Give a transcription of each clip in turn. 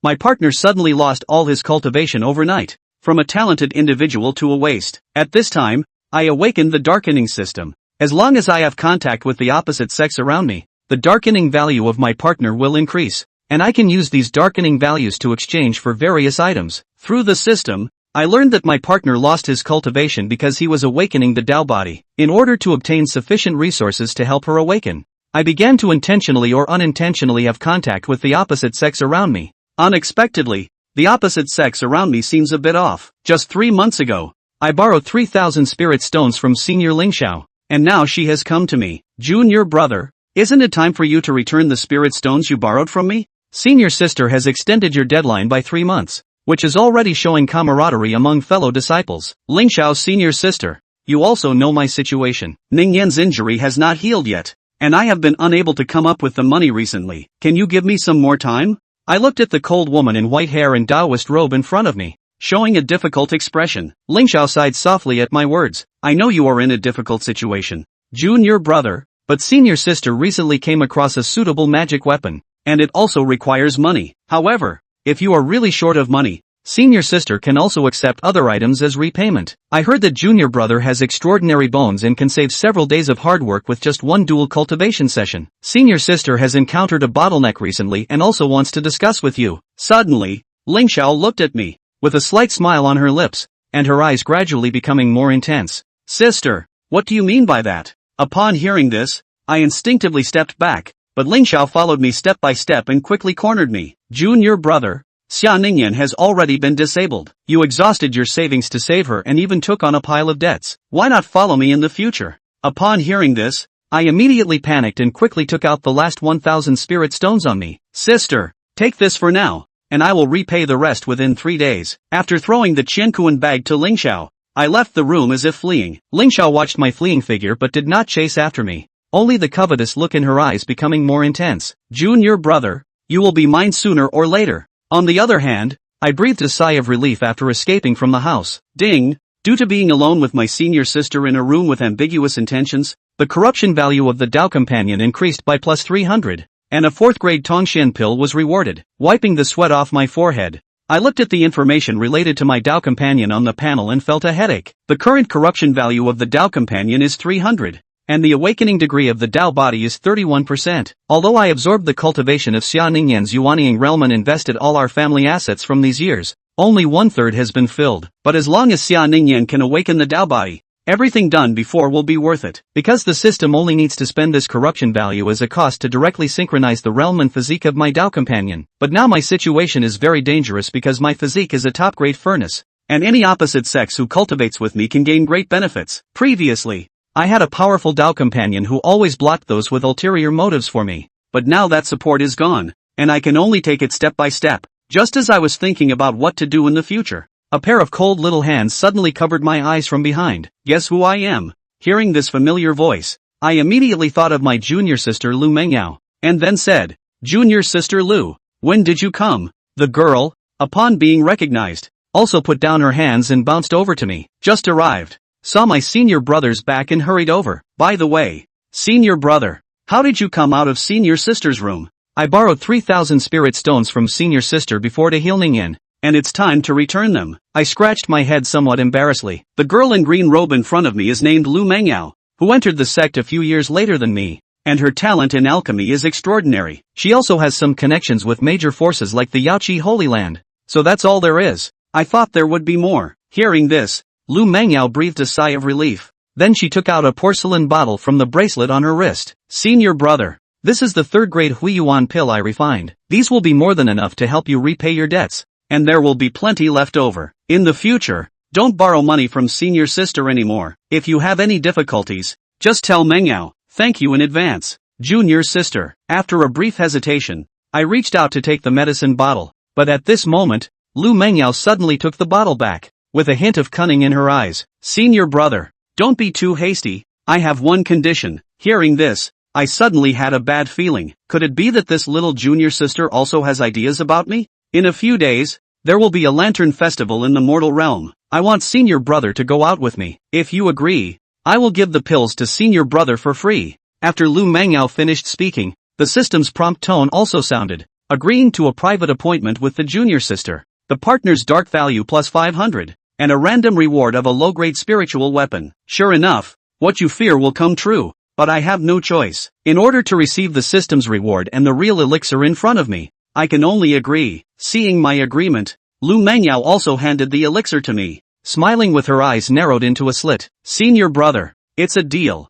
My partner suddenly lost all his cultivation overnight, from a talented individual to a waste. At this time, I awakened the darkening system. As long as I have contact with the opposite sex around me, the darkening value of my partner will increase, and I can use these darkening values to exchange for various items. Through the system, I learned that my partner lost his cultivation because he was awakening the Tao body. In order to obtain sufficient resources to help her awaken, I began to intentionally or unintentionally have contact with the opposite sex around me. Unexpectedly, the opposite sex around me seems a bit off. Just 3 months ago, I borrowed 3,000 spirit stones from Senior Lingxiao, and now she has come to me. Junior brother, isn't it time for you to return the spirit stones you borrowed from me? Senior sister has extended your deadline by 3 months, which is already showing camaraderie among fellow disciples. Lingxiao's senior sister, you also know my situation. Ningyan's injury has not healed yet, and I have been unable to come up with the money recently. Can you give me some more time? I looked at the cold woman in white hair and Taoist robe in front of me, showing a difficult expression. Lingxiao sighed softly at my words. I know you are in a difficult situation, junior brother, but senior sister recently came across a suitable magic weapon, and it also requires money. However, if you are really short of money, senior sister can also accept other items as repayment. I heard that junior brother has extraordinary bones and can save several days of hard work with just one dual cultivation session. Senior sister has encountered a bottleneck recently and also wants to discuss with you. Suddenly, Lingxiao looked at me, with a slight smile on her lips, and her eyes gradually becoming more intense. Sister, what do you mean by that? Upon hearing this, I instinctively stepped back, but Lingxiao followed me step by step and quickly cornered me. Junior brother, Xia Ningyan has already been disabled. You exhausted your savings to save her and even took on a pile of debts. Why not follow me in the future? Upon hearing this, I immediately panicked and quickly took out the last 1,000 spirit stones on me. Sister, take this for now, and I will repay the rest within 3 days. After throwing the Qiankuan bag to Lingxiao, I left the room as if fleeing. Lingxiao watched my fleeing figure but did not chase after me, only the covetous look in her eyes becoming more intense. Junior brother, you will be mine sooner or later. On the other hand, I breathed a sigh of relief after escaping from the house. Ding! Due to being alone with my senior sister in a room with ambiguous intentions, the corruption value of the Tao companion increased by plus 300, and a 4th grade Tongxian pill was rewarded. Wiping the sweat off my forehead, I looked at the information related to my Tao companion on the panel and felt a headache. The current corruption value of the Tao companion is 300. And the awakening degree of the Tao body is 31%. Although I absorbed the cultivation of Xia Ningyan's Yuanying realm and invested all our family assets from these years, only 1/3 has been filled. But as long as Xia Ningyan can awaken the Tao body, everything done before will be worth it. Because the system only needs to spend this corruption value as a cost to directly synchronize the realm and physique of my Tao companion. But now my situation is very dangerous because my physique is a top-grade furnace, and any opposite sex who cultivates with me can gain great benefits. Previously, I had a powerful Tao companion who always blocked those with ulterior motives for me, but now that support is gone, and I can only take it step by step. Just as I was thinking about what to do in the future, a pair of cold little hands suddenly covered my eyes from behind. Guess who I am? Hearing this familiar voice, I immediately thought of my junior sister Lu Mengyao, and then said, Junior sister Lu, when did you come? The girl, upon being recognized, also put down her hands and bounced over to me. Just arrived. Saw my senior brother's back and hurried over. By the way, senior brother, how did you come out of senior sister's room? I borrowed 3,000 spirit stones from senior sister before to heal Ningyan, and it's time to return them. I scratched my head somewhat embarrassedly. The girl in green robe in front of me is named Lu Mengyao, who entered the sect a few years later than me, and her talent in alchemy is extraordinary. She also has some connections with major forces like the Yaoqi Holy Land. So that's all there is. I thought there would be more. Hearing this, Lu Mengyao breathed a sigh of relief. Then she took out a porcelain bottle from the bracelet on her wrist. Senior brother, this is the 3rd grade Huiyuan pill I refined. These will be more than enough to help you repay your debts, and there will be plenty left over. In the future, don't borrow money from senior sister anymore. If you have any difficulties, just tell Mengyao. Thank you in advance. Junior sister. After a brief hesitation, I reached out to take the medicine bottle, but at this moment, Lu Mengyao suddenly took the bottle back, with a hint of cunning in her eyes. Senior brother, don't be too hasty, I have one condition. Hearing this, I suddenly had a bad feeling. Could it be that this little junior sister also has ideas about me? In a few days, there will be a lantern festival in the mortal realm. I want senior brother to go out with me. If you agree, I will give the pills to senior brother for free. After Lu Mengyao finished speaking, the system's prompt tone also sounded. agreeing to a private appointment with the junior sister. The partner's dark value plus 500, and a random reward of a low-grade spiritual weapon. Sure enough, what you fear will come true, but I have no choice. In order to receive the system's reward and the real elixir in front of me, I can only agree. Seeing my agreement, Lingxiao also handed the elixir to me, smiling with her eyes narrowed into a slit. Senior brother, it's a deal.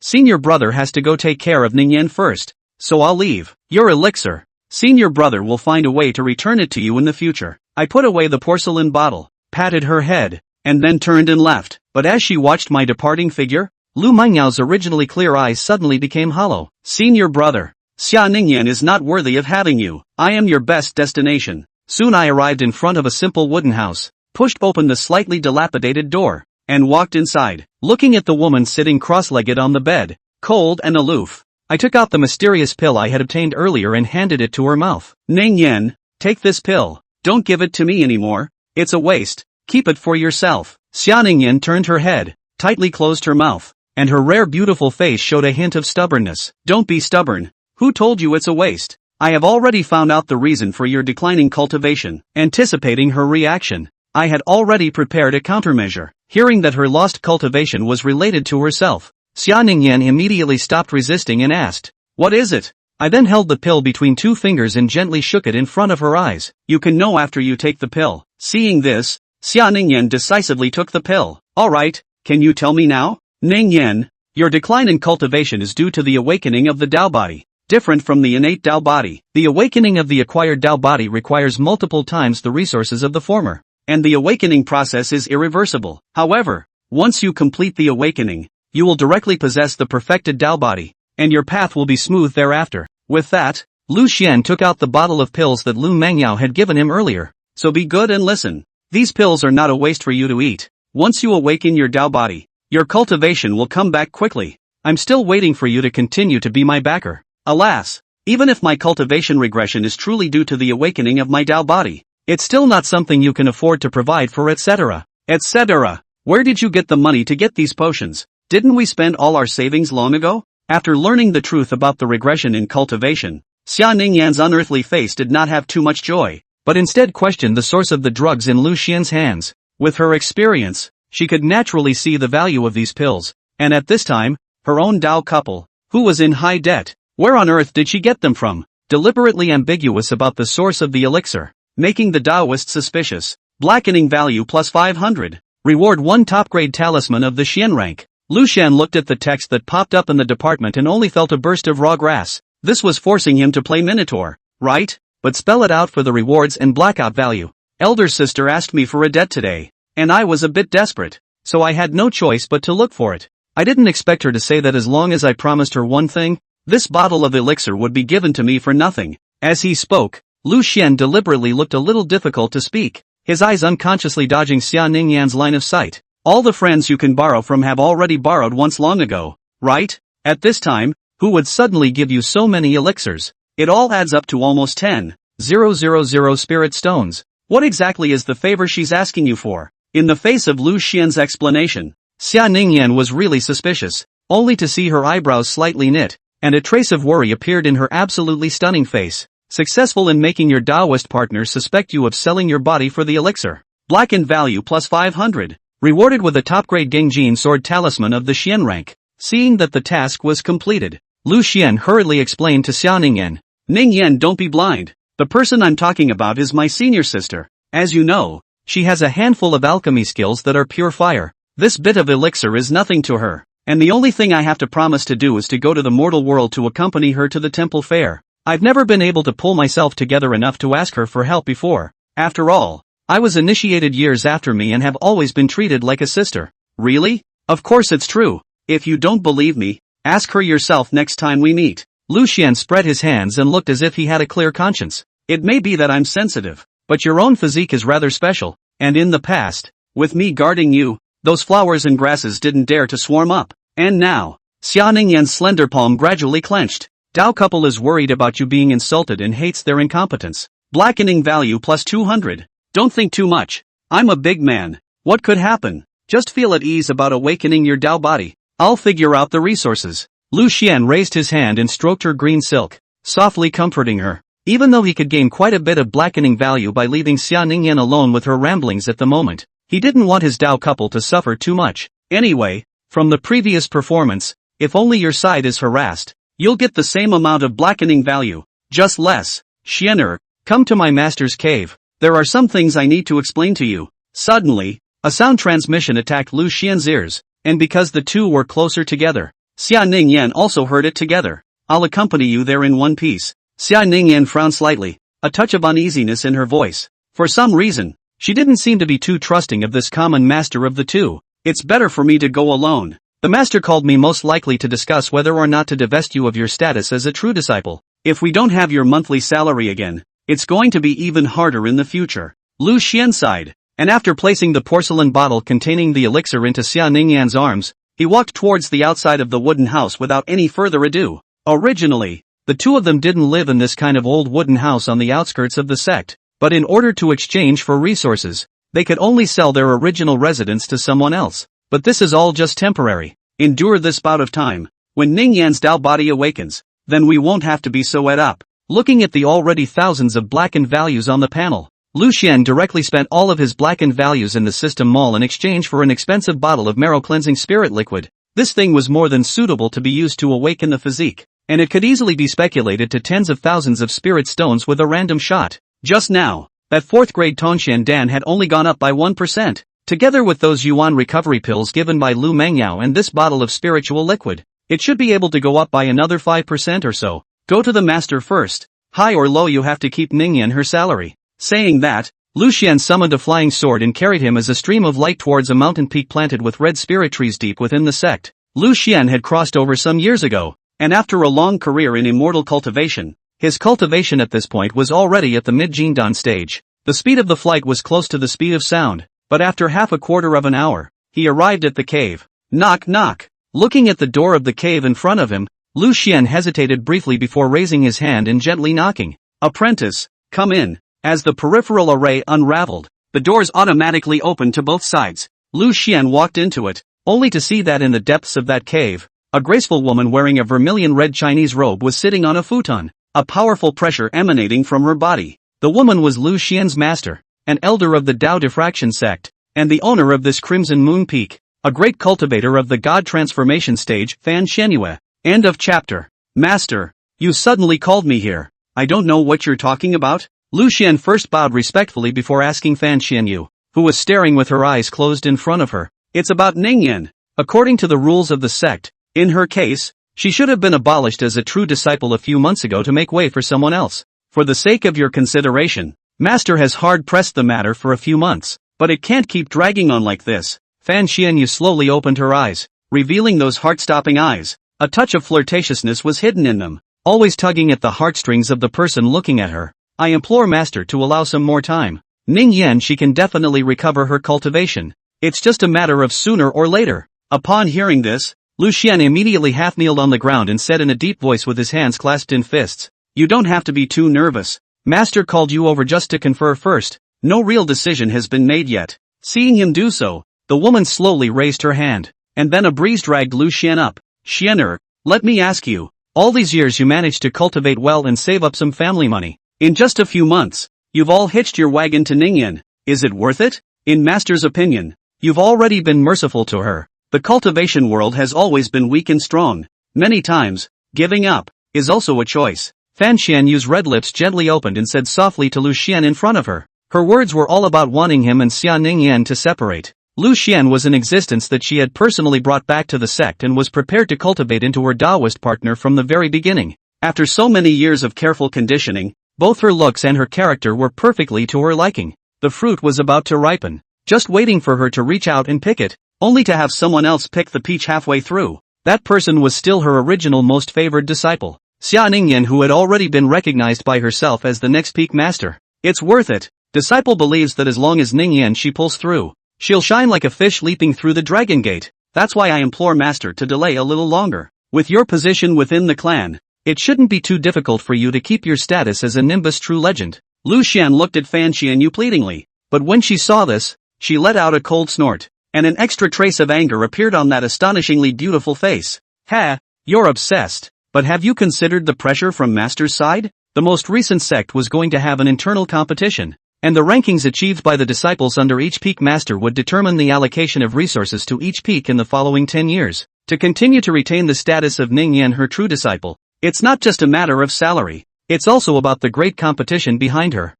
Senior brother has to go take care of Ningyan first, so I'll leave. Your elixir. Senior brother will find a way to return it to you in the future. I put away the porcelain bottle, patted her head, and then turned and left. But as she watched my departing figure, Lu Mengyao's originally clear eyes suddenly became hollow. Senior brother, Xia Ningyan is not worthy of having you. I am your best destination. Soon I arrived in front of a simple wooden house, pushed open the slightly dilapidated door, and walked inside. Looking at the woman sitting cross-legged on the bed, cold and aloof, I took out the mysterious pill I had obtained earlier and handed it to her mouth. Ningyan, take this pill. Don't give it to me anymore. It's a waste. Keep it for yourself. Xia Ningyan turned her head, tightly closed her mouth, and her rare beautiful face showed a hint of stubbornness. Don't be stubborn. Who told you it's a waste? I have already found out the reason for your declining cultivation. Anticipating her reaction, I had already prepared a countermeasure. Hearing that her lost cultivation was related to herself, Xia Ningyan immediately stopped resisting and asked, "What is it?" I then held the pill between two fingers and gently shook it in front of her eyes. You can know after you take the pill. Seeing this, Xia Ningyan decisively took the pill. Alright, can you tell me now? Ningyan, your decline in cultivation is due to the awakening of the Tao body. Different from the innate Tao body, the awakening of the acquired Tao body requires multiple times the resources of the former, and the awakening process is irreversible. However, once you complete the awakening, you will directly possess the perfected Tao body, and your path will be smooth thereafter. With that, Lu Xian took out the bottle of pills that Lu Mengmiao had given him earlier. So be good and listen. These pills are not a waste for you to eat. Once you awaken your Tao body, your cultivation will come back quickly. I'm still waiting for you to continue to be my backer. Alas, even if my cultivation regression is truly due to the awakening of my Tao body, it's still not something you can afford to provide for, etc. etc. Where did you get the money to get these potions? Didn't we spend all our savings long ago? After learning the truth about the regression in cultivation, Xia Ningyan's unearthly face did not have too much joy, but instead questioned the source of the drugs in Lu Xian's hands. With her experience, she could naturally see the value of these pills, and at this time, her own Tao couple, who was in high debt, where on earth did she get them from? Deliberately ambiguous about the source of the elixir, making the Taoist suspicious. Blackening value plus 500. Reward 1 top-grade talisman of the Xian rank. Lu Xian looked at the text that popped up in the department and only felt a burst of raw grass. This was forcing him to play Minotaur, right? But spell it out for the rewards and blackout value. Elder sister asked me for a debt today, and I was a bit desperate, so I had no choice but to look for it. I didn't expect her to say that as long as I promised her one thing, this bottle of elixir would be given to me for nothing. As he spoke, Lu Xian deliberately looked a little difficult to speak, his eyes unconsciously dodging Xia Ningyan's line of sight. All the friends you can borrow from have already borrowed once long ago, right? At this time, who would suddenly give you so many elixirs? It all adds up to almost 10,000 spirit stones. What exactly is the favor she's asking you for? In the face of Lu Xian's explanation, Xia Ningyan was really suspicious, only to see her eyebrows slightly knit, and a trace of worry appeared in her absolutely stunning face. Successful in making your Taoist partner suspect you of selling your body for the elixir. Blackened value plus 500. Rewarded with a top-grade Gengjin sword talisman of the Xian rank. Seeing that the task was completed, Lu Xian hurriedly explained to Xia Ningyan. Ningyan, don't be blind. The person I'm talking about is my senior sister. As you know, she has a handful of alchemy skills that are pure fire. This bit of elixir is nothing to her, and the only thing I have to promise to do is to go to the mortal world to accompany her to the temple fair. I've never been able to pull myself together enough to ask her for help before. After all, I was initiated years after me and have always been treated like a sister. Really? Of course it's true. If you don't believe me, ask her yourself next time we meet. Lu Xian spread his hands and looked as if he had a clear conscience. It may be that I'm sensitive, but your own physique is rather special, and in the past, with me guarding you, those flowers and grasses didn't dare to swarm up. And now, Xia Ningyan's slender palm gradually clenched. Tao couple is worried about you being insulted and hates their incompetence. Blackening value plus 200. Don't think too much. I'm a big man. What could happen? Just feel at ease about awakening your Tao body. I'll figure out the resources. Lu Xian raised his hand and stroked her green silk, softly comforting her. Even though he could gain quite a bit of blackening value by leaving Xia Ningyan alone with her ramblings at the moment, he didn't want his Dao couple to suffer too much. Anyway, from the previous performance, if only your side is harassed, you'll get the same amount of blackening value, just less. Xianer, come to my master's cave. There are some things I need to explain to you. Suddenly, a sound transmission attacked Lu Xian's ears, and because the two were closer together, Xia Ningyan also heard it together. I'll accompany you there in one piece. Xia Ningyan frowned slightly, a touch of uneasiness in her voice. For some reason, she didn't seem to be too trusting of this common master of the two. It's better for me to go alone. The master called me most likely to discuss whether or not to divest you of your status as a true disciple. If we don't have your monthly salary again, it's going to be even harder in the future. Lu Xian sighed, and after placing the porcelain bottle containing the elixir into Xia Ningyan's arms, he walked towards the outside of the wooden house without any further ado. Originally, the two of them didn't live in this kind of old wooden house on the outskirts of the sect, but in order to exchange for resources, they could only sell their original residence to someone else. But this is all just temporary. Endure this bout of time. When Ningyan's Dao body awakens, then we won't have to be so ed up. Looking at the already thousands of blackened values on the panel, Lu Xian directly spent all of his blackened values in the system mall in exchange for an expensive bottle of marrow-cleansing spirit liquid. This thing was more than suitable to be used to awaken the physique, and it could easily be speculated to tens of thousands of spirit stones with a random shot. Just now, that 4th grade Tongxian Dan had only gone up by 1%, together with those yuan recovery pills given by Lu Mengyao and this bottle of spiritual liquid. It should be able to go up by another 5% or so. Go to the master first. High or low, you have to keep Ningyan her salary. Saying that, Lu Xian summoned a flying sword and carried him as a stream of light towards a mountain peak planted with red spirit trees deep within the sect. Lu Xian had crossed over some years ago, and after a long career in immortal cultivation, his cultivation at this point was already at the mid-Jindan stage. The speed of the flight was close to the speed of sound, but after half a quarter of an hour, he arrived at the cave. Knock knock. Looking at the door of the cave in front of him, Lu Xian hesitated briefly before raising his hand and gently knocking. Apprentice, come in. As the peripheral array unraveled, the doors automatically opened to both sides. Lu Xian walked into it, only to see that in the depths of that cave, a graceful woman wearing a vermilion-red Chinese robe was sitting on a futon, a powerful pressure emanating from her body. The woman was Lu Xian's master, an elder of the Dao Diffraction sect, and the owner of this Crimson Moon Peak, a great cultivator of the God Transformation stage, Fan Xianyue. End of chapter. Master, you suddenly called me here. I don't know what you're talking about. Lu Xian first bowed respectfully before asking Fan Xianyu, who was staring with her eyes closed in front of her. It's about Ningyan. According to the rules of the sect, in her case, she should have been abolished as a true disciple a few months ago to make way for someone else. For the sake of your consideration, Master has hard-pressed the matter for a few months, but it can't keep dragging on like this. Fan Xianyu slowly opened her eyes, revealing those heart-stopping eyes. A touch of flirtatiousness was hidden in them, always tugging at the heartstrings of the person looking at her. I implore Master to allow some more time. Ningyan, she can definitely recover her cultivation. It's just a matter of sooner or later. Upon hearing this, Lu Xian immediately half-kneeled on the ground and said in a deep voice with his hands clasped in fists, You don't have to be too nervous. Master called you over just to confer first. No real decision has been made yet. Seeing him do so, the woman slowly raised her hand, and then a breeze dragged Lu Xian up. Xianer, let me ask you, all these years you managed to cultivate well and save up some family money. In just a few months, you've all hitched your wagon to Ningyan. Is it worth it? In Master's opinion, you've already been merciful to her. The cultivation world has always been weak and strong. Many times, giving up is also a choice. Fan Xianyu's red lips gently opened and said softly to Lu Xian in front of her. Her words were all about wanting him and Xia Ningyan to separate. Lu Xian was an existence that she had personally brought back to the sect and was prepared to cultivate into her Taoist partner from the very beginning. After so many years of careful conditioning, both her looks and her character were perfectly to her liking. The fruit was about to ripen, just waiting for her to reach out and pick it, only to have someone else pick the peach halfway through. That person was still her original most favored disciple, Xia Ningyan, who had already been recognized by herself as the next peak master. It's worth it. Disciple believes that as long as Ningyan she pulls through, she'll shine like a fish leaping through the dragon gate. That's why I implore Master to delay a little longer. With your position within the clan, it shouldn't be too difficult for you to keep your status as a Nimbus true legend. Lu Xian looked at Fan Xianyu pleadingly, but when she saw this, she let out a cold snort, and an extra trace of anger appeared on that astonishingly beautiful face. Ha, you're obsessed, but have you considered the pressure from Master's side? the most recent sect was going to have an internal competition, and the rankings achieved by the disciples under each peak master would determine the allocation of resources to each peak in the following 10 years, to continue to retain the status of Ningyan, her true disciple. It's not just a matter of salary, it's also about the great competition behind her.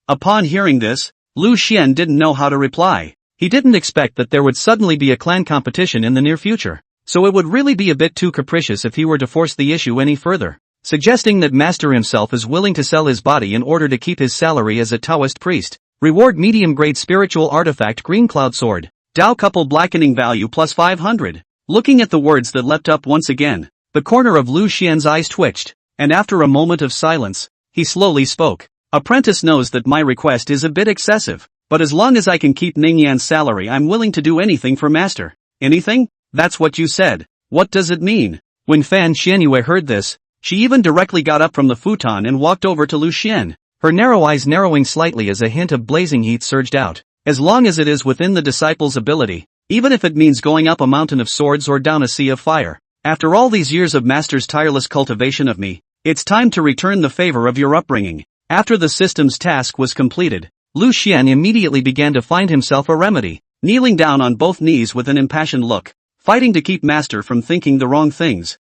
Upon hearing this, Lu Xian didn't know how to reply. He didn't expect that there would suddenly be a clan competition in the near future, so it would really be a bit too capricious if he were to force the issue any further, suggesting that Master himself is willing to sell his body in order to keep his salary as a Taoist priest. Reward medium-grade spiritual artifact Green Cloud Sword. Dao couple blackening value plus 500. Looking at the words that leapt up once again, the corner of Lu Xian's eyes twitched, and after a moment of silence, he slowly spoke. Apprentice knows that my request is a bit excessive, but as long as I can keep Ningyan's salary, I'm willing to do anything for Master. Anything? That's what you said. What does it mean? When Fan Xianyue heard this, she even directly got up from the futon and walked over to Lu Xian, her narrow eyes narrowing slightly as a hint of blazing heat surged out. As long as it is within the disciple's ability, even if it means going up a mountain of swords or down a sea of fire. After all these years of Master's tireless cultivation of me, it's time to return the favor of your upbringing. After the system's task was completed, Lu Xian immediately began to find himself a remedy, kneeling down on both knees with an impassioned look, fighting to keep Master from thinking the wrong things.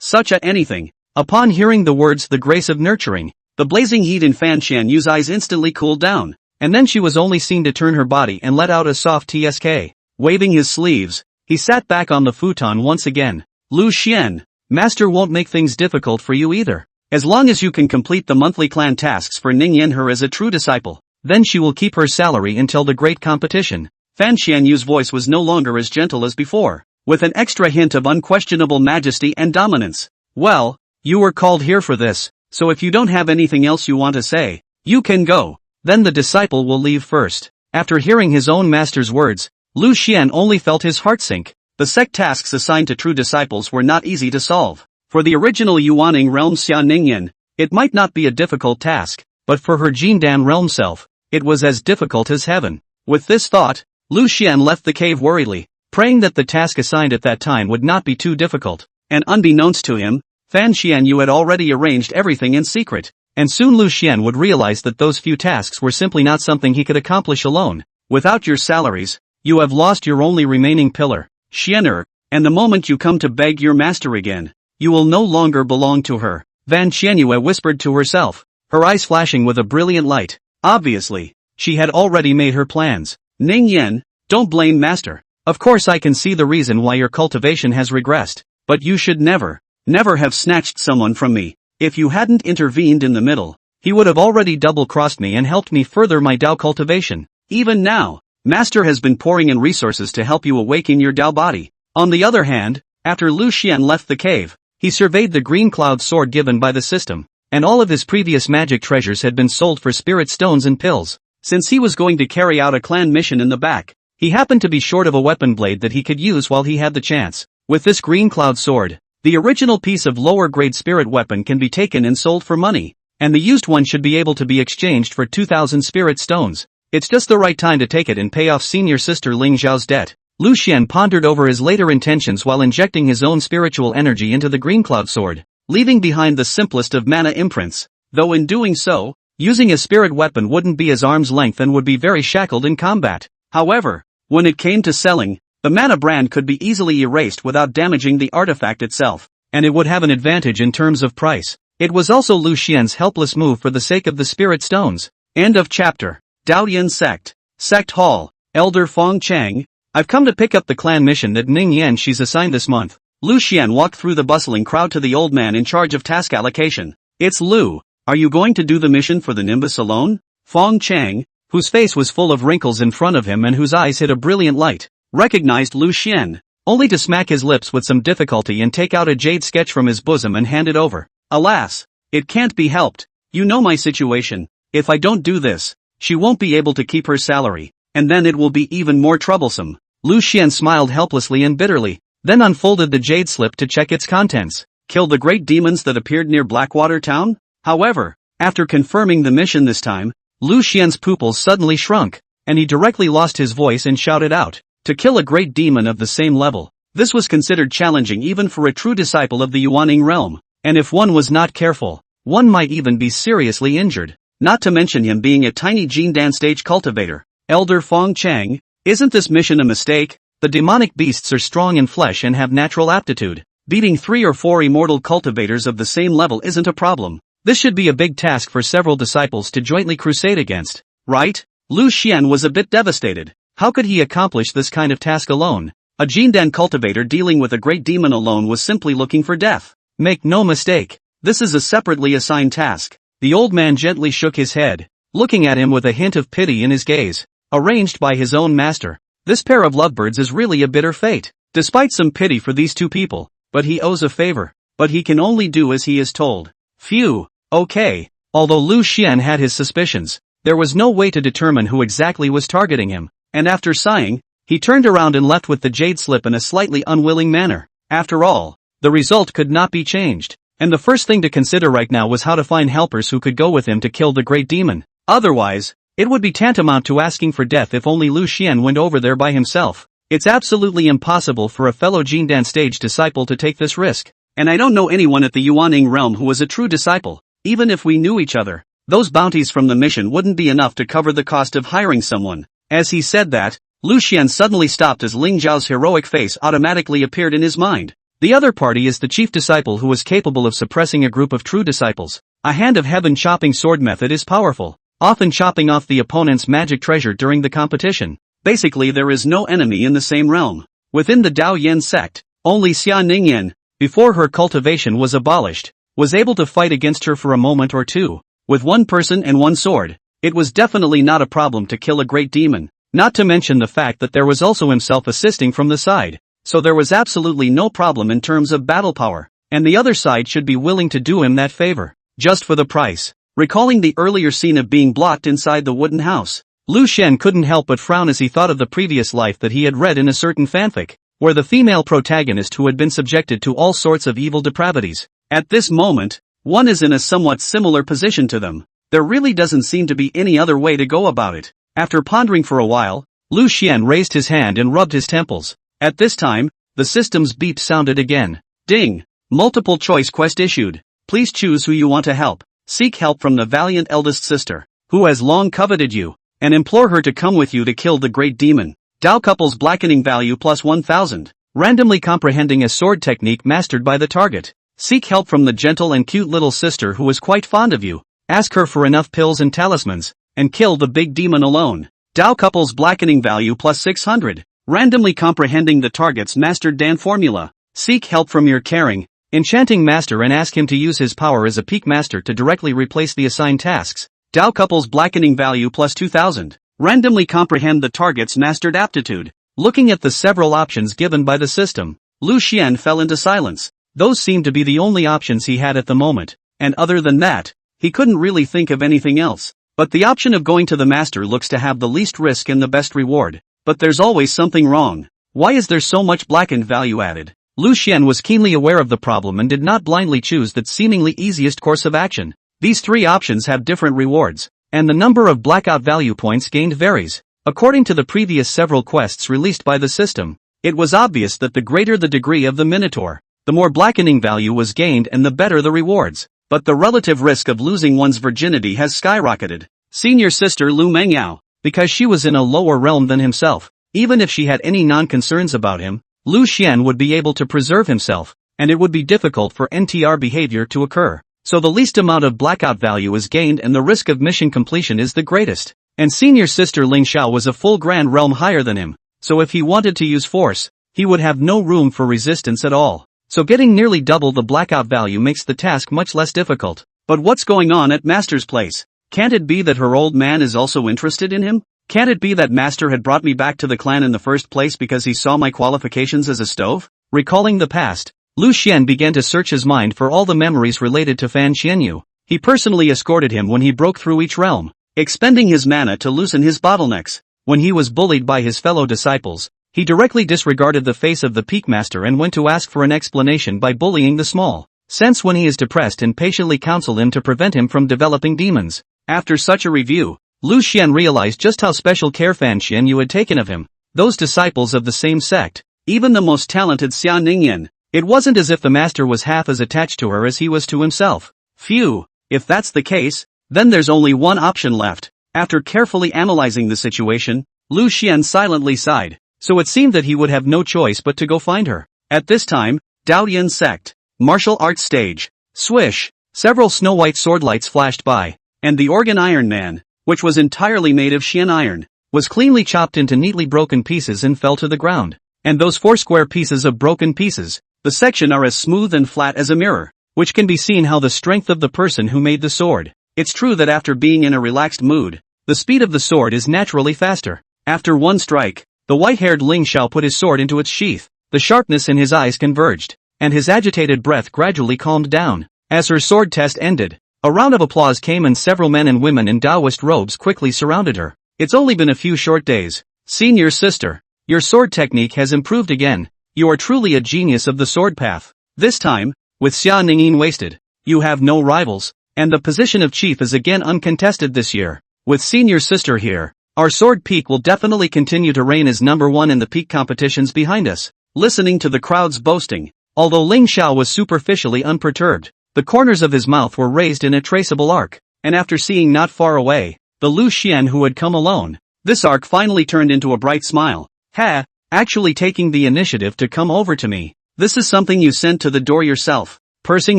Such a anything. Upon hearing the words the grace of nurturing, the blazing heat in Fan Xianyu's eyes instantly cooled down, and then she was only seen to turn her body and let out a soft tsk. Waving his sleeves, he sat back on the futon once again. Lu Xian, Master won't make things difficult for you either. As long as you can complete the monthly clan tasks for Ningyan her as a true disciple, then she will keep her salary until the great competition. Fan Xianyu's voice was no longer as gentle as before, with an extra hint of unquestionable majesty and dominance. Well, you were called here for this, so if you don't have anything else you want to say, you can go. Then the disciple will leave first. After hearing his own master's words, Lu Xian only felt his heart sink. The sect tasks assigned to true disciples were not easy to solve. For the original Yuaning realm Xia Ningyan, it might not be a difficult task, but for her Jindan realm self, it was as difficult as heaven. With this thought, Lu Xian left the cave worriedly, praying that the task assigned at that time would not be too difficult. And unbeknownst to him, Fan Xianyu had already arranged everything in secret, and soon Lu Xian would realize that those few tasks were simply not something he could accomplish alone. Without your salaries, you have lost your only remaining pillar, Xianer, and the moment you come to beg your master again, you will no longer belong to her. Fan Xianyue whispered to herself, her eyes flashing with a brilliant light. Obviously, she had already made her plans. Ningyan, don't blame Master. Of course I can see the reason why your cultivation has regressed, but you should never have snatched someone from me. If you hadn't intervened in the middle, he would have already double-crossed me and helped me further my Dao cultivation. Even now, Master has been pouring in resources to help you awaken your Dao body. On the other hand, after Lu Xian left the cave, he surveyed the green cloud sword given by the system, and all of his previous magic treasures had been sold for spirit stones and pills. Since he was going to carry out a clan mission in the back, he happened to be short of a weapon blade that he could use while he had the chance. With this green cloud sword, the original piece of lower-grade spirit weapon can be taken and sold for money, and the used one should be able to be exchanged for 2,000 spirit stones. It's just the right time to take it and pay off senior sister Lingxiao's debt. Lu Xian pondered over his later intentions while injecting his own spiritual energy into the green cloud sword, leaving behind the simplest of mana imprints, though in doing so, using a spirit weapon wouldn't be his arm's length and would be very shackled in combat. However, when it came to selling, the mana brand could be easily erased without damaging the artifact itself, and it would have an advantage in terms of price. It was also Lu Xian's helpless move for the sake of the spirit stones. End of chapter. Daoyan Sect. Sect Hall. Elder Fong Chang. I've come to pick up the clan mission that Ningyan she's assigned this month. Lu Xian walked through the bustling crowd to the old man in charge of task allocation. It's Lu. Are you going to do the mission for the Nimbus alone? Fong Chang, whose face was full of wrinkles in front of him and whose eyes hid a brilliant light, recognized Lu Xian, only to smack his lips with some difficulty and take out a jade sketch from his bosom and hand it over. Alas, it can't be helped. You know my situation. If I don't do this, she won't be able to keep her salary, and then it will be even more troublesome. Lu Xian smiled helplessly and bitterly, then unfolded the jade slip to check its contents. Kill the great demons that appeared near Blackwater town? However, after confirming the mission this time, Lu Xian's pupils suddenly shrunk, and he directly lost his voice and shouted out, to kill a great demon of the same level. This was considered challenging even for a true disciple of the Yuaning realm, and if one was not careful, one might even be seriously injured. Not to mention him being a tiny Jindan stage cultivator. Elder Fong Chang, isn't this mission a mistake? The demonic beasts are strong in flesh and have natural aptitude. Beating 3 or 4 immortal cultivators of the same level isn't a problem. This should be a big task for several disciples to jointly crusade against, right? Lu Xian was a bit devastated. How could he accomplish this kind of task alone? A Jindan cultivator dealing with a great demon alone was simply looking for death. Make no mistake, this is a separately assigned task. The old man gently shook his head, looking at him with a hint of pity in his gaze. Arranged by his own master. This pair of lovebirds is really a bitter fate. Despite some pity for these two people, but he owes a favor. But he can only do as he is told. Phew, okay. Although Lu Xian had his suspicions, there was no way to determine who exactly was targeting him, and after sighing, he turned around and left with the jade slip in a slightly unwilling manner. After all, the result could not be changed, and the first thing to consider right now was how to find helpers who could go with him to kill the great demon. Otherwise, it would be tantamount to asking for death if only Lu Xian went over there by himself. It's absolutely impossible for a fellow Jindan stage disciple to take this risk, and I don't know anyone at the Yuaning realm who was a true disciple. Even if we knew each other, those bounties from the mission wouldn't be enough to cover the cost of hiring someone. As he said that, Lu Xian suddenly stopped as Lingxiao's heroic face automatically appeared in his mind. The other party is the chief disciple who was capable of suppressing a group of true disciples. A hand of heaven chopping sword method is powerful, often chopping off the opponent's magic treasure during the competition. Basically there is no enemy in the same realm. Within the Dao Yen sect, only Xia Ningyan, before her cultivation was abolished, was able to fight against her for a moment or two. With one person and one sword, it was definitely not a problem to kill a great demon, not to mention the fact that there was also himself assisting from the side. So there was absolutely no problem in terms of battle power, and the other side should be willing to do him that favor, just for the price. Recalling the earlier scene of being blocked inside the wooden house, Lu Xian couldn't help but frown as he thought of the previous life that he had read in a certain fanfic, where the female protagonist who had been subjected to all sorts of evil depravities. At this moment, one is in a somewhat similar position to them. There really doesn't seem to be any other way to go about it. After pondering for a while, Lu Xian raised his hand and rubbed his temples. At this time, the system's beep sounded again. Ding! Multiple choice quest issued. Please choose who you want to help. Seek help from the valiant eldest sister, who has long coveted you, and implore her to come with you to kill the great demon. Dao couple's blackening value plus 1000. Randomly comprehending a sword technique mastered by the target. Seek help from the gentle and cute little sister who is quite fond of you. Ask her for enough pills and talismans, and kill the big demon alone. Dao couple's blackening value plus 600. Randomly comprehending the target's mastered Dan formula. Seek help from your caring, enchanting master and ask him to use his power as a peak master to directly replace the assigned tasks. Dao couple's blackening value plus 2000. Randomly comprehend the target's mastered aptitude. Looking at the several options given by the system, Lu Xian fell into silence. Those seemed to be the only options he had at the moment, and other than that, he couldn't really think of anything else. But the option of going to the master looks to have the least risk and the best reward. But there's always something wrong. Why is there so much blackened value added? Lu Xian was keenly aware of the problem and did not blindly choose that seemingly easiest course of action. These three options have different rewards, and the number of blackout value points gained varies. According to the previous several quests released by the system, it was obvious that the greater the degree of the Minotaur, the more blackening value was gained and the better the rewards. But the relative risk of losing one's virginity has skyrocketed. Senior sister Lu Mengyao, because she was in a lower realm than himself, even if she had any non-concerns about him, Lu Xian would be able to preserve himself, and it would be difficult for NTR behavior to occur. So the least amount of blackout value is gained and the risk of mission completion is the greatest. And senior sister Lingxiao was a full grand realm higher than him, so if he wanted to use force, he would have no room for resistance at all. So getting nearly double the blackout value makes the task much less difficult. But what's going on at Master's place? Can't it be that her old man is also interested in him? Can't it be that Master had brought me back to the clan in the first place because he saw my qualifications as a stove? Recalling the past, Lu Xian began to search his mind for all the memories related to Fan Xianyu. He personally escorted him when he broke through each realm, expending his mana to loosen his bottlenecks. When he was bullied by his fellow disciples, he directly disregarded the face of the peak master and went to ask for an explanation by bullying the small sense when he is depressed and patiently counsel him to prevent him from developing demons. After such a review, Lu Xian realized just how special care Fan Xianyu had taken of him. Those disciples of the same sect, even the most talented Xia Ningyan, it wasn't as if the master was half as attached to her as he was to himself. Phew, If that's the case, then there's only one option left. After carefully analyzing the situation, Lu Xian silently sighed, so it seemed that he would have no choice but to go find her. At this time, Daoyan sect, martial arts stage. Swish, several snow-white sword lights flashed by, and the organ Iron Man, which was entirely made of Xian iron, was cleanly chopped into neatly broken pieces and fell to the ground. And those 4 square pieces of broken pieces, the section are as smooth and flat as a mirror, which can be seen how the strength of the person who made the sword. It's true that after being in a relaxed mood, the speed of the sword is naturally faster. After one strike, the white-haired Lingxiao put his sword into its sheath, the sharpness in his eyes converged, and his agitated breath gradually calmed down. As her sword test ended, a round of applause came and several men and women in Taoist robes quickly surrounded her. It's only been a few short days. Senior sister, your sword technique has improved again. You are truly a genius of the sword path. This time, with Xia Ningyan wasted, you have no rivals, and the position of chief is again uncontested this year. With senior sister here, our sword peak will definitely continue to reign as #1 in the peak competitions behind us. Listening to the crowd's boasting, although Lingxiao was superficially unperturbed, the corners of his mouth were raised in a traceable arc, and after seeing not far away, the Lu Xian who had come alone, this arc finally turned into a bright smile. Ha, actually taking the initiative to come over to me. This is something you sent to the door yourself. Pursing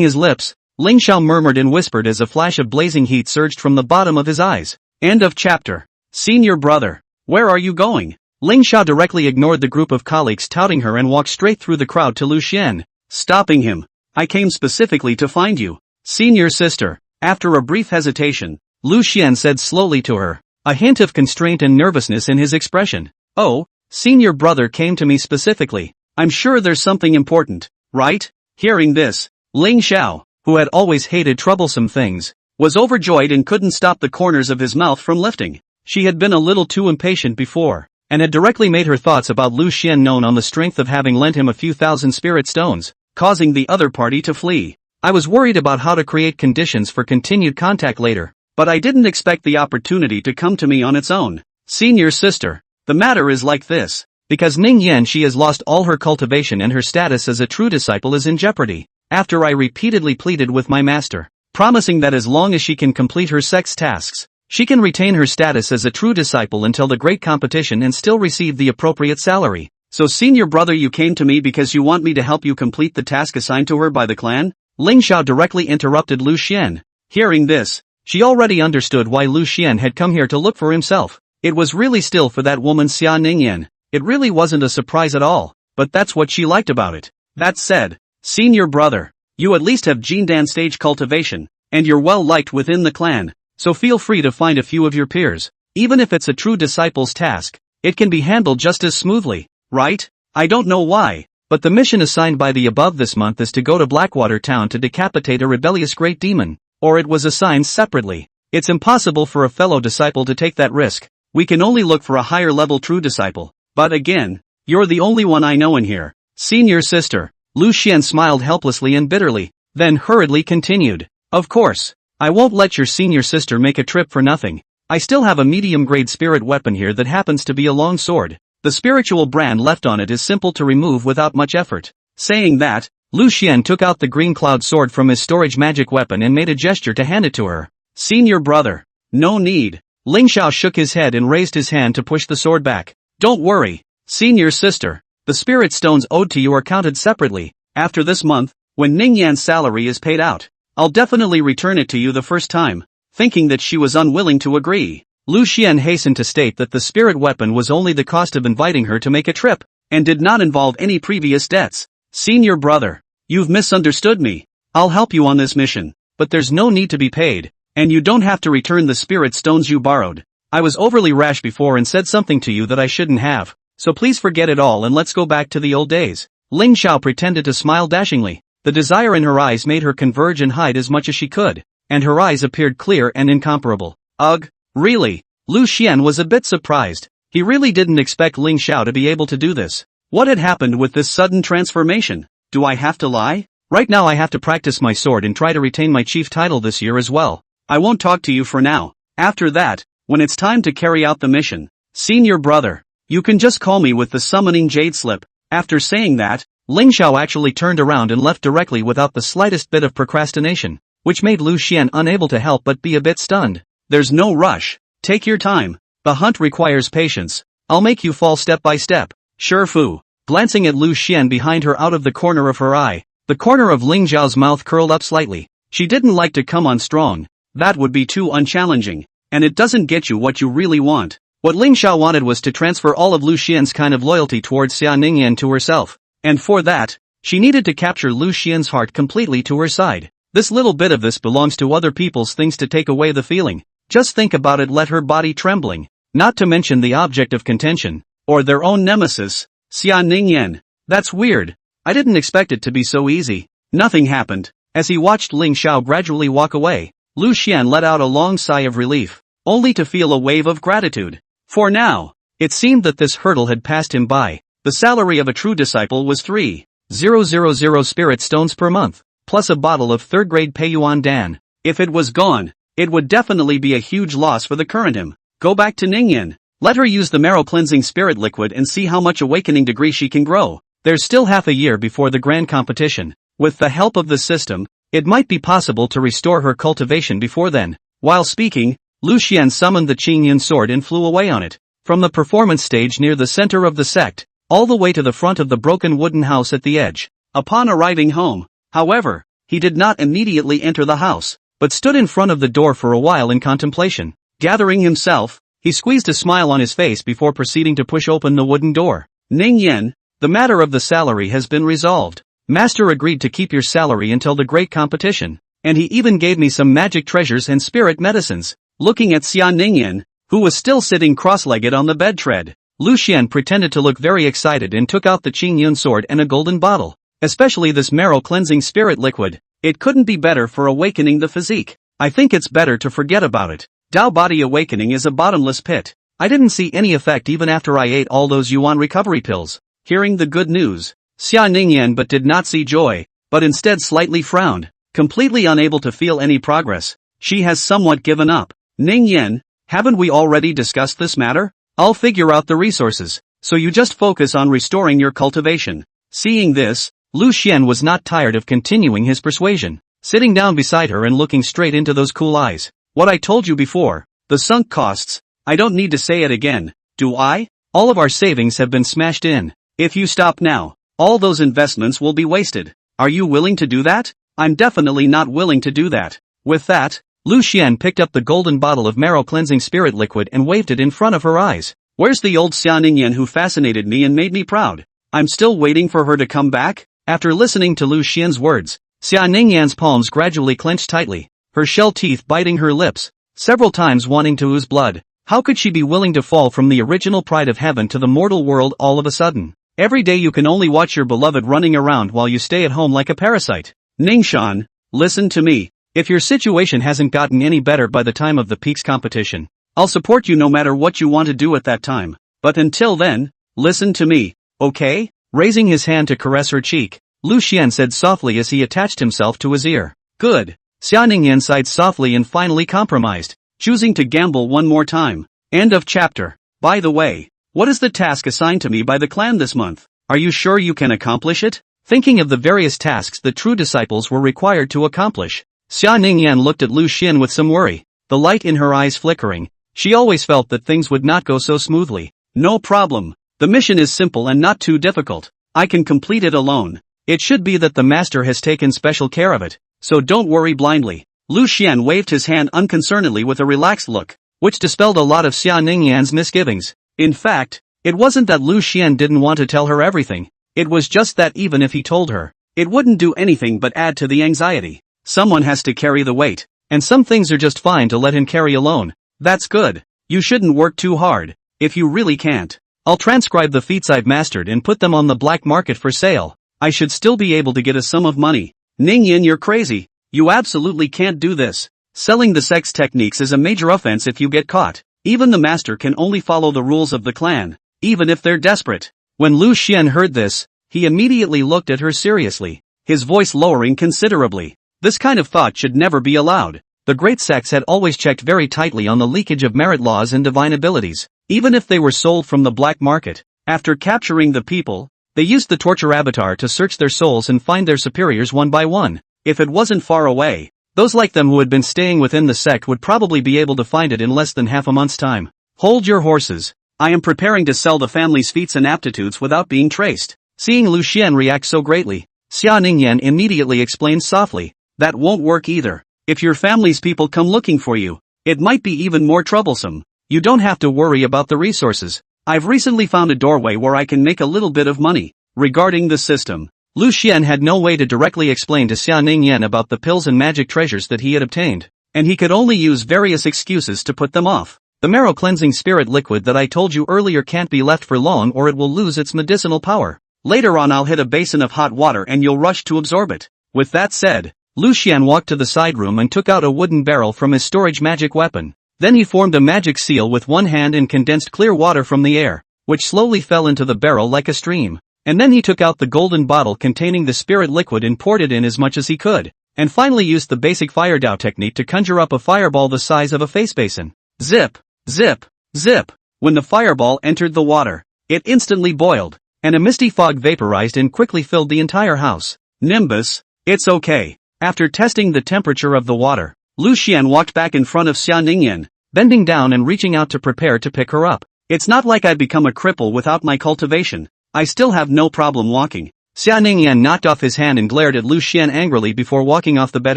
his lips, Lingxiao murmured and whispered as a flash of blazing heat surged from the bottom of his eyes. End of chapter. Senior brother, where are you going? Lingxiao directly ignored the group of colleagues touting her and walked straight through the crowd to Lu Xian, stopping him. I came specifically to find you. Senior sister. After a brief hesitation, Lu Xian said slowly to her, a hint of constraint and nervousness in his expression. Oh, senior brother came to me specifically. I'm sure there's something important, right? Hearing this, Lingxiao, who had always hated troublesome things, was overjoyed and couldn't stop the corners of his mouth from lifting. She had been a little too impatient before, and had directly made her thoughts about Lu Xian known on the strength of having lent him a few thousand spirit stones, causing the other party to flee. I was worried about how to create conditions for continued contact later, but I didn't expect the opportunity to come to me on its own. Senior sister. The matter is like this. Because Ningyan she has lost all her cultivation and her status as a true disciple is in jeopardy. After I repeatedly pleaded with my master, promising that as long as she can complete her sect's tasks, she can retain her status as a true disciple until the great competition and still receive the appropriate salary. So senior brother, you came to me because you want me to help you complete the task assigned to her by the clan? Lingxiao directly interrupted Lu Xian. Hearing this, she already understood why Lu Xian had come here to look for himself. It was really still for that woman Xia Ningyan. It really wasn't a surprise at all, but that's what she liked about it. That said, senior brother, you at least have Jindan stage cultivation, and you're well liked within the clan, so feel free to find a few of your peers. Even if it's a true disciple's task, it can be handled just as smoothly, right? I don't know why, but the mission assigned by the above this month is to go to Blackwater town to decapitate a rebellious great demon, or it was assigned separately. It's impossible for a fellow disciple to take that risk. We can only look for a higher level true disciple. But again, you're the only one I know in here. Senior sister. Lu Xian smiled helplessly and bitterly, then hurriedly continued. Of course, I won't let your senior sister make a trip for nothing. I still have a medium-grade spirit weapon here that happens to be a long sword. The spiritual brand left on it is simple to remove without much effort. Saying that, Lu Xian took out the green cloud sword from his storage magic weapon and made a gesture to hand it to her. Senior brother. No need. Lingxiao shook his head and raised his hand to push the sword back. Don't worry, senior sister. The spirit stones owed to you are counted separately. After this month, when Ningyan's salary is paid out, I'll definitely return it to you the first time. Thinking that she was unwilling to agree, Lu Xian hastened to state that the spirit weapon was only the cost of inviting her to make a trip, and did not involve any previous debts. Senior brother, you've misunderstood me. I'll help you on this mission, but there's no need to be paid, and you don't have to return the spirit stones you borrowed. I was overly rash before and said something to you that I shouldn't have, so please forget it all and let's go back to the old days. Lingxiao pretended to smile dashingly. The desire in her eyes made her converge and hide as much as she could, and her eyes appeared clear and incomparable. Ugh, really? Lu Xian was a bit surprised. He really didn't expect Lingxiao to be able to do this. What had happened with this sudden transformation? Do I have to lie? Right now I have to practice my sword and try to retain my chief title this year as well. I won't talk to you for now. After that, when it's time to carry out the mission, senior brother, you can just call me with the summoning jade slip. After saying that, Lingxiao actually turned around and left directly without the slightest bit of procrastination. which made Lu Xian unable to help but be a bit stunned. There's no rush. Take your time. The hunt requires patience. I'll make you fall step by step. Sure Fu. Glancing at Lu Xian behind her out of the corner of her eye, the corner of Lingxiao's mouth curled up slightly. She didn't like to come on strong. That would be too unchallenging. And it doesn't get you what you really want. What Lingxiao wanted was to transfer all of Lu Xian's kind of loyalty towards Xia Ningyan to herself. And for that, she needed to capture Lu Xian's heart completely to her side. This little bit of this belongs to other people's things to take away the feeling. Just think about it, let her body trembling. Not to mention the object of contention. Or their own nemesis, Xia Ningyan. That's weird. I didn't expect it to be so easy. Nothing happened. As he watched Lingxiao gradually walk away, Lu Xian let out a long sigh of relief, only to feel a wave of gratitude. For now, it seemed that this hurdle had passed him by. The salary of a true disciple was 3,000 spirit stones per month, plus a bottle of third-grade Peiyuan Dan. If it was gone, it would definitely be a huge loss for the current him. Go back to Ningyan. Let her use the marrow-cleansing spirit liquid and see how much awakening degree she can grow. There's still half a year before the grand competition. With the help of the system, it might be possible to restore her cultivation before then. While speaking, Lu Xian summoned the Qingyun sword and flew away on it. From the performance stage near the center of the sect, all the way to the front of the broken wooden house at the edge. Upon arriving home, however, he did not immediately enter the house, but stood in front of the door for a while in contemplation. Gathering himself, he squeezed a smile on his face before proceeding to push open the wooden door. Ningyan, the matter of the salary has been resolved. Master agreed to keep your salary until the great competition, and he even gave me some magic treasures and spirit medicines. Looking at Xia Ningyan, who was still sitting cross-legged on the bed tread, Lu Xian pretended to look very excited and took out the Qingyun sword and a golden bottle. Especially this marrow-cleansing spirit liquid. It couldn't be better for awakening the physique. I think it's better to forget about it. Dao body awakening is a bottomless pit. I didn't see any effect even after I ate all those yuan recovery pills. Hearing the good news, Xia Ningyan but did not see joy, but instead slightly frowned, completely unable to feel any progress. She has somewhat given up. Ningyan, haven't we already discussed this matter? I'll figure out the resources, so you just focus on restoring your cultivation. Seeing this, Lu Xian was not tired of continuing his persuasion, sitting down beside her and looking straight into those cool eyes. What I told you before, the sunk costs, I don't need to say it again, do I? All of our savings have been smashed in. If you stop now, all those investments will be wasted. Are you willing to do that? I'm definitely not willing to do that. With that, Lu Xian picked up the golden bottle of marrow-cleansing spirit liquid and waved it in front of her eyes. Where's the old Xia Ningyan who fascinated me and made me proud? I'm still waiting for her to come back? After listening to Lu Xian's words, Xia Ningyan's palms gradually clenched tightly, her shell teeth biting her lips, several times wanting to ooze blood. How could she be willing to fall from the original pride of heaven to the mortal world all of a sudden? Every day you can only watch your beloved running around while you stay at home like a parasite. Ningxian, listen to me. If your situation hasn't gotten any better by the time of the peaks competition, I'll support you no matter what you want to do at that time. But until then, listen to me, okay? Raising his hand to caress her cheek, Lu Xian said softly as he attached himself to his ear. Good. Xia Ningyan sighed softly and finally compromised, choosing to gamble one more time. End of chapter. By the way, what is the task assigned to me by the clan this month? Are you sure you can accomplish it? Thinking of the various tasks the true disciples were required to accomplish, Xia Ningyan looked at Lu Xian with some worry, the light in her eyes flickering. She always felt that things would not go so smoothly. No problem. The mission is simple and not too difficult. I can complete it alone. It should be that the master has taken special care of it, so don't worry blindly. Lu Xian waved his hand unconcernedly with a relaxed look, which dispelled a lot of Xia Ningyan's misgivings. In fact, it wasn't that Lu Xian didn't want to tell her everything. It was just that even if he told her, it wouldn't do anything but add to the anxiety. Someone has to carry the weight, and some things are just fine to let him carry alone. That's good. You shouldn't work too hard, if you really can't. I'll transcribe the feats I've mastered and put them on the black market for sale. I should still be able to get a sum of money. Ningyan, you're crazy. You absolutely can't do this. Selling the sect's techniques is a major offense if you get caught. Even the master can only follow the rules of the clan, even if they're desperate. When Lu Xian heard this, he immediately looked at her seriously, his voice lowering considerably. This kind of thought should never be allowed. The great sects had always checked very tightly on the leakage of merit laws and divine abilities, even if they were sold from the black market. After capturing the people, they used the torture avatar to search their souls and find their superiors one by one. If it wasn't far away, Those like them who had been staying within the sect would probably be able to find it in less than half a month's time. Hold your horses. I am preparing to sell the family's feats and aptitudes without being traced. Seeing Lu Xian react so greatly, Xia Ningyan immediately explained softly, that won't work either. If your family's people come looking for you, it might be even more troublesome. You don't have to worry about the resources. I've recently found a doorway where I can make a little bit of money. Regarding the system, Lu Xian had no way to directly explain to Xia Ningyan about the pills and magic treasures that he had obtained, and he could only use various excuses to put them off. The marrow cleansing spirit liquid that I told you earlier can't be left for long or it will lose its medicinal power. Later on I'll hit a basin of hot water and you'll rush to absorb it. With that said, Lu Xian walked to the side room and took out a wooden barrel from his storage magic weapon. Then he formed a magic seal with one hand and condensed clear water from the air, which slowly fell into the barrel like a stream. And then he took out the golden bottle containing the spirit liquid and poured it in as much as he could, and finally used the basic fire Dao technique to conjure up a fireball the size of a face basin. Zip, zip, zip. When the fireball entered the water, it instantly boiled, and a misty fog vaporized and quickly filled the entire house. Nimbus, it's okay. After testing the temperature of the water, Lu Xian walked back in front of Xia Ningyan, bending down and reaching out to prepare to pick her up. It's not like I'd become a cripple without my cultivation. I still have no problem walking. Xia Ningyan knocked off his hand and glared at Lu Xian angrily before walking off the bed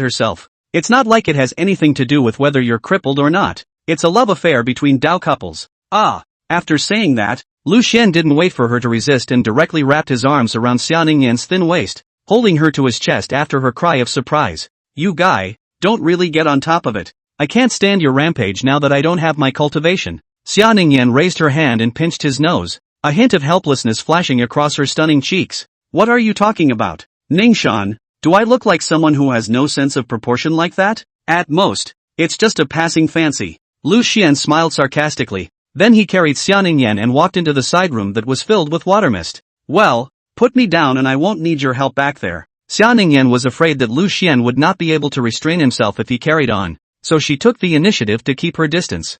herself. It's not like it has anything to do with whether you're crippled or not. It's a love affair between Dao couples. Ah. After saying that, Lu Xian didn't wait for her to resist and directly wrapped his arms around Xia Ningyan's thin waist, holding her to his chest after her cry of surprise. You guy, don't really get on top of it. I can't stand your rampage now that I don't have my cultivation. Xia Ningyan raised her hand and pinched his nose, a hint of helplessness flashing across her stunning cheeks. What are you talking about? Ningxian, do I look like someone who has no sense of proportion like that? At most, it's just a passing fancy. Lu Xian smiled sarcastically, then he carried Xia Ningyan and walked into the side room that was filled with water mist. Well, put me down and I won't need your help back there. Xia Ningyan was afraid that Lu Xian would not be able to restrain himself if he carried on, so she took the initiative to keep her distance.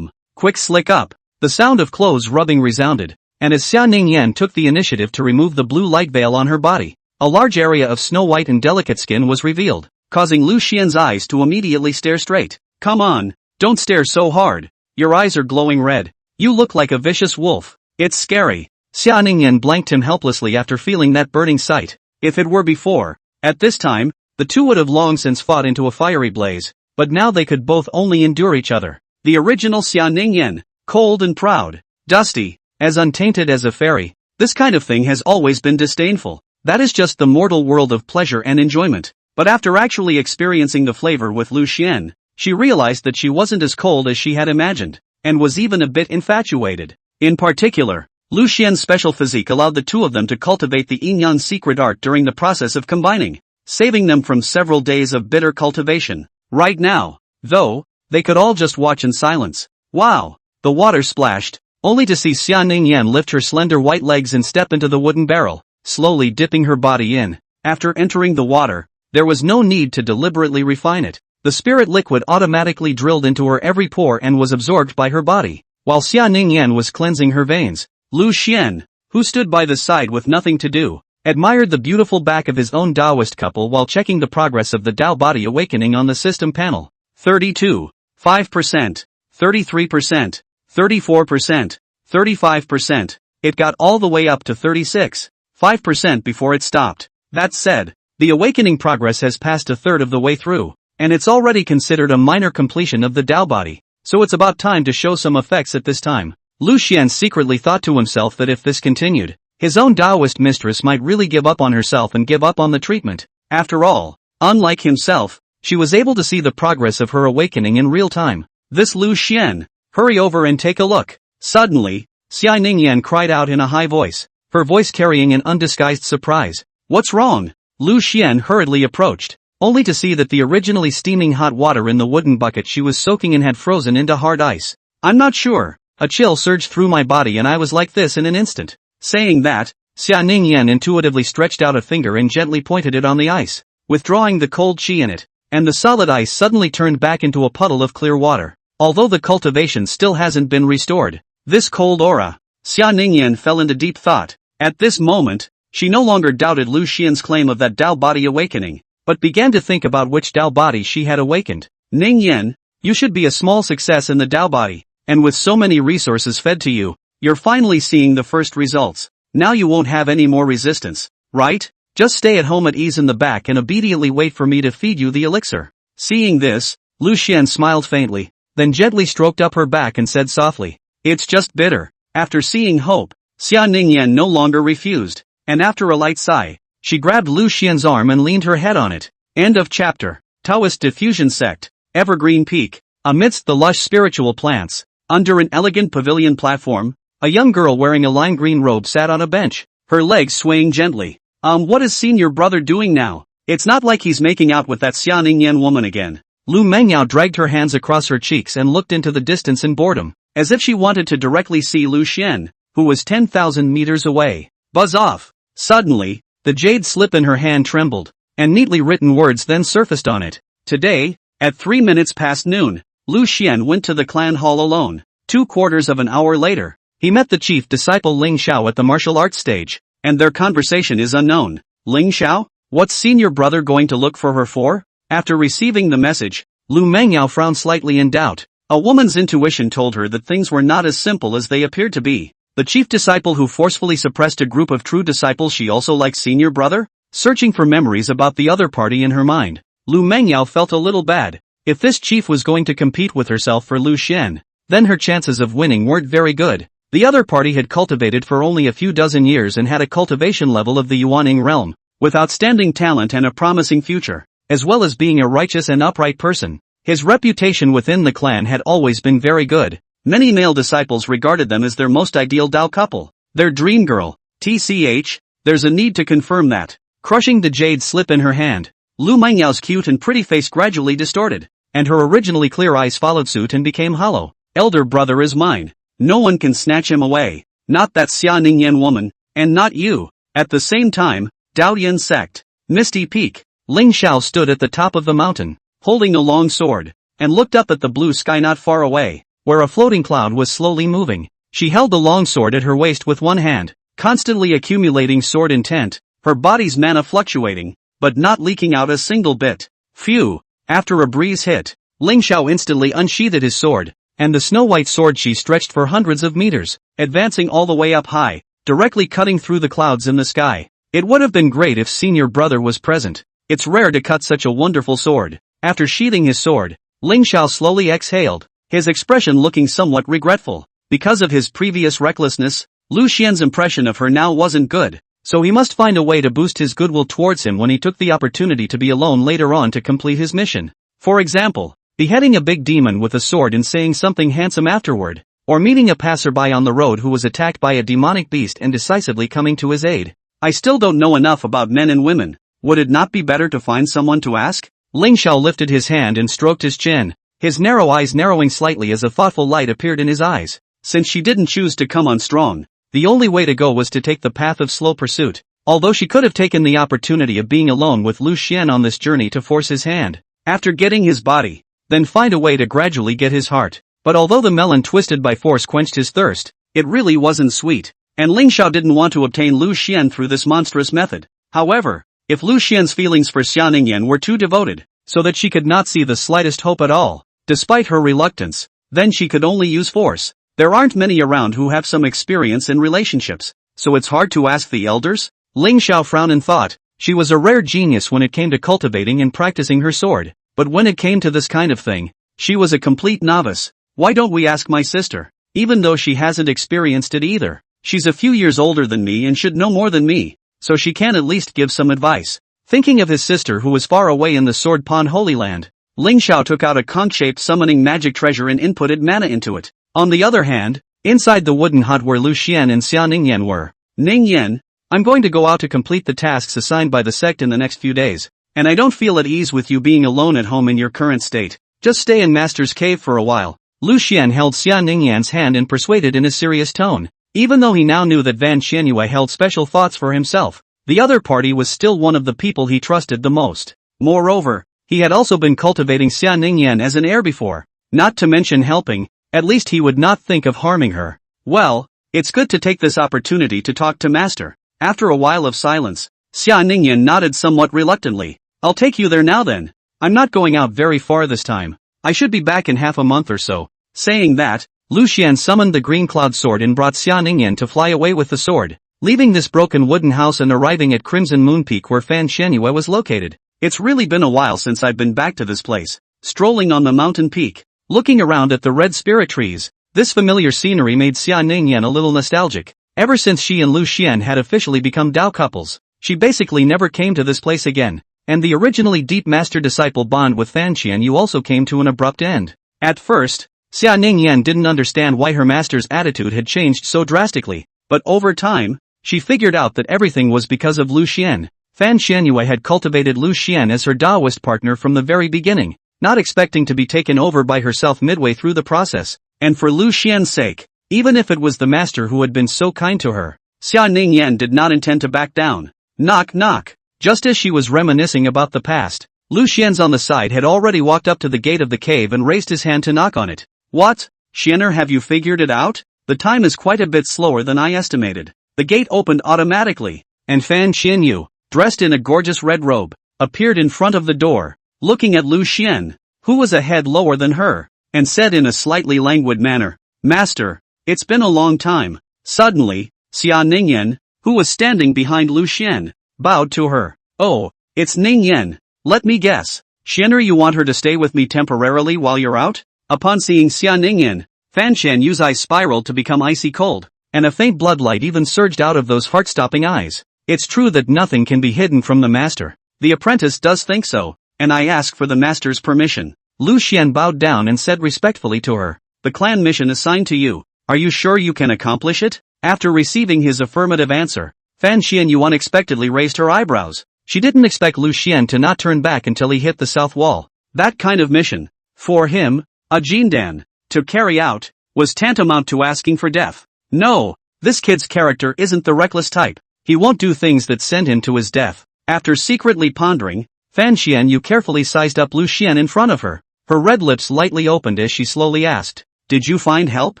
Quick slick up. The sound of clothes rubbing resounded, and as Xia Ningyan took the initiative to remove the blue light veil on her body, a large area of snow white and delicate skin was revealed, causing Lu Xian's eyes to immediately stare straight. Come on, don't stare so hard. Your eyes are glowing red. You look like a vicious wolf. It's scary. Xia Ningyan blanked him helplessly after feeling that burning sight. If it were before, at this time, the two would have long since fought into a fiery blaze, but now they could both only endure each other. The original Xia Ningyan, cold and proud, dusty, as untainted as a fairy, this kind of thing has always been disdainful. That is just the mortal world of pleasure and enjoyment. But after actually experiencing the flavor with Lu Xian, she realized that she wasn't as cold as she had imagined, and was even a bit infatuated. In particular, Lu Xian's special physique allowed the two of them to cultivate the Yin-Yang secret art during the process of combining, saving them from several days of bitter cultivation. Right now, though, they could all just watch in silence. Wow! The water splashed, only to see Xia Ningyan lift her slender white legs and step into the wooden barrel, slowly dipping her body in. After entering the water, there was no need to deliberately refine it. The spirit liquid automatically drilled into her every pore and was absorbed by her body. While Xia Ningyan was cleansing her veins, Lu Xian, who stood by the side with nothing to do, admired the beautiful back of his own Taoist couple while checking the progress of the Tao body awakening on the system panel. 32, 5%, 33%, 34%, 35%. It got all the way up to 36, 5% before it stopped. That said, the awakening progress has passed a third of the way through, and it's already considered a minor completion of the Tao body, so it's about time to show some effects at this time. Lu Xian secretly thought to himself that if this continued, his own Taoist mistress might really give up on herself and give up on the treatment. After all, unlike himself, she was able to see the progress of her awakening in real time. This Lu Xian, hurry over and take a look. Suddenly, Xia Ningyan cried out in a high voice, her voice carrying an undisguised surprise. What's wrong? Lu Xian hurriedly approached, only to see that the originally steaming hot water in the wooden bucket she was soaking in had frozen into hard ice. I'm not sure. A chill surged through my body and I was like this in an instant. Saying that, Xia Ningyan intuitively stretched out a finger and gently pointed it on the ice, withdrawing the cold chi in it, and the solid ice suddenly turned back into a puddle of clear water. Although the cultivation still hasn't been restored, this cold aura. Xia Ningyan fell into deep thought. At this moment, she no longer doubted Lu Xian's claim of that Tao body awakening. but began to think about which Dao body she had awakened. Ningyan, you should be a small success in the Dao body, and with so many resources fed to you, you're finally seeing the first results. Now you won't have any more resistance, right? Just stay at home at ease in the back and obediently wait for me to feed you the elixir. Seeing this, Lu Xian smiled faintly, then gently stroked up her back and said softly, "It's just bitter." After seeing hope, Xia Ningyan no longer refused, and after a light sigh, she grabbed Lu Xian's arm and leaned her head on it. End of chapter. Taoist Diffusion Sect, Evergreen Peak. Amidst the lush spiritual plants, under an elegant pavilion platform, a young girl wearing a lime green robe sat on a bench, her legs swaying gently. What is senior brother doing now? It's not like he's making out with that Xia Ningyan woman again. Lu Mengyao dragged her hands across her cheeks and looked into the distance in boredom, as if she wanted to directly see Lu Xian, who was 10,000 meters away. Buzz off! Suddenly, the jade slip in her hand trembled, and neatly written words then surfaced on it. Today, at 3 minutes past noon, Lu Xian went to the clan hall alone. 2/4 of an hour later, he met the chief disciple Lingxiao at the martial arts stage, and their conversation is unknown. Lingxiao? What's senior brother going to look for her for? After receiving the message, Lu Mengyao frowned slightly in doubt. A woman's intuition told her that things were not as simple as they appeared to be. The chief disciple who forcefully suppressed a group of true disciples, she also liked senior brother? Searching for memories about the other party in her mind, Lu Mengyao felt a little bad. If this chief was going to compete with herself for Lu Xian, then her chances of winning weren't very good. The other party had cultivated for only a few dozen years and had a cultivation level of the Yuaning realm, with outstanding talent and a promising future, as well as being a righteous and upright person. His reputation within the clan had always been very good. Many male disciples regarded them as their most ideal Dao couple, their dream girl. TCH, there's a need to confirm that. Crushing the jade slip in her hand, Lu Mengyao's cute and pretty face gradually distorted, and her originally clear eyes followed suit and became hollow. Elder brother is mine. No one can snatch him away. Not that Xia Ningyan woman, and not you. At the same time, Daoyan Sect, Misty Peak. Lingxiao stood at the top of the mountain, holding a long sword, and looked up at the blue sky not far away, where a floating cloud was slowly moving. She held the long sword at her waist with one hand, constantly accumulating sword intent, her body's mana fluctuating, but not leaking out a single bit. Phew! After a breeze hit, Lingxiao instantly unsheathed his sword, and the snow-white sword she stretched for hundreds of meters, advancing all the way up high, directly cutting through the clouds in the sky. It would have been great if senior brother was present. It's rare to cut such a wonderful sword. After sheathing his sword, Lingxiao slowly exhaled, his expression looking somewhat regretful. Because of his previous recklessness, Lu Xian's impression of her now wasn't good, so he must find a way to boost his goodwill towards him when he took the opportunity to be alone later on to complete his mission. For example, beheading a big demon with a sword and saying something handsome afterward, or meeting a passerby on the road who was attacked by a demonic beast and decisively coming to his aid. I still don't know enough about men and women. Would it not be better to find someone to ask? Lingxiao lifted his hand and stroked his chin, his narrow eyes narrowing slightly as a thoughtful light appeared in his eyes. Since she didn't choose to come on strong, the only way to go was to take the path of slow pursuit, although she could have taken the opportunity of being alone with Lu Xian on this journey to force his hand, after getting his body, then find a way to gradually get his heart. But although the melon twisted by force quenched his thirst, it really wasn't sweet, and Lingxiao didn't want to obtain Lu Xian through this monstrous method. However, if Lu Xian's feelings for Xia Ningyan were too devoted, so that she could not see the slightest hope at all, despite her reluctance, then she could only use force. There aren't many around who have some experience in relationships, so it's hard to ask the elders? Lingxiao frowned and thought, she was a rare genius when it came to cultivating and practicing her sword, but when it came to this kind of thing, she was a complete novice. Why don't we ask my sister? Even though she hasn't experienced it either. She's a few years older than me and should know more than me, so she can at least give some advice. Thinking of his sister who was far away in the Sword Pond Holy Land, Lingxiao took out a conch-shaped summoning magic treasure and inputted mana into it. On the other hand, inside the wooden hut where Lu Xian and Xia Ningyan were, Ningyan, I'm going to go out to complete the tasks assigned by the sect in the next few days, and I don't feel at ease with you being alone at home in your current state. Just stay in Master's cave for a while. Lu Xian held Xia Ningyan's hand and persuaded in a serious tone. Even though he now knew that Van Xianyue held special thoughts for himself, the other party was still one of the people he trusted the most. Moreover, he had also been cultivating Xia Ningyan as an heir before, not to mention helping, at least he would not think of harming her. Well, it's good to take this opportunity to talk to Master. After a while of silence, Xia Ningyan nodded somewhat reluctantly. I'll take you there now then. I'm not going out very far this time. I should be back in half a month or so. Saying that, Lu Xian summoned the green cloud sword and brought Xia Ningyan to fly away with the sword, leaving this broken wooden house and arriving at Crimson Moon Peak where Fan Xianyue was located. It's really been a while since I've been back to this place. Strolling on the mountain peak, looking around at the red spirit trees, this familiar scenery made Xia Ningyan a little nostalgic. Ever since she and Lu Xian had officially become Dao couples, she basically never came to this place again, and the originally deep master-disciple bond with Fan Xianyue also came to an abrupt end. At first, Xia Ningyan didn't understand why her master's attitude had changed so drastically, but over time, she figured out that everything was because of Lu Xian. Fan Xianyue had cultivated Lu Xian as her Daoist partner from the very beginning, not expecting to be taken over by herself midway through the process, and for Lu Xian's sake, even if it was the master who had been so kind to her, Xia Ningyan did not intend to back down. Knock knock. Just as she was reminiscing about the past, Lu Xian's on the side had already walked up to the gate of the cave and raised his hand to knock on it. What? Xianer, have you figured it out? The time is quite a bit slower than I estimated. The gate opened automatically, and Fan Xianyue, dressed in a gorgeous red robe, appeared in front of the door, looking at Lu Xian, who was a head lower than her, and said in a slightly languid manner, "Master, it's been a long time." Suddenly, Xia Ningyan, who was standing behind Lu Xian, bowed to her. "Oh, it's Ningyan. Let me guess. Xianer, you want her to stay with me temporarily while you're out?" Upon seeing Xia Ningyan, Fan Xianyue's eyes spiraled to become icy cold, and a faint bloodlight even surged out of those heart-stopping eyes. It's true that nothing can be hidden from the master. The apprentice does think so, and I ask for the master's permission. Lu Xian bowed down and said respectfully to her, "The clan mission assigned to you, are you sure you can accomplish it?" After receiving his affirmative answer, Fan Xianyue unexpectedly raised her eyebrows. She didn't expect Lu Xian to not turn back until he hit the south wall. That kind of mission, for him, a Jindan, to carry out, was tantamount to asking for death. No, this kid's character isn't the reckless type. He won't do things that send him to his death. After secretly pondering, Fan Xianyue carefully sized up Lu Xian in front of her. Her red lips lightly opened as she slowly asked, "Did you find help?"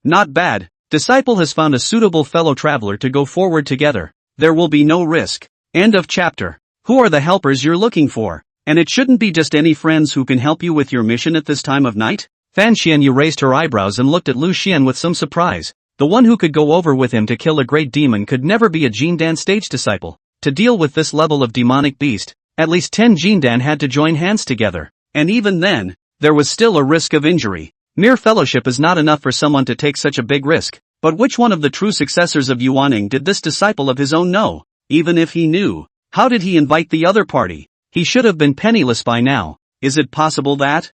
"Not bad. Disciple has found a suitable fellow traveler to go forward together. There will be no risk." End of chapter. Who are the helpers you're looking for? And it shouldn't be just any friends who can help you with your mission at this time of night? Fan Xianyue raised her eyebrows and looked at Lu Xian with some surprise. The one who could go over with him to kill a great demon could never be a Jindan stage disciple. To deal with this level of demonic beast, at least 10 Jindan had to join hands together. And even then, there was still a risk of injury. Mere fellowship is not enough for someone to take such a big risk. But which one of the true successors of Yuaning did this disciple of his own know? Even if he knew, how did he invite the other party? He should have been penniless by now. Is it possible that,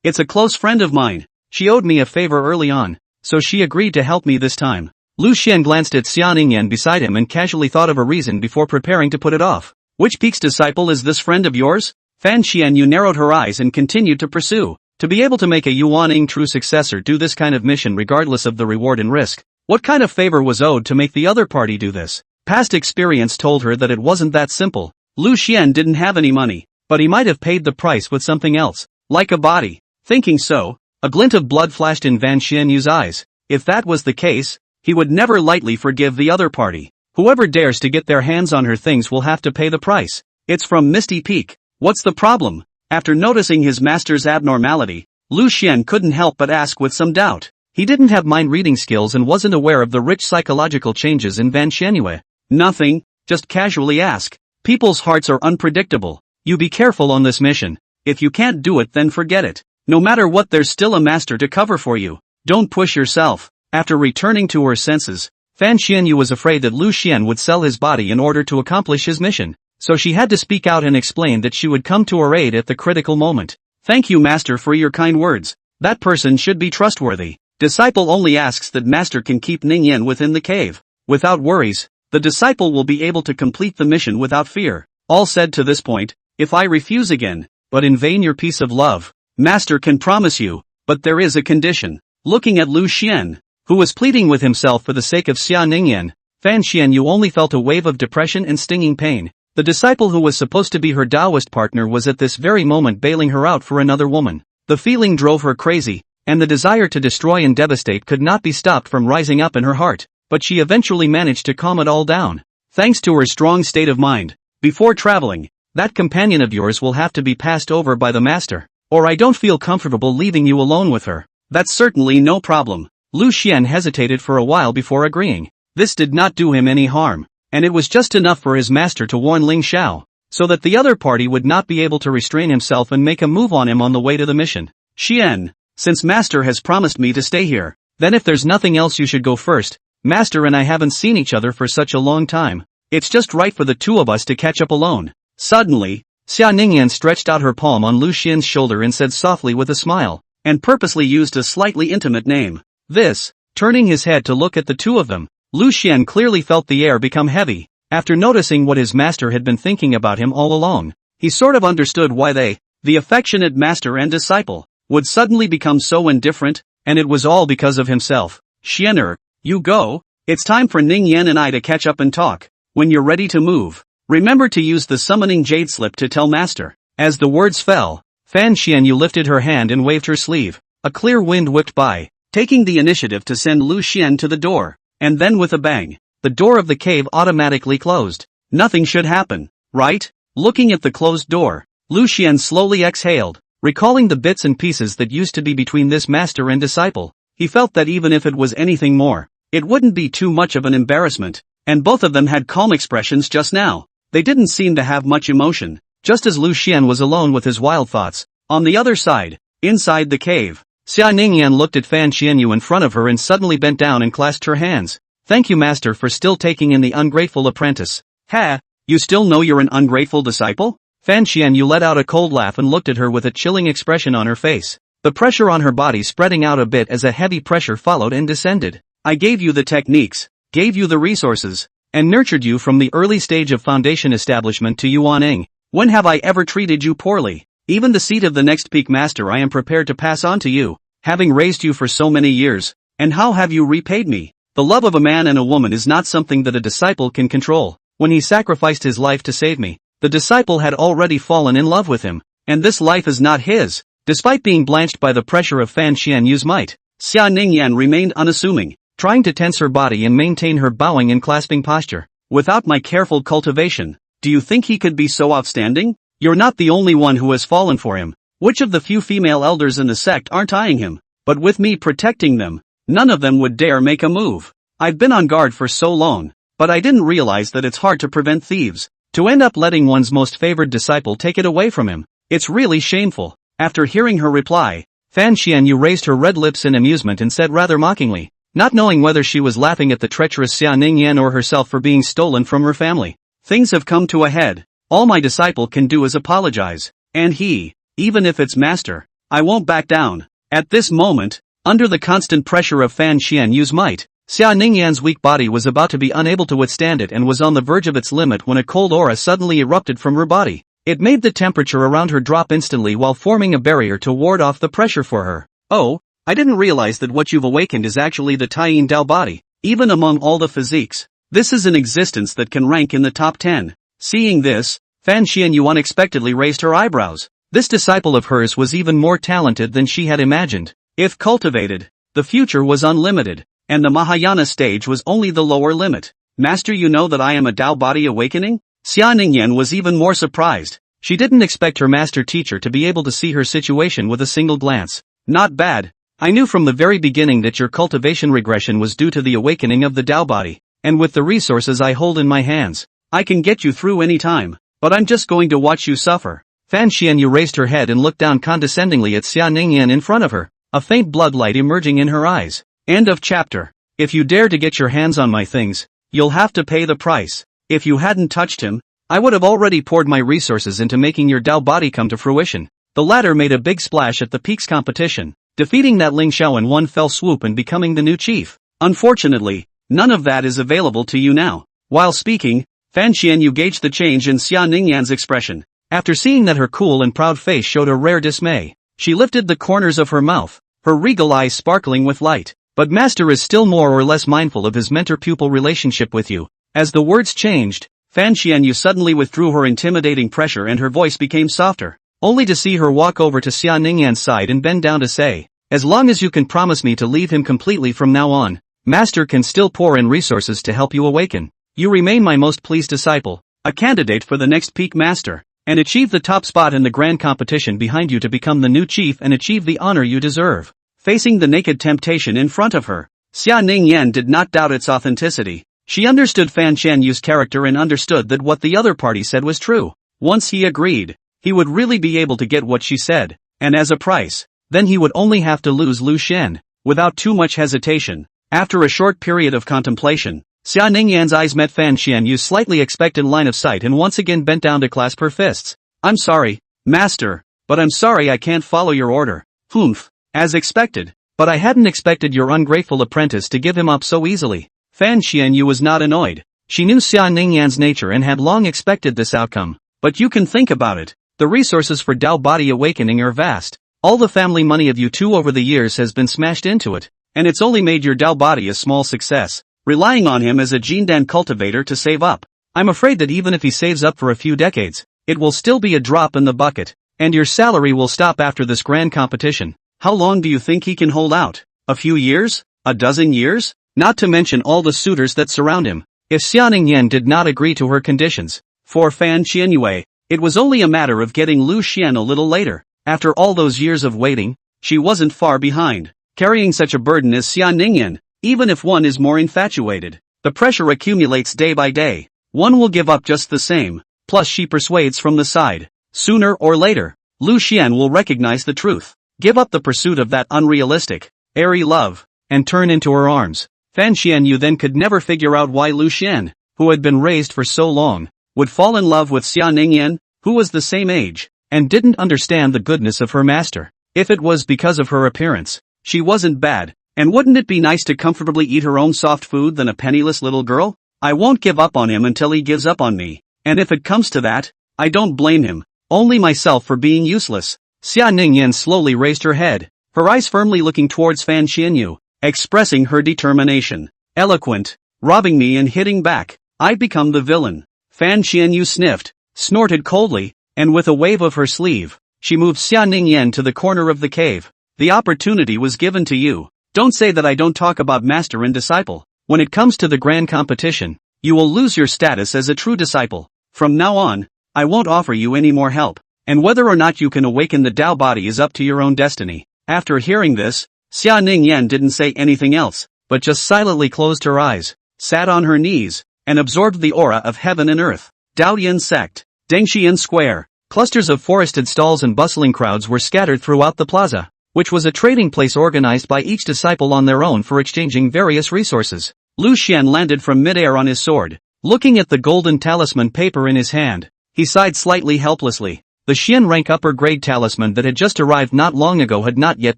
it's a close friend of mine. She owed me a favor early on, so she agreed to help me this time. Lu Xian glanced at Xia Ningyan beside him and casually thought of a reason before preparing to put it off. Which peak's disciple is this friend of yours? Fan Xianyue narrowed her eyes and continued to pursue. To be able to make a Yuaning true successor do this kind of mission regardless of the reward and risk, what kind of favor was owed to make the other party do this? Past experience told her that it wasn't that simple. Lu Xian didn't have any money, but he might have paid the price with something else, like a body. Thinking so, a glint of blood flashed in Fan Xianyue's eyes. If that was the case, he would never lightly forgive the other party. Whoever dares to get their hands on her things will have to pay the price. It's from Misty Peak. What's the problem? After noticing his master's abnormality, Lu Xian couldn't help but ask with some doubt. He didn't have mind-reading skills and wasn't aware of the rich psychological changes in Fan Xianyue. Nothing, just casually ask. People's hearts are unpredictable. You be careful on this mission. If you can't do it, then forget it. No matter what, there's still a master to cover for you. Don't push yourself. After returning to her senses, Fan Xianyue was afraid that Lu Xian would sell his body in order to accomplish his mission. So she had to speak out and explain that she would come to her aid at the critical moment. "Thank you, Master, for your kind words. That person should be trustworthy. Disciple only asks that Master can keep Ningyan within the cave. Without worries, the disciple will be able to complete the mission without fear." All said to this point, "If I refuse again, but in vain your piece of love, Master can promise you, but there is a condition." Looking at Lu Xian, who was pleading with himself for the sake of Xia Ningyan, Fan Xianyue only felt a wave of depression and stinging pain. The disciple who was supposed to be her Taoist partner was at this very moment bailing her out for another woman. The feeling drove her crazy, and the desire to destroy and devastate could not be stopped from rising up in her heart, but she eventually managed to calm it all down. Thanks to her strong state of mind, before traveling, that companion of yours will have to be passed over by the master, or I don't feel comfortable leaving you alone with her. That's certainly no problem. Lu Xian hesitated for a while before agreeing. This did not do him any harm, and it was just enough for his master to warn Lingxiao, so that the other party would not be able to restrain himself and make a move on him on the way to the mission. Xian, since master has promised me to stay here, then if there's nothing else you should go first. Master and I haven't seen each other for such a long time. It's just right for the two of us to catch up alone. Suddenly, Xia Ningyan stretched out her palm on Lu Xian's shoulder and said softly with a smile, and purposely used a slightly intimate name. This, turning his head to look at the two of them, Lu Xian clearly felt the air become heavy. After noticing what his master had been thinking about him all along, he sort of understood why they, the affectionate master and disciple, would suddenly become so indifferent, and it was all because of himself. Xianer, you go. It's time for Ningyan and I to catch up and talk. When you're ready to move, remember to use the summoning jade slip to tell master. As the words fell, Fan Xianyu lifted her hand and waved her sleeve. A clear wind whipped by, taking the initiative to send Lu Xian to the door, and then with a bang, the door of the cave automatically closed. Nothing should happen, right? Looking at the closed door, Lu Xian slowly exhaled, recalling the bits and pieces that used to be between this master and disciple. He felt that even if it was anything more, it wouldn't be too much of an embarrassment, and both of them had calm expressions just now. They didn't seem to have much emotion, just as Lu Xian was alone with his wild thoughts. On the other side, inside the cave, Xia Ningyan looked at Fan Xianyu in front of her and suddenly bent down and clasped her hands. Thank you master for still taking in the ungrateful apprentice. Ha, you still know you're an ungrateful disciple? Fan Xianyu let out a cold laugh and looked at her with a chilling expression on her face, the pressure on her body spreading out a bit as a heavy pressure followed and descended. I gave you the techniques, gave you the resources, and nurtured you from the early stage of foundation establishment to Yuaning. When have I ever treated you poorly? Even the seat of the next peak master I am prepared to pass on to you, having raised you for so many years. And how have you repaid me? The love of a man and a woman is not something that a disciple can control. When he sacrificed his life to save me, the disciple had already fallen in love with him, and this life is not his. Despite being blanched by the pressure of Fan Xianyu's might, Xia Ningyan remained unassuming, trying to tense her body and maintain her bowing and clasping posture. Without my careful cultivation, do you think he could be so outstanding? You're not the only one who has fallen for him. Which of the few female elders in the sect aren't eyeing him? But with me protecting them, none of them would dare make a move. I've been on guard for so long, but I didn't realize that it's hard to prevent thieves. To end up letting one's most favored disciple take it away from him, it's really shameful. After hearing her reply, Fan Xianyu raised her red lips in amusement and said rather mockingly, not knowing whether she was laughing at the treacherous Xia Ningyan or herself for being stolen from her family. Things have come to a head. All my disciple can do is apologize. And he, even if it's master, I won't back down. At this moment, under the constant pressure of Fan Xianyu's might, Xia Ningyan's weak body was about to be unable to withstand it and was on the verge of its limit when a cold aura suddenly erupted from her body. It made the temperature around her drop instantly while forming a barrier to ward off the pressure for her. Oh, I didn't realize that what you've awakened is actually the Taiyin Dao body. Even among all the physiques, this is an existence that can rank in the top 10. Seeing this, Fan Xianyu unexpectedly raised her eyebrows. This disciple of hers was even more talented than she had imagined. If cultivated, the future was unlimited, and the Mahayana stage was only the lower limit. Master, you know that I am a Dao body awakening? Xia Ningyan was even more surprised. She didn't expect her master teacher to be able to see her situation with a single glance. Not bad. I knew from the very beginning that your cultivation regression was due to the awakening of the Dao body, and with the resources I hold in my hands, I can get you through any time, but I'm just going to watch you suffer. Fan Xianyu raised her head and looked down condescendingly at Xia Ningyan in front of her, a faint bloodlight emerging in her eyes. End of chapter. If you dare to get your hands on my things, you'll have to pay the price. If you hadn't touched him, I would have already poured my resources into making your Dao body come to fruition. The latter made a big splash at the peaks competition, defeating that Lingxiao in one fell swoop and becoming the new chief. Unfortunately, none of that is available to you now. While speaking, Fan Xianyu gauged the change in Xia Ningyan's expression. After seeing that her cool and proud face showed a rare dismay, she lifted the corners of her mouth, her regal eyes sparkling with light. But master is still more or less mindful of his mentor-pupil relationship with you. As the words changed, Fan Xianyu suddenly withdrew her intimidating pressure and her voice became softer, only to see her walk over to Xia Ningyan's side and bend down to say, as long as you can promise me to leave him completely from now on, master can still pour in resources to help you awaken. You remain my most pleased disciple, a candidate for the next peak master, and achieve the top spot in the grand competition behind you to become the new chief and achieve the honor you deserve. Facing the naked temptation in front of her, Xia Ningyan did not doubt its authenticity. She understood Fan Qianyu's character and understood that what the other party said was true. Once he agreed, he would really be able to get what she said, and as a price, then he would only have to lose Lu Xian. Without too much hesitation, after a short period of contemplation, Xia Ningyan's eyes met Fan Qianyu's slightly expectant line of sight and once again bent down to clasp her fists. I'm sorry, master, but I'm sorry I can't follow your order. Humph, as expected, but I hadn't expected your ungrateful apprentice to give him up so easily. Fan Qianyu was not annoyed. She knew Xia Ningyan's nature and had long expected this outcome. But you can think about it. The resources for Dao body awakening are vast. All the family money of you two over the years has been smashed into it, and it's only made your Dao body a small success, relying on him as a Jindan cultivator to save up. I'm afraid that even if he saves up for a few decades, it will still be a drop in the bucket, and your salary will stop after this grand competition. How long do you think he can hold out? A few years? A dozen years? Not to mention all the suitors that surround him. If Xia Ningyan did not agree to her conditions, for Fan Qianyue, it was only a matter of getting Lu Xian a little later. After all those years of waiting, she wasn't far behind. Carrying such a burden as Xia Ningyan, even if one is more infatuated, the pressure accumulates day by day. One will give up just the same, plus she persuades from the side. Sooner or later, Lu Xian will recognize the truth, give up the pursuit of that unrealistic, airy love, and turn into her arms. Fan Qianyu then could never figure out why Lu Xian, who had been raised for so long, would fall in love with Xia Ningyan, who was the same age, and didn't understand the goodness of her master. If it was because of her appearance, she wasn't bad, and wouldn't it be nice to comfortably eat her own soft food than a penniless little girl? I won't give up on him until he gives up on me, and if it comes to that, I don't blame him, only myself for being useless. Xia Ningyan slowly raised her head, her eyes firmly looking towards Fan Qianyu, expressing her determination. Eloquent, robbing me and hitting back, I become the villain. Fan Qianyu sniffed, snorted coldly, and with a wave of her sleeve, she moved Xia Ningyan to the corner of the cave. The opportunity was given to you. Don't say that I don't talk about master and disciple. When it comes to the grand competition, you will lose your status as a true disciple. From now on, I won't offer you any more help, and whether or not you can awaken the Dao body is up to your own destiny. After hearing this, Xia Ningyan didn't say anything else, but just silently closed her eyes, sat on her knees, and absorbed the aura of heaven and earth. Daoyan sect, Dengxian Square. Clusters of forested stalls and bustling crowds were scattered throughout the plaza, which was a trading place organized by each disciple on their own for exchanging various resources. Lu Xian landed from midair on his sword, looking at the golden talisman paper in his hand. He sighed slightly helplessly. The Xian rank upper grade talisman that had just arrived not long ago had not yet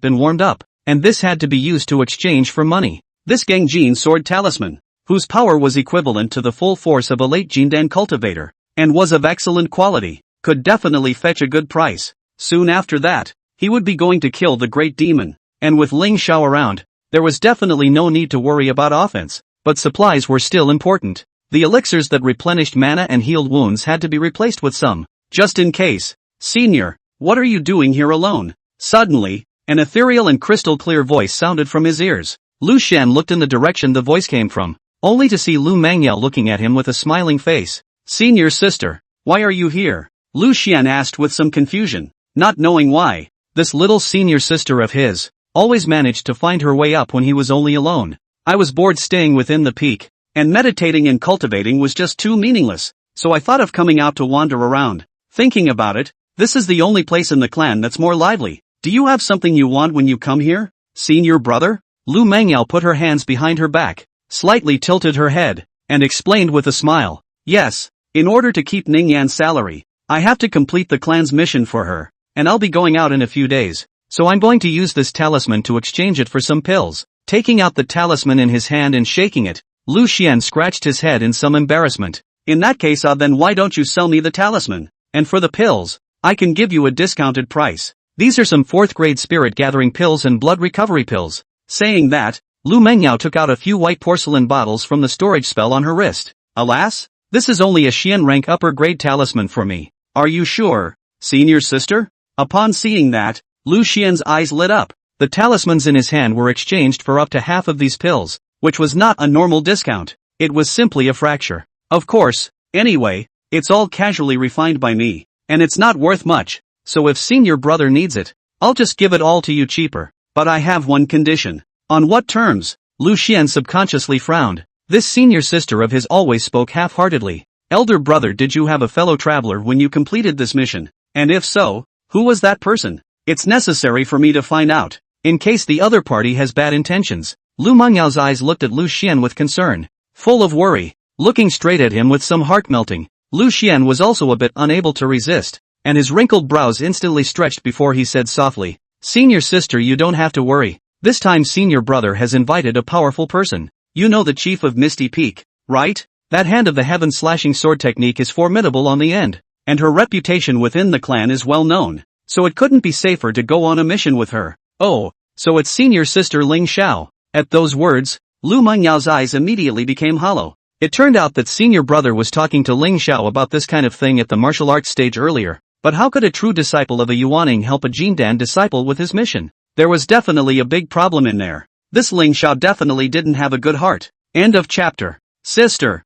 been warmed up, and this had to be used to exchange for money. This Gangjin sword talisman, whose power was equivalent to the full force of a late Jindan cultivator, and was of excellent quality, could definitely fetch a good price. Soon after that, he would be going to kill the great demon, and with Lingxiao around, there was definitely no need to worry about offense, but supplies were still important. The elixirs that replenished mana and healed wounds had to be replaced with some, just in case. Senior, what are you doing here alone? Suddenly, an ethereal and crystal clear voice sounded from his ears. Lu Xian looked in the direction the voice came from, only to see Lu Mangyao looking at him with a smiling face. Senior sister, why are you here? Lu Xian asked with some confusion, not knowing why. This little senior sister of his always managed to find her way up when he was only alone. I was bored staying within the peak, and meditating and cultivating was just too meaningless, so I thought of coming out to wander around. Thinking about it, this is the only place in the clan that's more lively. Do you have something you want when you come here? Senior brother? Lu Mangyao put her hands behind her back, slightly tilted her head, and explained with a smile. Yes, in order to keep Ningyan's salary, I have to complete the clan's mission for her, and I'll be going out in a few days, so I'm going to use this talisman to exchange it for some pills. Taking out the talisman in his hand and shaking it, Lu Xian scratched his head in some embarrassment. In that case, then why don't you sell me the talisman? And for the pills, I can give you a discounted price. These are some 4th grade spirit gathering pills and blood recovery pills. Saying that, Lu Mengyao took out a few white porcelain bottles from the storage spell on her wrist. Alas, this is only a Xian rank upper grade talisman for me. Are you sure, senior sister? Upon seeing that, Lu Xian's eyes lit up. The talismans in his hand were exchanged for up to half of these pills, which was not a normal discount. It was simply a fracture. Of course, anyway, it's all casually refined by me. and it's not worth much, so if senior brother needs it, I'll just give it all to you cheaper. But I have one condition. On what terms? Lu Xian subconsciously frowned. This senior sister of his always spoke half-heartedly. Elder brother, did you have a fellow traveler when you completed this mission? And if so, who was that person? It's necessary for me to find out, in case the other party has bad intentions. Lu Mengyao's eyes looked at Lu Xian with concern, full of worry, looking straight at him with some heart-melting. Lu Xian was also a bit unable to resist, and his wrinkled brows instantly stretched before he said softly, "Senior sister, you don't have to worry. This time senior brother has invited a powerful person. You know the chief of Misty Peak, right? That hand of the heaven slashing sword technique is formidable on the end, and her reputation within the clan is well known, so it couldn't be safer to go on a mission with her. Oh, so it's senior sister Lingxiao." At those words, Lu Mengyao's eyes immediately became hollow. It turned out that senior brother was talking to Lingxiao about this kind of thing at the martial arts stage earlier, but how could a true disciple of a Yuaning help a Jindan disciple with his mission? There was definitely a big problem in there. This Lingxiao definitely didn't have a good heart. End of chapter. Sister?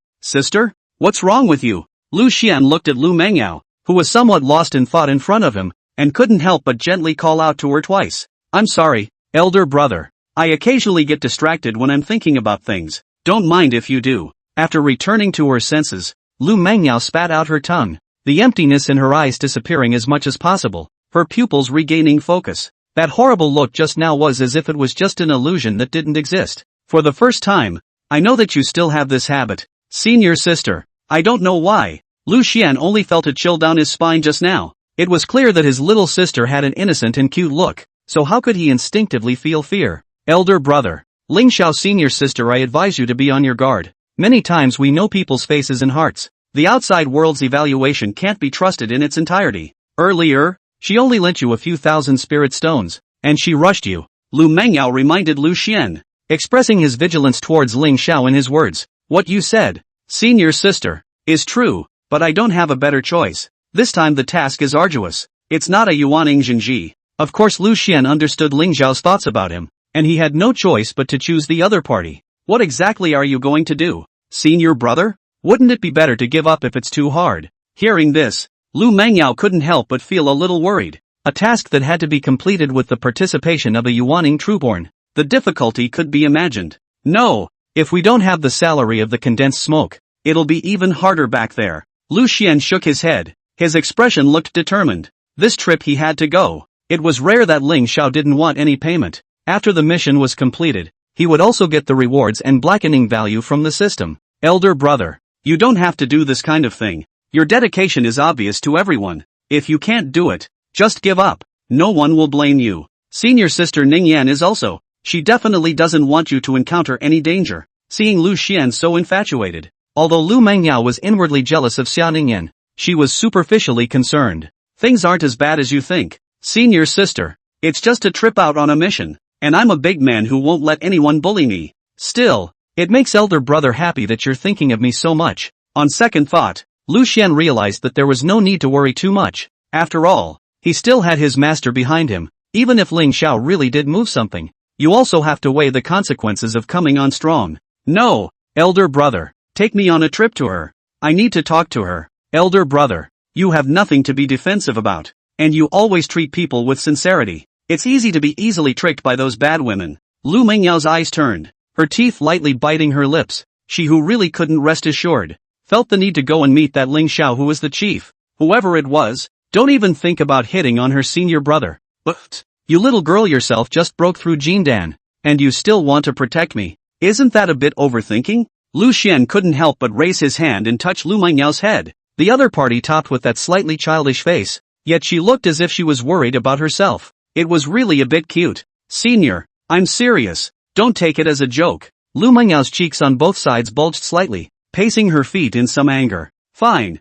What's wrong with you? Lu Xian looked at Lu Mengyao, who was somewhat lost in thought in front of him, and couldn't help but gently call out to her twice. "I'm sorry, elder brother. I occasionally get distracted when I'm thinking about things. Don't mind if you do." After returning to her senses, Lu Mengyao spat out her tongue, the emptiness in her eyes disappearing as much as possible, her pupils regaining focus. That horrible look just now was as if it was just an illusion that didn't exist. "For the first time, I know that you still have this habit, senior sister. I don't know why." Lu Xian only felt a chill down his spine just now. It was clear that his little sister had an innocent and cute look, so how could he instinctively feel fear? "Elder brother. Lingxiao, senior sister, I advise you to be on your guard. Many times we know people's faces and hearts. The outside world's evaluation can't be trusted in its entirety. Earlier, she only lent you a few thousand spirit stones, and she rushed you." Lu Mengyao reminded Lu Xian, expressing his vigilance towards Lingxiao in his words. "What you said, senior sister, is true, but I don't have a better choice. This time the task is arduous. It's not a Yuaning Jingji." Of course Lu Xian understood Lingxiao's thoughts about him, and he had no choice but to choose the other party. "What exactly are you going to do, senior brother? Wouldn't it be better to give up if it's too hard?" Hearing this, Lu Mengyao couldn't help but feel a little worried. A task that had to be completed with the participation of a Yuaning trueborn. The difficulty could be imagined. "No, if we don't have the salary of the condensed smoke, it'll be even harder back there." Lu Xian shook his head. His expression looked determined. This trip he had to go. It was rare that Lingxiao didn't want any payment. After the mission was completed, he would also get the rewards and blackening value from the system. "Elder brother, you don't have to do this kind of thing. Your dedication is obvious to everyone. If you can't do it, just give up. No one will blame you. Senior sister Ningyan is also. She definitely doesn't want you to encounter any danger." Seeing Lu Xian so infatuated, although Lu Mengyao was inwardly jealous of Xia Ningyan, she was superficially concerned. "Things aren't as bad as you think, senior sister. It's just a trip out on a mission, and I'm a big man who won't let anyone bully me. Still, it makes elder brother happy that you're thinking of me so much." On second thought, Lu Xian realized that there was no need to worry too much. After all, he still had his master behind him. Even if Lingxiao really did move something, you also have to weigh the consequences of coming on strong. "No, elder brother, take me on a trip to her. I need to talk to her." "Elder brother, you have nothing to be defensive about, and you always treat people with sincerity. It's easy to be easily tricked by those bad women." Lu Mengyao's eyes turned, her teeth lightly biting her lips. She who really couldn't rest assured, felt the need to go and meet that Lingxiao who was the chief. Whoever it was, don't even think about hitting on her senior brother. "But, you little girl yourself just broke through Jindan, and you still want to protect me. Isn't that a bit overthinking?" Lu Xian couldn't help but raise his hand and touch Lu Mengyao's head. The other party topped with that slightly childish face, yet she looked as if she was worried about herself. It was really a bit cute. "Senior, I'm serious. Don't take it as a joke." Lu Mengyao's cheeks on both sides bulged slightly, pacing her feet in some anger. Fine,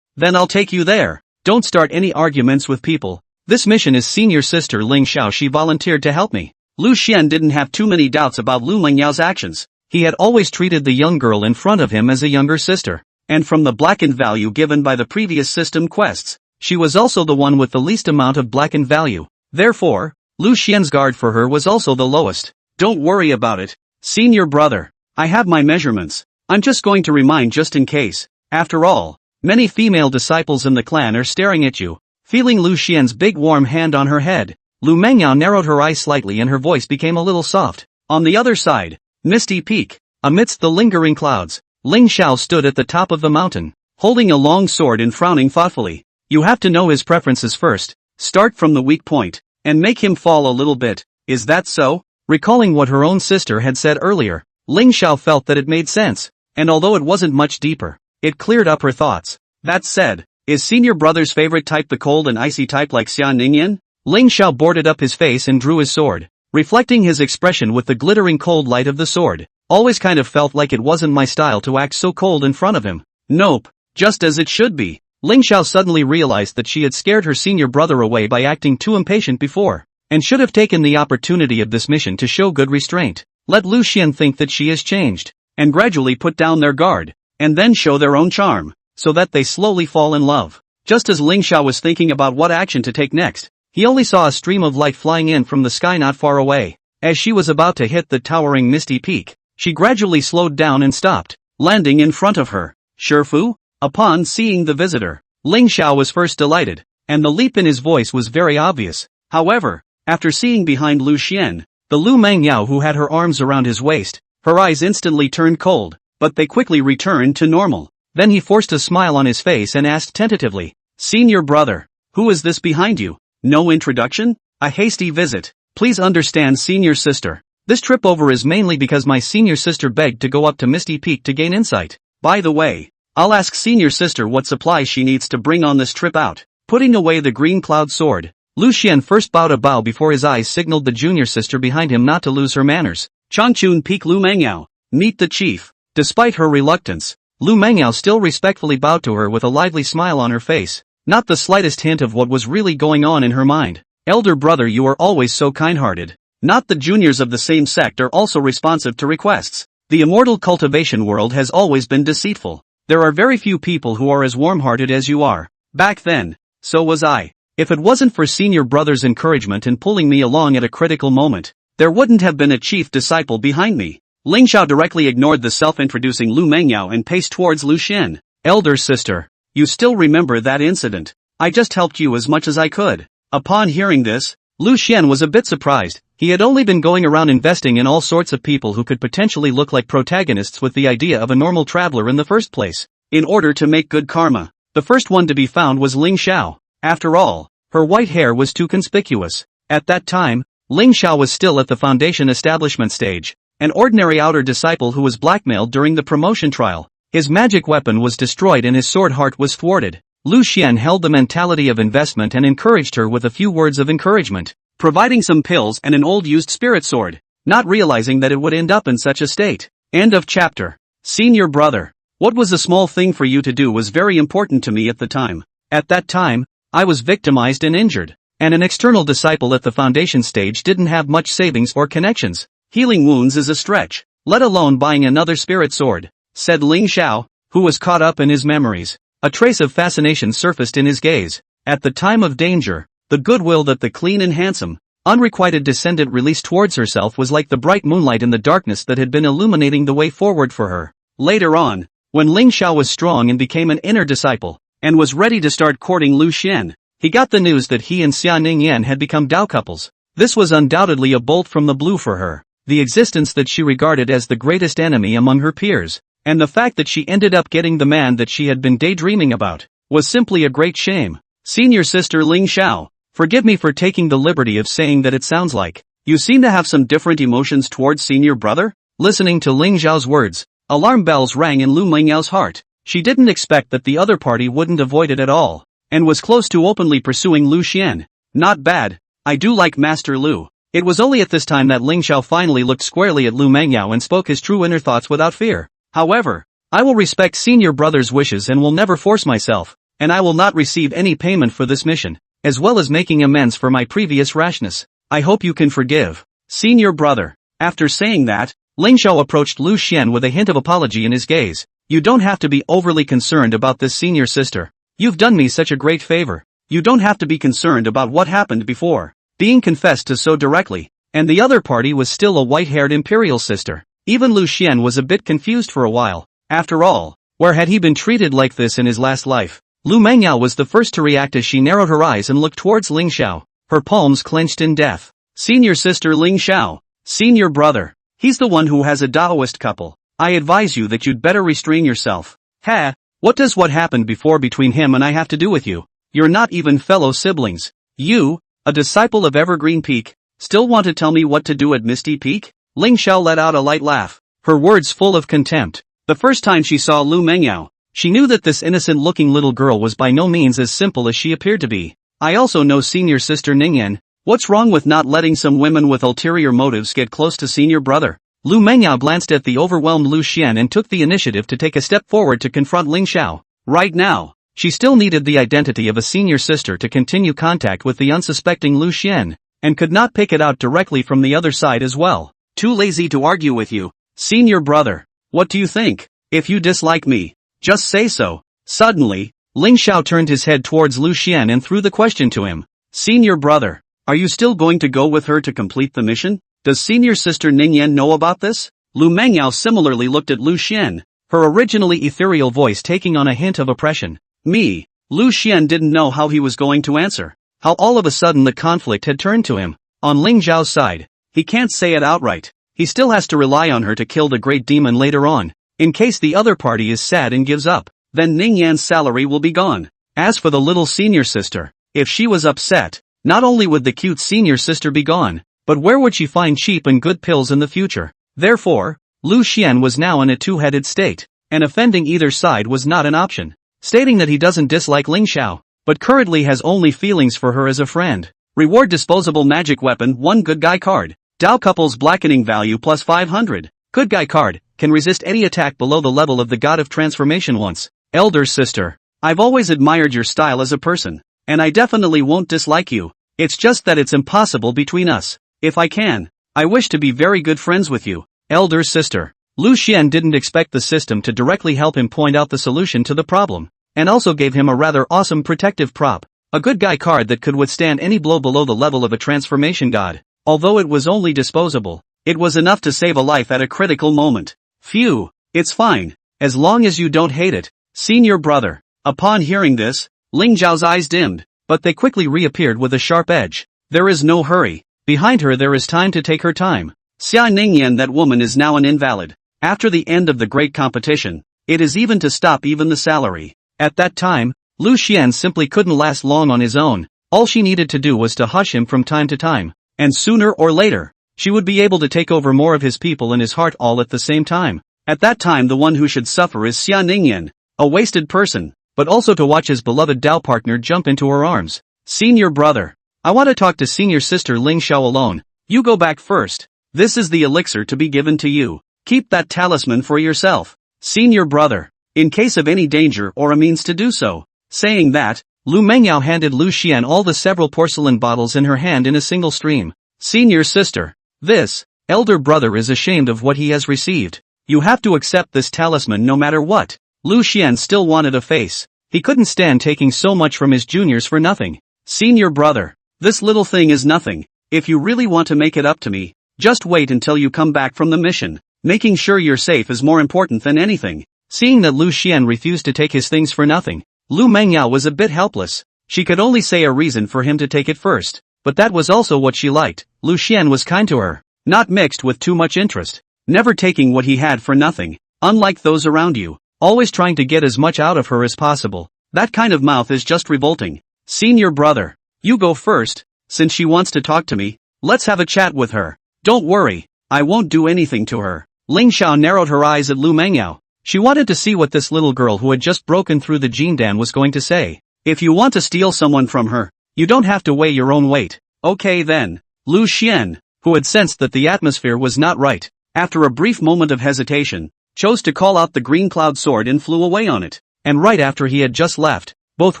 then I'll take you there. Don't start any arguments with people. This mission is senior sister Lingxiao. She volunteered to help me." Lu Xian didn't have too many doubts about Lu Mengyao's actions. He had always treated the young girl in front of him as a younger sister, and from the blackened value given by the previous system quests, she was also the one with the least amount of blackened value. Therefore, Lu Xian's guard for her was also the lowest. "Don't worry about it, senior brother. I have my measurements. I'm just going to remind just in case. After all, Many female disciples in the clan are staring at you. Feeling Lu Xian's big warm hand on her head, Lu Mengyao narrowed her eyes slightly and her voice became a little soft. On the other side, Misty Peak. Amidst the lingering clouds, Lingxiao stood at the top of the mountain, holding a long sword and frowning thoughtfully. You have to know his preferences first, start from the weak point, and make him fall a little bit. Is that so? Recalling what her own sister had said earlier, Lingxiao felt that it made sense, and although it wasn't much deeper, it cleared up her thoughts. That said, is senior brother's favorite type the cold and icy type like Xia Ningyan? Lingxiao boarded up his face and drew his sword, reflecting his expression with the glittering cold light of the sword. Always kind of felt like it wasn't my style to act so cold in front of him. Nope, just as it should be. Lingxiao suddenly realized that she had scared her senior brother away by acting too impatient before, and should have taken the opportunity of this mission to show good restraint. Let Lu Xian think that she has changed, and gradually put down their guard, and then show their own charm, so that they slowly fall in love. Just as Lingxiao was thinking about what action to take next, he only saw a stream of light flying in from the sky not far away. As she was about to hit the towering Misty Peak, she gradually slowed down and stopped, landing in front of her. Shifu? Upon seeing the visitor, Lingxiao was first delighted, and the leap in his voice was very obvious. However, after seeing behind Lu Xian, the Lu Mengyao who had her arms around his waist, her eyes instantly turned cold, but they quickly returned to normal. Then he forced a smile on his face and asked tentatively, "Senior brother, who is this behind you? No introduction? A hasty visit. Please understand, senior sister. This trip over is mainly because my senior sister begged to go up to Misty Peak to gain insight. By the way, I'll ask senior sister what supplies she needs to bring on this trip out." Putting away the green cloud sword, Lu Xian first bowed a bow before his eyes signaled the junior sister behind him not to lose her manners. Changchun Peak Lu Mengyao, meet the chief. Despite her reluctance, Lu Mengyao still respectfully bowed to her with a lively smile on her face, not the slightest hint of what was really going on in her mind. Elder brother, you are always so kind-hearted. Not the juniors of the same sect are also responsive to requests. The immortal cultivation world has always been deceitful. There are very few people who are as warm-hearted as you are. Back then, so was I. If it wasn't for senior brother's encouragement in pulling me along at a critical moment, there wouldn't have been a chief disciple behind me. Lingxiao directly ignored the self-introducing Lu Mengyao and paced towards Lu Xian. Elder sister, you still remember that incident? I just helped you as much as I could. Upon hearing this, Lu Xian was a bit surprised. He had only been going around investing in all sorts of people who could potentially look like protagonists with the idea of a normal traveler in the first place. In order to make good karma, the first one to be found was Lingxiao. After all, her white hair was too conspicuous. At that time, Lingxiao was still at the foundation establishment stage, an ordinary outer disciple who was blackmailed during the promotion trial. His magic weapon was destroyed and his sword heart was thwarted. Lu Xian held the mentality of investment and encouraged her with a few words of encouragement, providing some pills and an old used spirit sword, not realizing that it would end up in such a state. End of chapter. Senior brother, what was a small thing for you to do was very important to me at the time. At that time, I was victimized and injured, and an external disciple at the foundation stage didn't have much savings or connections. Healing wounds is a stretch, let alone buying another spirit sword, said Lingxiao, who was caught up in his memories. A trace of fascination surfaced in his gaze. At the time of danger, the goodwill that the clean and handsome, unrequited descendant released towards herself was like the bright moonlight in the darkness that had been illuminating the way forward for her. Later on, when Lingxiao was strong and became an inner disciple, and was ready to start courting Lu Xian, he got the news that he and Xia Ningyan had become Dao couples. This was undoubtedly a bolt from the blue for her, the existence that she regarded as the greatest enemy among her peers, and the fact that she ended up getting the man that she had been daydreaming about, was simply a great shame. Senior sister Lingxiao, forgive me for taking the liberty of saying that it sounds like you seem to have some different emotions towards senior brother? Listening to Lingxiao's words, alarm bells rang in Lu Mengyao's heart. She didn't expect that the other party wouldn't avoid it at all, and was close to openly pursuing Lu Xian. Not bad, I do like Master Lu. It was only at this time that Lingxiao finally looked squarely at Lu Mengyao and spoke his true inner thoughts without fear. However, I will respect senior brother's wishes and will never force myself, and I will not receive any payment for this mission, as well as making amends for my previous rashness. I hope you can forgive, senior brother. After saying that, Lingxiao approached Lu Xian with a hint of apology in his gaze. You don't have to be overly concerned about this, senior sister. You've done me such a great favor. You don't have to be concerned about what happened before being confessed to so directly, and the other party was still a white-haired imperial sister. Even Lu Xian was a bit confused for a while. After all, Where had he been treated like this in his last life? Lu Mengyao was the first to react as she narrowed her eyes and looked towards Lingxiao, her palms clenched in death. Senior sister Lingxiao. Senior brother. He's the one who has a Taoist couple. I advise you that you'd better restrain yourself. Ha! What does what happened before between him and I have to do with you? You're not even fellow siblings. You, a disciple of Evergreen Peak, still want to tell me what to do at Misty Peak? Lingxiao let out a light laugh, her words full of contempt. The first time she saw Lu Mengyao, she knew that this innocent-looking little girl was by no means as simple as she appeared to be. I also know senior sister Ningyan. What's wrong with not letting some women with ulterior motives get close to senior brother? Lu Mengyao glanced at the overwhelmed Lu Xian and took the initiative to take a step forward to confront Lingxiao. Right now, she still needed the identity of a senior sister to continue contact with the unsuspecting Lu Xian, and could not pick it out directly from the other side as well. Too lazy to argue with you, senior brother. What do you think? If you dislike me, just say so. Suddenly, Lingxiao turned his head towards Lu Xian and threw the question to him. Senior brother, are you still going to go with her to complete the mission? Does senior sister Ningyan know about this? Lu Mengyao similarly looked at Lu Xian, her originally ethereal voice taking on a hint of oppression. Me. Lu Xian didn't know how he was going to answer. How all of a sudden the conflict had turned to him. On Lingxiao's side, he can't say it outright. He still has to rely on her to kill the great demon later on. In case the other party is sad and gives up, then Ningyan's salary will be gone. As for the little senior sister, if she was upset, not only would the cute senior sister be gone, but where would she find cheap and good pills in the future? Therefore, Lu Xian was now in a two-headed state, and offending either side was not an option. Stating that he doesn't dislike Lingxiao, but currently has only feelings for her as a friend. Reward disposable magic weapon 1 good guy card. Dao couple's blackening value plus 500. Good guy card, can resist any attack below the level of the god of transformation once. Elder sister, I've always admired your style as a person, and I definitely won't dislike you. It's just that it's impossible between us. If I can, I wish to be very good friends with you. Elder sister. Lu Xian didn't expect the system to directly help him point out the solution to the problem, and also gave him a rather awesome protective prop. A good guy card that could withstand any blow below the level of a transformation god. Although it was only disposable, it was enough to save a life at a critical moment. Phew, it's fine, as long as you don't hate it, senior brother. Upon hearing this, Lingxiao's eyes dimmed, but they quickly reappeared with a sharp edge. There is no hurry. Behind her there is time to take her time. Xia Ningyan, that woman is now an invalid. After the end of the great competition, it is even to stop even the salary. At that time, Lu Xian simply couldn't last long on his own. All she needed to do was to hush him from time to time. And sooner or later, she would be able to take over more of his people and his heart all at the same time. At that time the one who should suffer is Xia Ningyan, a wasted person, but also to watch his beloved Dao partner jump into her arms. Senior brother, I want to talk to senior sister Lingxiao alone. You go back first. This is the elixir to be given to you. Keep that talisman for yourself. Senior brother, in case of any danger or a means to do so. Saying that, Lu Mengyao handed Lu Xian all the several porcelain bottles in her hand in a single stream. Senior sister, this elder brother is ashamed of what he has received. You have to accept this talisman no matter what. Lu Xian still wanted a face. He couldn't stand taking so much from his juniors for nothing. Senior brother, this little thing is nothing. If you really want to make it up to me, just wait until you come back from the mission. Making sure you're safe is more important than anything. Seeing that Lu Xian refused to take his things for nothing, Lu Mengyao was a bit helpless. She could only say a reason for him to take it first, but that was also what she liked. Lu Xian was kind to her, not mixed with too much interest, never taking what he had for nothing, unlike those around you, always trying to get as much out of her as possible. That kind of mouth is just revolting. Senior brother, you go first, since she wants to talk to me, let's have a chat with her. Don't worry, I won't do anything to her. Lingxiao narrowed her eyes at Lu Mengyao. She wanted to see what this little girl who had just broken through the Jindan was going to say. If you want to steal someone from her, you don't have to weigh your own weight. Okay then. Lu Xian, who had sensed that the atmosphere was not right, after a brief moment of hesitation, chose to call out the green cloud sword and flew away on it. And right after he had just left, both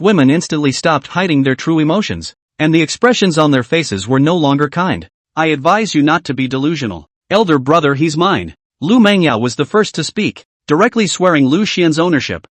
women instantly stopped hiding their true emotions, and the expressions on their faces were no longer kind. I advise you not to be delusional. Elder brother, he's mine. Lu Mengyao was the first to speak, directly swearing Lu Xian's ownership.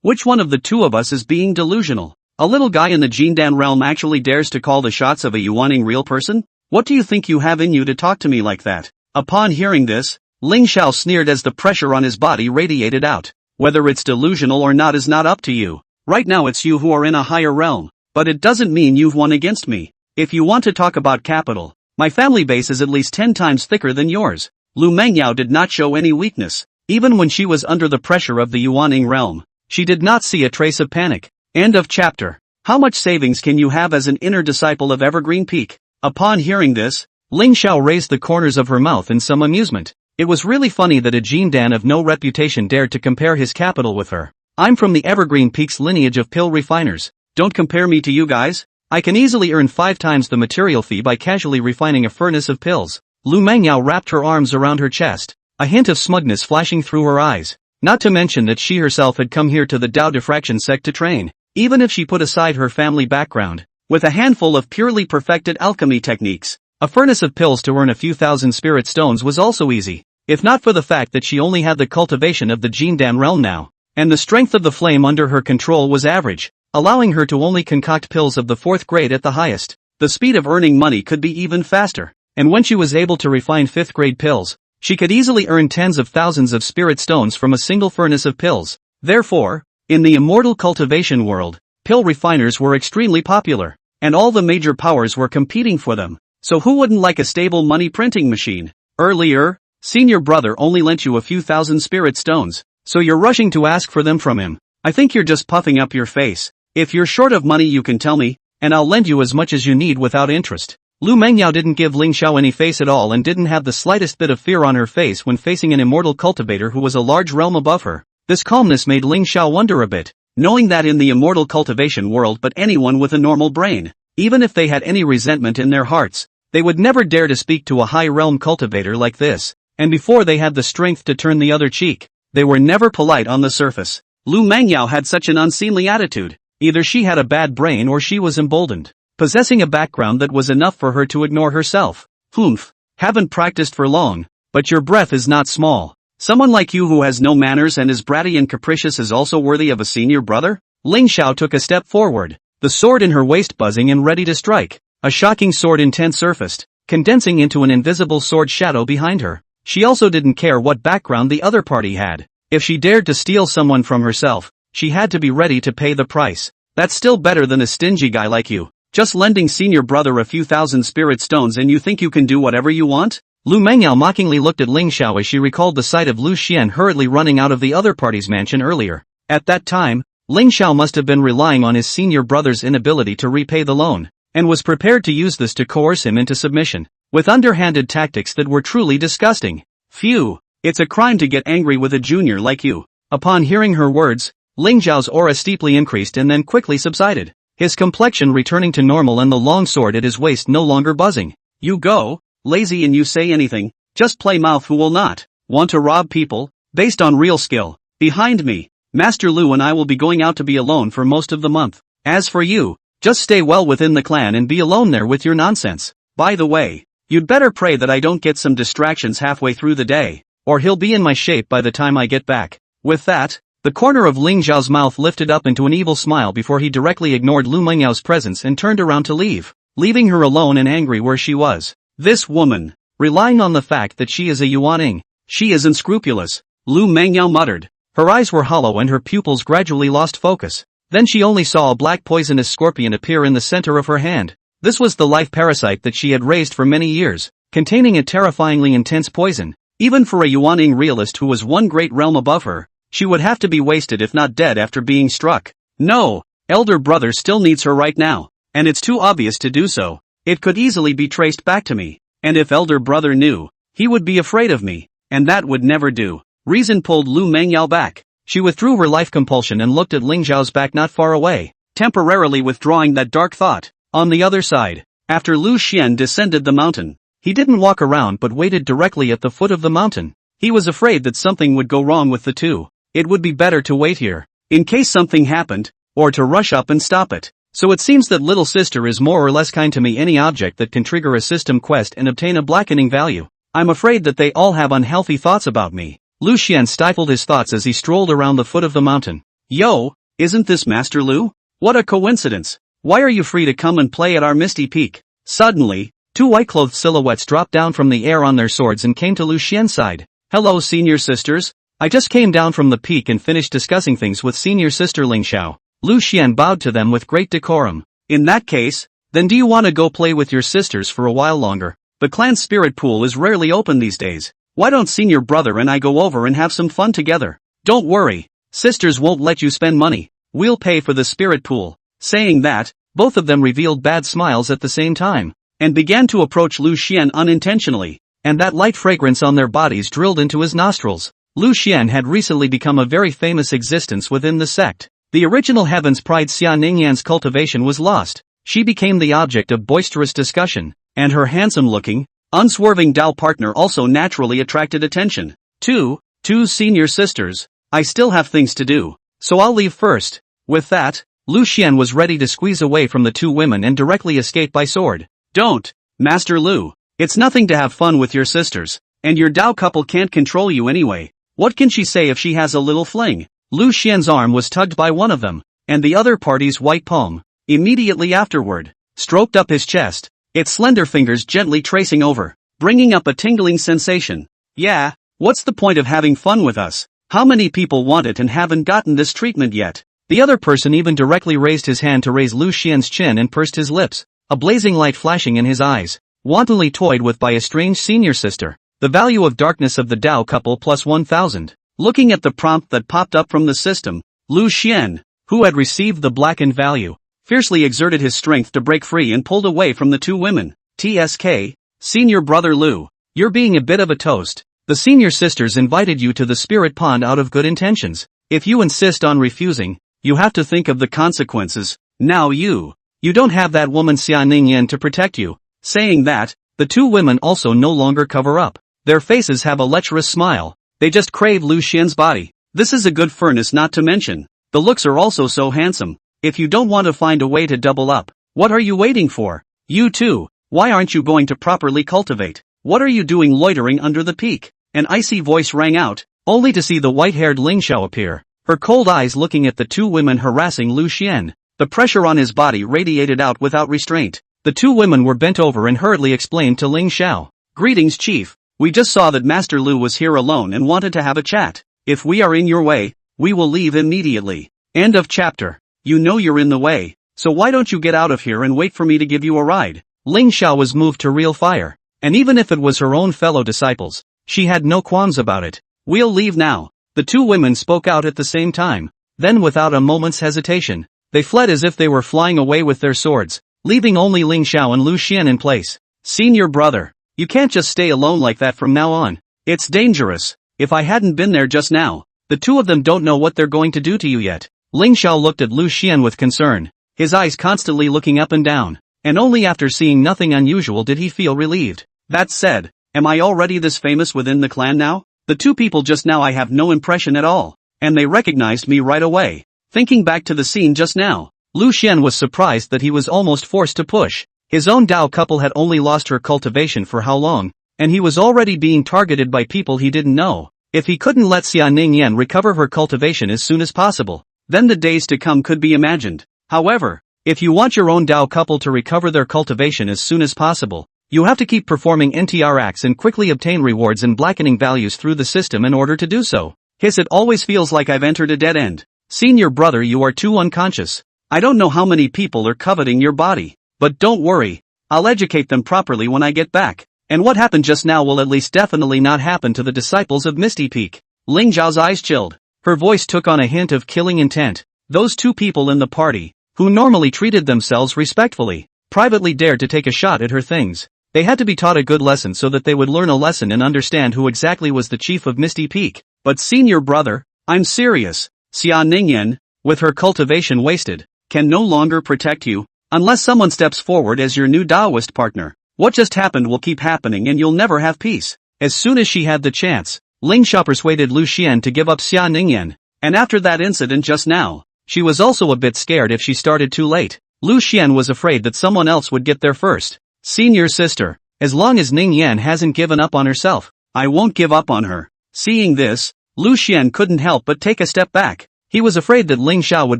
Which one of the two of us is being delusional? A little guy in the Jindan realm actually dares to call the shots of a Yuaning real person? What do you think you have in you to talk to me like that? Upon hearing this, Lingxiao sneered as the pressure on his body radiated out. Whether it's delusional or not is not up to you. Right now it's you who are in a higher realm. But it doesn't mean you've won against me. If you want to talk about capital, my family base is at least 10 times thicker than yours. Lu Mengyao did not show any weakness. Even when she was under the pressure of the Yuaning realm, she did not see a trace of panic. End of chapter. How much savings can you have as an inner disciple of Evergreen Peak? Upon hearing this, Lingxiao raised the corners of her mouth in some amusement. It was really funny that a Jindan of no reputation dared to compare his capital with her. I'm from the Evergreen Peak's lineage of pill refiners. Don't compare me to you guys. I can easily earn 5 times the material fee by casually refining a furnace of pills. Lu Mengyao wrapped her arms around her chest, a hint of smugness flashing through her eyes. Not to mention that she herself had come here to the Tao Diffraction sect to train. Even if she put aside her family background, with a handful of purely perfected alchemy techniques, a furnace of pills to earn a few thousand spirit stones was also easy, if not for the fact that she only had the cultivation of the Jindan realm now, and the strength of the flame under her control was average, allowing her to only concoct pills of the 4th grade at the highest. The speed of earning money could be even faster, and when she was able to refine 5th grade pills, she could easily earn tens of thousands of spirit stones from a single furnace of pills. Therefore, in the immortal cultivation world, pill refiners were extremely popular, and all the major powers were competing for them. So who wouldn't like a stable money printing machine? Earlier, senior brother only lent you a few thousand spirit stones, so you're rushing to ask for them from him. I think you're just puffing up your face. If you're short of money you can tell me, and I'll lend you as much as you need without interest. Lu Mengyao didn't give Lingxiao any face at all and didn't have the slightest bit of fear on her face when facing an immortal cultivator who was a large realm above her. This calmness made Lingxiao wonder a bit, knowing that in the immortal cultivation world but anyone with a normal brain, even if they had any resentment in their hearts, they would never dare to speak to a high realm cultivator like this, and before they had the strength to turn the other cheek, they were never polite on the surface. Lu Mengyao had such an unseemly attitude. Either she had a bad brain or she was emboldened, possessing a background that was enough for her to ignore herself. Humph, haven't practiced for long, but your breath is not small. Someone like you who has no manners and is bratty and capricious is also worthy of a senior brother? Lingxiao took a step forward, the sword in her waist buzzing and ready to strike. A shocking sword intent surfaced, condensing into an invisible sword shadow behind her. She also didn't care what background the other party had. If she dared to steal someone from herself, she had to be ready to pay the price. That's still better than a stingy guy like you, just lending senior brother a few thousand spirit stones and you think you can do whatever you want? Lu Mengyao mockingly looked at Lingxiao as she recalled the sight of Lu Xian hurriedly running out of the other party's mansion earlier. At that time, Lingxiao must have been relying on his senior brother's inability to repay the loan, and was prepared to use this to coerce him into submission, with underhanded tactics that were truly disgusting. Phew, it's a crime to get angry with a junior like you. Upon hearing her words, Lingxiao's aura steeply increased and then quickly subsided, his complexion returning to normal and the long sword at his waist no longer buzzing. You go, lazy, and you say anything, just play mouth who will not. Want to rob people? Based on real skill. Behind me, Master Lu and I will be going out to be alone for most of the month. As for you, just stay well within the clan and be alone there with your nonsense. By the way, you'd better pray that I don't get some distractions halfway through the day, or he'll be in my shape by the time I get back. With that, the corner of Lingxiao's mouth lifted up into an evil smile before he directly ignored Lu Mengyao presence and turned around to leave, leaving her alone and angry where she was. This woman, relying on the fact that she is a Yuaning, she is unscrupulous, Lu Mengyao muttered. Her eyes were hollow and her pupils gradually lost focus. Then she only saw a black poisonous scorpion appear in the center of her hand. This was the life parasite that she had raised for many years, containing a terrifyingly intense poison. Even for a Yuaning realist who was one great realm above her, she would have to be wasted if not dead after being struck. No, elder brother still needs her right now, and it's too obvious to do so. It could easily be traced back to me, and if elder brother knew, he would be afraid of me, and that would never do. Reason pulled Lu Mengyao back. She withdrew her life compulsion and looked at Lingxiao's back not far away, temporarily withdrawing that dark thought. On the other side, after Lu Xian descended the mountain, he didn't walk around but waited directly at the foot of the mountain. He was afraid that something would go wrong with the two. It would be better to wait here, in case something happened, or to rush up and stop it. So it seems that little sister is more or less kind to me. Any object that can trigger a system quest and obtain a blackening value. I'm afraid that they all have unhealthy thoughts about me. Lu Xian stifled his thoughts as he strolled around the foot of the mountain. Yo, isn't this Master Lu? What a coincidence. Why are you free to come and play at our misty peak? Suddenly, two white-clothed silhouettes dropped down from the air on their swords and came to Lu Xian's side. Hello senior sisters, I just came down from the peak and finished discussing things with senior sister Lingxiao. Lu Xian bowed to them with great decorum. In that case, then do you want to go play with your sisters for a while longer? The clan's spirit pool is rarely open these days. Why don't senior brother and I go over and have some fun together? Don't worry, sisters won't let you spend money. We'll pay for the spirit pool. Saying that, both of them revealed bad smiles at the same time, and began to approach Lu Xian unintentionally, and that light fragrance on their bodies drilled into his nostrils. Lu Xian had recently become a very famous existence within the sect. The original Heaven's Pride Xia Ningyan's cultivation was lost. She became the object of boisterous discussion, and her handsome-looking, unswerving Dao partner also naturally attracted attention. Two senior sisters, I still have things to do, so I'll leave first. With that, Lu Xian was ready to squeeze away from the two women and directly escape by sword. Don't, Master Lu. It's nothing to have fun with your sisters, and your Dao couple can't control you anyway. What can she say if she has a little fling? Lu Xian's arm was tugged by one of them, and the other party's white palm, immediately afterward, stroked up his chest, its slender fingers gently tracing over, bringing up a tingling sensation. Yeah, what's the point of having fun with us? How many people want it and haven't gotten this treatment yet? The other person even directly raised his hand to raise Lu Xian's chin and pursed his lips, a blazing light flashing in his eyes, wantonly toyed with by a strange senior sister. The value of darkness of the Dao couple plus 1,000. Looking at the prompt that popped up from the system, Lu Xian, who had received the blackened value, fiercely exerted his strength to break free and pulled away from the two women. TSK, Senior Brother Lu, you're being a bit of a toast. The senior sisters invited you to the spirit pond out of good intentions. If you insist on refusing, you have to think of the consequences. Now you don't have that woman Xia Ningyan to protect you. Saying that, the two women also no longer cover up. Their faces have a lecherous smile. They just crave Lu Xian's body. This is a good furnace not to mention. The looks are also so handsome. If you don't want to find a way to double up, what are you waiting for? You too, why aren't you going to properly cultivate? What are you doing loitering under the peak? An icy voice rang out, only to see the white-haired Lingxiao appear, her cold eyes looking at the two women harassing Lu Xian. The pressure on his body radiated out without restraint. The two women were bent over and hurriedly explained to Lingxiao. Greetings, Chief. We just saw that Master Lu was here alone and wanted to have a chat. If we are in your way, we will leave immediately. End of chapter. You know you're in the way, so why don't you get out of here and wait for me to give you a ride? Lingxiao was moved to real fire, and even if it was her own fellow disciples, she had no qualms about it. We'll leave now. The two women spoke out at the same time. Then without a moment's hesitation, they fled as if they were flying away with their swords, leaving only Lingxiao and Lu Xian in place. Senior brother, you can't just stay alone like that from now on. It's dangerous. If I hadn't been there just now, the two of them don't know what they're going to do to you yet. Lingxiao looked at Lu Xian with concern, his eyes constantly looking up and down, and only after seeing nothing unusual did he feel relieved. That said, am I already this famous within the clan now? The two people just now I have no impression at all, and they recognized me right away. Thinking back to the scene just now, Lu Xian was surprised that he was almost forced to push. His own Dao couple had only lost her cultivation for how long, and he was already being targeted by people he didn't know. If he couldn't let Xia Ningyan recover her cultivation as soon as possible, then the days to come could be imagined. However, if you want your own Dao couple to recover their cultivation as soon as possible, you have to keep performing NTR acts and quickly obtain rewards and blackening values through the system in order to do so. It always feels like I've entered a dead end. Senior brother, you are too unconscious. I don't know how many people are coveting your body. But don't worry, I'll educate them properly when I get back, and what happened just now will at least definitely not happen to the disciples of Misty Peak. Lingxiao's eyes chilled. Her voice took on a hint of killing intent. Those two people in the party, who normally treated themselves respectfully, privately dared to take a shot at her things. They had to be taught a good lesson so that they would learn a lesson and understand who exactly was the chief of Misty Peak. But senior brother, I'm serious. Xia Ningyan, with her cultivation wasted, can no longer protect you. Unless someone steps forward as your new Taoist partner, what just happened will keep happening and you'll never have peace. As soon as she had the chance, Lingxiao persuaded Lu Xian to give up Xia Ningyan, and after that incident just now, she was also a bit scared if she started too late. Lu Xian was afraid that someone else would get there first. Senior sister, as long as Ningyan hasn't given up on herself, I won't give up on her. Seeing this, Lu Xian couldn't help but take a step back. He was afraid that Lingxiao would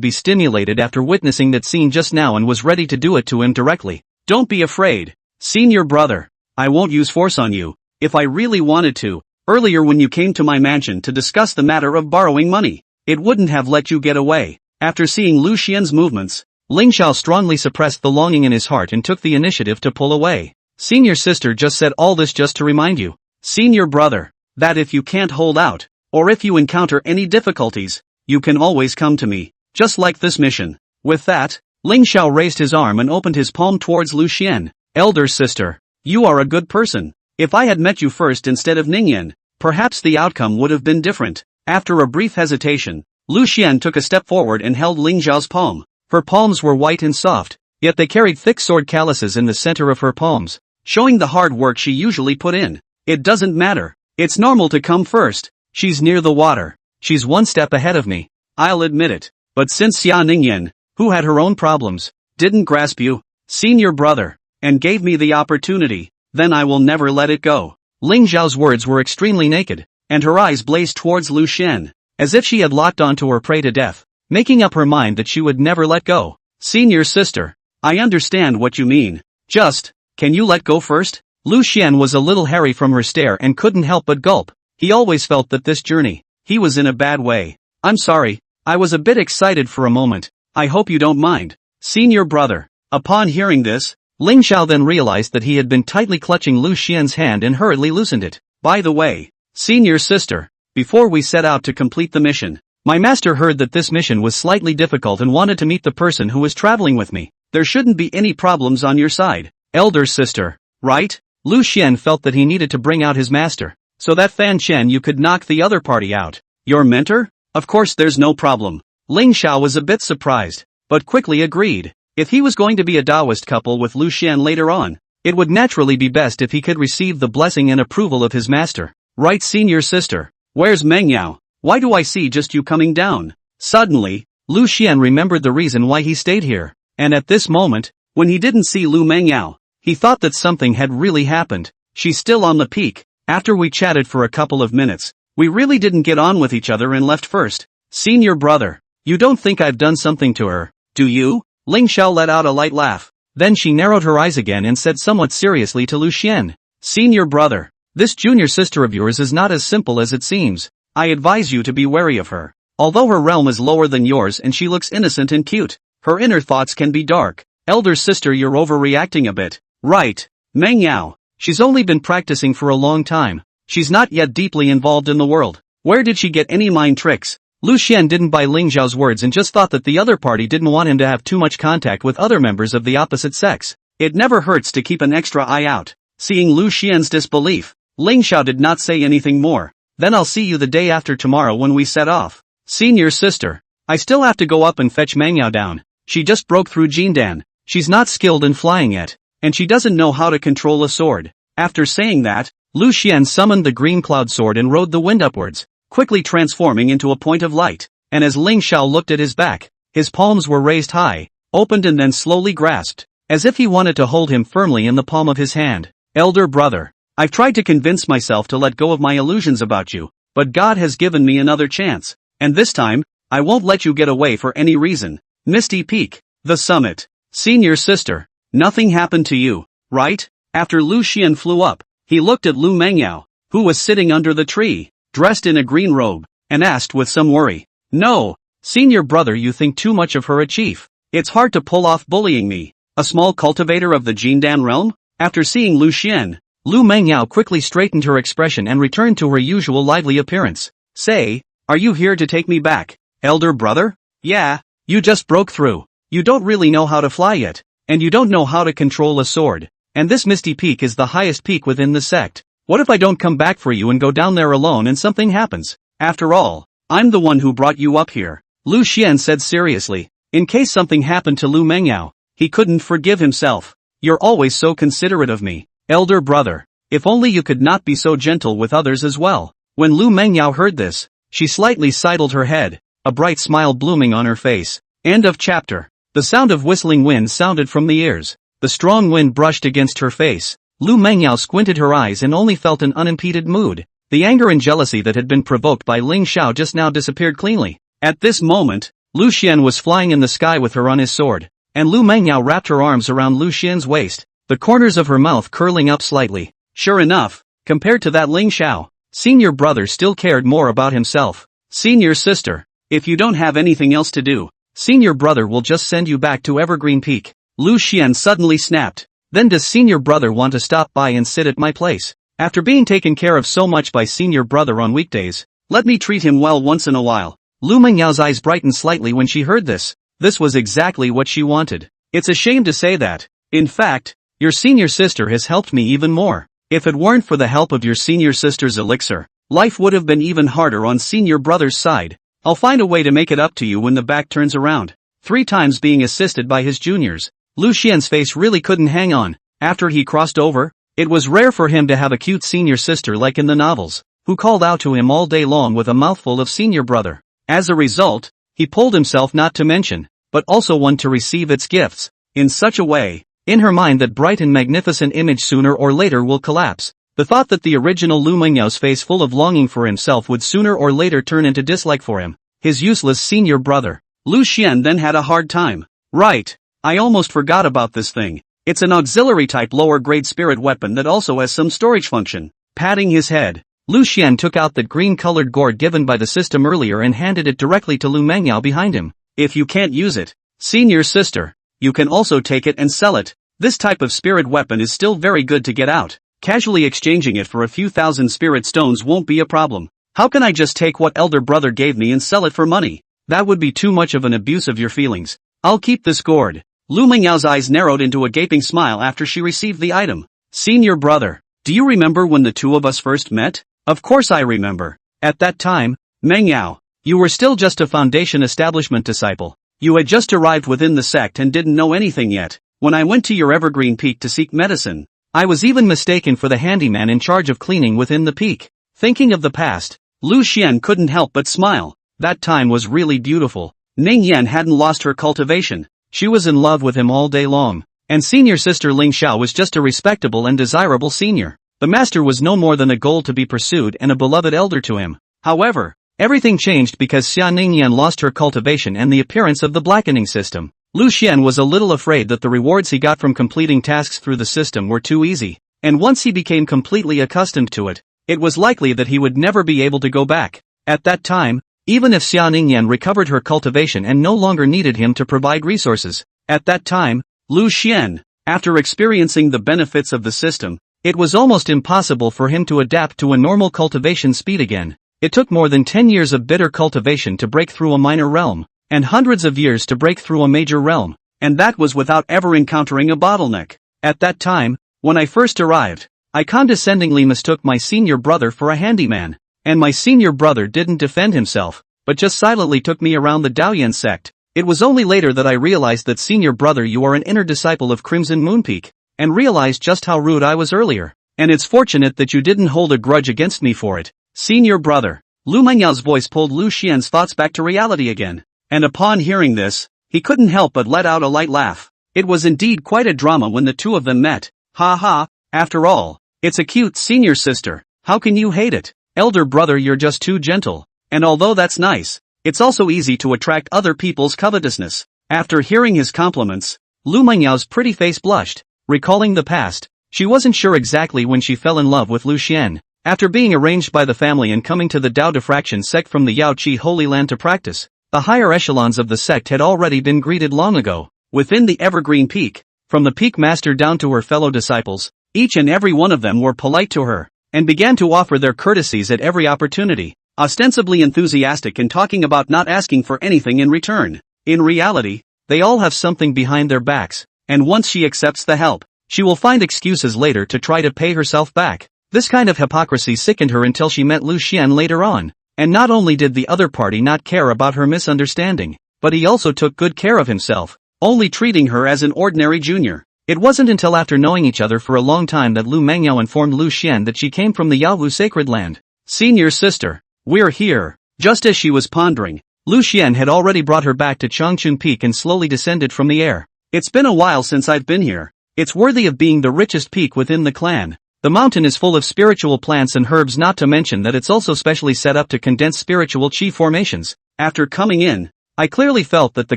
be stimulated after witnessing that scene just now and was ready to do it to him directly. Don't be afraid, senior brother. I won't use force on you. If I really wanted to, Earlier when you came to my mansion to discuss the matter of borrowing money, it wouldn't have let you get away. After seeing Lu Xian's movements, Lingxiao strongly suppressed the longing in his heart and took the initiative to pull away. Senior sister just said all this just to remind you, senior brother, that if you can't hold out, or if you encounter any difficulties, you can always come to me, just like this mission. With that, Lingxiao raised his arm and opened his palm towards Lu Xian. Elder sister, you are a good person. If I had met you first instead of Ningyan, perhaps the outcome would have been different. After a brief hesitation, Lu Xian took a step forward and held Lingxiao's palm. Her palms were white and soft, yet they carried thick sword calluses in the center of her palms, showing the hard work she usually put in. It doesn't matter. It's normal to come first. She's near the water. She's one step ahead of me. I'll admit it. But since Xia Ningyan, who had her own problems, didn't grasp you, senior brother, and gave me the opportunity, then I will never let it go. Lingxiao's words were extremely naked, and her eyes blazed towards Lu Xian, as if she had locked onto her prey to death, making up her mind that she would never let go. Senior sister, I understand what you mean. Just, can you let go first? Lu Xian was a little hairy from her stare and couldn't help but gulp. He always felt that this journey, he was in a bad way. I'm sorry, I was a bit excited for a moment. I hope you don't mind. Senior brother. Upon hearing this, Lingxiao then realized that he had been tightly clutching Lu Xian's hand and hurriedly loosened it. By the way, senior sister, before we set out to complete the mission, my master heard that this mission was slightly difficult and wanted to meet the person who was traveling with me. There shouldn't be any problems on your side. Elder sister, right? Lu Xian felt that he needed to bring out his master, so that Fan Chen you could knock the other party out. Your mentor? Of course there's no problem. Lingxiao was a bit surprised, but quickly agreed. If he was going to be a Taoist couple with Lu Xian later on, it would naturally be best if he could receive the blessing and approval of his master. Right, senior sister? Where's Mengyao? Why do I see just you coming down? Suddenly, Lu Xian remembered the reason why he stayed here, and at this moment, when he didn't see Lu Mengyao, he thought that something had really happened. She's still on the peak. After we chatted for a couple of minutes, we really didn't get on with each other and left first. Senior brother, you don't think I've done something to her, do you? Lingxiao let out a light laugh. Then she narrowed her eyes again and said somewhat seriously to Lu Xian, senior brother, this junior sister of yours is not as simple as it seems. I advise you to be wary of her. Although her realm is lower than yours and she looks innocent and cute, her inner thoughts can be dark. Elder sister, you're overreacting a bit. Right, Mengyao. She's only been practicing for a long time. She's not yet deeply involved in the world. Where did she get any mind tricks? Lu Xian didn't buy Lingxiao's words and just thought that the other party didn't want him to have too much contact with other members of the opposite sex. It never hurts to keep an extra eye out. Seeing Lu Xian's disbelief, Lingxiao did not say anything more. Then I'll see you the day after tomorrow when we set off. Senior sister, I still have to go up and fetch Mengyao down. She just broke through Jindan. She's not skilled in flying yet, and she doesn't know how to control a sword. After saying that, Lu Xian summoned the green cloud sword and rode the wind upwards, quickly transforming into a point of light. And as Lingxiao looked at his back, his palms were raised high, opened and then slowly grasped, as if he wanted to hold him firmly in the palm of his hand. Elder brother, I've tried to convince myself to let go of my illusions about you, but God has given me another chance, and this time, I won't let you get away for any reason. Misty Peak, the summit. Senior sister, nothing happened to you, right? After Lu Xian flew up, he looked at Lu Mengyao, who was sitting under the tree, dressed in a green robe, and asked with some worry, no, senior brother, you think too much of her, a chief. It's hard to pull off bullying me, a small cultivator of the Jindan realm? After seeing Lu Xian, Lu Mengyao quickly straightened her expression and returned to her usual lively appearance. Say, are you here to take me back, elder brother? Yeah, you just broke through. You don't really know how to fly yet, and you don't know how to control a sword. And this Misty Peak is the highest peak within the sect. What if I don't come back for you and go down there alone and something happens? After all, I'm the one who brought you up here. Lu Xian said seriously. In case something happened to Lu Mengyao, he couldn't forgive himself. You're always so considerate of me, elder brother. If only you could not be so gentle with others as well. When Lu Mengyao heard this, she slightly sidled her head, a bright smile blooming on her face. End of chapter. The sound of whistling wind sounded from the ears. The strong wind brushed against her face. Lu Mengyao squinted her eyes and only felt an unimpeded mood. The anger and jealousy that had been provoked by Lingxiao just now disappeared cleanly. At this moment, Lu Xian was flying in the sky with her on his sword, and Lu Mengyao wrapped her arms around Lu Xian's waist, the corners of her mouth curling up slightly. Sure enough, compared to that Lingxiao, Senior brother still cared more about himself. Senior sister, if you don't have anything else to do, senior brother will just send you back to Evergreen Peak. Lu Xian suddenly snapped. Then does senior brother want to stop by and sit at my place? After being taken care of so much by senior brother on weekdays, let me treat him well once in a while. Lu Mengyao's eyes brightened slightly when she heard this. This was exactly what she wanted. It's a shame to say that. In fact, your senior sister has helped me even more. If it weren't for the help of your senior sister's elixir, life would have been even harder on senior brother's side. I'll find a way to make it up to you when the back turns around. 3 times being assisted by his juniors. Lu Xian's face really couldn't hang on. After he crossed over, it was rare for him to have a cute senior sister like in the novels, who called out to him all day long with a mouthful of senior brother. As a result, he pulled himself not to mention, but also one to receive its gifts, in such a way, in her mind that bright and magnificent image sooner or later will collapse. The thought that the original Lu Mengyao's face full of longing for himself would sooner or later turn into dislike for him, his useless senior brother. Lu Xian then had a hard time. Right, I almost forgot about this thing. It's an auxiliary type lower grade spirit weapon that also has some storage function. Patting his head, Lu Xian took out the green colored gourd given by the system earlier and handed it directly to Lu Mengyao behind him. If you can't use it, senior sister, you can also take it and sell it. This type of spirit weapon is still very good to get out. Casually exchanging it for a few thousand spirit stones won't be a problem. How can I just take what elder brother gave me and sell it for money? That would be too much of an abuse of your feelings. I'll keep this gourd. Lu Mengyao's eyes narrowed into a gaping smile after she received the item. Senior brother, do you remember when the two of us first met? Of course I remember. At that time, Mengyao, you were still just a foundation establishment disciple. You had just arrived within the sect and didn't know anything yet. When I went to your Evergreen Peak to seek medicine, I was even mistaken for the handyman in charge of cleaning within the peak. Thinking of the past, Lu Xian couldn't help but smile. That time was really beautiful. Ningyan hadn't lost her cultivation. She was in love with him all day long. And senior sister Lingxiao was just a respectable and desirable senior. The master was no more than a goal to be pursued and a beloved elder to him. However, everything changed because Xia Ningyan lost her cultivation and the appearance of the blackening system. Lu Xian was a little afraid that the rewards he got from completing tasks through the system were too easy, and once he became completely accustomed to it, it was likely that he would never be able to go back. At that time, even if Xia Ningyan recovered her cultivation and no longer needed him to provide resources, at that time, Lu Xian, after experiencing the benefits of the system, it was almost impossible for him to adapt to a normal cultivation speed again. It took more than 10 years of bitter cultivation to break through a minor realm, and hundreds of years to break through a major realm, and that was without ever encountering a bottleneck. At that time, when I first arrived, I condescendingly mistook my senior brother for a handyman, and my senior brother didn't defend himself, but just silently took me around the Daoyan sect. It was only later that I realized that senior brother you are an inner disciple of Crimson Moonpeak, and realized just how rude I was earlier, and it's fortunate that you didn't hold a grudge against me for it. Senior brother. Lu Mengyao's voice pulled Lu Xian's thoughts back to reality again, and upon hearing this, he couldn't help but let out a light laugh. It was indeed quite a drama when the two of them met. Ha ha, after all, it's a cute senior sister, how can you hate it? Elder brother you're just too gentle, and although that's nice, it's also easy to attract other people's covetousness. After hearing his compliments, Lu Mengyao's pretty face blushed. Recalling the past, she wasn't sure exactly when she fell in love with Lu Xian. After being arranged by the family and coming to the Dao Diffraction sect from the Yao Qi Holy Land to practice, the higher echelons of the sect had already been greeted long ago. Within the Evergreen Peak, from the Peak Master down to her fellow disciples, each and every one of them were polite to her, and began to offer their courtesies at every opportunity, ostensibly enthusiastic and talking about not asking for anything in return. In reality, they all have something behind their backs, and once she accepts the help, she will find excuses later to try to pay herself back. This kind of hypocrisy sickened her until she met Lu Xian later on, and not only did the other party not care about her misunderstanding, but he also took good care of himself, only treating her as an ordinary junior. It wasn't until after knowing each other for a long time that Lu Mengyao informed Lu Xian that she came from the Yaowu Sacred Land. Senior sister, we're here. Just as she was pondering, Lu Xian had already brought her back to Changchun Peak and slowly descended from the air. It's been a while since I've been here. It's worthy of being the richest peak within the clan. The mountain is full of spiritual plants and herbs, not to mention that it's also specially set up to condense spiritual chi formations. After coming in, I clearly felt that the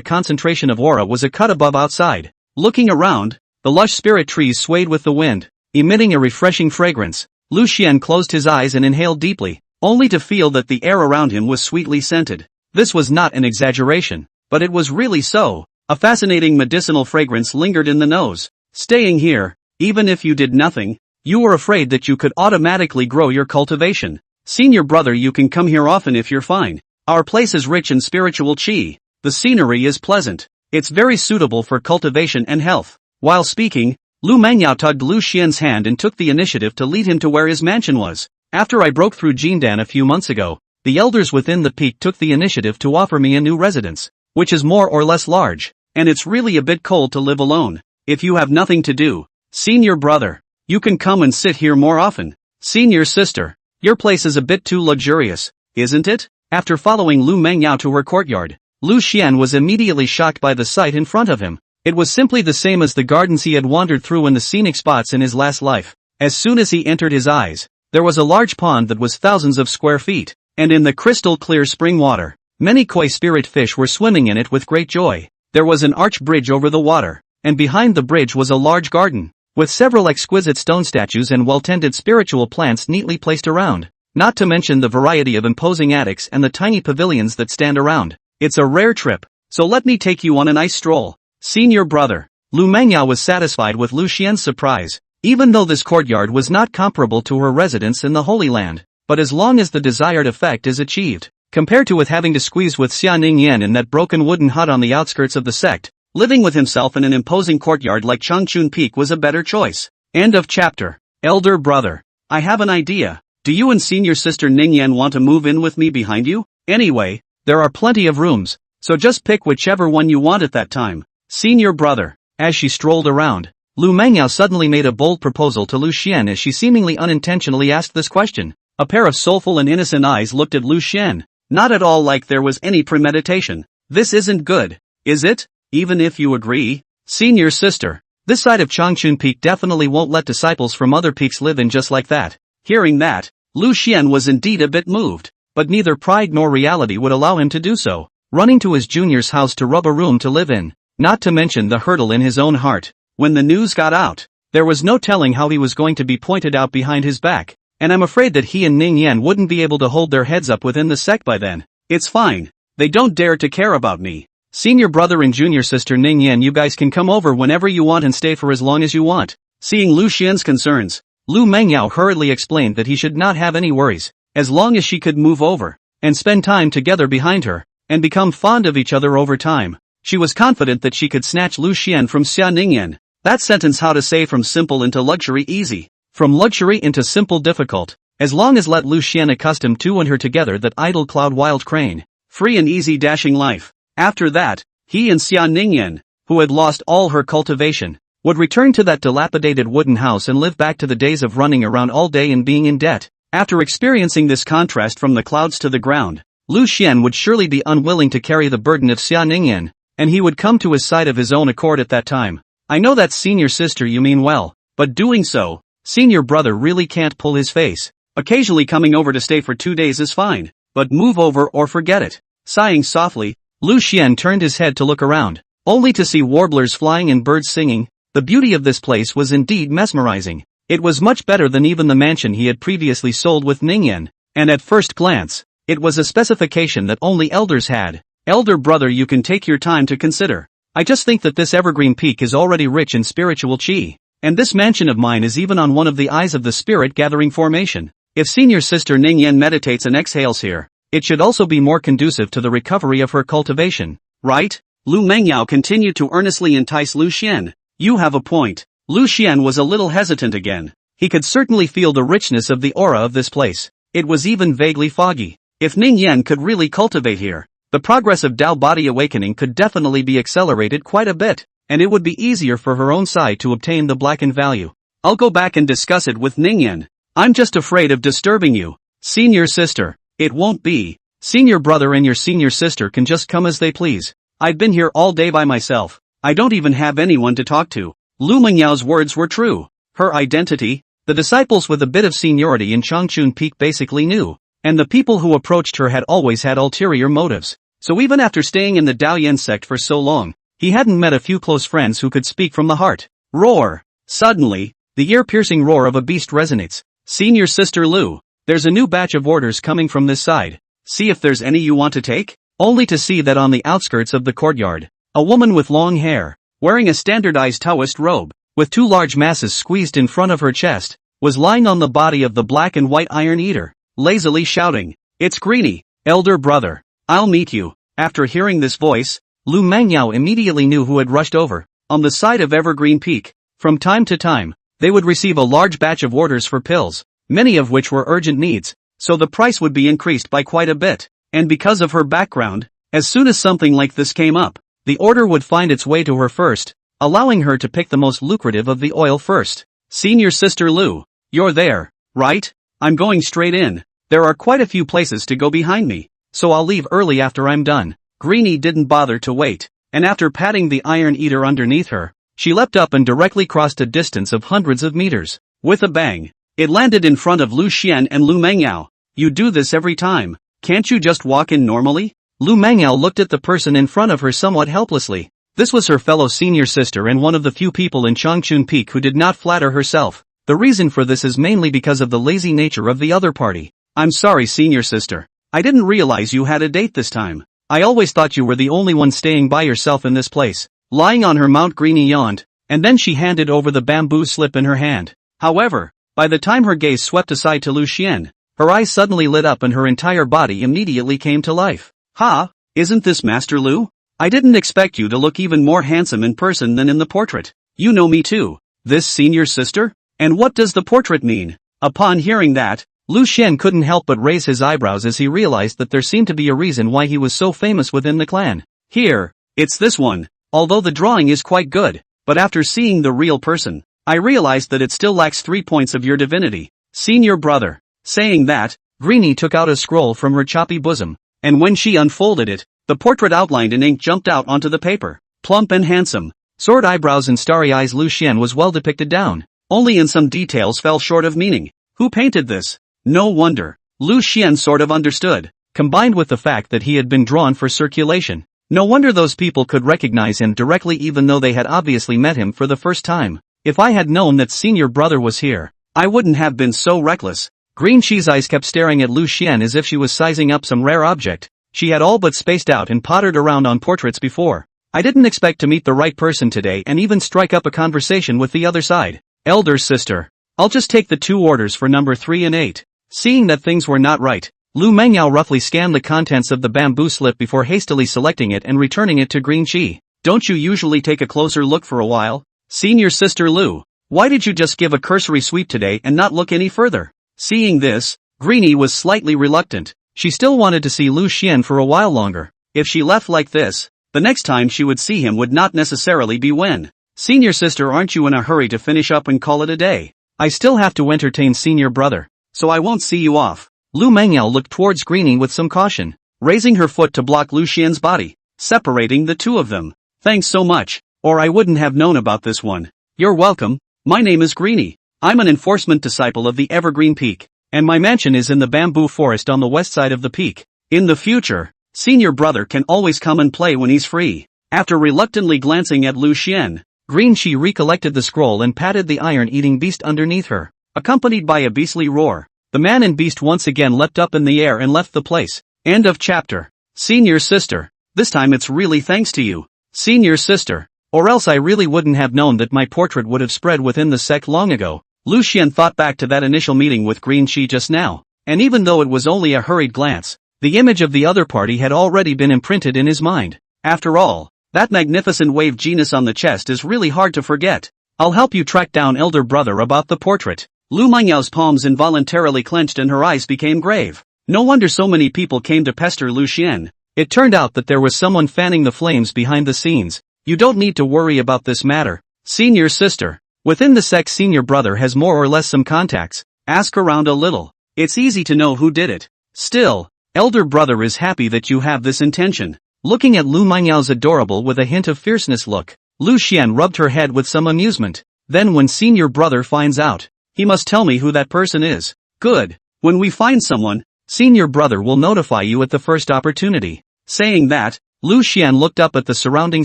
concentration of aura was a cut above outside. Looking around, the lush spirit trees swayed with the wind, emitting a refreshing fragrance. Lu Xian closed his eyes and inhaled deeply, only to feel that the air around him was sweetly scented. This was not an exaggeration, but it was really so. A fascinating medicinal fragrance lingered in the nose. Staying here, even if you did nothing, you were afraid that you could automatically grow your cultivation. Senior brother, you can come here often if you're fine. Our place is rich in spiritual qi. The scenery is pleasant. It's very suitable for cultivation and health. While speaking, Lu Mangyao tugged Lu Xian's hand and took the initiative to lead him to where his mansion was. After I broke through Jindan a few months ago, the elders within the peak took the initiative to offer me a new residence, which is more or less large, and it's really a bit cold to live alone. If you have nothing to do, senior brother, you can come and sit here more often. Senior sister, your place is a bit too luxurious, isn't it? After following Lu Mangyao to her courtyard, Lu Xian was immediately shocked by the sight in front of him. It was simply the same as the gardens he had wandered through in the scenic spots in his last life. As soon as he entered his eyes, there was a large pond that was thousands of square feet, and in the crystal clear spring water, many koi spirit fish were swimming in it with great joy. There was an arch bridge over the water, and behind the bridge was a large garden, with several exquisite stone statues and well-tended spiritual plants neatly placed around, not to mention the variety of imposing attics and the tiny pavilions that stand around. It's a rare trip, so let me take you on a nice stroll. Senior brother, Lu Mangyao was satisfied with Lu Xian's surprise, even though this courtyard was not comparable to her residence in the Holy Land, but as long as the desired effect is achieved, compared to with having to squeeze with Xia Ningyan in that broken wooden hut on the outskirts of the sect, living with himself in an imposing courtyard like Changchun Peak was a better choice. End of chapter. Elder brother, I have an idea. Do you and senior sister Ningyan want to move in with me behind you? Anyway, there are plenty of rooms, so just pick whichever one you want at that time. Senior brother. As she strolled around, Lu Mangyao suddenly made a bold proposal to Lu Xian as she seemingly unintentionally asked this question. A pair of soulful and innocent eyes looked at Lu Xian, not at all like there was any premeditation. This isn't good, is it? Even if you agree? Senior sister, this side of Changchun Peak definitely won't let disciples from other peaks live in just like that. Hearing that, Lu Xian was indeed a bit moved, but neither pride nor reality would allow him to do so. Running to his junior's house to rub a room to live in, not to mention the hurdle in his own heart. When the news got out, there was no telling how he was going to be pointed out behind his back, and I'm afraid that he and Ningyan wouldn't be able to hold their heads up within the sect by then. It's fine. They don't dare to care about me. Senior brother and junior sister Ningyan, you guys can come over whenever you want and stay for as long as you want. Seeing Lu Xian's concerns, Lu Mangyao hurriedly explained that he should not have any worries, as long as she could move over, and spend time together behind her, and become fond of each other over time. She was confident that she could snatch Lu Xian from Xia Ningyan. That sentence, how to say from simple into luxury easy, from luxury into simple difficult, as long as let Lu Xian accustomed to and her together that idle cloud wild crane, free and easy dashing life. After that, he and Xia Ningyan, who had lost all her cultivation, would return to that dilapidated wooden house and live back to the days of running around all day and being in debt. After experiencing this contrast from the clouds to the ground, Lu Xian would surely be unwilling to carry the burden of Xia Ningyan, and he would come to his side of his own accord at that time. I know that senior sister you mean well, but doing so, senior brother really can't pull his face. Occasionally coming over to stay for 2 days is fine, but move over or forget it. Sighing softly, Lu Xian turned his head to look around, only to see warblers flying and birds singing. The beauty of this place was indeed mesmerizing. It was much better than even the mansion he had previously sold with Ningyan, and at first glance, it was a specification that only elders had. Elder brother, you can take your time to consider. I just think that this evergreen peak is already rich in spiritual qi, and this mansion of mine is even on one of the eyes of the spirit gathering formation. If senior sister Ningyan meditates and exhales here, it should also be more conducive to the recovery of her cultivation, right? Lu Mangyao continued to earnestly entice Lu Xian. You have a point. Lu Xian was a little hesitant again. He could certainly feel the richness of the aura of this place. It was even vaguely foggy. If Ningyan could really cultivate here, the progress of Tao body awakening could definitely be accelerated quite a bit, and it would be easier for her own side to obtain the blackened value. I'll go back and discuss it with Ningyan. I'm just afraid of disturbing you. Senior sister, it won't be. Senior brother and your senior sister can just come as they please. I've been here all day by myself. I don't even have anyone to talk to. Lu Mengyao's words were true. Her identity, the disciples with a bit of seniority in Changchun Peak basically knew, and the people who approached her had always had ulterior motives. So even after staying in the Daoyan sect for so long, he hadn't met a few close friends who could speak from the heart. Roar! Suddenly, the ear-piercing roar of a beast resonates. Senior Sister Lu, there's a new batch of orders coming from this side. See if there's any you want to take? Only to see that on the outskirts of the courtyard, a woman with long hair, wearing a standardized Taoist robe, with two large masses squeezed in front of her chest, was lying on the body of the black and white Iron Eater, lazily shouting, "It's Greenie, elder brother. I'll meet you." After hearing this voice, Lu Mangyao immediately knew who had rushed over. On the side of Evergreen Peak, from time to time, they would receive a large batch of orders for pills, many of which were urgent needs, so the price would be increased by quite a bit. And because of her background, as soon as something like this came up, the order would find its way to her first, allowing her to pick the most lucrative of the oil first. Senior Sister Lu, you're there, right? I'm going straight in. There are quite a few places to go behind me, so I'll leave early after I'm done. Greenie didn't bother to wait, and after patting the Iron Eater underneath her, she leapt up and directly crossed a distance of hundreds of meters. With a bang, it landed in front of Lu Xian and Lu Mangyao. You do this every time. Can't you just walk in normally? Lu Mangyao looked at the person in front of her somewhat helplessly. This was her fellow senior sister and one of the few people in Changchun Peak who did not flatter herself. The reason for this is mainly because of the lazy nature of the other party. I'm sorry, senior sister. I didn't realize you had a date this time. I always thought you were the only one staying by yourself in this place. Lying on her mount, Greenie yawned, and then she handed over the bamboo slip in her hand. However, by the time her gaze swept aside to Lu Xian, her eyes suddenly lit up and her entire body immediately came to life. Ha! Isn't this Master Lu? I didn't expect you to look even more handsome in person than in the portrait. You know me too. This senior sister? And what does the portrait mean? Upon hearing that, Lu Xian couldn't help but raise his eyebrows as he realized that there seemed to be a reason why he was so famous within the clan. Here, it's this one. Although the drawing is quite good, but after seeing the real person, I realized that it still lacks 3 points of your divinity. Senior brother. Saying that, Greenie took out a scroll from her choppy bosom, and when she unfolded it, the portrait outlined in ink jumped out onto the paper. Plump and handsome, sword eyebrows and starry eyes, Lu Xian was well depicted down. Only in some details fell short of meaning. Who painted this? No wonder. Lu Xian sort of understood, combined with the fact that he had been drawn for circulation. No wonder those people could recognize him directly even though they had obviously met him for the first time. If I had known that senior brother was here, I wouldn't have been so reckless. Green Cheese eyes kept staring at Lu Xian as if she was sizing up some rare object. She had all but spaced out and pottered around on portraits before. I didn't expect to meet the right person today and even strike up a conversation with the other side. Elder sister. I'll just take the 2 orders for number 3 and 8. Seeing that things were not right, Lu Mangyao roughly scanned the contents of the bamboo slip before hastily selecting it and returning it to Green Chi. Don't you usually take a closer look for a while? Senior Sister Lu, why did you just give a cursory sweep today and not look any further? Seeing this, Greenie was slightly reluctant. She still wanted to see Lu Xian for a while longer. If she left like this, the next time she would see him would not necessarily be when. Senior sister, aren't you in a hurry to finish up and call it a day? I still have to entertain senior brother, so I won't see you off. Lu Mangyao looked towards Greenie with some caution, raising her foot to block Lu Xian's body, separating the two of them. Thanks so much, or I wouldn't have known about this one. You're welcome. My name is Greenie. I'm an enforcement disciple of the Evergreen Peak, and my mansion is in the bamboo forest on the west side of the peak. In the future, senior brother can always come and play when he's free. After reluctantly glancing at Lu Xian, Green Chi recollected the scroll and patted the iron-eating beast underneath her. Accompanied by a beastly roar, the man and beast once again leapt up in the air and left the place. End of chapter. Senior sister, this time it's really thanks to you. Senior sister, or else I really wouldn't have known that my portrait would have spread within the sect long ago. Lu Xian thought back to that initial meeting with Green Chi just now, and even though it was only a hurried glance, the image of the other party had already been imprinted in his mind. After all, that magnificent wave genus on the chest is really hard to forget. I'll help you track down elder brother about the portrait. Lu Mangyao's palms involuntarily clenched and her eyes became grave. No wonder so many people came to pester Lu Xian. It turned out that there was someone fanning the flames behind the scenes. You don't need to worry about this matter. Senior sister. Within the sect, senior brother has more or less some contacts. Ask around a little. It's easy to know who did it. Still, elder brother is happy that you have this intention. Looking at Lu Mangyao's adorable with a hint of fierceness look, Lu Xian rubbed her head with some amusement. Then when senior brother finds out, he must tell me who that person is. Good. When we find someone, senior brother will notify you at the first opportunity. Saying that, Lu Xian looked up at the surrounding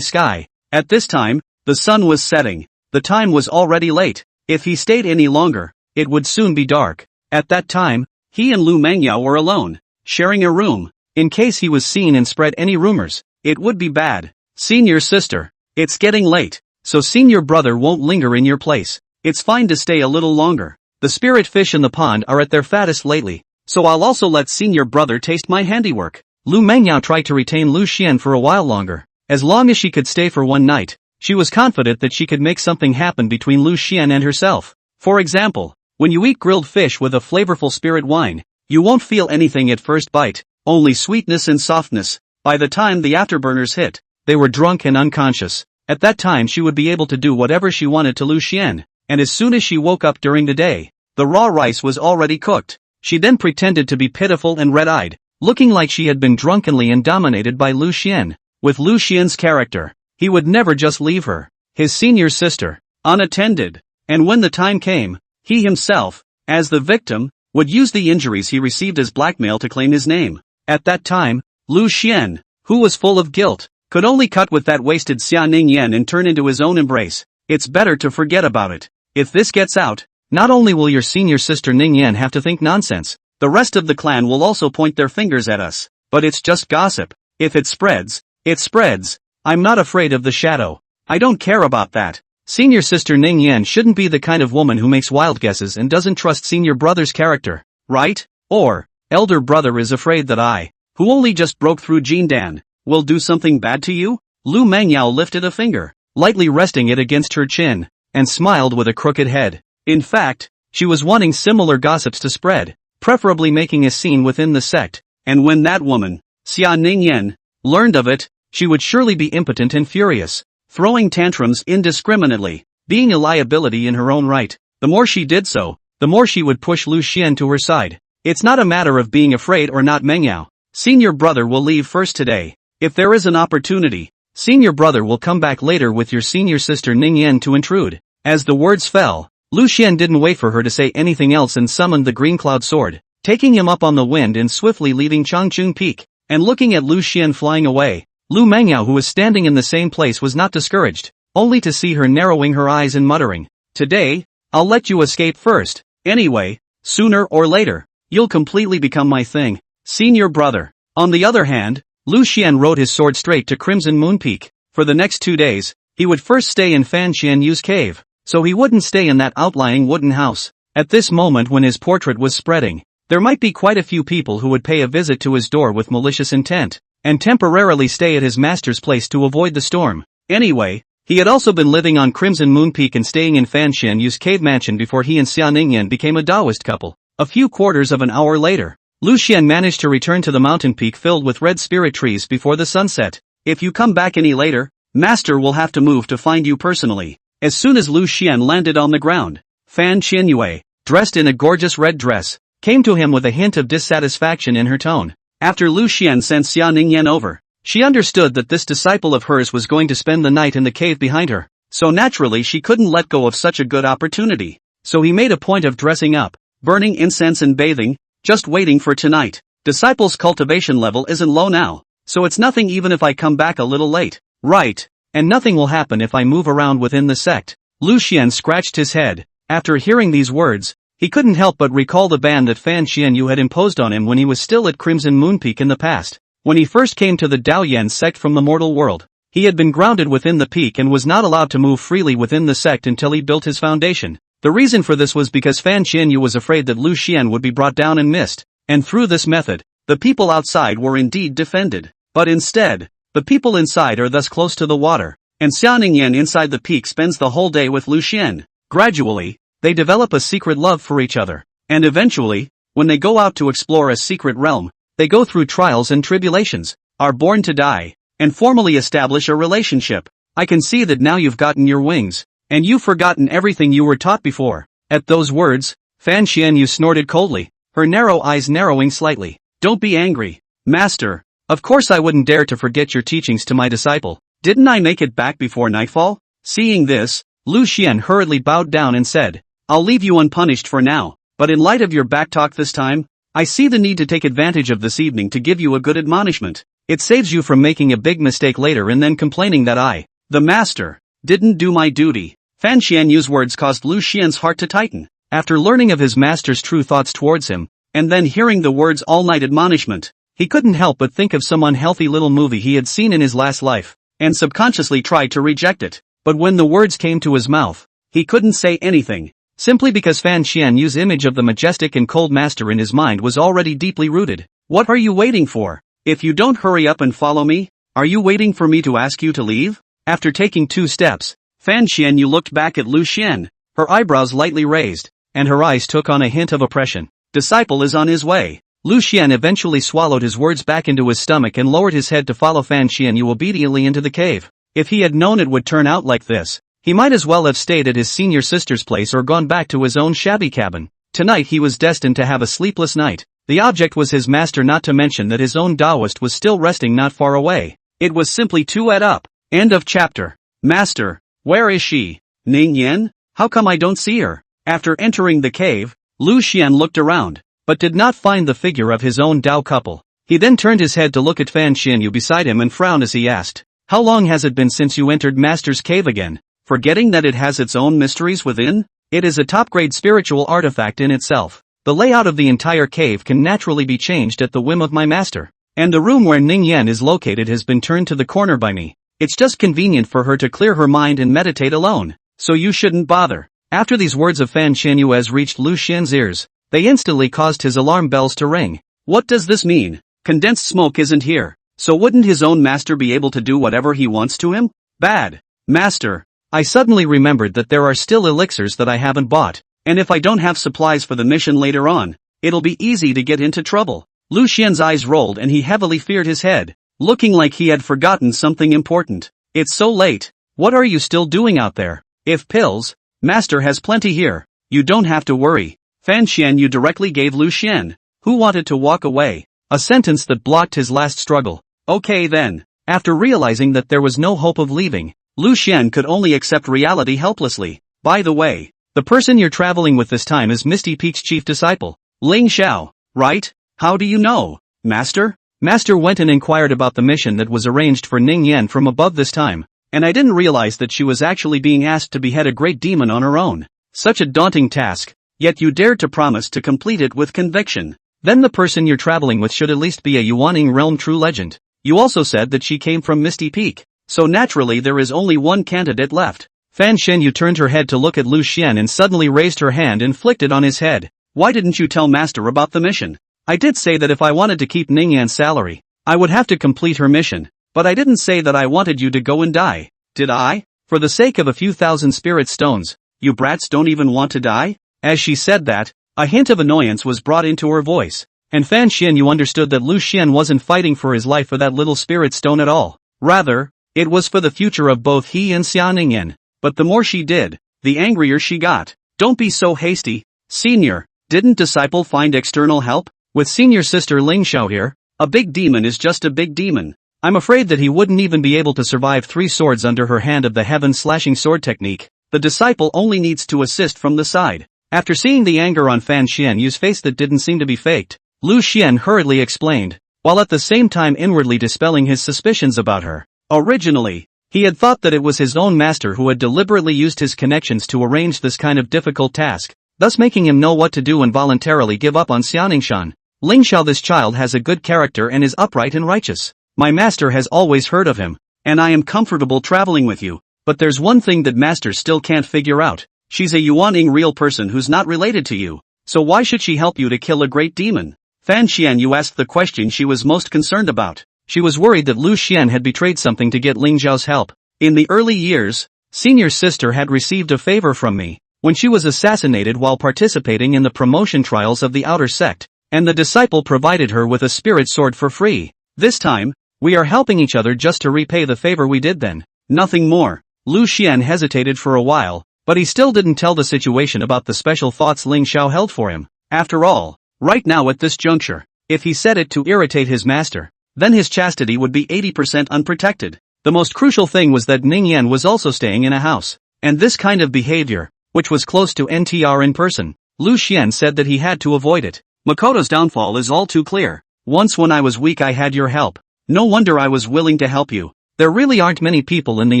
sky. At this time, the sun was setting. The time was already late. If he stayed any longer, it would soon be dark. At that time, he and Lu Mengyao were alone, sharing a room. In case he was seen and spread any rumors, it would be bad. Senior sister, it's getting late, so senior brother won't linger in your place. It's fine to stay a little longer. The spirit fish in the pond are at their fattest lately, so I'll also let senior brother taste my handiwork. Lu Mengyao tried to retain Lu Xian for a while longer. As long as she could stay for one night, she was confident that she could make something happen between Lu Xian and herself. For example, when you eat grilled fish with a flavorful spirit wine, you won't feel anything at first bite, only sweetness and softness. By the time the afterburners hit, they were drunk and unconscious. At that time she would be able to do whatever she wanted to Lu Xian, and as soon as she woke up during the day, the raw rice was already cooked. She then pretended to be pitiful and red-eyed, looking like she had been drunkenly and dominated by Lu Xian. With Lu Xian's character, he would never just leave her, his senior sister, unattended. And when the time came, he himself, as the victim, would use the injuries he received as blackmail to claim his name. At that time, Lu Xian, who was full of guilt, could only cut with that wasted Xia Ningyan and turn into his own embrace. It's better to forget about it. If this gets out, not only will your senior sister Ningyan have to think nonsense, the rest of the clan will also point their fingers at us. But it's just gossip. If it spreads, it spreads. I'm not afraid of the shadow. I don't care about that. Senior sister Ningyan shouldn't be the kind of woman who makes wild guesses and doesn't trust senior brother's character, right? Or, elder brother is afraid that I, who only just broke through Jindan, will do something bad to you? Lu Mengyao lifted a finger, lightly resting it against her chin, and smiled with a crooked head. In fact, she was wanting similar gossips to spread, preferably making a scene within the sect, and when that woman, Xia Ningyan, learned of it, she would surely be impotent and furious, throwing tantrums indiscriminately, being a liability in her own right. The more she did so, the more she would push Lu Xian to her side. It's not a matter of being afraid or not. Mengyao, senior brother will leave first today. If there is an opportunity, senior brother will come back later with your senior sister Ningyan to intrude. As the words fell, Lu Xian didn't wait for her to say anything else and summoned the green cloud sword, taking him up on the wind and swiftly leaving Changchun Peak, and looking at Lu Xian flying away. Lu Mengyao, who was standing in the same place, was not discouraged, only to see her narrowing her eyes and muttering, "Today, I'll let you escape first. Anyway, sooner or later, you'll completely become my thing, senior brother." On the other hand, Lu Xian rode his sword straight to Crimson Moon Peak. For the next 2 days, he would first stay in Fan Xianyu's cave, so he wouldn't stay in that outlying wooden house. At this moment, when his portrait was spreading, there might be quite a few people who would pay a visit to his door with malicious intent, and temporarily stay at his master's place to avoid the storm. Anyway, he had also been living on Crimson Moon Peak and staying in Fan Xianyu's cave mansion before he and Xia Ningyan became a Taoist couple. A few quarters of an hour later, Lu Xian managed to return to the mountain peak filled with red spirit trees before the sunset. "If you come back any later, master will have to move to find you personally." As soon as Lu Xian landed on the ground, Fan Xianyue, dressed in a gorgeous red dress, came to him with a hint of dissatisfaction in her tone. After Lu Xian sent Xia Ningyan over, she understood that this disciple of hers was going to spend the night in the cave behind her, so naturally she couldn't let go of such a good opportunity. So he made a point of dressing up, burning incense and bathing, just waiting for tonight. Disciple's cultivation level isn't low now, so it's nothing even if I come back a little late. Right, and nothing will happen if I move around within the sect. Lu Xian scratched his head. After hearing these words, he couldn't help but recall the ban that Fan Xianyu had imposed on him when he was still at Crimson Moon Peak in the past. When he first came to the Daoyan sect from the mortal world, he had been grounded within the peak and was not allowed to move freely within the sect until he built his foundation. The reason for this was because Fan Xianyu was afraid that Lu Xian would be brought down and missed, and through this method, the people outside were indeed defended. But instead, the people inside are thus close to the water, and Xia Ningyan inside the peak spends the whole day with Lu Xian. Gradually, they develop a secret love for each other, and eventually, when they go out to explore a secret realm, they go through trials and tribulations, are born to die, and formally establish a relationship. I can see that now you've gotten your wings, and you've forgotten everything you were taught before. At those words, Fan Xianyu snorted coldly, her narrow eyes narrowing slightly. Don't be angry, master. Of course I wouldn't dare to forget your teachings to my disciple. Didn't I make it back before nightfall? Seeing this, Lu Xian hurriedly bowed down and said, I'll leave you unpunished for now, but in light of your backtalk this time, I see the need to take advantage of this evening to give you a good admonishment. It saves you from making a big mistake later and then complaining that I, the master, didn't do my duty. Fan Xianyu's words caused Lu Xian's heart to tighten. After learning of his master's true thoughts towards him, and then hearing the words all-night admonishment, he couldn't help but think of some unhealthy little movie he had seen in his last life, and subconsciously tried to reject it. But when the words came to his mouth, he couldn't say anything, simply because Fan Xianyu's image of the majestic and cold master in his mind was already deeply rooted. What are you waiting for? If you don't hurry up and follow me, are you waiting for me to ask you to leave? After taking 2 steps, Fan Xianyu looked back at Lu Xian, her eyebrows lightly raised, and her eyes took on a hint of oppression. Disciple is on his way. Lu Xian eventually swallowed his words back into his stomach and lowered his head to follow Fan Xianyu obediently into the cave. If he had known it would turn out like this, he might as well have stayed at his senior sister's place or gone back to his own shabby cabin. Tonight he was destined to have a sleepless night. The object was his master, not to mention that his own Taoist was still resting not far away. It was simply too ed up. End of chapter. Master, where is she? Ningyan? How come I don't see her? After entering the cave, Lu Xian looked around, but did not find the figure of his own Dao couple. He then turned his head to look at Fan Xianyu beside him and frowned as he asked, "How long has it been since you entered Master's cave again? Forgetting that it has its own mysteries within? It is a top-grade spiritual artifact in itself. The layout of the entire cave can naturally be changed at the whim of my master. And the room where Ningyan is located has been turned to the corner by me. It's just convenient for her to clear her mind and meditate alone, so you shouldn't bother." After these words of Fan Xianyu as reached Lu Xian's ears, they instantly caused his alarm bells to ring. What does this mean? Condensed smoke isn't here, so wouldn't his own master be able to do whatever he wants to him? Bad. Master, I suddenly remembered that there are still elixirs that I haven't bought, and if I don't have supplies for the mission later on, it'll be easy to get into trouble. Lu Xian's eyes rolled and he heavily feared his head, looking like he had forgotten something important. It's so late. What are you still doing out there? If pills, Master has plenty here. You don't have to worry. Fan Xianyu directly gave Lu Xian, who wanted to walk away, a sentence that blocked his last struggle. Okay then. After realizing that there was no hope of leaving, Lu Xian could only accept reality helplessly. By the way, the person you're traveling with this time is Misty Peak's chief disciple, Lingxiao, right? How do you know, Master? Master went and inquired about the mission that was arranged for Ningyan from above this time, and I didn't realize that she was actually being asked to behead a great demon on her own. Such a daunting task, yet you dared to promise to complete it with conviction. Then the person you're traveling with should at least be a Yuaning realm true legend. You also said that she came from Misty Peak, so naturally there is only one candidate left. Fan Xianyu turned her head to look at Lu Xian and suddenly raised her hand and flicked it on his head. Why didn't you tell Master about the mission? I did say that if I wanted to keep Ningyan's salary, I would have to complete her mission, but I didn't say that I wanted you to go and die, did I? For the sake of a few thousand spirit stones, you brats don't even want to die? As she said that, a hint of annoyance was brought into her voice, and Fan Xianyu understood that Lu Xian wasn't fighting for his life for that little spirit stone at all. Rather, it was for the future of both he and Xia Ningyan. But the more she did, the angrier she got. Don't be so hasty, Senior. Didn't Disciple find external help? With Senior Sister Lingxiao here, a big demon is just a big demon. I'm afraid that he wouldn't even be able to survive 3 swords under her hand of the heaven-slashing sword technique. The Disciple only needs to assist from the side. After seeing the anger on Fan Xianyu's face that didn't seem to be faked, Lu Xian hurriedly explained, while at the same time inwardly dispelling his suspicions about her. Originally, he had thought that it was his own master who had deliberately used his connections to arrange this kind of difficult task, thus making him know what to do and voluntarily give up on Xiaoningshan. Lingxiao, this child has a good character and is upright and righteous. My master has always heard of him, and I am comfortable traveling with you. But there's one thing that master still can't figure out. She's a Yuaning real person who's not related to you, so why should she help you to kill a great demon? Fan Xianyu asked the question she was most concerned about. She was worried that Lu Xian had betrayed something to get Lingxiao's help. In the early years, Senior Sister had received a favor from me, when she was assassinated while participating in the promotion trials of the outer sect, and the Disciple provided her with a spirit sword for free. This time, we are helping each other just to repay the favor we did then. Nothing more. Lu Xian hesitated for a while, but he still didn't tell the situation about the special thoughts Lingxiao held for him. After all, right now at this juncture, if he said it to irritate his master, then his chastity would be 80% unprotected. The most crucial thing was that Ningyan was also staying in a house, and this kind of behavior, which was close to NTR in person, Lu Xian said that he had to avoid it. Makoto's downfall is all too clear. Once when I was weak I had your help. No wonder I was willing to help you. There really aren't many people in the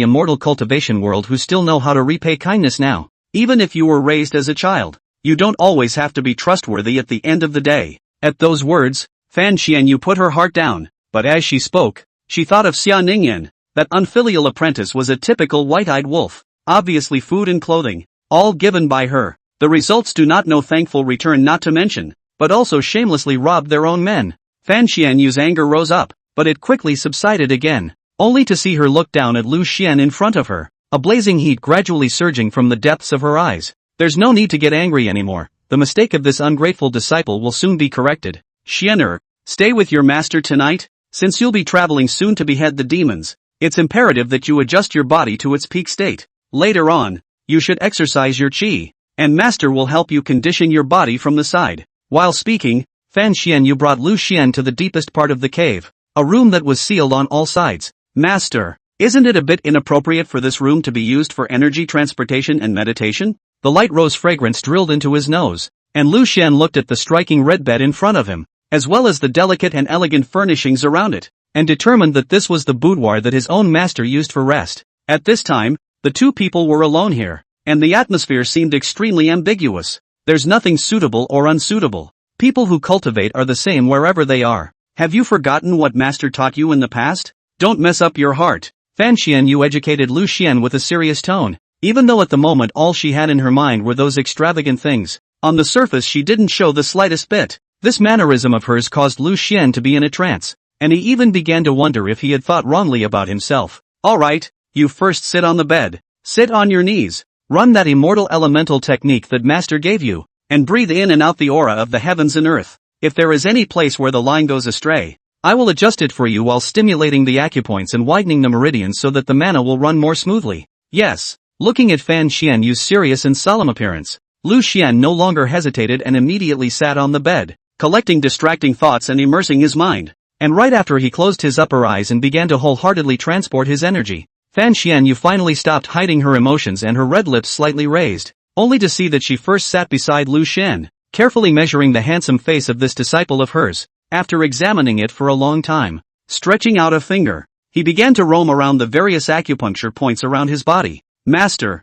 immortal cultivation world who still know how to repay kindness now, even if you were raised as a child. you don't always have to be trustworthy at the end of the day. At those words, Fan Xianyu put her heart down, but as she spoke, she thought of Xia Ningyan. That unfilial apprentice was a typical white-eyed wolf, obviously food and clothing, all given by her. The results do not know thankful return not to mention, but also shamelessly robbed their own men. Fan Xianyu's anger rose up, but it quickly subsided again, only to see her look down at Lu Xian in front of her, a blazing heat gradually surging from the depths of her eyes. There's no need to get angry anymore, the mistake of this ungrateful disciple will soon be corrected. Xianer, stay with your master tonight, since you'll be traveling soon to behead the demons. It's imperative that you adjust your body to its peak state. Later on, you should exercise your qi, and master will help you condition your body from the side. While speaking, Fan Xianyu brought Lu Xian to the deepest part of the cave, a room that was sealed on all sides. Master, isn't it a bit inappropriate for this room to be used for energy transportation and meditation? The light rose fragrance drilled into his nose, and Lu Xian looked at the striking red bed in front of him, as well as the delicate and elegant furnishings around it, and determined that this was the boudoir that his own master used for rest. At this time, the two people were alone here, and the atmosphere seemed extremely ambiguous. There's nothing suitable or unsuitable. People who cultivate are the same wherever they are. Have you forgotten what master taught you in the past? Don't mess up your heart. Fan Xianyu educated Lu Xian with a serious tone, even though at the moment all she had in her mind were those extravagant things. On the surface she didn't show the slightest bit. This mannerism of hers caused Lu Xian to be in a trance, and he even began to wonder if he had thought wrongly about himself. Alright, you first sit on the bed. Sit on your knees. Run that immortal elemental technique that master gave you, and breathe in and out the aura of the heavens and earth. If there is any place where the line goes astray, I will adjust it for you while stimulating the acupoints and widening the meridians so that the mana will run more smoothly. Yes. Looking at Fan Xianyu's serious and solemn appearance, Lu Xian no longer hesitated and immediately sat on the bed, collecting distracting thoughts and immersing his mind. And right after he closed his upper eyes and began to wholeheartedly transport his energy, Fan Xianyu finally stopped hiding her emotions and her red lips slightly raised, only to see that she first sat beside Lu Xian, carefully measuring the handsome face of this disciple of hers. After examining it for a long time, stretching out a finger, he began to roam around the various acupuncture points around his body. Master?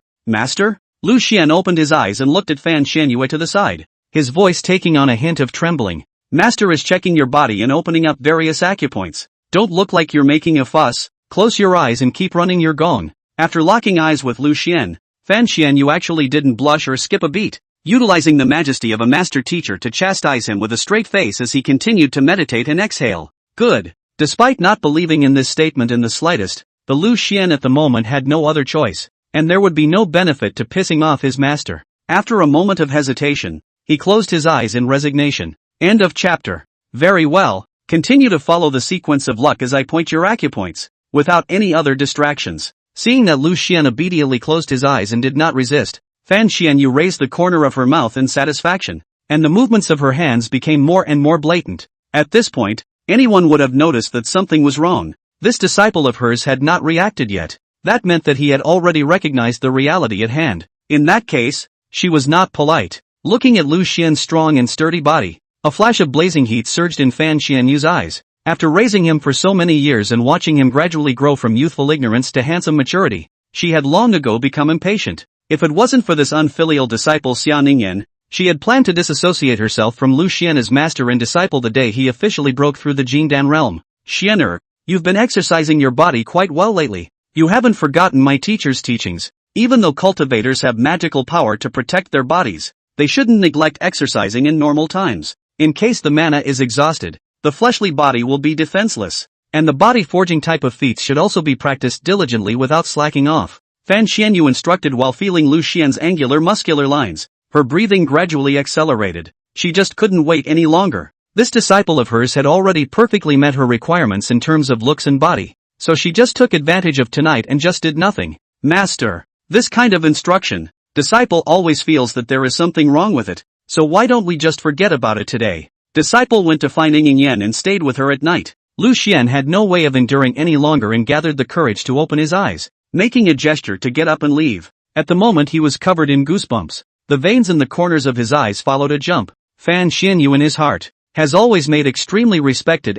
Lu Xian opened his eyes and looked at Fan Xianyu to the side, his voice taking on a hint of trembling. Master is checking your body and opening up various acupoints. Don't look like you're making a fuss, close your eyes and keep running your gong. After locking eyes with Lu Xian, Fan Xianyu actually didn't blush or skip a beat, utilizing the majesty of a master teacher to chastise him with a straight face as he continued to meditate and exhale. Good. Despite not believing in this statement in the slightest, the Lu Xian at the moment had no other choice, and there would be no benefit to pissing off his master. After a moment of hesitation, he closed his eyes in resignation. End of chapter. Very well, continue to follow the sequence of luck as I point your acupoints, without any other distractions. Seeing that Lu Xian obediently closed his eyes and did not resist, Fan Xianyu raised the corner of her mouth in satisfaction, and the movements of her hands became more and more blatant. At this point, anyone would have noticed that something was wrong. This disciple of hers had not reacted yet. That meant that he had already recognized the reality at hand. In that case, she was not polite. Looking at Lu Xian's strong and sturdy body, a flash of blazing heat surged in Fan Xianyu's eyes. After raising him for so many years and watching him gradually grow from youthful ignorance to handsome maturity, she had long ago become impatient. If it wasn't for this unfilial disciple Xia Ningyan, she had planned to disassociate herself from Lu Xian as master and disciple the day he officially broke through the Jingdan realm. Xianer, you've been exercising your body quite well lately. You haven't forgotten my teacher's teachings. Even though cultivators have magical power to protect their bodies, they shouldn't neglect exercising in normal times. In case the mana is exhausted, the fleshly body will be defenseless, and the body forging type of feats should also be practiced diligently without slacking off. Fan Xianyu instructed while feeling Lu Xian's angular muscular lines. Her breathing gradually accelerated. She just couldn't wait any longer. This disciple of hers had already perfectly met her requirements in terms of looks and body, so she just took advantage of tonight and just did nothing. Master, this kind of instruction, disciple always feels that there is something wrong with it, so why don't we just forget about it today? Disciple went to find Ningyan and stayed with her at night. Lu Xian had no way of enduring any longer and gathered the courage to open his eyes, making a gesture to get up and leave. At the moment he was covered in goosebumps. The veins in the corners of his eyes followed a jump. Fan Xianyu in his heart has always made extremely respected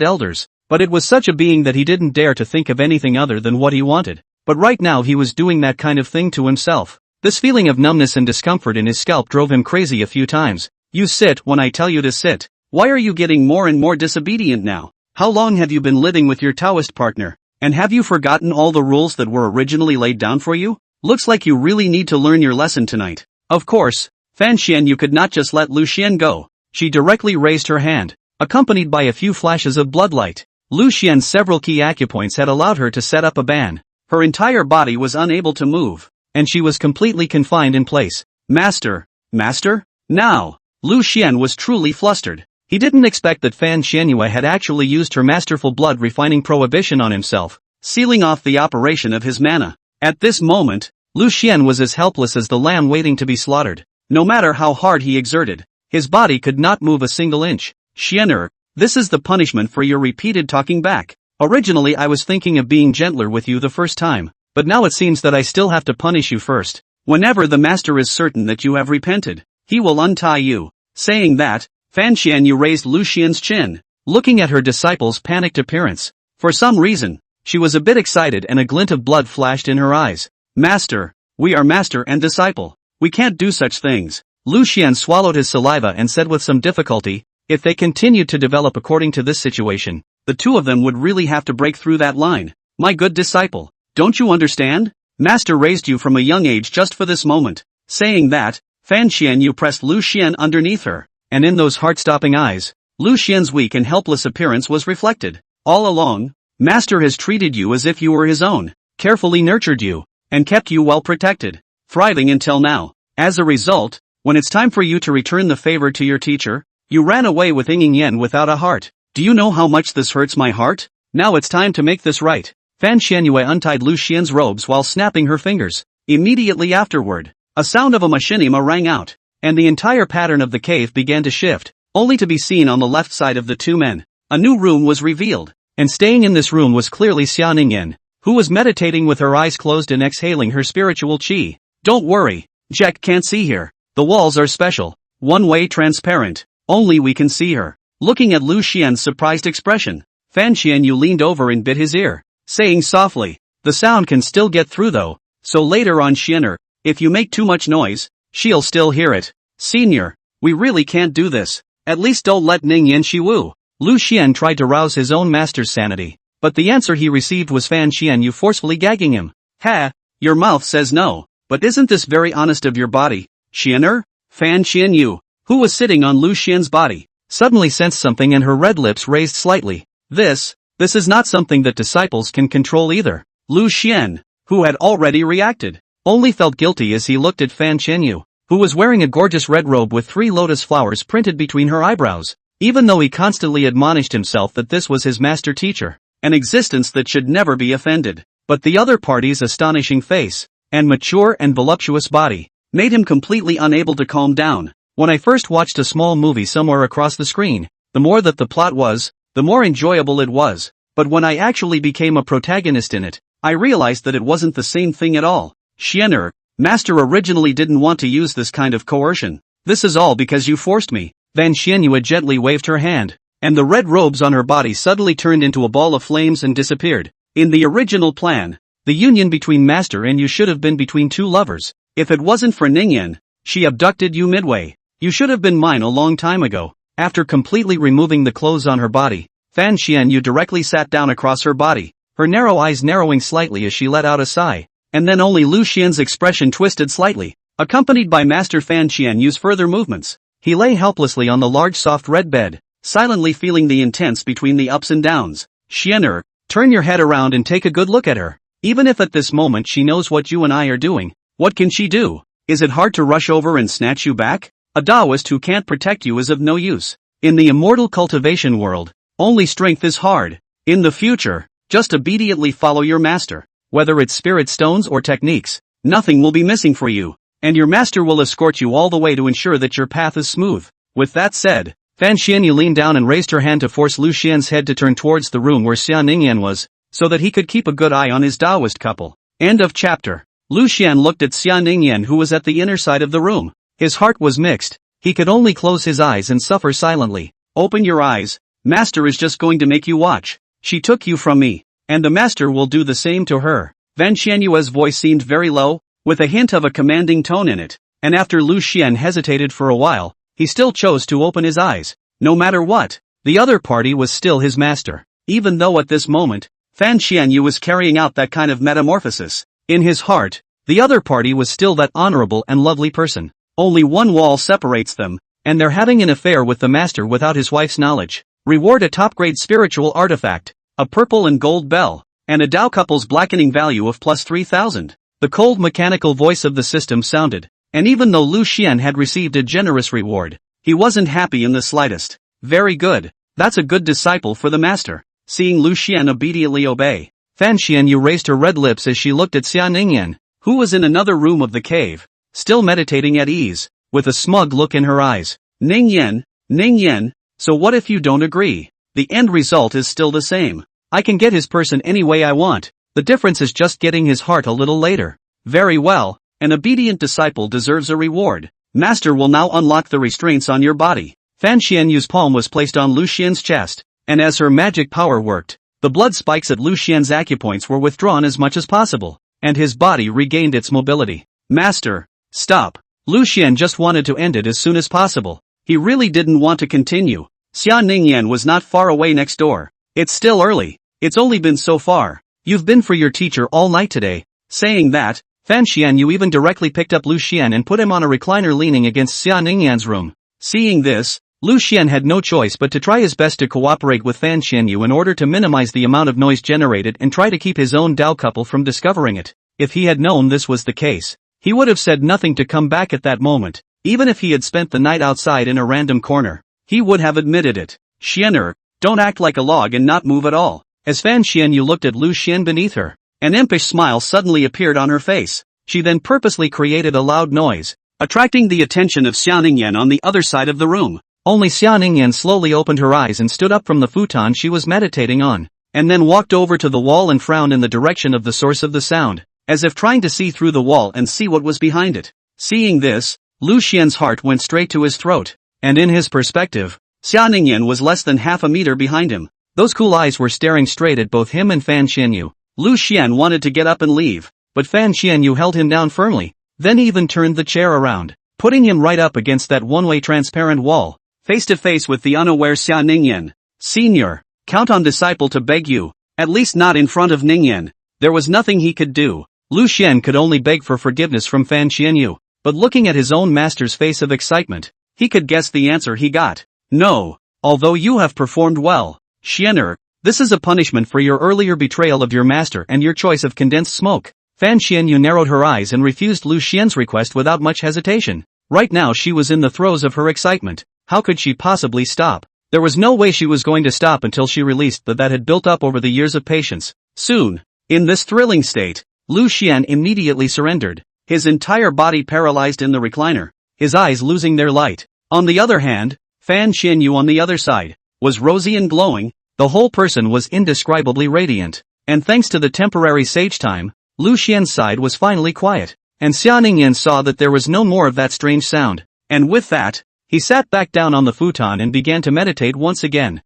elders, but it was such a being that he didn't dare to think of anything other than what he wanted. But right now he was doing that kind of thing to himself. This feeling of numbness and discomfort in his scalp drove him crazy a few times. You sit when I tell you to sit. Why are you getting more and more disobedient now? How long have you been living with your Taoist partner? And have you forgotten all the rules that were originally laid down for you? Looks like you really need to learn your lesson tonight. Of course, Fan Xianyu could not just let Lu Xian go. She directly raised her hand, accompanied by a few flashes of bloodlight. Lu Xian's several key acupoints had allowed her to set up a ban. Her entire body was unable to move, and she was completely confined in place. Master? Master? Now! Lu Xian was truly flustered. He didn't expect that Fan Xianyue had actually used her masterful blood-refining prohibition on himself, sealing off the operation of his mana. At this moment, Lu Xian was as helpless as the lamb waiting to be slaughtered. No matter how hard he exerted, his body could not move a single inch. Xianer, this is the punishment for your repeated talking back. Originally I was thinking of being gentler with you the first time, but now it seems that I still have to punish you first. Whenever the master is certain that you have repented, he will untie you. Saying that, Fan Xianyu raised Lu Xian's chin, looking at her disciple's panicked appearance. For some reason, she was a bit excited and a glint of blood flashed in her eyes. Master, we are master and disciple. We can't do such things. Lu Xian swallowed his saliva and said with some difficulty, if they continued to develop according to this situation, the two of them would really have to break through that line. My good disciple, don't you understand? Master raised you from a young age just for this moment. Saying that, Fan Xianyu pressed Lu Xian underneath her, and in those heart-stopping eyes, Lu Xian's weak and helpless appearance was reflected. All along, Master has treated you as if you were his own, carefully nurtured you, and kept you well protected, thriving until now. As a result, when it's time for you to return the favor to your teacher, you ran away with Ningyan without a heart. Do you know how much this hurts my heart? Now it's time to make this right. Fan Xianyue untied Lu Xian's robes while snapping her fingers. Immediately afterward, a sound of a machinima rang out, and the entire pattern of the cave began to shift, only to be seen on the left side of the two men. A new room was revealed, and staying in this room was clearly Xia Ningyan, who was meditating with her eyes closed and exhaling her spiritual qi. Don't worry, Jack can't see here. The walls are special, one-way transparent, only we can see her. Looking at Lu Xian's surprised expression, Fan Xianyu leaned over and bit his ear, saying softly, the sound can still get through though, so later on Xianer, if you make too much noise, she'll still hear it. Senior, we really can't do this, at least don't let Ningyan Shiwu. Lu Xian tried to rouse his own master's sanity, but the answer he received was Fan Xianyu forcefully gagging him. Ha, your mouth says no, but isn't this very honest of your body, Xianer? Fan Xianyu, who was sitting on Lu Xian's body, suddenly sensed something and her red lips raised slightly. This is not something that disciples can control either. Lu Xian, who had already reacted, only felt guilty as he looked at Fan Xianyu, who was wearing a gorgeous red robe with 3 lotus flowers printed between her eyebrows. Even though he constantly admonished himself that this was his master teacher, an existence that should never be offended, but the other party's astonishing face, and mature and voluptuous body, made him completely unable to calm down. When I first watched a small movie somewhere across the screen, the more that the plot was, the more enjoyable it was, but when I actually became a protagonist in it, I realized that it wasn't the same thing at all. Xianer, Master originally didn't want to use this kind of coercion. This is all because you forced me. Fan Xianyue gently waved her hand, and the red robes on her body suddenly turned into a ball of flames and disappeared. In the original plan, the union between Master and you should have been between 2 lovers. If it wasn't for Ningyan, she abducted you midway. You should have been mine a long time ago. After completely removing the clothes on her body, Fan Xianyu directly sat down across her body, her narrow eyes narrowing slightly as she let out a sigh, and then only Lu Xian's expression twisted slightly, accompanied by Master Fan Xianyu's further movements. He lay helplessly on the large soft red bed, silently feeling the intense between the ups and downs. Xianer, turn your head around and take a good look at her. Even if at this moment she knows what you and I are doing, what can she do? Is it hard to rush over and snatch you back? A Taoist who can't protect you is of no use. In the immortal cultivation world, only strength is hard. In the future, just obediently follow your master. Whether it's spirit stones or techniques, nothing will be missing for you, and your master will escort you all the way to ensure that your path is smooth. With that said, Fan Xianyu leaned down and raised her hand to force Lu Xian's head to turn towards the room where Xia Ningyan was, so that he could keep a good eye on his Taoist couple. End of chapter. Lu Xian looked at Xia Ningyan who was at the inner side of the room. His heart was mixed. He could only close his eyes and suffer silently. Open your eyes. Master is just going to make you watch. She took you from me, and the master will do the same to her. Fan Xianyue's voice seemed very low, with a hint of a commanding tone in it, and after Lu Xian hesitated for a while, he still chose to open his eyes. No matter what, the other party was still his master. Even though at this moment, Fan Xianyu was carrying out that kind of metamorphosis, in his heart, the other party was still that honorable and lovely person. Only one wall separates them, and they're having an affair with the master without his wife's knowledge. Reward a top-grade spiritual artifact, a purple and gold bell, and a Dao couple's blackening value of plus 3,000. The cold mechanical voice of the system sounded, and even though Lu Xian had received a generous reward, he wasn't happy in the slightest. Very good, that's a good disciple for the master. Seeing Lu Xian obediently obey, Fan Xianyu raised her red lips as she looked at Xia Ningyan, who was in another room of the cave, still meditating at ease, with a smug look in her eyes. Ningyan, so what if you don't agree? The end result is still the same. I can get his person any way I want, the difference is just getting his heart a little later. Very well, an obedient disciple deserves a reward. Master will now unlock the restraints on your body. Fan Xianyu's palm was placed on Lu Xian's chest, and as her magic power worked, the blood spikes at Lu Xian's acupoints were withdrawn as much as possible, and his body regained its mobility. Master, stop. Lu Xian just wanted to end it as soon as possible. He really didn't want to continue. Xia Ningyan was not far away next door. It's still early. It's only been so far. You've been for your teacher all night today. Saying that, Fan Xianyu even directly picked up Lu Xian and put him on a recliner leaning against Xia Ningyan's room. Seeing this, Lu Xian had no choice but to try his best to cooperate with Fan Xianyu in order to minimize the amount of noise generated and try to keep his own Dao couple from discovering it. If he had known this was the case, he would have said nothing to come back at that moment. Even if he had spent the night outside in a random corner, he would have admitted it. Xianer, don't act like a log and not move at all. As Fan Xianyu looked at Lu Xian beneath her, an impish smile suddenly appeared on her face. She then purposely created a loud noise, attracting the attention of Xia Ningyan on the other side of the room. Only Xia Ningyan slowly opened her eyes and stood up from the futon she was meditating on, and then walked over to the wall and frowned in the direction of the source of the sound, as if trying to see through the wall and see what was behind it. Seeing this, Lu Xian's heart went straight to his throat, and in his perspective, Xia Ningyan was less than half a meter behind him. Those cool eyes were staring straight at both him and Fan Xianyu. Lu Xian wanted to get up and leave, but Fan Xianyu held him down firmly, then even turned the chair around, putting him right up against that one-way transparent wall, face to face with the unaware Xia Ningyan. Senior, count on disciple to beg you, at least not in front of Ningyan. There was nothing he could do. Lu Xian could only beg for forgiveness from Fan Xianyu, but looking at his own master's face of excitement, he could guess the answer he got. No, although you have performed well, Xianer, this is a punishment for your earlier betrayal of your master and your choice of condensed smoke. Fan Xianyu narrowed her eyes and refused Lu Xian's request without much hesitation. Right now she was in the throes of her excitement. How could she possibly stop? There was no way she was going to stop until she released that had built up over the years of patience. Soon, in this thrilling state, Lu Xian immediately surrendered, his entire body paralyzed in the recliner, his eyes losing their light. On the other hand, Fan Xianyu on the other side, was rosy and glowing, the whole person was indescribably radiant, and thanks to the temporary sage time, Lu Xian's side was finally quiet, and Xia Ningyan saw that there was no more of that strange sound, and with that, he sat back down on the futon and began to meditate once again.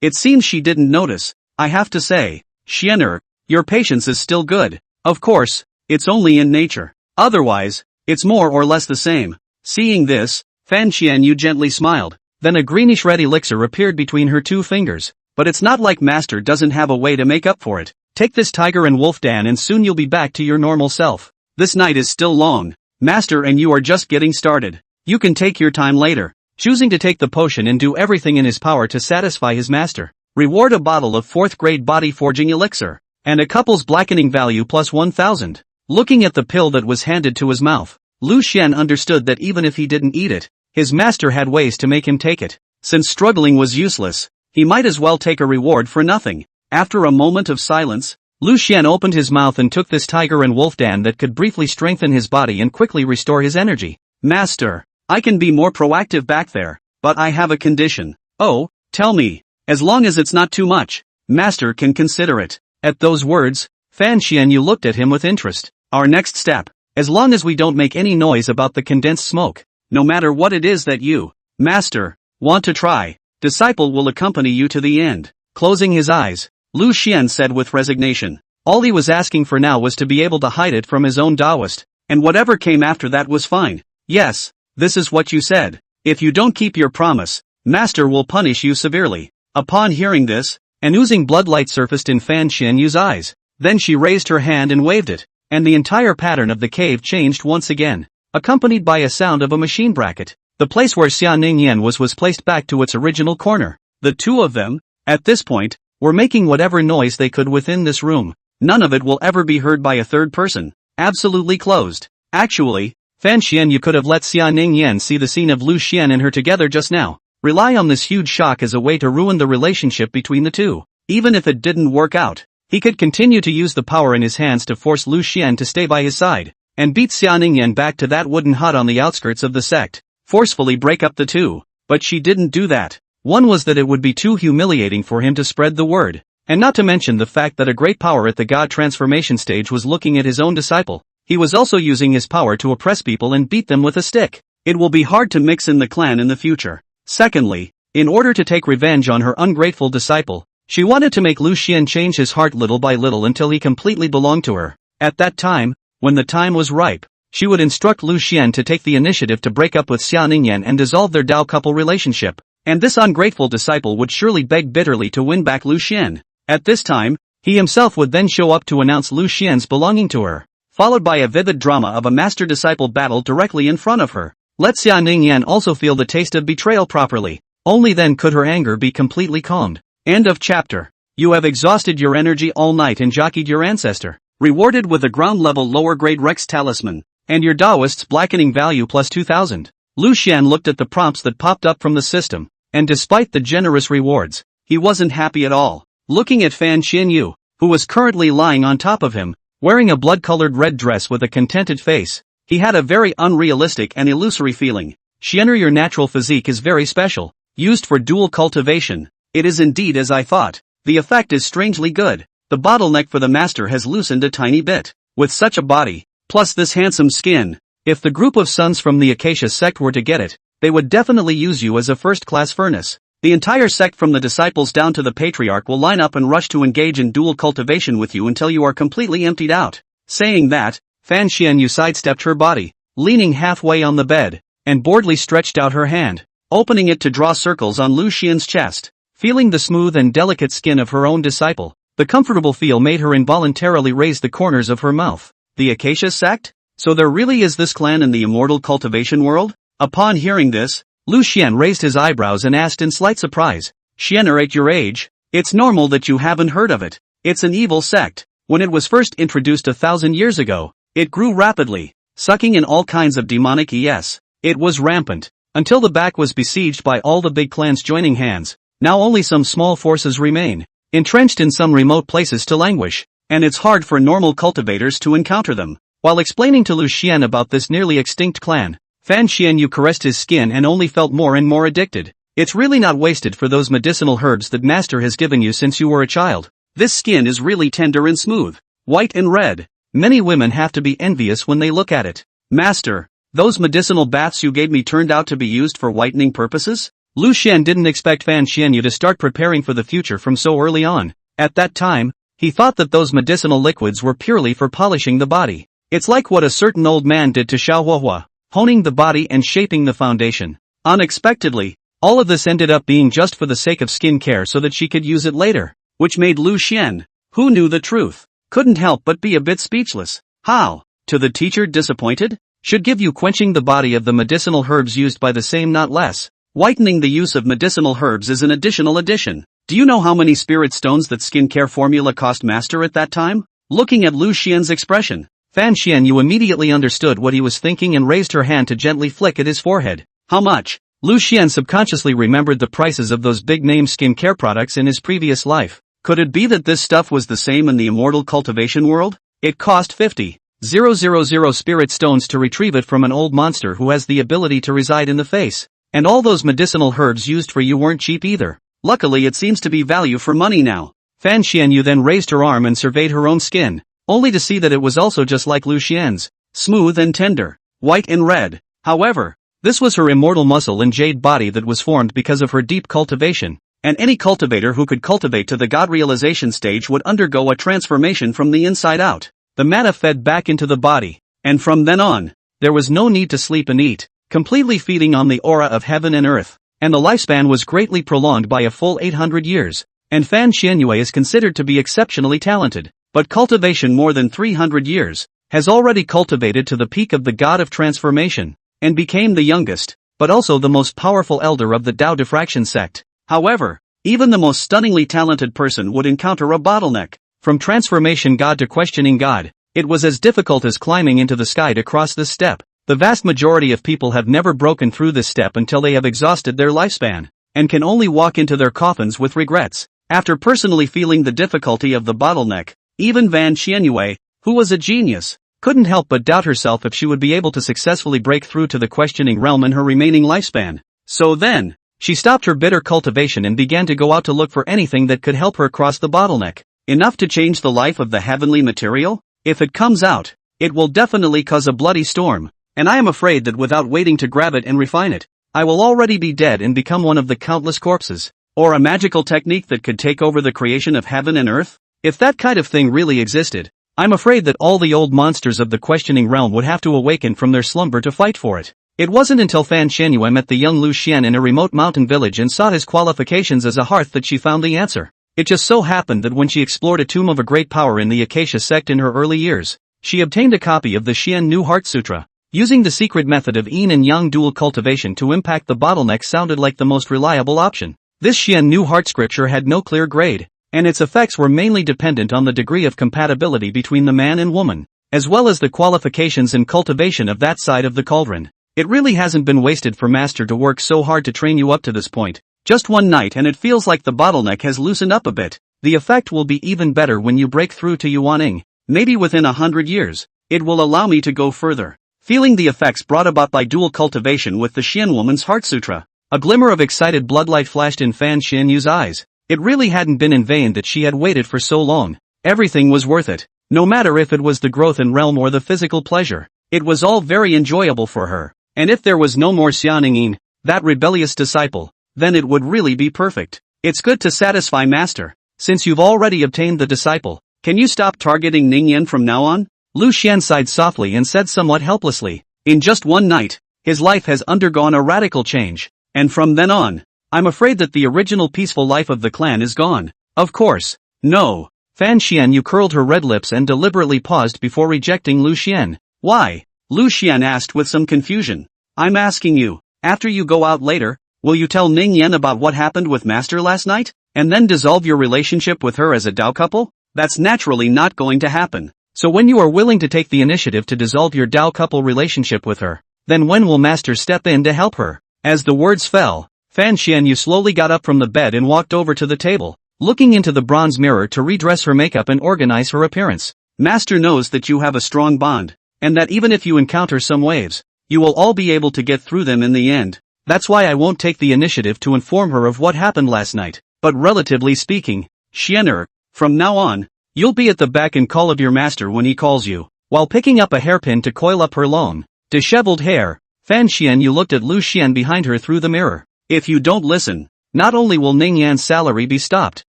It seems she didn't notice. I have to say, Xianer, your patience is still good. Of course, it's only in nature. Otherwise, it's more or less the same. Seeing this, Fan Xianyu gently smiled. Then a greenish-red elixir appeared between her two fingers. But it's not like Master doesn't have a way to make up for it. Take this tiger and wolf Dan and soon you'll be back to your normal self. This night is still long. Master and you are just getting started. You can take your time later. Choosing to take the potion and do everything in his power to satisfy his master. Reward a bottle of 4th grade body forging elixir. And a couple's blackening value plus 1,000. Looking at the pill that was handed to his mouth, Lu Xian understood that even if he didn't eat it, his master had ways to make him take it. Since struggling was useless, he might as well take a reward for nothing. After a moment of silence, Lu Xian opened his mouth and took this tiger and wolf Dan that could briefly strengthen his body and quickly restore his energy. Master, I can be more proactive back there, but I have a condition. Oh, tell me. As long as it's not too much, Master can consider it. At those words, Fan Xianyu looked at him with interest. Our next step, as long as we don't make any noise about the condensed smoke, no matter what it is that you, Master, want to try, disciple will accompany you to the end. Closing his eyes, Lu Xian said with resignation. All he was asking for now was to be able to hide it from his own Taoist. and whatever came after that was fine. Yes, this is what you said. If you don't keep your promise, Master will punish you severely. Upon hearing this, an oozing bloodlight surfaced in Fan Xianyu's eyes. Then she raised her hand and waved it, and the entire pattern of the cave changed once again, accompanied by a sound of a machine bracket. The place where Xia Ningyan was placed back to its original corner. The two of them, at this point, were making whatever noise they could within this room. None of it will ever be heard by a third person. Absolutely closed. Actually, Fan Xianyu could have let Xia Ningyan see the scene of Lu Xian and her together just now. Rely on this huge shock as a way to ruin the relationship between the two. Even if it didn't work out, he could continue to use the power in his hands to force Lu Xian to stay by his side, and beat Xia Ningyan back to that wooden hut on the outskirts of the sect, forcefully break up the two. But she didn't do that. One was that it would be too humiliating for him to spread the word, and not to mention the fact that a great power at the god transformation stage was looking at his own disciple. He was also using his power to oppress people and beat them with a stick. It will be hard to mix in the clan in the future. Secondly, in order to take revenge on her ungrateful disciple, she wanted to make Lu Xian change his heart little by little until he completely belonged to her. At that time, when the time was ripe, she would instruct Lu Xian to take the initiative to break up with Xia Ningyan and dissolve their Dao couple relationship. And this ungrateful disciple would surely beg bitterly to win back Lu Xian. At this time, he himself would then show up to announce Lu Xian's belonging to her, followed by a vivid drama of a master-disciple battle directly in front of her. Let Xia Ningyan also feel the taste of betrayal properly. Only then could her anger be completely calmed. End of chapter. You have exhausted your energy all night and jockeyed your ancestor. Rewarded with a ground-level lower-grade Rex talisman, and your Daoist's blackening value plus 2000. Lu Xian looked at the prompts that popped up from the system, and despite the generous rewards, he wasn't happy at all. Looking at Fan Xianyu, who was currently lying on top of him, wearing a blood-colored red dress with a contented face, he had a very unrealistic and illusory feeling. Xian'er, your natural physique is very special. Used for dual cultivation, it is indeed as I thought. The effect is strangely good. The bottleneck for the master has loosened a tiny bit. With such a body, plus this handsome skin, if the group of sons from the Acacia sect were to get it, they would definitely use you as a first-class furnace. The entire sect from the disciples down to the patriarch will line up and rush to engage in dual cultivation with you until you are completely emptied out. Saying that, Fan Xianyu sidestepped her body, leaning halfway on the bed, and boredly stretched out her hand, opening it to draw circles on Lu Xian's chest. Feeling the smooth and delicate skin of her own disciple, the comfortable feel made her involuntarily raise the corners of her mouth. The Acacia sect? So there really is this clan in the immortal cultivation world? Upon hearing this, Lu Xian raised his eyebrows and asked in slight surprise, Xian'er, at your age, it's normal that you haven't heard of it. It's an evil sect. When it was first introduced 1,000 years ago, it grew rapidly, sucking in all kinds of demonic es. It was rampant, until the back was besieged by all the big clans joining hands. Now only some small forces remain, entrenched in some remote places to languish, and it's hard for normal cultivators to encounter them. While explaining to Lu Xian about this nearly extinct clan, Fan Xianyu caressed his skin and only felt more and more addicted. It's really not wasted for those medicinal herbs that Master has given you since you were a child. This skin is really tender and smooth, white and red. Many women have to be envious when they look at it. Master, those medicinal baths you gave me turned out to be used for whitening purposes? Lu Xian didn't expect Fan Xianyu to start preparing for the future from so early on. At that time, he thought that those medicinal liquids were purely for polishing the body. It's like what a certain old man did to Xiaohuahua, honing the body and shaping the foundation. Unexpectedly, all of this ended up being just for the sake of skin care so that she could use it later, which made Lu Xian, who knew the truth, couldn't help but be a bit speechless. How? To the teacher disappointed? Should give you quenching the body of the medicinal herbs used by the same not less. Whitening the use of medicinal herbs is an additional addition. Do you know how many spirit stones that skincare formula cost Master at that time? Looking at Lu Xian's expression, Fan Xianyu immediately understood what he was thinking and raised her hand to gently flick at his forehead. How much? Lu Xian subconsciously remembered the prices of those big-name skincare products in his previous life. Could it be that this stuff was the same in the immortal cultivation world? It cost 50,000 spirit stones to retrieve it from an old monster who has the ability to reside in the face. And all those medicinal herbs used for you weren't cheap either. Luckily it seems to be value for money now. Fan Xianyu then raised her arm and surveyed her own skin, only to see that it was also just like Lu Xian's, smooth and tender, white and red. However, this was her immortal muscle and jade body that was formed because of her deep cultivation, and any cultivator who could cultivate to the god realization stage would undergo a transformation from the inside out. The mana fed back into the body, And from then on, there was no need to sleep and eat, completely feeding on the aura of heaven and earth, and the lifespan was greatly prolonged by a full 800 years, and Fan Xianyue is considered to be exceptionally talented, but cultivation more than 300 years, has already cultivated to the peak of the god of transformation, and became the youngest, but also the most powerful elder of the Tao Diffraction sect. However, even the most stunningly talented person would encounter a bottleneck. From transformation god to questioning god, it was as difficult as climbing into the sky to cross this step. The vast majority of people have never broken through this step until they have exhausted their lifespan, and can only walk into their coffins with regrets. After personally feeling the difficulty of the bottleneck, even Fan Xianyue, who was a genius, couldn't help but doubt herself if she would be able to successfully break through to the questioning realm in her remaining lifespan. So then, she stopped her bitter cultivation and began to go out to look for anything that could help her cross the bottleneck. Enough to change the life of the heavenly material? If it comes out, it will definitely cause a bloody storm, and I am afraid that without waiting to grab it and refine it, I will already be dead and become one of the countless corpses. Or a magical technique that could take over the creation of heaven and earth? If that kind of thing really existed, I'm afraid that all the old monsters of the questioning realm would have to awaken from their slumber to fight for it. It wasn't until Fan Xianyue met the young Lu Xian in a remote mountain village and saw his qualifications as a hearth that she found the answer. It just so happened that when she explored a tomb of a great power in the Acacia sect in her early years, she obtained a copy of the Xian Nu Heart Sutra. Using the secret method of yin and yang dual cultivation to impact the bottleneck sounded like the most reliable option. This Xian Nu Heart scripture had no clear grade, and its effects were mainly dependent on the degree of compatibility between the man and woman, as well as the qualifications and cultivation of that side of the cauldron. It really hasn't been wasted for Master to work so hard to train you up to this point. Just one night and it feels like the bottleneck has loosened up a bit. The effect will be even better when you break through to Yuaning. Maybe within 100 years, it will allow me to go further. Feeling the effects brought about by dual cultivation with the Xian woman's Heart Sutra, a glimmer of excited bloodlight flashed in Fan Xianyue's eyes. It really hadn't been in vain that she had waited for so long. Everything was worth it. No matter if it was the growth in realm or the physical pleasure, it was all very enjoyable for her. And if there was no more Xianingyin, that rebellious disciple, then it would really be perfect. It's good to satisfy Master. Since you've already obtained the disciple, can you stop targeting Ningyan from now on? Lu Xian sighed softly and said somewhat helplessly, in just one night, his life has undergone a radical change, and from then on, I'm afraid that the original peaceful life of the clan is gone. Of course, no. Fan Xianyue curled her red lips and deliberately paused before rejecting Lu Xian. Why? Lu Xian asked with some confusion. I'm asking you, after you go out later, will you tell Ningyan about what happened with Master last night, and then dissolve your relationship with her as a Dao couple? That's naturally not going to happen. So when you are willing to take the initiative to dissolve your Dao couple relationship with her, then when will Master step in to help her? As the words fell, Fan Xianyue slowly got up from the bed and walked over to the table, looking into the bronze mirror to redress her makeup and organize her appearance. Master knows that you have a strong bond, and that even if you encounter some waves, you will all be able to get through them in the end. That's why I won't take the initiative to inform her of what happened last night. But relatively speaking, Xianer, from now on, you'll be at the beck and call of your master when he calls you. While picking up a hairpin to coil up her long, disheveled hair, Fan Xianyue looked at Lu Xian behind her through the mirror. If you don't listen, not only will Ningyan's salary be stopped,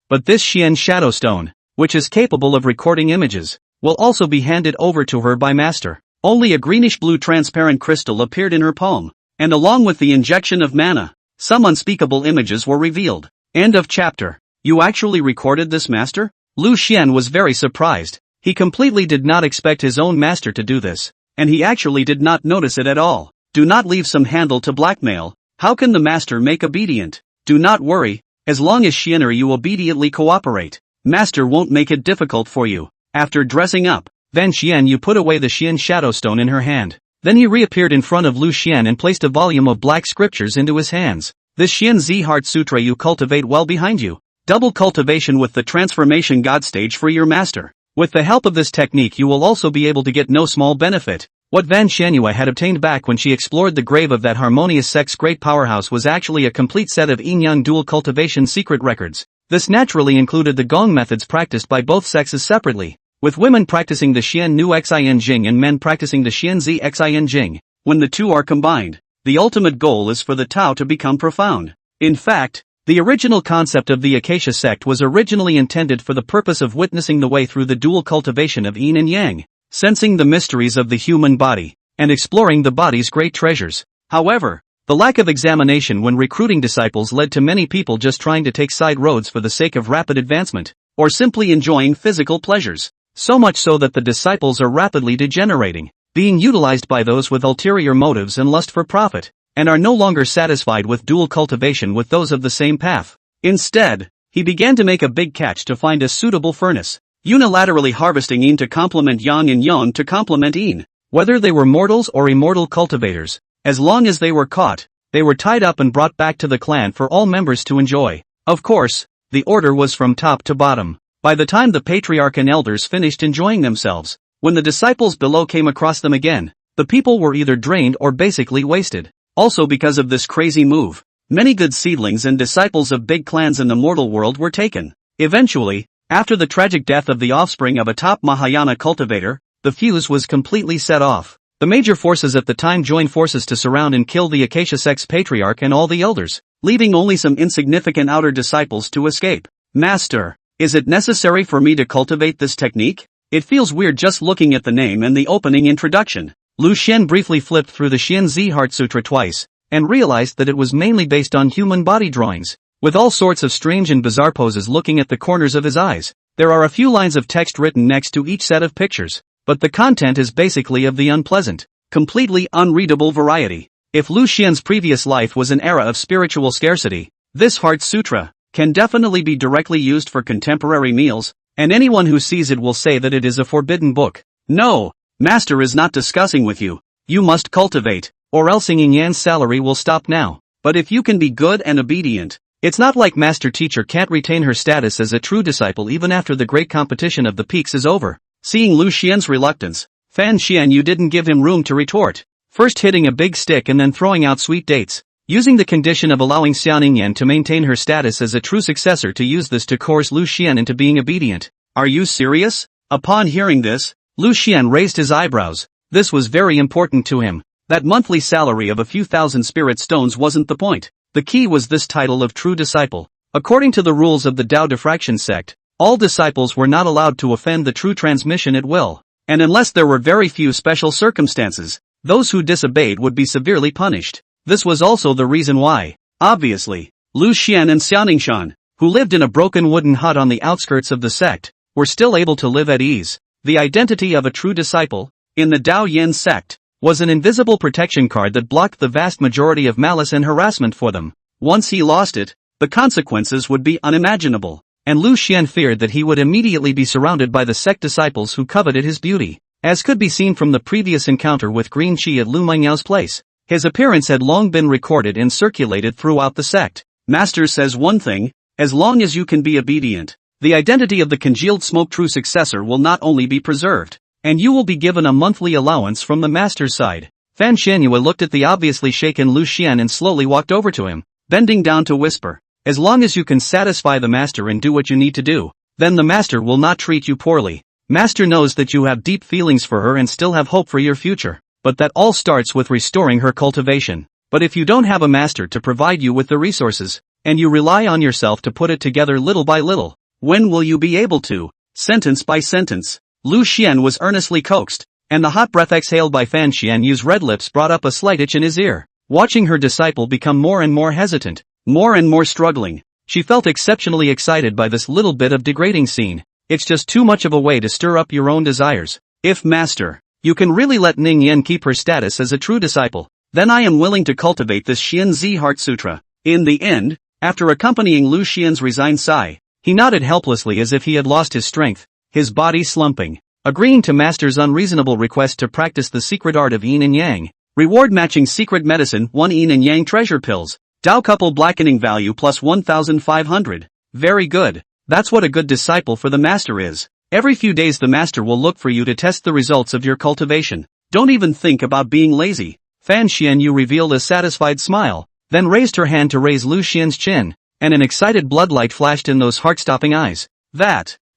but this Xian Shadowstone, which is capable of recording images, will also be handed over to her by Master. Only a greenish-blue transparent crystal appeared in her palm, and along with the injection of mana, some unspeakable images were revealed. End of chapter. You actually recorded this, Master? Lu Xian was very surprised. He completely did not expect his own master to do this, and he actually did not notice it at all. Do not leave some handle to blackmail. How can the master make obedient? Do not worry, as long as Xianer you obediently cooperate, Master won't make it difficult for you. After dressing up, Fan Xianyue put away the Xian Shadowstone in her hand. Then he reappeared in front of Lu Xian and placed a volume of black scriptures into his hands. This Xian Z Heart Sutra you cultivate well behind you. Double cultivation with the transformation god stage for your master. With the help of this technique you will also be able to get no small benefit. What Fan Xianyue had obtained back when she explored the grave of that harmonious sect's great powerhouse was actually a complete set of yin-yang dual cultivation secret records. This naturally included the gong methods practiced by both sexes separately, with women practicing the Xian Nu Xin Jing and men practicing the Xian Zi Xin Jing. When the two are combined, the ultimate goal is for the Tao to become profound. In fact, the original concept of the Acacia sect was originally intended for the purpose of witnessing the way through the dual cultivation of yin and yang. sensing the mysteries of the human body, and exploring the body's great treasures. However, the lack of examination when recruiting disciples led to many people just trying to take side roads for the sake of rapid advancement, or simply enjoying physical pleasures. So much so that the disciples are rapidly degenerating, being utilized by those with ulterior motives and lust for profit, and are no longer satisfied with dual cultivation with those of the same path. Instead, he began to make a big catch to find a suitable furnace, unilaterally harvesting yin to complement yang and yang to complement yin. Whether they were mortals or immortal cultivators, as long as they were caught, they were tied up and brought back to the clan for all members to enjoy. Of course, the order was from top to bottom. By the time the patriarch and elders finished enjoying themselves, when the disciples below came across them again, the people were either drained or basically wasted. Also because of this crazy move, many good seedlings and disciples of big clans in the mortal world were taken. Eventually, after the tragic death of the offspring of a top Mahayana cultivator, the fuse was completely set off. The major forces at the time joined forces to surround and kill the Acacia sect's patriarch and all the elders, leaving only some insignificant outer disciples to escape. Master, is it necessary for me to cultivate this technique? It feels weird just looking at the name and the opening introduction. Lu Xian briefly flipped through the Xianzi Heart Sutra twice, and realized that it was mainly based on human body drawings, with all sorts of strange and bizarre poses looking at the corners of his eyes. There are a few lines of text written next to each set of pictures, but the content is basically of the unpleasant, completely unreadable variety. If Lu Xian's previous life was an era of spiritual scarcity, this Heart Sutra can definitely be directly used for contemporary meals, and anyone who sees it will say that it is a forbidden book. No, Master is not discussing with you. You must cultivate, or else Ningyan's salary will stop now. But if you can be good and obedient, it's not like Master Teacher can't retain her status as a true disciple even after the great competition of the peaks is over. Seeing Lu Xian's reluctance, Fan Xianyu didn't give him room to retort, first hitting a big stick and then throwing out sweet dates. Using the condition of allowing Xiao Ningyan to maintain her status as a true successor to use this to coerce Lu Xian into being obedient. Are you serious? Upon hearing this, Lu Xian raised his eyebrows. This was very important to him. That monthly salary of a few thousand spirit stones wasn't the point. The key was this title of true disciple. According to the rules of the Tao Diffraction sect, all disciples were not allowed to offend the true transmission at will, and unless there were very few special circumstances, those who disobeyed would be severely punished. This was also the reason why, obviously, Lu Xian and Xiao Ningxian, who lived in a broken wooden hut on the outskirts of the sect, were still able to live at ease. The identity of a true disciple, in the Dao Yin sect, was an invisible protection card that blocked the vast majority of malice and harassment for them. Once he lost it, the consequences would be unimaginable, and Lu Xian feared that he would immediately be surrounded by the sect disciples who coveted his beauty, as could be seen from the previous encounter with Green Qi at Lu Mengyao's place. His appearance had long been recorded and circulated throughout the sect. Master says one thing, as long as you can be obedient, the identity of the congealed smoke true successor will not only be preserved, and you will be given a monthly allowance from the master's side. Fan Xianyue looked at the obviously shaken Lu Xian and slowly walked over to him, bending down to whisper, as long as you can satisfy the master and do what you need to do, then the master will not treat you poorly. Master knows that you have deep feelings for her and still have hope for your future. But that all starts with restoring her cultivation. But if you don't have a master to provide you with the resources, and you rely on yourself to put it together little by little, when will you be able to? Sentence by sentence. Lu Xian was earnestly coaxed, and the hot breath exhaled by Fan Xianyu's red lips brought up a slight itch in his ear. Watching her disciple become more and more hesitant, more and more struggling, she felt exceptionally excited by this little bit of degrading scene. It's just too much of a way to stir up your own desires. If Master, you can really let Ningyan keep her status as a true disciple, then I am willing to cultivate this Xianzi Heart Sutra. In the end, after accompanying Lu Xian's resigned sigh, he nodded helplessly as if he had lost his strength, his body slumping, agreeing to Master's unreasonable request to practice the secret art of Yin and Yang. Reward matching secret medicine 1 Yin and Yang treasure pills. Tao couple blackening value plus 1,500. Very good. That's what a good disciple for the Master is. Every few days the Master will look for you to test the results of your cultivation. Don't even think about being lazy. Fan Xianyu revealed a satisfied smile, then raised her hand to raise Lu Xian's chin, and an excited bloodlight flashed in those heart-stopping eyes.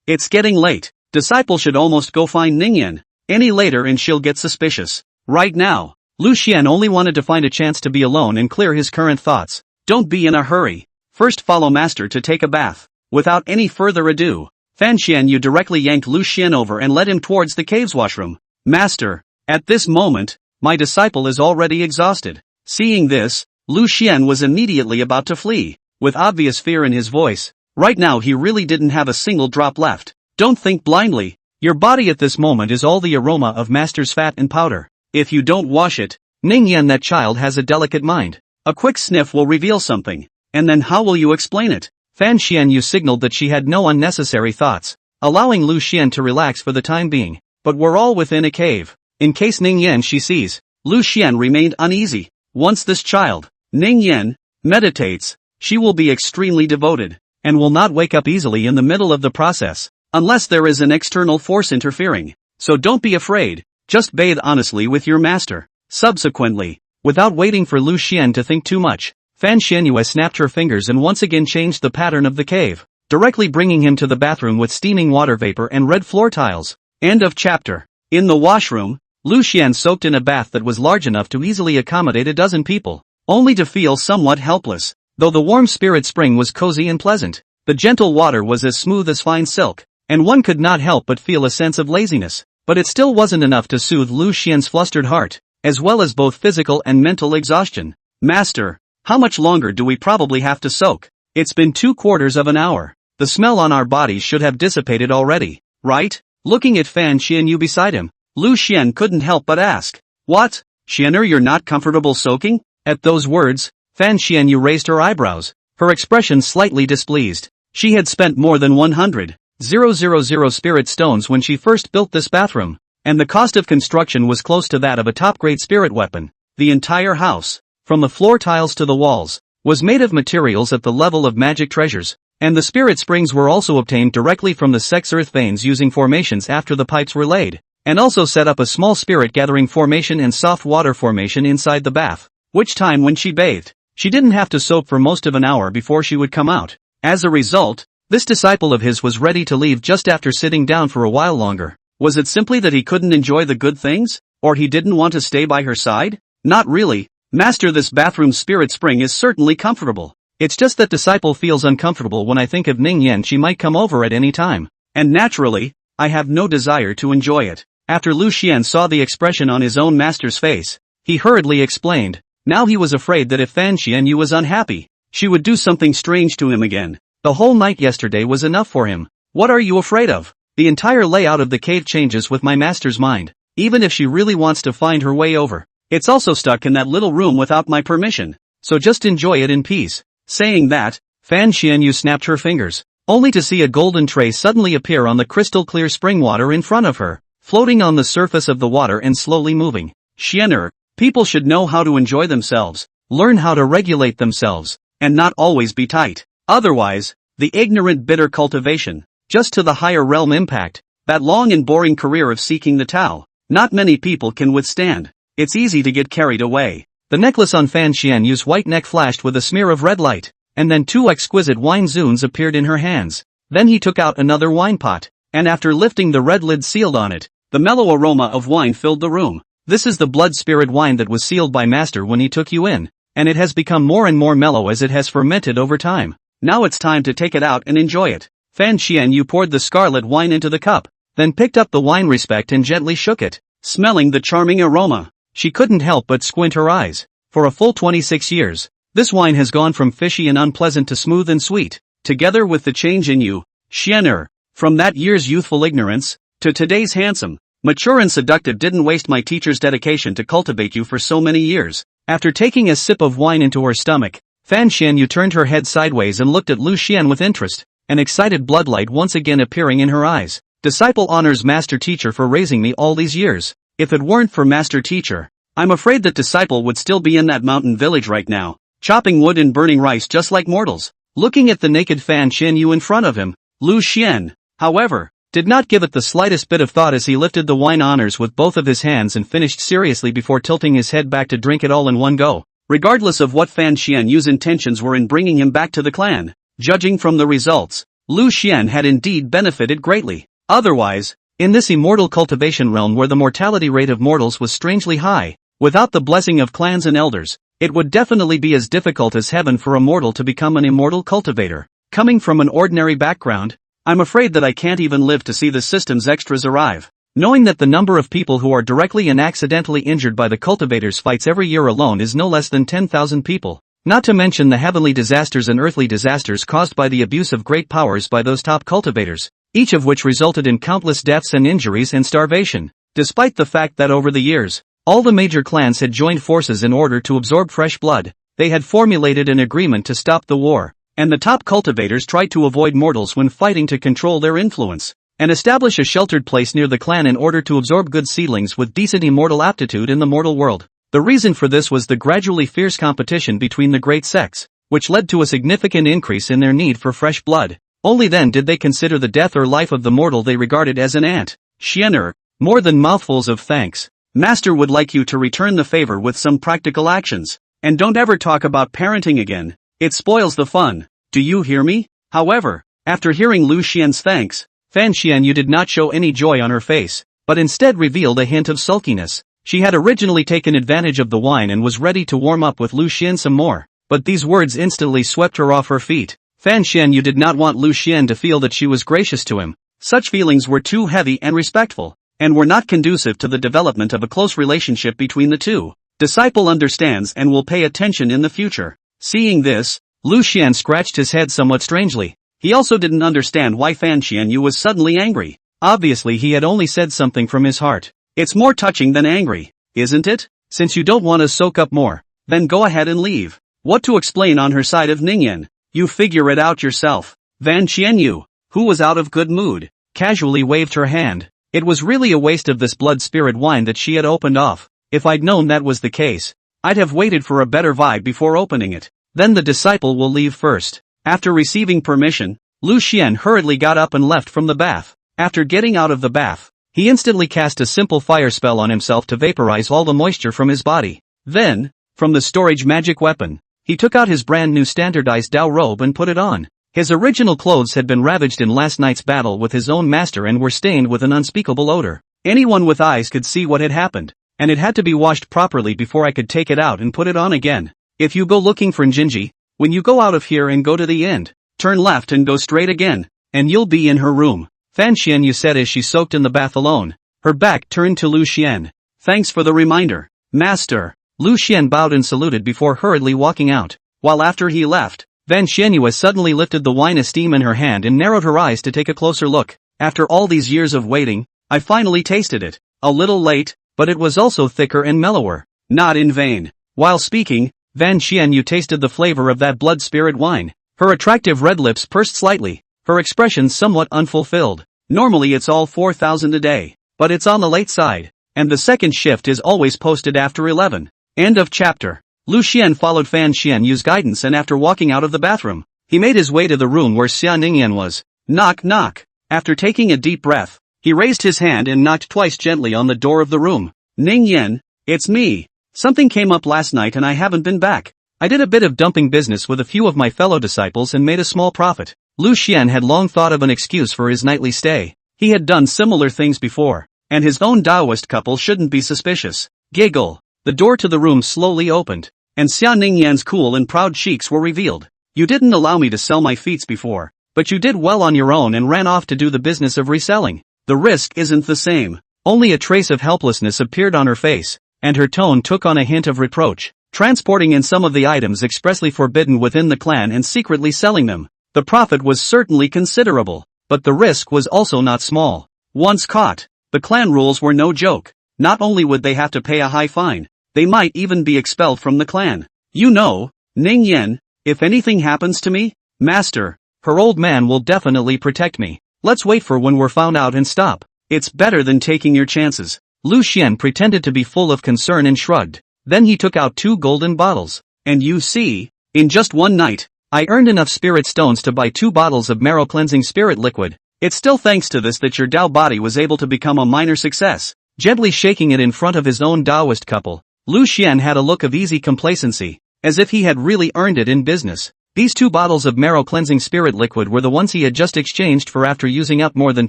It's getting late. Disciple should almost go find Ningyan. Any later and she'll get suspicious. Right now, Lu Xian only wanted to find a chance to be alone and clear his current thoughts. Don't be in a hurry. First follow Master to take a bath. Without any further ado, Fan Xianyu directly yanked Lu Xian over and led him towards the cave's washroom. Master, at this moment, my disciple is already exhausted. Seeing this, Lu Xian was immediately about to flee, with obvious fear in his voice. Right now he really didn't have a single drop left. Don't think blindly. Your body at this moment is all the aroma of Master's fat and powder. If you don't wash it, Ningyan, that child has a delicate mind. A quick sniff will reveal something. And then how will you explain it? Fan Xianyu signaled that she had no unnecessary thoughts, allowing Lu Xian to relax for the time being. But we're all within a cave. In case Ningyan she sees, Lu Xian remained uneasy. Once this child, Ningyan, meditates, she will be extremely devoted, and will not wake up easily in the middle of the process, unless there is an external force interfering. So don't be afraid, just bathe honestly with your master. Subsequently, without waiting for Lu Xian to think too much, Fan Xianyue snapped her fingers and once again changed the pattern of the cave, directly bringing him to the bathroom with steaming water vapor and red floor tiles. End of chapter. In the washroom, Lu Xian soaked in a bath that was large enough to easily accommodate a dozen people, only to feel somewhat helpless. Though the warm spirit spring was cozy and pleasant, the gentle water was as smooth as fine silk, and one could not help but feel a sense of laziness. But it still wasn't enough to soothe Lu Xian's flustered heart, as well as both physical and mental exhaustion. Master, how much longer do we probably have to soak? It's been 2/4 of an hour. The smell on our bodies should have dissipated already, right? Looking at Fan Xianyu beside him, Lu Xian couldn't help but ask, "What? Xianer, you're not comfortable soaking?" At those words, Fan Xianyu raised her eyebrows, her expression slightly displeased. She had spent more than 100,000 spirit stones when she first built this bathroom, and the cost of construction was close to that of a top-grade spirit weapon. The entire house, from the floor tiles to the walls, was made of materials at the level of magic treasures, and the spirit springs were also obtained directly from the sect's earth veins using formations after the pipes were laid, and also set up a small spirit gathering formation and soft water formation inside the bath, which time when she bathed, she didn't have to soak for most of an hour before she would come out. As a result, this disciple of his was ready to leave just after sitting down for a while longer. Was it simply that he couldn't enjoy the good things? Or he didn't want to stay by her side? Not really. Master, this bathroom spirit spring is certainly comfortable. It's just that disciple feels uncomfortable when I think of Ningyan. She might come over at any time. And naturally, I have no desire to enjoy it. After Lu Xian saw the expression on his own master's face, he hurriedly explained. Now he was afraid that if Fan Xianyu was unhappy, she would do something strange to him again. The whole night yesterday was enough for him. What are you afraid of? The entire layout of the cave changes with my master's mind. Even if she really wants to find her way over, it's also stuck in that little room without my permission. So just enjoy it in peace. Saying that, Fan Xianyu snapped her fingers, only to see a golden tray suddenly appear on the crystal clear spring water in front of her, floating on the surface of the water and slowly moving. Xianer, people should know how to enjoy themselves, learn how to regulate themselves, and not always be tight. Otherwise, the ignorant bitter cultivation, just to the higher realm impact, that long and boring career of seeking the Tao, not many people can withstand. It's easy to get carried away. The necklace on Fan Xianyu's white neck flashed with a smear of red light, and then 2 exquisite wine zoons appeared in her hands. Then he took out another wine pot, and after lifting the red lid sealed on it, the mellow aroma of wine filled the room. This is the blood spirit wine that was sealed by Master when he took you in, and it has become more and more mellow as it has fermented over time. Now it's time to take it out and enjoy it. Fan Xianyu poured the scarlet wine into the cup, then picked up the wine respect and gently shook it, smelling the charming aroma. She couldn't help but squint her eyes. For a full 26 years, this wine has gone from fishy and unpleasant to smooth and sweet, together with the change in you, Xianer, from that year's youthful ignorance, to today's handsome, mature and seductive. Didn't waste my teacher's dedication to cultivate you for so many years. After taking a sip of wine into her stomach, Fan Xianyu turned her head sideways and looked at Lu Xian with interest, an excited bloodlight once again appearing in her eyes. Disciple honors master teacher for raising me all these years. If it weren't for master teacher, I'm afraid that disciple would still be in that mountain village right now, chopping wood and burning rice just like mortals. Looking at the naked Fan Xianyu in front of him, Lu Xian, however, did not give it the slightest bit of thought as he lifted the wine honors with both of his hands and finished seriously before tilting his head back to drink it all in one go. Regardless of what Fan Xianyu's intentions were in bringing him back to the clan, judging from the results, Lu Xian had indeed benefited greatly. Otherwise, in this immortal cultivation realm where the mortality rate of mortals was strangely high, without the blessing of clans and elders, it would definitely be as difficult as heaven for a mortal to become an immortal cultivator. Coming from an ordinary background, I'm afraid that I can't even live to see the system's extras arrive. Knowing that the number of people who are directly and accidentally injured by the cultivators' fights every year alone is no less than 10,000 people. Not to mention the heavenly disasters and earthly disasters caused by the abuse of great powers by those top cultivators, each of which resulted in countless deaths and injuries and starvation. Despite the fact that over the years, all the major clans had joined forces in order to absorb fresh blood, they had formulated an agreement to stop the war, and the top cultivators tried to avoid mortals when fighting to control their influence, and establish a sheltered place near the clan in order to absorb good seedlings with decent immortal aptitude in the mortal world. The reason for this was the gradually fierce competition between the great sects, which led to a significant increase in their need for fresh blood. Only then did they consider the death or life of the mortal they regarded as an ant. Xianer, more than mouthfuls of thanks. Master would like you to return the favor with some practical actions. And don't ever talk about parenting again. It spoils the fun. Do you hear me? However, after hearing Lu Xian's thanks, Fan Xianyu did not show any joy on her face, but instead revealed a hint of sulkiness. She had originally taken advantage of the wine and was ready to warm up with Lu Xian some more, but these words instantly swept her off her feet. Fan Xianyu did not want Lu Xian to feel that she was gracious to him. Such feelings were too heavy and respectful, and were not conducive to the development of a close relationship between the two. Disciple understands and will pay attention in the future. Seeing this, Lu Xian scratched his head somewhat strangely. He also didn't understand why Fan Xianyu was suddenly angry. Obviously he had only said something from his heart. It's more touching than angry, isn't it? Since you don't want to soak up more, then go ahead and leave. What to explain on her side of Ningyan? You figure it out yourself. Fan Xianyu, who was out of good mood, casually waved her hand. It was really a waste of this blood spirit wine that she had opened off. If I'd known that was the case, I'd have waited for a better vibe before opening it. Then the disciple will leave first. After receiving permission, Lu Xian hurriedly got up and left from the bath. After getting out of the bath, he instantly cast a simple fire spell on himself to vaporize all the moisture from his body. Then, from the storage magic weapon, he took out his brand new standardized Dao robe and put it on. His original clothes had been ravaged in last night's battle with his own master and were stained with an unspeakable odor. Anyone with eyes could see what had happened, and it had to be washed properly before I could take it out and put it on again. If you go looking for Njinji, when you go out of here and go to the end, turn left and go straight again, and you'll be in her room. Fan Xianyu said as she soaked in the bath alone, her back turned to Lu Xian. Thanks for the reminder, Master. Lu Xian bowed and saluted before hurriedly walking out. While after he left, Fan Xianyu suddenly lifted the wine esteem in her hand and narrowed her eyes to take a closer look. After all these years of waiting, I finally tasted it. A little late, but it was also thicker and mellower. Not in vain. While speaking, Fan Xianyu tasted the flavor of that blood spirit wine. Her attractive red lips pursed slightly, her expression somewhat unfulfilled. Normally it's all 4,000 a day, but it's on the late side, and the second shift is always posted after 11. End of chapter. Lu Xian followed Fan Xianyu's guidance and after walking out of the bathroom, he made his way to the room where Xia Ningyan was. Knock knock. After taking a deep breath, he raised his hand and knocked twice gently on the door of the room. Ningyan, it's me. Something came up last night and I haven't been back. I did a bit of dumping business with a few of my fellow disciples and made a small profit. Lu Xian had long thought of an excuse for his nightly stay. He had done similar things before, and his own Taoist couple shouldn't be suspicious. Giggle. The door to the room slowly opened, and Xia Ningyan's cool and proud cheeks were revealed. You didn't allow me to sell my feats before, but you did well on your own and ran off to do the business of reselling. The risk isn't the same. Only a trace of helplessness appeared on her face, and her tone took on a hint of reproach. Transporting in some of the items expressly forbidden within the clan and secretly selling them. The profit was certainly considerable, but the risk was also not small. Once caught, the clan rules were no joke. Not only would they have to pay a high fine, they might even be expelled from the clan. You know, Ningyan, if anything happens to me, Master, her old man will definitely protect me. Let's wait for when we're found out and stop. It's better than taking your chances. Lu Xian pretended to be full of concern and shrugged. Then he took out 2 golden bottles. And you see, in just one night, I earned enough spirit stones to buy 2 bottles of marrow cleansing spirit liquid. It's still thanks to this that your Dao body was able to become a minor success. Gently shaking it in front of his own Taoist couple, Lu Xian had a look of easy complacency, as if he had really earned it in business. These 2 bottles of marrow cleansing spirit liquid were the ones he had just exchanged for after using up more than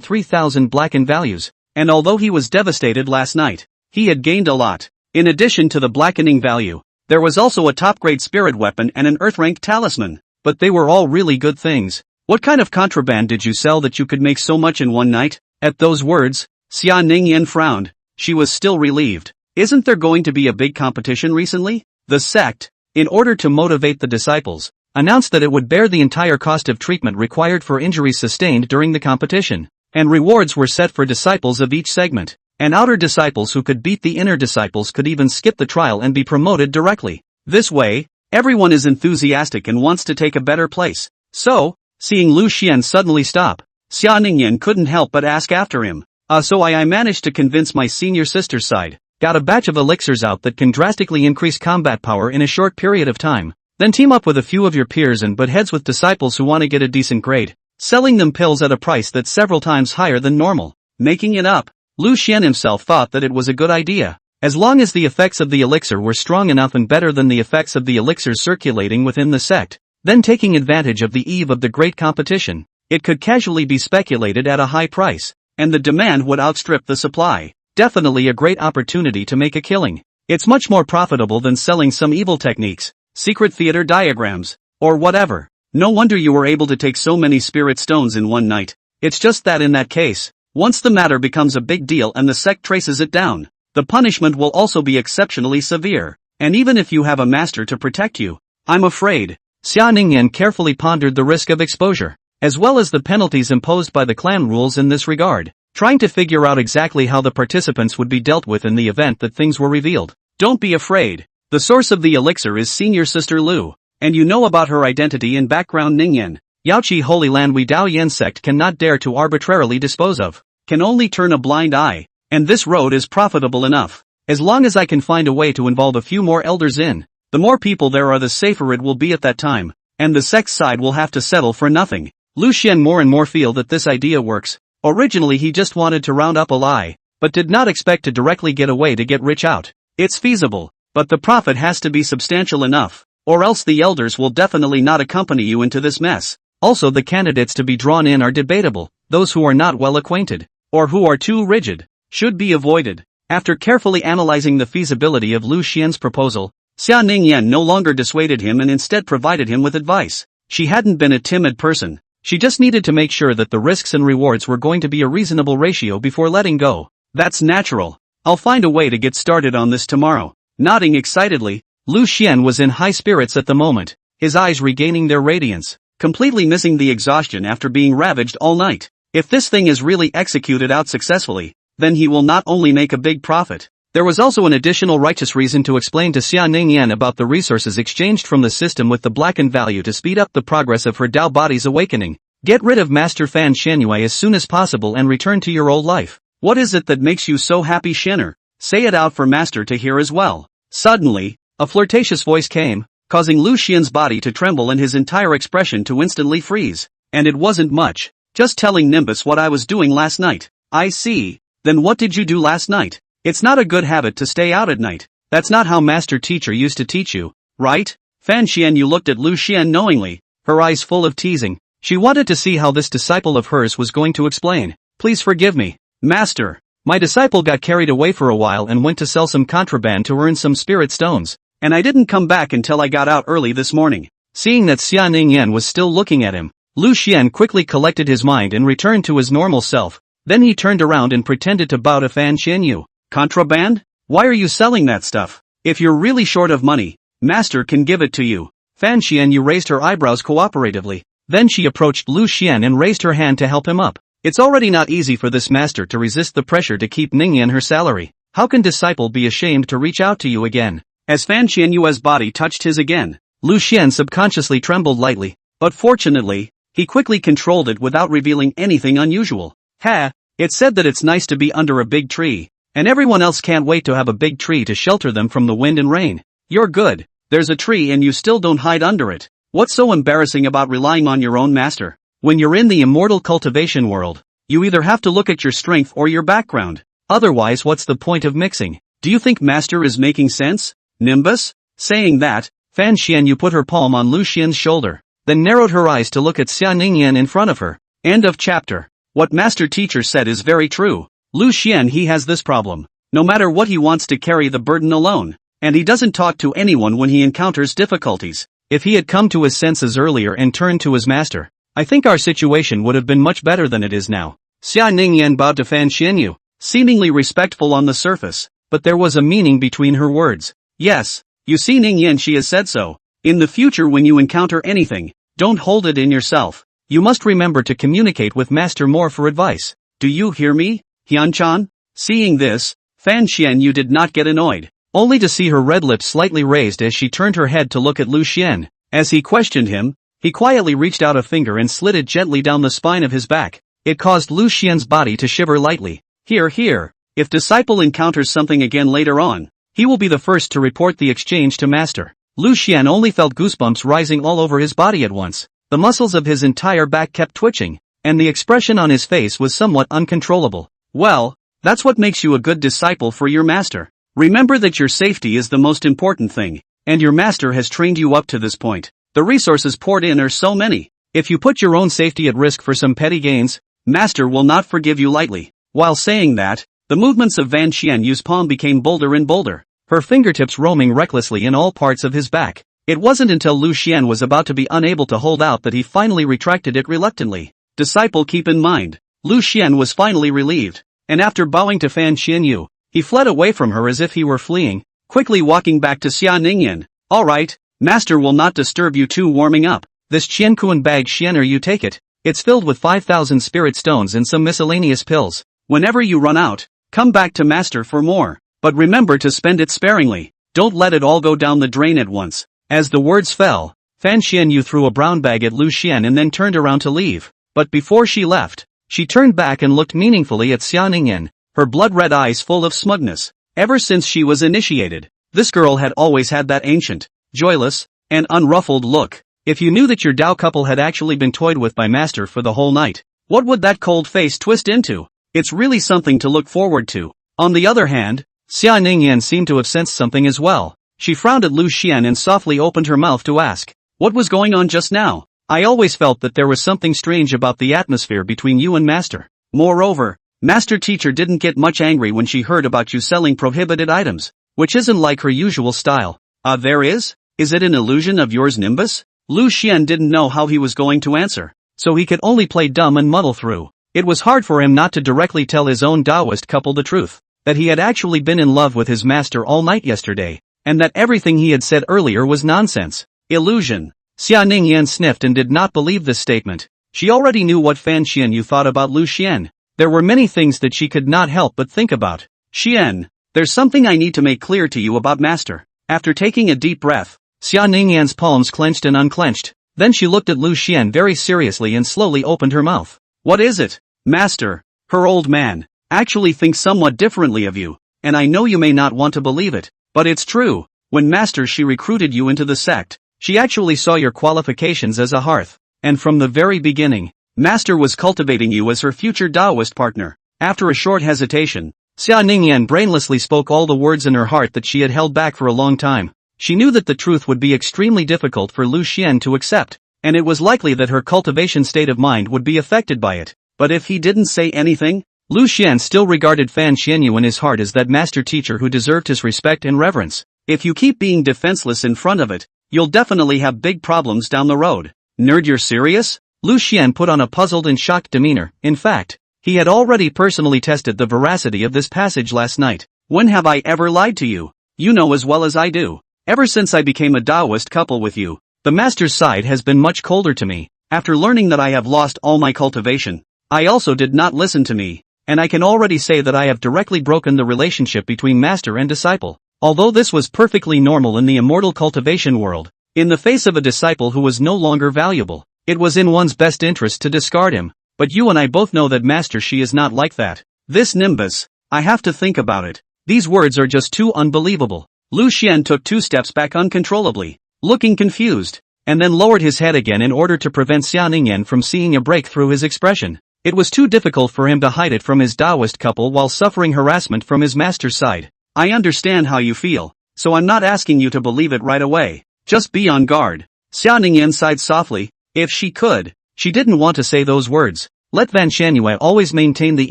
3,000 blackened values, and although he was devastated last night, he had gained a lot. In addition to the blackening value, there was also a top-grade spirit weapon and an earth-rank talisman, but they were all really good things. What kind of contraband did you sell that you could make so much in one night? At those words, Xia Ningyan frowned. She was still relieved. Isn't there going to be a big competition recently? The sect, in order to motivate the disciples, announced that it would bear the entire cost of treatment required for injuries sustained during the competition, and rewards were set for disciples of each segment, and outer disciples who could beat the inner disciples could even skip the trial and be promoted directly. This way, everyone is enthusiastic and wants to take a better place. So, seeing Lu Xian suddenly stop, Xia Ningyan couldn't help but ask after him. So I managed to convince my senior sister's side. Got a batch of elixirs out that can drastically increase combat power in a short period of time. Then team up with a few of your peers and butt heads with disciples who want to get a decent grade, selling them pills at a price that's several times higher than normal. Making it up, Lu Xian himself thought that it was a good idea, as long as the effects of the elixir were strong enough and better than the effects of the elixirs circulating within the sect. Then taking advantage of the eve of the great competition, it could casually be speculated at a high price, and the demand would outstrip the supply. Definitely a great opportunity to make a killing. It's much more profitable than selling some evil techniques, secret theater diagrams, or whatever. No wonder you were able to take so many spirit stones in one night. It's just that in that case, once the matter becomes a big deal and the sect traces it down, the punishment will also be exceptionally severe, and even if you have a master to protect you, I'm afraid. Xia Ningyan carefully pondered the risk of exposure, as well as the penalties imposed by the clan rules in this regard, trying to figure out exactly how the participants would be dealt with in the event that things were revealed. Don't be afraid. The source of the elixir is senior sister Lu, and you know about her identity and background. Ningyan, Yaoqi Holy Land we Dao Yen sect cannot dare to arbitrarily dispose of, can only turn a blind eye, and this road is profitable enough. As long as I can find a way to involve a few more elders in, the more people there are the safer it will be at that time, and the sect's side will have to settle for nothing. Lu Xian more and more feel that this idea works. Originally he just wanted to round up a lie, but did not expect to directly get away to get rich out. It's feasible, but the profit has to be substantial enough, or else the elders will definitely not accompany you into this mess. Also the candidates to be drawn in are debatable. Those who are not well acquainted, or who are too rigid, should be avoided. After carefully analyzing the feasibility of Lu Xian's proposal, Xia Ningyan no longer dissuaded him and instead provided him with advice. She hadn't been a timid person. She just needed to make sure that the risks and rewards were going to be a reasonable ratio before letting go. That's natural. I'll find a way to get started on this tomorrow. Nodding excitedly, Lu Xian was in high spirits at the moment, his eyes regaining their radiance, completely missing the exhaustion after being ravaged all night. If this thing is really executed out successfully, then he will not only make a big profit. There was also an additional righteous reason to explain to Xia Ningyan about the resources exchanged from the system with the blackened value to speed up the progress of her Dao body's awakening. Get rid of Master Fan Xianyue as soon as possible and return to your old life. What is it that makes you so happy, Shinner? Say it out for Master to hear as well. Suddenly, a flirtatious voice came, causing Lu Xian's body to tremble and his entire expression to instantly freeze. And it wasn't much. Just telling Nimbus what I was doing last night. I see. Then what did you do last night? It's not a good habit to stay out at night. That's not how Master Teacher used to teach you, right? Fan Xianyu looked at Lu Xian knowingly, her eyes full of teasing. She wanted to see how this disciple of hers was going to explain. Please forgive me, Master. My disciple got carried away for a while and went to sell some contraband to earn some spirit stones, and I didn't come back until I got out early this morning. Seeing that Xia Ningyan was still looking at him, Lu Xian quickly collected his mind and returned to his normal self. Then he turned around and pretended to bow to Fan Xianyu. Contraband? Why are you selling that stuff? If you're really short of money, Master can give it to you. Fan Xianyu raised her eyebrows cooperatively. Then she approached Lu Xian and raised her hand to help him up. It's already not easy for this master to resist the pressure to keep Ningyan her salary. How can disciple be ashamed to reach out to you again? As Fan Xianyue's body touched his again, Lu Xian subconsciously trembled lightly, but fortunately, he quickly controlled it without revealing anything unusual. It said that it's nice to be under a big tree, and everyone else can't wait to have a big tree to shelter them from the wind and rain. You're good. There's a tree and you still don't hide under it. What's so embarrassing about relying on your own master? When you're in the immortal cultivation world, you either have to look at your strength or your background. Otherwise, what's the point of mixing? Do you think Master is making sense, Nimbus? Saying that, Fan Xianyu put her palm on Lu Xian's shoulder, then narrowed her eyes to look at Xia Ningyan in front of her. End of chapter. What Master Teacher said is very true. Lu Xian he has this problem. No matter what he wants to carry the burden alone, and he doesn't talk to anyone when he encounters difficulties. If he had come to his senses earlier and turned to his master, I think our situation would have been much better than it is now. Xia Ningyan bowed to Fan Xianyu. seemingly respectful on the surface, but there was a meaning between her words. Yes, you see Ningyan, she has said so. In the future when you encounter anything, don't hold it in yourself. You must remember to communicate with Master more for advice. Do you hear me, Hyun-chan? Seeing this, Fan Xianyu did not get annoyed, only to see her red lips slightly raised as she turned her head to look at Lu Xian. As he questioned him, he quietly reached out a finger and slid it gently down the spine of his back. It caused Lu Xian's body to shiver lightly. Here. If disciple encounters something again later on, he will be the first to report the exchange to Master. Lu Xian only felt goosebumps rising all over his body at once. The muscles of his entire back kept twitching, and the expression on his face was somewhat uncontrollable. Well, that's what makes you a good disciple for your master. Remember that your safety is the most important thing, and your master has trained you up to this point. The resources poured in are so many. If you put your own safety at risk for some petty gains, Master will not forgive you lightly. While saying that, the movements of Fan Xianyu's palm became bolder and bolder, her fingertips roaming recklessly in all parts of his back. It wasn't until Lu Xian was about to be unable to hold out that he finally retracted it reluctantly. Disciple, keep in mind, Lu Xian was finally relieved, and after bowing to Fan Xianyu, he fled away from her as if he were fleeing, quickly walking back to Xia Ningyan. Alright, Master will not disturb you two warming up. This Qiankuan bag Xianer, you take it. It's filled with 5,000 spirit stones and some miscellaneous pills. Whenever you run out, come back to Master for more. But remember to spend it sparingly. Don't let it all go down the drain at once. As the words fell, Fan Xianyu threw a brown bag at Lu Xian and then turned around to leave. But before she left, she turned back and looked meaningfully at Xia Ningyan, her blood-red eyes full of smugness. Ever since she was initiated, this girl had always had that ancient, joyless, and unruffled look. If you knew that your Dao couple had actually been toyed with by Master for the whole night, what would that cold face twist into? It's really something to look forward to. On the other hand, Xia Ningyan seemed to have sensed something as well. She frowned at Lu Xian and softly opened her mouth to ask, what was going on just now? I always felt that there was something strange about the atmosphere between you and Master. Moreover, Master Teacher didn't get much angry when she heard about you selling prohibited items, which isn't like her usual style. There is? Is it an illusion of yours, Nimbus? Lu Xian didn't know how he was going to answer, so he could only play dumb and muddle through. It was hard for him not to directly tell his own Taoist couple the truth, that he had actually been in love with his master all night yesterday, and that everything he had said earlier was nonsense. Illusion. Xia Ningyan sniffed and did not believe this statement. She already knew what Fan Xianyu thought about Lu Xian. There were many things that she could not help but think about. Xian, there's something I need to make clear to you about Master. After taking a deep breath, Xia Ningyan's palms clenched and unclenched. Then she looked at Lu Xian very seriously and slowly opened her mouth. What is it? Master, her old man, actually thinks somewhat differently of you, and I know you may not want to believe it, but it's true. When Master she recruited you into the sect, she actually saw your qualifications as a hearth, and from the very beginning, Master was cultivating you as her future Taoist partner. After a short hesitation, Xia Ningyan brainlessly spoke all the words in her heart that she had held back for a long time. She knew that the truth would be extremely difficult for Lu Xian to accept, and it was likely that her cultivation state of mind would be affected by it. But if he didn't say anything, Lu Xian still regarded Fan Xianyu in his heart as that master teacher who deserved his respect and reverence. If you keep being defenseless in front of it, you'll definitely have big problems down the road. Nerd, you're serious? Lu Xian put on a puzzled and shocked demeanor. In fact, he had already personally tested the veracity of this passage last night. When have I ever lied to you? You know as well as I do. Ever since I became a Taoist couple with you, the master's side has been much colder to me. After learning that I have lost all my cultivation, I also did not listen to me, and I can already say that I have directly broken the relationship between master and disciple. Although this was perfectly normal in the immortal cultivation world, in the face of a disciple who was no longer valuable, it was in one's best interest to discard him. But you and I both know that master she is not like that. This Nimbus, I have to think about it. These words are just too unbelievable. Lu Xian took 2 steps back uncontrollably, looking confused, and then lowered his head again in order to prevent Xia Ningyan from seeing a break through his expression. It was too difficult for him to hide it from his Taoist couple while suffering harassment from his master's side. I understand how you feel, so I'm not asking you to believe it right away. Just be on guard. Xia Ningyan sighed softly. If she could, she didn't want to say those words. Let Fan Xianyu always maintain the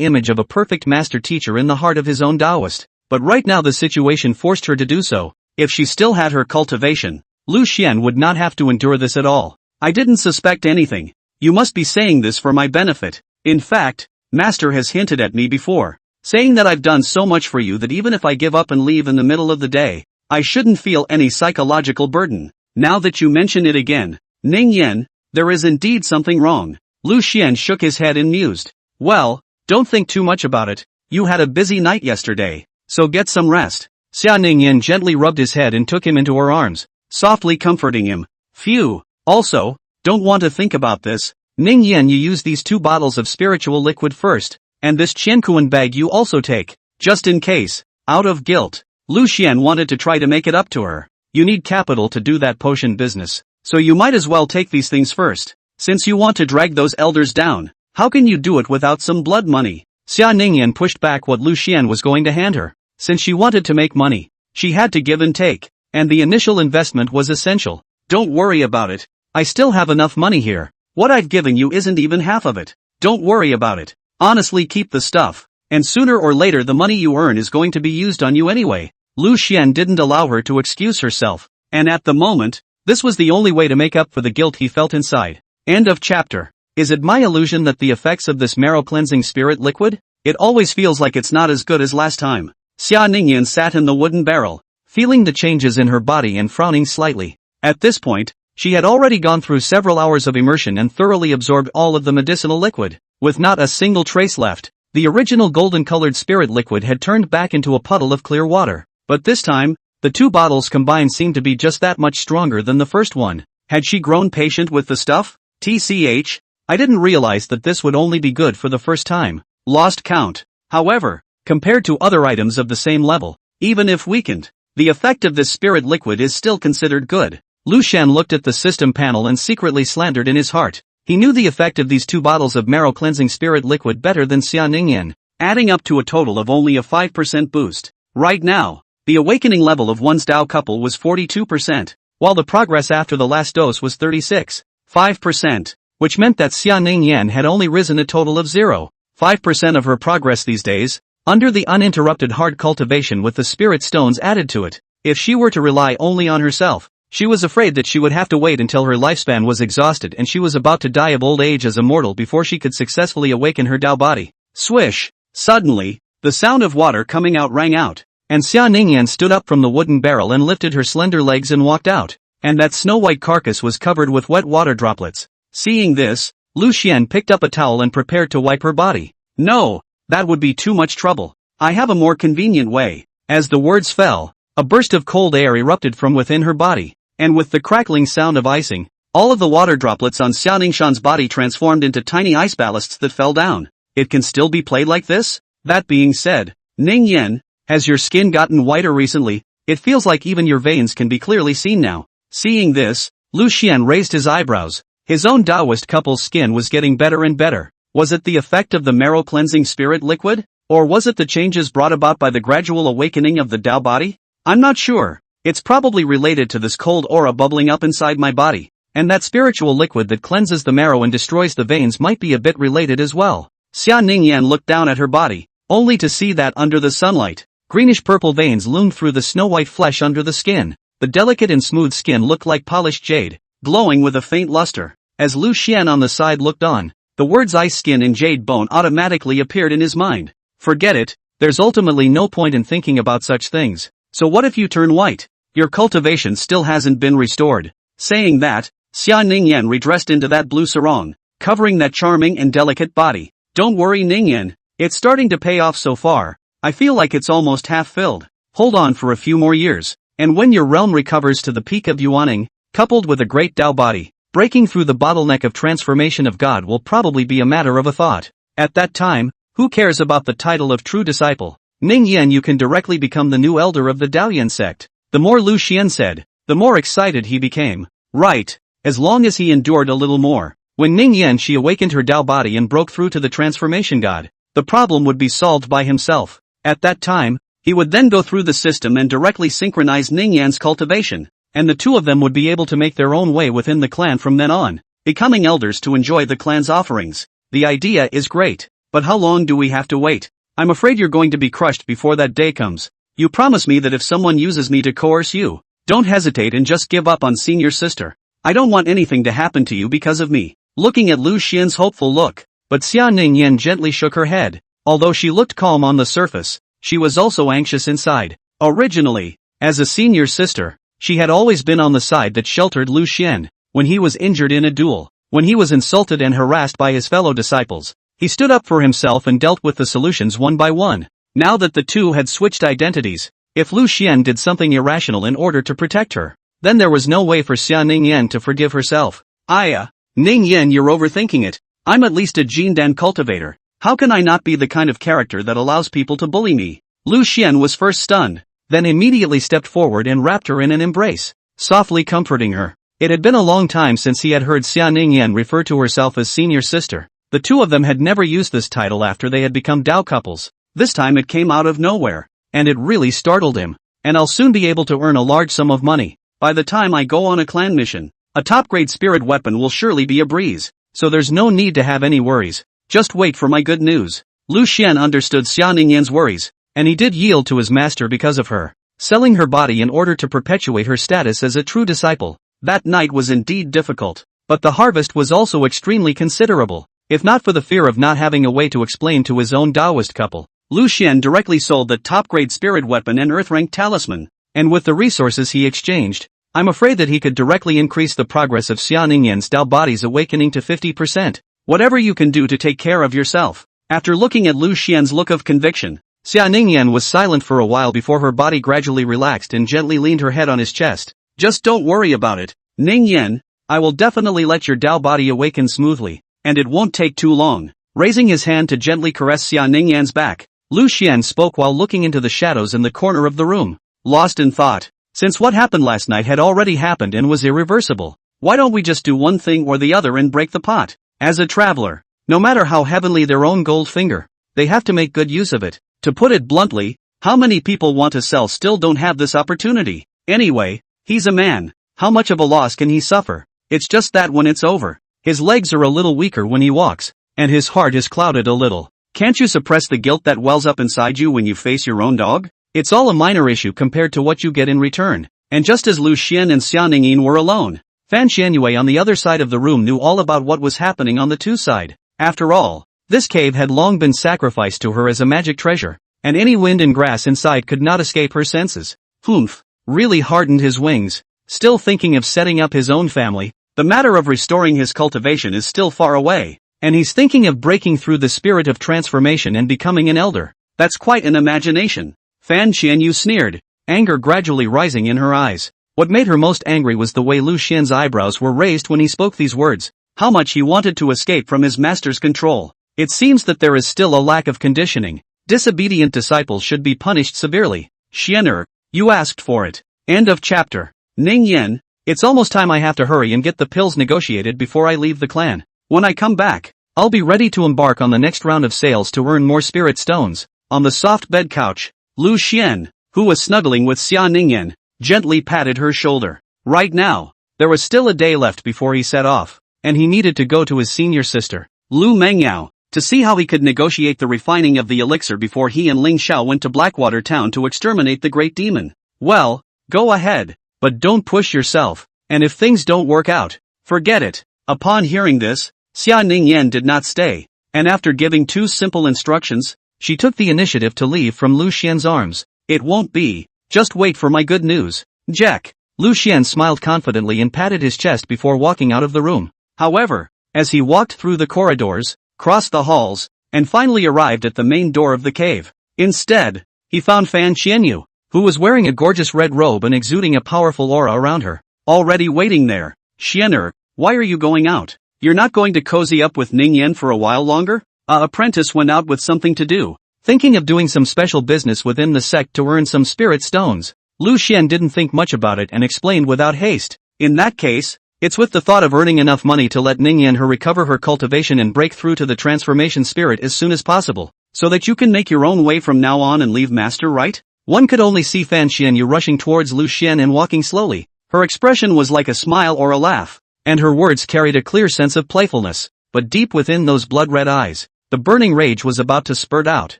image of a perfect master teacher in the heart of his own Taoist. But right now the situation forced her to do so. If she still had her cultivation, Lu Xian would not have to endure this at all. I didn't suspect anything. You must be saying this for my benefit. In fact, Master has hinted at me before. saying that I've done so much for you that even if I give up and leave in the middle of the day, I shouldn't feel any psychological burden. Now that you mention it again, Ningyan, there is indeed something wrong. Lu Xian shook his head and mused. Well, don't think too much about it. You had a busy night yesterday, so get some rest. Xia Ningyan gently rubbed his head and took him into her arms, softly comforting him. Phew. Also, don't want to think about this. Ningyan, you use these 2 bottles of spiritual liquid first, and this Qiankuan bag you also take, just in case, out of guilt. Lu Xian wanted to try to make it up to her. You need capital to do that potion business, so you might as well take these things first. Since you want to drag those elders down, how can you do it without some blood money? Xia Ningyan pushed back what Lu Xian was going to hand her. Since she wanted to make money, she had to give and take, and the initial investment was essential. Don't worry about it. I still have enough money here. What I've given you isn't even half of it. Don't worry about it. Honestly, keep the stuff, and sooner or later the money you earn is going to be used on you anyway. Lu Xian didn't allow her to excuse herself, and at the moment, this was the only way to make up for the guilt he felt inside. End of chapter. Is it my illusion that the effects of this marrow-cleansing spirit liquid? It always feels like it's not as good as last time. Xia Ningyan sat in the wooden barrel, feeling the changes in her body and frowning slightly. At this point, she had already gone through several hours of immersion and thoroughly absorbed all of the medicinal liquid, with not a single trace left. The original golden-colored spirit liquid had turned back into a puddle of clear water, but this time, the 2 bottles combined seemed to be just that much stronger than the first one. Had she grown patient with the stuff? TCH, I didn't realize that this would only be good for the first time. Lost count. However, compared to other items of the same level, even if weakened, the effect of this spirit liquid is still considered good. Lu Xian looked at the system panel and secretly slandered in his heart. He knew the effect of these 2 bottles of marrow-cleansing spirit liquid better than Xia Ningyan, adding up to a total of only a 5% boost. Right now, the awakening level of one's Dao couple was 42%, while the progress after the last dose was 36.5%, which meant that Xia Ningyan had only risen a total of 0.5% of her progress these days, under the uninterrupted hard cultivation with the spirit stones added to it. If she were to rely only on herself, she was afraid that she would have to wait until her lifespan was exhausted and she was about to die of old age as a mortal before she could successfully awaken her Dao body. Swish! Suddenly, the sound of water coming out rang out, and Xia Ningyan stood up from the wooden barrel and lifted her slender legs and walked out, and that snow-white carcass was covered with wet water droplets. Seeing this, Lu Xian picked up a towel and prepared to wipe her body. No, that would be too much trouble. I have a more convenient way. As the words fell, a burst of cold air erupted from within her body, and with the crackling sound of icing, all of the water droplets on Xia Ningxian's body transformed into tiny ice ballasts that fell down. It can still be played like this? That being said, Ningyan, has your skin gotten whiter recently? It feels like even your veins can be clearly seen now. Seeing this, Lu Xian raised his eyebrows. His own Taoist couple's skin was getting better and better. Was it the effect of the marrow-cleansing spirit liquid? Or was it the changes brought about by the gradual awakening of the Dao body? I'm not sure. It's probably related to this cold aura bubbling up inside my body, and that spiritual liquid that cleanses the marrow and destroys the veins might be a bit related as well. Xia Ningyan looked down at her body, only to see that under the sunlight, greenish-purple veins loomed through the snow-white flesh under the skin. The delicate and smooth skin looked like polished jade, glowing with a faint luster. As Lu Xian on the side looked on, the words ice skin and jade bone automatically appeared in his mind. Forget it, there's ultimately no point in thinking about such things. So what if you turn white? Your cultivation still hasn't been restored. Saying that, Xia Ningyan redressed into that blue sarong, covering that charming and delicate body. Don't worry Ningyan, it's starting to pay off so far. I feel like it's almost half filled. Hold on for a few more years, and when your realm recovers to the peak of Yuaning, coupled with a great Dao body, breaking through the bottleneck of transformation of God will probably be a matter of a thought. At that time, who cares about the title of true disciple? Ningyan, you can directly become the new elder of the Daoyan sect. The more Lu Xian said, the more excited he became. Right, as long as he endured a little more. When Ningyan she awakened her Dao body and broke through to the transformation god, the problem would be solved by himself. At that time, he would then go through the system and directly synchronize Ningyan's cultivation, and the two of them would be able to make their own way within the clan from then on, becoming elders to enjoy the clan's offerings. The idea is great, but how long do we have to wait? I'm afraid you're going to be crushed before that day comes. You promise me that if someone uses me to coerce you, don't hesitate and just give up on seeing your sister. I don't want anything to happen to you because of me. Looking at Lu Xian's hopeful look, but Xia Ningyan gently shook her head. Although she looked calm on the surface, she was also anxious inside. Originally, as a senior sister, she had always been on the side that sheltered Lu Xian. When he was injured in a duel, when he was insulted and harassed by his fellow disciples, he stood up for himself and dealt with the solutions one by one. Now that the two had switched identities, if Lu Xian did something irrational in order to protect her, then there was no way for Ningyan to forgive herself. Ningyan, you're overthinking it. I'm at least a Jindan cultivator. How can I not be the kind of character that allows people to bully me? Lu Xian was first stunned, then immediately stepped forward and wrapped her in an embrace, softly comforting her. It had been a long time since he had heard Ningyan refer to herself as senior sister. The two of them had never used this title after they had become Dao couples. This time it came out of nowhere, and it really startled him. And I'll soon be able to earn a large sum of money. By the time I go on a clan mission, a top-grade spirit weapon will surely be a breeze, so there's no need to have any worries. Just wait for my good news. Lu Xian understood Ningyan's worries, and he did yield to his master because of her, selling her body in order to perpetuate her status as a true disciple. That night was indeed difficult, but the harvest was also extremely considerable. If not for the fear of not having a way to explain to his own Taoist couple, Lu Xian directly sold the top-grade spirit weapon and earth-rank talisman, and with the resources he exchanged, I'm afraid that he could directly increase the progress of Ningyan's Dao body's awakening to 50%. Whatever you can do to take care of yourself. After looking at Lu Xian's look of conviction, Ningyan was silent for a while before her body gradually relaxed and gently leaned her head on his chest. Just don't worry about it, Ningyan. I will definitely let your Dao body awaken smoothly, and it won't take too long. Raising his hand to gently caress Ningyan's back, Lu Xian spoke while looking into the shadows in the corner of the room, lost in thought. Since what happened last night had already happened and was irreversible, why don't we just do one thing or the other and break the pot? As a traveler, no matter how heavenly their own gold finger, they have to make good use of it. To put it bluntly, how many people want to sell still don't have this opportunity? Anyway, he's a man. How much of a loss can he suffer? It's just that when it's over, his legs are a little weaker when he walks, and his heart is clouded a little. Can't you suppress the guilt that wells up inside you when you face your own dog? It's all a minor issue compared to what you get in return. And just as Lu Xian and Ningyan were alone, Fan Xianyue on the other side of the room knew all about what was happening on the two side. After all, this cave had long been sacrificed to her as a magic treasure, and any wind and grass inside could not escape her senses. Humph, really hardened his wings, still thinking of setting up his own family. The matter of restoring his cultivation is still far away, and he's thinking of breaking through the spirit of transformation and becoming an elder. That's quite an imagination. Fan Xianyu sneered, anger gradually rising in her eyes. What made her most angry was the way Lu Xian's eyebrows were raised when he spoke these words. How much he wanted to escape from his master's control. It seems that there is still a lack of conditioning. Disobedient disciples should be punished severely. Xianer, you asked for it. End of chapter. Ningyan, it's almost time I have to hurry and get the pills negotiated before I leave the clan. When I come back, I'll be ready to embark on the next round of sales to earn more spirit stones. On the soft bed couch, Lu Xian, who was snuggling with Ningyan, gently patted her shoulder. Right now, there was still a day left before he set off, and he needed to go to his senior sister, Lu Mengyao, to see how he could negotiate the refining of the elixir before he and Lingxiao went to Blackwater town to exterminate the great demon. Well, go ahead, but don't push yourself, and if things don't work out, forget it. Upon hearing this, Ningyan did not stay, and after giving two simple instructions, she took the initiative to leave from Lu Xian's arms. It won't be. Just wait for my good news, Jack. Lu Xian smiled confidently and patted his chest before walking out of the room. However, as he walked through the corridors, crossed the halls, and finally arrived at the main door of the cave, instead, he found Fan Xianyu, who was wearing a gorgeous red robe and exuding a powerful aura around her, already waiting there. Xianer, why are you going out? You're not going to cozy up with Ningyan for a while longer? Apprentice went out with something to do, thinking of doing some special business within the sect to earn some spirit stones. Lu Xian didn't think much about it and explained without haste. In that case, it's with the thought of earning enough money to let Ningyan her recover her cultivation and break through to the transformation spirit as soon as possible, so that you can make your own way from now on and leave master, right? One could only see Fan Xianyu rushing towards Lu Xian and walking slowly. Her expression was like a smile or a laugh, and her words carried a clear sense of playfulness, but deep within those blood-red eyes, the burning rage was about to spurt out.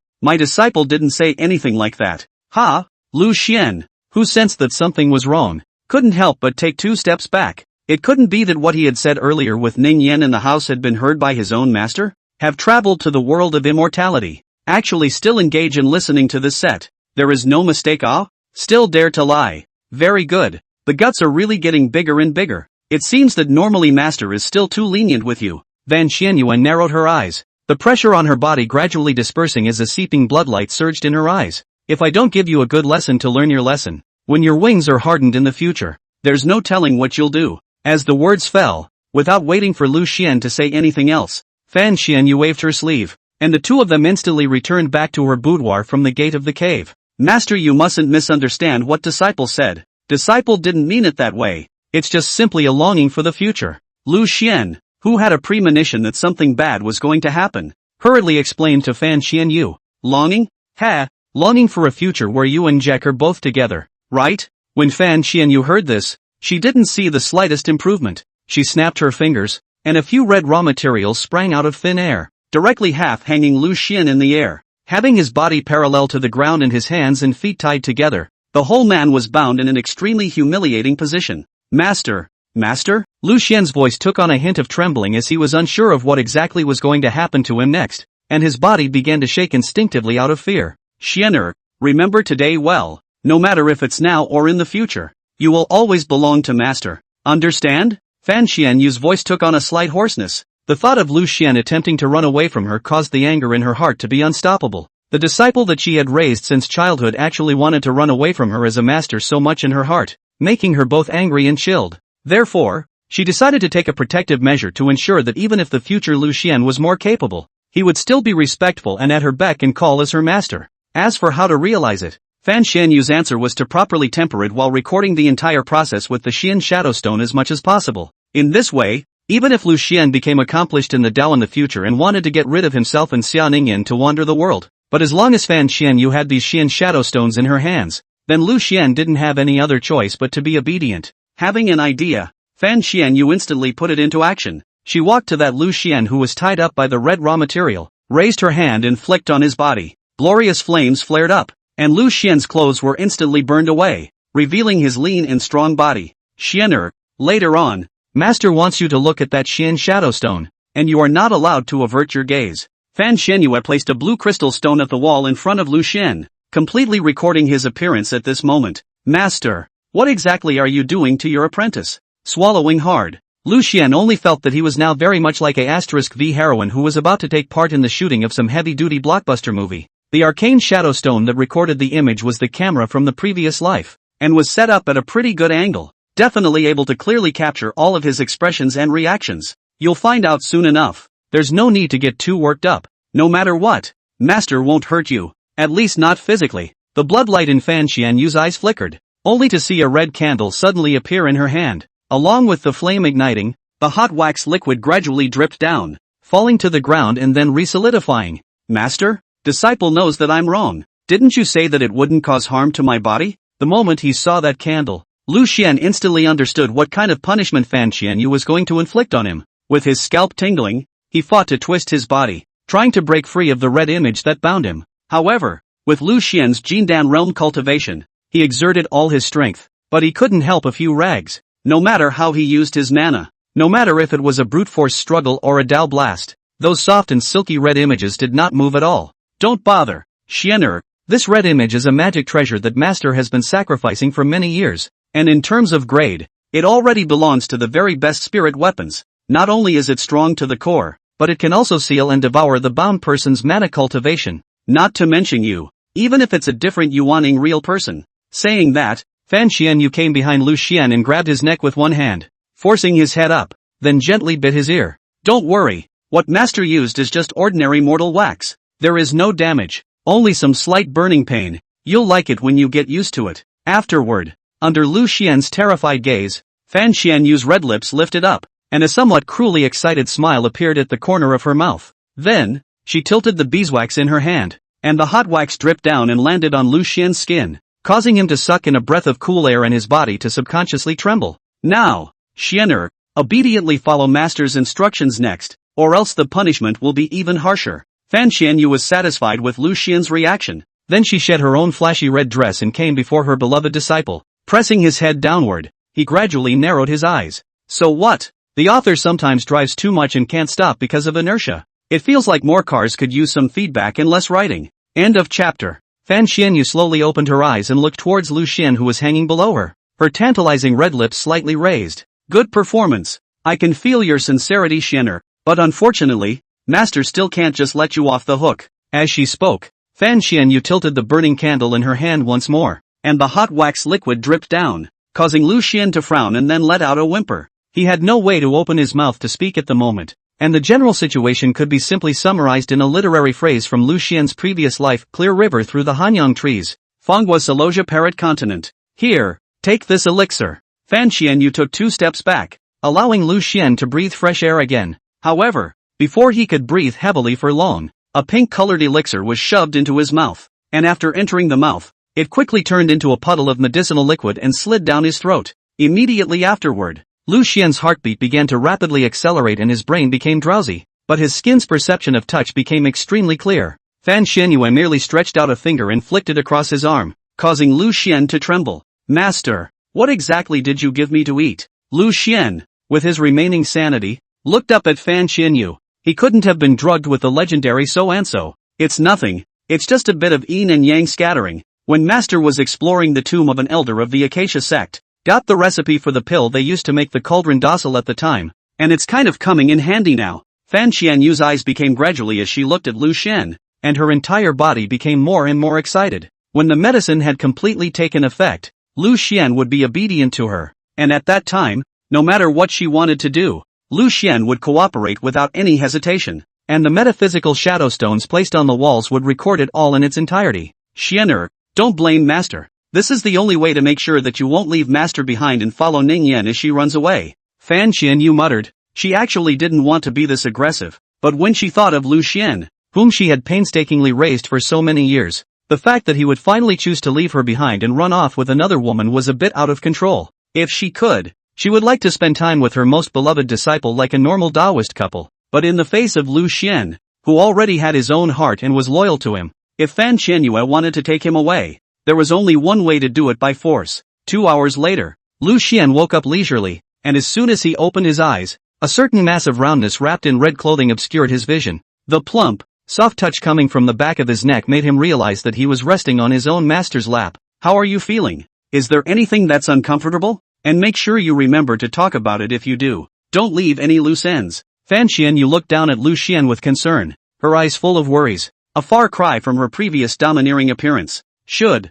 My disciple didn't say anything like that. Ha! Lu Xian, who sensed that something was wrong, couldn't help but take 2 steps back. It couldn't be that what he had said earlier with Ningyan in the house had been heard by his own master, have traveled to the world of immortality. Actually still engage in listening to this set. There is no mistake, ah? Still dare to lie. Very good. The guts are really getting bigger and bigger. It seems that normally Master is still too lenient with you. Fan Xianyuan narrowed her eyes, the pressure on her body gradually dispersing as a seeping bloodlight surged in her eyes. If I don't give you a good lesson to learn your lesson, when your wings are hardened in the future, there's no telling what you'll do. As the words fell, without waiting for Lu Xian to say anything else, Fan Xianyu waved her sleeve, and the two of them instantly returned back to her boudoir from the gate of the cave. Master, you mustn't misunderstand what Disciple said. Disciple didn't mean it that way. It's just simply a longing for the future. Lu Xian, who had a premonition that something bad was going to happen, hurriedly explained to Fan Xianyu. Longing? Ha! Longing for a future where you and Jack are both together, right? When Fan Xianyu heard this, she didn't see the slightest improvement. She snapped her fingers, and a few red raw materials sprang out of thin air, directly hanging Lu Xian in the air. Having his body parallel to the ground and his hands and feet tied together, the whole man was bound in an extremely humiliating position. Master? Master? Lu Xian's voice took on a hint of trembling as he was unsure of what exactly was going to happen to him next, and his body began to shake instinctively out of fear. Xianer, remember today well, no matter if it's now or in the future, you will always belong to Master. Understand? Fan Xianyu's voice took on a slight hoarseness. The thought of Lu Xian attempting to run away from her caused the anger in her heart to be unstoppable. The disciple that she had raised since childhood actually wanted to run away from her as a master so much in her heart, making her both angry and chilled. Therefore, she decided to take a protective measure to ensure that even if the future Lu Xian was more capable, he would still be respectful and at her beck and call as her master. As for how to realize it, Fan Xianyu's answer was to properly temper it while recording the entire process with the Xian Shadowstone as much as possible. In this way, even if Lu Xian became accomplished in the Dao in the future and wanted to get rid of himself and Xia Ningyan to wander the world, but as long as Fan Xianyu had these Xian Shadowstones in her hands, then Lu Xian didn't have any other choice but to be obedient. Having an idea, Fan Xianyu instantly put it into action. She walked to that Lu Xian who was tied up by the red raw material, raised her hand and flicked on his body. Glorious flames flared up, and Lu Xian's clothes were instantly burned away, revealing his lean and strong body. Xianer, later on, Master wants you to look at that Xian Shadowstone, and you are not allowed to avert your gaze. Fan Xianyue placed a blue crystal stone at the wall in front of Lu Xian, completely recording his appearance at this moment. Master, what exactly are you doing to your apprentice? Swallowing hard, Lu Xian only felt that he was now very much like a *V heroine who was about to take part in the shooting of some heavy-duty blockbuster movie. The arcane shadowstone that recorded the image was the camera from the previous life, and was set up at a pretty good angle, definitely able to clearly capture all of his expressions and reactions. You'll find out soon enough. There's no need to get too worked up. No matter what, Master won't hurt you, at least not physically. The bloodlight in Fan Xianyu's eyes flickered, only to see a red candle suddenly appear in her hand. Along with the flame igniting, the hot wax liquid gradually dripped down, falling to the ground and then re-solidifying. Master? Disciple knows that I'm wrong. Didn't you say that it wouldn't cause harm to my body? The moment he saw that candle, Lu Xian instantly understood what kind of punishment Fan Xianyu was going to inflict on him. With his scalp tingling, he fought to twist his body, trying to break free of the red image that bound him. However, with Lu Xian's Jindan realm cultivation, he exerted all his strength, but he couldn't help a few rags. No matter how he used his mana, no matter if it was a brute force struggle or a Dao blast, those soft and silky red images did not move at all. Don't bother, Xianer. This red image is a magic treasure that Master has been sacrificing for many years, and in terms of grade, it already belongs to the very best spirit weapons. Not only is it strong to the core, but it can also seal and devour the bound person's mana cultivation. Not to mention you, even if it's a different Yuaning real person. Saying that, Fan Xianyu came behind Lu Xian and grabbed his neck with one hand, forcing his head up, then gently bit his ear. Don't worry, what Master used is just ordinary mortal wax. There is no damage, only some slight burning pain. You'll like it when you get used to it. Afterward, under Lu Xian's terrified gaze, Fan Xianyu's red lips lifted up, and a somewhat cruelly excited smile appeared at the corner of her mouth. Then, she tilted the beeswax in her hand, and the hot wax dripped down and landed on Lu Xian's skin, causing him to suck in a breath of cool air and his body to subconsciously tremble. Now, Xianer, obediently follow Master's instructions next, or else the punishment will be even harsher. Fan Xianyu was satisfied with Lu Xian's reaction. Then she shed her own flashy red dress and came before her beloved disciple. Pressing his head downward, he gradually narrowed his eyes. So what? The author sometimes drives too much and can't stop because of inertia. It feels like more cars could use some feedback and less writing. End of chapter. Fan Xianyu slowly opened her eyes and looked towards Lu Xian who was hanging below her, her tantalizing red lips slightly raised. Good performance. I can feel your sincerity, Xianer, but unfortunately, Master still can't just let you off the hook. As she spoke, Fan Xianyu tilted the burning candle in her hand once more, and the hot wax liquid dripped down, causing Lu Xian to frown and then let out a whimper. He had no way to open his mouth to speak at the moment, and the general situation could be simply summarized in a literary phrase from Lu Xian's previous life: clear river through the Hanyang trees, Fenghua Saloja Parrot Continent. Here, take this elixir. Fan Xianyu took 2 steps back, allowing Lu Xian to breathe fresh air again. However, before he could breathe heavily for long, a pink-colored elixir was shoved into his mouth, and after entering the mouth, it quickly turned into a puddle of medicinal liquid and slid down his throat. Immediately afterward, Lu Xian's heartbeat began to rapidly accelerate and his brain became drowsy, but his skin's perception of touch became extremely clear. Fan Xianyue merely stretched out a finger and flicked it across his arm, causing Lu Xian to tremble. Master, what exactly did you give me to eat? Lu Xian, with his remaining sanity, looked up at Fan Xianyu. He couldn't have been drugged with the legendary so-and-so. It's nothing, it's just a bit of yin and yang scattering. When Master was exploring the tomb of an elder of the Acacia sect, got the recipe for the pill they used to make the cauldron docile at the time, and it's kind of coming in handy now. Fan Xianyu's eyes became gradually as she looked at Lu Xian, and her entire body became more and more excited. When the medicine had completely taken effect, Lu Xian would be obedient to her, and at that time, no matter what she wanted to do, Lu Xian would cooperate without any hesitation, and the metaphysical shadow stones placed on the walls would record it all in its entirety. Xianer, don't blame Master. This is the only way to make sure that you won't leave Master behind and follow Ningyan as she runs away. Fan Xianyu muttered. She actually didn't want to be this aggressive, but when she thought of Lu Xian, whom she had painstakingly raised for so many years, the fact that he would finally choose to leave her behind and run off with another woman was a bit out of control. If she could, she would like to spend time with her most beloved disciple like a normal Taoist couple, but in the face of Lu Xian, who already had his own heart and was loyal to him, if Fan Xianyue wanted to take him away, there was only one way to do it: by force. 2 hours later, Lu Xian woke up leisurely, and as soon as he opened his eyes, a certain mass of roundness wrapped in red clothing obscured his vision. The plump, soft touch coming from the back of his neck made him realize that he was resting on his own master's lap. How are you feeling? Is there anything that's uncomfortable? And make sure you remember to talk about it if you do. Don't leave any loose ends. Fan Xianyu looked down at Lu Xian with concern, her eyes full of worries. A far cry from her previous domineering appearance. Should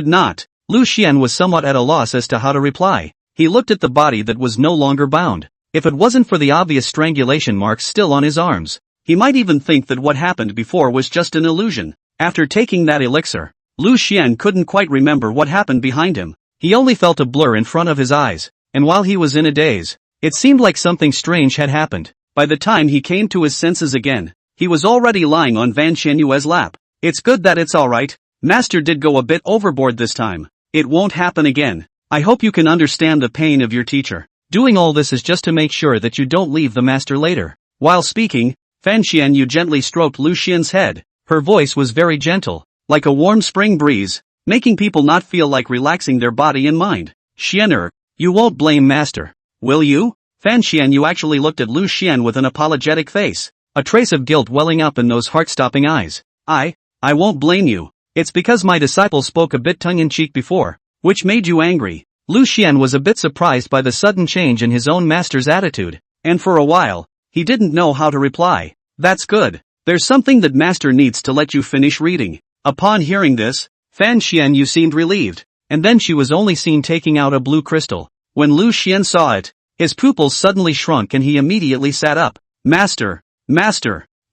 not. Lu Xian was somewhat at a loss as to how to reply. He looked at the body that was no longer bound. If it wasn't for the obvious strangulation marks still on his arms, he might even think that what happened before was just an illusion. After taking that elixir, Lu Xian couldn't quite remember what happened behind him. He only felt a blur in front of his eyes, and while he was in a daze, it seemed like something strange had happened. By the time he came to his senses again, he was already lying on Fan Xianyue's lap. It's good that it's alright. Master did go a bit overboard this time. It won't happen again. I hope you can understand the pain of your teacher. Doing all this is just to make sure that you don't leave the master later. While speaking, Fan Xianyu gently stroked Lu Xian's head. Her voice was very gentle, like a warm spring breeze, making people not feel like relaxing their body and mind. Xianer, you won't blame Master, will you? Fan Xianyu actually looked at Lu Xian with an apologetic face, a trace of guilt welling up in those heart-stopping eyes. I won't blame you. It's because my disciple spoke a bit tongue-in-cheek before, which made you angry. Lu Xian was a bit surprised by the sudden change in his own master's attitude, and for a while, he didn't know how to reply. That's good. There's something that Master needs to let you finish reading. Upon hearing this, Fan Xianyu seemed relieved, and then she was only seen taking out a blue crystal. When Lu Xian saw it, his pupils suddenly shrunk and he immediately sat up. Master,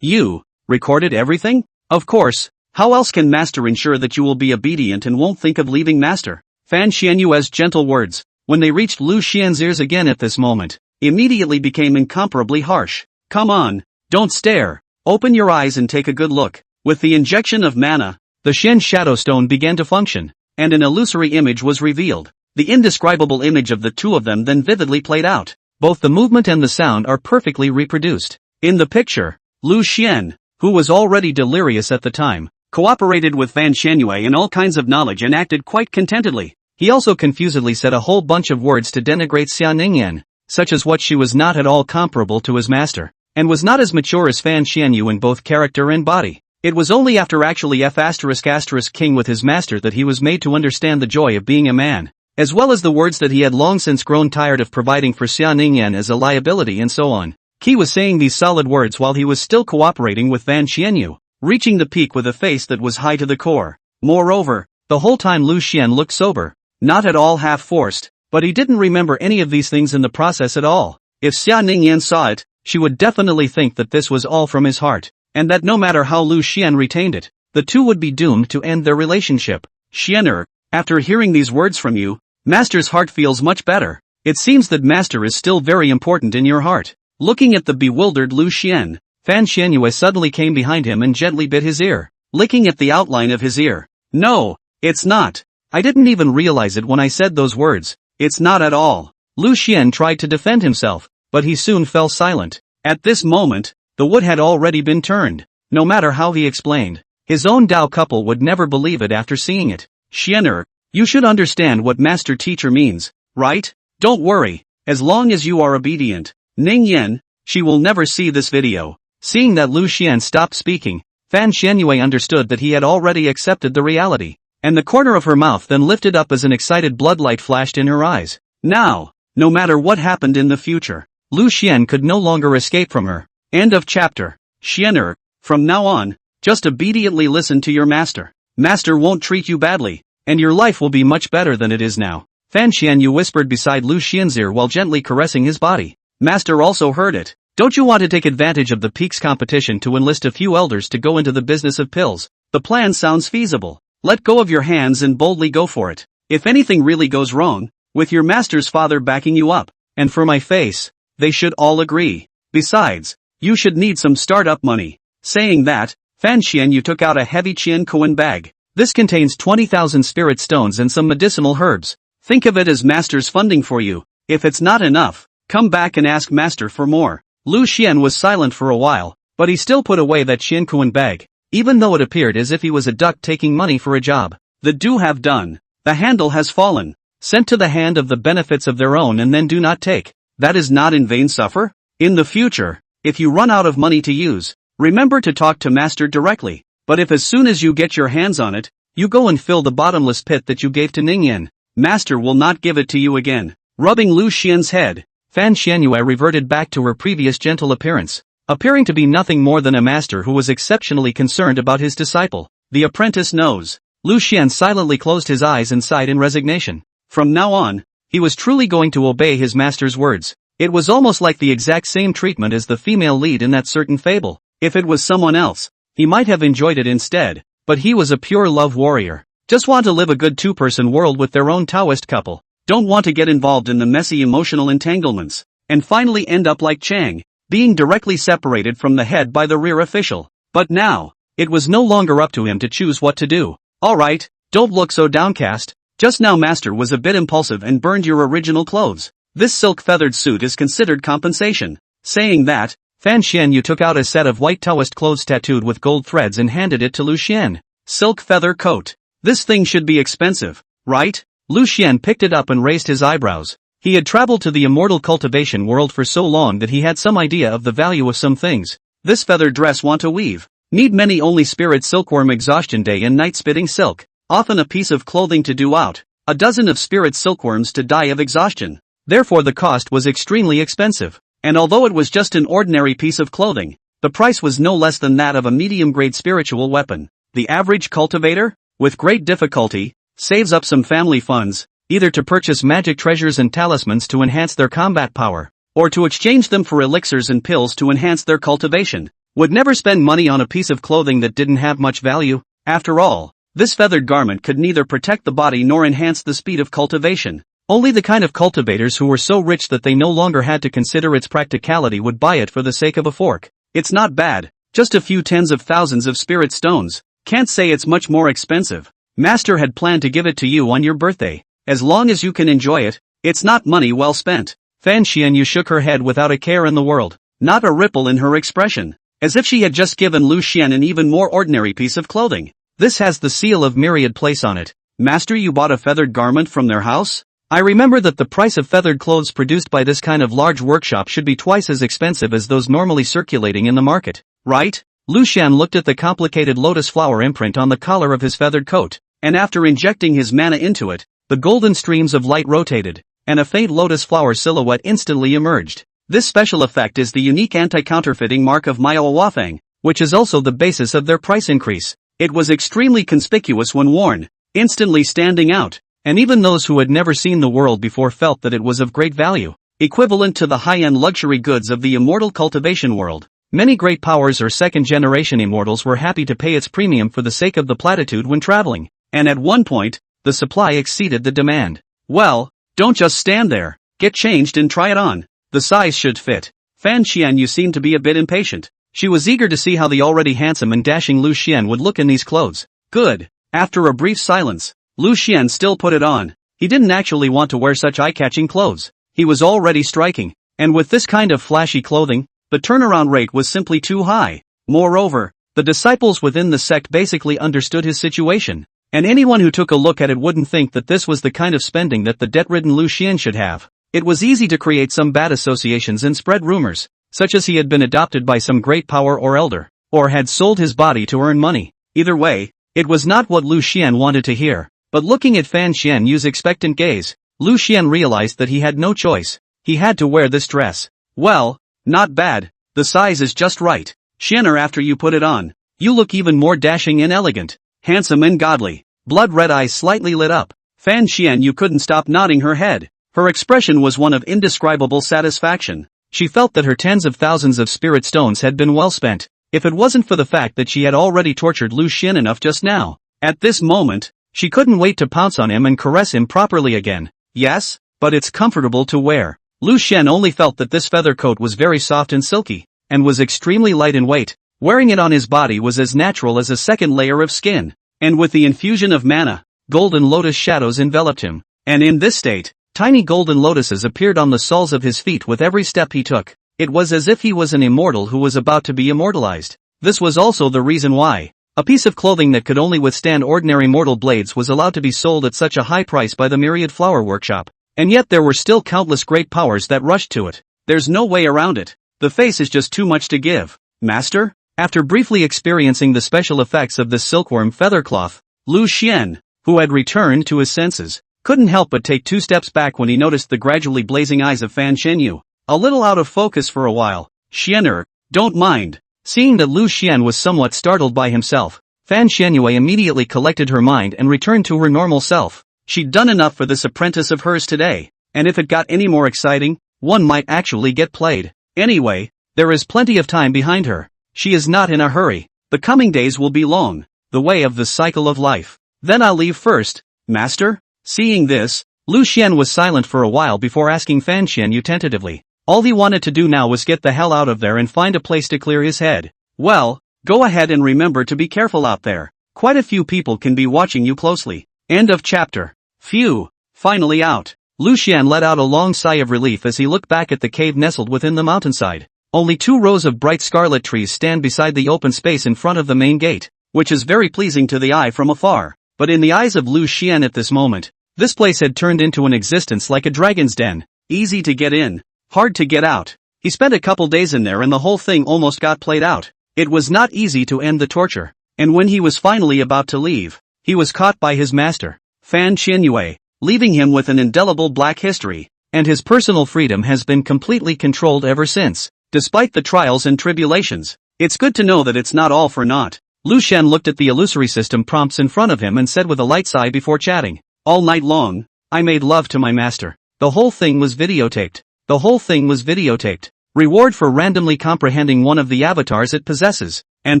you recorded everything? Of course, how else can Master ensure that you will be obedient and won't think of leaving Master? Fan Xianyue's gentle words, when they reached Lu Xian's ears again at this moment, immediately became incomparably harsh. Come on, don't stare. Open your eyes and take a good look. With the injection of mana, the Shen Shadow Stone began to function, and an illusory image was revealed. The indescribable image of the two of them then vividly played out. Both the movement and the sound are perfectly reproduced. In the picture, Lu Xian, who was already delirious at the time, cooperated with Fan Xianyue in all kinds of knowledge and acted quite contentedly. He also confusedly said a whole bunch of words to denigrate Xia Ningyan, such as what she was not at all comparable to his master. and was not as mature as Fan Xianyu in both character and body. It was only after actually F***ing with his master that he was made to understand the joy of being a man, as well as the words that he had long since grown tired of providing for Xia Ningyan as a liability and so on. Qi was saying these solid words while he was still cooperating with Fan Xianyu, reaching the peak with a face that was high to the core. Moreover, the whole time Lu Xian looked sober, not at all half-forced, but he didn't remember any of these things in the process at all. If Xia Ningyan saw it, she would definitely think that this was all from his heart, and that no matter how Lu Xian retained it, the two would be doomed to end their relationship. Xianer, after hearing these words from you, Master's heart feels much better. It seems that Master is still very important in your heart. Looking at the bewildered Lu Xian, Fan Xianyue suddenly came behind him and gently bit his ear, licking at the outline of his ear. No, it's not. I didn't even realize it when I said those words. It's not at all. Lu Xian tried to defend himself, but he soon fell silent. At this moment, the wood had already been turned. No matter how he explained, his own Dao couple would never believe it after seeing it. Xianer, you should understand what master teacher means, right? Don't worry, as long as you are obedient. Ningyan, she will never see this video. Seeing that Lu Xian stopped speaking, Fan Xianyue understood that he had already accepted the reality, and the corner of her mouth then lifted up as an excited bloodlight flashed in her eyes. Now, no matter what happened in the future, Lu Xian could no longer escape from her. End of chapter. Xianer, from now on, just obediently listen to your master. Master won't treat you badly, and your life will be much better than it is now. Fan Xianyu whispered beside Lu Xian's ear while gently caressing his body. Master also heard it. Don't you want to take advantage of the Peaks competition to enlist a few elders to go into the business of pills? The plan sounds feasible. Let go of your hands and boldly go for it. If anything really goes wrong, with your master's father backing you up, and for my face, they should all agree. Besides, you should need some startup money. Saying that, Fan Xianyu took out a heavy Qian Koan bag. This contains 20,000 spirit stones and some medicinal herbs. Think of it as master's funding for you. If it's not enough, come back and ask master for more. Lu Xian was silent for a while, but he still put away that Qian Koan bag, even though it appeared as if he was a duck taking money for a job. The do have done. The handle has fallen. Sent to the hand of the benefits of their own and then do not take. That is not in vain suffer? In the future, if you run out of money to use, remember to talk to master directly. But if as soon as you get your hands on it, you go and fill the bottomless pit that you gave to Ningyan, master will not give it to you again. Rubbing Lu Xian's head, Fan Xianyue reverted back to her previous gentle appearance, appearing to be nothing more than a master who was exceptionally concerned about his disciple. The apprentice knows. Lu Xian silently closed his eyes and sighed in resignation. From now on, he was truly going to obey his master's words. It was almost like the exact same treatment as the female lead in that certain fable. If it was someone else, he might have enjoyed it instead, but he was a pure love warrior. Just want to live a good two-person world with their own Taoist couple. Don't want to get involved in the messy emotional entanglements, and finally end up like Chang, being directly separated from the head by the rear official. But now, it was no longer up to him to choose what to do. Alright, don't look so downcast. Just now master was a bit impulsive and burned your original clothes. This silk-feathered suit is considered compensation. Saying that, Fan Xianyu took out a set of white Taoist clothes tattooed with gold threads and handed it to Lu Xian. Silk feather coat. This thing should be expensive, right? Lu Xian picked it up and raised his eyebrows. He had traveled to the immortal cultivation world for so long that he had some idea of the value of some things. This feather dress want to weave. Need many only spirit silkworm exhaustion day and night spitting silk. Often a piece of clothing to do out. A dozen of spirit silkworms to die of exhaustion. Therefore the cost was extremely expensive. And although it was just an ordinary piece of clothing, the price was no less than that of a medium-grade spiritual weapon. The average cultivator, with great difficulty, saves up some family funds, either to purchase magic treasures and talismans to enhance their combat power, or to exchange them for elixirs and pills to enhance their cultivation. Would never spend money on a piece of clothing that didn't have much value. After all, this feathered garment could neither protect the body nor enhance the speed of cultivation. Only the kind of cultivators who were so rich that they no longer had to consider its practicality would buy it for the sake of a fork. It's not bad, just a few tens of thousands of spirit stones. Can't say it's much more expensive. Master had planned to give it to you on your birthday. As long as you can enjoy it, it's not money well spent. Fan Xianyu shook her head without a care in the world, not a ripple in her expression, as if she had just given Lu Xian an even more ordinary piece of clothing. This has the seal of myriad place on it. Master, you bought a feathered garment from their house? I remember that the price of feathered clothes produced by this kind of large workshop should be twice as expensive as those normally circulating in the market, right? Lucian looked at the complicated lotus flower imprint on the collar of his feathered coat, and after injecting his mana into it, the golden streams of light rotated, and a faint lotus flower silhouette instantly emerged. This special effect is the unique anti-counterfeiting mark of Manhwa, which is also the basis of their price increase. It was extremely conspicuous when worn, instantly standing out, and even those who had never seen the world before felt that it was of great value, equivalent to the high-end luxury goods of the immortal cultivation world. Many great powers or second-generation immortals were happy to pay its premium for the sake of the platitude when traveling, and at one point, the supply exceeded the demand. Well, don't just stand there, get changed and try it on. The size should fit. Fan Xian, you seem to be a bit impatient. She was eager to see how the already handsome and dashing Lu Xian would look in these clothes. Good. After a brief silence, Lu Xian still put it on. He didn't actually want to wear such eye-catching clothes. He was already striking, and with this kind of flashy clothing, the turnaround rate was simply too high. Moreover, the disciples within the sect basically understood his situation, and anyone who took a look at it wouldn't think that this was the kind of spending that the debt-ridden Lu Xian should have. It was easy to create some bad associations and spread rumors, such as he had been adopted by some great power or elder, or had sold his body to earn money. Either way, it was not what Lu Xian wanted to hear. But looking at Fan Xian Yu's expectant gaze, Lu Xian realized that he had no choice. He had to wear this dress. Well, not bad. The size is just right. Xianer, after you put it on, you look even more dashing and elegant, handsome and godly. Blood-red eyes slightly lit up. Fan Xian Yu couldn't stop nodding her head. Her expression was one of indescribable satisfaction. She felt that her tens of thousands of spirit stones had been well spent, if it wasn't for the fact that she had already tortured Lu Xian enough just now. At this moment, she couldn't wait to pounce on him and caress him properly again. Yes, but it's comfortable to wear. Lu Xian only felt that this feather coat was very soft and silky, and was extremely light in weight. Wearing it on his body was as natural as a second layer of skin. And with the infusion of mana, golden lotus shadows enveloped him. And in this state, tiny golden lotuses appeared on the soles of his feet with every step he took. It was as if he was an immortal who was about to be immortalized. This was also the reason why a piece of clothing that could only withstand ordinary mortal blades was allowed to be sold at such a high price by the myriad flower workshop. And yet there were still countless great powers that rushed to it. There's no way around it. The face is just too much to give. Master? After briefly experiencing the special effects of this silkworm feather cloth, Lu Xian, who had returned to his senses, couldn't help but take 2 steps back when he noticed the gradually blazing eyes of Fan Xian Yu. A little out of focus for a while. Xianer, don't mind. Seeing that Lu Xian was somewhat startled by himself, Fan Xian Yu immediately collected her mind and returned to her normal self. She'd done enough for this apprentice of hers today, and if it got any more exciting, one might actually get played. Anyway, there is plenty of time behind her. She is not in a hurry. The coming days will be long. The way of the cycle of life. Then I'll leave first, master? Seeing this, Lu Xian was silent for a while before asking Fan Xian Yu tentatively. All he wanted to do now was get the hell out of there and find a place to clear his head. Well, go ahead and remember to be careful out there. Quite a few people can be watching you closely. End of chapter. Phew, finally out. Lu Xian let out a long sigh of relief as he looked back at the cave nestled within the mountainside. Only 2 rows of bright scarlet trees stand beside the open space in front of the main gate, which is very pleasing to the eye from afar. But in the eyes of Lu Xian at this moment, this place had turned into an existence like a dragon's den. Easy to get in, hard to get out. He spent a couple days in there and the whole thing almost got played out. It was not easy to end the torture, and when he was finally about to leave, he was caught by his master, Fan Xian Yu, leaving him with an indelible black history, and his personal freedom has been completely controlled ever since. Despite the trials and tribulations, it's good to know that it's not all for naught. Lu Xian looked at the illusory system prompts in front of him and said with a light sigh before chatting. All night long, I made love to my master. The whole thing was videotaped. The whole thing was videotaped. Reward for randomly comprehending one of the avatars it possesses. And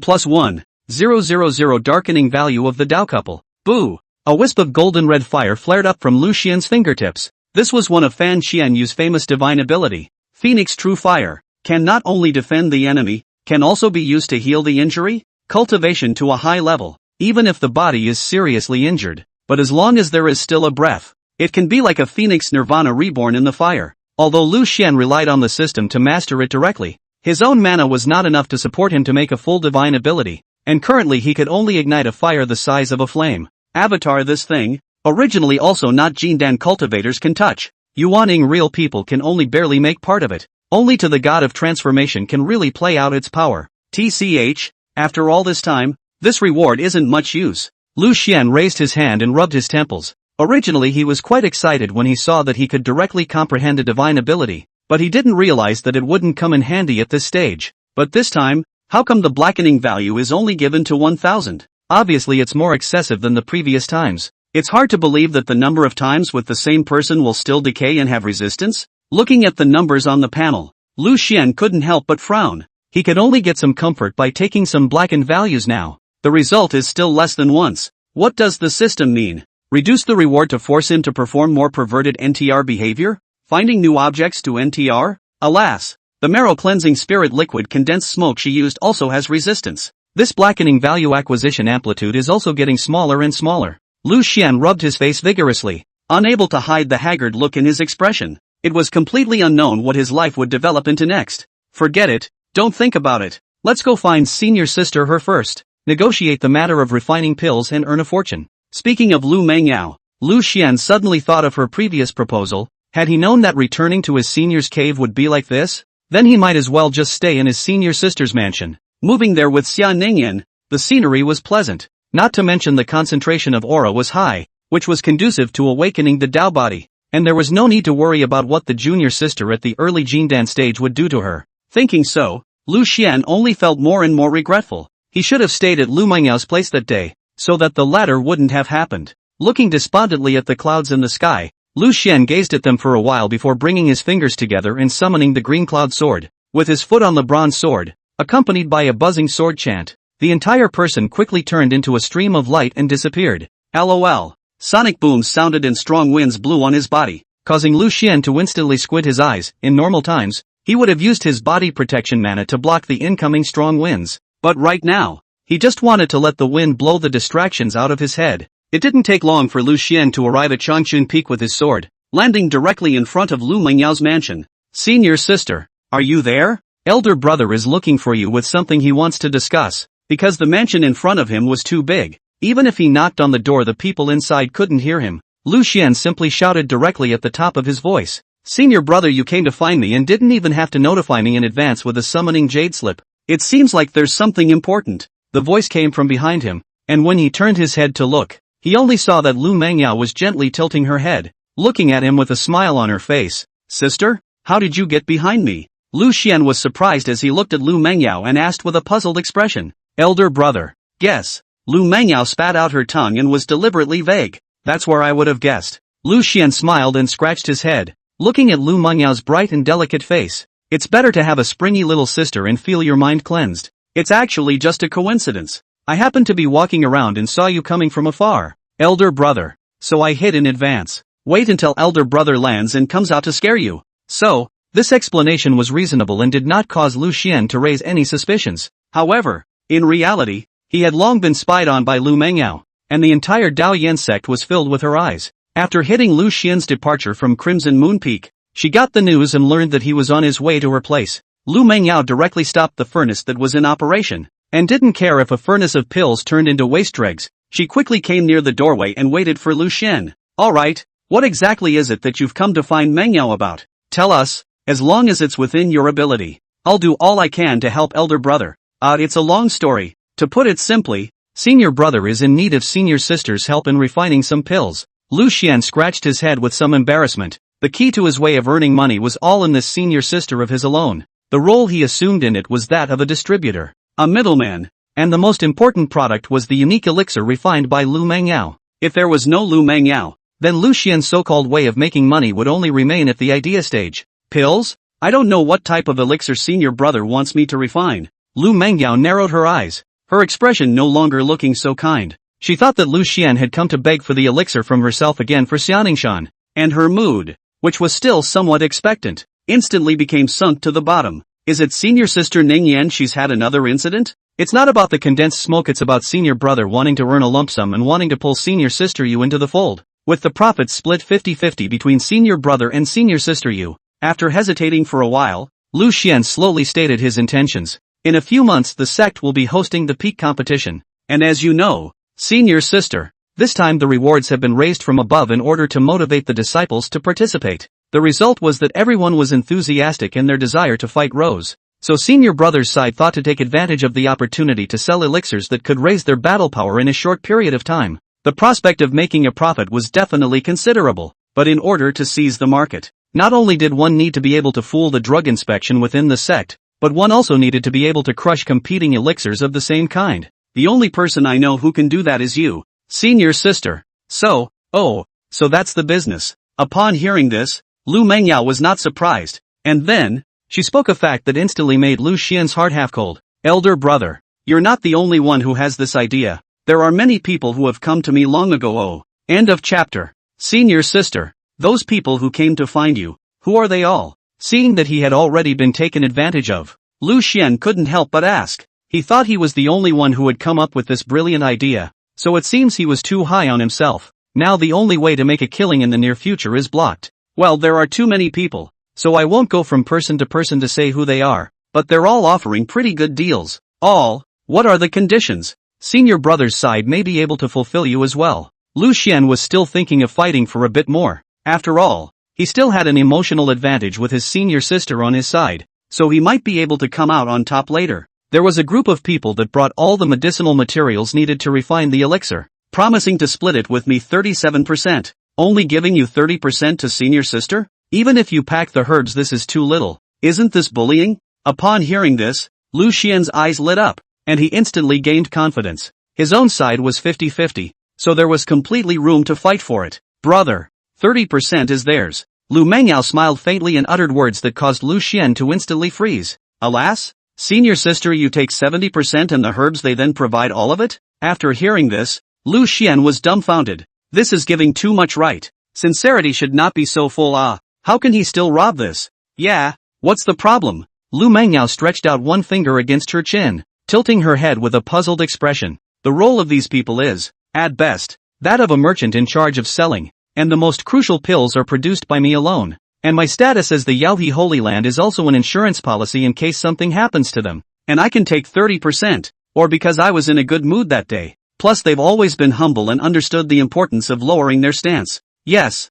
+1, 000 darkening value of the Dao couple. Boo! A wisp of golden red fire flared up from Lu Xian's fingertips. This was one of Fan Xian Yu's famous divine ability. Phoenix True Fire. Can not only defend the enemy, can also be used to heal the injury. Cultivation to a high level, even if the body is seriously injured. But as long as there is still a breath, it can be like a phoenix nirvana reborn in the fire. Although Lu Xian relied on the system to master it directly, his own mana was not enough to support him to make a full divine ability, and currently he could only ignite a fire the size of a flame. Avatar this thing, Originally also not Jindan cultivators can touch. Yuaning real people can only barely make part of it. Only to the god of transformation can really play out its power. TCH, after all this time, this reward isn't much use. Lu Xian raised his hand and rubbed his temples. Originally he was quite excited when he saw that he could directly comprehend a divine ability, but he didn't realize that it wouldn't come in handy at this stage. But this time, how come the blackening value is only given to 1000? Obviously it's more excessive than the previous times. It's hard to believe that the number of times with the same person will still decay and have resistance. Looking at the numbers on the panel, Lu Xian couldn't help but frown. He could only get some comfort by taking some blackened values now. The result is still less than once. What does the system mean? Reduce the reward to force him to perform more perverted NTR behavior? Finding new objects to NTR? Alas, the marrow cleansing spirit liquid condensed smoke she used also has resistance. This blackening value acquisition amplitude is also getting smaller and smaller. Lu Xian rubbed his face vigorously, unable to hide the haggard look in his expression. It was completely unknown what his life would develop into next. Forget it, don't think about it. Let's go find senior sister her first. Negotiate the matter of refining pills and earn a fortune. Speaking of Lu Mengyao, Lu Xian suddenly thought of her previous proposal. Had he known that returning to his senior's cave would be like this, then he might as well just stay in his senior sister's mansion. Moving there with Xia Ningyan, the scenery was pleasant. Not to mention the concentration of aura was high, which was conducive to awakening the Tao body, and there was no need to worry about what the junior sister at the early Jindan stage would do to her. Thinking so, Lu Xian only felt more and more regretful. He should have stayed at Lu Mengyao's place that day, so that the latter wouldn't have happened. Looking despondently at the clouds in the sky, Lu Xian gazed at them for a while before bringing his fingers together and summoning the green cloud sword. With his foot on the bronze sword, accompanied by a buzzing sword chant, the entire person quickly turned into a stream of light and disappeared. LOL. Sonic booms sounded and strong winds blew on his body, causing Lu Xian to instantly squint his eyes. In normal times, he would have used his body protection mana to block the incoming strong winds. But right now, he just wanted to let the wind blow the distractions out of his head. It didn't take long for Lu Xian to arrive at Changchun Peak with his sword, landing directly in front of Lu Mengyao's mansion. Senior sister, are you there? Elder brother is looking for you with something he wants to discuss. Because the mansion in front of him was too big, even if he knocked on the door the people inside couldn't hear him. Lu Xian simply shouted directly at the top of his voice. Senior brother, you came to find me and didn't even have to notify me in advance with a summoning jade slip. It seems like there's something important. The voice came from behind him, and when he turned his head to look, he only saw that Lu Mengyao was gently tilting her head, looking at him with a smile on her face. Sister, how did you get behind me? Lu Xian was surprised as he looked at Lu Mengyao and asked with a puzzled expression. Elder brother. Guess. Lu Mengyao spat out her tongue and was deliberately vague. That's where I would have guessed. Lu Xian smiled and scratched his head, looking at Lu Mengyao's bright and delicate face. It's better to have a springy little sister and feel your mind cleansed. It's actually just a coincidence. I happened to be walking around and saw you coming from afar. Elder brother. So I hid in advance. Wait until elder brother lands and comes out to scare you. So, this explanation was reasonable and did not cause Lu Xian to raise any suspicions. However, in reality, he had long been spied on by Lu Mengyao, and the entire Daoyan sect was filled with her eyes. After hitting Lu Xian's departure from Crimson Moon Peak, she got the news and learned that he was on his way to her place. Lu Mengyao directly stopped the furnace that was in operation, and didn't care if a furnace of pills turned into waste dregs. She quickly came near the doorway and waited for Lu Xian. Alright, what exactly is it that you've come to find Mengyao about? Tell us, as long as it's within your ability. I'll do all I can to help elder brother. It's a long story. To put it simply, senior brother is in need of senior sister's help in refining some pills. Lu Xian scratched his head with some embarrassment. The key to his way of earning money was all in this senior sister of his alone. The role he assumed in it was that of a distributor, a middleman, and the most important product was the unique elixir refined by Lu Mengyao. If there was no Lu Mengyao, then Lu Xian's so-called way of making money would only remain at the idea stage. Pills? I don't know what type of elixir senior brother wants me to refine. Lu Mengyao narrowed her eyes, her expression no longer looking so kind. She thought that Lu Xian had come to beg for the elixir from herself again for Xianingshan, and her mood, which was still somewhat expectant, instantly became sunk to the bottom. Is it senior sister Ningyan she's had another incident? It's not about the condensed smoke, it's about senior brother wanting to earn a lump sum and wanting to pull senior sister you into the fold. With the profits split 50-50 between senior brother and senior sister you. After hesitating for a while, Lu Xian slowly stated his intentions. In a few months the sect will be hosting the peak competition. And as you know, senior sister, This time the rewards have been raised from above in order to motivate the disciples to participate. The result was that everyone was enthusiastic in their desire to fight rose. So senior brother's side thought to take advantage of the opportunity to sell elixirs that could raise their battle power in a short period of time. The prospect of making a profit was definitely considerable, but in order to seize the market, not only did one need to be able to fool the drug inspection within the sect, but one also needed to be able to crush competing elixirs of the same kind. The only person I know who can do that is you, senior sister. So that's the business. Upon hearing this, Lu Mengyao was not surprised, and then, she spoke a fact that instantly made Lu Xian's heart half cold. Elder brother, you're not the only one who has this idea. There are many people who have come to me long ago. Oh. End of chapter. Senior sister, those people who came to find you, who are they all? Seeing that he had already been taken advantage of, Lu Xian couldn't help but ask. He thought he was the only one who had come up with this brilliant idea, so it seems he was too high on himself. Now the only way to make a killing in the near future is blocked. Well, there are too many people, so I won't go from person to say who they are, but they're all offering pretty good deals. All? What are the conditions? Senior brother's side may be able to fulfill you as well. Lu Xian was still thinking of fighting for a bit more. After all, he still had an emotional advantage with his senior sister on his side, so he might be able to come out on top later. There was a group of people that brought all the medicinal materials needed to refine the elixir, promising to split it with me 37%. Only giving you 30% to senior sister? Even if you pack the herbs, this is too little. Isn't this bullying? Upon hearing this, Lu Xian's eyes lit up, and he instantly gained confidence. His own side was 50-50, so there was completely room to fight for it. Brother, 30% is theirs. Lu Mengyao smiled faintly and uttered words that caused Lu Xian to instantly freeze. Alas? Senior sister, you take 70% and the herbs they then provide all of it? After hearing this, Lu Xian was dumbfounded. This is giving too much, right? Sincerity should not be so full. How can he still rob this? Yeah, what's the problem? Lu Mengyao stretched out one finger against her chin, tilting her head with a puzzled expression. The role of these people is, at best, that of a merchant in charge of selling, and the most crucial pills are produced by me alone. And my status as the Yaohe Holy Land is also an insurance policy in case something happens to them. And I can take 30%, or because I was in a good mood that day. Plus they've always been humble and understood the importance of lowering their stance. Yes,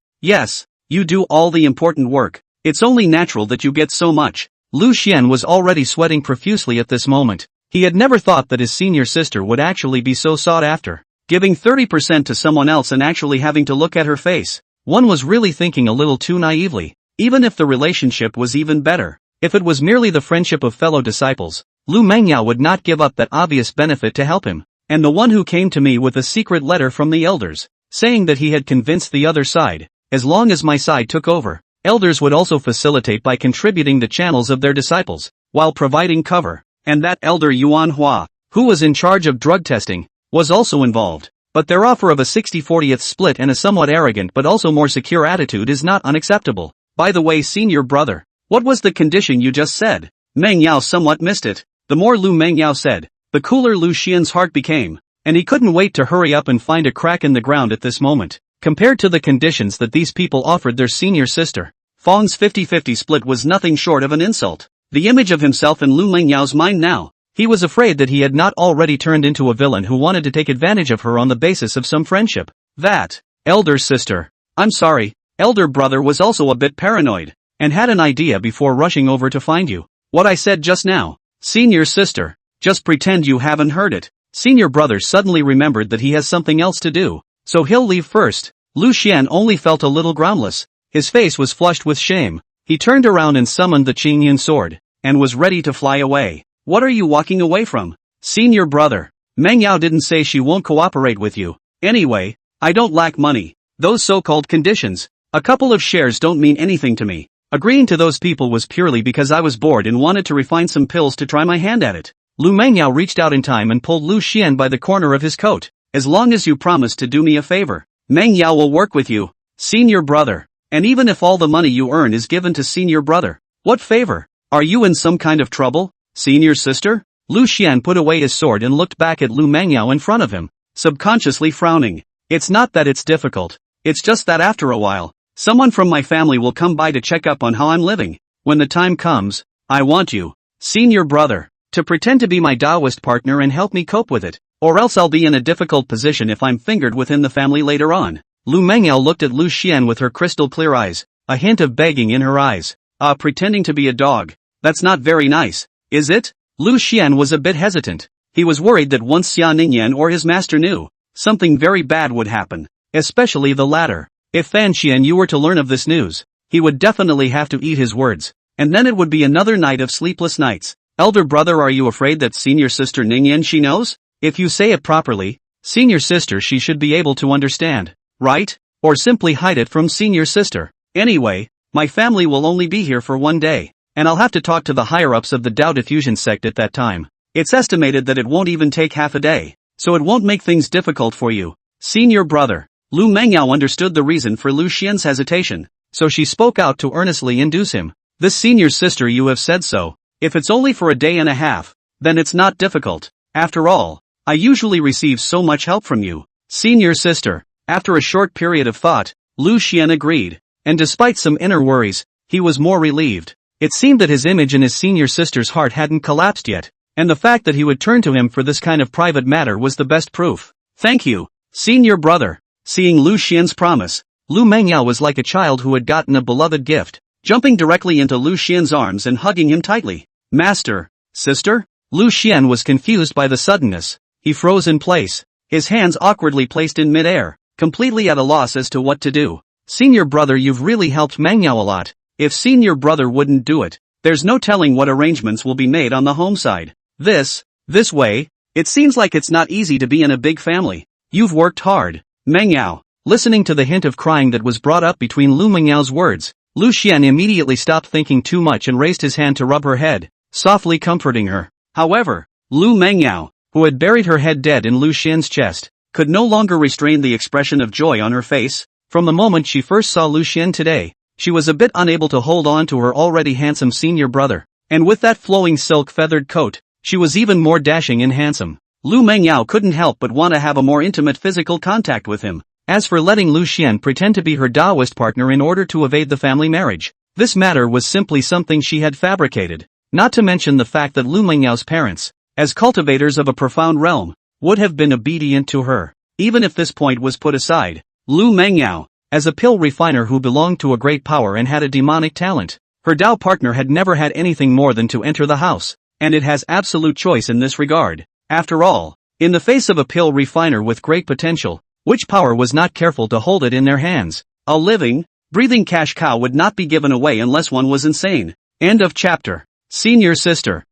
you do all the important work. It's only natural that you get so much. Lu Xian was already sweating profusely at this moment. He had never thought that his senior sister would actually be so sought after. Giving 30% to someone else and actually having to look at her face. One was really thinking a little too naively. Even if the relationship was even better, if it was merely the friendship of fellow disciples, Lu Mengyao would not give up that obvious benefit to help him. And the one who came to me with a secret letter from the elders, saying that he had convinced the other side, as long as my side took over, elders would also facilitate by contributing the channels of their disciples, while providing cover. And that elder Yuan Hua, who was in charge of drug testing, was also involved. But their offer of a 60-40th split and a somewhat arrogant but also more secure attitude is not unacceptable. By the way, senior brother, what was the condition you just said? Mengyao somewhat missed it. The more Lu Mengyao said, the cooler Lu Xian's heart became, and he couldn't wait to hurry up and find a crack in the ground at this moment. Compared to the conditions that these people offered their senior sister, Fong's 50-50 split was nothing short of an insult. The image of himself in Lu Mengyao's mind now. He was afraid that he had not already turned into a villain who wanted to take advantage of her on the basis of some friendship. That, elder sister. I'm sorry, elder brother was also a bit paranoid, and had an idea before rushing over to find you. What I said just now, senior sister. Just pretend you haven't heard it. Senior brother suddenly remembered that he has something else to do, so he'll leave first. Lu Xian only felt a little groundless. His face was flushed with shame. He turned around and summoned the Qingyan sword, and was ready to fly away. What are you walking away from? Senior brother. Mengyao didn't say she won't cooperate with you. Anyway, I don't lack money. Those so-called conditions, a couple of shares don't mean anything to me. Agreeing to those people was purely because I was bored and wanted to refine some pills to try my hand at it. Lu Mengyao reached out in time and pulled Lu Xian by the corner of his coat. As long as you promise to do me a favor, Mengyao will work with you, senior brother. And even if all the money you earn is given to senior brother, what favor? Are you in some kind of trouble, senior sister? Lu Xian put away his sword and looked back at Lu Mengyao in front of him, subconsciously frowning. It's not that it's difficult. It's just that after a while, someone from my family will come by to check up on how I'm living. When the time comes, I want you, senior brother, to pretend to be my Taoist partner and help me cope with it. Or else I'll be in a difficult position if I'm fingered within the family later on. Lu Mengyao looked at Lu Xian with her crystal clear eyes, a hint of begging in her eyes. Pretending to be a dog. That's not very nice, is it? Lu Xian was a bit hesitant. He was worried that once Xia Ningyan or his master knew, something very bad would happen, especially the latter. If Fan Xianyu were to learn of this news, he would definitely have to eat his words, and then it would be another night of sleepless nights. Elder brother, are you afraid that senior sister Ningyan she knows? If you say it properly, senior sister she should be able to understand, right? Or simply hide it from senior sister. Anyway, my family will only be here for one day, and I'll have to talk to the higher-ups of the Tao Diffusion sect at that time. It's estimated that it won't even take half a day, so it won't make things difficult for you. Senior brother. Lu Mengyao understood the reason for Lu Xian's hesitation, so she spoke out to earnestly induce him. This senior sister, you have said so. If it's only for a day and a half, then it's not difficult. After all, I usually receive so much help from you. Senior sister. After a short period of thought, Lu Xian agreed, and despite some inner worries, he was more relieved. It seemed that his image in his senior sister's heart hadn't collapsed yet, and the fact that he would turn to him for this kind of private matter was the best proof. Thank you, senior brother. Seeing Lu Xian's promise, Lu Mengyao was like a child who had gotten a beloved gift, jumping directly into Lu Xian's arms and hugging him tightly. Master, sister? Lu Xian was confused by the suddenness. He froze in place, his hands awkwardly placed in mid-air, completely at a loss as to what to do. Senior brother, you've really helped Mengyao a lot. If senior brother wouldn't do it, there's no telling what arrangements will be made on the home side. This way, it seems like it's not easy to be in a big family. You've worked hard. Mengyao, listening to the hint of crying that was brought up between Lu Mengyao's words, Lu Xian immediately stopped thinking too much and raised his hand to rub her head, softly comforting her. However, Lu Mengyao, who had buried her head dead in Lu Xian's chest, could no longer restrain the expression of joy on her face. From the moment she first saw Lu Xian today, she was a bit unable to hold on to her already handsome senior brother, and with that flowing silk feathered coat, she was even more dashing and handsome. Lu Mengyao couldn't help but want to have a more intimate physical contact with him. As for letting Lu Xian pretend to be her Taoist partner in order to evade the family marriage, this matter was simply something she had fabricated, not to mention the fact that Lu Mengyao's parents, as cultivators of a profound realm, would have been obedient to her. Even if this point was put aside, Lu Mengyao, as a pill refiner who belonged to a great power and had a demonic talent, her Tao partner had never had anything more than to enter the house, and it has absolute choice in this regard. After all, in the face of a pill refiner with great potential, which power was not careful to hold it in their hands? A living, breathing cash cow would not be given away unless one was insane. End of chapter. Senior sister.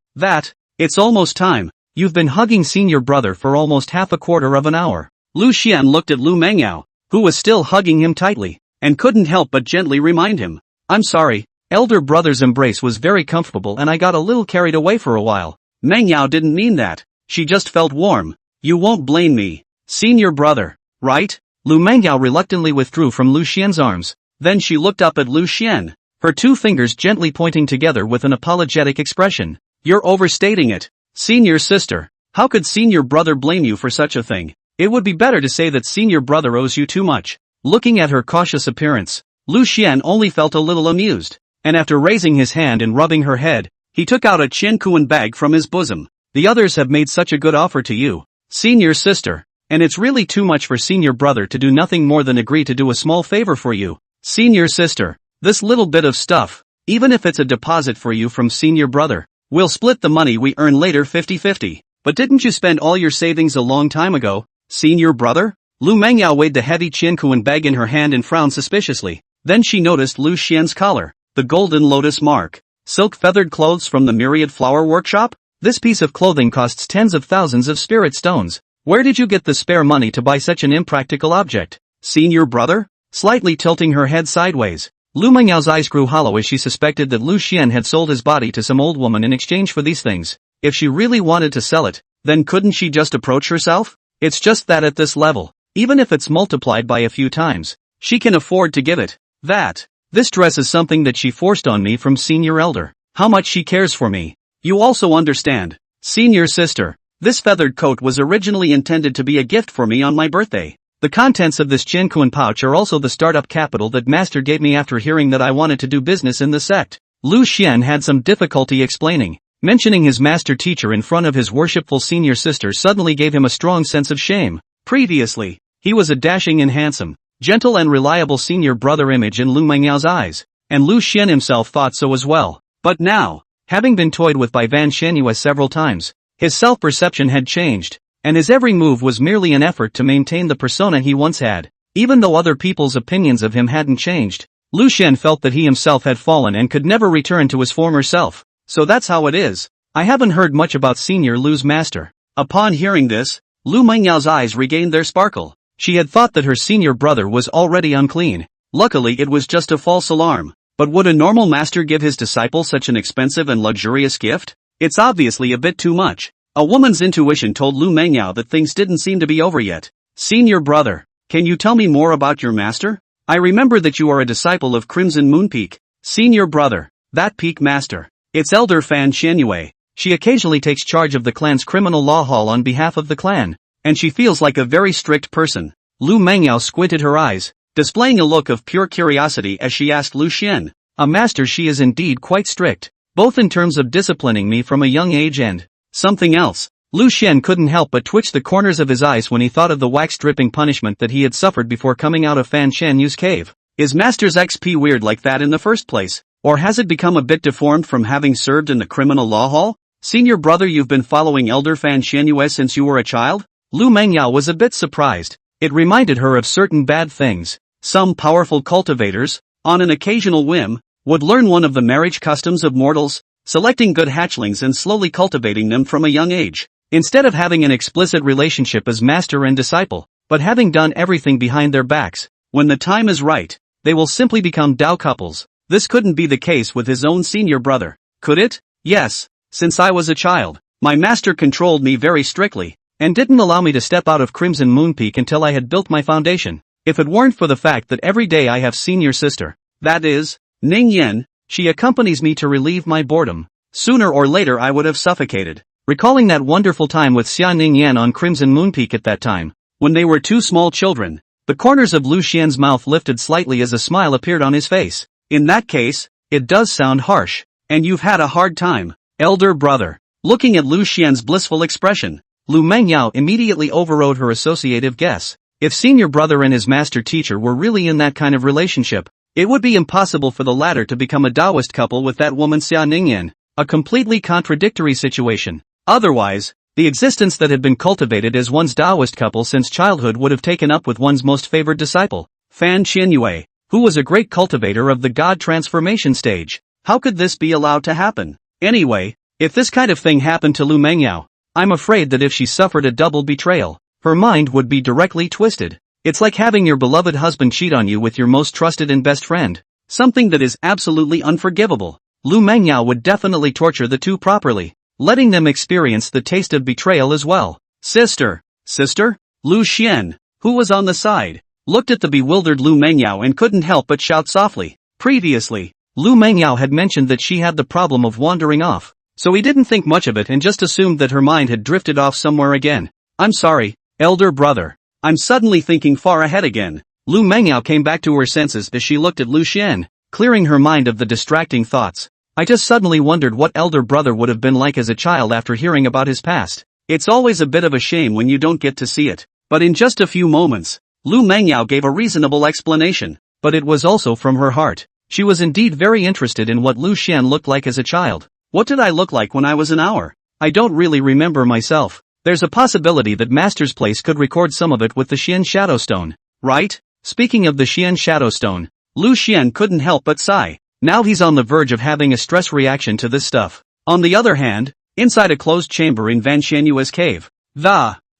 It's almost time. You've been hugging senior brother for almost half a quarter of an hour. Lu Xian looked at Lu Mengyao, who was still hugging him tightly, and couldn't help but gently remind him. I'm sorry, elder brother's embrace was very comfortable and I got a little carried away for a while. Mengyao didn't mean that. She just felt warm. You won't blame me. Senior brother, right? Lu Mengyao reluctantly withdrew from Lu Xian's arms. Then she looked up at Lu Xian, her two fingers gently pointing together with an apologetic expression. You're overstating it. Senior sister, how could senior brother blame you for such a thing? It would be better to say that senior brother owes you too much. Looking at her cautious appearance, Lu Xian only felt a little amused, and after raising his hand and rubbing her head, he took out a Qiankuan bag from his bosom. The others have made such a good offer to you, senior sister, and it's really too much for senior brother to do nothing more than agree to do a small favor for you. Senior sister, this little bit of stuff, even if it's a deposit for you from senior brother, we'll split the money we earn later 50-50. But didn't you spend all your savings a long time ago, senior brother? Lu Mengyao weighed the heavy Qiankuan bag in her hand and frowned suspiciously. Then she noticed Lu Xian's collar, the golden lotus mark, silk feathered clothes from the Myriad Flower Workshop? This piece of clothing costs tens of thousands of spirit stones. Where did you get the spare money to buy such an impractical object, senior brother? Slightly tilting her head sideways, Lu Mengyao's eyes grew hollow as she suspected that Lu Xian had sold his body to some old woman in exchange for these things. If she really wanted to sell it, then couldn't she just approach herself? It's just that at this level, even if it's multiplied by a few times, she can afford to give it. This dress is something that she forced on me from senior elder. How much she cares for me. You also understand, senior sister, this feathered coat was originally intended to be a gift for me on my birthday. The contents of this Qiankuan pouch are also the startup capital that master gave me after hearing that I wanted to do business in the sect. Lu Xian had some difficulty explaining. Mentioning his master teacher in front of his worshipful senior sister suddenly gave him a strong sense of shame. Previously, he was a dashing and handsome, gentle and reliable senior brother image in Lu Mengyao's eyes, and Lu Xian himself thought so as well. But now, having been toyed with by Van Xianyue several times, his self-perception had changed, and his every move was merely an effort to maintain the persona he once had. Even though other people's opinions of him hadn't changed, Lu Xian felt that he himself had fallen and could never return to his former self. So that's how it is. I haven't heard much about Senior Lu's master. Upon hearing this, Lu Mengyao's eyes regained their sparkle. She had thought that her senior brother was already unclean. Luckily it was just a false alarm. But would a normal master give his disciple such an expensive and luxurious gift? It's obviously a bit too much. A woman's intuition told Lu Mengyao that things didn't seem to be over yet. Senior brother, can you tell me more about your master? I remember that you are a disciple of Crimson Moon Peak. Senior brother, that peak master. It's Elder Fan Xianyue. She occasionally takes charge of the clan's criminal law hall on behalf of the clan, and she feels like a very strict person. Lu Mengyao squinted her eyes, displaying a look of pure curiosity as she asked Lu Xian. A master, she is indeed quite strict, both in terms of disciplining me from a young age and something else. Lu Xian couldn't help but twitch the corners of his eyes when he thought of the wax-dripping punishment that he had suffered before coming out of Fan Xianyu's cave. Is Master's XP weird like that in the first place? Or has it become a bit deformed from having served in the criminal law hall? Senior brother, you've been following Elder Fan Xianyue since you were a child? Lu Mengyao was a bit surprised. It reminded her of certain bad things. Some powerful cultivators, on an occasional whim, would learn one of the marriage customs of mortals, selecting good hatchlings and slowly cultivating them from a young age. Instead of having an explicit relationship as master and disciple, but having done everything behind their backs, when the time is right, they will simply become Dao couples. This couldn't be the case with his own senior brother, could it? Yes, since I was a child, my master controlled me very strictly, and didn't allow me to step out of Crimson Moon Peak until I had built my foundation. If it weren't for the fact that every day I have senior sister, that is, Ningyan, she accompanies me to relieve my boredom, sooner or later I would have suffocated. Recalling that wonderful time with Xia Ningyan on Crimson Moon Peak at that time, when they were two small children, the corners of Lu Xian's mouth lifted slightly as a smile appeared on his face. In that case, it does sound harsh, and you've had a hard time, elder brother. Looking at Lu Xian's blissful expression, Lu Mengyao immediately overrode her associative guess. If senior brother and his master teacher were really in that kind of relationship, it would be impossible for the latter to become a Taoist couple with that woman Xia Ningyan, a completely contradictory situation. Otherwise, the existence that had been cultivated as one's Taoist couple since childhood would have taken up with one's most favored disciple, Fan Xianyue, who was a great cultivator of the God transformation stage. How could this be allowed to happen? Anyway, if this kind of thing happened to Lu Mengyao, I'm afraid that if she suffered a double betrayal, her mind would be directly twisted. It's like having your beloved husband cheat on you with your most trusted and best friend. Something that is absolutely unforgivable. Lu Mengyao would definitely torture the two properly, letting them experience the taste of betrayal as well. Sister? Lu Xian, who was on the side, looked at the bewildered Lu Mengyao and couldn't help but shout softly. Previously, Lu Mengyao had mentioned that she had the problem of wandering off, so he didn't think much of it and just assumed that her mind had drifted off somewhere again. I'm sorry, elder brother. I'm suddenly thinking far ahead again. Lu Mengyao came back to her senses as she looked at Lu Xian, clearing her mind of the distracting thoughts. I just suddenly wondered what elder brother would have been like as a child after hearing about his past. It's always a bit of a shame when you don't get to see it. But in just a few moments, Lu Mengyao gave a reasonable explanation, but it was also from her heart. She was indeed very interested in what Lu Xian looked like as a child. What did I look like when I was an hour? I don't really remember myself. There's a possibility that Master's Place could record some of it with the Xian Shadowstone, right? Speaking of the Xian Shadowstone, Lu Xian couldn't help but sigh. Now he's on the verge of having a stress reaction to this stuff. On the other hand, inside a closed chamber in Van Xianyue's cave,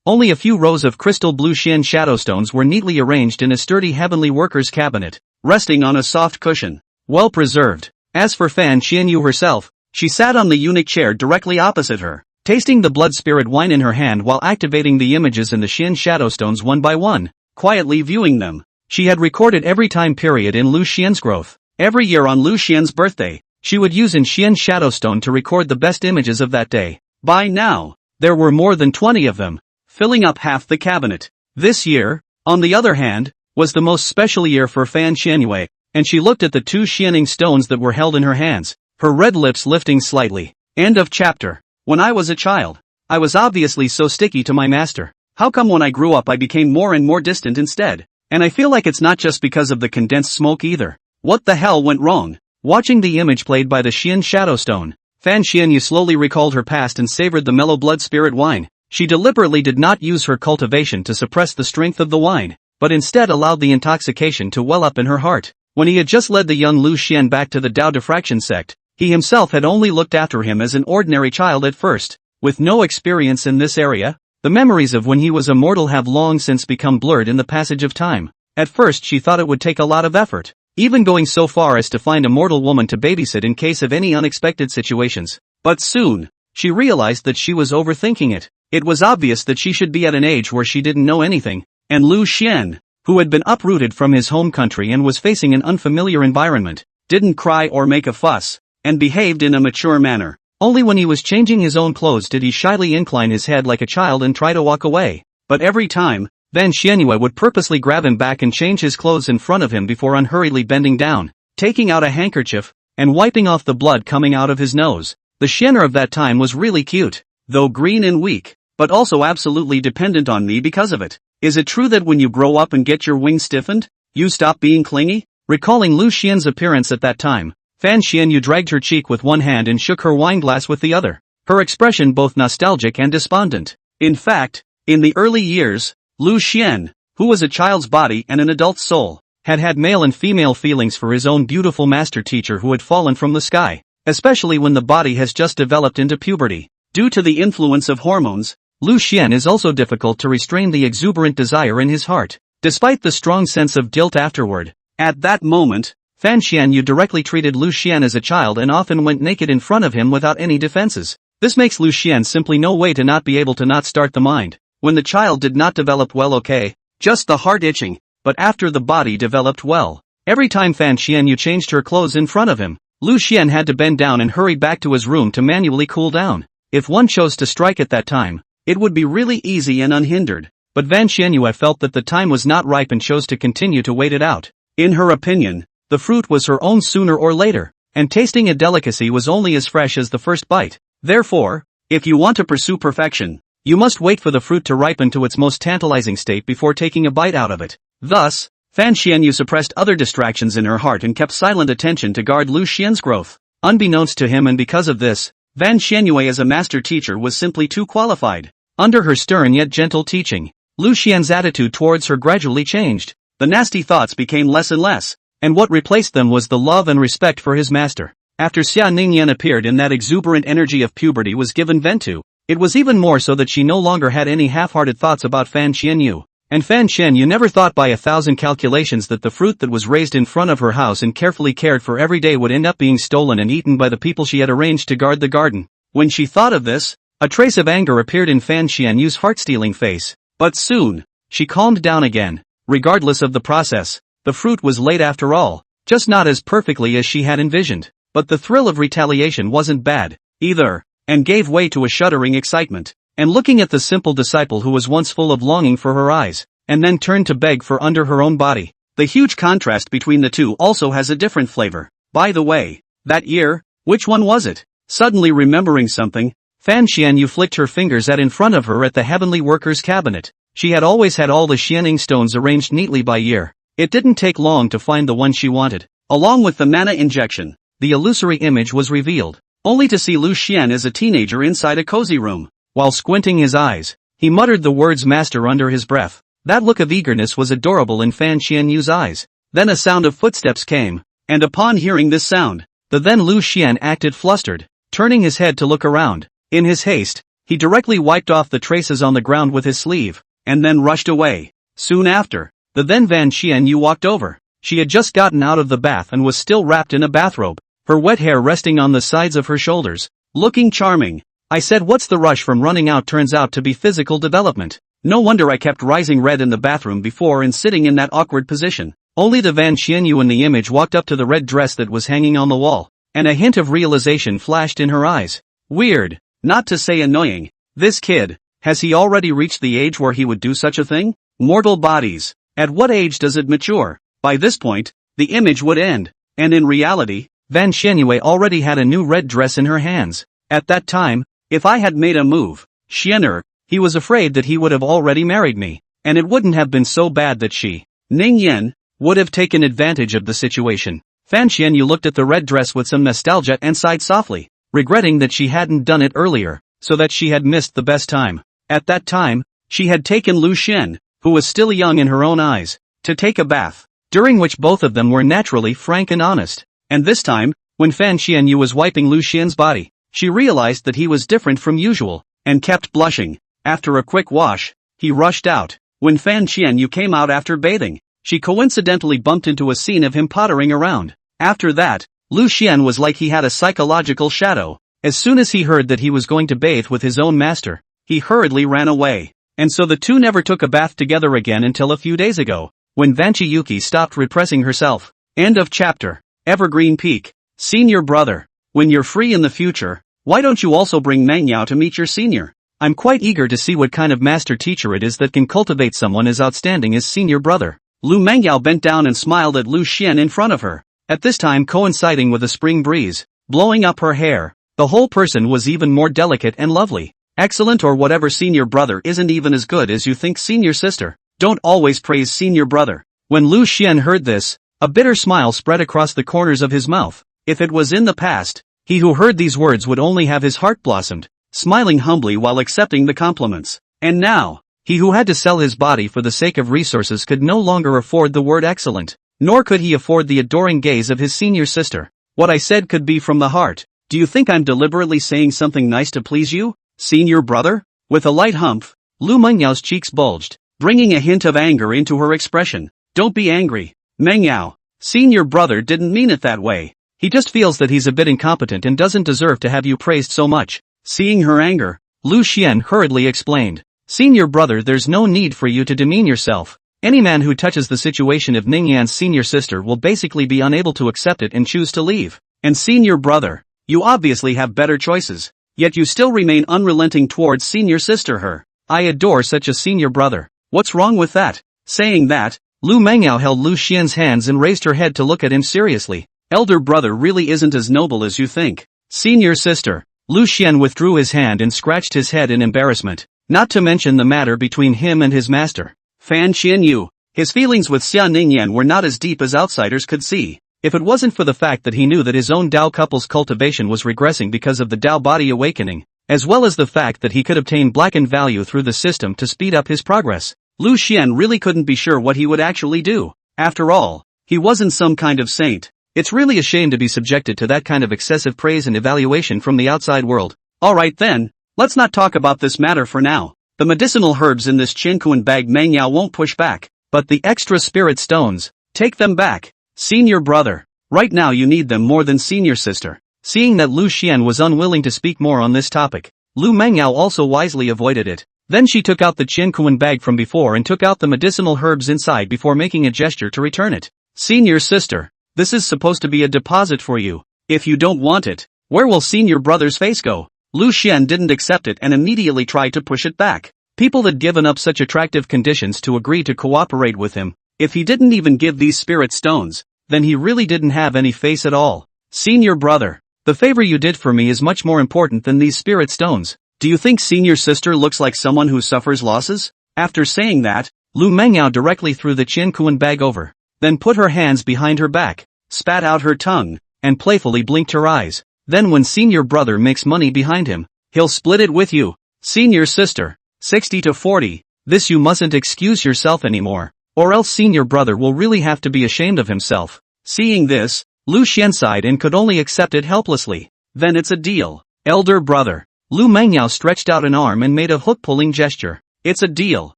only a few rows of crystal blue Xian Shadowstones were neatly arranged in a sturdy heavenly worker's cabinet, resting on a soft cushion, well preserved. As for Fan Xianyu herself, she sat on the unique chair directly opposite her, tasting the blood spirit wine in her hand while activating the images in the Xian Shadowstones one by one, quietly viewing them. She had recorded every time period in Lu Xian's growth. Every year on Lu Xian's birthday, she would use in Xian Shadowstone to record the best images of that day. By now, there were more than 20 of them, filling up half the cabinet. This year, on the other hand, was the most special year for Fan Xianyue, and she looked at the two Xianing stones that were held in her hands, her red lips lifting slightly. End of chapter. When I was a child, I was obviously so sticky to my master. How come when I grew up I became more and more distant instead? And I feel like it's not just because of the condensed smoke either. What the hell went wrong? Watching the image played by the Xian Shadowstone, Fan Xianyu slowly recalled her past and savored the mellow blood spirit wine. She deliberately did not use her cultivation to suppress the strength of the wine, but instead allowed the intoxication to well up in her heart. When he had just led the young Lu Xian back to the Dao Diffraction sect, he himself had only looked after him as an ordinary child at first. With no experience in this area, the memories of when he was a mortal have long since become blurred in the passage of time. At first she thought it would take a lot of effort, even going so far as to find a mortal woman to babysit in case of any unexpected situations. But soon, she realized that she was overthinking it. It was obvious that she should be at an age where she didn't know anything, and Lu Xian, who had been uprooted from his home country and was facing an unfamiliar environment, didn't cry or make a fuss, and behaved in a mature manner. Only when he was changing his own clothes did he shyly incline his head like a child and try to walk away. But every time, Fan Xianyu would purposely grab him back and change his clothes in front of him before unhurriedly bending down, taking out a handkerchief, and wiping off the blood coming out of his nose. The Xianer of that time was really cute, though green and weak, but also absolutely dependent on me because of it. Is it true that when you grow up and get your wings stiffened, you stop being clingy? Recalling Lu Xian's appearance at that time, Fan Xianyu dragged her cheek with one hand and shook her wineglass with the other, her expression both nostalgic and despondent. In fact, in the early years, Lu Xian, who was a child's body and an adult's soul, had had male and female feelings for his own beautiful master teacher who had fallen from the sky, especially when the body has just developed into puberty. Due to the influence of hormones, Lu Xian is also difficult to restrain the exuberant desire in his heart, despite the strong sense of guilt afterward. At that moment, Fan Xianyu directly treated Lu Xian as a child and often went naked in front of him without any defenses. This makes Lu Xian simply no way to not be able to not start the mind. When the child did not develop well, okay, just the heart itching, but after the body developed well. Every time Fan Xianyu changed her clothes in front of him, Lu Xian had to bend down and hurry back to his room to manually cool down. If one chose to strike at that time, it would be really easy and unhindered, but Fan Xianyu felt that the time was not ripe and chose to continue to wait it out. In her opinion, the fruit was her own sooner or later, and tasting a delicacy was only as fresh as the first bite. Therefore, if you want to pursue perfection, you must wait for the fruit to ripen to its most tantalizing state before taking a bite out of it. Thus, Fan Xianyu suppressed other distractions in her heart and kept silent attention to guard Lu Xian's growth. Unbeknownst to him, and because of this, Fan Xianyu as a master teacher was simply too qualified. Under her stern yet gentle teaching, Lu Xian's attitude towards her gradually changed. The nasty thoughts became less and less, and what replaced them was the love and respect for his master. After Xia Ningyan appeared and that exuberant energy of puberty was given vent to, it was even more so that she no longer had any half-hearted thoughts about Fan Xianyu. And Fan Xianyu never thought by 1,000 calculations that the fruit that was raised in front of her house and carefully cared for every day would end up being stolen and eaten by the people she had arranged to guard the garden. When she thought of this, a trace of anger appeared in Fan Xianyu's heart-stealing face. But soon, she calmed down again. Regardless of the process, the fruit was late after all, just not as perfectly as she had envisioned. But the thrill of retaliation wasn't bad, either, and gave way to a shuddering excitement. And looking at the simple disciple who was once full of longing for her eyes, and then turned to beg for under her own body, the huge contrast between the two also has a different flavor. By the way, that year, which one was it? Suddenly remembering something, Fan Xianyu flicked her fingers at in front of her at the Heavenly Workers' Cabinet. She had always had all the Xianing stones arranged neatly by year. It didn't take long to find the one she wanted. Along with the mana injection, the illusory image was revealed, only to see Lu Xian as a teenager inside a cozy room. While squinting his eyes, he muttered the words master under his breath. That look of eagerness was adorable in Fan Xianyu's eyes. Then a sound of footsteps came, and upon hearing this sound, the then Lu Xian acted flustered, turning his head to look around. In his haste, he directly wiped off the traces on the ground with his sleeve, and then rushed away. Soon after, the then Fan Xianyu walked over. She had just gotten out of the bath and was still wrapped in a bathrobe, her wet hair resting on the sides of her shoulders, looking charming. I said, what's the rush from running out? Turns out to be physical development. No wonder I kept rising red in the bathroom before and sitting in that awkward position. Only the Fan Xianyu in the image walked up to the red dress that was hanging on the wall, and a hint of realization flashed in her eyes. Weird, not to say annoying. This kid, has he already reached the age where he would do such a thing? Mortal bodies. At what age does it mature? By this point, the image would end, and in reality, Fan Xianyu already had a new red dress in her hands. At that time, if I had made a move, Xianer, he was afraid that he would have already married me, and it wouldn't have been so bad that she, Ningyan, would have taken advantage of the situation. Fan Xianyu looked at the red dress with some nostalgia and sighed softly, regretting that she hadn't done it earlier, so that she had missed the best time. At that time, she had taken Lu Xian, who was still young in her own eyes, to take a bath, during which both of them were naturally frank and honest. And this time, when Fan Xianyu was wiping Lu Xian's body, she realized that he was different from usual, and kept blushing. After a quick wash, he rushed out. When Fan Xianyu came out after bathing, she coincidentally bumped into a scene of him pottering around. After that, Lu Xian was like he had a psychological shadow. As soon as he heard that he was going to bathe with his own master, he hurriedly ran away. And so the two never took a bath together again until a few days ago, when Vanchiyuki stopped repressing herself. End of chapter. Evergreen Peak. Senior brother. When you're free in the future, why don't you also bring Manhwa to meet your senior? I'm quite eager to see what kind of master teacher it is that can cultivate someone as outstanding as senior brother. Lu Manhwa bent down and smiled at Lu Xian in front of her, at this time coinciding with a spring breeze, blowing up her hair. The whole person was even more delicate and lovely. Excellent, or whatever. Senior brother isn't even as good as you think. Senior sister, don't always praise senior brother. When Lu Xian heard this, a bitter smile spread across the corners of his mouth. If it was in the past, he who heard these words would only have his heart blossomed, smiling humbly while accepting the compliments. And now, he who had to sell his body for the sake of resources could no longer afford the word excellent, nor could he afford the adoring gaze of his senior sister. What I said could be from the heart. Do you think I'm deliberately saying something nice to please you, senior brother? With a light humph, Lu Menyao's cheeks bulged, bringing a hint of anger into her expression. Don't be angry, Mengyao. Senior brother didn't mean it that way. He just feels that he's a bit incompetent and doesn't deserve to have you praised so much. Seeing her anger, Lu Xian hurriedly explained. Senior brother, there's no need for you to demean yourself. Any man who touches the situation of Ningyan's senior sister will basically be unable to accept it and choose to leave. And senior brother, you obviously have better choices, yet you still remain unrelenting towards senior sister her. I adore such a senior brother. What's wrong with that? Saying that, Lu Mengyao held Lu Xian's hands and raised her head to look at him seriously. Elder brother really isn't as noble as you think. Senior sister. Lu Xian withdrew his hand and scratched his head in embarrassment, not to mention the matter between him and his master, Fan Xianyu. His feelings with Xia Ningyan were not as deep as outsiders could see. If it wasn't for the fact that he knew that his own Dao couple's cultivation was regressing because of the Dao body awakening, as well as the fact that he could obtain blackened value through the system to speed up his progress, Lu Xian really couldn't be sure what he would actually do. After all, he wasn't some kind of saint. It's really a shame to be subjected to that kind of excessive praise and evaluation from the outside world. Alright then, let's not talk about this matter for now. The medicinal herbs in this Chinkuan bag Mengyao won't push back, but the extra spirit stones, take them back. Senior brother, right now you need them more than senior sister. Seeing that Lu Xian was unwilling to speak more on this topic, Lu Mengyao also wisely avoided it. Then she took out the Chinkuan bag from before and took out the medicinal herbs inside before making a gesture to return it. Senior sister, this is supposed to be a deposit for you. If you don't want it, where will senior brother's face go? Lu Xian didn't accept it and immediately tried to push it back. People had given up such attractive conditions to agree to cooperate with him. If he didn't even give these spirit stones, then he really didn't have any face at all. Senior brother, the favor you did for me is much more important than these spirit stones. Do you think senior sister looks like someone who suffers losses? After saying that, Lu Mengyao directly threw the Chinkuan bag over, then put her hands behind her back, spat out her tongue, and playfully blinked her eyes. Then when senior brother makes money behind him, he'll split it with you. Senior sister, 60 to 40, this you mustn't excuse yourself anymore, or else senior brother will really have to be ashamed of himself. Seeing this, Lu Xian sighed and could only accept it helplessly. Then it's a deal. Elder brother. Lu Mengyao stretched out an arm and made a hook-pulling gesture. It's a deal.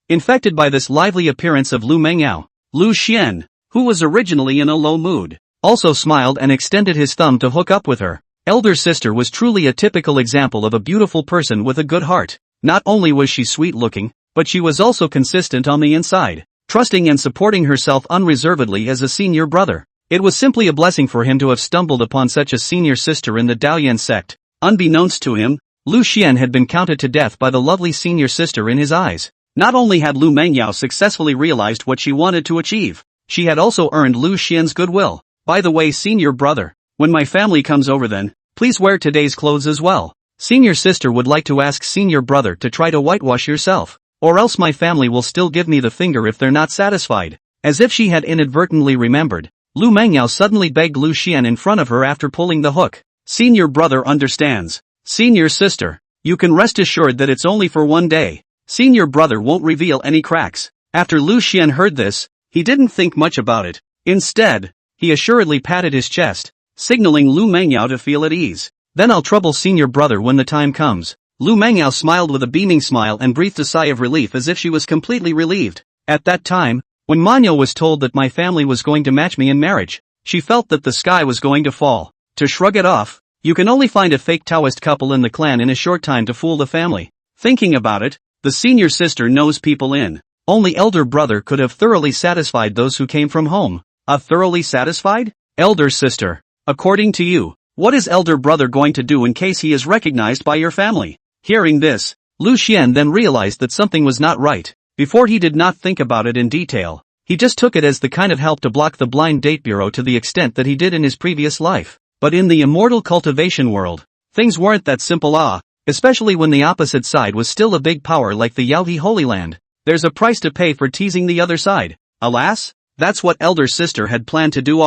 Infected by this lively appearance of Lu Mengyao, Lu Xian, who was originally in a low mood, also smiled and extended his thumb to hook up with her. Elder sister was truly a typical example of a beautiful person with a good heart. Not only was she sweet-looking, but she was also consistent on the inside, trusting and supporting herself unreservedly as a senior brother. It was simply a blessing for him to have stumbled upon such a senior sister in the Daoyan sect. Unbeknownst to him, Lu Xian had been counted to death by the lovely senior sister in his eyes. Not only had Lu Mengyao successfully realized what she wanted to achieve, she had also earned Lu Xian's goodwill. By the way, senior brother, when my family comes over then, please wear today's clothes as well. Senior sister would like to ask senior brother to try to whitewash yourself, or else my family will still give me the finger if they're not satisfied. As if she had inadvertently remembered, Lu Mengyao suddenly begged Lu Xian in front of her after pulling the hook. Senior brother understands. Senior sister, you can rest assured that it's only for one day. Senior brother won't reveal any cracks. After Lu Xian heard this, he didn't think much about it. Instead, he assuredly patted his chest, signaling Lu Mengyao to feel at ease. Then I'll trouble senior brother when the time comes. Lu Mengyao smiled with a beaming smile and breathed a sigh of relief as if she was completely relieved. At that time, when Manhwa was told that my family was going to match me in marriage, she felt that the sky was going to fall. To shrug it off, you can only find a fake Taoist couple in the clan in a short time to fool the family. Thinking about it, the senior sister knows people in. Only elder brother could have thoroughly satisfied those who came from home. Thoroughly satisfied? Elder sister. According to you, what is elder brother going to do in case he is recognized by your family? Hearing this, Lu Xian then realized that something was not right. Before he did not think about it in detail. He just took it as the kind of help to block the blind date bureau to the extent that he did in his previous life. But in the immortal cultivation world, things weren't that simple especially when the opposite side was still a big power like the Yaohe Holy Land. There's a price to pay for teasing the other side. Alas, that's what elder sister had planned to do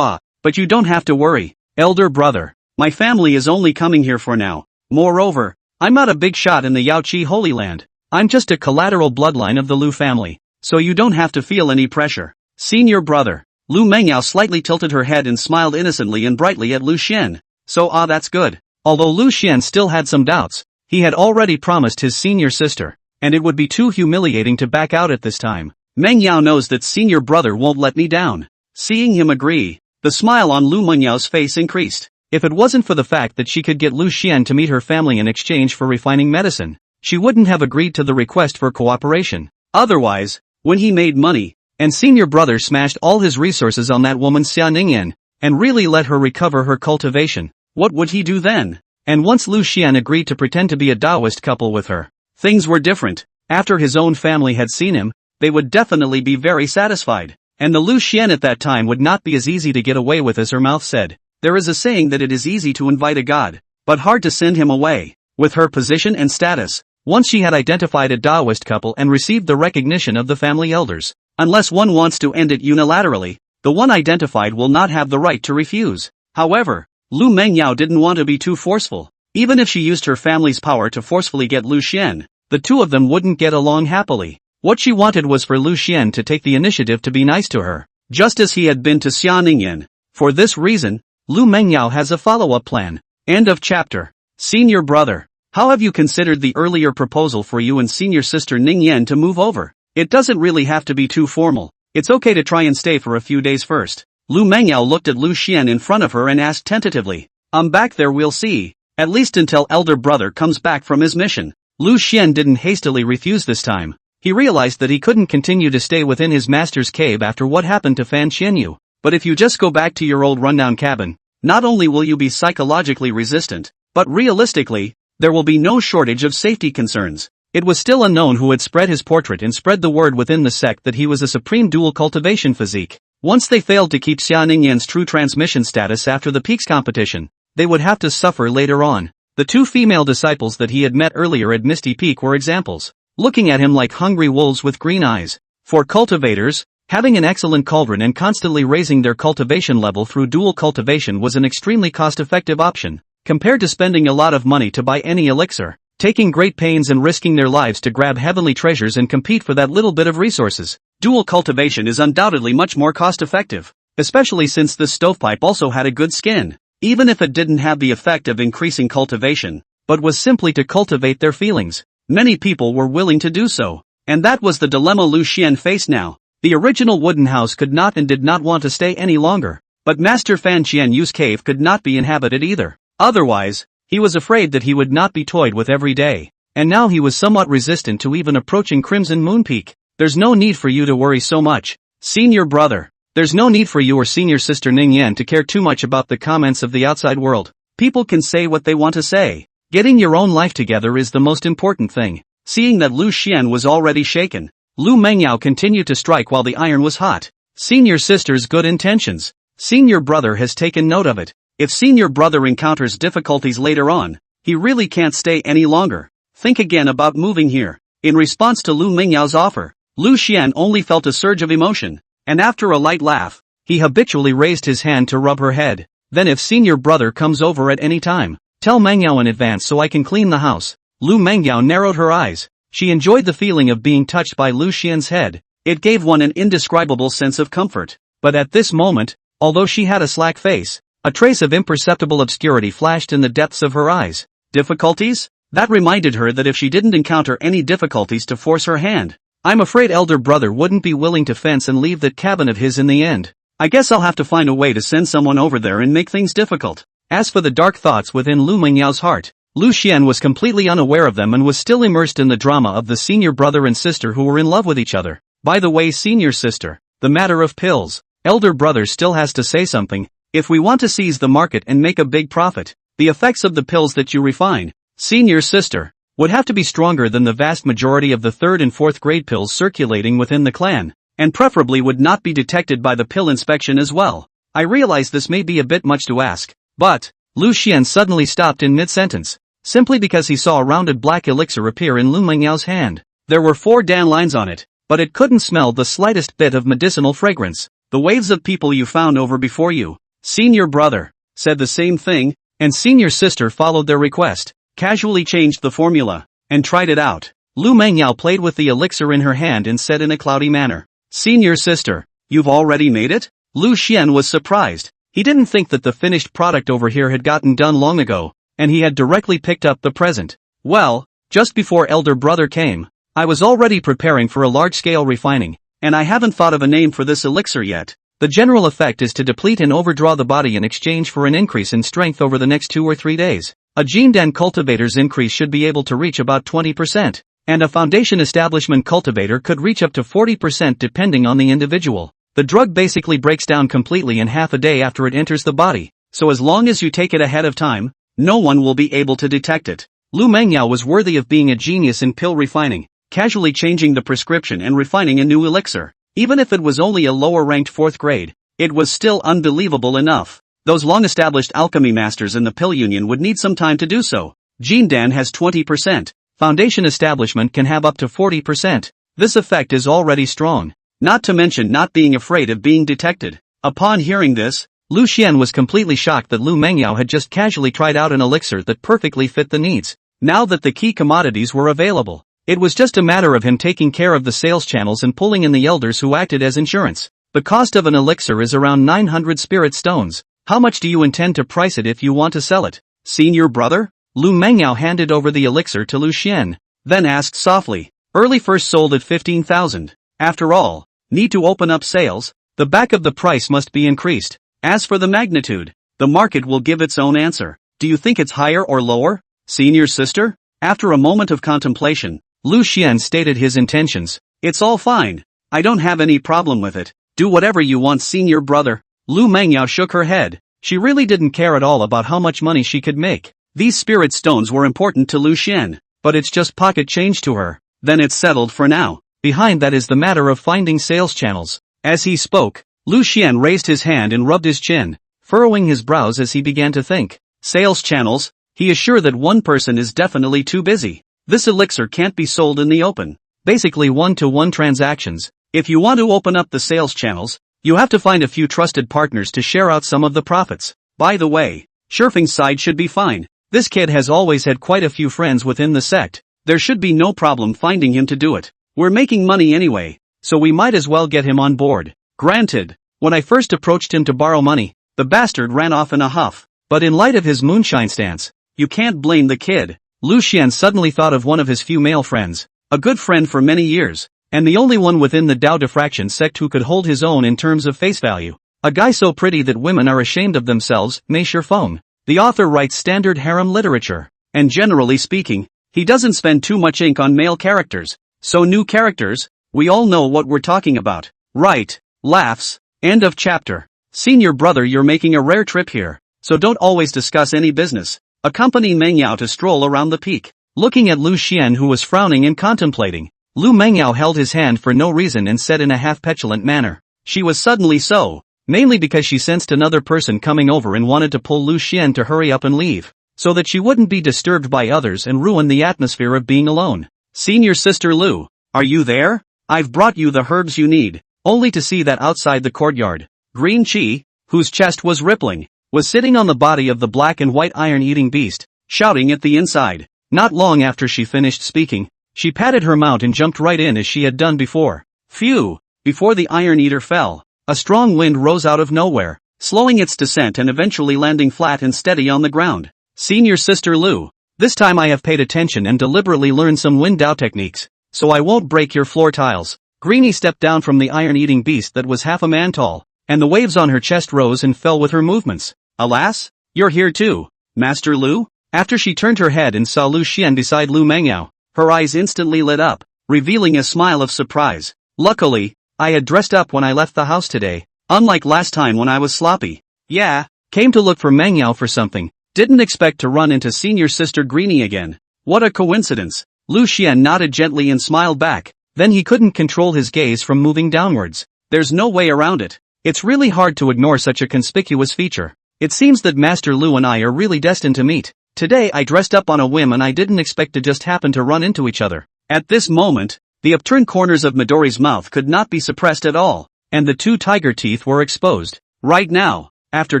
but you don't have to worry, elder brother. My family is only coming here for now. Moreover, I'm not a big shot in the Yaohe Holy Land. I'm just a collateral bloodline of the Lu family, so you don't have to feel any pressure. Senior brother. Lu Mengyao slightly tilted her head and smiled innocently and brightly at Lu Xian. So that's good. Although Lu Xian still had some doubts, he had already promised his senior sister, and it would be too humiliating to back out at this time. Mengyao knows that senior brother won't let me down. Seeing him agree, the smile on Lu Mengyao's face increased. If it wasn't for the fact that she could get Lu Xian to meet her family in exchange for refining medicine, she wouldn't have agreed to the request for cooperation. Otherwise, when he made money, and senior brother smashed all his resources on that woman Xia Ningyan, and really let her recover her cultivation, what would he do then? And once Lu Xian agreed to pretend to be a Taoist couple with her, things were different. After his own family had seen him, they would definitely be very satisfied. And the Lu Xian at that time would not be as easy to get away with as her mouth said. There is a saying that it is easy to invite a god, but hard to send him away. With her position and status, once she had identified a Taoist couple and received the recognition of the family elders, unless one wants to end it unilaterally, the one identified will not have the right to refuse. However, Lu Mengyao didn't want to be too forceful. Even if she used her family's power to forcefully get Lu Xian, the two of them wouldn't get along happily. What she wanted was for Lu Xian to take the initiative to be nice to her, just as he had been to Xia Ningyan. For this reason, Lu Mengyao has a follow-up plan. End of chapter. Senior brother, how have you considered the earlier proposal for you and senior sister Ningyan to move over? It doesn't really have to be too formal. It's okay to try and stay for a few days first. Lu Mengyao looked at Lu Xian in front of her and asked tentatively. Back there we'll see. At least until elder brother comes back from his mission. Lu Xian didn't hastily refuse this time. He realized that he couldn't continue to stay within his master's cave after what happened to Fan Qianyu. But if you just go back to your old rundown cabin, not only will you be psychologically resistant, but realistically, there will be no shortage of safety concerns. It was still unknown who had spread his portrait and spread the word within the sect that he was a supreme dual cultivation physique. Once they failed to keep Xia Ningyan's true transmission status after the peaks competition, they would have to suffer later on. The two female disciples that he had met earlier at Misty Peak were examples, looking at him like hungry wolves with green eyes. For cultivators, having an excellent cauldron and constantly raising their cultivation level through dual cultivation was an extremely cost-effective option, compared to spending a lot of money to buy any elixir, taking great pains and risking their lives to grab heavenly treasures and compete for that little bit of resources. Dual cultivation is undoubtedly much more cost-effective, especially since this stovepipe also had a good skin, even if it didn't have the effect of increasing cultivation, but was simply to cultivate their feelings. Many people were willing to do so, and that was the dilemma Lu Xian faced now. The original wooden house could not and did not want to stay any longer, but Master Fan Qianyu's cave could not be inhabited either. Otherwise, he was afraid that he would not be toyed with every day, and now he was somewhat resistant to even approaching Crimson Moon Peak. There's no need for you to worry so much, senior brother. There's no need for you or senior sister Ningyan to care too much about the comments of the outside world. People can say what they want to say. Getting your own life together is the most important thing. Seeing that Lu Xian was already shaken, Lu Mengyao continued to strike while the iron was hot. Senior sister's good intentions. Senior brother has taken note of it. If senior brother encounters difficulties later on, He really can't stay any longer. Think again about moving here. In response to Lu Mingyao's offer, Lu Xian only felt a surge of emotion, and after a light laugh, he habitually raised his hand to rub her head. Then if senior brother comes over at any time, tell Mengyao in advance so I can clean the house. Lu Mengyao narrowed her eyes. She enjoyed the feeling of being touched by Lu Xian's head. It gave one an indescribable sense of comfort. But at this moment, although she had a slack face, a trace of imperceptible obscurity flashed in the depths of her eyes. Difficulties? That reminded her that if she didn't encounter any difficulties to force her hand, I'm afraid elder brother wouldn't be willing to fence and leave that cabin of his in the end. I guess I'll have to find a way to send someone over there and make things difficult. As for the dark thoughts within Lu Mingyao's heart, Lu Xian was completely unaware of them and was still immersed in the drama of the senior brother and sister who were in love with each other. By the way, senior sister, the matter of pills. Elder brother still has to say something. If we want to seize the market and make a big profit, the effects of the pills that you refine, senior sister, would have to be stronger than the vast majority of the 3rd and 4th grade pills circulating within the clan, and preferably would not be detected by the pill inspection as well. I realize this may be a bit much to ask, but Lu Xian suddenly stopped in mid-sentence, simply because he saw a rounded black elixir appear in Lu Mingyao's hand. There were 4 dan lines on it, but it couldn't smell the slightest bit of medicinal fragrance. The waves of people you found over before you, senior brother, said the same thing, and senior sister followed their request, casually changed the formula, and tried it out. Lu Mengyao played with the elixir in her hand and said in a cloudy manner, "Senior sister, you've already made it?" Lu Xian was surprised. He didn't think that the finished product over here had gotten done long ago, and he had directly picked up the present. Well, just before elder brother came, I was already preparing for a large-scale refining, and I haven't thought of a name for this elixir yet. The general effect is to deplete and overdraw the body in exchange for an increase in strength over the next 2 or 3 days. A Jindan cultivator's increase should be able to reach about 20%, and a foundation establishment cultivator could reach up to 40% depending on the individual. The drug basically breaks down completely in half a day after it enters the body, so as long as you take it ahead of time, no one will be able to detect it. Lu Mengyao was worthy of being a genius in pill refining, casually changing the prescription and refining a new elixir. Even if it was only a lower-ranked 4th grade, it was still unbelievable enough. Those long-established alchemy masters in the pill union would need some time to do so. Jindan has 20%, foundation establishment can have up to 40%. This effect is already strong, not to mention not being afraid of being detected. Upon hearing this, Lu Xian was completely shocked that Lu Mengyao had just casually tried out an elixir that perfectly fit the needs. Now that the key commodities were available, it was just a matter of him taking care of the sales channels and pulling in the elders who acted as insurance. The cost of an elixir is around 900 spirit stones. How much do you intend to price it if you want to sell it? Senior brother? Lu Mengyao handed over the elixir to Lu Xian, then asked softly. Early first sold at 15,000. After all, need to open up sales, the back of the price must be increased. As for the magnitude, the market will give its own answer. Do you think it's higher or lower, senior sister? After a moment of contemplation, Lu Xian stated his intentions. It's all fine. I don't have any problem with it. Do whatever you want, senior brother. Lu Mengyao shook her head. She really didn't care at all about how much money she could make. These spirit stones were important to Lu Xian, but it's just pocket change to her. Then it's settled for now. Behind that is the matter of finding sales channels. As he spoke, Lu Xian raised his hand and rubbed his chin, furrowing his brows as he began to think. Sales channels? He is sure that one person is definitely too busy. This elixir can't be sold in the open. Basically one-to-one transactions. If you want to open up the sales channels, you have to find a few trusted partners to share out some of the profits. By the way, Shurfing's side should be fine. This kid has always had quite a few friends within the sect. There should be no problem finding him to do it. We're making money anyway, so we might as well get him on board. Granted, when I first approached him to borrow money, the bastard ran off in a huff. But in light of his moonshine stance, you can't blame the kid. Lu Xian suddenly thought of one of his few male friends, a good friend for many years, and the only one within the Dao Diffraction sect who could hold his own in terms of face value. A guy so pretty that women are ashamed of themselves, Mei Shifeng. The author writes standard harem literature, and generally speaking, he doesn't spend too much ink on male characters. So new characters, we all know what we're talking about. Right, laughs, end of chapter. Senior brother, you're making a rare trip here, so don't always discuss any business. Accompany Mengyao to stroll around the peak. Looking at Lu Xian, who was frowning and contemplating, Lu Mengyao held his hand for no reason and said in a half-petulant manner. She was suddenly so, mainly because she sensed another person coming over and wanted to pull Lu Xian to hurry up and leave. so that she wouldn't be disturbed by others and ruin the atmosphere of being alone. Senior Sister Lu, are you there? I've brought you the herbs you need, only to see that outside the courtyard, Green Chi, whose chest was rippling, was sitting on the body of the black and white iron-eating beast, shouting at the inside. Not long after she finished speaking, she patted her mount and jumped right in as she had done before. Phew! Before the Iron Eater fell, a strong wind rose out of nowhere, slowing its descent and eventually landing flat and steady on the ground. Senior Sister Lu, this time I have paid attention and deliberately learned some wind Dao techniques, so I won't break your floor tiles. Greenie stepped down from the iron-eating beast that was half a man tall, and the waves on her chest rose and fell with her movements. Alas, you're here too, Master Lu? After she turned her head and saw Lu Xian beside Lu Mengyao, her eyes instantly lit up, revealing a smile of surprise. Luckily, I had dressed up when I left the house today, unlike last time when I was sloppy. Yeah, came to look for Mengyao for something, didn't expect to run into Senior Sister Greenie again. What a coincidence. Lu Xian nodded gently and smiled back, then he couldn't control his gaze from moving downwards. There's no way around it. It's really hard to ignore such a conspicuous feature. It seems that Master Lu and I are really destined to meet. Today I dressed up on a whim and I didn't expect to just happen to run into each other. At this moment, the upturned corners of Midori's mouth could not be suppressed at all, and the two tiger teeth were exposed. Right now, after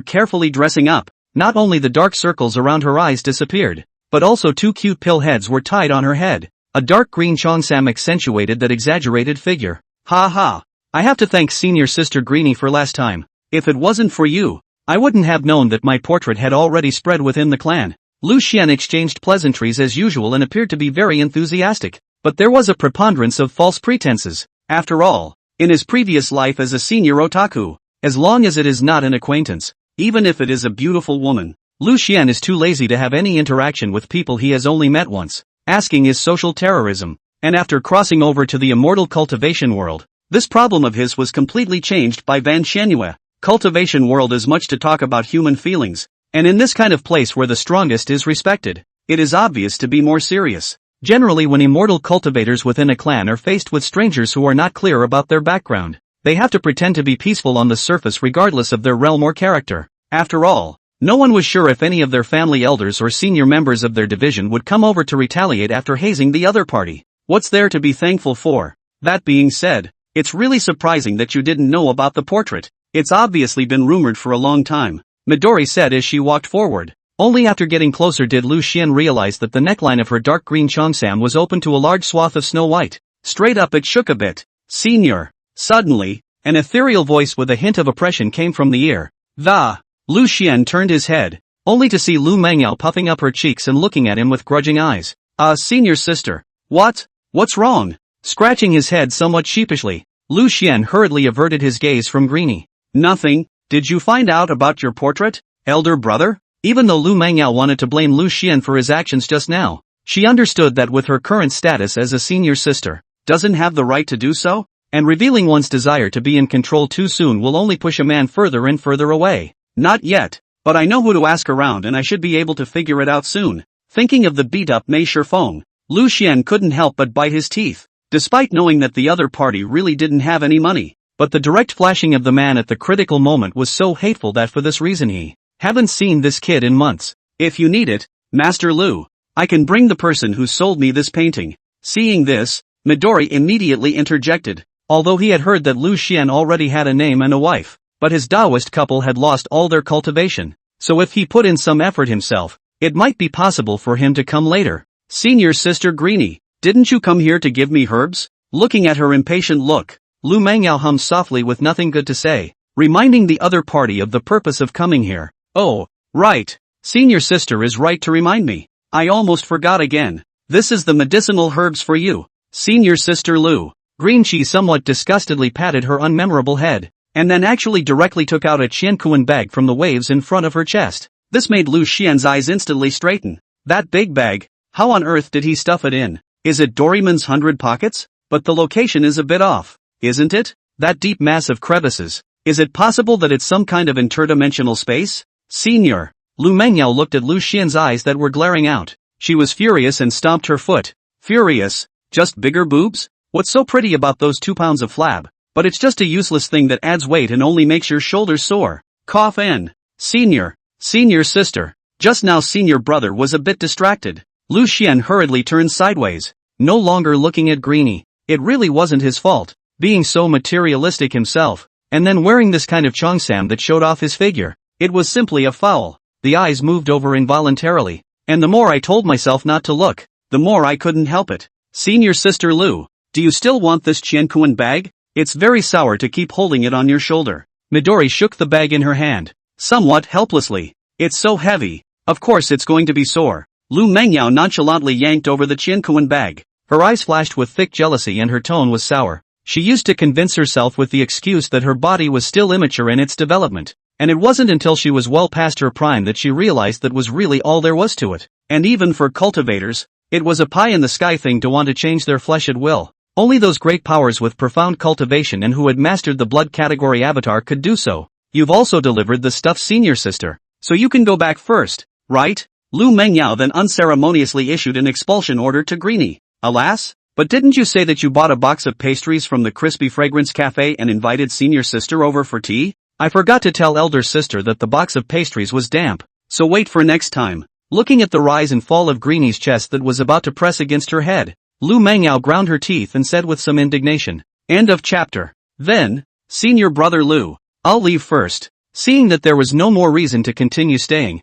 carefully dressing up, not only the dark circles around her eyes disappeared, but also two cute pill heads were tied on her head. A dark green cheongsam accentuated that exaggerated figure. Ha ha. I have to thank Senior Sister Greenie for last time. If it wasn't for you, I wouldn't have known that my portrait had already spread within the clan. Lu Xian exchanged pleasantries as usual and appeared to be very enthusiastic, but there was a preponderance of false pretenses. After all, in his previous life as a senior otaku, as long as it is not an acquaintance, even if it is a beautiful woman, Lu Xian is too lazy to have any interaction with people he has only met once. Asking is social terrorism, and after crossing over to the immortal cultivation world, this problem of his was completely changed by Van Shenhua. Cultivation world is much to talk about human feelings, and in this kind of place where the strongest is respected, it is obvious to be more serious. Generally when immortal cultivators within a clan are faced with strangers who are not clear about their background, they have to pretend to be peaceful on the surface regardless of their realm or character. After all, no one was sure if any of their family elders or senior members of their division would come over to retaliate after hazing the other party. What's there to be thankful for? That being said, it's really surprising that you didn't know about the portrait. It's obviously been rumored for a long time, Midori said as she walked forward. Only after getting closer did Lu Xian realize that the neckline of her dark green cheongsam was open to a large swath of snow white. Straight up it shook a bit. Senior. Suddenly, an ethereal voice with a hint of oppression came from the ear. Lu Xian turned his head, only to see Lu Mengyao puffing up her cheeks and looking at him with grudging eyes. Senior sister. What's wrong? Scratching his head somewhat sheepishly, Lu Xian hurriedly averted his gaze from Greenie. Nothing. Did you find out about your portrait, elder brother? Even though Lu Mengyao wanted to blame Lu Xian for his actions just now, she understood that with her current status as a senior sister, doesn't have the right to do so, and revealing one's desire to be in control too soon will only push a man further and further away. Not yet, but I know who to ask around and I should be able to figure it out soon. Thinking of the beat-up Mei Shifeng, Lu Xian couldn't help but bite his teeth, despite knowing that the other party really didn't have any money. But the direct flashing of the man at the critical moment was so hateful that for this reason he haven't seen this kid in months. If you need it, Master Lu, I can bring the person who sold me this painting. Seeing this, Midori immediately interjected. Although he had heard that Lu Xian already had a name and a wife, but his Taoist couple had lost all their cultivation, so if he put in some effort himself, it might be possible for him to come later. Senior Sister Greenie, didn't you come here to give me herbs? Looking at her impatient look, Lu Mengyao hummed softly with nothing good to say, reminding the other party of the purpose of coming here. Oh, right. Senior sister is right to remind me. I almost forgot again. This is the medicinal herbs for you, Senior Sister Lu. Green Chi somewhat disgustedly patted her unmemorable head, and then actually directly took out a Qiankuan bag from the waves in front of her chest. This made Lu Xian's eyes instantly straighten. That big bag, how on earth did he stuff it in? Is it Doraemon's 100 pockets? But the location is a bit off, isn't it? That deep mass of crevices. Is it possible that it's some kind of interdimensional space? Senior. Lu Mengyao looked at Lu Xian's eyes that were glaring out. She was furious and stomped her foot. Furious? Just bigger boobs? What's so pretty about those 2 pounds of flab? But it's just a useless thing that adds weight and only makes your shoulders sore. Cough in. Senior sister. Just now senior brother was a bit distracted. Lu Xian hurriedly turned sideways, no longer looking at Greenie. It really wasn't his fault, being so materialistic himself, and then wearing this kind of cheongsam that showed off his figure. It was simply a foul. The eyes moved over involuntarily, and the more I told myself not to look, the more I couldn't help it. Senior sister Lu, do you still want this Qiankuan bag? It's very sour to keep holding it on your shoulder. Midori shook the bag in her hand, somewhat helplessly. It's so heavy, of course it's going to be sore. Lu Mengyao nonchalantly yanked over the Qiankuan bag. Her eyes flashed with thick jealousy and her tone was sour. She used to convince herself with the excuse that her body was still immature in its development, and it wasn't until she was well past her prime that she realized that was really all there was to it. And even for cultivators, it was a pie-in-the-sky thing to want to change their flesh at will. Only those great powers with profound cultivation and who had mastered the blood category avatar could do so. You've also delivered the stuff, senior sister, so you can go back first, right? Lu Mengyao then unceremoniously issued an expulsion order to Greenie. Alas, but didn't you say that you bought a box of pastries from the Crispy Fragrance Cafe and invited senior sister over for tea? I forgot to tell elder sister that the box of pastries was damp, so wait for next time. Looking at the rise and fall of Greenie's chest that was about to press against her head, Lu Mengyao ground her teeth and said with some indignation, "End of chapter." Then, senior brother Lu, I'll leave first. Seeing that there was no more reason to continue staying,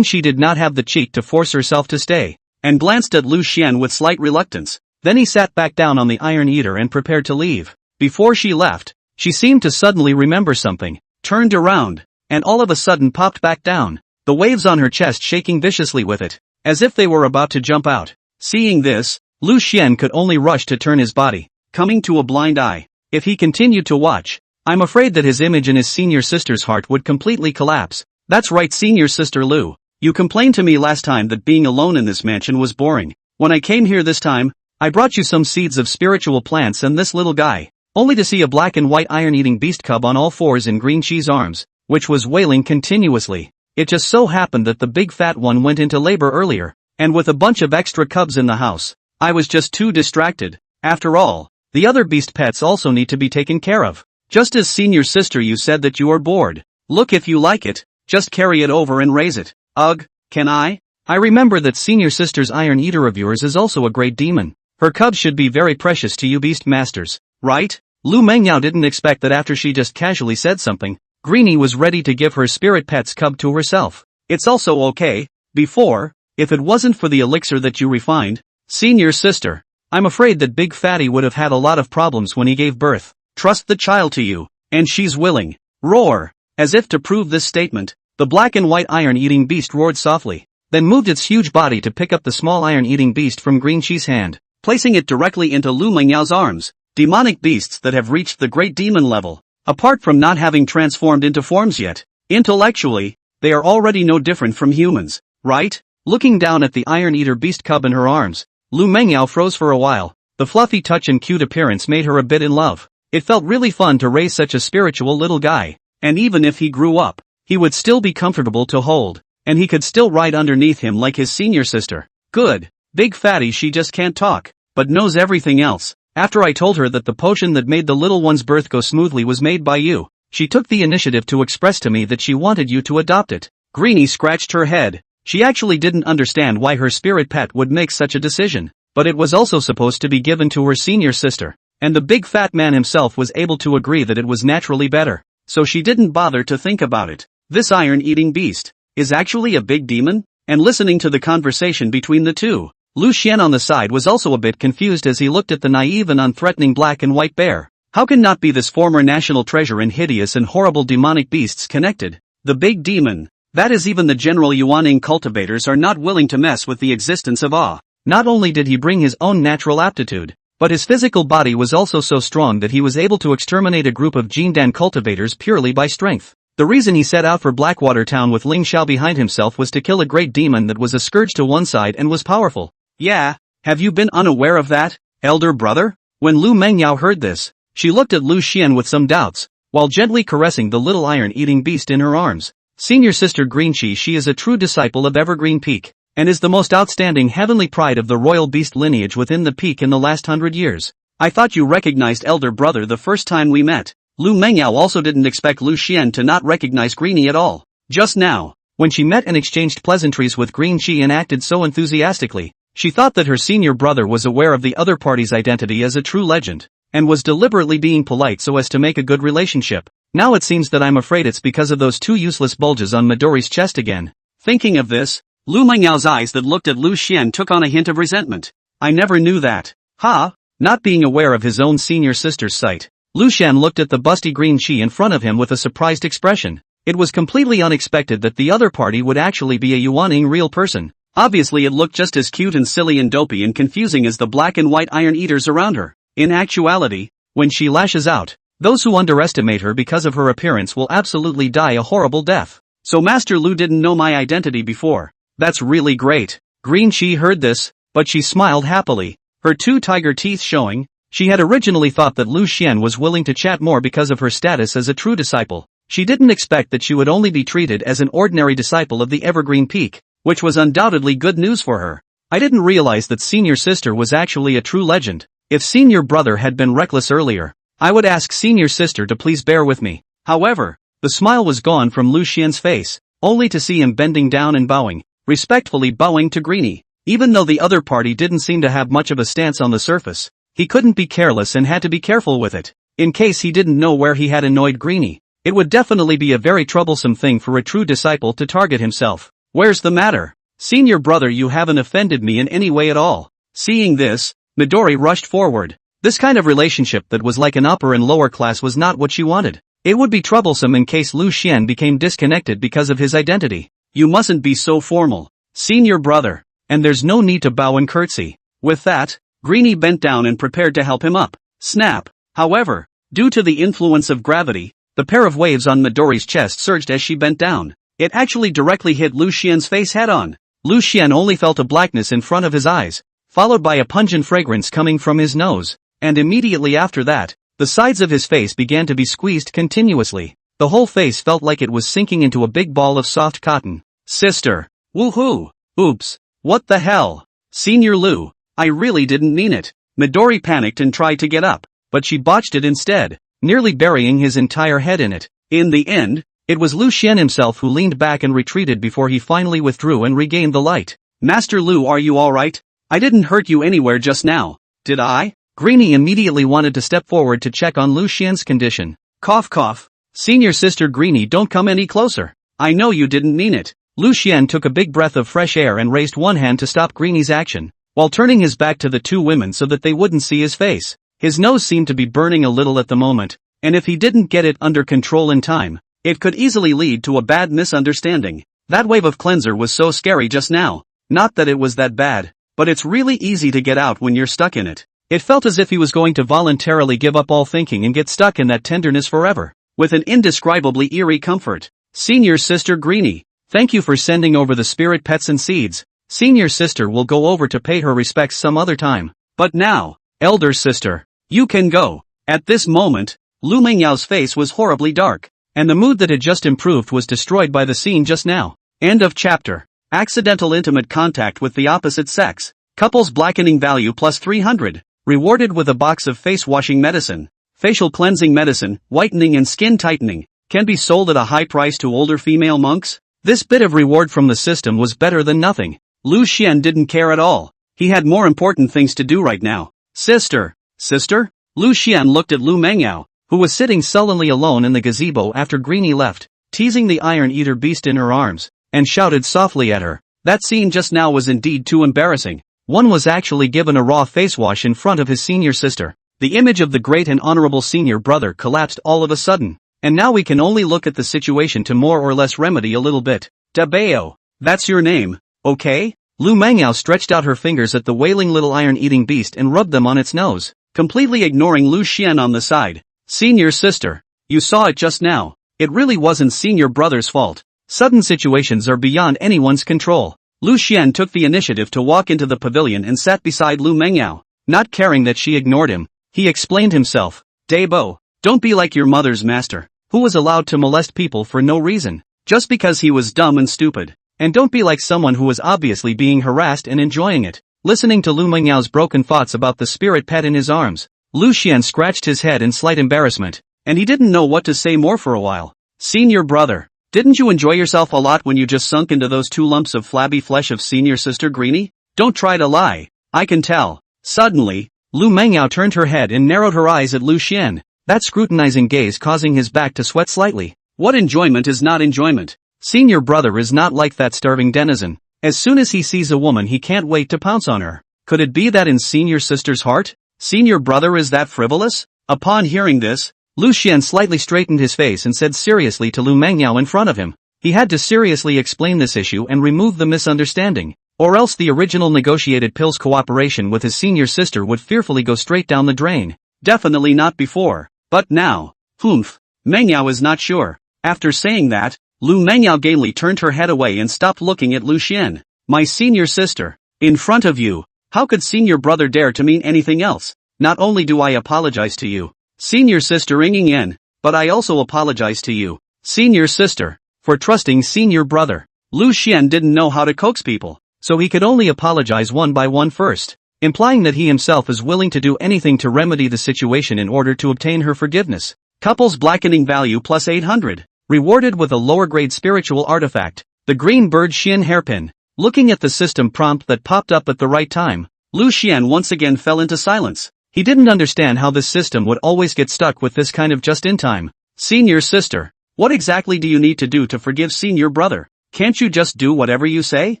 She did not have the cheek to force herself to stay, and glanced at Lu Xian with slight reluctance. Then he sat back down on the Iron Eater and prepared to leave. Before she left, she seemed to suddenly remember something, turned around, and all of a sudden popped back down, the waves on her chest shaking viciously with it, as if they were about to jump out. Seeing this, Lu Xian could only rush to turn his body, coming to a blind eye. If he continued to watch, I'm afraid that his image in his senior sister's heart would completely collapse. That's right, senior sister Lu. You complained to me last time that being alone in this mansion was boring. When I came here this time, I brought you some seeds of spiritual plants and this little guy, only to see a black and white iron-eating beast cub on all fours in Green Chi's arms, which was wailing continuously. It just so happened that the big fat one went into labor earlier, and with a bunch of extra cubs in the house, I was just too distracted. After all, the other beast pets also need to be taken care of. Just as senior sister, you said that you are bored. Look, if you like it, just carry it over and raise it. Ugh, can I? I remember that senior sister's Iron Eater of yours is also a great demon. Her cubs should be very precious to you beast masters, right? Lu Mengyao didn't expect that after she just casually said something, Greenie was ready to give her spirit pet's cub to herself. It's also okay. Before, if it wasn't for the elixir that you refined, senior sister, I'm afraid that Big Fatty would have had a lot of problems when he gave birth. Trust the child to you, and she's willing. Roar! As if to prove this statement, the black and white iron-eating beast roared softly, then moved its huge body to pick up the small iron-eating beast from Green Chi's hand, placing it directly into Lu Mengyao's arms. Demonic beasts that have reached the great demon level, apart from not having transformed into forms yet, intellectually, they are already no different from humans, right? Looking down at the Iron Eater beast cub in her arms, Lu Mengyao froze for a while. The fluffy touch and cute appearance made her a bit in love. It felt really fun to raise such a spiritual little guy, and even if he grew up, he would still be comfortable to hold, and he could still ride underneath him like his senior sister. Good. Big Fatty, she just can't talk, but knows everything else. After I told her that the potion that made the little one's birth go smoothly was made by you, she took the initiative to express to me that she wanted you to adopt it. Greenie scratched her head. She actually didn't understand why her spirit pet would make such a decision, but it was also supposed to be given to her senior sister, and the big fat man himself was able to agree that it was naturally better, so she didn't bother to think about it. This iron-eating beast is actually a big demon? And listening to the conversation between the two, Lu Xian on the side was also a bit confused as he looked at the naive and unthreatening black and white bear. How can not be this former national treasure and hideous and horrible demonic beasts connected? The big demon. That is, even the general Yuaning cultivators are not willing to mess with the existence of Ah. Not only did he bring his own natural aptitude, but his physical body was also so strong that he was able to exterminate a group of Jindan cultivators purely by strength. The reason he set out for Blackwater town with Lingxiao behind himself was to kill a great demon that was a scourge to one side and was powerful. Yeah, have you been unaware of that, elder brother? When Lu Mengyao heard this, she looked at Lu Xian with some doubts, while gently caressing the little iron-eating beast in her arms. Senior sister Greenchi, she is a true disciple of Evergreen Peak, and is the most outstanding heavenly pride of the royal beast lineage within the peak in the last 100 years. I thought you recognized elder brother the first time we met. Lu Mengyao also didn't expect Lu Xian to not recognize Greenie at all. Just now, When she met and exchanged pleasantries with Green Chi and acted so enthusiastically, she thought that her senior brother was aware of the other party's identity as a true legend, and was deliberately being polite so as to make a good relationship. Now it seems that I'm afraid it's because of those two useless bulges on Midori's chest again. Thinking of this, Lu Mengyao's eyes that looked at Lu Xian took on a hint of resentment. I never knew that. Ha! Not being aware of his own senior sister's sight, Lu Xian looked at the busty Green Chi in front of him with a surprised expression. It was completely unexpected that the other party would actually be a Yuaning real person. Obviously it looked just as cute and silly and dopey and confusing as the black and white iron eaters around her. In actuality, when she lashes out, those who underestimate her because of her appearance will absolutely die a horrible death. So Master Lu didn't know my identity before. That's really great. Green Chi heard this, but she smiled happily, her two tiger teeth showing. She had originally thought that Lu Xian was willing to chat more because of her status as a true disciple. She didn't expect that she would only be treated as an ordinary disciple of the Evergreen Peak, which was undoubtedly good news for her. I didn't realize that senior sister was actually a true legend. If senior brother had been reckless earlier, I would ask senior sister to please bear with me. However, the smile was gone from Lu Xian's face, only to see him bending down and bowing, respectfully bowing to Greenie. Even though the other party didn't seem to have much of a stance on the surface, he couldn't be careless and had to be careful with it. In case he didn't know where he had annoyed Greenie, it would definitely be a very troublesome thing for a true disciple to target himself. Where's the matter? Senior brother, you haven't offended me in any way at all. Seeing this, Midori rushed forward. This kind of relationship that was like an upper and lower class was not what she wanted. It would be troublesome in case Lu Xian became disconnected because of his identity. You mustn't be so formal, senior brother, and there's no need to bow and curtsy. With that, Greenie bent down and prepared to help him up. Snap! However, due to the influence of gravity, the pair of waves on Midori's chest surged as she bent down. It actually directly hit Lu Xian's face head-on. Lu Xian only felt a blackness in front of his eyes, followed by a pungent fragrance coming from his nose, and immediately after that, the sides of his face began to be squeezed continuously. The whole face felt like it was sinking into a big ball of soft cotton. Sister! Woohoo! Oops! What the hell? Senior Lu, I really didn't mean it. Midori panicked and tried to get up, but she botched it instead, nearly burying his entire head in it. In the end, it was Lu Xian himself who leaned back and retreated before he finally withdrew and regained the light. Master Lu, are you alright? I didn't hurt you anywhere just now, did I? Greenie immediately wanted to step forward to check on Lu Xian's condition. Cough cough. Senior sister Greenie, don't come any closer. I know you didn't mean it. Lu Xian took a big breath of fresh air and raised one hand to stop Greenie's action, while turning his back to the two women so that they wouldn't see his face. His nose seemed to be burning a little at the moment, and if he didn't get it under control in time, it could easily lead to a bad misunderstanding. That wave of cleanser was so scary just now. Not that it was that bad, but it's really easy to get out when you're stuck in it. It felt as if he was going to voluntarily give up all thinking and get stuck in that tenderness forever, with an indescribably eerie comfort. Senior sister Greenie, thank you for sending over the spirit pets and seeds. Senior sister will go over to pay her respects some other time. But now, elder sister, you can go. At this moment, Lu Mengyao's face was horribly dark, and the mood that had just improved was destroyed by the scene just now. End of chapter. Accidental intimate contact with the opposite sex. Couples blackening value plus 300. Rewarded with a box of face washing medicine. Facial cleansing medicine, whitening and skin tightening. Can be sold at a high price to older female monks. This bit of reward from the system was better than nothing. Lu Xian didn't care at all. He had more important things to do right now. Sister. Sister? Lu Xian looked at Lu Mengyao, who was sitting sullenly alone in the gazebo after Greenie left, teasing the Iron Eater beast in her arms, and shouted softly at her. That scene just now was indeed too embarrassing. One was actually given a raw face wash in front of his senior sister. The image of the great and honorable senior brother collapsed all of a sudden, and now we can only look at the situation to more or less remedy a little bit. Dabeo, that's your name, okay? Lu Mengyao stretched out her fingers at the wailing little iron-eating beast and rubbed them on its nose, completely ignoring Lu Xian on the side. Senior sister, you saw it just now. It really wasn't senior brother's fault. Sudden situations are beyond anyone's control. Lu Xian took the initiative to walk into the pavilion and sat beside Lu Mengyao. Not caring that she ignored him, he explained himself. Dabo, don't be like your mother's master, who was allowed to molest people for no reason, just because he was dumb and stupid. And don't be like someone who was obviously being harassed and enjoying it. Listening to Lu Mengyao's broken thoughts about the spirit pet in his arms, Lu Xian scratched his head in slight embarrassment, and he didn't know what to say more for a while. Senior brother, Didn't you enjoy yourself a lot when you just sunk into those 2 lumps of flabby flesh of senior sister Greenie? Don't try to lie. I can tell. Suddenly, Lu Mengyao turned her head and narrowed her eyes at Lu Xian, that scrutinizing gaze causing his back to sweat slightly. What enjoyment is not enjoyment? Senior brother is not like that starving denizen. As soon as he sees a woman he can't wait to pounce on her. Could it be that in senior sister's heart? Senior brother is that frivolous? Upon hearing this, Lu Xian slightly straightened his face and said seriously to Lu Mengyao in front of him. He had to seriously explain this issue and remove the misunderstanding, or else the original negotiated Pill's cooperation with his senior sister would fearfully go straight down the drain. Definitely not before, but now. Humph. Mengyao is not sure. After saying that, Lu Mengyao gaily turned her head away and stopped looking at Lu Xian. My senior sister. In front of you. How could senior brother dare to mean anything else? Not only do I apologize to you, senior sister Ningyan, but I also apologize to you, senior sister, for trusting senior brother. Lu Xian didn't know how to coax people, so he could only apologize one by one first, implying that he himself is willing to do anything to remedy the situation in order to obtain her forgiveness. Couple's blackening value plus 800. Rewarded with a lower grade spiritual artifact, the green bird Xian hairpin. Looking at the system prompt that popped up at the right time, Lu Xian once again fell into silence. He didn't understand how this system would always get stuck with this kind of just-in-time. Senior sister, what exactly do you need to do to forgive senior brother? Can't you just do whatever you say?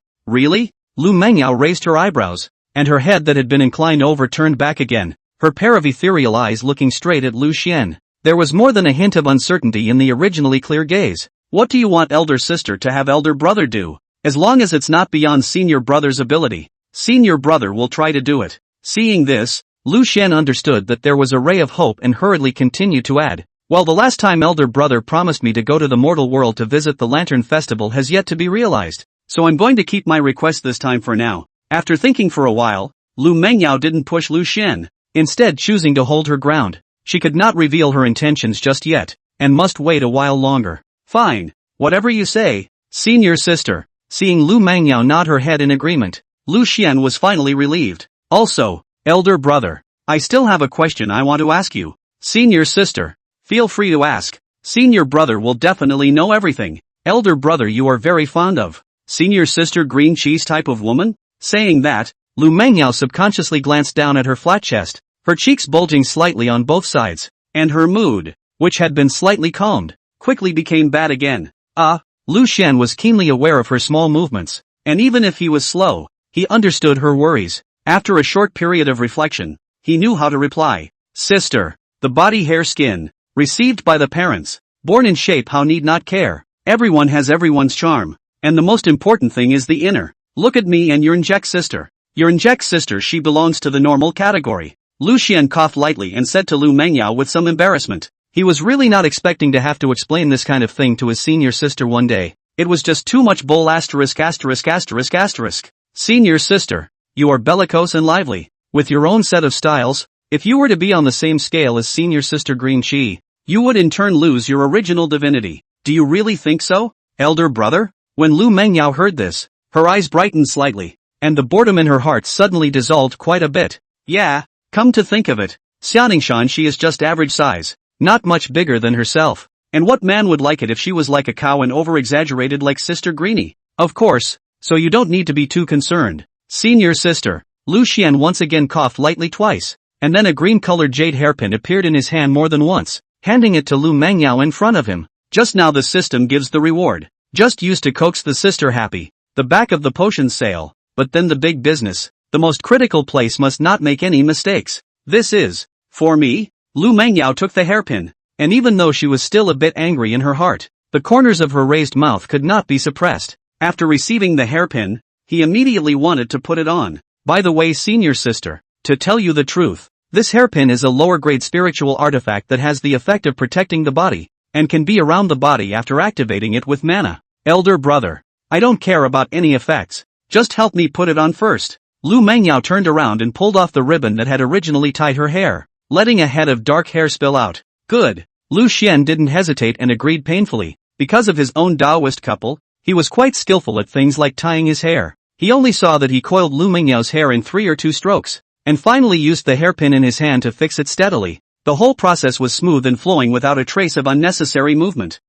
Really? Lu Mengyao raised her eyebrows, and her head that had been inclined over turned back again, her pair of ethereal eyes looking straight at Lu Xian. There was more than a hint of uncertainty in the originally clear gaze. What do you want elder sister to have elder brother do? As long as it's not beyond senior brother's ability, senior brother will try to do it. Seeing this, Lu Xian understood that there was a ray of hope and hurriedly continued to add, well, the last time elder brother promised me to go to the mortal world to visit the Lantern Festival has yet to be realized, so I'm going to keep my request this time for now. After thinking for a while, Lu Mengyao didn't push Lu Xian, instead choosing to hold her ground. She could not reveal her intentions just yet, and must wait a while longer. Fine, whatever you say, senior sister. Seeing Lu Mengyao nod her head in agreement, Lu Xian was finally relieved. Also, elder brother, I still have a question I want to ask you. Senior sister, feel free to ask. Senior brother will definitely know everything. Elder brother you are very fond of. Senior sister green cheese type of woman? Saying that, Lu Mengyao subconsciously glanced down at her flat chest, her cheeks bulging slightly on both sides, and her mood, which had been slightly calmed, quickly became bad again. Lu Xian was keenly aware of her small movements, and even if he was slow, he understood her worries. After a short period of reflection, he knew how to reply. Sister, the body hair skin, received by the parents, born in shape how need not care. Everyone has everyone's charm, and the most important thing is the inner. Look at me and your inject sister. Your inject sister she belongs to the normal category. Lu Xian coughed lightly and said to Lu Mengyao with some embarrassment. He was really not expecting to have to explain this kind of thing to his senior sister one day. It was just too much bull asterisk. Senior sister, you are bellicose and lively, with your own set of styles. If you were to be on the same scale as senior sister Green Chi, you would in turn lose your original divinity. Do you really think so, elder brother? When Lu Mengyao heard this, her eyes brightened slightly, and the boredom in her heart suddenly dissolved quite a bit. Yeah, come to think of it, Xiaoningshan she is just average size. Not much bigger than herself. And what man would like it if she was like a cow and over-exaggerated like Sister Greenie? Of course, so you don't need to be too concerned. Senior sister, Lu Xian once again coughed lightly twice, and then a green-colored jade hairpin appeared in his hand more than once, handing it to Lu Mengyao in front of him. Just now the system gives the reward, just used to coax the sister happy, the back of the potion sale, but then the big business, the most critical place must not make any mistakes. This is, for me. Lu Mengyao took the hairpin, and even though she was still a bit angry in her heart, the corners of her raised mouth could not be suppressed. After receiving the hairpin, he immediately wanted to put it on. By the way, senior sister, to tell you the truth, this hairpin is a lower grade spiritual artifact that has the effect of protecting the body, and can be around the body after activating it with mana. Elder brother, I don't care about any effects, just help me put it on first. Lu Mengyao turned around and pulled off the ribbon that had originally tied her hair, letting a head of dark hair spill out. Good. Lu Xian didn't hesitate and agreed painfully. Because of his own Taoist couple, he was quite skillful at things like tying his hair. He only saw that he coiled Lu Mengyao's hair in 3 or 2 strokes, and finally used the hairpin in his hand to fix it steadily. The whole process was smooth and flowing without a trace of unnecessary movement.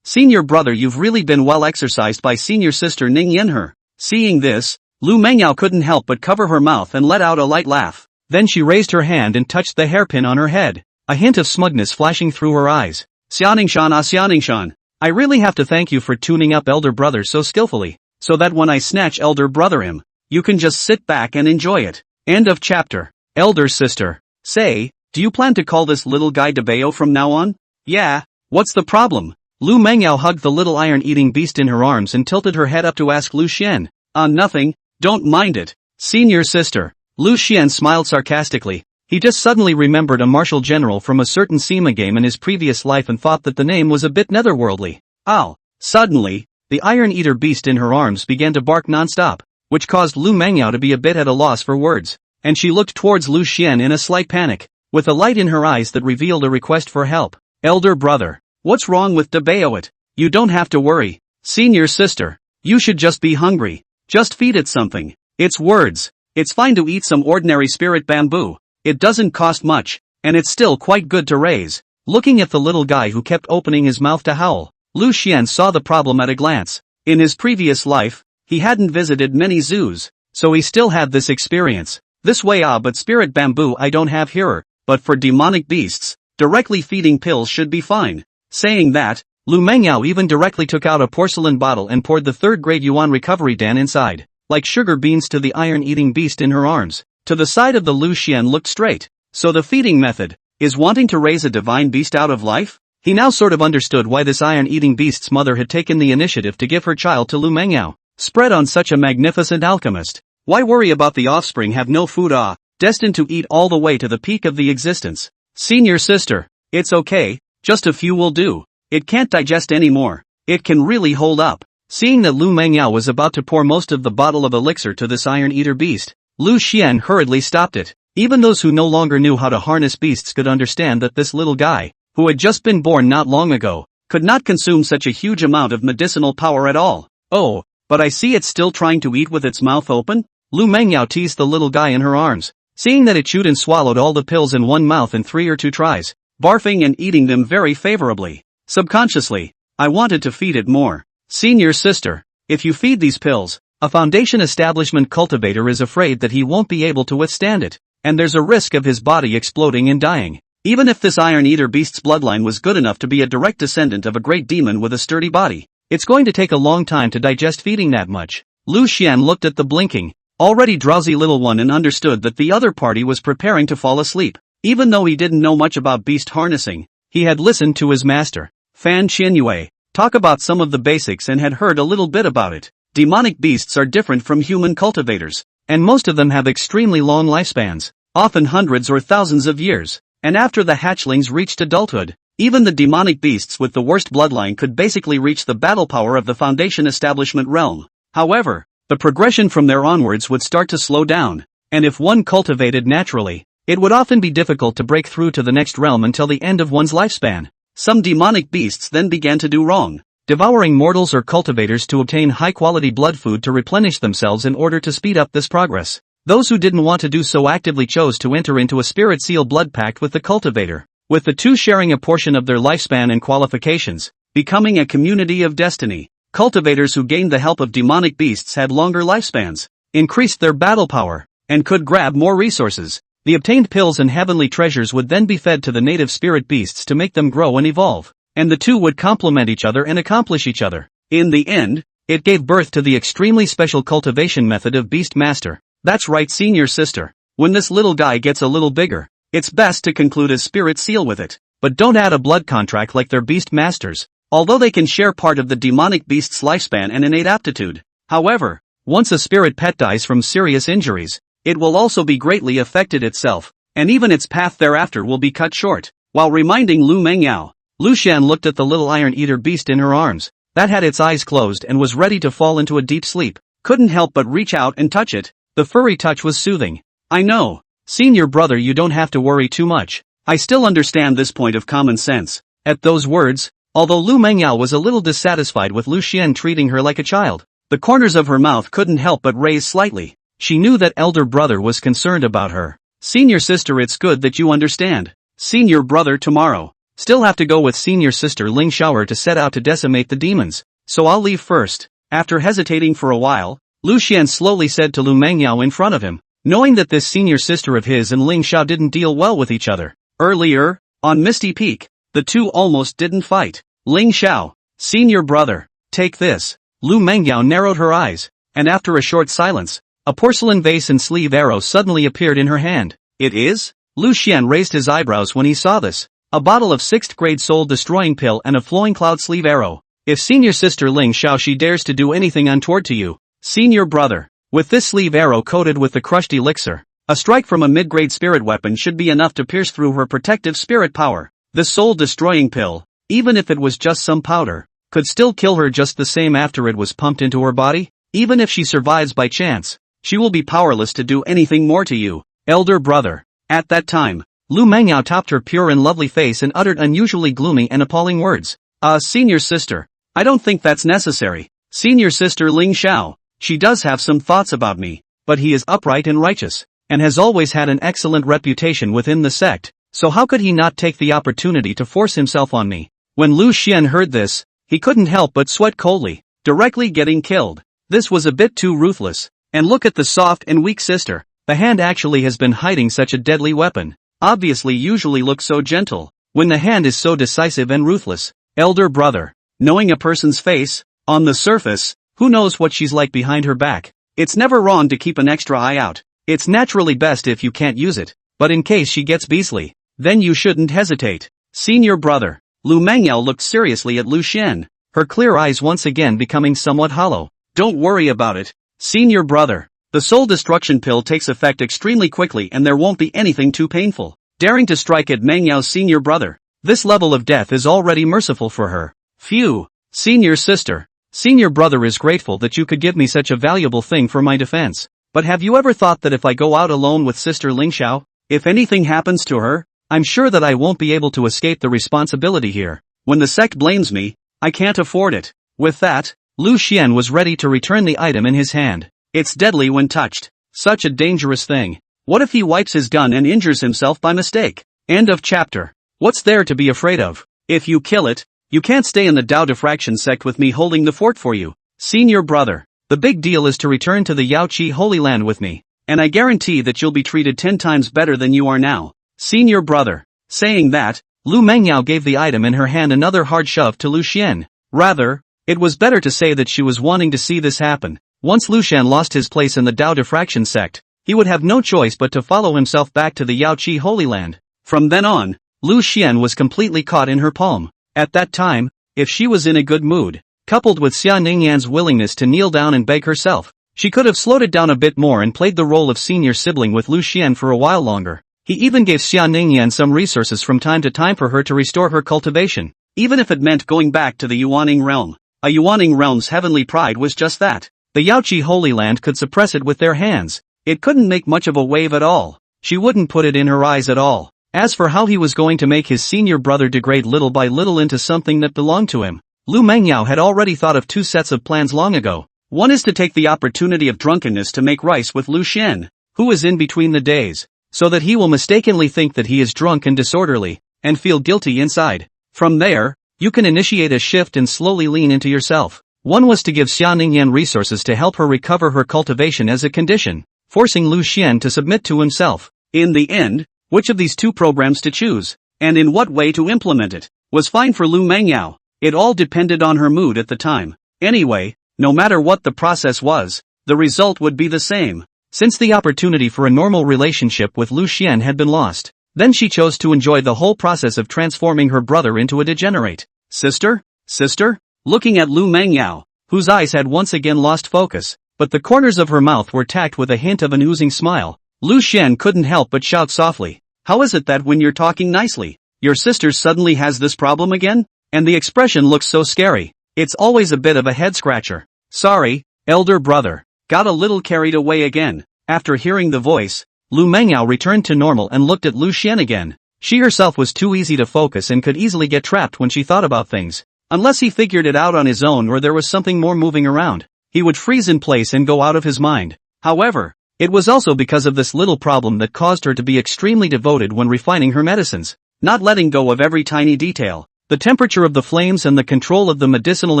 Senior brother, you've really been well exercised by senior sister Ningyan her. Seeing this, Lu Mengyao couldn't help but cover her mouth and let out a light laugh. Then she raised her hand and touched the hairpin on her head, a hint of smugness flashing through her eyes. Xianingshan, I really have to thank you for tuning up elder brother so skillfully, so that when I snatch elder brother him, you can just sit back and enjoy it. End of chapter. Elder sister. Say, do you plan to call this little guy Dabeo from now on? Yeah, what's the problem? Lu Mengyao hugged the little iron-eating beast in her arms and tilted her head up to ask Lu Xian. Nothing, don't mind it. Senior sister. Lu Xian smiled sarcastically. He just suddenly remembered a martial general from a certain Sima game in his previous life and thought that the name was a bit netherworldly. Ow. Suddenly, the iron-eater beast in her arms began to bark non-stop, which caused Lu Mengyao to be a bit at a loss for words, and she looked towards Lu Xian in a slight panic, with a light in her eyes that revealed a request for help. Elder brother. What's wrong with Dabeo it? You don't have to worry. Senior sister. You should just be hungry. Just feed it something. It's words. It's fine to eat some ordinary spirit bamboo. It doesn't cost much, and it's still quite good to raise. Looking at the little guy who kept opening his mouth to howl, Lu Xian saw the problem at a glance. In his previous life, he hadn't visited many zoos, so he still had this experience. This way but spirit bamboo I don't have here, but for demonic beasts, directly feeding pills should be fine. Saying that, Lu Mengyao even directly took out a porcelain bottle and poured the third-grade yuan recovery dan inside, like sugar beans to the iron-eating beast in her arms. To the side of the Lu Xian looked straight. So the feeding method is wanting to raise a divine beast out of life? He now sort of understood why this iron-eating beast's mother had taken the initiative to give her child to Lu Mengyao. Spread on such a magnificent alchemist. Why worry about the offspring have no food destined to eat all the way to the peak of the existence? Senior sister. It's okay, just a few will do. It can't digest anymore. It can really hold up. Seeing that Lu Mengyao was about to pour most of the bottle of elixir to this iron-eater beast, Lu Xian hurriedly stopped it. Even those who no longer knew how to harness beasts could understand that this little guy, who had just been born not long ago, could not consume such a huge amount of medicinal power at all. Oh, but I see it's still trying to eat with its mouth open? Lu Mengyao teased the little guy in her arms, seeing that it chewed and swallowed all the pills in one mouth in 3 or 2 tries, barfing and eating them very favorably. Subconsciously, I wanted to feed it more. Senior sister, if you feed these pills, a foundation establishment cultivator is afraid that he won't be able to withstand it, and there's a risk of his body exploding and dying. Even if this iron-eater beast's bloodline was good enough to be a direct descendant of a great demon with a sturdy body, it's going to take a long time to digest feeding that much. Lu Xian looked at the blinking, already drowsy little one and understood that the other party was preparing to fall asleep. Even though he didn't know much about beast harnessing, he had listened to his master, Fan Qianyue, talk about some of the basics and had heard a little bit about it. Demonic beasts are different from human cultivators, and most of them have extremely long lifespans, often hundreds or thousands of years, and after the hatchlings reached adulthood, even the demonic beasts with the worst bloodline could basically reach the battle power of the foundation establishment realm. However, the progression from there onwards would start to slow down, and if one cultivated naturally, it would often be difficult to break through to the next realm until the end of one's lifespan. Some demonic beasts then began to do wrong, devouring mortals or cultivators to obtain high-quality blood food to replenish themselves in order to speed up this progress. Those who didn't want to do so actively chose to enter into a spirit seal blood pact with the cultivator, with the two sharing a portion of their lifespan and qualifications, becoming a community of destiny. Cultivators who gained the help of demonic beasts had longer lifespans, increased their battle power, and could grab more resources. The obtained pills and heavenly treasures would then be fed to the native spirit beasts to make them grow and evolve, and the two would complement each other and accomplish each other. In the end, it gave birth to the extremely special cultivation method of Beast Master. That's right, senior sister. When this little guy gets a little bigger, it's best to conclude a spirit seal with it, but don't add a blood contract like their beast masters, although they can share part of the demonic beast's lifespan and innate aptitude. However, once a spirit pet dies from serious injuries, it will also be greatly affected itself, and even its path thereafter will be cut short. While reminding Lu Mengyao, Lu Xian looked at the little iron-eater beast in her arms, that had its eyes closed and was ready to fall into a deep sleep. Couldn't help but reach out and touch it. The furry touch was soothing. I know, senior brother, you don't have to worry too much. I still understand this point of common sense. At those words, although Lu Mengyao was a little dissatisfied with Lu Xian treating her like a child, the corners of her mouth couldn't help but raise slightly. She knew that elder brother was concerned about her. Senior sister, it's good that you understand. Senior brother, tomorrow, Still have to go with senior sister Lingxiao to set out to decimate the demons, so I'll leave first. After hesitating for a while, Lu Xian slowly said to Lu Mengyao in front of him, knowing that this senior sister of his and Lingxiao didn't deal well with each other. Earlier, on Misty Peak, the two almost didn't fight. Lingxiao, senior brother, take this. Lu Mengyao narrowed her eyes, and after a short silence, a porcelain vase and sleeve arrow suddenly appeared in her hand. It is? Lu Xian raised his eyebrows when he saw this. A bottle of 6th grade soul-destroying pill and a flowing cloud sleeve arrow. If senior sister Lingxiao she dares to do anything untoward to you, senior brother, with this sleeve arrow coated with the crushed elixir, a strike from a mid-grade spirit weapon should be enough to pierce through her protective spirit power. The soul-destroying pill, even if it was just some powder, could still kill her just the same after it was pumped into her body. Even if she survives by chance, she will be powerless to do anything more to you, elder brother. At that time, Lu Mengyao topped her pure and lovely face and uttered unusually gloomy and appalling words. Senior sister, I don't think that's necessary. Senior sister Lingxiao, she does have some thoughts about me, but he is upright and righteous, and has always had an excellent reputation within the sect, so how could he not take the opportunity to force himself on me? When Lu Xian heard this, he couldn't help but sweat coldly, directly getting killed. This was a bit too ruthless. And look at the soft and weak sister. The hand actually has been hiding such a deadly weapon. Obviously usually looks so gentle, when the hand is so decisive and ruthless. Elder brother, knowing a person's face, on the surface, who knows what she's like behind her back? It's never wrong to keep an extra eye out. It's naturally best if you can't use it, but in case she gets beastly, then you shouldn't hesitate. Senior brother, Lu Mengyao looked seriously at Lu Xian, her clear eyes once again becoming somewhat hollow. Don't worry about it, senior brother. The soul destruction pill takes effect extremely quickly and there won't be anything too painful. Daring to strike at Mengyao's senior brother. This level of death is already merciful for her. Phew, senior sister. Senior brother is grateful that you could give me such a valuable thing for my defense. But have you ever thought that if I go out alone with sister Lingxiao, if anything happens to her, I'm sure that I won't be able to escape the responsibility here. When the sect blames me, I can't afford it. With that, Lu Xian was ready to return the item in his hand. It's deadly when touched. Such a dangerous thing. What if he wipes his gun and injures himself by mistake? End of chapter. What's there to be afraid of? If you kill it, you can't stay in the Dao Diffraction sect with me holding the fort for you. Senior brother, the big deal is to return to the Yaoqi Holy Land with me, and I guarantee that you'll be treated 10 times better than you are now. Senior brother. Saying that, Lu Mengyao gave the item in her hand another hard shove to Lu Xian. Rather, it was better to say that she was wanting to see this happen. Once Lu Xian lost his place in the Dao Diffraction sect, he would have no choice but to follow himself back to the Yaoqi Holy Land. From then on, Lu Xian was completely caught in her palm. At that time, if she was in a good mood, coupled with Xia Ningyan's willingness to kneel down and beg herself, she could have slowed it down a bit more and played the role of senior sibling with Lu Xian for a while longer. He even gave Xia Ningyan some resources from time to time for her to restore her cultivation, even if it meant going back to the Yuaning realm. A Yuaning realm's heavenly pride was just that. The Yaoqi Holy Land could suppress it with their hands. It couldn't make much of a wave at all. She wouldn't put it in her eyes at all. As for how he was going to make his senior brother degrade little by little into something that belonged to him, Lu Mengyao had already thought of 2 sets of plans long ago. One is to take the opportunity of drunkenness to make rice with Lu Xian, who is in between the days, so that he will mistakenly think that he is drunk and disorderly, and feel guilty inside. From there, you can initiate a shift and slowly lean into yourself. One was to give Xia Ningyan resources to help her recover her cultivation as a condition, forcing Lu Xian to submit to himself. In the end, which of these 2 programs to choose, and in what way to implement it, was fine for Lu Mengyao. It all depended on her mood at the time. Anyway, no matter what the process was, the result would be the same. Since the opportunity for a normal relationship with Lu Xian had been lost, then she chose to enjoy the whole process of transforming her brother into a degenerate. Sister? Sister? Looking at Lu Mengyao, whose eyes had once again lost focus, but the corners of her mouth were tacked with a hint of an oozing smile, Lu Xian couldn't help but shout softly, "How is it that when you're talking nicely, your sister suddenly has this problem again? And the expression looks so scary. It's always a bit of a head-scratcher." "Sorry, elder brother. Got a little carried away again." After hearing the voice, Lu Mengyao returned to normal and looked at Lu Xian again. She herself was too easy to focus and could easily get trapped when she thought about things. Unless he figured it out on his own or there was something more moving around, he would freeze in place and go out of his mind. However, it was also because of this little problem that caused her to be extremely devoted when refining her medicines. not letting go of every tiny detail. The temperature of the flames and the control of the medicinal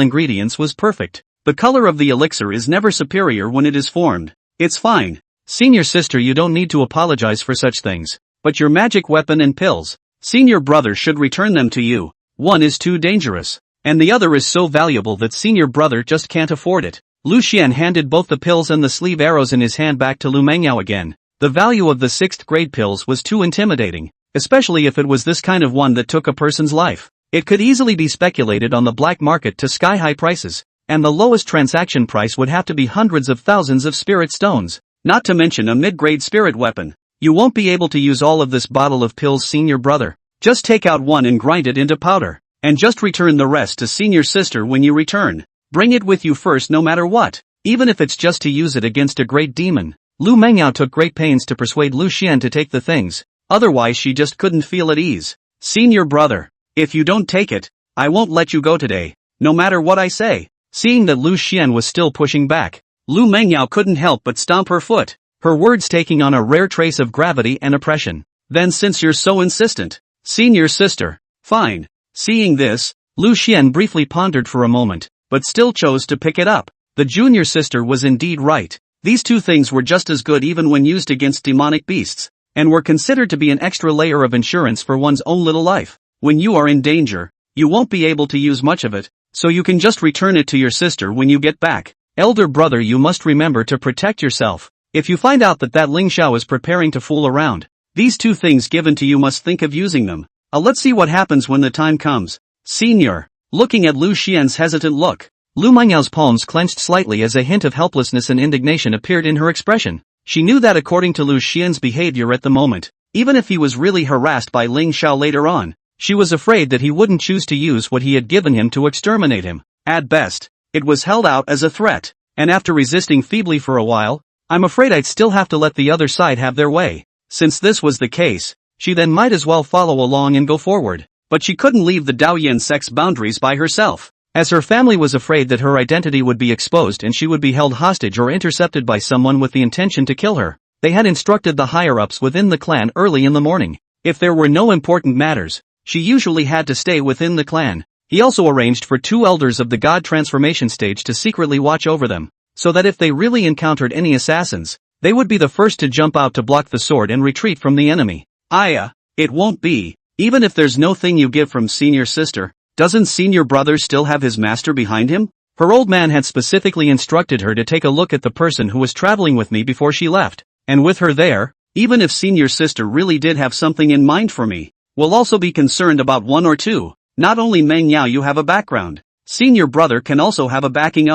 ingredients was perfect. The color of the elixir is never superior when it is formed. It's fine. Senior sister, you don't need to apologize for such things. But your magic weapon and pills, senior brother should return them to you. One is too dangerous, and the other is so valuable that senior brother just can't afford it. Lu Xian handed both the pills and the sleeve arrows in his hand back to Lu Mengyao again. The value of the 6th grade pills was too intimidating, especially if it was this kind of one that took a person's life. It could easily be speculated on the black market to sky-high prices, and the lowest transaction price would have to be hundreds of thousands of spirit stones, not to mention a mid-grade spirit weapon. You won't be able to use all of this bottle of pills, senior brother. Just take out one and grind it into powder, and just return the rest to senior sister when you return. Bring it with you first no matter what, even if it's just to use it against a great demon. Lu Mengyao took great pains to persuade Lu Xian to take the things, otherwise she just couldn't feel at ease. Senior brother, if you don't take it, I won't let you go today, no matter what I say. Seeing that Lu Xian was still pushing back, Lu Mengyao couldn't help but stomp her foot, her words taking on a rare trace of gravity and oppression. Then since you're so insistent, senior sister, fine. Seeing this, Lu Xian briefly pondered for a moment, but still chose to pick it up. The junior sister was indeed right. These two things were just as good even when used against demonic beasts, and were considered to be an extra layer of insurance for one's own little life. When you are in danger, you won't be able to use much of it, so you can just return it to your sister when you get back. Elder brother, you must remember to protect yourself. If you find out that Lingxiao is preparing to fool around, these two things given to you must think of using them. Let's see what happens when the time comes. Senior. Looking at Lu Xian's hesitant look, Lu Mengyao's palms clenched slightly as a hint of helplessness and indignation appeared in her expression. She knew that according to Lu Xian's behavior at the moment, even if he was really harassed by Lingxiao later on, she was afraid that he wouldn't choose to use what he had given him to exterminate him. At best, it was held out as a threat, and after resisting feebly for a while, I'm afraid I'd still have to let the other side have their way. Since this was the case, she then might as well follow along and go forward. But she couldn't leave the Daoyan sect's boundaries by herself, as her family was afraid that her identity would be exposed and she would be held hostage or intercepted by someone with the intention to kill her. They had instructed the higher-ups within the clan early in the morning. If there were no important matters, she usually had to stay within the clan. He also arranged for 2 elders of the god transformation stage to secretly watch over them, so that if they really encountered any assassins, they would be the first to jump out to block the sword and retreat from the enemy. It won't be. Even if there's no thing you give from senior sister, doesn't senior brother still have his master behind him? Her old man had specifically instructed her to take a look at the person who was traveling with me before she left, and with her there, even if senior sister really did have something in mind for me, we'll also be concerned about 1 or 2. Not only Mengyao you have a background, senior brother can also have a backing.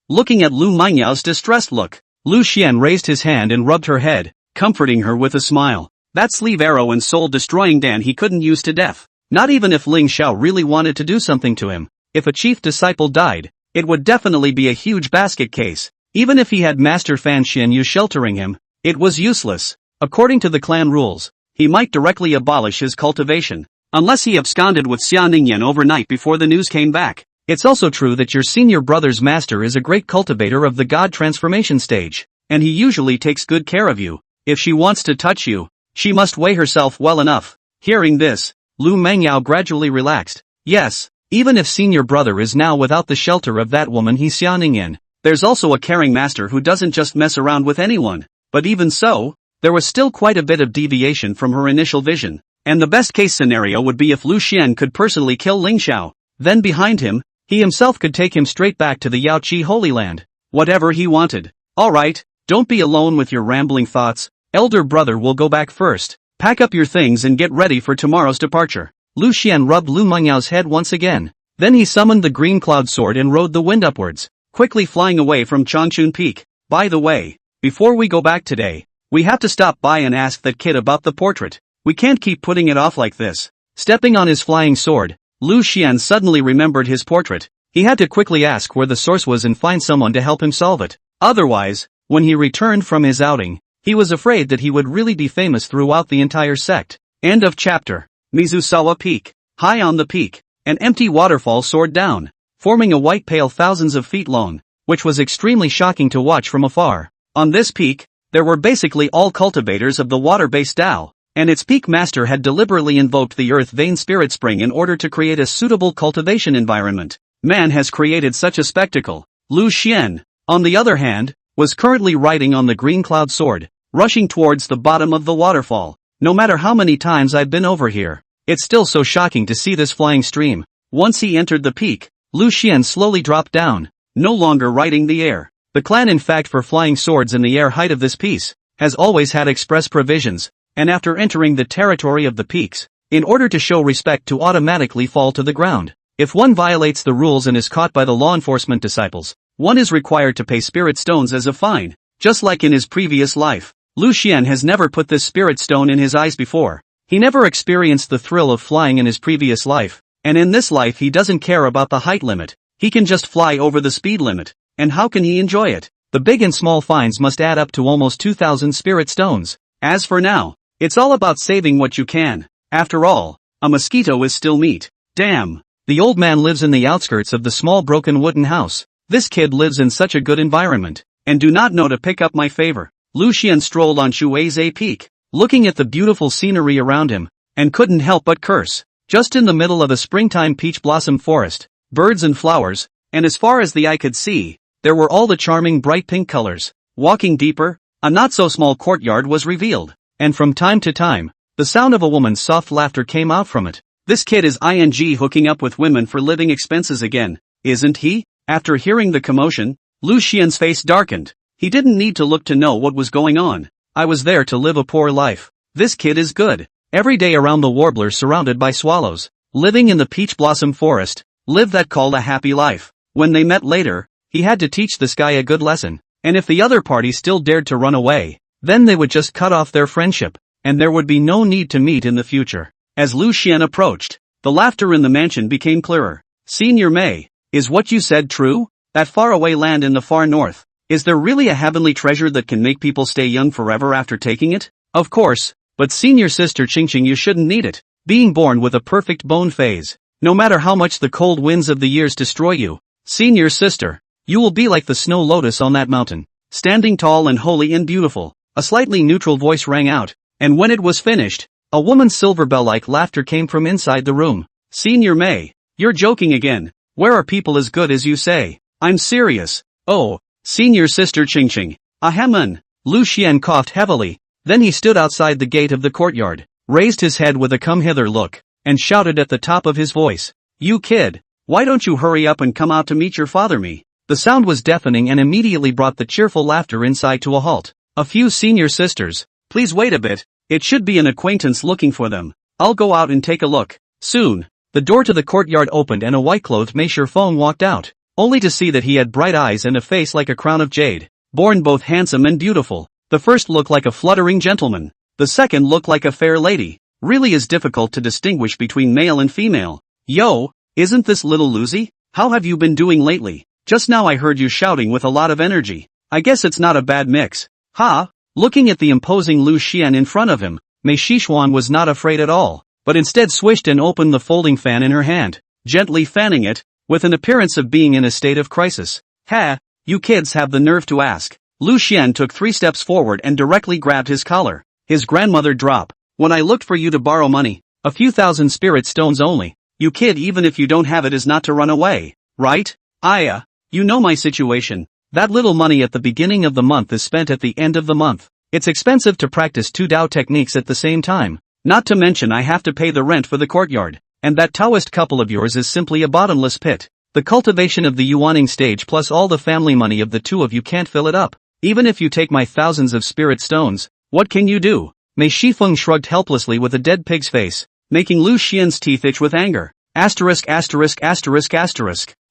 Looking at Lu Mengyao's distressed look, Lu Xian raised his hand and rubbed her head, comforting her with a smile. That sleeve arrow and soul-destroying Dan he couldn't use to death. Not even if Lingxiao really wanted to do something to him. If a chief disciple died, it would definitely be a huge basket case. Even if he had Master Fan Xianyu sheltering him, it was useless. According to the clan rules, he might directly abolish his cultivation, unless he absconded with Xia Ningyan overnight before the news came back. It's also true that your senior brother's master is a great cultivator of the god transformation stage, and he usually takes good care of you. If she wants to touch you, she must weigh herself well enough. Hearing this, Lu Mengyao gradually relaxed. Yes, even if senior brother is now without the shelter of that woman he's Xia Ningyan, there's also a caring master who doesn't just mess around with anyone. But even so, there was still quite a bit of deviation from her initial vision, and the best case scenario would be if Lu Xian could personally kill Lingxiao. Then behind him, he himself could take him straight back to the Yaoqi Holy Land. Whatever he wanted. Alright, don't be alone with your rambling thoughts. Elder brother will go back first. Pack up your things and get ready for tomorrow's departure. Lu Xian rubbed Lu Mengyao's head once again. Then he summoned the green cloud sword and rode the wind upwards, quickly flying away from Changchun Peak. By the way, before we go back today, we have to stop by and ask that kid about the portrait. We can't keep putting it off like this. Stepping on his flying sword, Lu Xian suddenly remembered his portrait. He had to quickly ask where the source was and find someone to help him solve it. Otherwise, when he returned from his outing, he was afraid that he would really be famous throughout the entire sect. End of chapter. Mizusawa Peak. High on the peak, an empty waterfall soared down, forming a white pail thousands of feet long, which was extremely shocking to watch from afar. On this peak, there were basically all cultivators of the water-based Dao. and its peak master had deliberately invoked the earth vein spirit spring in order to create a suitable cultivation environment. Man has created such a spectacle. Lu Xian, on the other hand, was currently riding on the green cloud sword, rushing towards the bottom of the waterfall. No matter how many times I've been over here, it's still so shocking to see this flying stream. Once he entered the peak, Lu Xian slowly dropped down, no longer riding the air. The clan in fact for flying swords in the air height of this piece, has always had express provisions, and after entering the territory of the peaks, in order to show respect to automatically fall to the ground. If one violates the rules and is caught by the law enforcement disciples, one is required to pay spirit stones as a fine, just like in his previous life. Lu Xian has never put this spirit stone in his eyes before. He never experienced the thrill of flying in his previous life, and in this life he doesn't care about the height limit. He can just fly over the speed limit, and how can he enjoy it? The big and small fines must add up to almost 2,000 spirit stones. As for now, it's all about saving what you can. After all, a mosquito is still meat. Damn. The old man lives in the outskirts of the small broken wooden house. This kid lives in such a good environment, and do not know to pick up my favor. Lu Xian strolled on Shuize Peak, looking at the beautiful scenery around him, and couldn't help but curse. Just in the middle of a springtime peach blossom forest, birds and flowers, and as far as the eye could see, there were all the charming bright pink colors. Walking deeper, a not-so-small courtyard was revealed, and from time to time, the sound of a woman's soft laughter came out from it. This kid is hooking up with women for living expenses again, isn't he? After hearing the commotion, Lu Xian's face darkened. He didn't need to look to know what was going on. I was there to live a poor life. This kid is good. Every day around the warblers surrounded by swallows, living in the peach blossom forest, lived that called a happy life. When they met later, he had to teach this guy a good lesson, and if the other party still dared to run away, then they would just cut off their friendship, and there would be no need to meet in the future. As Lu Xian approached, the laughter in the mansion became clearer. Senior Mei, is what you said true? That faraway land in the far north, is there really a heavenly treasure that can make people stay young forever after taking it? Of course, but senior sister Qingqing, you shouldn't need it. Being born with a perfect bone phase, no matter how much the cold winds of the years destroy you, senior sister, you will be like the snow lotus on that mountain, standing tall and holy and beautiful. A slightly neutral voice rang out, and when it was finished, a woman's silver bell-like laughter came from inside the room. Senior Mei, you're joking again. Where are people as good as you say? I'm serious. Oh, senior sister Qingqing. Ahem. Lu Xian coughed heavily, then he stood outside the gate of the courtyard, raised his head with a come-hither look, and shouted at the top of his voice. You kid, why don't you hurry up and come out to meet your father me? The sound was deafening and immediately brought the cheerful laughter inside to a halt. A few senior sisters, please wait a bit, it should be an acquaintance looking for them. I'll go out and take a look. Soon, the door to the courtyard opened and a white-clothed Meisher Feng walked out, only to see that he had bright eyes and a face like a crown of jade, born both handsome and beautiful. The first looked like a fluttering gentleman, the second looked like a fair lady. Really is difficult to distinguish between male and female. Yo, isn't this little Lucy? How have you been doing lately? Just now I heard you shouting with a lot of energy. I guess it's not a bad mix. Ha! Looking at the imposing Lu Xian in front of him, Mei Shixuan was not afraid at all, but instead swished and opened the folding fan in her hand, gently fanning it, with an appearance of being in a state of crisis. Ha! You kids have the nerve to ask. Lu Xian took 3 steps forward and directly grabbed his collar. His grandmother drop. When I looked for you to borrow money, a few thousand spirit stones only. You kid, even if you don't have it is not to run away, right? You know my situation. That little money at the beginning of the month is spent at the end of the month. It's expensive to practice 2 Dao techniques at the same time. Not to mention I have to pay the rent for the courtyard, and that Taoist couple of yours is simply a bottomless pit. The cultivation of the Yuaning stage plus all the family money of the two of you can't fill it up. Even if you take my thousands of spirit stones, what can you do? Mei Shifeng shrugged helplessly with a dead pig's face, making Lu Xian's teeth itch with anger. Asterisk.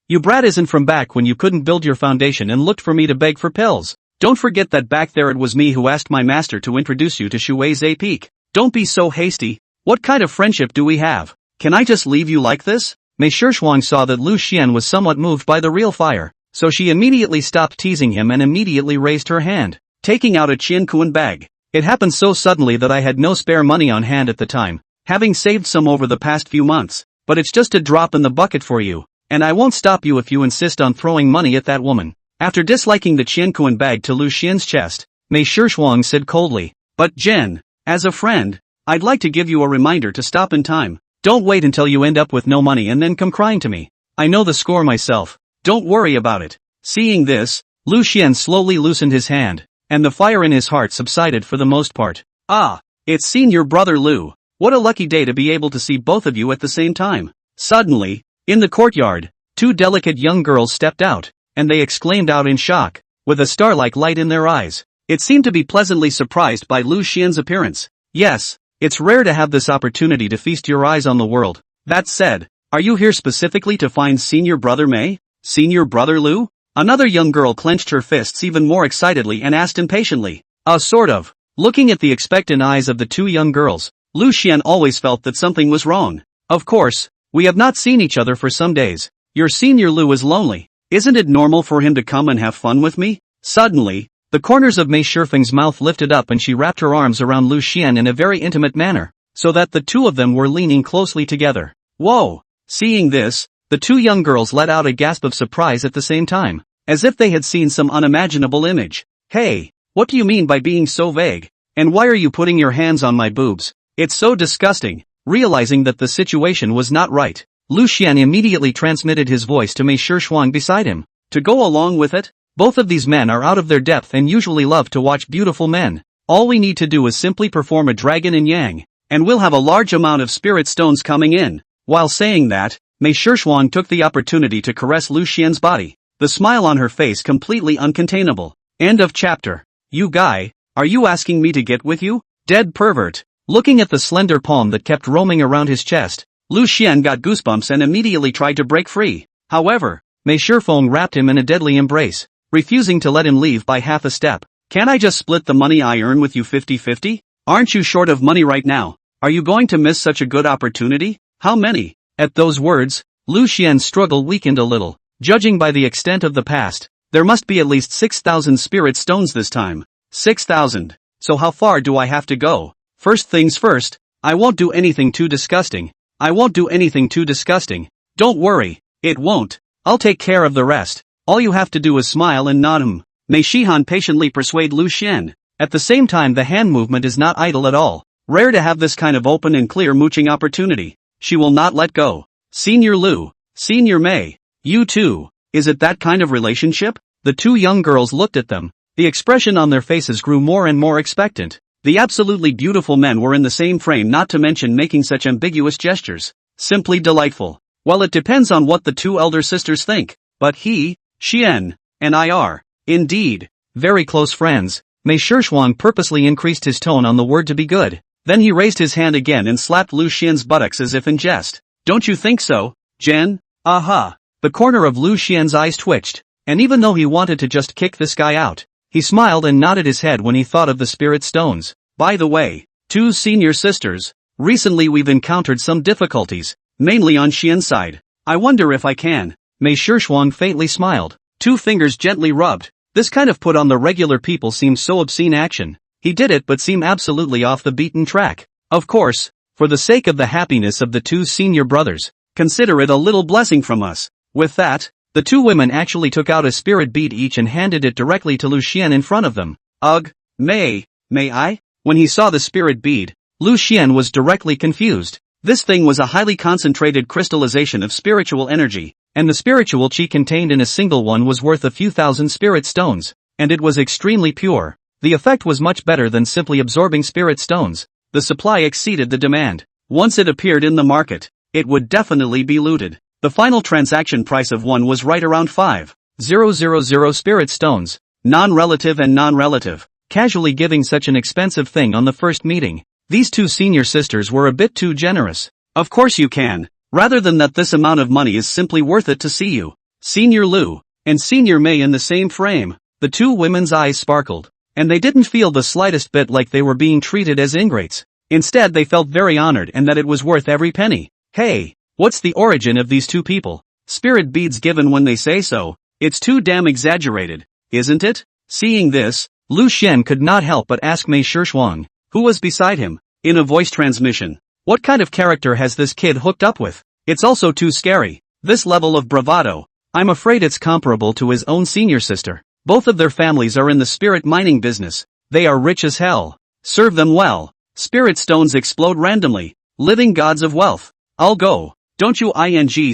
You brat isn't from back when you couldn't build your foundation and looked for me to beg for pills. Don't forget that back there it was me who asked my master to introduce you to Shuize Peak. Don't be so hasty. What kind of friendship do we have? Can I just leave you like this? Mei Shixuan saw that Lu Xian was somewhat moved by the real fire, so she immediately stopped teasing him and immediately raised her hand, taking out a Qiankuan bag. It happened so suddenly that I had no spare money on hand at the time, having saved some over the past few months, but it's just a drop in the bucket for you. And I won't stop you if you insist on throwing money at that woman. After disliking the Qiankuan bag to Lu Xian's chest, Mei Shixuan said coldly, but Jen, as a friend, I'd like to give you a reminder to stop in time. Don't wait until you end up with no money and then come crying to me. I know the score myself. Don't worry about it. Seeing this, Lu Xian slowly loosened his hand, and the fire in his heart subsided for the most part. Ah, it's senior brother Lu. What a lucky day to be able to see both of you at the same time. Suddenly, in the courtyard, two delicate young girls stepped out, and they exclaimed out in shock, with a star-like light in their eyes. It seemed to be pleasantly surprised by Lu Xian's appearance. Yes, it's rare to have this opportunity to feast your eyes on the world. That said, are you here specifically to find senior brother Mei? Senior brother Lu? Another young girl clenched her fists even more excitedly and asked impatiently. Sort of. Looking at the expectant eyes of the two young girls, Lu Xian always felt that something was wrong. Of course, we have not seen each other for some days. Your senior Lu is lonely. Isn't it normal for him to come and have fun with me? Suddenly, the corners of Mei Shifeng's mouth lifted up and she wrapped her arms around Lu Xian in a very intimate manner, so that the two of them were leaning closely together. Whoa! Seeing this, the two young girls let out a gasp of surprise at the same time, as if they had seen some unimaginable image. Hey, what do you mean by being so vague? And why are you putting your hands on my boobs? It's so disgusting. Realizing that the situation was not right, Lu Xian immediately transmitted his voice to Mei Shifeng beside him. To go along with it, both of these men are out of their depth and usually love to watch beautiful men. All we need to do is simply perform a dragon in yang, and we'll have a large amount of spirit stones coming in. While saying that, Mei Shifeng took the opportunity to caress Lu Xian's body, the smile on her face completely uncontainable. End of chapter. You guy, are you asking me to get with you? Dead pervert. Looking at the slender palm that kept roaming around his chest, Lu Xian got goosebumps and immediately tried to break free. However, Mei Shifeng wrapped him in a deadly embrace, refusing to let him leave by half a step. Can't I just split the money I earn with you 50-50? Aren't you short of money right now? Are you going to miss such a good opportunity? How many? At those words, Lu Xian's struggle weakened a little. Judging by the extent of the past, there must be at least 6,000 spirit stones this time. 6,000. So how far do I have to go? First things first, I won't do anything too disgusting. I won't do anything too disgusting. Don't worry, it won't. I'll take care of the rest. All you have to do is smile and nod. Mei Shihan patiently persuade Lu Xian. At the same time, the hand movement is not idle at all. Rare to have this kind of open and clear mooching opportunity. She will not let go. Senior Lu, Senior Mei, you too. Is it that kind of relationship? The two young girls looked at them. The expression on their faces grew more and more expectant. The absolutely beautiful men were in the same frame, not to mention making such ambiguous gestures. Simply delightful. Well, it depends on what the two elder sisters think. But he, Xian, and I are, indeed, very close friends. Mei Shifeng purposely increased his tone on the word to be good. Then he raised his hand again and slapped Lu Xian's buttocks as if in jest. Don't you think so, Jen? Aha. The corner of Lu Xian's eyes twitched, and even though he wanted to just kick this guy out, he smiled and nodded his head when he thought of the spirit stones. By the way, two senior sisters, recently we've encountered some difficulties, mainly on Xian's side. I wonder if I can. Mei Shifeng faintly smiled. Two fingers gently rubbed. This kind of put on the regular people seems so obscene action. He did it but seemed absolutely off the beaten track. Of course, for the sake of the happiness of the two senior brothers, consider it a little blessing from us. With that, the two women actually took out a spirit bead each and handed it directly to Lu Xian in front of them. Ugh, may I? When he saw the spirit bead, Lu Xian was directly confused. This thing was a highly concentrated crystallization of spiritual energy, and the spiritual chi contained in a single one was worth a few thousand spirit stones, and it was extremely pure. The effect was much better than simply absorbing spirit stones. The supply exceeded the demand. Once it appeared in the market, it would definitely be looted. The final transaction price of one was right around 5,000 spirit stones, non-relative and non-relative. Casually giving such an expensive thing on the first meeting, these two senior sisters were a bit too generous. Of course you can. Rather than that, this amount of money is simply worth it to see you, Senior Lu, and Senior Mei in the same frame. The two women's eyes sparkled, and they didn't feel the slightest bit like they were being treated as ingrates. Instead, they felt very honored and that it was worth every penny. Hey, what's the origin of these two people? Spirit beads given when they say so. It's too damn exaggerated, isn't it? Seeing this, Lu Xian could not help but ask Mei Shifeng, who was beside him, in a voice transmission. What kind of character has this kid hooked up with? It's also too scary. This level of bravado. I'm afraid it's comparable to his own senior sister. Both of their families are in the spirit mining business. They are rich as hell. Serve them well. Spirit stones explode randomly. Living gods of wealth. I'll go. Don't you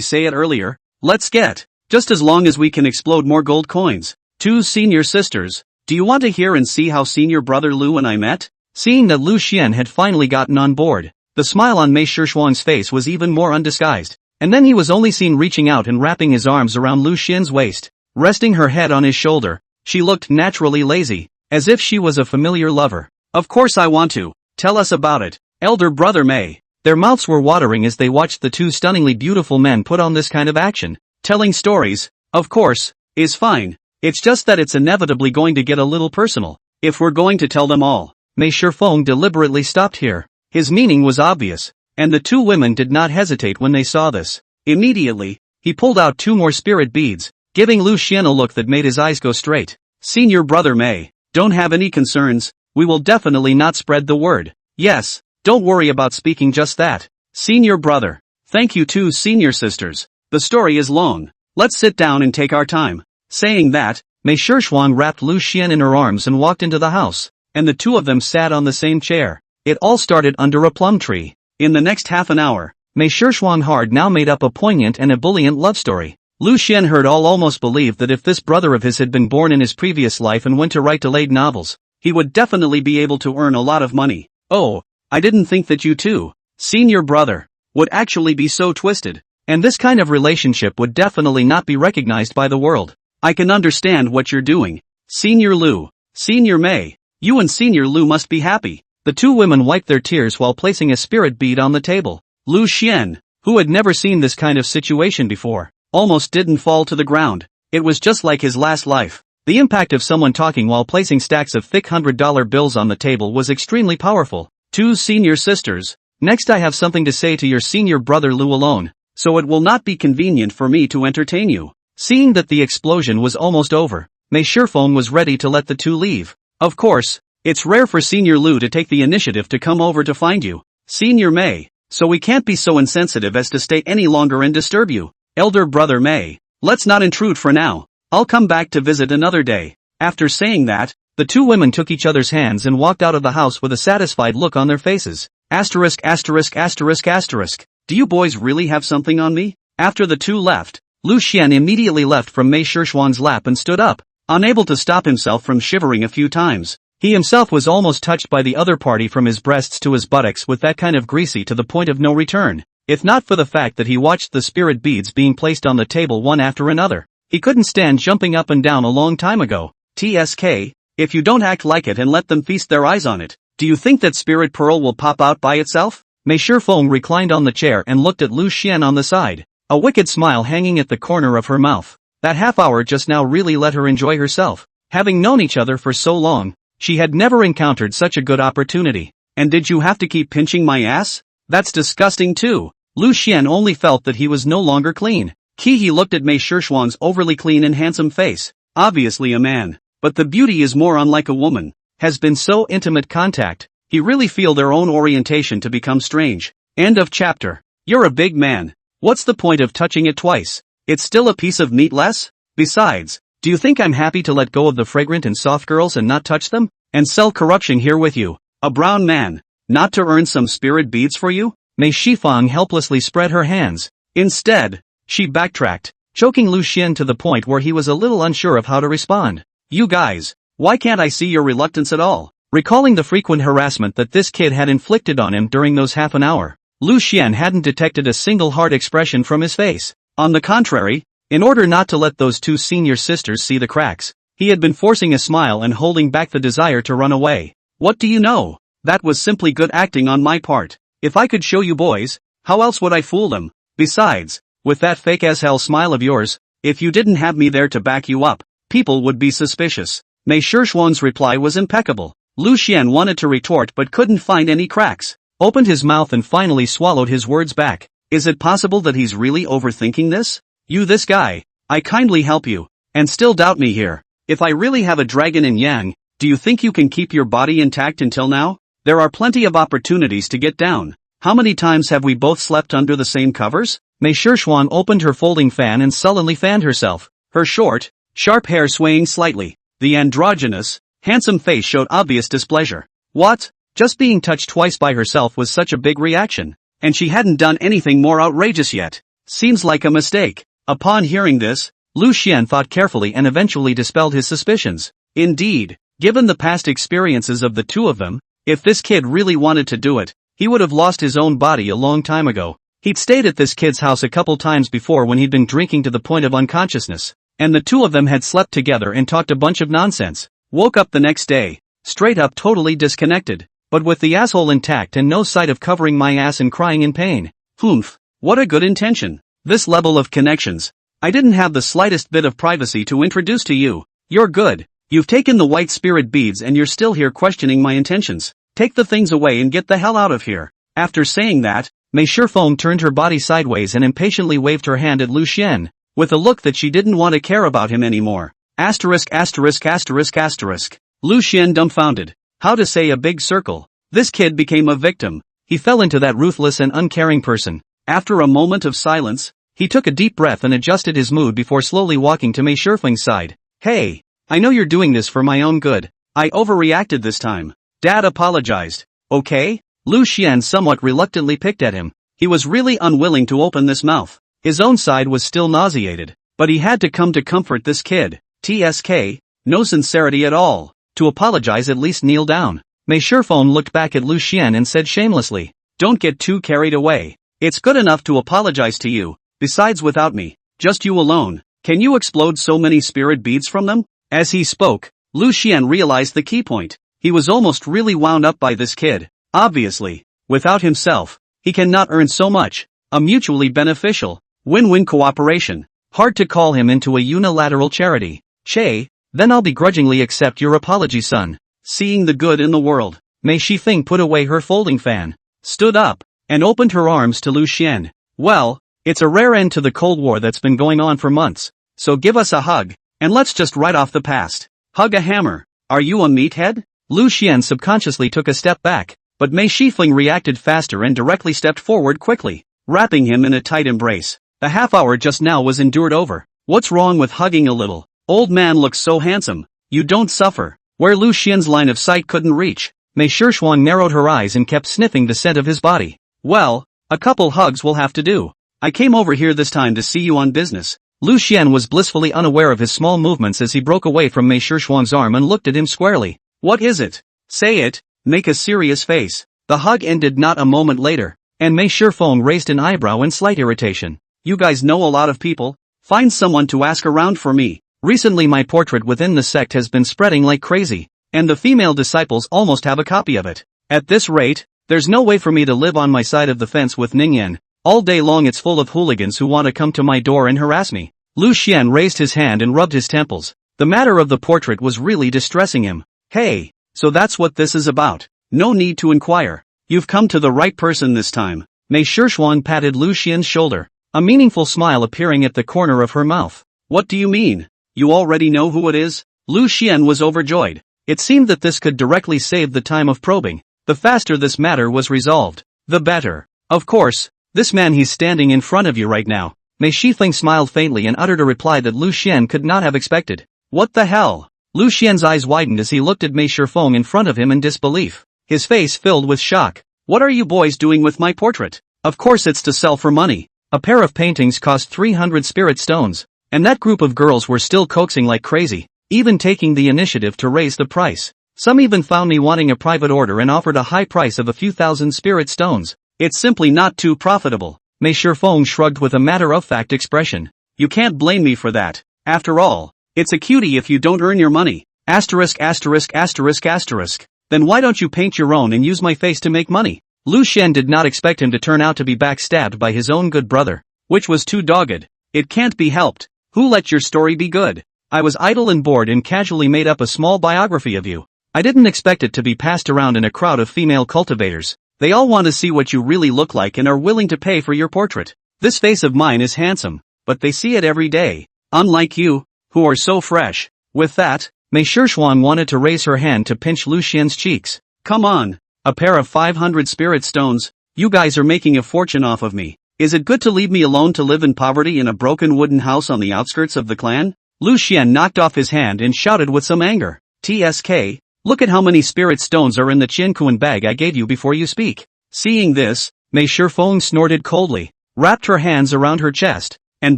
say it earlier? Let's get. Just as long as we can explode more gold coins. 2 senior sisters. Do you want to hear and see how senior brother Lu and I met? Seeing that Lu Xian had finally gotten on board, the smile on Mei Shishuang's face was even more undisguised. And then he was only seen reaching out and wrapping his arms around Lu Xian's waist, resting her head on his shoulder. She looked naturally lazy, as if she was a familiar lover. Of course I want to. Tell us about it, elder brother Mei. Their mouths were watering as they watched the 2 stunningly beautiful men put on this kind of action. Telling stories, of course, is fine. It's just that it's inevitably going to get a little personal, if we're going to tell them all. Mei Shifeng deliberately stopped here. His meaning was obvious, and the 2 women did not hesitate when they saw this. Immediately, he pulled out 2 more spirit beads, giving Lu Xian a look that made his eyes go straight. Senior brother Mei, don't have any concerns, we will definitely not spread the word. Yes, don't worry about speaking just that. Senior brother, thank you 2 senior sisters. The story is long. Let's sit down and take our time. Saying that, Mei Shishuang wrapped Lu Xian in her arms and walked into the house, and the 2 of them sat on the same chair. It all started under a plum tree. In the next half an hour, Mei Shishuang had now made up a poignant and ebullient love story. Lu Xian heard almost believed that if this brother of his had been born in his previous life and went to write delayed novels, he would definitely be able to earn a lot of money. Oh, I didn't think that you 2, senior brother, would actually be so twisted. And this kind of relationship would definitely not be recognized by the world. I can understand what you're doing. Senior Lu, Senior Mei, you and Senior Lu must be happy. The 2 women wiped their tears while placing a spirit bead on the table. Lu Xian, who had never seen this kind of situation before, almost didn't fall to the ground. It was just like his last life. The impact of someone talking while placing stacks of thick $100 bills on the table was extremely powerful. 2 senior sisters, next I have something to say to your senior brother Lu alone, so it will not be convenient for me to entertain you. Seeing that the explosion was almost over, Mei Shifeng was ready to let the 2 leave. Of course, it's rare for Senior Lu to take the initiative to come over to find you, Senior Mei, so we can't be so insensitive as to stay any longer and disturb you. Elder brother Mei, let's not intrude for now. I'll come back to visit another day. After saying that, the 2 women took each other's hands and walked out of the house with a satisfied look on their faces. Asterisk asterisk asterisk asterisk. Do you boys really have something on me? After the 2 left, Lu Xian immediately left from Mei Shishuang's lap and stood up, unable to stop himself from shivering a few times. He himself was almost touched by the other party from his breasts to his buttocks with that kind of greasy to the point of no return. If not for the fact that he watched the spirit beads being placed on the table one after another, he couldn't stand jumping up and down a long time ago. TSK, if you don't act like it and let them feast their eyes on it, do you think that spirit pearl will pop out by itself? Mei Shifeng reclined on the chair and looked at Lu Xian on the side, a wicked smile hanging at the corner of her mouth. That half hour just now really let her enjoy herself. Having known each other for so long, she had never encountered such a good opportunity. And did you have to keep pinching my ass? That's disgusting too. Lu Xian only felt that he was no longer clean. He looked at Mei Shishuang's overly clean and handsome face. Obviously a man, but the beauty is more unlike a woman. Has been so intimate contact, he really feel their own orientation to become strange. End of chapter. You're a big man. What's the point of touching it twice? It's still a piece of meat less? Besides, do you think I'm happy to let go of the fragrant and soft girls and not touch them? And sell corruption here with you? A brown man, not to earn some spirit beads for you? Mei Shifeng helplessly spread her hands. Instead, she backtracked, choking Lu Xian to the point where he was a little unsure of how to respond. You guys, why can't I see your reluctance at all? Recalling the frequent harassment that this kid had inflicted on him during those half an hour, Lu Xian hadn't detected a single hard expression from his face. On the contrary, in order not to let those 2 senior sisters see the cracks, he had been forcing a smile and holding back the desire to run away. What do you know? That was simply good acting on my part. If I could show you boys, how else would I fool them? Besides, with that fake as hell smile of yours, if you didn't have me there to back you up, people would be suspicious. Mei Shishuang's reply was impeccable. Lu Xian wanted to retort but couldn't find any cracks. Opened his mouth and finally swallowed his words back. Is it possible that he's really overthinking this? You this guy, I kindly help you, and still doubt me here. If I really have a dragon in Yang, do you think you can keep your body intact until now? There are plenty of opportunities to get down. How many times have we both slept under the same covers? Mei Shishuang opened her folding fan and sullenly fanned herself, her short, sharp hair swaying slightly. The androgynous, handsome face showed obvious displeasure. What? Just being touched twice by herself was such a big reaction. And she hadn't done anything more outrageous yet. Seems like a mistake. Upon hearing this, Lu Xian thought carefully and eventually dispelled his suspicions. Indeed, given the past experiences of the two of them, if this kid really wanted to do it, he would have lost his own body a long time ago. He'd stayed at this kid's house a couple times before when he'd been drinking to the point of unconsciousness, and the two of them had slept together and talked a bunch of nonsense. Woke up the next day, straight up totally disconnected, but with the asshole intact and no sight of covering my ass and crying in pain. Humph, what a good intention. This level of connections. I didn't have the slightest bit of privacy to introduce to you. You're good. You've taken the white spirit beads and you're still here questioning my intentions. Take the things away and get the hell out of here. After saying that, Mei Shifeng turned her body sideways and impatiently waved her hand at Lu Xian, with a look that she didn't want to care about him anymore. Asterisk asterisk asterisk asterisk. Lu Xian dumbfounded. How to say a big circle. This kid became a victim. He fell into that ruthless and uncaring person. After a moment of silence, he took a deep breath and adjusted his mood before slowly walking to Mei Shifeng's side. Hey, I know you're doing this for my own good. I overreacted this time. Dad apologized. Okay? Lu Xian somewhat reluctantly picked at him. He was really unwilling to open this mouth. His own side was still nauseated, but he had to come to comfort this kid. TSK, no sincerity at all. To apologize at least kneel down. Mei Shifeng looked back at Lu Xian and said shamelessly, don't get too carried away. It's good enough to apologize to you. Besides without me, just you alone, can you explode so many spirit beads from them? As he spoke, Lu Xian realized the key point. He was almost really wound up by this kid. Obviously, without himself, he cannot earn so much. A mutually beneficial, win-win cooperation. Hard to call him into a unilateral charity. Che, then I'll begrudgingly accept your apology, son. Seeing the good in the world, Mei Shifeng put away her folding fan, stood up, and opened her arms to Lu Xian. Well, it's a rare end to the Cold War that's been going on for months, so give us a hug, and let's just write off the past. Hug a hammer. Are you a meathead? Lu Xian subconsciously took a step back, but Mei Shifeng reacted faster and directly stepped forward quickly, wrapping him in a tight embrace. The half hour just now was endured over. What's wrong with hugging a little? Old man looks so handsome. You don't suffer. Where Lu Xian's line of sight couldn't reach, Mei Shifeng narrowed her eyes and kept sniffing the scent of his body. Well, a couple hugs will have to do. I came over here this time to see you on business. Lu Xian was blissfully unaware of his small movements as he broke away from Mei Shifeng's arm and looked at him squarely. What is it? Say it. Make a serious face. The hug ended not a moment later, and Mei Shifeng raised an eyebrow in slight irritation. You guys know a lot of people. Find someone to ask around for me. Recently my portrait within the sect has been spreading like crazy, and the female disciples almost have a copy of it. At this rate, there's no way for me to live on my side of the fence with Ningyan. All day long it's full of hooligans who want to come to my door and harass me. Lu Xian raised his hand and rubbed his temples. The matter of the portrait was really distressing him. Hey, so that's what this is about. No need to inquire. You've come to the right person this time. Mei Shifeng patted Lu Xian's shoulder, a meaningful smile appearing at the corner of her mouth. What do you mean? You already know who it is? Lu Xian was overjoyed. It seemed that this could directly save the time of probing. The faster this matter was resolved, the better. Of course, this man he's standing in front of you right now. Mei Shifeng smiled faintly and uttered a reply that Lu Xian could not have expected. What the hell? Lu Xian's eyes widened as he looked at Mei Shifeng in front of him in disbelief. His face filled with shock. What are you boys doing with my portrait? Of course it's to sell for money. A pair of paintings cost 300 spirit stones, and that group of girls were still coaxing like crazy, even taking the initiative to raise the price. Some even found me wanting a private order and offered a high price of a few thousand spirit stones. It's simply not too profitable. Mei Shifeng shrugged with a matter-of-fact expression. You can't blame me for that. After all, it's a cutie if you don't earn your money. Asterisk asterisk asterisk asterisk. Then why don't you paint your own and use my face to make money? Lu Xian did not expect him to turn out to be backstabbed by his own good brother, which was too dogged. It can't be helped. Who let your story be good? I was idle and bored and casually made up a small biography of you. I didn't expect it to be passed around in a crowd of female cultivators. They all want to see what you really look like and are willing to pay for your portrait. This face of mine is handsome, but they see it every day. Unlike you, who are so fresh. With that, Mei Shifeng wanted to raise her hand to pinch Lu Xian's cheeks. Come on. A pair of 500 spirit stones. You guys are making a fortune off of me. Is it good to leave me alone to live in poverty in a broken wooden house on the outskirts of the clan? Lu Xian knocked off his hand and shouted with some anger. TSK, Look at how many spirit stones are in the Qianquan bag I gave you before you speak. Seeing this, Mei Shifeng snorted coldly, wrapped her hands around her chest, and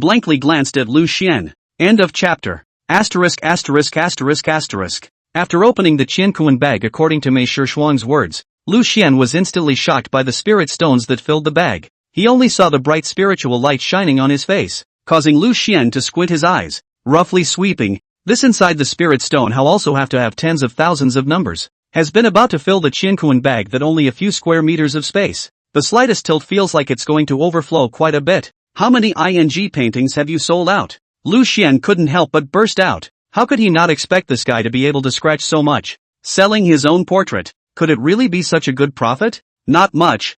blankly glanced at Lu Xian. End of chapter. After opening the Qianquan bag according to Mei Shifeng's words, Lu Xian was instantly shocked by the spirit stones that filled the bag. He only saw the bright spiritual light shining on his face, causing Lu Xian to squint his eyes. Roughly sweeping, this inside the spirit stone how also have to have tens of thousands of numbers, has been about to fill the Qianquan bag that only a few square meters of space. The slightest tilt feels like it's going to overflow quite a bit. How many ING paintings have you sold out? Lu Xian couldn't help but burst out. How could he not expect this guy to be able to scratch so much? Selling his own portrait. Could it really be such a good profit? Not much.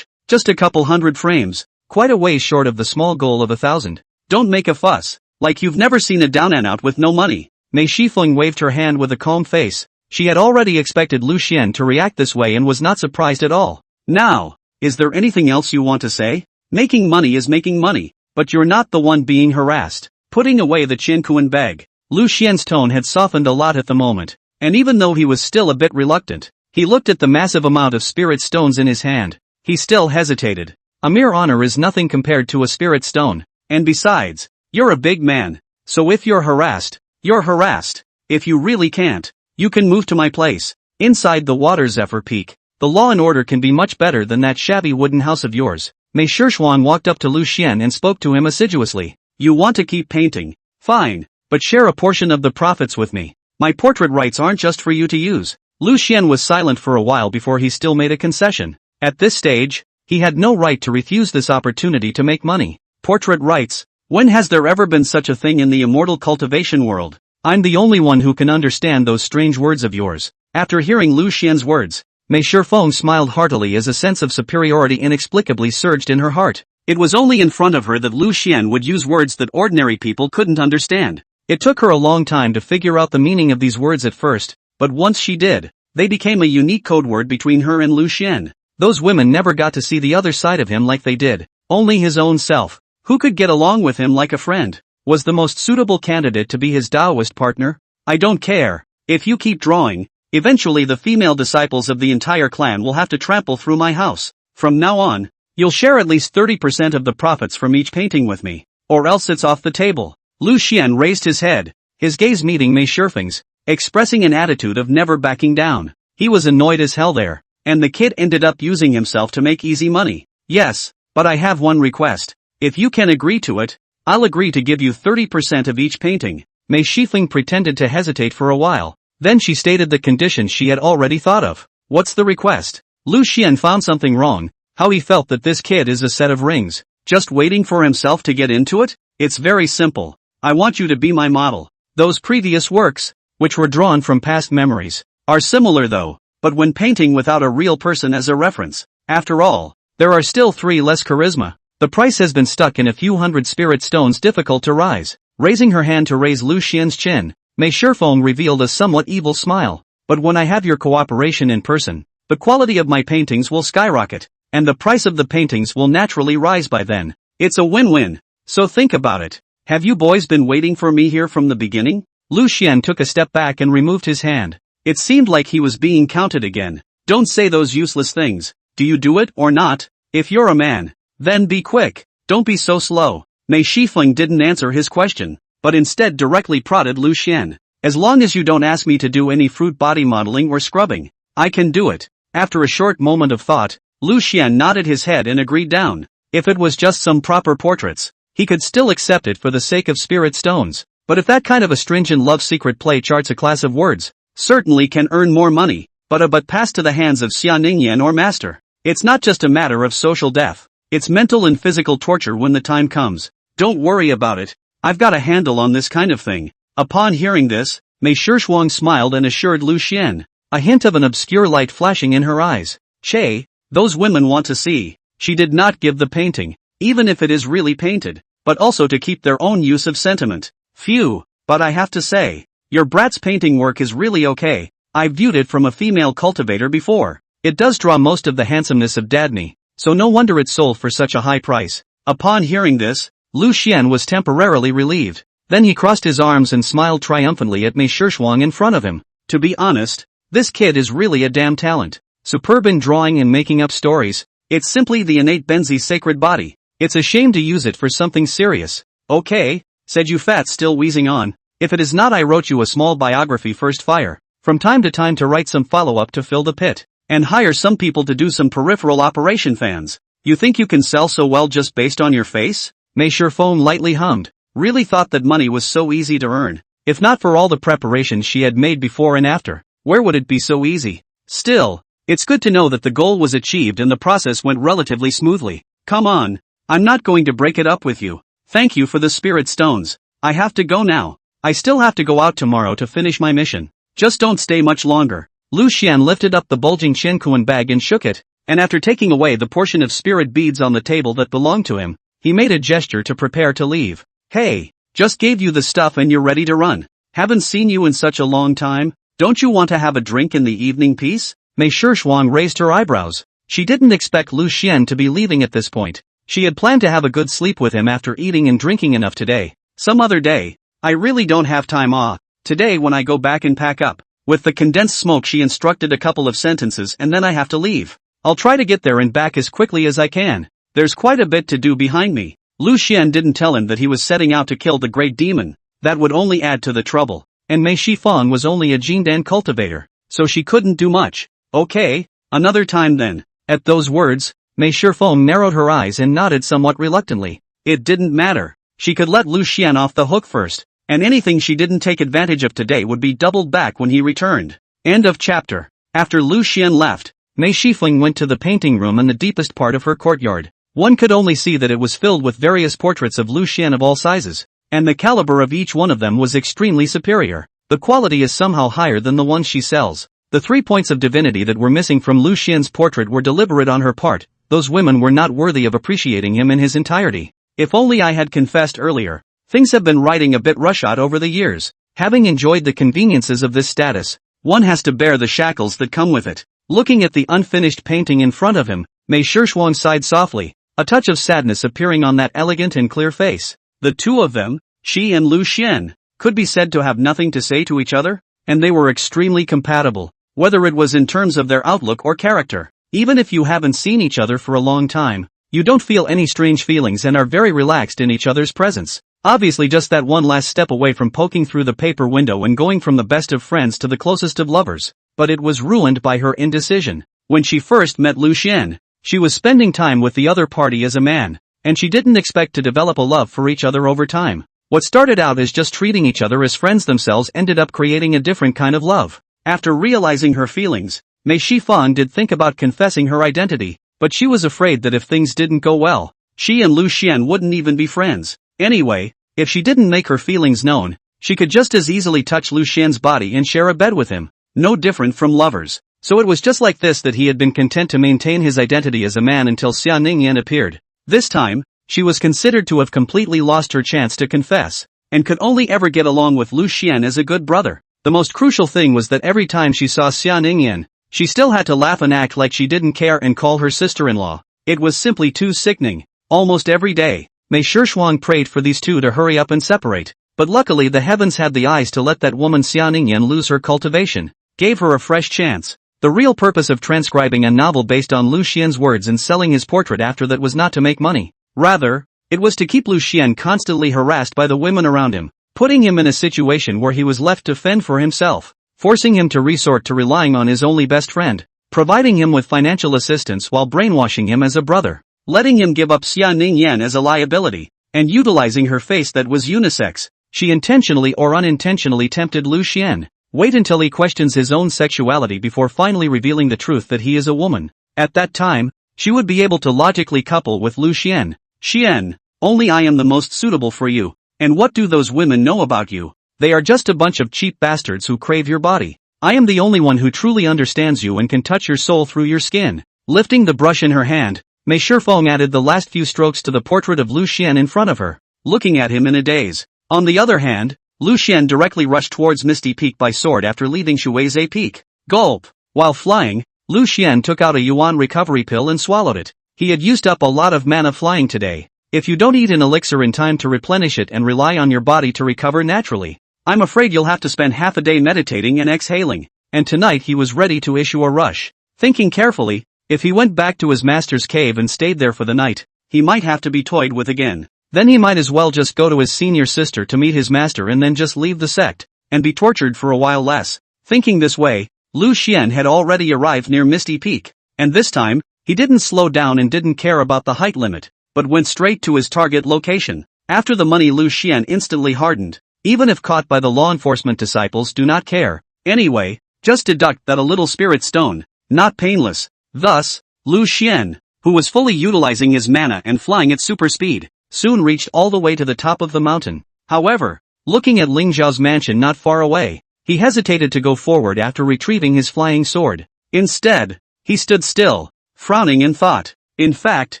Just a couple hundred frames. Quite a ways short of the small goal of 1,000. Don't make a fuss. Like you've never seen a down and out with no money. Mei Shifeng waved her hand with a calm face. She had already expected Lu Xian to react this way and was not surprised at all. Now, is there anything else you want to say? Making money is making money, but you're not the one being harassed. Putting away the Qianquan bag, Lu Xian's tone had softened a lot at the moment, and even though he was still a bit reluctant, he looked at the massive amount of spirit stones in his hand. He still hesitated. A mere honor is nothing compared to a spirit stone, and besides, you're a big man, so if you're harassed, you're harassed. If you really can't, you can move to my place, inside the Water Zephyr Peak. The law and order can be much better than that shabby wooden house of yours. Mei Shifeng walked up to Lu Xian and spoke to him assiduously. You want to keep painting? Fine, but share a portion of the profits with me. My portrait rights aren't just for you to use. Lu Xian was silent for a while before he still made a concession. At this stage, he had no right to refuse this opportunity to make money. Portrait rights? When has there ever been such a thing in the immortal cultivation world? I'm the only one who can understand those strange words of yours. After hearing Lu Xian's words, Mei Shifeng smiled heartily as a sense of superiority inexplicably surged in her heart. It was only in front of her that Lu Xian would use words that ordinary people couldn't understand. It took her a long time to figure out the meaning of these words at first, but once she did, they became a unique code word between her and Lu Xian. Those women never got to see the other side of him like they did. Only his own self, who could get along with him like a friend, was the most suitable candidate to be his Taoist partner. I don't care. If you keep drawing, eventually the female disciples of the entire clan will have to trample through my house. From now on, you'll share at least 30% of the profits from each painting with me, or else it's off the table. Lu Xian raised his head, his gaze meeting Mei Shifeng's, expressing an attitude of never backing down. He was annoyed as hell there, and the kid ended up using himself to make easy money. Yes, but I have one request. If you can agree to it, I'll agree to give you 30% of each painting. Mei Shifeng pretended to hesitate for a while. Then she stated the conditions she had already thought of. What's the request? Lu Xian found something wrong. How he felt that this kid is a set of rings, just waiting for himself to get into it? It's very simple. I want you to be my model. Those previous works, which were drawn from past memories, are similar though, but when painting without a real person as a reference. After all, there are still 3 less charisma. The price has been stuck in a few hundred spirit stones difficult to rise. Raising her hand to raise Lu Xian's chin, Mei Shifeng revealed a somewhat evil smile. But when I have your cooperation in person, the quality of my paintings will skyrocket, and the price of the paintings will naturally rise by then. It's a win-win. So think about it. Have you boys been waiting for me here from the beginning? Lu Xian took a step back and removed his hand. It seemed like he was being counted again. Don't say those useless things. Do you do it or not? If you're a man, then be quick. Don't be so slow. Mei Shifeng didn't answer his question, but instead directly prodded Lu Xian. As long as you don't ask me to do any fruit body modeling or scrubbing, I can do it. After a short moment of thought, Lu Xian nodded his head and agreed down. If it was just some proper portraits, he could still accept it for the sake of spirit stones. But if that kind of a stringent love secret play charts a class of words, certainly can earn more money, but pass to the hands of Xia Ningyan or master. It's not just a matter of social death. It's mental and physical torture when the time comes. Don't worry about it. I've got a handle on this kind of thing. Upon hearing this, Mei Shifeng smiled and assured Lu Xian, a hint of an obscure light flashing in her eyes. Che, those women want to see. She did not give the painting, even if it is really painted, but also to keep their own use of sentiment. Phew, but I have to say, your brat's painting work is really okay. I've viewed it from a female cultivator before. It does draw most of the handsomeness of Dadney, so no wonder it sold for such a high price. Upon hearing this, Lu Xian was temporarily relieved. Then he crossed his arms and smiled triumphantly at Mei Shifeng in front of him. To be honest, this kid is really a damn talent. Superb in drawing and making up stories. It's simply the innate Benzi's sacred body. It's a shame to use it for something serious. Okay, said Yufat, still wheezing on. If it is not, I wrote you a small biography first fire. From time to time to write some follow-up to fill the pit. And hire some people to do some peripheral operation fans. You think you can sell so well just based on your face? Mei Shifeng lightly hummed. Really thought that money was so easy to earn. If not for all the preparations she had made before and after, where would it be so easy? Still, it's good to know that the goal was achieved and the process went relatively smoothly. Come on. I'm not going to break it up with you. Thank you for the spirit stones. I have to go now. I still have to go out tomorrow to finish my mission. Just don't stay much longer. Lu Xian lifted up the bulging Shenkuan bag and shook it, and after taking away the portion of spirit beads on the table that belonged to him, he made a gesture to prepare to leave. Hey, just gave you the stuff and you're ready to run. Haven't seen you in such a long time. Don't you want to have a drink in the evening peace? Mei Shifeng raised her eyebrows. She didn't expect Lu Xian to be leaving at this point. She had planned to have a good sleep with him after eating and drinking enough today. Some other day. I really don't have time today when I go back and pack up. With the condensed smoke she instructed a couple of sentences and then I have to leave. I'll try to get there and back as quickly as I can. There's quite a bit to do behind me. Lu Xian didn't tell him that he was setting out to kill the great demon. That would only add to the trouble. And Mei Shifeng was only a Jindan cultivator, so she couldn't do much. Okay, another time then. At those words, Mei Shifeng narrowed her eyes and nodded somewhat reluctantly. It didn't matter. She could let Lu Xian off the hook first, and anything she didn't take advantage of today would be doubled back when he returned. End of chapter. After Lu Xian left, Mei Shifeng went to the painting room in the deepest part of her courtyard. One could only see that it was filled with various portraits of Lu Xian of all sizes, and the caliber of each one of them was extremely superior. The quality is somehow higher than the ones she sells. The 3 points of divinity that were missing from Lu Xian's portrait were deliberate on her part. Those women were not worthy of appreciating him in his entirety. If only I had confessed earlier. Things have been riding a bit roughshod over the years. Having enjoyed the conveniences of this status, one has to bear the shackles that come with it. Looking at the unfinished painting in front of him, Mei Shifeng sighed softly, a touch of sadness appearing on that elegant and clear face. The two of them, she and Lu Xian, could be said to have nothing to say to each other, and they were extremely compatible, whether it was in terms of their outlook or character. Even if you haven't seen each other for a long time, you don't feel any strange feelings and are very relaxed in each other's presence. Obviously just that one last step away from poking through the paper window and going from the best of friends to the closest of lovers. But it was ruined by her indecision. When she first met Lu Xian, she was spending time with the other party as a man, and she didn't expect to develop a love for each other over time. What started out as just treating each other as friends themselves ended up creating a different kind of love. After realizing her feelings, Mei Shifeng did think about confessing her identity, but she was afraid that if things didn't go well, she and Lu Xian wouldn't even be friends. Anyway, if she didn't make her feelings known, she could just as easily touch Lu Xian's body and share a bed with him. No different from lovers. So it was just like this that he had been content to maintain his identity as a man until Xia Ningyan appeared. This time, she was considered to have completely lost her chance to confess, and could only ever get along with Lu Xian as a good brother. The most crucial thing was that every time she saw Xia Ningyan, she still had to laugh and act like she didn't care and call her sister-in-law. It was simply too sickening. Almost every day, Mei Shifeng prayed for these two to hurry up and separate, but luckily the heavens had the eyes to let that woman Xia Ningyan lose her cultivation, gave her a fresh chance. The real purpose of transcribing a novel based on Lu Xian's words and selling his portrait after that was not to make money. Rather, it was to keep Lu Xian constantly harassed by the women around him, putting him in a situation where he was left to fend for himself, forcing him to resort to relying on his only best friend, providing him with financial assistance while brainwashing him as a brother, letting him give up Xia Ningyan as a liability, and utilizing her face that was unisex. She intentionally or unintentionally tempted Lu Xian. Wait until he questions his own sexuality before finally revealing the truth that he is a woman. At that time, she would be able to logically couple with Lu Xian. Xian, only I am the most suitable for you. And what do those women know about you? They are just a bunch of cheap bastards who crave your body. I am the only one who truly understands you and can touch your soul through your skin. Lifting the brush in her hand, Mei Shifeng added the last few strokes to the portrait of Lu Xian in front of her, looking at him in a daze. On the other hand, Lu Xian directly rushed towards Misty Peak by sword after leaving Shuize Peak. Gulp! While flying, Lu Xian took out a yuan recovery pill and swallowed it. He had used up a lot of mana flying today. If you don't eat an elixir in time to replenish it and rely on your body to recover naturally, I'm afraid you'll have to spend half a day meditating and exhaling. And tonight he was ready to issue a rush. Thinking carefully, if he went back to his master's cave and stayed there for the night, he might have to be toyed with again. Then he might as well just go to his senior sister to meet his master and then just leave the sect, and be tortured for a while less. Thinking this way, Lu Xian had already arrived near Misty Peak, and this time, he didn't slow down and didn't care about the height limit, but went straight to his target location. After the money, Lu Xian instantly hardened. Even if caught by the law enforcement, disciples do not care. Anyway, just deduct that a little spirit stone, not painless. Thus, Lu Xian, who was fully utilizing his mana and flying at super speed, soon reached all the way to the top of the mountain. However, looking at Lingxiao's mansion not far away, he hesitated to go forward after retrieving his flying sword. Instead, he stood still, frowning in thought. In fact,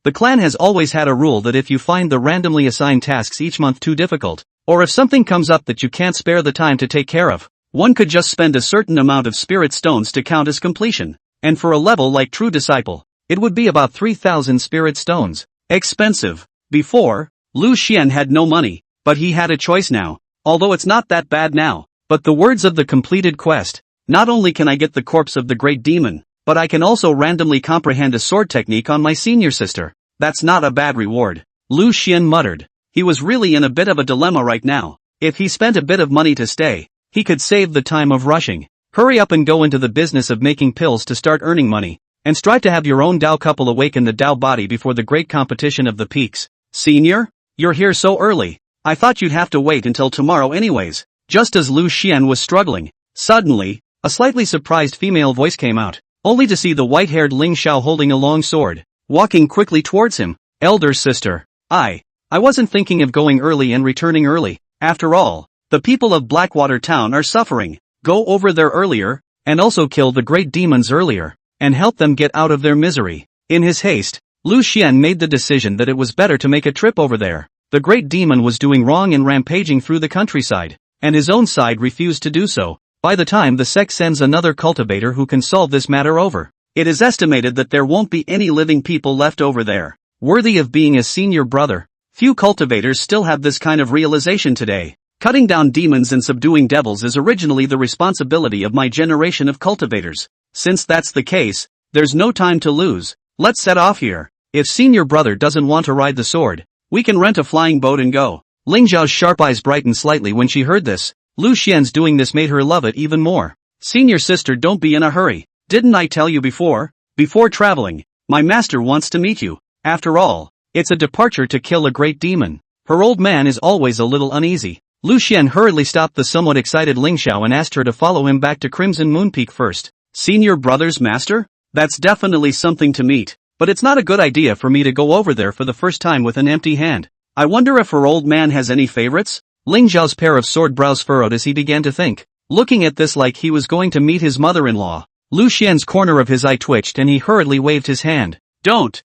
the clan has always had a rule that if you find the randomly assigned tasks each month too difficult, or if something comes up that you can't spare the time to take care of, one could just spend a certain amount of spirit stones to count as completion. And for a level like True Disciple, it would be about 3,000 spirit stones. Expensive. Before, Lu Xian had no money, but he had a choice now, although it's not that bad now. But the words of the completed quest, not only can I get the corpse of the great demon, but I can also randomly comprehend a sword technique on my senior sister. That's not a bad reward. Lu Xian muttered. He was really in a bit of a dilemma right now. If he spent a bit of money to stay, he could save the time of rushing. Hurry up and go into the business of making pills to start earning money, and strive to have your own Dao couple awaken the Dao body before the great competition of the peaks. Senior? You're here so early. I thought you'd have to wait until tomorrow anyways. Just as Lu Xian was struggling, suddenly, a slightly surprised female voice came out, only to see the white-haired Lingxiao holding a long sword, walking quickly towards him. Elder sister. I wasn't thinking of going early and returning early. After all, the people of Blackwater town are suffering. Go over there earlier, and also kill the great demons earlier, and help them get out of their misery. In his haste, Lu Xian made the decision that it was better to make a trip over there. The great demon was doing wrong and rampaging through the countryside, and his own side refused to do so. By the time the sect sends another cultivator who can solve this matter over, it is estimated that there won't be any living people left over there, worthy of being a senior brother. Few cultivators still have this kind of realization today. Cutting down demons and subduing devils is originally the responsibility of my generation of cultivators. Since that's the case, there's no time to lose. Let's set off here. If senior brother doesn't want to ride the sword, we can rent a flying boat and go. Lingxiao's sharp eyes brightened slightly when she heard this. Lu Xian's doing this made her love it even more. Senior sister, don't be in a hurry. Didn't I tell you before? Before traveling, my master wants to meet you. After all, it's a departure to kill a great demon. Her old man is always a little uneasy. Lu Xian hurriedly stopped the somewhat excited Lingxiao and asked her to follow him back to Crimson Moon Peak first. Senior brother's master? That's definitely something to meet, but it's not a good idea for me to go over there for the first time with an empty hand. I wonder if her old man has any favorites? Lingxiao's pair of sword brows furrowed as he began to think, looking at this like he was going to meet his mother-in-law. Lu Xian's corner of his eye twitched and he hurriedly waved his hand. Don't,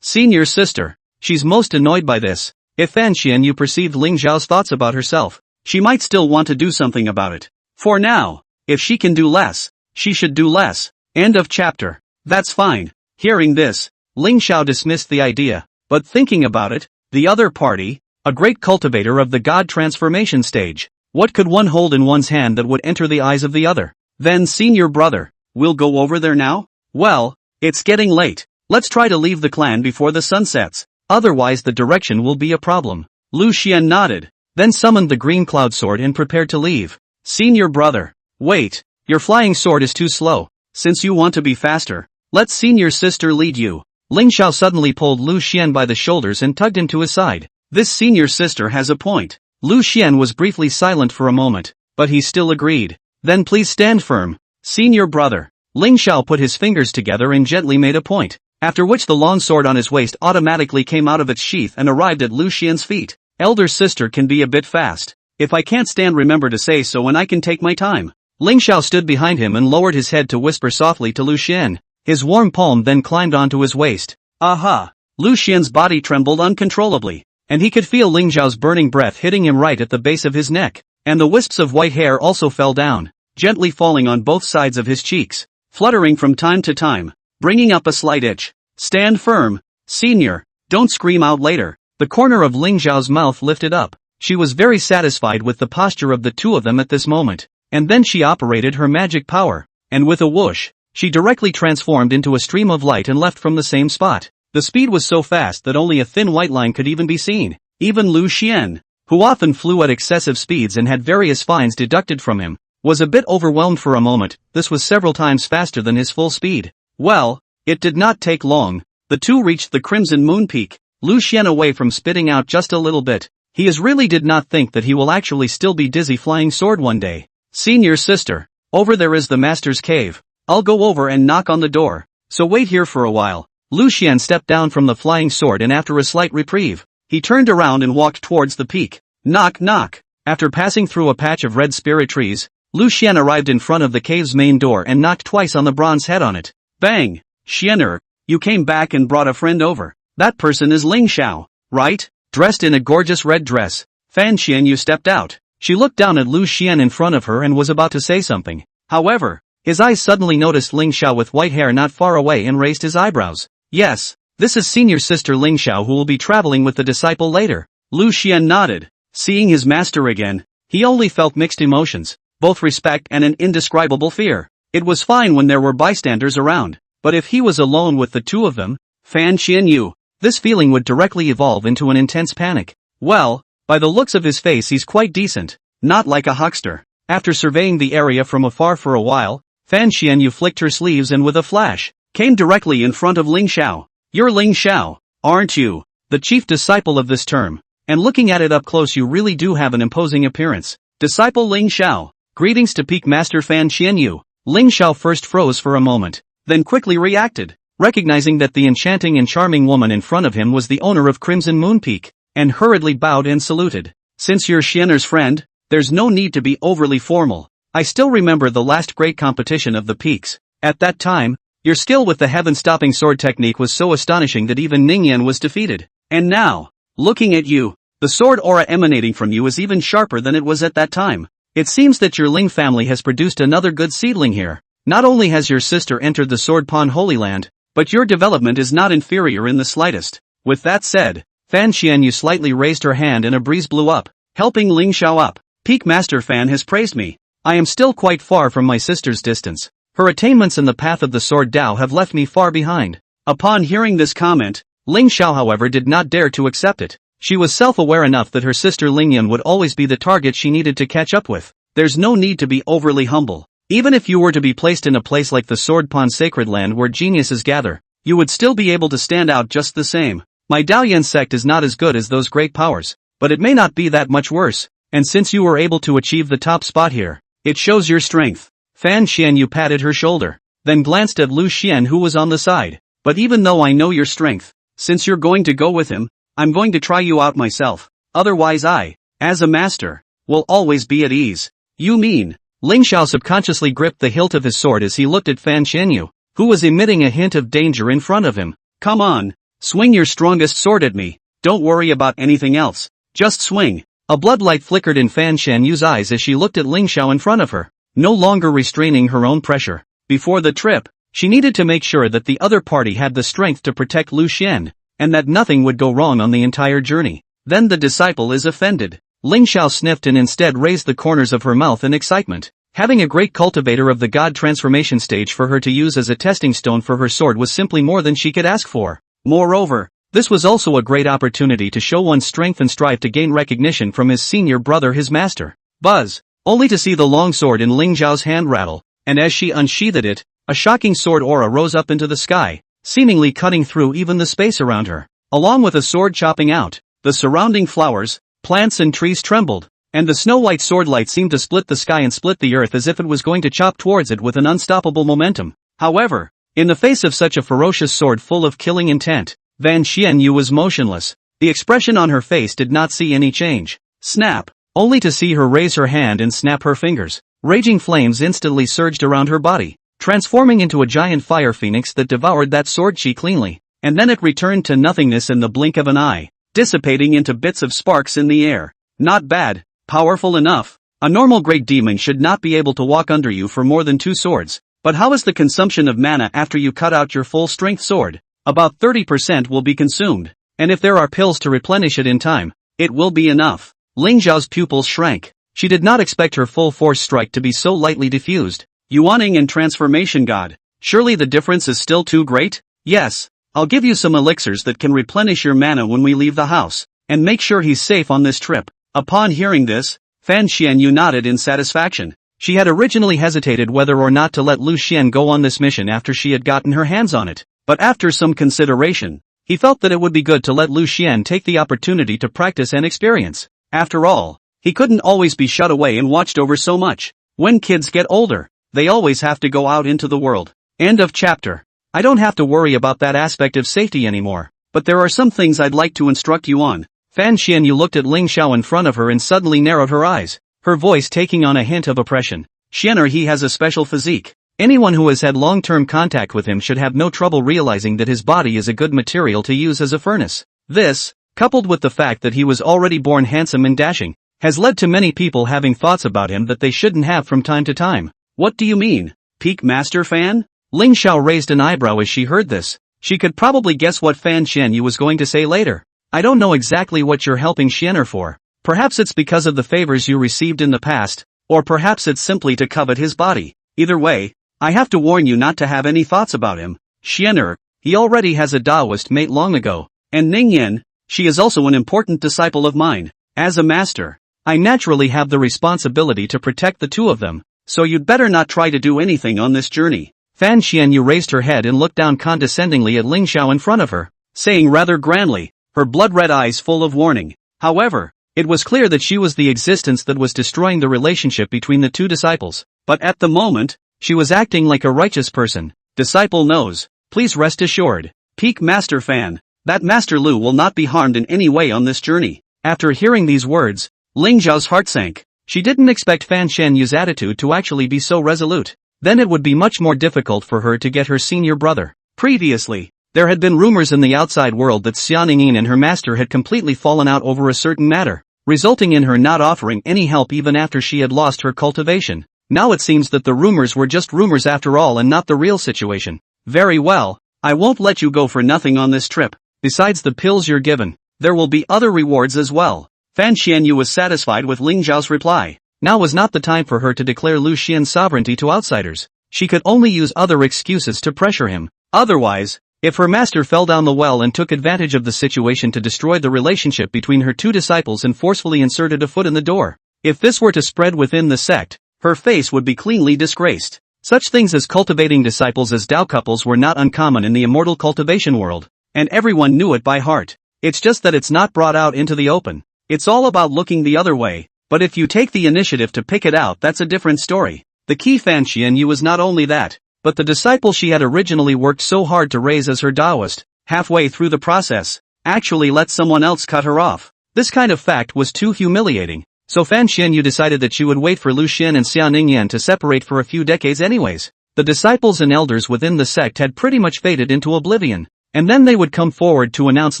senior sister. She's most annoyed by this. If Fan Xian you perceived Lingxiao's thoughts about herself, she might still want to do something about it. For now, if she can do less, she should do less. End of chapter. That's fine. Hearing this, Lingxiao dismissed the idea, but thinking about it, the other party, a great cultivator of the god transformation stage, what could one hold in one's hand that would enter the eyes of the other? Then senior brother, we'll go over there now? Well, it's getting late. Let's try to leave the clan before the sun sets. Otherwise the direction will be a problem. Lu Xian nodded, then summoned the green cloud sword and prepared to leave. Senior brother, wait, your flying sword is too slow. Since you want to be faster, let senior sister lead you. Lingxiao suddenly pulled Lu Xian by the shoulders and tugged him to his side. This senior sister has a point. Lu Xian was briefly silent for a moment, but he still agreed. Then please stand firm, senior brother. Lingxiao put his fingers together and gently made a point, after which the long sword on his waist automatically came out of its sheath and arrived at Lu Xian's feet. Elder sister can be a bit fast. If I can't stand, remember to say so and I can take my time. Lingxiao stood behind him and lowered his head to whisper softly to Lu Xian. His warm palm then climbed onto his waist. Aha! Lu Xian's body trembled uncontrollably, and he could feel Lingxiao's burning breath hitting him right at the base of his neck, and the wisps of white hair also fell down, gently falling on both sides of his cheeks, fluttering from time to time, bringing up a slight itch. Stand firm, senior, don't scream out later. The corner of Lingxiao's mouth lifted up, She was very satisfied with the posture of the two of them at this moment. And then she operated her magic power, and with a whoosh, she directly transformed into a stream of light and left from the same spot. The speed was so fast that only a thin white line could even be seen. Even Lu Xian, who often flew at excessive speeds and had various fines deducted from him, was a bit overwhelmed for a moment. This was several times faster than his full speed. Well, it did not take long. The two reached the Crimson Moon Peak. Lu Xian, away from spitting out just a little bit, he really did not think that he will actually still be dizzy flying sword one day. Senior sister, over there is the master's cave. I'll go over and knock on the door, so wait here for a while. Lu Xian stepped down from the flying sword and after a slight reprieve, he turned around and walked towards the peak. Knock knock. After passing through a patch of red spirit trees, Lu Xian arrived in front of the cave's main door and knocked twice on the bronze head on it. Bang! Xianer, you came back and brought a friend over. That person is Lingxiao, right? Dressed in a gorgeous red dress, Fan Xianyu stepped out. She looked down at Lu Xian in front of her and was about to say something. However, his eyes suddenly noticed Lingxiao with white hair not far away and raised his eyebrows. Yes, this is senior sister Lingxiao who will be traveling with the disciple later. Lu Xian nodded. Seeing his master again, he only felt mixed emotions, both respect and an indescribable fear. It was fine when there were bystanders around, but if he was alone with the two of them, Fan Xianyu, this feeling would directly evolve into an intense panic. Well, by the looks of his face he's quite decent, not like a huckster. After surveying the area from afar for a while, Fan Xianyu flicked her sleeves and with a flash, came directly in front of Lingxiao. You're Lingxiao, aren't you? The chief disciple of this term. And looking at it up close you really do have an imposing appearance. Disciple Lingxiao, greetings to Peak Master Fan Xianyu. Lingxiao first froze for a moment, then quickly reacted, recognizing that the enchanting and charming woman in front of him was the owner of Crimson Moon Peak, and hurriedly bowed and saluted. Since you're Xianer's friend, there's no need to be overly formal. I still remember the last great competition of the peaks. At that time, your skill with the heaven-stopping sword technique was so astonishing that even Ningyan was defeated. And now, looking at you, the sword aura emanating from you is even sharper than it was at that time. It seems that your Ling family has produced another good seedling here. Not only has your sister entered the Sword Pond Holy Land, but your development is not inferior in the slightest. With that said, Fan Xianyu slightly raised her hand and a breeze blew up, helping Lingxiao up. Peak Master Fan has praised me. I am still quite far from my sister's distance. Her attainments in the path of the Sword Dao have left me far behind. Upon hearing this comment, Lingxiao however did not dare to accept it. She was self-aware enough that her sister Lingyan would always be the target she needed to catch up with. There's no need to be overly humble. Even if you were to be placed in a place like the Sword Pond Sacred Land where geniuses gather, you would still be able to stand out just the same. My Daoyan sect is not as good as those great powers, but it may not be that much worse, and since you were able to achieve the top spot here, it shows your strength. Fan Xianyu patted her shoulder, then glanced at Lu Xian who was on the side. But even though I know your strength, since you're going to go with him, I'm going to try you out myself. Otherwise I, as a master, will always be at ease. You mean? Lingxiao subconsciously gripped the hilt of his sword as he looked at Fan Xianyu, who was emitting a hint of danger in front of him. Come on, swing your strongest sword at me. Don't worry about anything else. Just swing. A bloodlight flickered in Fan Xianyu's eyes as she looked at Lingxiao in front of her, no longer restraining her own pressure. Before the trip, she needed to make sure that the other party had the strength to protect Lu Xian, and that nothing would go wrong on the entire journey. Then the disciple is offended. Lingxiao sniffed and instead raised the corners of her mouth in excitement. Having a great cultivator of the god transformation stage for her to use as a testing stone for her sword was simply more than she could ask for. Moreover, this was also a great opportunity to show one's strength and strive to gain recognition from his senior brother, his master. Buzz! Only to see the long sword in Lingxiao's hand rattle, and as she unsheathed it, a shocking sword aura rose up into the sky, seemingly cutting through even the space around her. Along with a sword chopping out, the surrounding flowers, plants and trees trembled, and the snow-white sword light seemed to split the sky and split the earth as if it was going to chop towards it with an unstoppable momentum. However, in the face of such a ferocious sword full of killing intent, Fan Xianyu was motionless. The expression on her face did not see any change. Snap! Only to see her raise her hand and snap her fingers. Raging flames instantly surged around her body, transforming into a giant fire phoenix that devoured that sword chi cleanly, and then it returned to nothingness in the blink of an eye, dissipating into bits of sparks in the air. Not bad, powerful enough. A normal great demon should not be able to walk under you for more than 2 swords, but how is the consumption of mana after you cut out your full strength sword? About 30% will be consumed, and if there are pills to replenish it in time, it will be enough. Lingxiao's pupils shrank. She did not expect her full force strike to be so lightly diffused. Yuaning and transformation god. Surely the difference is still too great? Yes. I'll give you some elixirs that can replenish your mana when we leave the house. And make sure he's safe on this trip. Upon hearing this, Fan Xianyu nodded in satisfaction. She had originally hesitated whether or not to let Lu Xian go on this mission after she had gotten her hands on it. But after some consideration, he felt that it would be good to let Lu Xian take the opportunity to practice and experience. After all, he couldn't always be shut away and watched over so much. When kids get older, they always have to go out into the world. End of chapter. I don't have to worry about that aspect of safety anymore. But there are some things I'd like to instruct you on. Fan Xianyu looked at Lingxiao in front of her and suddenly narrowed her eyes, her voice taking on a hint of oppression. Xianer, he has a special physique. Anyone who has had long-term contact with him should have no trouble realizing that his body is a good material to use as a furnace. This, coupled with the fact that he was already born handsome and dashing, has led to many people having thoughts about him that they shouldn't have from time to time. What do you mean? Peak Master Fan? Lingxiao raised an eyebrow as she heard this. She could probably guess what Fan Xianyu was going to say later. I don't know exactly what you're helping Xianer for. Perhaps it's because of the favors you received in the past, or perhaps it's simply to covet his body. Either way, I have to warn you not to have any thoughts about him. Xianer, he already has a Taoist mate long ago. And Ningyan, she is also an important disciple of mine. As a master, I naturally have the responsibility to protect the two of them, so you'd better not try to do anything on this journey. Fan Xianyu raised her head and looked down condescendingly at Lingxiao in front of her, saying rather grandly, her blood-red eyes full of warning. However, it was clear that she was the existence that was destroying the relationship between the two disciples. But at the moment, she was acting like a righteous person. Disciple knows. Please rest assured. Peak Master Fan, that Master Lu will not be harmed in any way on this journey. After hearing these words, Lingxiao's heart sank. She didn't expect Fan Xianyu's attitude to actually be so resolute. Then it would be much more difficult for her to get her senior brother. Previously, there had been rumors in the outside world that Xia Ningyan and her master had completely fallen out over a certain matter, resulting in her not offering any help even after she had lost her cultivation. Now it seems that the rumors were just rumors after all and not the real situation. Very well, I won't let you go for nothing on this trip. Besides the pills you're given, there will be other rewards as well. Fan Xianyu was satisfied with Lingxiao's reply. Now was not the time for her to declare Lu Xian's sovereignty to outsiders. She could only use other excuses to pressure him. Otherwise, if her master fell down the well and took advantage of the situation to destroy the relationship between her two disciples and forcefully inserted a foot in the door, if this were to spread within the sect, her face would be cleanly disgraced. Such things as cultivating disciples as Dao couples were not uncommon in the immortal cultivation world, and everyone knew it by heart. It's just that it's not brought out into the open. It's all about looking the other way, but if you take the initiative to pick it out, that's a different story. The key Fan Xianyu was not only that, but the disciple she had originally worked so hard to raise as her Taoist, halfway through the process, actually let someone else cut her off. This kind of fact was too humiliating, so Fan Xianyu decided that she would wait for Lu Xian and Xia Ningyan to separate for a few decades anyways. The disciples and elders within the sect had pretty much faded into oblivion, and then they would come forward to announce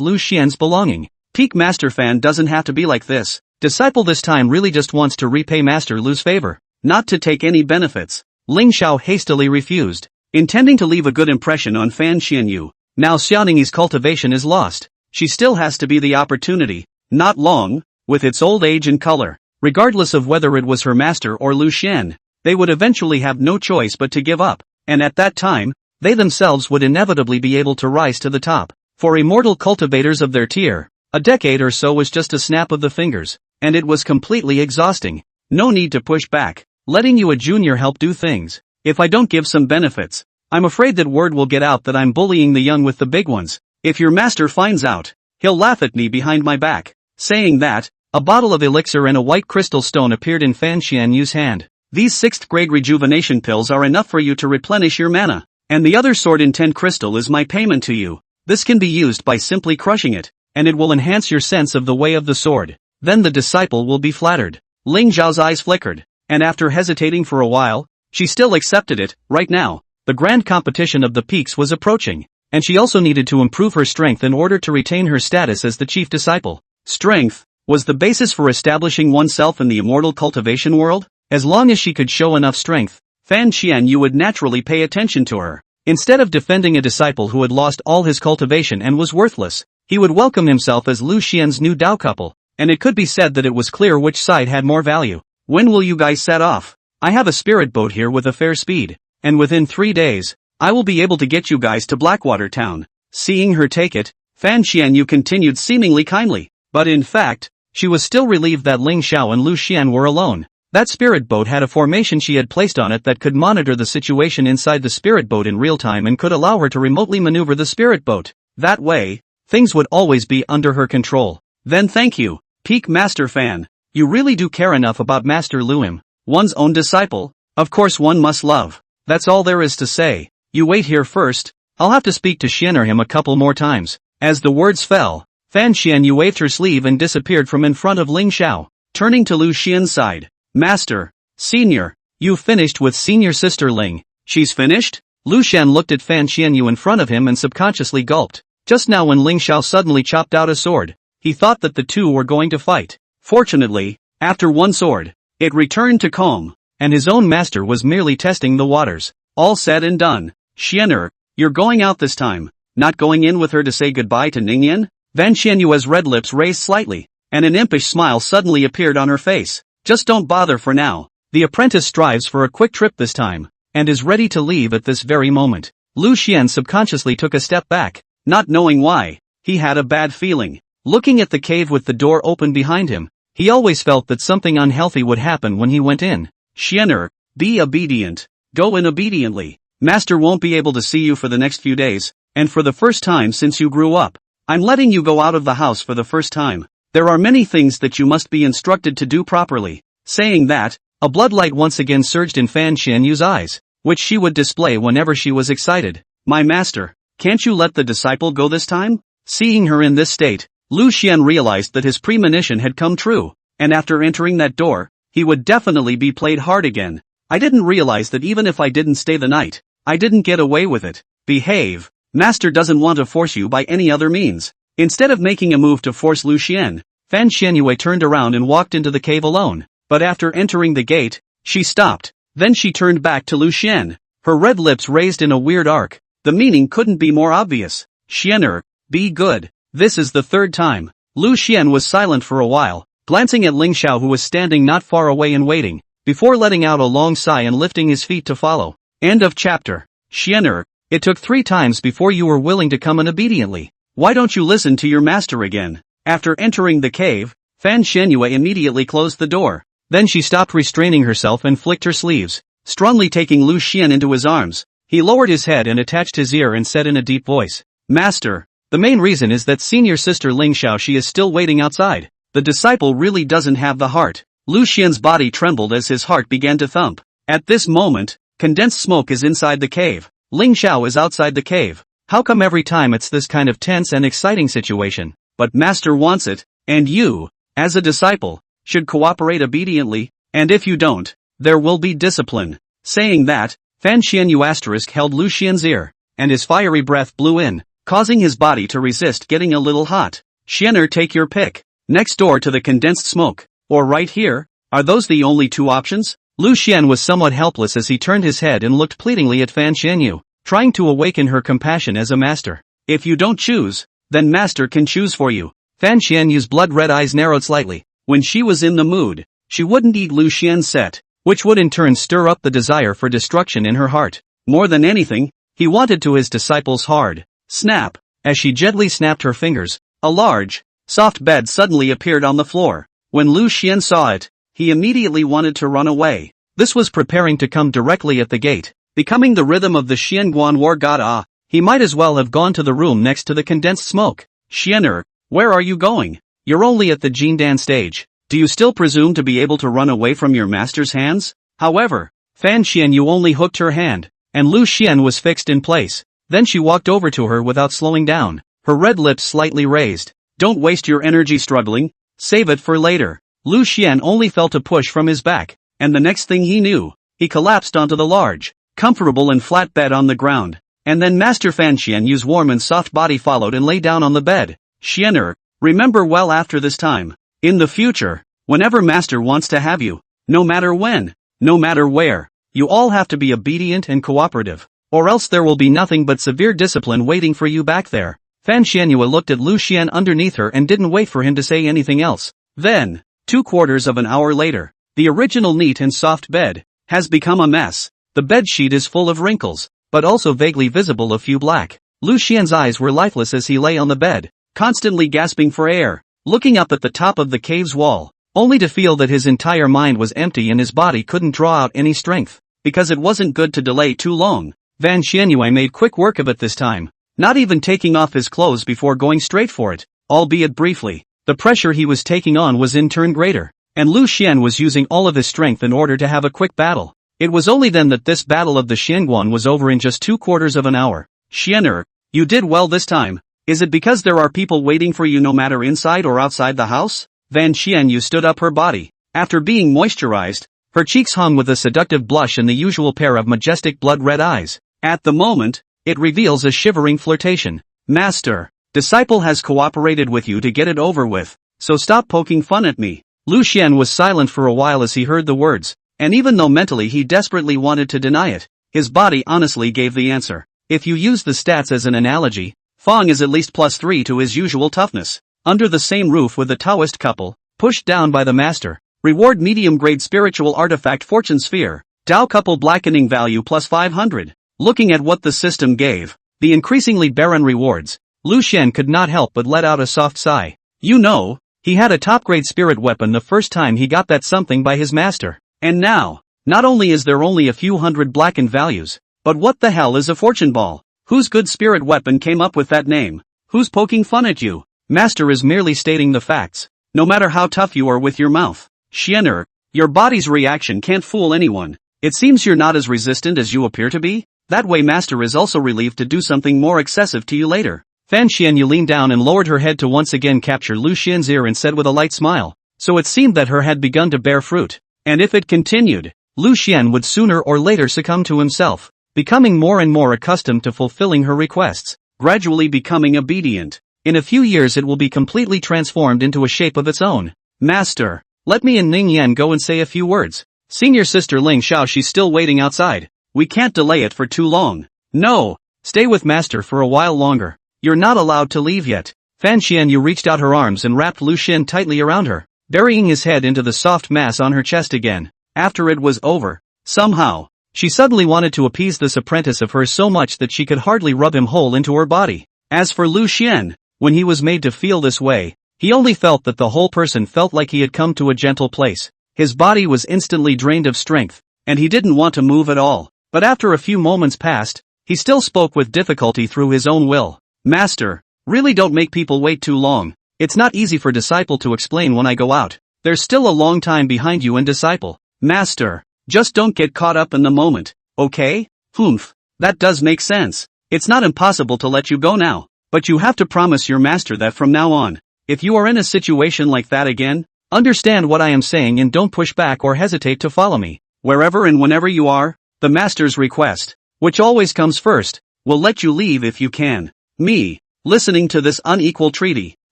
Lu Xian's belonging. Peak Master Fan doesn't have to be like this. Disciple this time really just wants to repay Master Lu's favor, not to take any benefits. Lingxiao hastily refused, intending to leave a good impression on Fan Xianyu. Now Xia Ningyi's cultivation is lost. She still has to be the opportunity, not long, with its old age and color. Regardless of whether it was her master or Lu Xian, they would eventually have no choice but to give up, and at that time, they themselves would inevitably be able to rise to the top. For immortal cultivators of their tier, a decade or so was just a snap of the fingers, and it was completely exhausting. No need to push back, letting you a junior help do things. If I don't give some benefits, I'm afraid that word will get out that I'm bullying the young with the big ones. If your master finds out, he'll laugh at me behind my back. Saying that, a bottle of elixir and a white crystal stone appeared in Fan Xianyu's hand. These 6th grade rejuvenation pills are enough for you to replenish your mana, and the other sword in 10 crystal is my payment to you. This can be used by simply crushing it, and it will enhance your sense of the way of the sword. Then the disciple will be flattered. Lingxiao's eyes flickered, and after hesitating for a while, she still accepted it. Right now, the grand competition of the peaks was approaching, and she also needed to improve her strength in order to retain her status as the chief disciple. Strength was the basis for establishing oneself in the immortal cultivation world. As long as she could show enough strength, Fan Xianyu would naturally pay attention to her. Instead of defending a disciple who had lost all his cultivation and was worthless, he would welcome himself as Lu Xian's new Dao couple, and it could be said that it was clear which side had more value. When will you guys set off? I have a spirit boat here with a fair speed, and within 3 days, I will be able to get you guys to Blackwater town. Seeing her take it, Fan Xianyu continued seemingly kindly, but in fact, she was still relieved that Lingxiao and Lu Xian were alone. That spirit boat had a formation she had placed on it that could monitor the situation inside the spirit boat in real time and could allow her to remotely maneuver the spirit boat. That way, things would always be under her control. Then thank you, Peak Master Fan. You really do care enough about Master Luim, one's own disciple. Of course one must love. That's all there is to say. You wait here first. I'll have to speak to Xian or him a couple more times. As the words fell, Fan Xianyu waved her sleeve and disappeared from in front of Lingxiao. Turning to Lu Xian's side. Master, Senior, you finished with Senior Sister Ling. She's finished? Lu Xian looked at Fan Xianyu in front of him and subconsciously gulped. Just now when Lingxiao suddenly chopped out a sword, he thought that the two were going to fight. Fortunately, after one sword, it returned to calm, and his own master was merely testing the waters. All said and done. Xianer, you're going out this time, not going in with her to say goodbye to Ningyan? Fan Xianyu's red lips raised slightly, and an impish smile suddenly appeared on her face. Just don't bother for now. The apprentice strives for a quick trip this time, and is ready to leave at this very moment. Lu Xian subconsciously took a step back, not knowing why. He had a bad feeling. Looking at the cave with the door open behind him, he always felt that something unhealthy would happen when he went in. Xianer, be obedient. Go in obediently. Master won't be able to see you for the next few days, and for the first time since you grew up, I'm letting you go out of the house for the first time. There are many things that you must be instructed to do properly. Saying that, a bloodlight once again surged in Fan Xianyu's eyes, which she would display whenever she was excited. My master, can't you let the disciple go this time? Seeing her in this state, Lu Xian realized that his premonition had come true, and after entering that door, he would definitely be played hard again. I didn't realize that even if I didn't stay the night, I didn't get away with it. Behave. Master doesn't want to force you by any other means. Instead of making a move to force Lu Xian, Fan Xianyue turned around and walked into the cave alone, but after entering the gate, she stopped. Then she turned back to Lu Xian, her red lips raised in a weird arc. The meaning couldn't be more obvious. Xianer, be good. This is the third time. Lu Xian was silent for a while, glancing at Lingxiao who was standing not far away and waiting, before letting out a long sigh and lifting his feet to follow. End of chapter. Xianer, it took 3 times before you were willing to come in obediently. Why don't you listen to your master again? After entering the cave, Fan Xianyue immediately closed the door. Then she stopped restraining herself and flicked her sleeves, strongly taking Lu Xian into his arms. He lowered his head and attached his ear and said in a deep voice, Master, the main reason is that senior sister Lingxiao she is still waiting outside. The disciple really doesn't have the heart. Lu Xian's body trembled as his heart began to thump. At this moment, condensed smoke is inside the cave. Lingxiao is outside the cave. How come every time it's this kind of tense and exciting situation? But master wants it, and you, as a disciple, should cooperate obediently, and if you don't, there will be discipline. Saying that, Fan Xianyu asterisk held Lu Xian's ear, and his fiery breath blew in, causing his body to resist getting a little hot. Xianer, take your pick. Next door to the condensed smoke, or right here? Are those the only 2 options? Lu Xian was somewhat helpless as he turned his head and looked pleadingly at Fan Xianyu, trying to awaken her compassion as a master. If you don't choose, then master can choose for you. Fan Xianyu's blood-red eyes narrowed slightly. When she was in the mood, she wouldn't eat Lu Xian's set, which would in turn stir up the desire for destruction in her heart. More than anything, he wanted to his disciples hard. Snap! As she gently snapped her fingers, a large, soft bed suddenly appeared on the floor. When Lu Xian saw it, he immediately wanted to run away. This was preparing to come directly at the gate. Becoming the rhythm of the Xianguan war god he might as well have gone to the room next to the condensed smoke. Xianer, where are you going? You're only at the Jindan stage. Do you still presume to be able to run away from your master's hands? However, Fan Xianyu only hooked her hand, and Lu Xian was fixed in place. Then she walked over to her without slowing down, her red lips slightly raised. Don't waste your energy struggling, save it for later. Lu Xian only felt a push from his back, and the next thing he knew, he collapsed onto the large, comfortable and flat bed on the ground. And then Master Fan Xianyu's warm and soft body followed and lay down on the bed. Xianer, remember well after this time, in the future, whenever master wants to have you, no matter when, no matter where, you all have to be obedient and cooperative, or else there will be nothing but severe discipline waiting for you back there. Fan Xianyue looked at Lu Xian underneath her and didn't wait for him to say anything else. Then, 2/4 of an hour later, the original neat and soft bed has become a mess. The bed sheet is full of wrinkles, but also vaguely visible a few black. Lu Xian's eyes were lifeless as he lay on the bed, constantly gasping for air, looking up at the top of the cave's wall, only to feel that his entire mind was empty and his body couldn't draw out any strength. Because it wasn't good to delay too long, Van Xianyue made quick work of it this time, not even taking off his clothes before going straight for it, albeit briefly. The pressure he was taking on was in turn greater, and Lu Xian was using all of his strength in order to have a quick battle. It was only then that this battle of the Xianguan was over in just 2/4 of an hour. Xianer, you did well this time. Is it because there are people waiting for you no matter inside or outside the house? Van Xianyu stood up her body. After being moisturized, her cheeks hung with a seductive blush and the usual pair of majestic blood-red eyes. At the moment, it reveals a shivering flirtation. Master, disciple has cooperated with you to get it over with, so stop poking fun at me. Lu Xian was silent for a while as he heard the words, and even though mentally he desperately wanted to deny it, his body honestly gave the answer. If you use the stats as an analogy, Fong is at least +3 to his usual toughness. Under the same roof with the Taoist couple, pushed down by the master. Reward medium-grade spiritual artifact fortune sphere. Tao couple blackening value +500. Looking at what the system gave, the increasingly barren rewards, Lu Xian could not help but let out a soft sigh. You know, he had a top-grade spirit weapon the first time he got that something by his master. And now, not only is there only a few hundred blackened values, but what the hell is a fortune ball? Whose good spirit weapon came up with that name? Who's poking fun at you? Master is merely stating the facts, no matter how tough you are with your mouth. Xianer, your body's reaction can't fool anyone. It seems you're not as resistant as you appear to be. That way Master is also relieved to do something more excessive to you later. Fan Xianyu leaned down and lowered her head to once again capture Lu Xian's ear and said with a light smile. So it seemed that her had begun to bear fruit. And if it continued, Lu Xian would sooner or later succumb to himself, becoming more and more accustomed to fulfilling her requests, gradually becoming obedient. In a few years it will be completely transformed into a shape of its own. Master, let me and Ningyan go and say a few words. Senior sister Lingxiao, she's still waiting outside. We can't delay it for too long. No, stay with Master for a while longer. You're not allowed to leave yet. Fan Xianyu reached out her arms and wrapped Lu Xian tightly around her, burying his head into the soft mass on her chest again. After it was over, somehow, she suddenly wanted to appease this apprentice of hers so much that she could hardly rub him whole into her body. As for Lu Xian, when he was made to feel this way, he only felt that the whole person felt like he had come to a gentle place. His body was instantly drained of strength, and he didn't want to move at all. But after a few moments passed, he still spoke with difficulty through his own will. Master, really don't make people wait too long. It's not easy for disciple to explain when I go out. There's still a long time behind you and disciple. Master, just don't get caught up in the moment, okay? Humph, that does make sense. It's not impossible to let you go now, but you have to promise your master that from now on, if you are in a situation like that again, understand what I am saying and don't push back or hesitate to follow me. Wherever and whenever you are, the master's request, which always comes first, will let you leave if you can. Me, listening to this unequal treaty,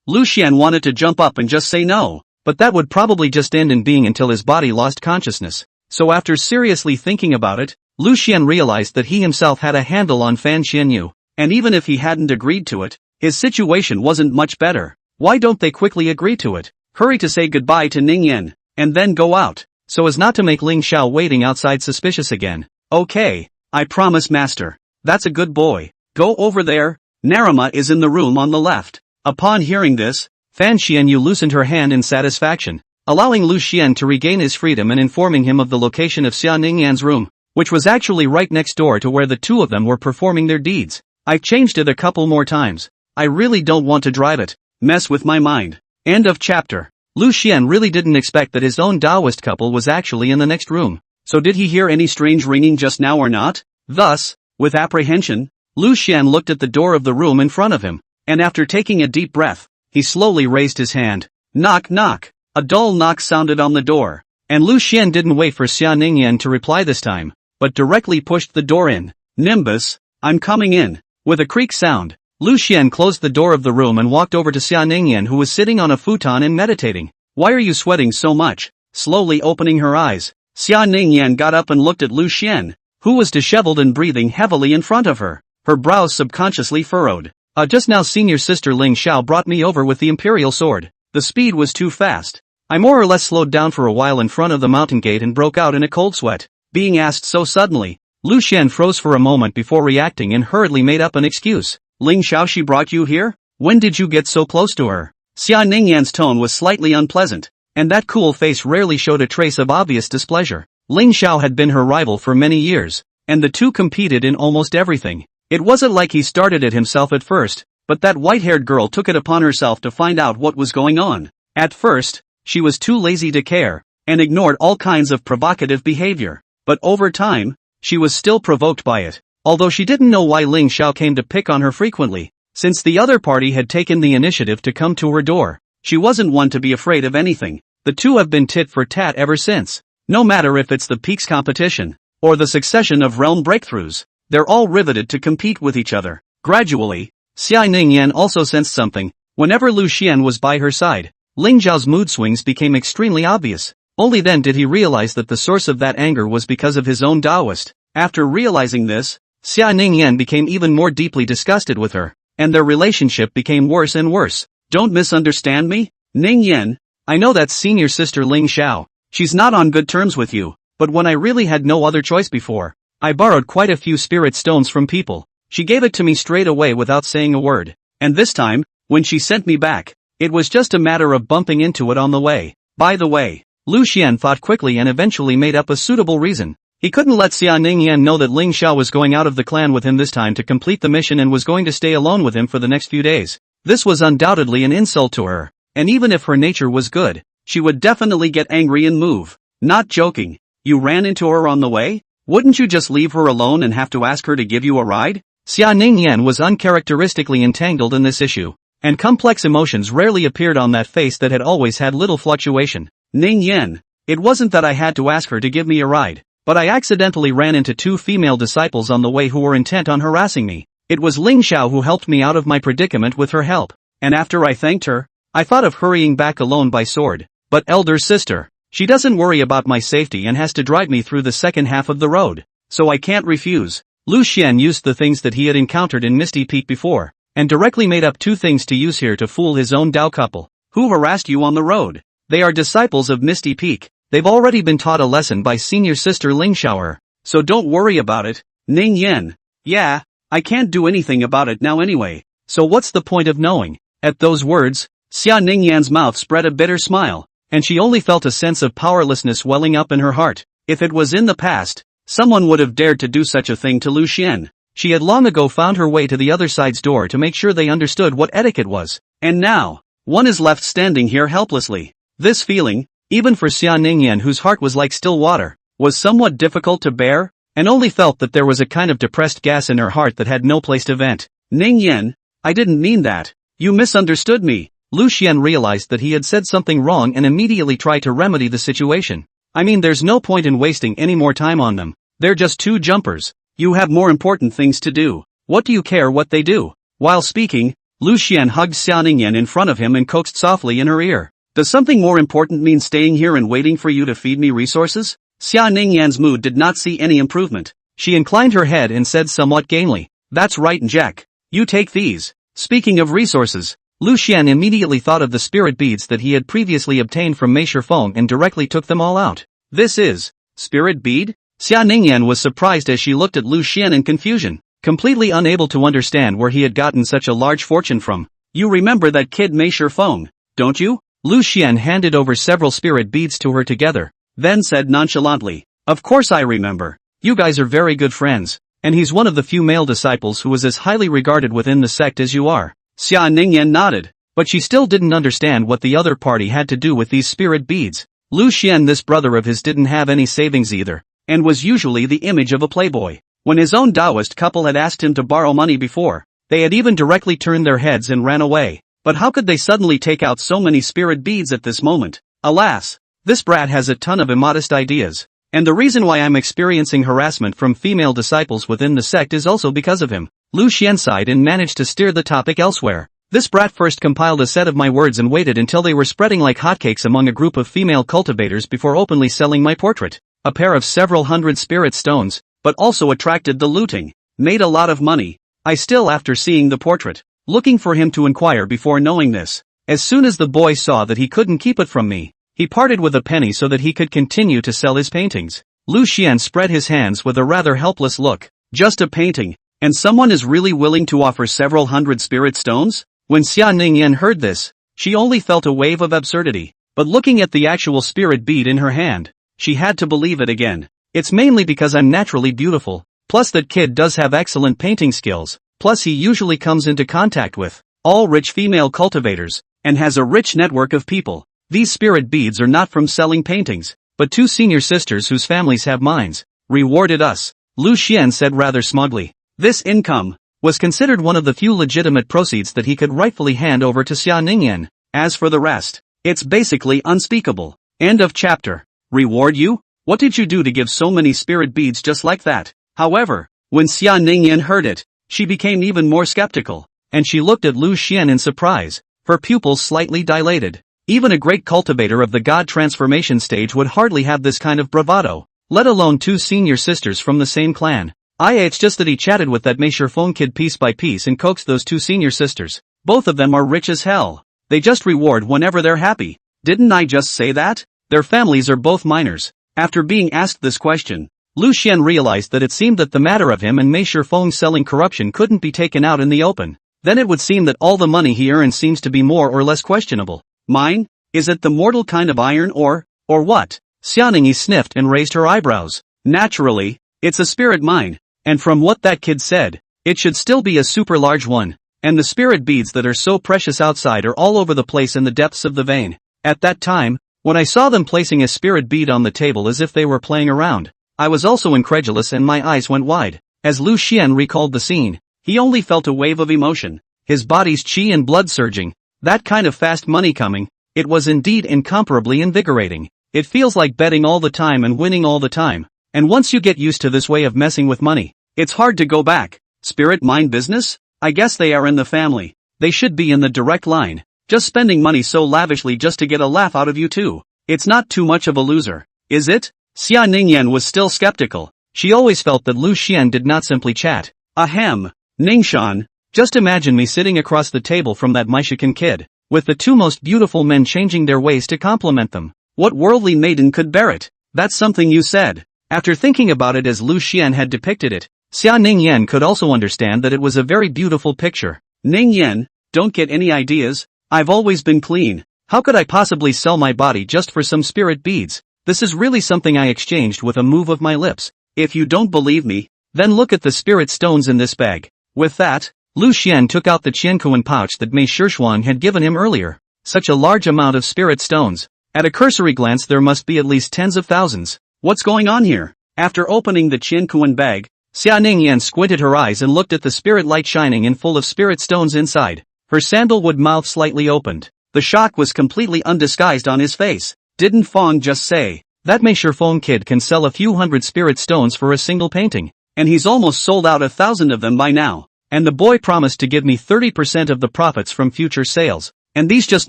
Lu Xian wanted to jump up and just say no, but that would probably just end in being until his body lost consciousness. So after seriously thinking about it, Lu Xian realized that he himself had a handle on Fan Xianyu, and even if he hadn't agreed to it, his situation wasn't much better. Why don't they quickly agree to it? Hurry to say goodbye to Ningyan, and then go out, so as not to make Lingxiao waiting outside suspicious again. Okay, I promise master. That's a good boy. Go over there. Narama is in the room on the left. Upon hearing this, Fan Xianyu loosened her hand in satisfaction, allowing Lu Xian to regain his freedom and informing him of the location of Xia Ningyan's room, which was actually right next door to where the two of them were performing their deeds. I've changed it a couple more times. I really don't want to drive it. Mess with my mind. End of chapter. Lu Xian really didn't expect that his own Taoist couple was actually in the next room. So did he hear any strange ringing just now or not? Thus, with apprehension, Lu Xian looked at the door of the room in front of him, and after taking a deep breath, he slowly raised his hand. Knock knock. A dull knock sounded on the door, and Lu Xian didn't wait for Xia Ningyan to reply this time, but directly pushed the door in. Nimbus, I'm coming in. With a creak sound, Lu Xian closed the door of the room and walked over to Xia Ningyan, who was sitting on a futon and meditating. Why are you sweating so much? Slowly opening her eyes, Xia Ningyan got up and looked at Lu Xian, who was disheveled and breathing heavily in front of her, her brows subconsciously furrowed. Just now senior sister Lingxiao brought me over with the imperial sword. The speed was too fast. I more or less slowed down for a while in front of the mountain gate and broke out in a cold sweat. Being asked so suddenly, Lu Xian froze for a moment before reacting and hurriedly made up an excuse. Lingxiao, she brought you here? When did you get so close to her? Xia Ningyan's tone was slightly unpleasant, and that cool face rarely showed a trace of obvious displeasure. Lingxiao had been her rival for many years, and the two competed in almost everything. It wasn't like he started it himself at first, but that white-haired girl took it upon herself to find out what was going on. At first, she was too lazy to care, and ignored all kinds of provocative behavior. But over time, she was still provoked by it, although she didn't know why Lingxiao came to pick on her frequently. Since the other party had taken the initiative to come to her door, she wasn't one to be afraid of anything. The two have been tit for tat ever since. No matter if it's the Peaks competition, or the succession of realm breakthroughs, they're all riveted to compete with each other. Gradually, Xia Ningyan also sensed something. Whenever Lu Xian was by her side, Lingxiao's mood swings became extremely obvious. Only then did he realize that the source of that anger was because of his own Taoist. After realizing this, Xia Ningyan became even more deeply disgusted with her, and their relationship became worse and worse. Don't misunderstand me, Ningyan. I know that's senior sister Lingxiao. She's not on good terms with you, but when I really had no other choice before, I borrowed quite a few spirit stones from people. She gave it to me straight away without saying a word. And this time, when she sent me back, it was just a matter of bumping into it on the way. By the way, Lu Xian thought quickly and eventually made up a suitable reason. He couldn't let Xia Ningyan know that Lingxiao was going out of the clan with him this time to complete the mission and was going to stay alone with him for the next few days. This was undoubtedly an insult to her, and even if her nature was good, she would definitely get angry and move. Not joking. You ran into her on the way? Wouldn't you just leave her alone and have to ask her to give you a ride? Xia Ningyan was uncharacteristically entangled in this issue, and complex emotions rarely appeared on that face that had always had little fluctuation. Ningyan, it wasn't that I had to ask her to give me a ride, but I accidentally ran into two female disciples on the way who were intent on harassing me. It was Lingxiao who helped me out of my predicament with her help, and after I thanked her, I thought of hurrying back alone by sword. But elder sister, she doesn't worry about my safety and has to drive me through the second half of the road, so I can't refuse. Lu Xian used the things that he had encountered in Misty Peak before, and directly made up two things to use here to fool his own Dao couple. Who harassed you on the road? They are disciples of Misty Peak. They've already been taught a lesson by senior sister Lingxiao, so don't worry about it, Ningyan. Yeah, I can't do anything about it now anyway, so what's the point of knowing? At those words, Xia Ningyan's mouth spread a bitter smile, and she only felt a sense of powerlessness welling up in her heart. If it was in the past, someone would have dared to do such a thing to Lu Xian. She had long ago found her way to the other side's door to make sure they understood what etiquette was, and now, one is left standing here helplessly. This feeling, even for Xia Ningyan whose heart was like still water, was somewhat difficult to bear, and only felt that there was a kind of depressed gas in her heart that had no place to vent. Ningyan, I didn't mean that. You misunderstood me. Lu Xian realized that he had said something wrong and immediately tried to remedy the situation. I mean, there's no point in wasting any more time on them. They're just two jumpers. You have more important things to do. What do you care what they do? While speaking, Lu Xian hugged Xia Ningyan in front of him and coaxed softly in her ear. Does something more important mean staying here and waiting for you to feed me resources? Xia Ningyan's mood did not see any improvement. She inclined her head and said somewhat gamely, That's right, Jack. You take these. Speaking of resources, Lu Xian immediately thought of the spirit beads that he had previously obtained from Mei Shifeng and directly took them all out. This is spirit bead? Xia Ningyan was surprised as she looked at Lu Xian in confusion, completely unable to understand where he had gotten such a large fortune from. You remember that kid Mei Shifeng, don't you? Lu Xian handed over several spirit beads to her together, then said nonchalantly, Of course I remember. You guys are very good friends, and he's one of the few male disciples who is as highly regarded within the sect as you are. Xia Ningyan nodded, but she still didn't understand what the other party had to do with these spirit beads. Lu Xian, this brother of his, didn't have any savings either, and was usually the image of a playboy. When his own Taoist couple had asked him to borrow money before, they had even directly turned their heads and ran away. But how could they suddenly take out so many spirit beads at this moment? Alas, this brat has a ton of immodest ideas, and the reason why I'm experiencing harassment from female disciples within the sect is also because of him. Lu Xian sighed and managed to steer the topic elsewhere. This brat first compiled a set of my words and waited until they were spreading like hotcakes among a group of female cultivators before openly selling my portrait. A pair of several hundred spirit stones, but also attracted the looting. Made a lot of money. I still, after seeing the portrait, looking for him to inquire before knowing this. As soon as the boy saw that he couldn't keep it from me, He parted with a penny so that he could continue to sell his paintings. Lu Xian spread his hands with a rather helpless look. Just a painting, and someone is really willing to offer several hundred spirit stones? When Xia Ningyan heard this, she only felt a wave of absurdity. But looking at the actual spirit bead in her hand, she had to believe it again. It's mainly because I'm naturally beautiful, plus that kid does have excellent painting skills, plus he usually comes into contact with all rich female cultivators, and has a rich network of people. These spirit beads are not from selling paintings, but two senior sisters whose families have mines rewarded us, Lu Xian said rather smugly. This income was considered one of the few legitimate proceeds that he could rightfully hand over to Xia Ningyan. As for the rest, it's basically unspeakable. End of chapter. Reward you? What did you do to give so many spirit beads just like that? However, when Xia Ningyan heard it, she became even more skeptical, and she looked at Lu Xian in surprise, her pupils slightly dilated. Even a great cultivator of the god transformation stage would hardly have this kind of bravado, let alone two senior sisters from the same clan. It's just that he chatted with that Meisher phone kid piece by piece and coaxed those two senior sisters. Both of them are rich as hell. They just reward whenever they're happy. Didn't I just say that? Their families are both minors. After being asked this question, Lu Xian realized that it seemed that the matter of him and Meisher phone selling corruption couldn't be taken out in the open. Then it would seem that all the money he earns seems to be more or less questionable. Mine? Is it the mortal kind of iron or what? Xia Ningyi sniffed and raised her eyebrows. Naturally, it's a spirit mine. And from what that kid said, it should still be a super large one. And the spirit beads that are so precious outside are all over the place in the depths of the vein. At that time, when I saw them placing a spirit bead on the table as if they were playing around, I was also incredulous and my eyes went wide. As Lu Xian recalled the scene, he only felt a wave of emotion, his body's qi and blood surging. That kind of fast money coming, it was indeed incomparably invigorating. It feels like betting all the time and winning all the time. And once you get used to this way of messing with money, it's hard to go back. Spirit mine business? I guess they are in the family. They should be in the direct line. Just spending money so lavishly just to get a laugh out of you too. It's not too much of a loser, is it? Xia Ningyan was still skeptical. She always felt that Lu Xian did not simply chat. Ahem. Ningxian, just imagine me sitting across the table from that Meishikan kid, with the two most beautiful men changing their ways to compliment them. What worldly maiden could bear it? That's something you said. After thinking about it as Lu Xian had depicted it, Xia Ningyan could also understand that it was a very beautiful picture. Ningyan, don't get any ideas. I've always been clean. How could I possibly sell my body just for some spirit beads? This is really something I exchanged with a move of my lips. If you don't believe me, then look at the spirit stones in this bag. With that, Lu Xian took out the Qiankuan pouch that Mei Shixuan had given him earlier. Such a large amount of spirit stones. At a cursory glance there must be at least tens of thousands. What's going on here? After opening the Qiankuan bag, Xia Ningyan squinted her eyes and looked at the spirit light shining and full of spirit stones inside. Her sandalwood mouth slightly opened. The shock was completely undisguised on his face. Didn't Fong just say, that Meisher phone kid can sell a few hundred spirit stones for a single painting, and he's almost sold out 1,000 of them by now. And the boy promised to give me 30% of the profits from future sales, and these just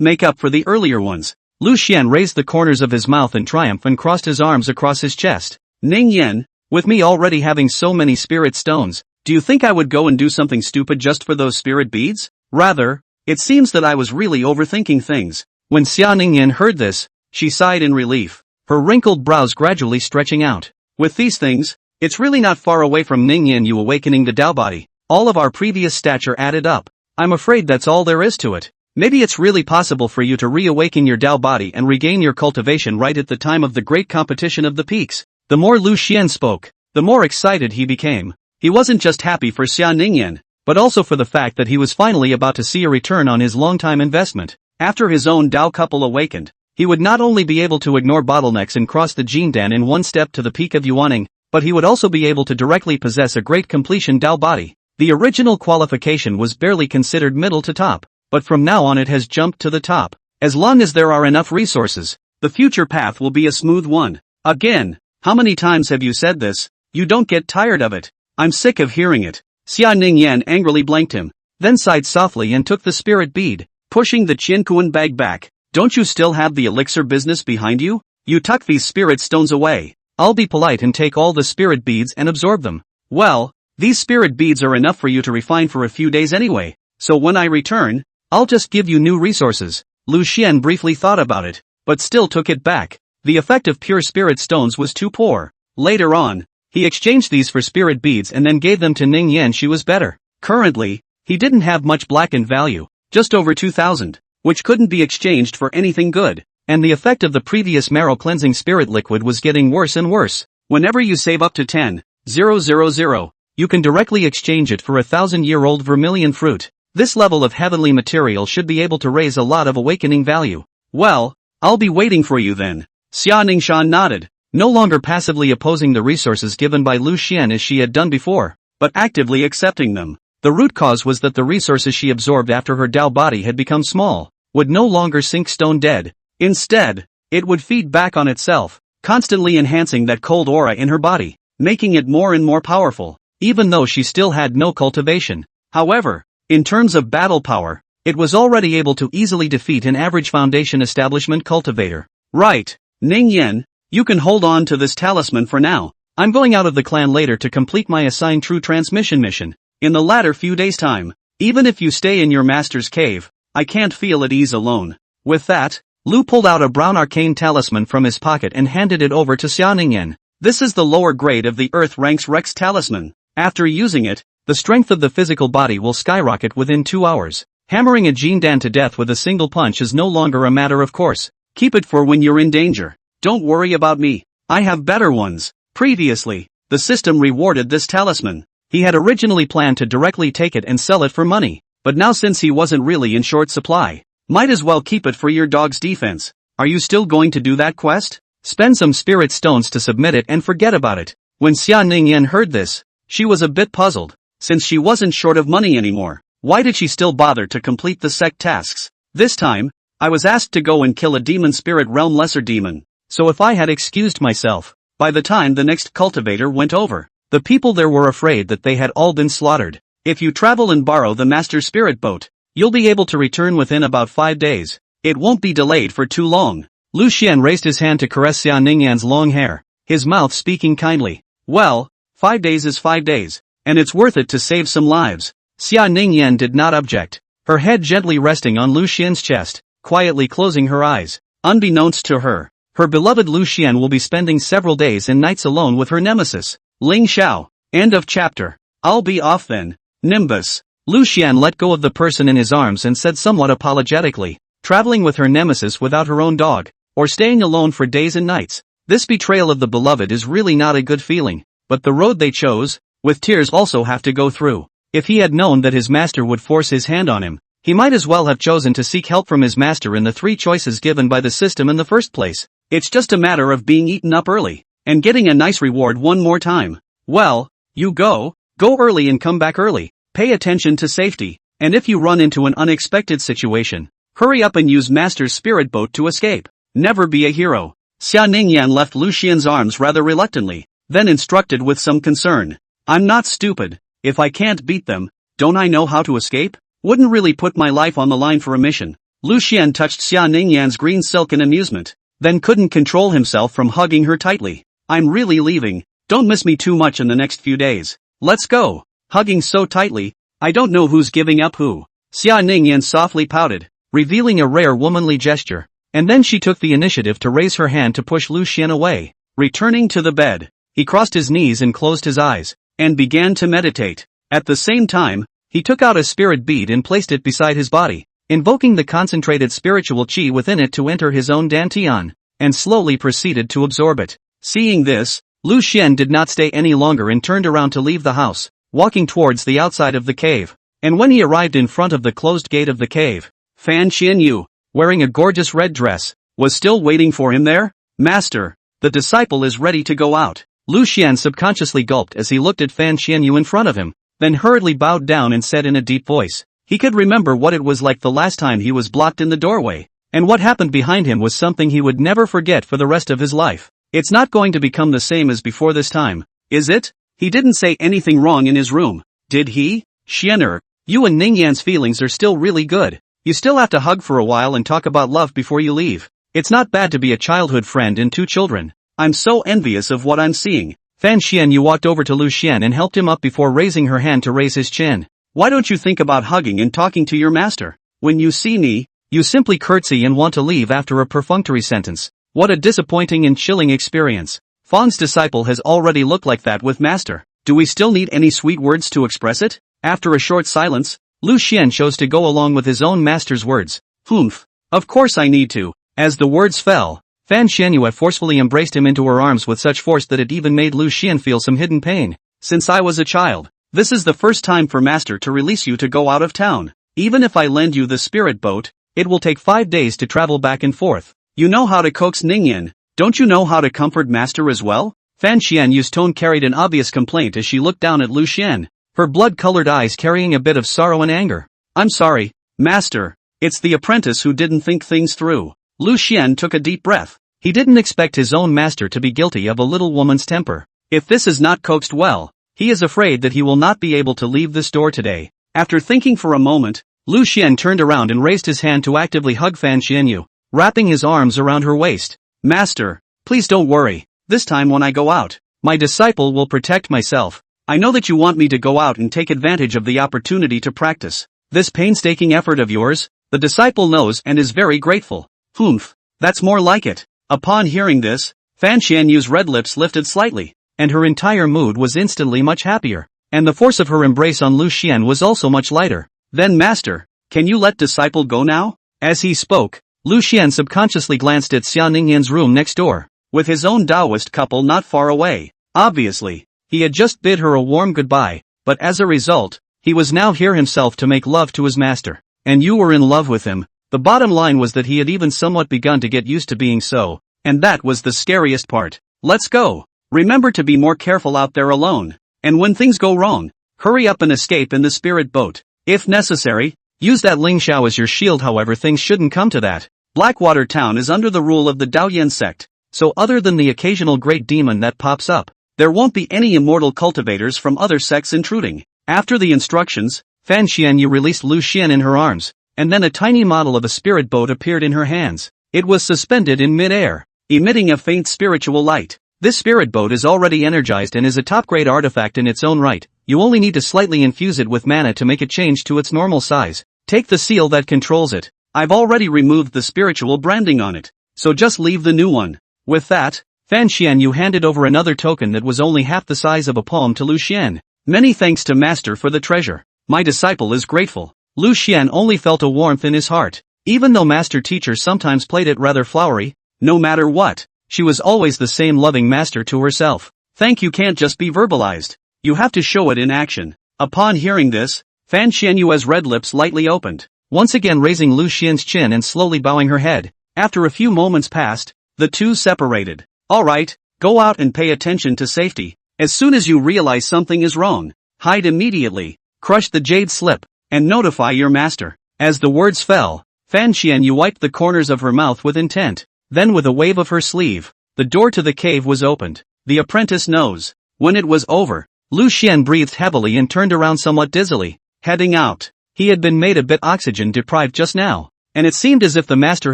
make up for the earlier ones. Lu Xian raised the corners of his mouth in triumph and crossed his arms across his chest. Ningyan, with me already having so many spirit stones, do you think I would go and do something stupid just for those spirit beads? Rather, it seems that I was really overthinking things. When Xia Ningyan heard this, she sighed in relief, her wrinkled brows gradually stretching out. With these things, it's really not far away from Ningyan you awakening the Tao body. All of our previous stature added up. I'm afraid that's all there is to it. Maybe it's really possible for you to reawaken your Tao body and regain your cultivation right at the time of the great competition of the peaks. The more Lu Xian spoke, the more excited he became. He wasn't just happy for Xia Ningyan, but also for the fact that he was finally about to see a return on his long-time investment. After his own Tao couple awakened, he would not only be able to ignore bottlenecks and cross the Jindan in one step to the peak of Yuaning, but he would also be able to directly possess a great completion Tao body. The original qualification was barely considered middle to top, but from now on it has jumped to the top. As long as there are enough resources, the future path will be a smooth one. Again, how many times have you said this? You don't get tired of it. I'm sick of hearing it. Xia Ningyan angrily blanked him, then sighed softly and took the spirit bead, pushing the Qiankuan bag back. Don't you still have the elixir business behind you? You tuck these spirit stones away. I'll be polite and take all the spirit beads and absorb them. Well, these spirit beads are enough for you to refine for a few days anyway, so when I return, I'll just give you new resources. Lu Xian briefly thought about it. but still took it back. The effect of pure spirit stones was too poor. Later on, he exchanged these for spirit beads and then gave them to Ningyan. She was better. Currently, he didn't have much blackened value, just over 2,000, which couldn't be exchanged for anything good, and the effect of the previous marrow cleansing spirit liquid was getting worse and worse. Whenever you save up to 10,000, you can directly exchange it for a 1,000-year-old vermilion fruit. This level of heavenly material should be able to raise a lot of awakening value. Well, I'll be waiting for you then. Xia Ningxiao nodded, no longer passively opposing the resources given by Lu Xian as she had done before, but actively accepting them. The root cause was that the resources she absorbed after her Dao body had become small, would no longer sink stone dead. Instead, it would feed back on itself, constantly enhancing that cold aura in her body, making it more and more powerful, even though she still had no cultivation. However, in terms of battle power, it was already able to easily defeat an average foundation establishment cultivator. Right, Ningyan, you can hold on to this talisman for now. I'm going out of the clan later to complete my assigned true transmission mission. In the latter few days' time, even if you stay in your master's cave, I can't feel at ease alone. With that, Lu pulled out a brown arcane talisman from his pocket and handed it over to Xia Ningyan. This is the lower grade of the Earth Ranks Rex talisman. After using it, the strength of the physical body will skyrocket within 2 hours. Hammering a Jindan to death with a single punch is no longer a matter of course. Keep it for when you're in danger. Don't worry about me. I have better ones. Previously, the system rewarded this talisman. He had originally planned to directly take it and sell it for money, but now since he wasn't really in short supply, might as well keep it for your dog's defense. Are you still going to do that quest? Spend some spirit stones to submit it and forget about it. When Xia Ningyan heard this, she was a bit puzzled. Since she wasn't short of money anymore, why did she still bother to complete the sect tasks? This time, I was asked to go and kill a demon spirit realm lesser demon, so if I had excused myself, by the time the next cultivator went over, the people there were afraid that they had all been slaughtered. If you travel and borrow the master spirit boat, you'll be able to return within about 5 days. It won't be delayed for too long. Lu Xian raised his hand to caress Xia Ningyan's long hair, his mouth speaking kindly. Well, 5 days is 5 days, and it's worth it to save some lives. Xia Ningyan did not object, her head gently resting on Lu Xian's chest, quietly closing her eyes. Unbeknownst to her, her beloved Lu Xian will be spending several days and nights alone with her nemesis, Lingxiao. End of chapter. I'll be off then. Nimbus. Lu Xian let go of the person in his arms and said somewhat apologetically, traveling with her nemesis without her own dog, or staying alone for days and nights. This betrayal of the beloved is really not a good feeling, but the road they chose, with tears also have to go through. If he had known that his master would force his hand on him, he might as well have chosen to seek help from his master in the 3 choices given by the system in the first place. It's just a matter of being eaten up early, and getting a nice reward one more time. Well, you go early and come back early. Pay attention to safety, and if you run into an unexpected situation, hurry up and use Master's spirit boat to escape. Never be a hero. Xia Ningyan left Lu Xian's arms rather reluctantly, then instructed with some concern. I'm not stupid. If I can't beat them, don't I know how to escape? Wouldn't really put my life on the line for a mission. Lu Xian touched Xia Ningyan's green silk in amusement, then couldn't control himself from hugging her tightly. I'm really leaving. Don't miss me too much in the next few days. Let's go. Hugging so tightly, I don't know who's giving up who. Xia Ningyan softly pouted, revealing a rare womanly gesture, and then she took the initiative to raise her hand to push Lu Xian away. Returning to the bed, he crossed his knees and closed his eyes, and began to meditate. At the same time, he took out a spirit bead and placed it beside his body, invoking the concentrated spiritual chi within it to enter his own dantian, and slowly proceeded to absorb it. Seeing this, Lu Xian did not stay any longer and turned around to leave the house, walking towards the outside of the cave. And when he arrived in front of the closed gate of the cave, Fan Qianyu, wearing a gorgeous red dress, was still waiting for him there. Master, the disciple is ready to go out. Lu Xian subconsciously gulped as he looked at Fan Qianyu in front of him, then hurriedly bowed down and said in a deep voice. He could remember what it was like the last time he was blocked in the doorway, and what happened behind him was something he would never forget for the rest of his life. It's not going to become the same as before this time, is it? He didn't say anything wrong in his room, did he? Xianer, you and Ningyan's feelings are still really good. You still have to hug for a while and talk about love before you leave. It's not bad to be a childhood friend and 2 children. I'm so envious of what I'm seeing. Fan Qianyu walked over to Lu Xian and helped him up before raising her hand to raise his chin. Why don't you think about hugging and talking to your master? When you see me, You simply curtsy and want to leave after a perfunctory sentence. What a disappointing and chilling experience. Fang's disciple has already looked like that with Master. Do we still need any sweet words to express it? After a short silence, Lu Xian chose to go along with his own master's words. Humph. Of course I need to. As the words fell, Fan Xianyue forcefully embraced him into her arms with such force that it even made Lu Xian feel some hidden pain. Since I was a child, this is the first time for Master to release you to go out of town. Even if I lend you the spirit boat, it will take 5 days to travel back and forth. You know how to coax Ningyan, don't you know how to comfort Master as well? Fan Xianyu's tone carried an obvious complaint as she looked down at Lu Xian, her blood-colored eyes carrying a bit of sorrow and anger. I'm sorry, Master. It's the apprentice who didn't think things through. Lu Xian took a deep breath. He didn't expect his own master to be guilty of a little woman's temper. If this is not coaxed well, he is afraid that he will not be able to leave this door today. After thinking for a moment, Lu Xian turned around and raised his hand to actively hug Fan Xianyu, wrapping his arms around her waist. Master, please don't worry. This time when I go out, my disciple will protect myself. I know that you want me to go out and take advantage of the opportunity to practice this painstaking effort of yours. The disciple knows and is very grateful. Humph, that's more like it. Upon hearing this, Fan Xianyu's red lips lifted slightly, and her entire mood was instantly much happier, and the force of her embrace on Lu Xian was also much lighter. Then Master, can you let disciple go now? As he spoke, Lu Xian subconsciously glanced at Xia Ningyan's room next door, with his own Taoist couple not far away. Obviously, he had just bid her a warm goodbye, but as a result, he was now here himself to make love to his master. And you were in love with him. The bottom line was that he had even somewhat begun to get used to being so, and that was the scariest part. Let's go. Remember to be more careful out there alone, and when things go wrong, hurry up and escape in the spirit boat. If necessary, use that Lingxiao as your shield. However, things shouldn't come to that. Blackwater town is under the rule of the Daoyan sect, so other than the occasional great demon that pops up, there won't be any immortal cultivators from other sects intruding. After the instructions, Fan Xianyu released Lu Xian in her arms, and then a tiny model of a spirit boat appeared in her hands. It was suspended in mid-air, emitting a faint spiritual light. This spirit boat is already energized and is a top-grade artifact in its own right. You only need to slightly infuse it with mana to make it change to its normal size. Take the seal that controls it. I've already removed the spiritual branding on it, so just leave the new one. With that, Fan Xianyu handed over another token that was only half the size of a palm to Lu Xian. Many thanks to Master for the treasure. My disciple is grateful. Lu Xian only felt a warmth in his heart. Even though Master Teacher sometimes played it rather flowery, no matter what, she was always the same loving master to herself. Thank you can't just be verbalized. You have to show it in action. Upon hearing this, Fan Xianyu's red lips lightly opened, once again raising Lu Xian's chin and slowly bowing her head. After a few moments passed, the two separated. Alright, go out and pay attention to safety. As soon as you realize something is wrong, hide immediately. Crush the jade slip, and notify your master. As the words fell, Fan Xianyu wiped the corners of her mouth with intent. Then with a wave of her sleeve, the door to the cave was opened. The apprentice knows. When it was over, Lu Xian breathed heavily and turned around somewhat dizzily. Heading out, he had been made a bit oxygen deprived just now, and it seemed as if the master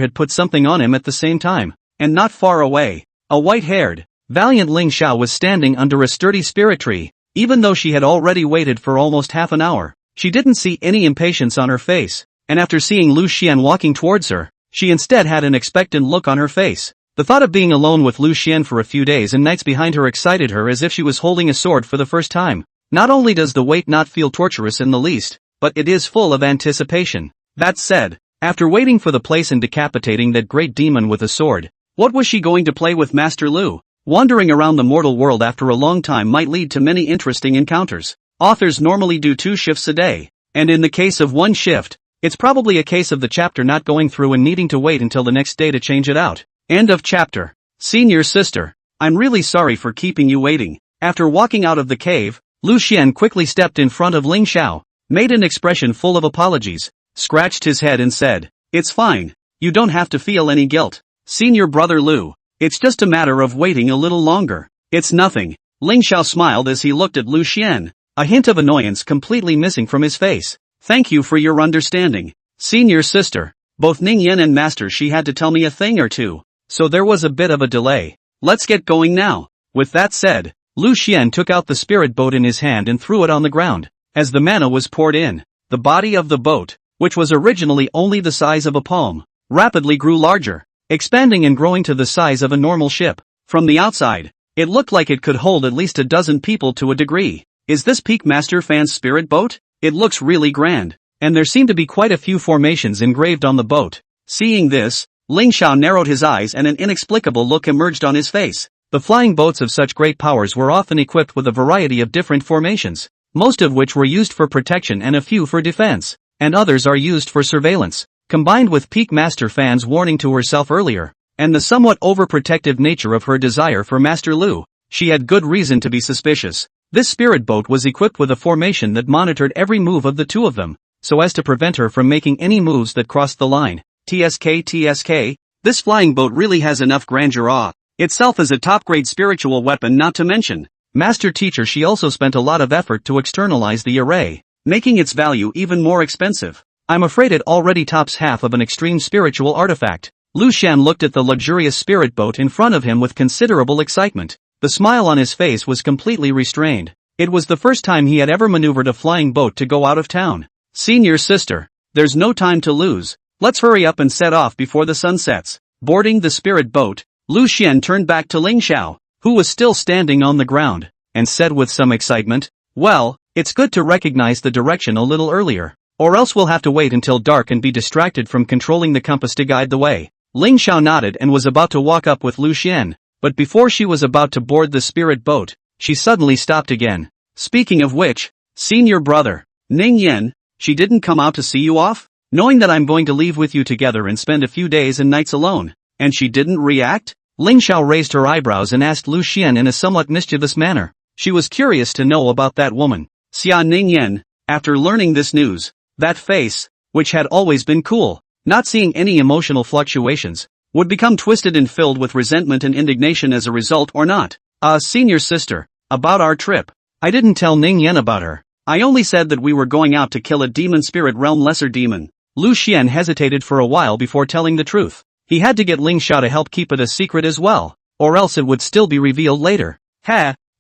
had put something on him at the same time. And not far away, a white-haired, valiant Lingxiao was standing under a sturdy spirit tree. Even though she had already waited for almost half an hour, she didn't see any impatience on her face, and after seeing Lu Xian walking towards her, she instead had an expectant look on her face. The thought of being alone with Lu Xian for a few days and nights behind her excited her as if she was holding a sword for the first time. Not only does the wait not feel torturous in the least, but it is full of anticipation. That said, after waiting for the place and decapitating that great demon with a sword, what was she going to play with Master Lu? Wandering around the mortal world after a long time might lead to many interesting encounters. Authors normally do 2 shifts a day, and in the case of 1 shift, it's probably a case of the chapter not going through and needing to wait until the next day to change it out. End of chapter. Senior sister, I'm really sorry for keeping you waiting. After walking out of the cave, Lu Xian quickly stepped in front of Lingxiao, made an expression full of apologies, scratched his head and said, "It's fine. You don't have to feel any guilt. Senior brother Lu. It's just a matter of waiting a little longer. It's nothing." Lingxiao smiled as he looked at Lu Xian, a hint of annoyance completely missing from his face. "Thank you for your understanding. Senior sister, both Ningyan and Master Shi had to tell me a thing or two, so there was a bit of a delay. Let's get going now." With that said, Lu Xian took out the spirit boat in his hand and threw it on the ground. As the mana was poured in, the body of the boat, which was originally only the size of a palm, rapidly grew larger, expanding and growing to the size of a normal ship. From the outside, it looked like it could hold at least a dozen people to a degree. Is this Peak Master Fan's spirit boat? It looks really grand, and there seem to be quite a few formations engraved on the boat. Seeing this, Lingxiao narrowed his eyes and an inexplicable look emerged on his face. The flying boats of such great powers were often equipped with a variety of different formations, most of which were used for protection and a few for defense, and others are used for surveillance. Combined with Peak Master Fan's warning to herself earlier, and the somewhat overprotective nature of her desire for Master Lu, she had good reason to be suspicious. This spirit boat was equipped with a formation that monitored every move of the two of them, so as to prevent her from making any moves that crossed the line. TSK, this flying boat really has enough grandeur itself as a top-grade spiritual weapon, not to mention. Master Teacher, she also spent a lot of effort to externalize the array, making its value even more expensive. I'm afraid it already tops half of an extreme spiritual artifact. Lu Xian looked at the luxurious spirit boat in front of him with considerable excitement. The smile on his face was completely restrained. It was the first time he had ever maneuvered a flying boat to go out of town. Senior sister, there's no time to lose. Let's hurry up and set off before the sun sets. Boarding the spirit boat, Lu Xian turned back to Lingxiao, who was still standing on the ground, and said with some excitement, "Well, it's good to recognize the direction a little earlier, or else we'll have to wait until dark and be distracted from controlling the compass to guide the way." Lingxiao nodded and was about to walk up with Lu Xian, but before she was about to board the spirit boat, she suddenly stopped again. "Speaking of which, senior brother, Ningyan, she didn't come out to see you off? Knowing that I'm going to leave with you together and spend a few days and nights alone, and she didn't react?" Lingxiao raised her eyebrows and asked Lu Xian in a somewhat mischievous manner. She was curious to know about that woman. Xia Ningyan, after learning this news, that face, which had always been cool, not seeing any emotional fluctuations, would become twisted and filled with resentment and indignation as a result, or not. Senior sister, about our trip. I didn't tell Ningyan about her. I only said that we were going out to kill a demon spirit realm lesser demon. Lu Xian hesitated for a while before telling the truth. He had to get Lingxiao to help keep it a secret as well, or else it would still be revealed later.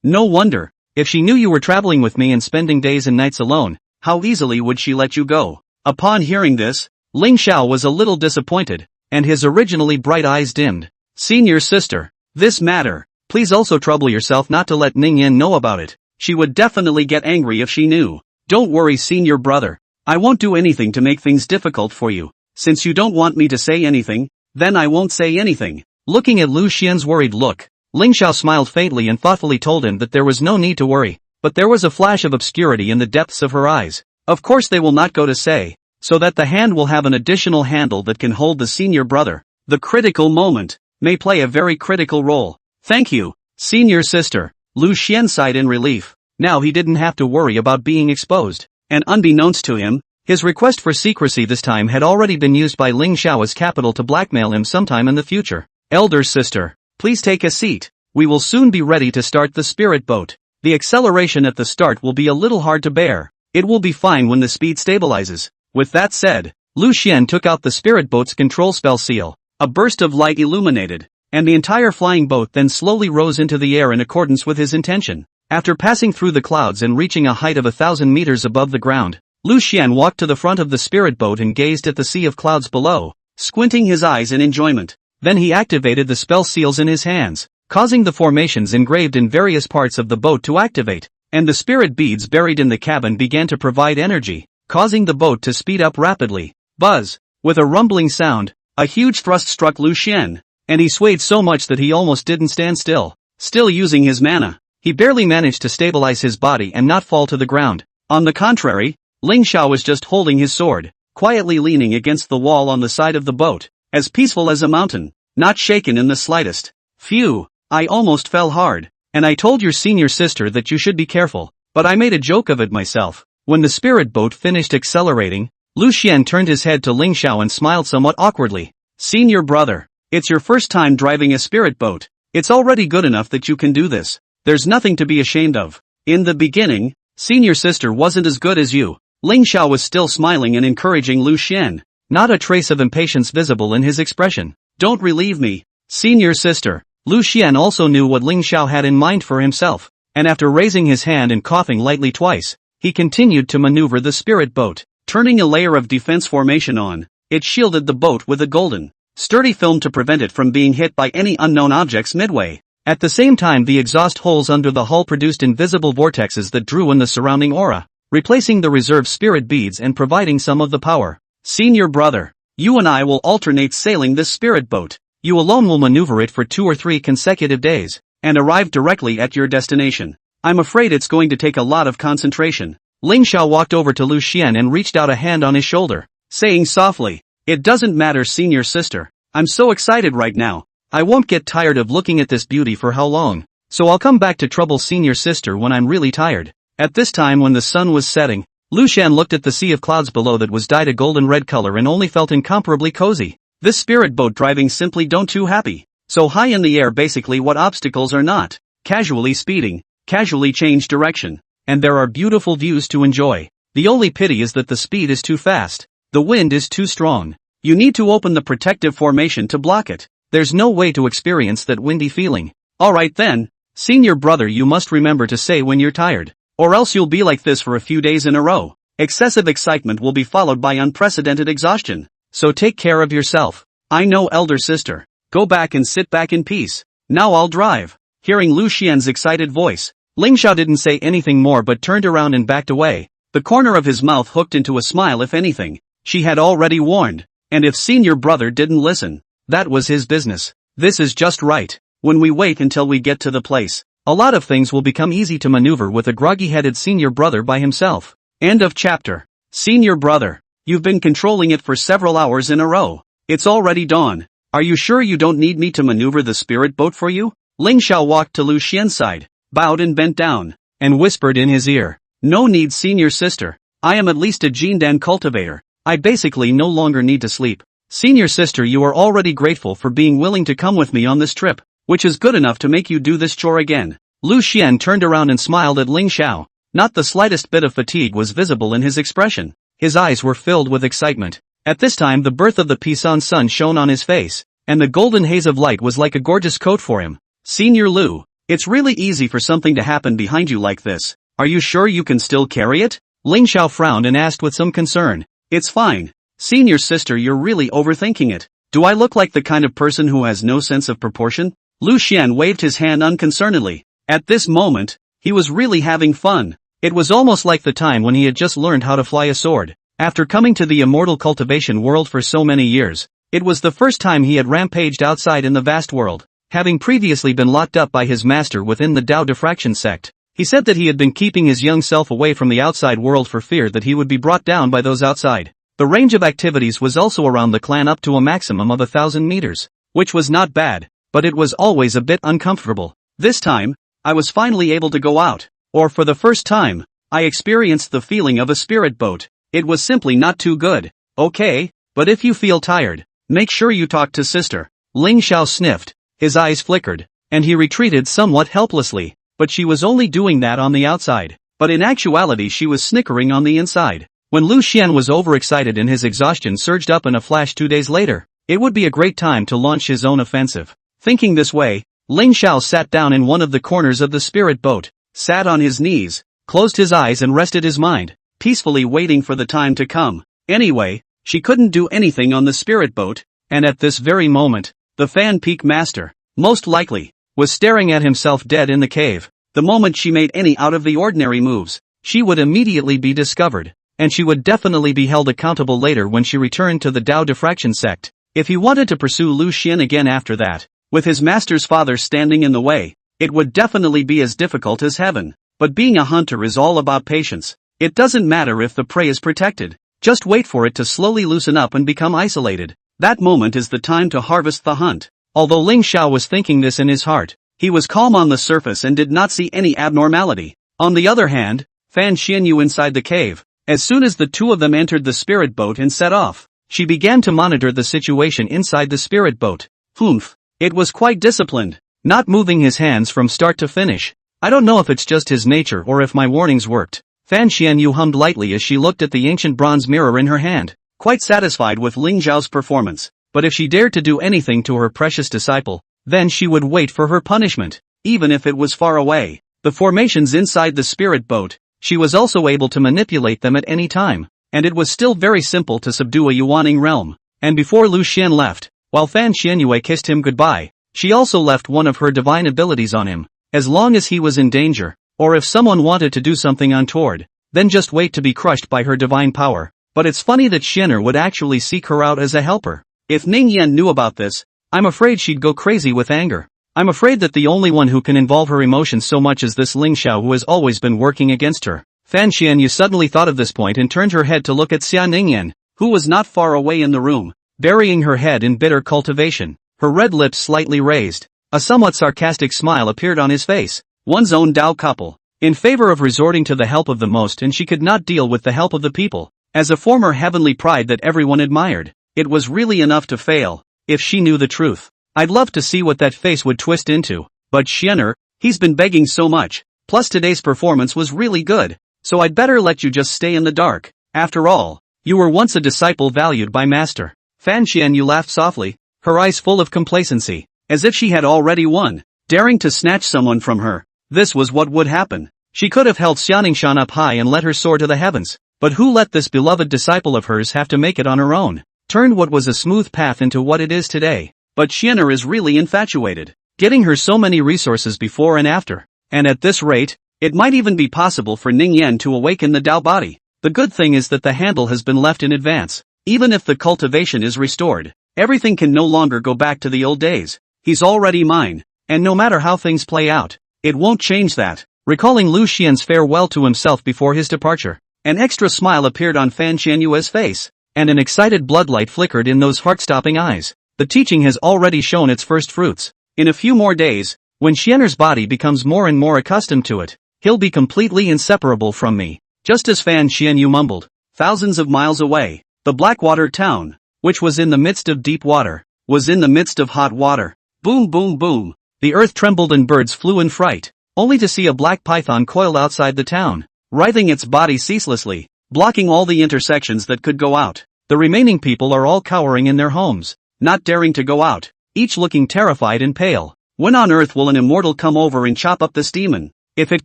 No wonder. If she knew you were traveling with me and spending days and nights alone, how easily would she let you go? Upon hearing this, Lingxiao was a little disappointed, and his originally bright eyes dimmed. Senior sister, this matter, please also trouble yourself not to let Ningyan know about it. She would definitely get angry if she knew. Don't worry, senior brother. I won't do anything to make things difficult for you. Since you don't want me to say anything, then I won't say anything. Looking at Lu Xian's worried look, Lingxiao smiled faintly and thoughtfully told him that there was no need to worry, but there was a flash of obscurity in the depths of her eyes. Of course they will not go to say, so that the hand will have an additional handle that can hold the senior brother. The critical moment may play a very critical role. Thank you, senior sister. Lu Xian sighed in relief. Now he didn't have to worry about being exposed. And unbeknownst to him, his request for secrecy this time had already been used by Lingxiao as capital to blackmail him sometime in the future. Elder sister, please take a seat. We will soon be ready to start the spirit boat. The acceleration at the start will be a little hard to bear. It will be fine when the speed stabilizes. With that said, Lu Xian took out the spirit boat's control spell seal. A burst of light illuminated, and the entire flying boat then slowly rose into the air in accordance with his intention. After passing through the clouds and reaching a height of 1,000 meters above the ground, Lu Xian walked to the front of the spirit boat and gazed at the sea of clouds below, squinting his eyes in enjoyment. Then he activated the spell seals in his hands, causing the formations engraved in various parts of the boat to activate, and the spirit beads buried in the cabin began to provide energy, causing the boat to speed up rapidly. Buzz! With a rumbling sound, a huge thrust struck Lu Xian, and he swayed so much that he almost didn't stand still. Still using his mana, he barely managed to stabilize his body and not fall to the ground. On the contrary, Lingxiao was just holding his sword, quietly leaning against the wall on the side of the boat, as peaceful as a mountain, not shaken in the slightest. Phew, I almost fell hard, and I told your senior sister that you should be careful, but I made a joke of it myself. When the spirit boat finished accelerating, Lu Xian turned his head to Lingxiao and smiled somewhat awkwardly. Senior brother, it's your first time driving a spirit boat. It's already good enough that you can do this. There's nothing to be ashamed of. In the beginning, senior sister wasn't as good as you. Lingxiao was still smiling and encouraging Lu Xian, not a trace of impatience visible in his expression. Don't relieve me, senior sister. Lu Xian also knew what Lingxiao had in mind for himself, and after raising his hand and coughing lightly twice, he continued to maneuver the spirit boat. turning a layer of defense formation on. It shielded the boat with a golden, sturdy film to prevent it from being hit by any unknown objects midway. At the same time, the exhaust holes under the hull produced invisible vortexes that drew in the surrounding aura, replacing the reserve spirit beads and providing some of the power. Senior brother, you and I will alternate sailing this spirit boat. You alone will maneuver it for 2 or 3 consecutive days, and arrive directly at your destination. I'm afraid it's going to take a lot of concentration. Lingxiao walked over to Lu Xian and reached out a hand on his shoulder, saying softly, "It doesn't matter, senior sister. I'm so excited right now. I won't get tired of looking at this beauty for how long, so I'll come back to trouble senior sister when I'm really tired." At this time, when the sun was setting, Lu Xian looked at the sea of clouds below that was dyed a golden red color and only felt incomparably cozy. This spirit boat driving simply don't too happy. So high in the air, basically what obstacles are not. Casually speeding, casually change direction, and there are beautiful views to enjoy. The only pity is that the speed is too fast. The wind is too strong. You need to open the protective formation to block it. There's no way to experience that windy feeling. Alright then, senior brother, you must remember to say when you're tired, or else you'll be like this for a few days in a row. Excessive excitement will be followed by unprecedented exhaustion. So take care of yourself. I know, elder sister. Go back and sit back in peace. Now I'll drive. Hearing Lu Xian's excited voice, Lingxiao didn't say anything more but turned around and backed away. The corner of his mouth hooked into a smile. If anything, she had already warned. And if senior brother didn't listen, that was his business. This is just right. When we wait until we get to the place, a lot of things will become easy to maneuver with a groggy-headed senior brother by himself. End of chapter. Senior brother, you've been controlling it for several hours in a row. It's already dawn. Are you sure you don't need me to maneuver the spirit boat for you? Lingxiao walked to Lu Xian's side, bowed and bent down, and whispered in his ear, "No need, senior sister. I am at least a Jindan cultivator. I basically no longer need to sleep. Senior sister, you are already grateful for being willing to come with me on this trip, which is good enough to make you do this chore again." Lu Xian turned around and smiled at Lingxiao. Not the slightest bit of fatigue was visible in his expression. His eyes were filled with excitement. At this time, the birth of the Pisan sun shone on his face, and the golden haze of light was like a gorgeous coat for him. "Senior Lu, it's really easy for something to happen behind you like this. Are you sure you can still carry it?" Lingxiao frowned and asked with some concern. "It's fine. Senior sister, you're really overthinking it. Do I look like the kind of person who has no sense of proportion?" Lu Xian waved his hand unconcernedly. At this moment, he was really having fun. It was almost like the time when he had just learned how to fly a sword. After coming to the immortal cultivation world for so many years, it was the first time he had rampaged outside in the vast world, having previously been locked up by his master within the Tao Diffraction sect. He said that he had been keeping his young self away from the outside world for fear that he would be brought down by those outside. The range of activities was also around the clan up to a maximum of 1,000 meters, which was not bad, but it was always a bit uncomfortable. This time, I was finally able to go out, or for the first time, I experienced the feeling of a spirit boat. It was simply not too good. Okay, but if you feel tired, make sure you talk to sister. Lingxiao sniffed, his eyes flickered, and he retreated somewhat helplessly, but she was only doing that on the outside. But in actuality she was snickering on the inside. When Lu Xian was overexcited and his exhaustion surged up in a flash 2 days later, it would be a great time to launch his own offensive. Thinking this way, Lingxiao sat down in one of the corners of the spirit boat, sat on his knees, closed his eyes and rested his mind, peacefully waiting for the time to come. Anyway, she couldn't do anything on the spirit boat, and at this very moment, the Fan Peak Master, most likely, was staring at himself dead in the cave. The moment she made any out of the ordinary moves, she would immediately be discovered, and she would definitely be held accountable later when she returned to the Tao Diffraction sect. If he wanted to pursue Lu Xian again after that, with his master's father standing in the way, it would definitely be as difficult as heaven. But being a hunter is all about patience. It doesn't matter if the prey is protected. Just wait for it to slowly loosen up and become isolated. That moment is the time to harvest the hunt. Although Lingxiao was thinking this in his heart, he was calm on the surface and did not see any abnormality. On the other hand, Fan Xianyu inside the cave, as soon as the two of them entered the spirit boat and set off, she began to monitor the situation inside the spirit boat. Humph. It was quite disciplined, not moving his hands from start to finish. I don't know if it's just his nature or if my warnings worked. Fan Xianyu hummed lightly as she looked at the ancient bronze mirror in her hand, quite satisfied with Lingxiao's performance. But if she dared to do anything to her precious disciple, then she would wait for her punishment, even if it was far away. The formations inside the spirit boat, she was also able to manipulate them at any time, and it was still very simple to subdue a Yuaning realm. And before Lu Xian left, while Fan Xianyue kissed him goodbye, she also left one of her divine abilities on him. As long as he was in danger, or if someone wanted to do something untoward, then just wait to be crushed by her divine power. But it's funny that Xian'er would actually seek her out as a helper. If Ningyan knew about this, I'm afraid she'd go crazy with anger. I'm afraid that the only one who can involve her emotions so much is this Lingxiao who has always been working against her. Fan Xianyu suddenly thought of this point and turned her head to look at Xia Ningyan, who was not far away in the room, burying her head in bitter cultivation, her red lips slightly raised. A somewhat sarcastic smile appeared on his face. One's own Dao couple, in favor of resorting to the help of the most, and she could not deal with the help of the people. As a former heavenly pride that everyone admired, it was really enough to fail. If she knew the truth, I'd love to see what that face would twist into. But Xian'er, he's been begging so much, plus today's performance was really good, so I'd better let you just stay in the dark. After all, you were once a disciple valued by Master. Fan Xianyu laughed softly, her eyes full of complacency, as if she had already won, daring to snatch someone from her. This was what would happen. She could have held Xianingshan up high and let her soar to the heavens, but who let this beloved disciple of hers have to make it on her own? Turned what was a smooth path into what it is today. But Xian'er is really infatuated, getting her so many resources before and after. And at this rate, it might even be possible for Ningyan to awaken the Dao body. The good thing is that the handle has been left in advance. Even if the cultivation is restored, everything can no longer go back to the old days. He's already mine, and no matter how things play out, it won't change that. Recalling Lu Xian's farewell to himself before his departure, an extra smile appeared on Fan Xianyue's face, and an excited bloodlight flickered in those heart-stopping eyes. The teaching has already shown its first fruits. In a few more days, when Xian'er's body becomes more and more accustomed to it, he'll be completely inseparable from me. Just as Fan Xianyu mumbled, thousands of miles away, the Blackwater town, which was in the midst of deep water, was in the midst of hot water. Boom boom boom. The earth trembled and birds flew in fright, only to see a black python coiled outside the town, writhing its body ceaselessly, blocking all the intersections that could go out. The remaining people are all cowering in their homes, not daring to go out, each looking terrified and pale. When on earth will an immortal come over and chop up this demon? If it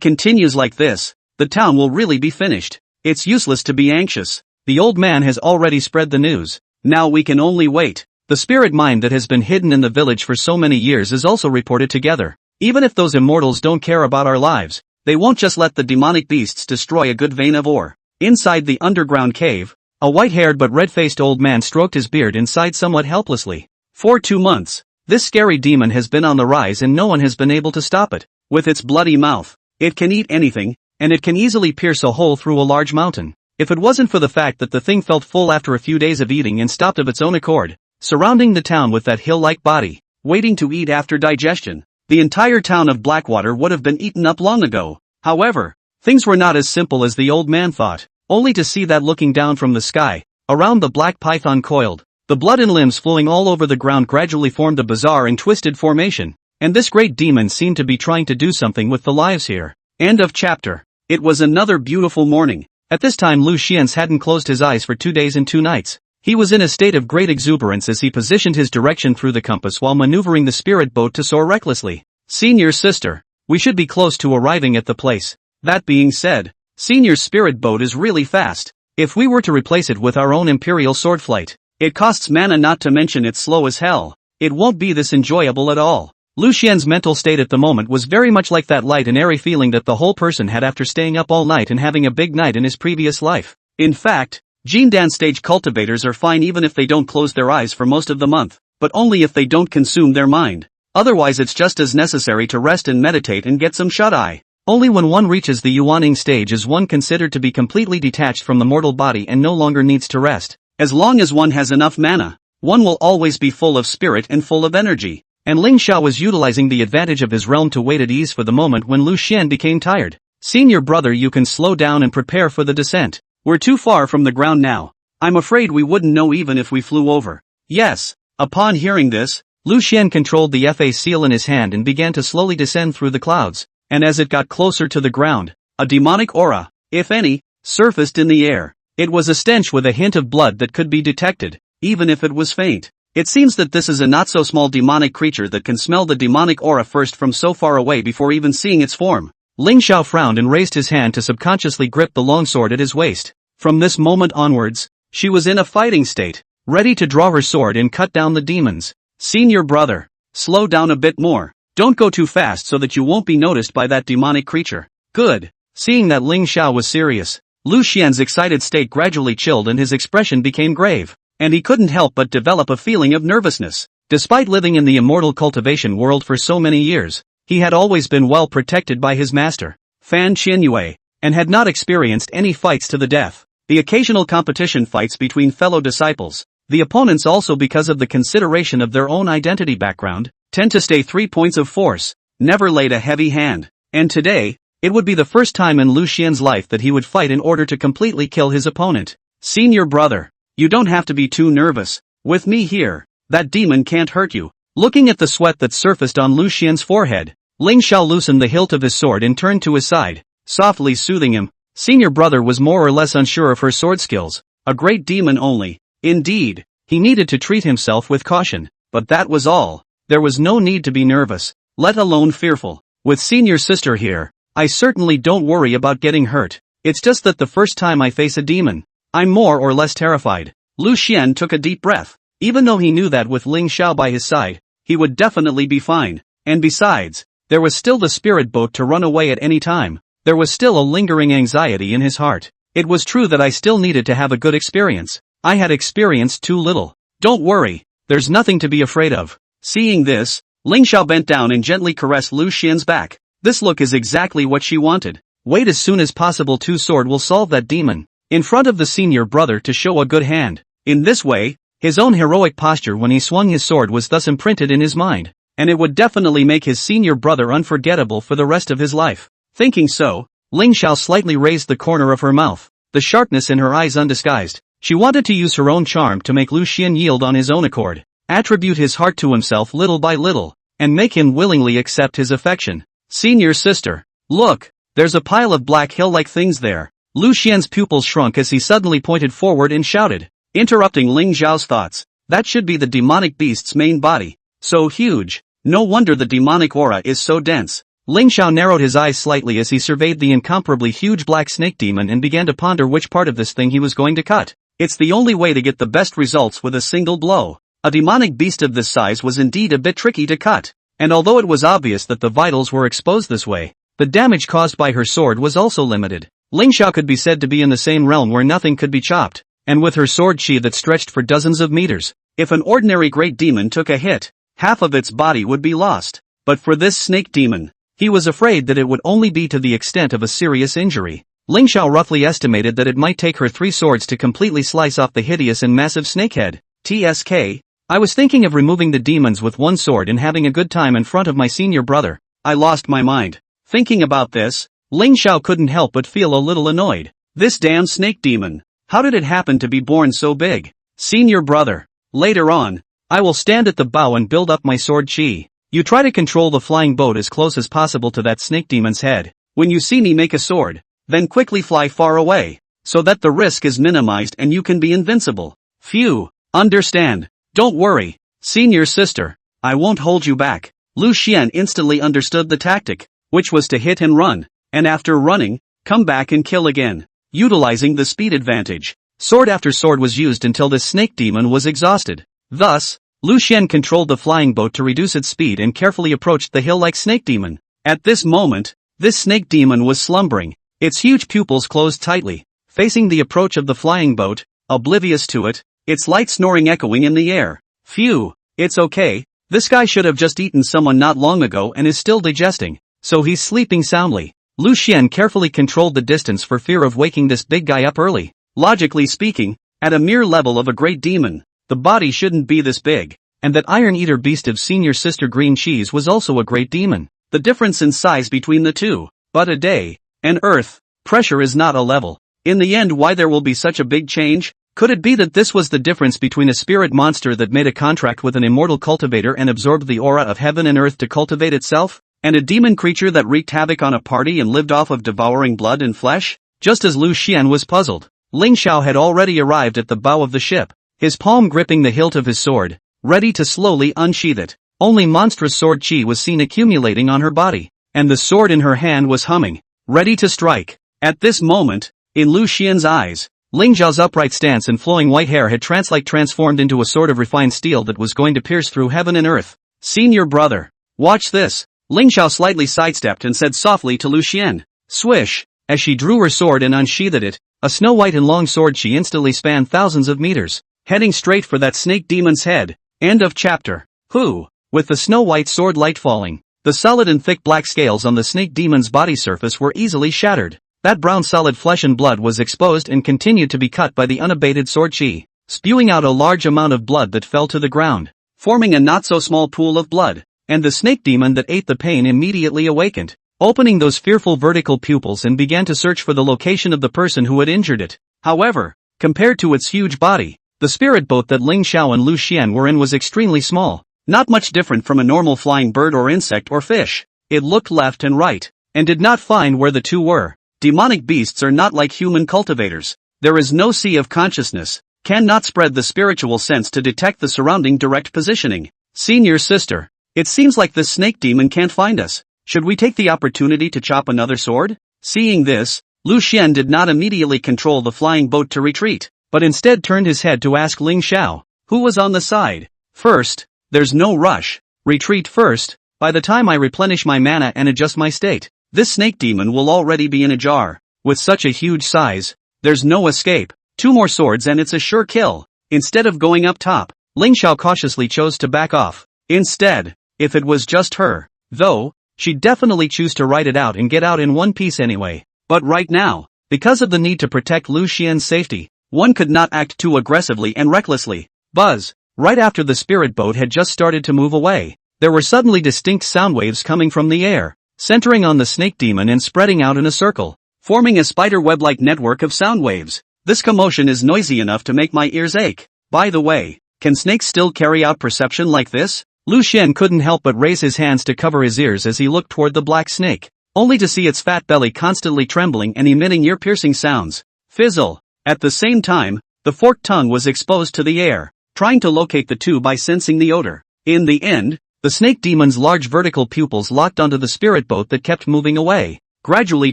continues like this, the town will really be finished. It's useless to be anxious. The old man has already spread the news. Now we can only wait. The spirit mind that has been hidden in the village for so many years is also reported together. Even if those immortals don't care about our lives, they won't just let the demonic beasts destroy a good vein of ore. Inside the underground cave, a white-haired but red-faced old man stroked his beard and sighed somewhat helplessly. For 2 months, this scary demon has been on the rise and no one has been able to stop it. With its bloody mouth, it can eat anything, and it can easily pierce a hole through a large mountain. If it wasn't for the fact that the thing felt full after a few days of eating and stopped of its own accord, surrounding the town with that hill-like body, waiting to eat after digestion, the entire town of Blackwater would have been eaten up long ago. However, things were not as simple as the old man thought, only to see that looking down from the sky, around the black python coiled, the blood and limbs flowing all over the ground gradually formed a bizarre and twisted formation, and this great demon seemed to be trying to do something with the lives here. End of chapter. It was another beautiful morning. At this time Lu Xian's hadn't closed his eyes for 2 days and 2 nights. He was in a state of great exuberance as he positioned his direction through the compass while maneuvering the spirit boat to soar recklessly. Senior sister, we should be close to arriving at the place. That being said, Senior's spirit boat is really fast. If we were to replace it with our own imperial sword flight, it costs mana, not to mention it's slow as hell. It won't be this enjoyable at all. Lu Xian's mental state at the moment was very much like that light and airy feeling that the whole person had after staying up all night and having a big night in his previous life. In fact, Jindan stage cultivators are fine even if they don't close their eyes for most of the month, but only if they don't consume their mind. Otherwise it's just as necessary to rest and meditate and get some shut-eye. Only when one reaches the Yuaning stage is one considered to be completely detached from the mortal body and no longer needs to rest. As long as one has enough mana, one will always be full of spirit and full of energy. And Lingxiao was utilizing the advantage of his realm to wait at ease for the moment when Lu Xian became tired. Senior brother, you can slow down and prepare for the descent. We're too far from the ground now. I'm afraid we wouldn't know even if we flew over. Yes. Upon hearing this, Lu Xian controlled the FA seal in his hand and began to slowly descend through the clouds, and as it got closer to the ground, a demonic aura, if any, surfaced in the air. It was a stench with a hint of blood that could be detected, even if it was faint. It seems that this is a not-so-small demonic creature that can smell the demonic aura first from so far away before even seeing its form. Lingxiao frowned and raised his hand to subconsciously grip the longsword at his waist. From this moment onwards, she was in a fighting state, ready to draw her sword and cut down the demons. Senior brother, slow down a bit more. Don't go too fast so that you won't be noticed by that demonic creature. Good. Seeing that Lingxiao was serious, Lu Xian's excited state gradually chilled and his expression became grave, and he couldn't help but develop a feeling of nervousness. Despite living in the immortal cultivation world for so many years, he had always been well protected by his master, Fan Qianyue, and had not experienced any fights to the death. The occasional competition fights between fellow disciples, the opponents also because of the consideration of their own identity background, tend to stay 3 points of force, never laid a heavy hand. And today, it would be the first time in Lu Xian's life that he would fight in order to completely kill his opponent. Senior brother, you don't have to be too nervous. With me here, that demon can't hurt you. Looking at the sweat that surfaced on Lu Xian's forehead, Lingxiao loosened the hilt of his sword and turned to his side, softly soothing him. Senior brother was more or less unsure of her sword skills. A great demon only. Indeed, he needed to treat himself with caution, but that was all. There was no need to be nervous, let alone fearful. With senior sister here, I certainly don't worry about getting hurt. It's just that the first time I face a demon, I'm more or less terrified. Lu Xian took a deep breath. Even though he knew that with Lingxiao by his side, he would definitely be fine. And besides, there was still the spirit boat to run away at any time. There was still a lingering anxiety in his heart. It was true that I still needed to have a good experience. I had experienced too little. Don't worry, there's nothing to be afraid of. Seeing this, Lingxiao bent down and gently caressed Lu Xian's back. This look is exactly what she wanted. Wait, as soon as possible two-sword will solve that demon. In front of the senior brother to show a good hand. In this way, his own heroic posture when he swung his sword was thus imprinted in his mind, and it would definitely make his senior brother unforgettable for the rest of his life. Thinking so, Lingxiao slightly raised the corner of her mouth, the sharpness in her eyes undisguised. She wanted to use her own charm to make Lu Xian yield on his own accord, attribute his heart to himself little by little, and make him willingly accept his affection. Senior sister, look, there's a pile of black hill-like things there. Lu Xian's pupils shrunk as he suddenly pointed forward and shouted, interrupting Lingxiao's thoughts. That should be the demonic beast's main body. So huge. No wonder the demonic aura is so dense. Lingxiao narrowed his eyes slightly as he surveyed the incomparably huge black snake demon and began to ponder which part of this thing he was going to cut. It's the only way to get the best results with a single blow. A demonic beast of this size was indeed a bit tricky to cut. And although it was obvious that the vitals were exposed this way, the damage caused by her sword was also limited. Lingxiao could be said to be in the same realm where nothing could be chopped, and with her sword sheath that stretched for dozens of meters, if an ordinary great demon took a hit, half of its body would be lost. But for this snake demon, he was afraid that it would only be to the extent of a serious injury. Lingxiao roughly estimated that it might take her 3 swords to completely slice off the hideous and massive snakehead. TSK, I was thinking of removing the demons with 1 sword and having a good time in front of my senior brother. I lost my mind. Thinking about this, Lingxiao couldn't help but feel a little annoyed. This damn snake demon. How did it happen to be born so big? Senior brother. Later on, I will stand at the bow and build up my sword chi. You try to control the flying boat as close as possible to that snake demon's head. When you see me make a sword, then quickly fly far away, so that the risk is minimized and you can be invincible. Phew. Understand. Don't worry. Senior sister. I won't hold you back. Lu Xian instantly understood the tactic, which was to hit and run, and after running, come back and kill again. Utilizing the speed advantage, sword after sword was used until the snake demon was exhausted. Thus, Lu Xian controlled the flying boat to reduce its speed and carefully approached the hill-like snake demon. At this moment, this snake demon was slumbering, its huge pupils closed tightly, facing the approach of the flying boat, oblivious to it, its light snoring echoing in the air. Phew, it's okay, this guy should have just eaten someone not long ago and is still digesting, so he's sleeping soundly. Lu Xian carefully controlled the distance for fear of waking this big guy up early. Logically speaking, at a mere level of a great demon, the body shouldn't be this big, and that iron-eater beast of senior sister Green Cheese was also a great demon. The difference in size between the two, but a day, and earth, pressure is not a level. In the end, why there will be such a big change? Could it be that this was the difference between a spirit monster that made a contract with an immortal cultivator and absorbed the aura of heaven and earth to cultivate itself, and a demon creature that wreaked havoc on a party and lived off of devouring blood and flesh? Just as Lu Xian was puzzled, Lingxiao had already arrived at the bow of the ship, his palm gripping the hilt of his sword, ready to slowly unsheath it. Only monstrous sword chi was seen accumulating on her body, and the sword in her hand was humming, ready to strike. At this moment, in Lu Xian's eyes, Lingxiao's upright stance and flowing white hair had transformed into a sort of refined steel that was going to pierce through heaven and earth. Senior brother. Watch this. Lingxiao slightly sidestepped and said softly to Lucian. Swish. As she drew her sword and unsheathed it, a snow-white and long sword she instantly spanned thousands of meters, heading straight for that snake demon's head. End of chapter. Who? With the snow-white sword light falling, the solid and thick black scales on the snake demon's body surface were easily shattered. That brown solid flesh and blood was exposed and continued to be cut by the unabated sword chi, spewing out a large amount of blood that fell to the ground, forming a not-so-small pool of blood, and the snake demon that ate the pain immediately awakened, opening those fearful vertical pupils and began to search for the location of the person who had injured it. However, compared to its huge body, the spirit boat that Lingxiao and Lucian were in was extremely small, not much different from a normal flying bird or insect or fish. It looked left and right, and did not find where the two were. Demonic beasts are not like human cultivators. There is no sea of consciousness, cannot spread the spiritual sense to detect the surrounding direct positioning. Senior sister, it seems like this snake demon can't find us. Should we take the opportunity to chop another sword? Seeing this, Lucian did not immediately control the flying boat to retreat, but instead turned his head to ask Lingxiao, who was on the side. First, there's no rush. Retreat first. By the time I replenish my mana and adjust my state, this snake demon will already be in a jar. With such a huge size, there's no escape. 2 more swords and it's a sure kill. Instead of going up top, Lingxiao cautiously chose to back off. Instead, if it was just her, though, she'd definitely choose to ride it out and get out in one piece anyway. But right now, because of the need to protect Lucian's safety, one could not act too aggressively and recklessly. Buzz! Right after the spirit boat had just started to move away, there were suddenly distinct sound waves coming from the air, centering on the snake demon and spreading out in a circle, forming a spider web-like network of sound waves. This commotion is noisy enough to make my ears ache. By the way, can snakes still carry out perception like this? Lucian couldn't help but raise his hands to cover his ears as he looked toward the black snake, only to see its fat belly constantly trembling and emitting ear-piercing sounds. Fizzle! At the same time, the forked tongue was exposed to the air, trying to locate the two by sensing the odor. In the end, the snake demon's large vertical pupils locked onto the spirit boat that kept moving away, gradually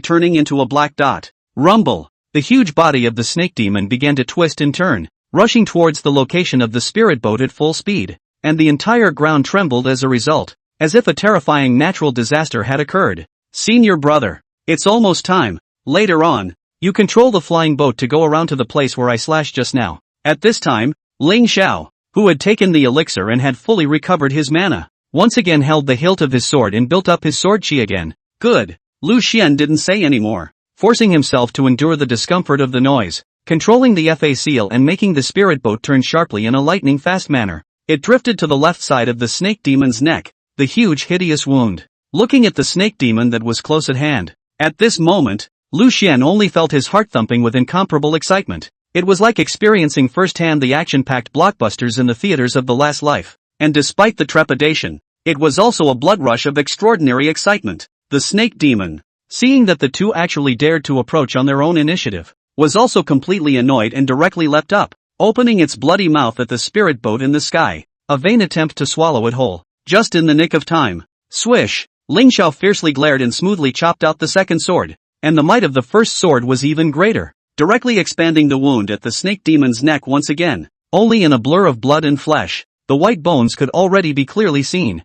turning into a black dot. Rumble! The huge body of the snake demon began to twist and turn, rushing towards the location of the spirit boat at full speed, and the entire ground trembled as a result, as if a terrifying natural disaster had occurred. Senior brother, it's almost time. Later on, you control the flying boat to go around to the place where I slashed just now. At this time, Lingxiao, who had taken the elixir and had fully recovered his mana, once again held the hilt of his sword and built up his sword chi again. Good. Lucian didn't say any more, forcing himself to endure the discomfort of the noise, controlling the FA seal and making the spirit boat turn sharply in a lightning-fast manner. It drifted to the left side of the snake demon's neck, the huge hideous wound. Looking at the snake demon that was close at hand, at this moment, Lucian only felt his heart thumping with incomparable excitement. It was like experiencing firsthand the action-packed blockbusters in the theaters of the last life. And despite the trepidation, it was also a blood rush of extraordinary excitement. The snake demon, seeing that the two actually dared to approach on their own initiative, was also completely annoyed and directly leapt up, opening its bloody mouth at the spirit boat in the sky, a vain attempt to swallow it whole. Just in the nick of time. Swish! Lingxiao fiercely glared and smoothly chopped out the second sword, and the might of the first sword was even greater, directly expanding the wound at the snake demon's neck once again. Only in a blur of blood and flesh, the white bones could already be clearly seen.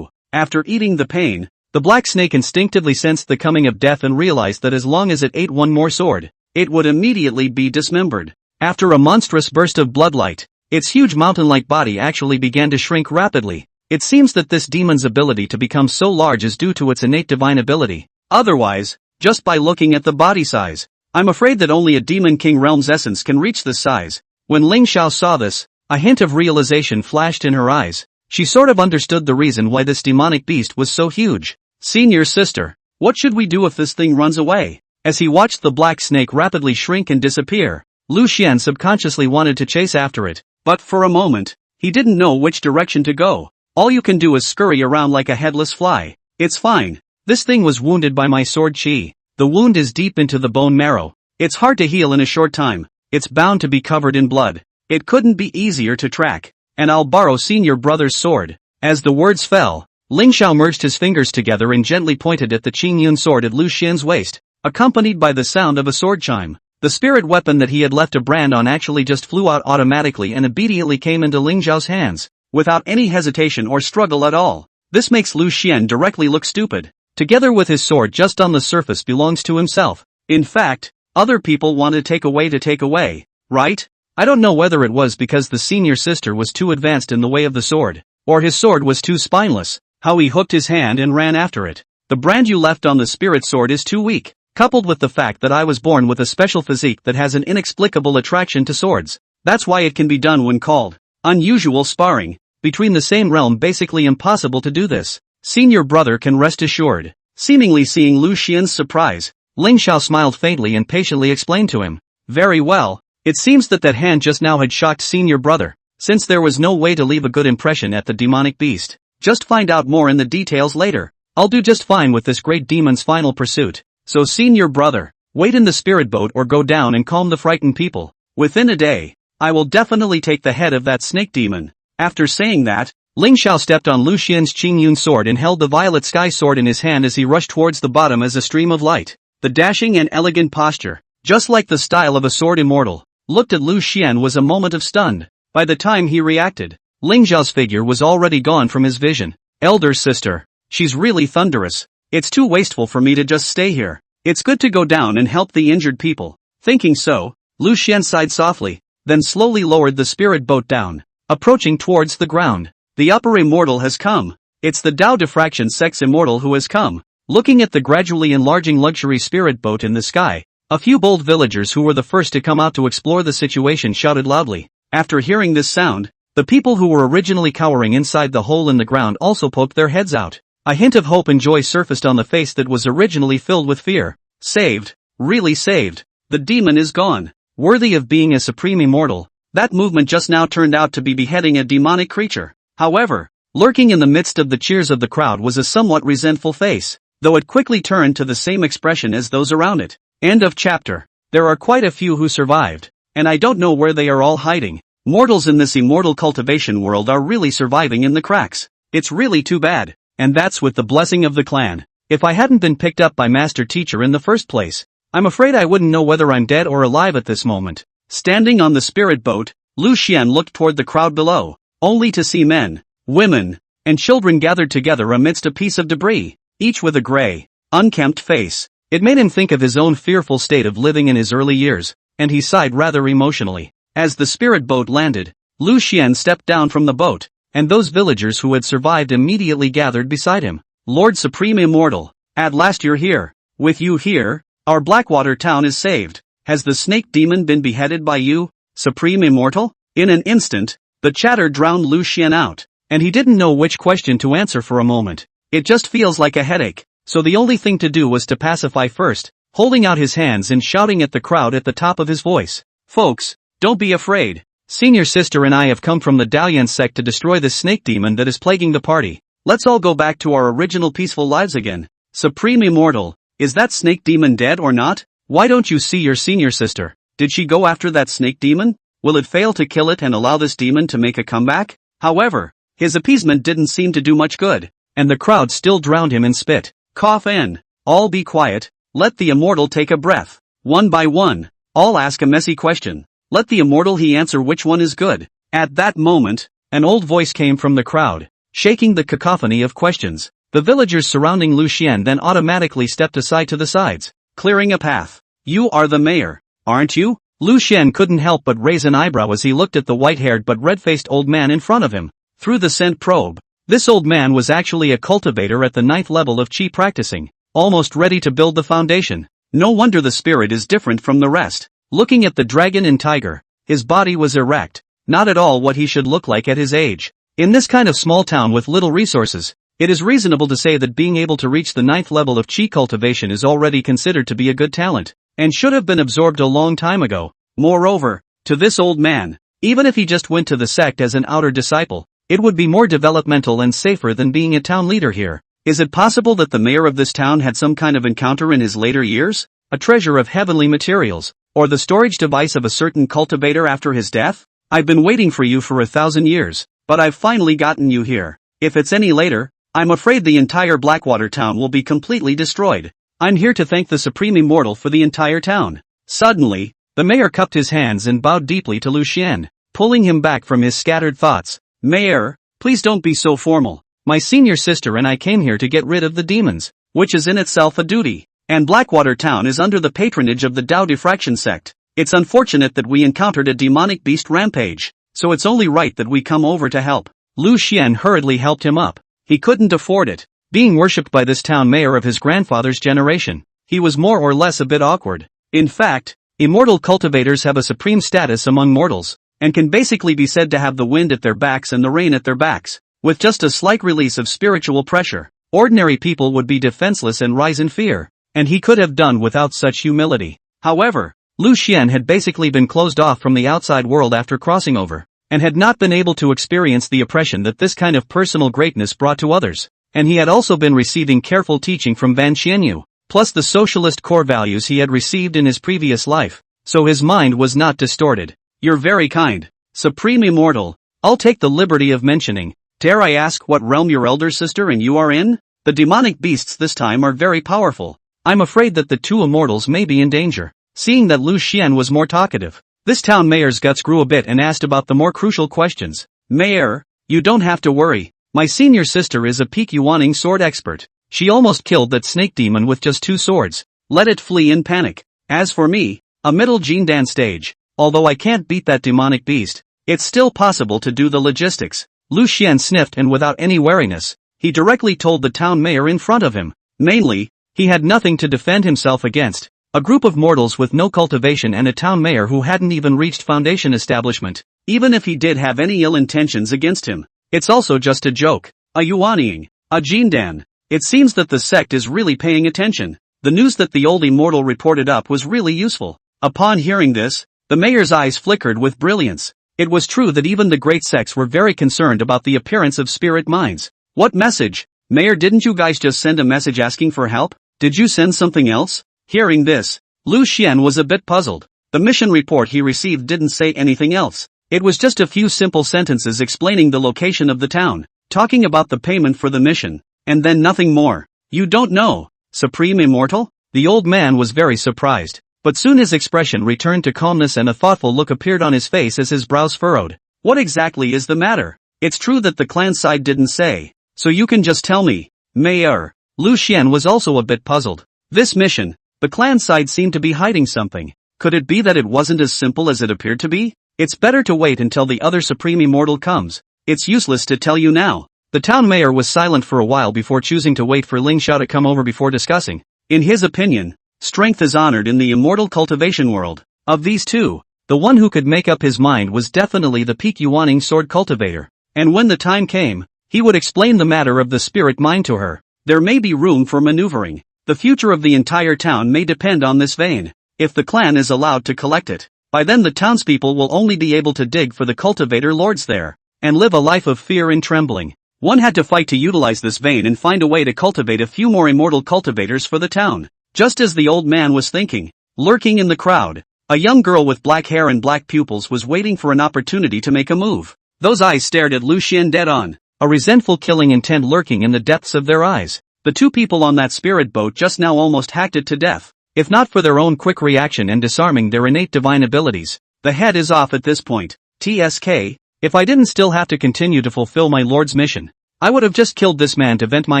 After eating the pain, the black snake instinctively sensed the coming of death and realized that as long as it ate one more sword, it would immediately be dismembered. After a monstrous burst of bloodlight, its huge mountain-like body actually began to shrink rapidly. It seems that this demon's ability to become so large is due to its innate divine ability. Otherwise, just by looking at the body size, I'm afraid that only a demon king realm's essence can reach this size. When Lingxiao saw this, a hint of realization flashed in her eyes. She sort of understood the reason why this demonic beast was so huge. Senior sister, what should we do if this thing runs away? As he watched the black snake rapidly shrink and disappear, Lucian subconsciously wanted to chase after it, but for a moment, he didn't know which direction to go. All you can do is scurry around like a headless fly. It's fine. This thing was wounded by my sword chi. The wound is deep into the bone marrow. It's hard to heal in a short time. It's bound to be covered in blood. It couldn't be easier to track. And I'll borrow senior brother's sword. As the words fell, Lingxiao merged his fingers together and gently pointed at the Qingyun sword at Lucian's waist, accompanied by the sound of a sword chime. The spirit weapon that he had left a brand on actually just flew out automatically and immediately came into Lingxiao's hands, without any hesitation or struggle at all. This makes Lu Xian directly look stupid. Together with his sword just on the surface belongs to himself. In fact, other people want to take away, right? I don't know whether it was because the senior sister was too advanced in the way of the sword, or his sword was too spineless, how he hooked his hand and ran after it. The brand you left on the spirit sword is too weak, coupled with the fact that I was born with a special physique that has an inexplicable attraction to swords. That's why it can be done when called unusual sparring. Between the same realm, basically impossible to do this. Senior brother can rest assured. Seemingly seeing Lu Xian's surprise, Lingxiao smiled faintly and patiently explained to him. Very well. It seems that hand just now had shocked senior brother, since there was no way to leave a good impression at the demonic beast. Just find out more in the details later. I'll do just fine with this great demon's final pursuit. So senior brother, wait in the spirit boat or go down and calm the frightened people. Within a day, I will definitely take the head of that snake demon. After saying that, Lingxiao stepped on Lu Xian's Qingyun sword and held the violet sky sword in his hand as he rushed towards the bottom as a stream of light. The dashing and elegant posture, just like the style of a sword immortal, looked at Lu Xian was a moment of stunned. By the time he reacted, Lingxiao's figure was already gone from his vision. Elder sister, she's really thunderous. It's too wasteful for me to just stay here. It's good to go down and help the injured people. Thinking so, Lu Xian sighed softly, then slowly lowered the spirit boat down, approaching towards the ground. The upper immortal has come. It's the Dao Diffraction Sect's immortal who has come. Looking at the gradually enlarging luxury spirit boat in the sky, a few bold villagers who were the first to come out to explore the situation shouted loudly. After hearing this sound, the people who were originally cowering inside the hole in the ground also poked their heads out. A hint of hope and joy surfaced on the face that was originally filled with fear. Saved. Really saved. The demon is gone. Worthy of being a supreme immortal. That movement just now turned out to be beheading a demonic creature. However, lurking in the midst of the cheers of the crowd was a somewhat resentful face, though it quickly turned to the same expression as those around it. End of chapter. There are quite a few who survived, and I don't know where they are all hiding. Mortals in this immortal cultivation world are really surviving in the cracks. It's really too bad, and that's with the blessing of the clan. If I hadn't been picked up by Master Teacher in the first place, I'm afraid I wouldn't know whether I'm dead or alive at this moment. Standing on the spirit boat, Lu Xian looked toward the crowd below, only to see men, women, and children gathered together amidst a piece of debris, each with a gray, unkempt face. It made him think of his own fearful state of living in his early years, and he sighed rather emotionally. As the spirit boat landed, Lu Xian stepped down from the boat, and those villagers who had survived immediately gathered beside him. Lord Supreme Immortal, at last you're here. With you here, our Blackwater town is saved. Has the snake demon been beheaded by you, Supreme Immortal? In an instant, the chatter drowned Lu Xian out, and he didn't know which question to answer for a moment. It just feels like a headache, so the only thing to do was to pacify first, holding out his hands and shouting at the crowd at the top of his voice. Folks, don't be afraid. Senior sister and I have come from the Dalian sect to destroy this snake demon that is plaguing the party. Let's all go back to our original peaceful lives again. Supreme Immortal, is that snake demon dead or not? Why don't you see your senior sister? Did she go after that snake demon? Will it fail to kill it and allow this demon to make a comeback? However, his appeasement didn't seem to do much good, and the crowd still drowned him in spit. Cough in. All be quiet. Let the immortal take a breath. One by one, all ask a messy question. Let the immortal he answer which one is good. At that moment, an old voice came from the crowd, shaking the cacophony of questions. The villagers surrounding Lu Xian then automatically stepped aside to the sides, clearing a path. You are the mayor, aren't you? Lu Xian couldn't help but raise an eyebrow as he looked at the white-haired but red-faced old man in front of him. Through the scent probe, this old man was actually a cultivator at the 9th level of Qi practicing, almost ready to build the foundation. No wonder the spirit is different from the rest. Looking at the dragon and tiger, his body was erect, not at all what he should look like at his age. In this kind of small town with little resources, it is reasonable to say that being able to reach the 9th level of Qi cultivation is already considered to be a good talent, and should have been absorbed a long time ago. Moreover, to this old man, even if he just went to the sect as an outer disciple, it would be more developmental and safer than being a town leader here. Is it possible that the mayor of this town had some kind of encounter in his later years? A treasure of heavenly materials, or the storage device of a certain cultivator after his death? I've been waiting for you for 1,000 years, but I've finally gotten you here. If it's any later, I'm afraid the entire Blackwater town will be completely destroyed. I'm here to thank the Supreme Immortal for the entire town. Suddenly, the mayor cupped his hands and bowed deeply to Lucien, pulling him back from his scattered thoughts. Mayor, please don't be so formal. My senior sister and I came here to get rid of the demons, which is in itself a duty. And Blackwater town is under the patronage of the Tao Diffraction sect. It's unfortunate that we encountered a demonic beast rampage, so it's only right that we come over to help. Lucien hurriedly helped him up. He couldn't afford it. Being worshipped by this town mayor of his grandfather's generation, he was more or less a bit awkward. In fact, immortal cultivators have a supreme status among mortals, and can basically be said to have the wind at their backs and the rain at their backs. With just a slight release of spiritual pressure, ordinary people would be defenseless and rise in fear, and he could have done without such humility. However, Lucien had basically been closed off from the outside world after crossing over, and had not been able to experience the oppression that this kind of personal greatness brought to others, and he had also been receiving careful teaching from Van Qianyu, plus the socialist core values he had received in his previous life, so his mind was not distorted. You're very kind, Supreme Immortal. I'll take the liberty of mentioning, dare I ask what realm your elder sister and you are in? The demonic beasts this time are very powerful. I'm afraid that the two immortals may be in danger. Seeing that Lucien was more talkative, this town mayor's guts grew a bit and asked about the more crucial questions. Mayor, you don't have to worry. My senior sister is a peak Yuaning sword expert. She almost killed that snake demon with just 2 swords. Let it flee in panic. As for me, a middle Jindan stage. Although I can't beat that demonic beast, it's still possible to do the logistics. Lucien sniffed and without any wariness, he directly told the town mayor in front of him. Mainly, he had nothing to defend himself against. A group of mortals with no cultivation and a town mayor who hadn't even reached foundation establishment. Even if he did have any ill intentions against him, it's also just a joke. A Yuaniing, a Jindan. It seems that the sect is really paying attention. The news that the old immortal reported up was really useful. Upon hearing this, the mayor's eyes flickered with brilliance. It was true that even the great sects were very concerned about the appearance of spirit minds. What message? Mayor, didn't you guys just send a message asking for help? Did you send something else? Hearing this, Lucien was a bit puzzled. The mission report he received didn't say anything else. It was just a few simple sentences explaining the location of the town, talking about the payment for the mission, and then nothing more. You don't know, Supreme Immortal? The old man was very surprised, but soon his expression returned to calmness and a thoughtful look appeared on his face as his brows furrowed. What exactly is the matter? It's true that the clan side didn't say, so you can just tell me. Mayor. Lucien was also a bit puzzled. This mission, the clan side seemed to be hiding something. Could it be that it wasn't as simple as it appeared to be? It's better to wait until the other Supreme Immortal comes. It's useless to tell you now. The town mayor was silent for a while before choosing to wait for Lingxiao to come over before discussing. In his opinion, strength is honored in the immortal cultivation world. Of these two, the one who could make up his mind was definitely the peak Yuaning sword cultivator. And when the time came, he would explain the matter of the spirit mind to her. There may be room for maneuvering. The future of the entire town may depend on this vein. If the clan is allowed to collect it, by then the townspeople will only be able to dig for the cultivator lords there, and live a life of fear and trembling. One had to fight to utilize this vein and find a way to cultivate a few more immortal cultivators for the town. Just as the old man was thinking, lurking in the crowd, a young girl with black hair and black pupils was waiting for an opportunity to make a move. Those eyes stared at Lucien dead on, a resentful killing intent lurking in the depths of their eyes. The two people on that spirit boat just now almost hacked it to death. If not for their own quick reaction and disarming their innate divine abilities, the head is off at this point. TSK, if I didn't still have to continue to fulfill my lord's mission, I would have just killed this man to vent my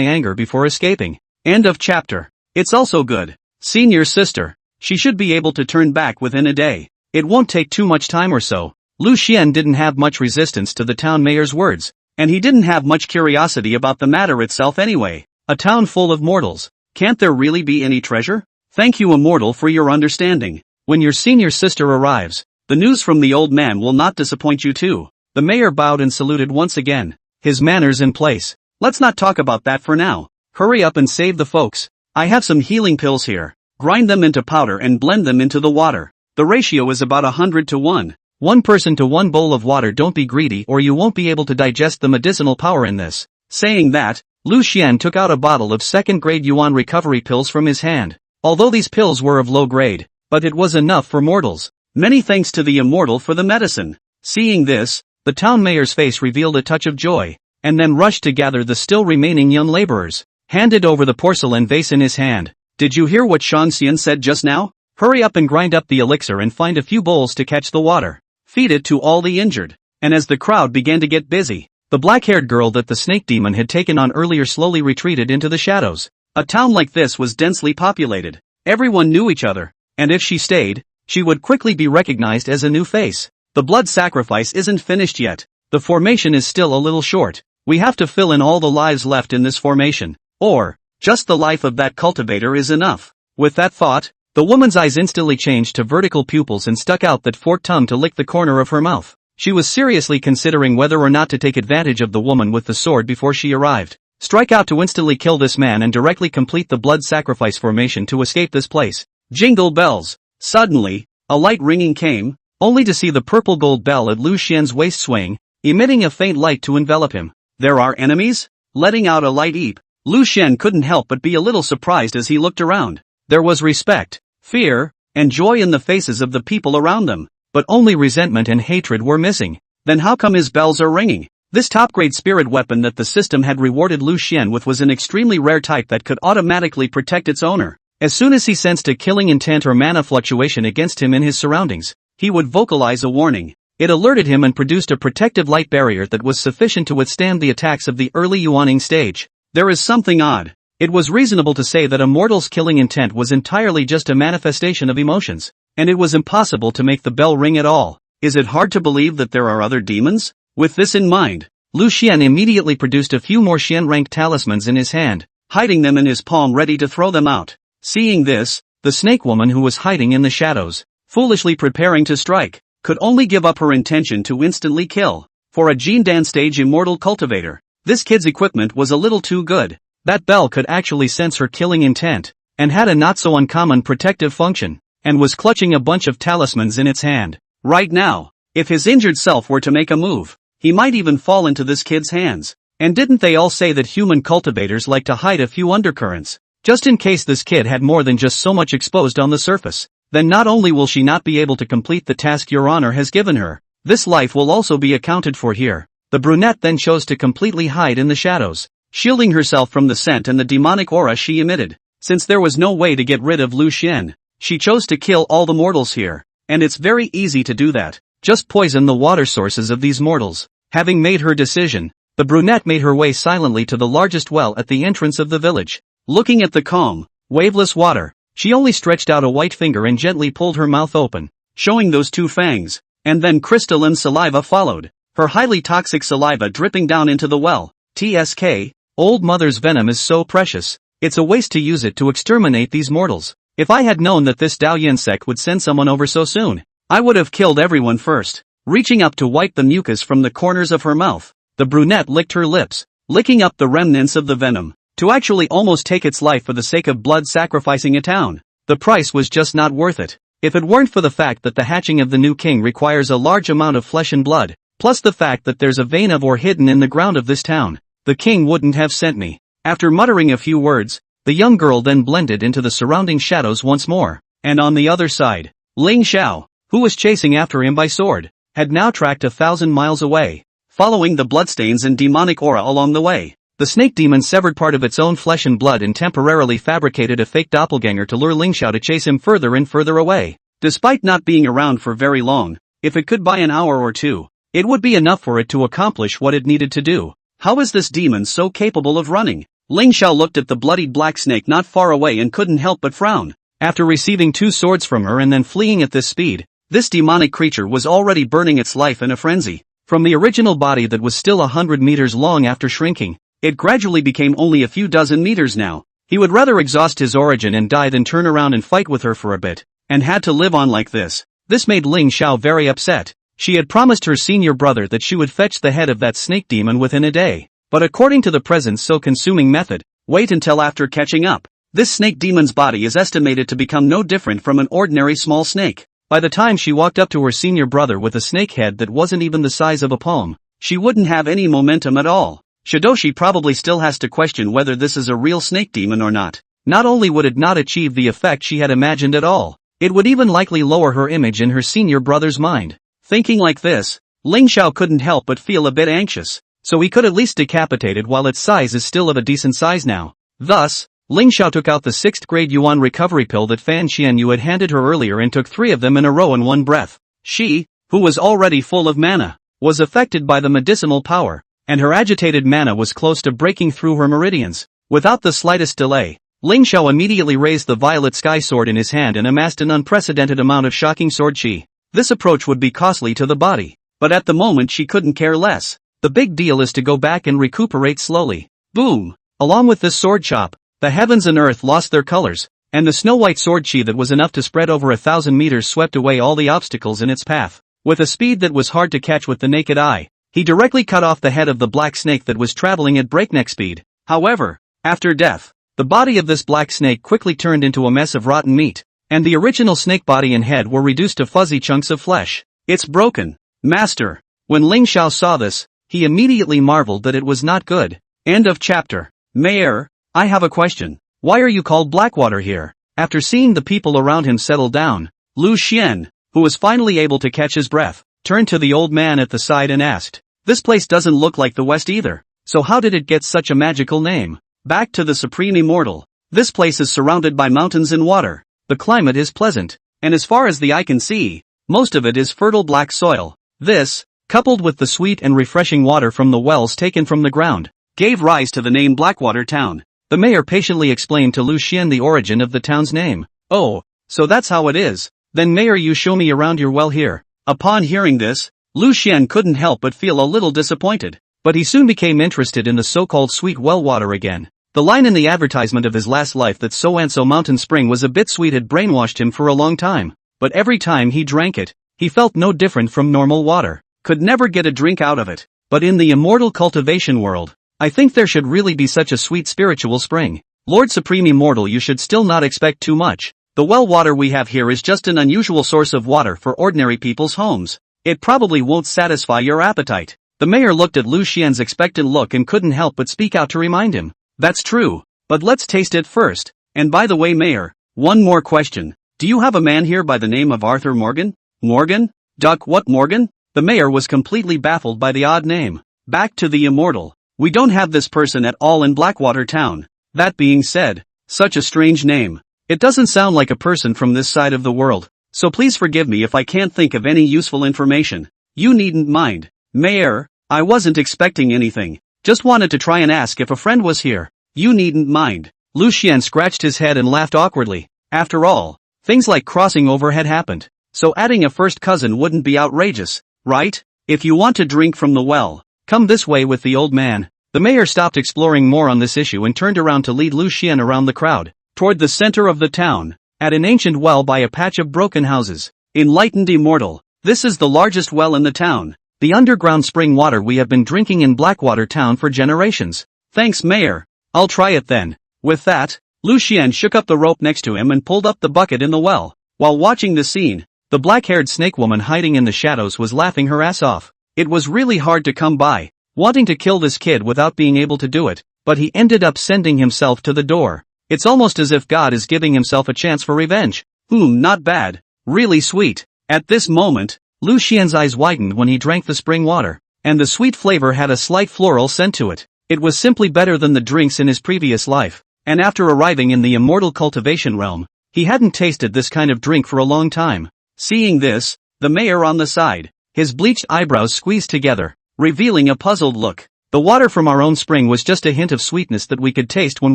anger before escaping. End of chapter. It's also good. Senior sister. She should be able to turn back within a day. It won't take too much time or so. Lucien didn't have much resistance to the town mayor's words, and he didn't have much curiosity about the matter itself anyway. A town full of mortals. Can't there really be any treasure? Thank you, Immortal, for your understanding. When your senior sister arrives, the news from the old man will not disappoint you too. The mayor bowed and saluted once again, his manners in place. Let's not talk about that for now. Hurry up and save the folks. I have some healing pills here. Grind them into powder and blend them into the water. The ratio is about 100 to 1. One person to one bowl of water. Don't be greedy or you won't be able to digest the medicinal power in this. Saying that, Lucien took out a bottle of second-grade Yuan recovery pills from his hand. Although these pills were of low grade, but it was enough for mortals. Many thanks to the Immortal for the medicine. Seeing this, the town mayor's face revealed a touch of joy, and then rushed to gather the still remaining young laborers. Handed over the porcelain vase in his hand. Did you hear what Shang Xian said just now? Hurry up and grind up the elixir and find a few bowls to catch the water. Feed it to all the injured. And as the crowd began to get busy, the black-haired girl that the snake demon had taken on earlier slowly retreated into the shadows. A town like this was densely populated. Everyone knew each other, and if she stayed, she would quickly be recognized as a new face. The blood sacrifice isn't finished yet. The formation is still a little short. We have to fill in all the lives left in this formation. Or, just the life of that cultivator is enough. With that thought, the woman's eyes instantly changed to vertical pupils and stuck out that forked tongue to lick the corner of her mouth. She was seriously considering whether or not to take advantage of the woman with the sword before she arrived. Strike out to instantly kill this man and directly complete the blood sacrifice formation to escape this place. Jingle bells. Suddenly, a light ringing came, only to see the purple gold bell at Lu Xian's waist swing, emitting a faint light to envelop him. There are enemies? Letting out a light eep, Lu Xian couldn't help but be a little surprised as he looked around. There was respect, fear, and joy in the faces of the people around them, but only resentment and hatred were missing. Then how come his bells are ringing? This top-grade spirit weapon that the system had rewarded Lu Xian with was an extremely rare type that could automatically protect its owner. As soon as he sensed a killing intent or mana fluctuation against him in his surroundings, he would vocalize a warning. It alerted him and produced a protective light barrier that was sufficient to withstand the attacks of the early Yuaning stage. There is something odd. It was reasonable to say that a mortal's killing intent was entirely just a manifestation of emotions, and it was impossible to make the bell ring at all. Is it hard to believe that there are other demons? With this in mind, Lu Xian immediately produced a few more Xian-ranked talismans in his hand, hiding them in his palm ready to throw them out. Seeing this, the snake woman who was hiding in the shadows, foolishly preparing to strike, could only give up her intention to instantly kill. For a Jindan stage immortal cultivator, this kid's equipment was a little too good. That bell could actually sense her killing intent, and had a not so uncommon protective function, and was clutching a bunch of talismans in its hand. Right now, if his injured self were to make a move, he might even fall into this kid's hands. And didn't they all say that human cultivators like to hide a few undercurrents? Just in case this kid had more than just so much exposed on the surface, then not only will she not be able to complete the task Your Honor has given her, this life will also be accounted for here. The brunette then chose to completely hide in the shadows, shielding herself from the scent and the demonic aura she emitted. Since there was no way to get rid of Lu Xian, she chose to kill all the mortals here. And it's very easy to do that. Just poison the water sources of these mortals. Having made her decision, the brunette made her way silently to the largest well at the entrance of the village. Looking at the calm, waveless water, she only stretched out a white finger and gently pulled her mouth open, showing those two fangs, and then crystalline saliva followed, her highly toxic saliva dripping down into the well. TSK, Old Mother's venom is so precious, it's a waste to use it to exterminate these mortals. If I had known that this Daoyan sect would send someone over so soon, I would have killed everyone first. Reaching up to wipe the mucus from the corners of her mouth, the brunette licked her lips, licking up the remnants of the venom, to actually almost take its life for the sake of blood sacrificing a town. The price was just not worth it. If it weren't for the fact that the hatching of the new king requires a large amount of flesh and blood, plus the fact that there's a vein of ore hidden in the ground of this town, the king wouldn't have sent me. After muttering a few words, the young girl then blended into the surrounding shadows once more, and on the other side, Lingxiao, who was chasing after him by sword, had now tracked 1,000 miles away, following the bloodstains and demonic aura along the way. The snake demon severed part of its own flesh and blood and temporarily fabricated a fake doppelganger to lure Lingxiao to chase him further and further away. Despite not being around for very long, if it could buy an hour or two, it would be enough for it to accomplish what it needed to do. How is this demon so capable of running? Lingxiao looked at the bloodied black snake not far away and couldn't help but frown. After receiving 2 swords from her and then fleeing at this speed, this demonic creature was already burning its life in a frenzy. From the original body that was still 100 meters long after shrinking, it gradually became only a few dozen meters now. He would rather exhaust his origin and die than turn around and fight with her for a bit, and had to live on like this. This made Lingxiao very upset. She had promised her senior brother that she would fetch the head of that snake demon within a day. But according to the present so-consuming method, wait until after catching up. This snake demon's body is estimated to become no different from an ordinary small snake. By the time she walked up to her senior brother with a snake head that wasn't even the size of a palm, she wouldn't have any momentum at all. Shidoshi probably still has to question whether this is a real snake demon or not. Not only would it not achieve the effect she had imagined at all, it would even likely lower her image in her senior brother's mind. Thinking like this, Lingxiao couldn't help but feel a bit anxious, so he could at least decapitate it while its size is still of a decent size now. Thus, Lingxiao took out the 6th grade yuan recovery pill that Fan Xianyu had handed her earlier and took 3 of them in a row in one breath. She, who was already full of mana, was affected by the medicinal power, and her agitated mana was close to breaking through her meridians. Without the slightest delay, Lingxiao immediately raised the violet sky sword in his hand and amassed an unprecedented amount of shocking sword chi. This approach would be costly to the body, but at the moment she couldn't care less. The big deal is to go back and recuperate slowly. Boom! Along with this sword chop, the heavens and earth lost their colors, and the snow-white sword chi that was enough to spread over 1,000 meters swept away all the obstacles in its path. With a speed that was hard to catch with the naked eye, he directly cut off the head of the black snake that was traveling at breakneck speed. However, after death, the body of this black snake quickly turned into a mess of rotten meat, and the original snake body and head were reduced to fuzzy chunks of flesh. It's broken, master. When Lingxiao saw this, he immediately marveled that it was not good. End of chapter. Mayor, I have a question. Why are you called Blackwater here? After seeing the people around him settle down, Lu Xian, who was finally able to catch his breath, turned to the old man at the side and asked, "This place doesn't look like the West either, so how did it get such a magical name?" Back to the Supreme Immortal. This place is surrounded by mountains and water. The climate is pleasant, and as far as the eye can see, most of it is fertile black soil. This, coupled with the sweet and refreshing water from the wells taken from the ground, gave rise to the name Blackwater Town. The mayor patiently explained to Lu Xian the origin of the town's name. "Oh, so that's how it is. Then mayor, you show me around your well here." Upon hearing this, Lu Xian couldn't help but feel a little disappointed, but he soon became interested in the so-called sweet well water again. The line in the advertisement of his last life that so-and-so mountain spring was a bit sweet had brainwashed him for a long time, but every time he drank it, he felt no different from normal water. Could never get a drink out of it. But in the immortal cultivation world, I think there should really be such a sweet spiritual spring. Lord Supreme Immortal, you should still not expect too much. The well water we have here is just an unusual source of water for ordinary people's homes. It probably won't satisfy your appetite. The mayor looked at Lu Xian's expectant look and couldn't help but speak out to remind him. "That's true, but let's taste it first. And by the way, mayor, one more question. Do you have a man here by the name of Arthur Morgan?" "Morgan? Duck, what Morgan?" The mayor was completely baffled by the odd name. Back to the immortal. "We don't have this person at all in Blackwater Town. That being said, such a strange name. It doesn't sound like a person from this side of the world, so please forgive me if I can't think of any useful information. You needn't mind. Mayor, I wasn't expecting anything. Just wanted to try and ask if a friend was here. You needn't mind." Lu Xian scratched his head and laughed awkwardly. After all, things like crossing over had happened, so adding a first cousin wouldn't be outrageous, right? "If you want to drink from the well, come this way with the old man." The mayor stopped exploring more on this issue and turned around to lead Lu Xian around the crowd, toward the center of the town, at an ancient well by a patch of broken houses. "Enlightened Immortal, this is the largest well in the town. The underground spring water we have been drinking in Blackwater Town for generations." "Thanks, Mayor. I'll try it then." With that, Lu Xian shook up the rope next to him and pulled up the bucket in the well. While watching the scene, the black-haired snake woman hiding in the shadows was laughing her ass off. It was really hard to come by, wanting to kill this kid without being able to do it, but he ended up sending himself to the door. It's almost as if God is giving himself a chance for revenge. Not bad. Really sweet. At this moment, Lu Xian's eyes widened when he drank the spring water, and the sweet flavor had a slight floral scent to it. It was simply better than the drinks in his previous life, and after arriving in the immortal cultivation realm, he hadn't tasted this kind of drink for a long time. Seeing this, the mayor on the side, his bleached eyebrows squeezed together, revealing a puzzled look. "The water from our own spring was just a hint of sweetness that we could taste when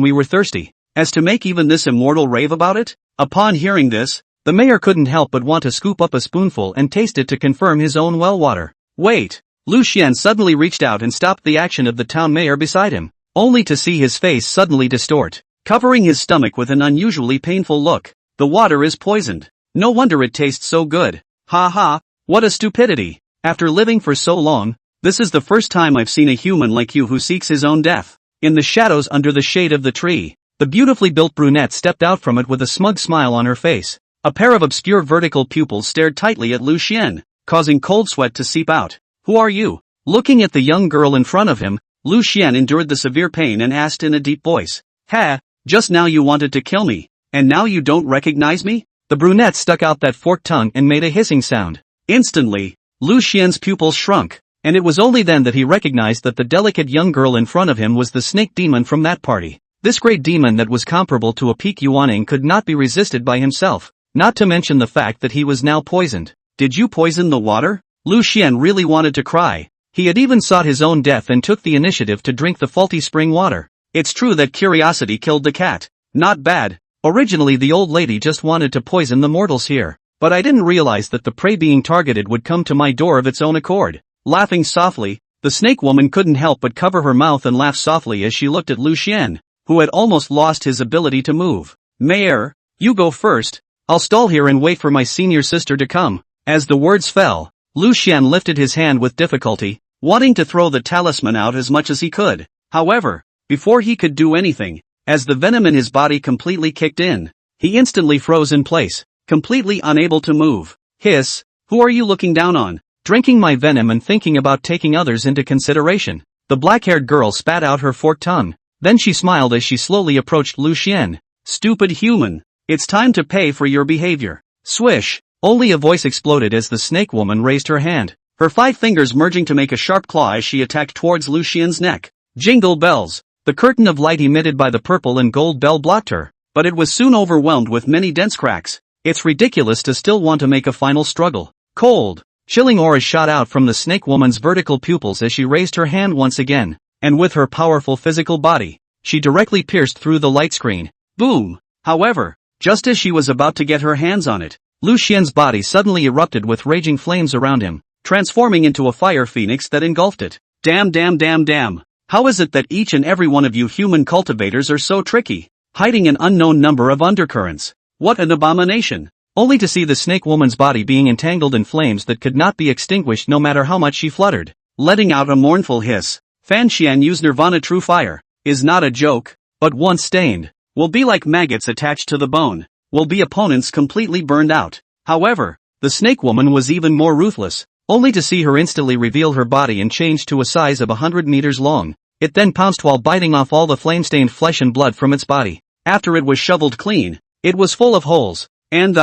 we were thirsty, as to make even this immortal rave about it?" Upon hearing this, the mayor couldn't help but want to scoop up a spoonful and taste it to confirm his own well water. "Wait!" Lu Xian suddenly reached out and stopped the action of the town mayor beside him, only to see his face suddenly distort, covering his stomach with an unusually painful look. "The water is poisoned. No wonder it tastes so good. Ha ha, what a stupidity. After living for so long, this is the first time I've seen a human like you who seeks his own death." In the shadows under the shade of the tree, the beautifully built brunette stepped out from it with a smug smile on her face. A pair of obscure vertical pupils stared tightly at Lu Xian, causing cold sweat to seep out. "Who are you?" Looking at the young girl in front of him, Lu Xian endured the severe pain and asked in a deep voice. "Ha, just now you wanted to kill me, and now you don't recognize me?" The brunette stuck out that forked tongue and made a hissing sound. Instantly, Lu Xian's pupils shrunk, and it was only then that he recognized that the delicate young girl in front of him was the snake demon from that party. This great demon that was comparable to a peak Yuaning could not be resisted by himself, not to mention the fact that he was now poisoned. Did you poison the water? Lu Xian really wanted to cry. He had even sought his own death and took the initiative to drink the faulty spring water. It's true that curiosity killed the cat. Not bad. Originally the old lady just wanted to poison the mortals here, but I didn't realize that the prey being targeted would come to my door of its own accord. Laughing softly, the snake woman couldn't help but cover her mouth and laugh softly as she looked at Lu Xian, who had almost lost his ability to move. Mayor, you go first. I'll stall here and wait for my senior sister to come. As the words fell, Lu Xian lifted his hand with difficulty, wanting to throw the talisman out as much as he could. However, before he could do anything, as the venom in his body completely kicked in, he instantly froze in place, completely unable to move. Hiss, who are you looking down on? Drinking my venom and thinking about taking others into consideration. The black-haired girl spat out her forked tongue. Then she smiled as she slowly approached Lu Xian. Stupid human. It's time to pay for your behavior. Swish. Only a voice exploded as the snake woman raised her hand, her 5 fingers merging to make a sharp claw as she attacked towards Lu Xian's neck. Jingle bells. The curtain of light emitted by the purple and gold bell blocked her, but it was soon overwhelmed with many dense cracks. It's ridiculous to still want to make a final struggle. Cold, chilling auras shot out from the snake woman's vertical pupils as she raised her hand once again, and with her powerful physical body, she directly pierced through the light screen. Boom! However, just as she was about to get her hands on it, Lu Xian's body suddenly erupted with raging flames around him, transforming into a fire phoenix that engulfed it. Damn. How is it that each and every one of you human cultivators are so tricky, hiding an unknown number of undercurrents? What an abomination! Only to see the snake woman's body being entangled in flames that could not be extinguished no matter how much she fluttered. Letting out a mournful hiss, Fan Xian used Nirvana True Fire. Is not a joke, but once stained, will be like maggots attached to the bone, will be opponents completely burned out. However, the snake woman was even more ruthless, only to see her instantly reveal her body and change to a size of 100 meters long. It then pounced while biting off all the flame-stained flesh and blood from its body. After it was shoveled clean, it was full of holes, and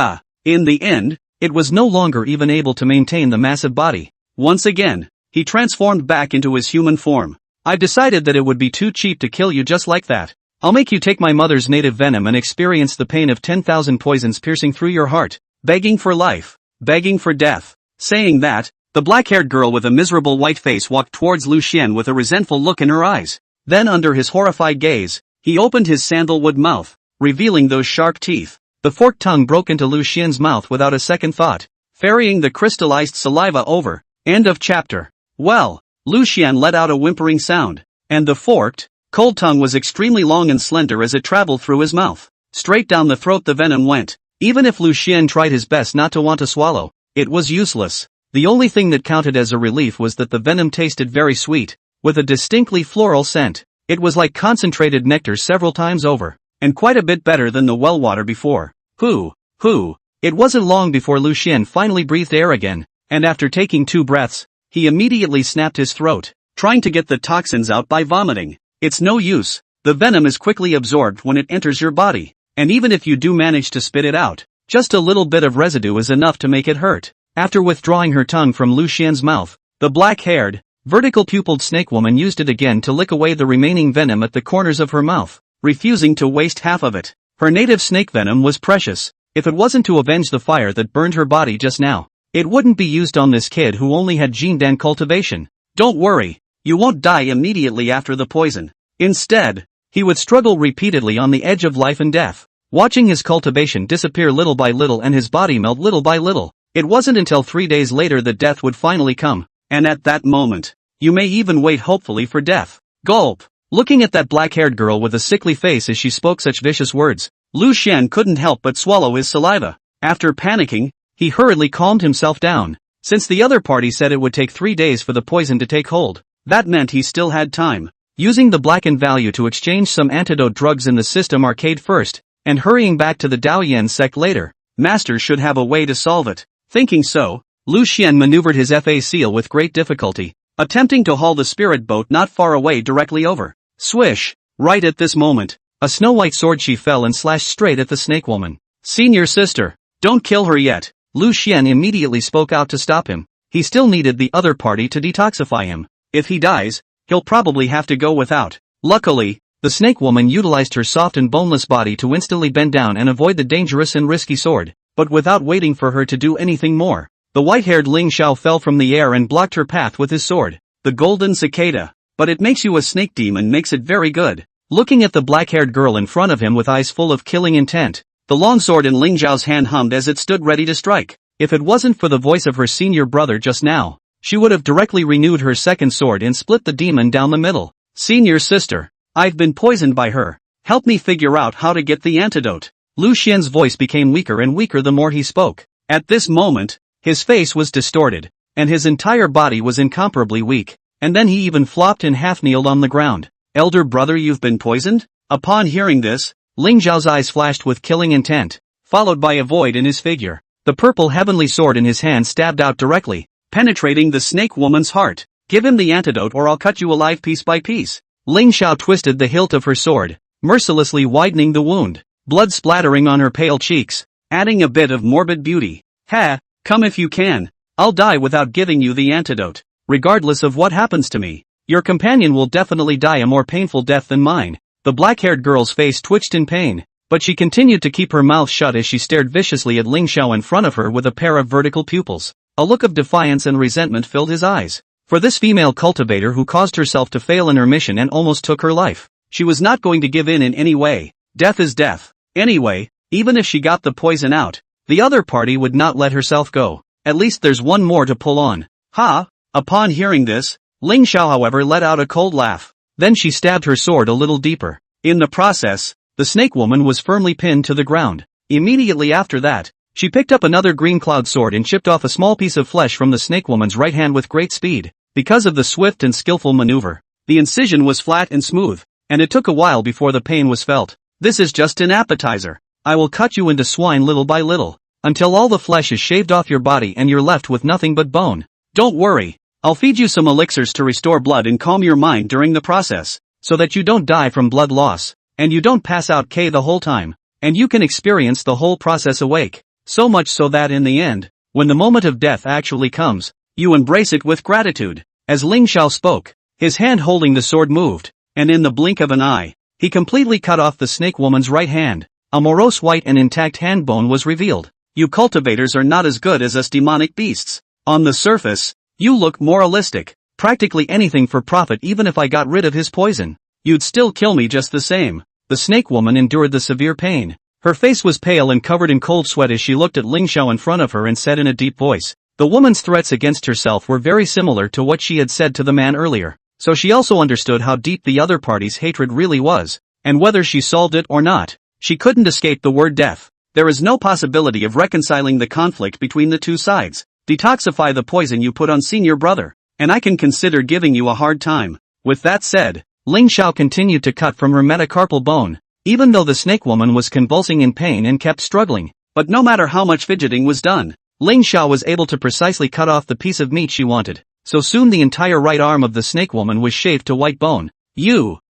in the end, it was no longer even able to maintain the massive body. Once again, he transformed back into his human form. I've decided that it would be too cheap to kill you just like that. I'll make you take my mother's native venom and experience the pain of 10,000 poisons piercing through your heart, begging for life, begging for death. Saying that, the black-haired girl with a miserable white face walked towards Lu Xian with a resentful look in her eyes. Then under his horrified gaze, he opened his sandalwood mouth, revealing those sharp teeth. The forked tongue broke into Lu Xian's mouth without a second thought, ferrying the crystallized saliva over. End of chapter. Well, Lu Xian let out a whimpering sound, and the forked, cold tongue was extremely long and slender as it traveled through his mouth. Straight down the throat the venom went. Even if Lu Xian tried his best not to want to swallow, it was useless. The only thing that counted as a relief was that the venom tasted very sweet, with a distinctly floral scent. It was like concentrated nectar several times over, and quite a bit better than the well water before. It wasn't long before Lu Xian finally breathed air again, and after taking 2 breaths, he immediately snapped his throat, trying to get the toxins out by vomiting. It's no use. The venom is quickly absorbed when it enters your body, and even if you do manage to spit it out, just a little bit of residue is enough to make it hurt. After withdrawing her tongue from Lu Xian's mouth, the black-haired, vertical-pupiled snake woman used it again to lick away the remaining venom at the corners of her mouth, refusing to waste half of it. Her native snake venom was precious. If it wasn't to avenge the fire that burned her body just now, it wouldn't be used on this kid who only had Jindan cultivation. Don't worry, you won't die immediately after the poison. Instead, he would struggle repeatedly on the edge of life and death, watching his cultivation disappear little by little and his body melt little by little. It wasn't until 3 days later that death would finally come, and at that moment, you may even wait hopefully for death. Gulp! Looking at that black-haired girl with a sickly face as she spoke such vicious words, Lu Xian couldn't help but swallow his saliva. After panicking, he hurriedly calmed himself down. Since the other party said it would take 3 days for the poison to take hold, that meant he still had time. Using the blackened value to exchange some antidote drugs in the system arcade first, and hurrying back to the Daoyan sect later, Master should have a way to solve it. Thinking so, Lu Xian maneuvered his FA seal with great difficulty, attempting to haul the spirit boat not far away directly over. Swish! Right at this moment, a snow-white sword sheath fell and slashed straight at the snake woman. Senior sister, don't kill her yet. Lu Xian immediately spoke out to stop him. He still needed the other party to detoxify him. If he dies, he'll probably have to go without. Luckily, The snake woman utilized her soft and boneless body to instantly bend down and avoid the dangerous and risky sword, but without waiting for her to do anything more, the white-haired Lingxiao fell from the air and blocked her path with his sword, the golden cicada. But it makes you a snake demon makes it very good. Looking at the black-haired girl in front of him with eyes full of killing intent, the long sword in Lingxiao's hand hummed as it stood ready to strike. If it wasn't for the voice of her senior brother just now, she would have directly renewed her second sword and split the demon down the middle. Senior sister, I've been poisoned by her. Help me figure out how to get the antidote. Lu Xian's voice became weaker and weaker the more he spoke. At this moment, his face was distorted, and his entire body was incomparably weak, and then he even flopped and half-kneeled on the ground. Elder brother, you've been poisoned? Upon hearing this, Lingxiao's eyes flashed with killing intent, followed by a void in his figure. The purple heavenly sword in his hand stabbed out directly, penetrating the snake woman's heart. Give him the antidote or I'll cut you alive piece by piece. Lingxiao twisted the hilt of her sword, mercilessly widening the wound, blood splattering on her pale cheeks, adding a bit of morbid beauty. Ha, come if you can. I'll die without giving you the antidote. Regardless of what happens to me, your companion will definitely die a more painful death than mine. The black-haired girl's face twitched in pain, but she continued to keep her mouth shut as she stared viciously at Lingxiao in front of her with a pair of vertical pupils. A look of defiance and resentment filled his eyes. For this female cultivator who caused herself to fail in her mission and almost took her life, she was not going to give in any way. Death is death. Anyway, even if she got the poison out, the other party would not let herself go. At least there's one more to pull on. Ha! Upon hearing this, Lingxiao however let out a cold laugh. Then she stabbed her sword a little deeper. In the process, the snake woman was firmly pinned to the ground. Immediately after that, she picked up another green cloud sword and chipped off a small piece of flesh from the snake woman's right hand with great speed. Because of the swift and skillful maneuver, the incision was flat and smooth, and it took a while before the pain was felt. This is just an appetizer. I will cut you into swine little by little, until all the flesh is shaved off your body and you're left with nothing but bone. Don't worry, I'll feed you some elixirs to restore blood and calm your mind during the process, so that you don't die from blood loss, and you don't pass out the whole time, and you can experience the whole process awake, so much so that in the end, when the moment of death actually comes, you embrace it with gratitude. As Lingxiao spoke, his hand holding the sword moved, and in the blink of an eye, he completely cut off the snake woman's right hand. A morose white and intact hand bone was revealed. You cultivators are not as good as us demonic beasts. On the surface, you look moralistic, practically anything for profit. Even if I got rid of his poison, you'd still kill me just the same. The snake woman endured the severe pain. Her face was pale and covered in cold sweat as she looked at Lingxiao in front of her and said in a deep voice. The woman's threats against herself were very similar to what she had said to the man earlier, so she also understood how deep the other party's hatred really was, and whether she solved it or not, she couldn't escape the word death. There is no possibility of reconciling the conflict between the two sides. Detoxify the poison you put on senior brother, and I can consider giving you a hard time. With that said, Lingxiao continued to cut from her metacarpal bone, even though the snake woman was convulsing in pain and kept struggling. But no matter how much fidgeting was done, Lingxiao was able to precisely cut off the piece of meat she wanted, so soon the entire right arm of the snake woman was shaved to white bone.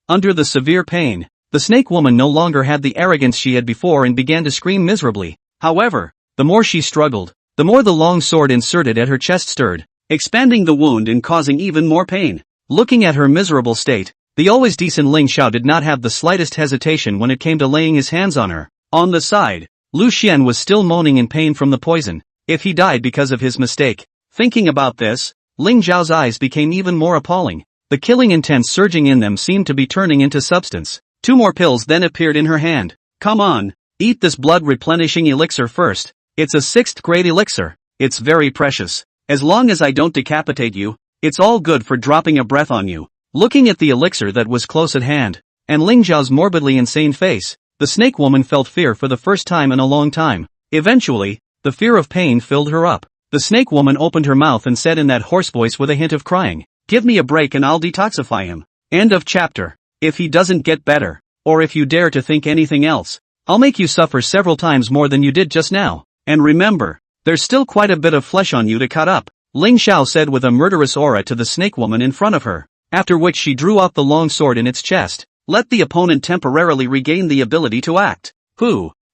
Under the severe pain, the snake woman no longer had the arrogance she had before and began to scream miserably. However, the more she struggled, the more the long sword inserted at her chest stirred, expanding the wound and causing even more pain. Looking at her miserable state, the always decent Lingxiao did not have the slightest hesitation when it came to laying his hands on her. On the side, Lu Xian was still moaning in pain from the poison. If he died because of his mistake. Thinking about this, Lingxiao's eyes became even more appalling. The killing intent surging in them seemed to be turning into substance. 2 more pills then appeared in her hand. Come on, eat this blood-replenishing elixir first. It's a 6th grade elixir. It's very precious. As long as I don't decapitate you, it's all good for dropping a breath on you. Looking at the elixir that was close at hand, and Lingxiao's morbidly insane face, the snake woman felt fear for the first time in a long time. Eventually, the fear of pain filled her up. The snake woman opened her mouth and said in that hoarse voice with a hint of crying, "Give me a break and I'll detoxify him." End of chapter. If he doesn't get better, or if you dare to think anything else, I'll make you suffer several times more than you did just now. And remember, there's still quite a bit of flesh on you to cut up, Lingxiao said with a murderous aura to the snake woman in front of her, after which she drew out the long sword in its chest. Let the opponent temporarily regain the ability to act.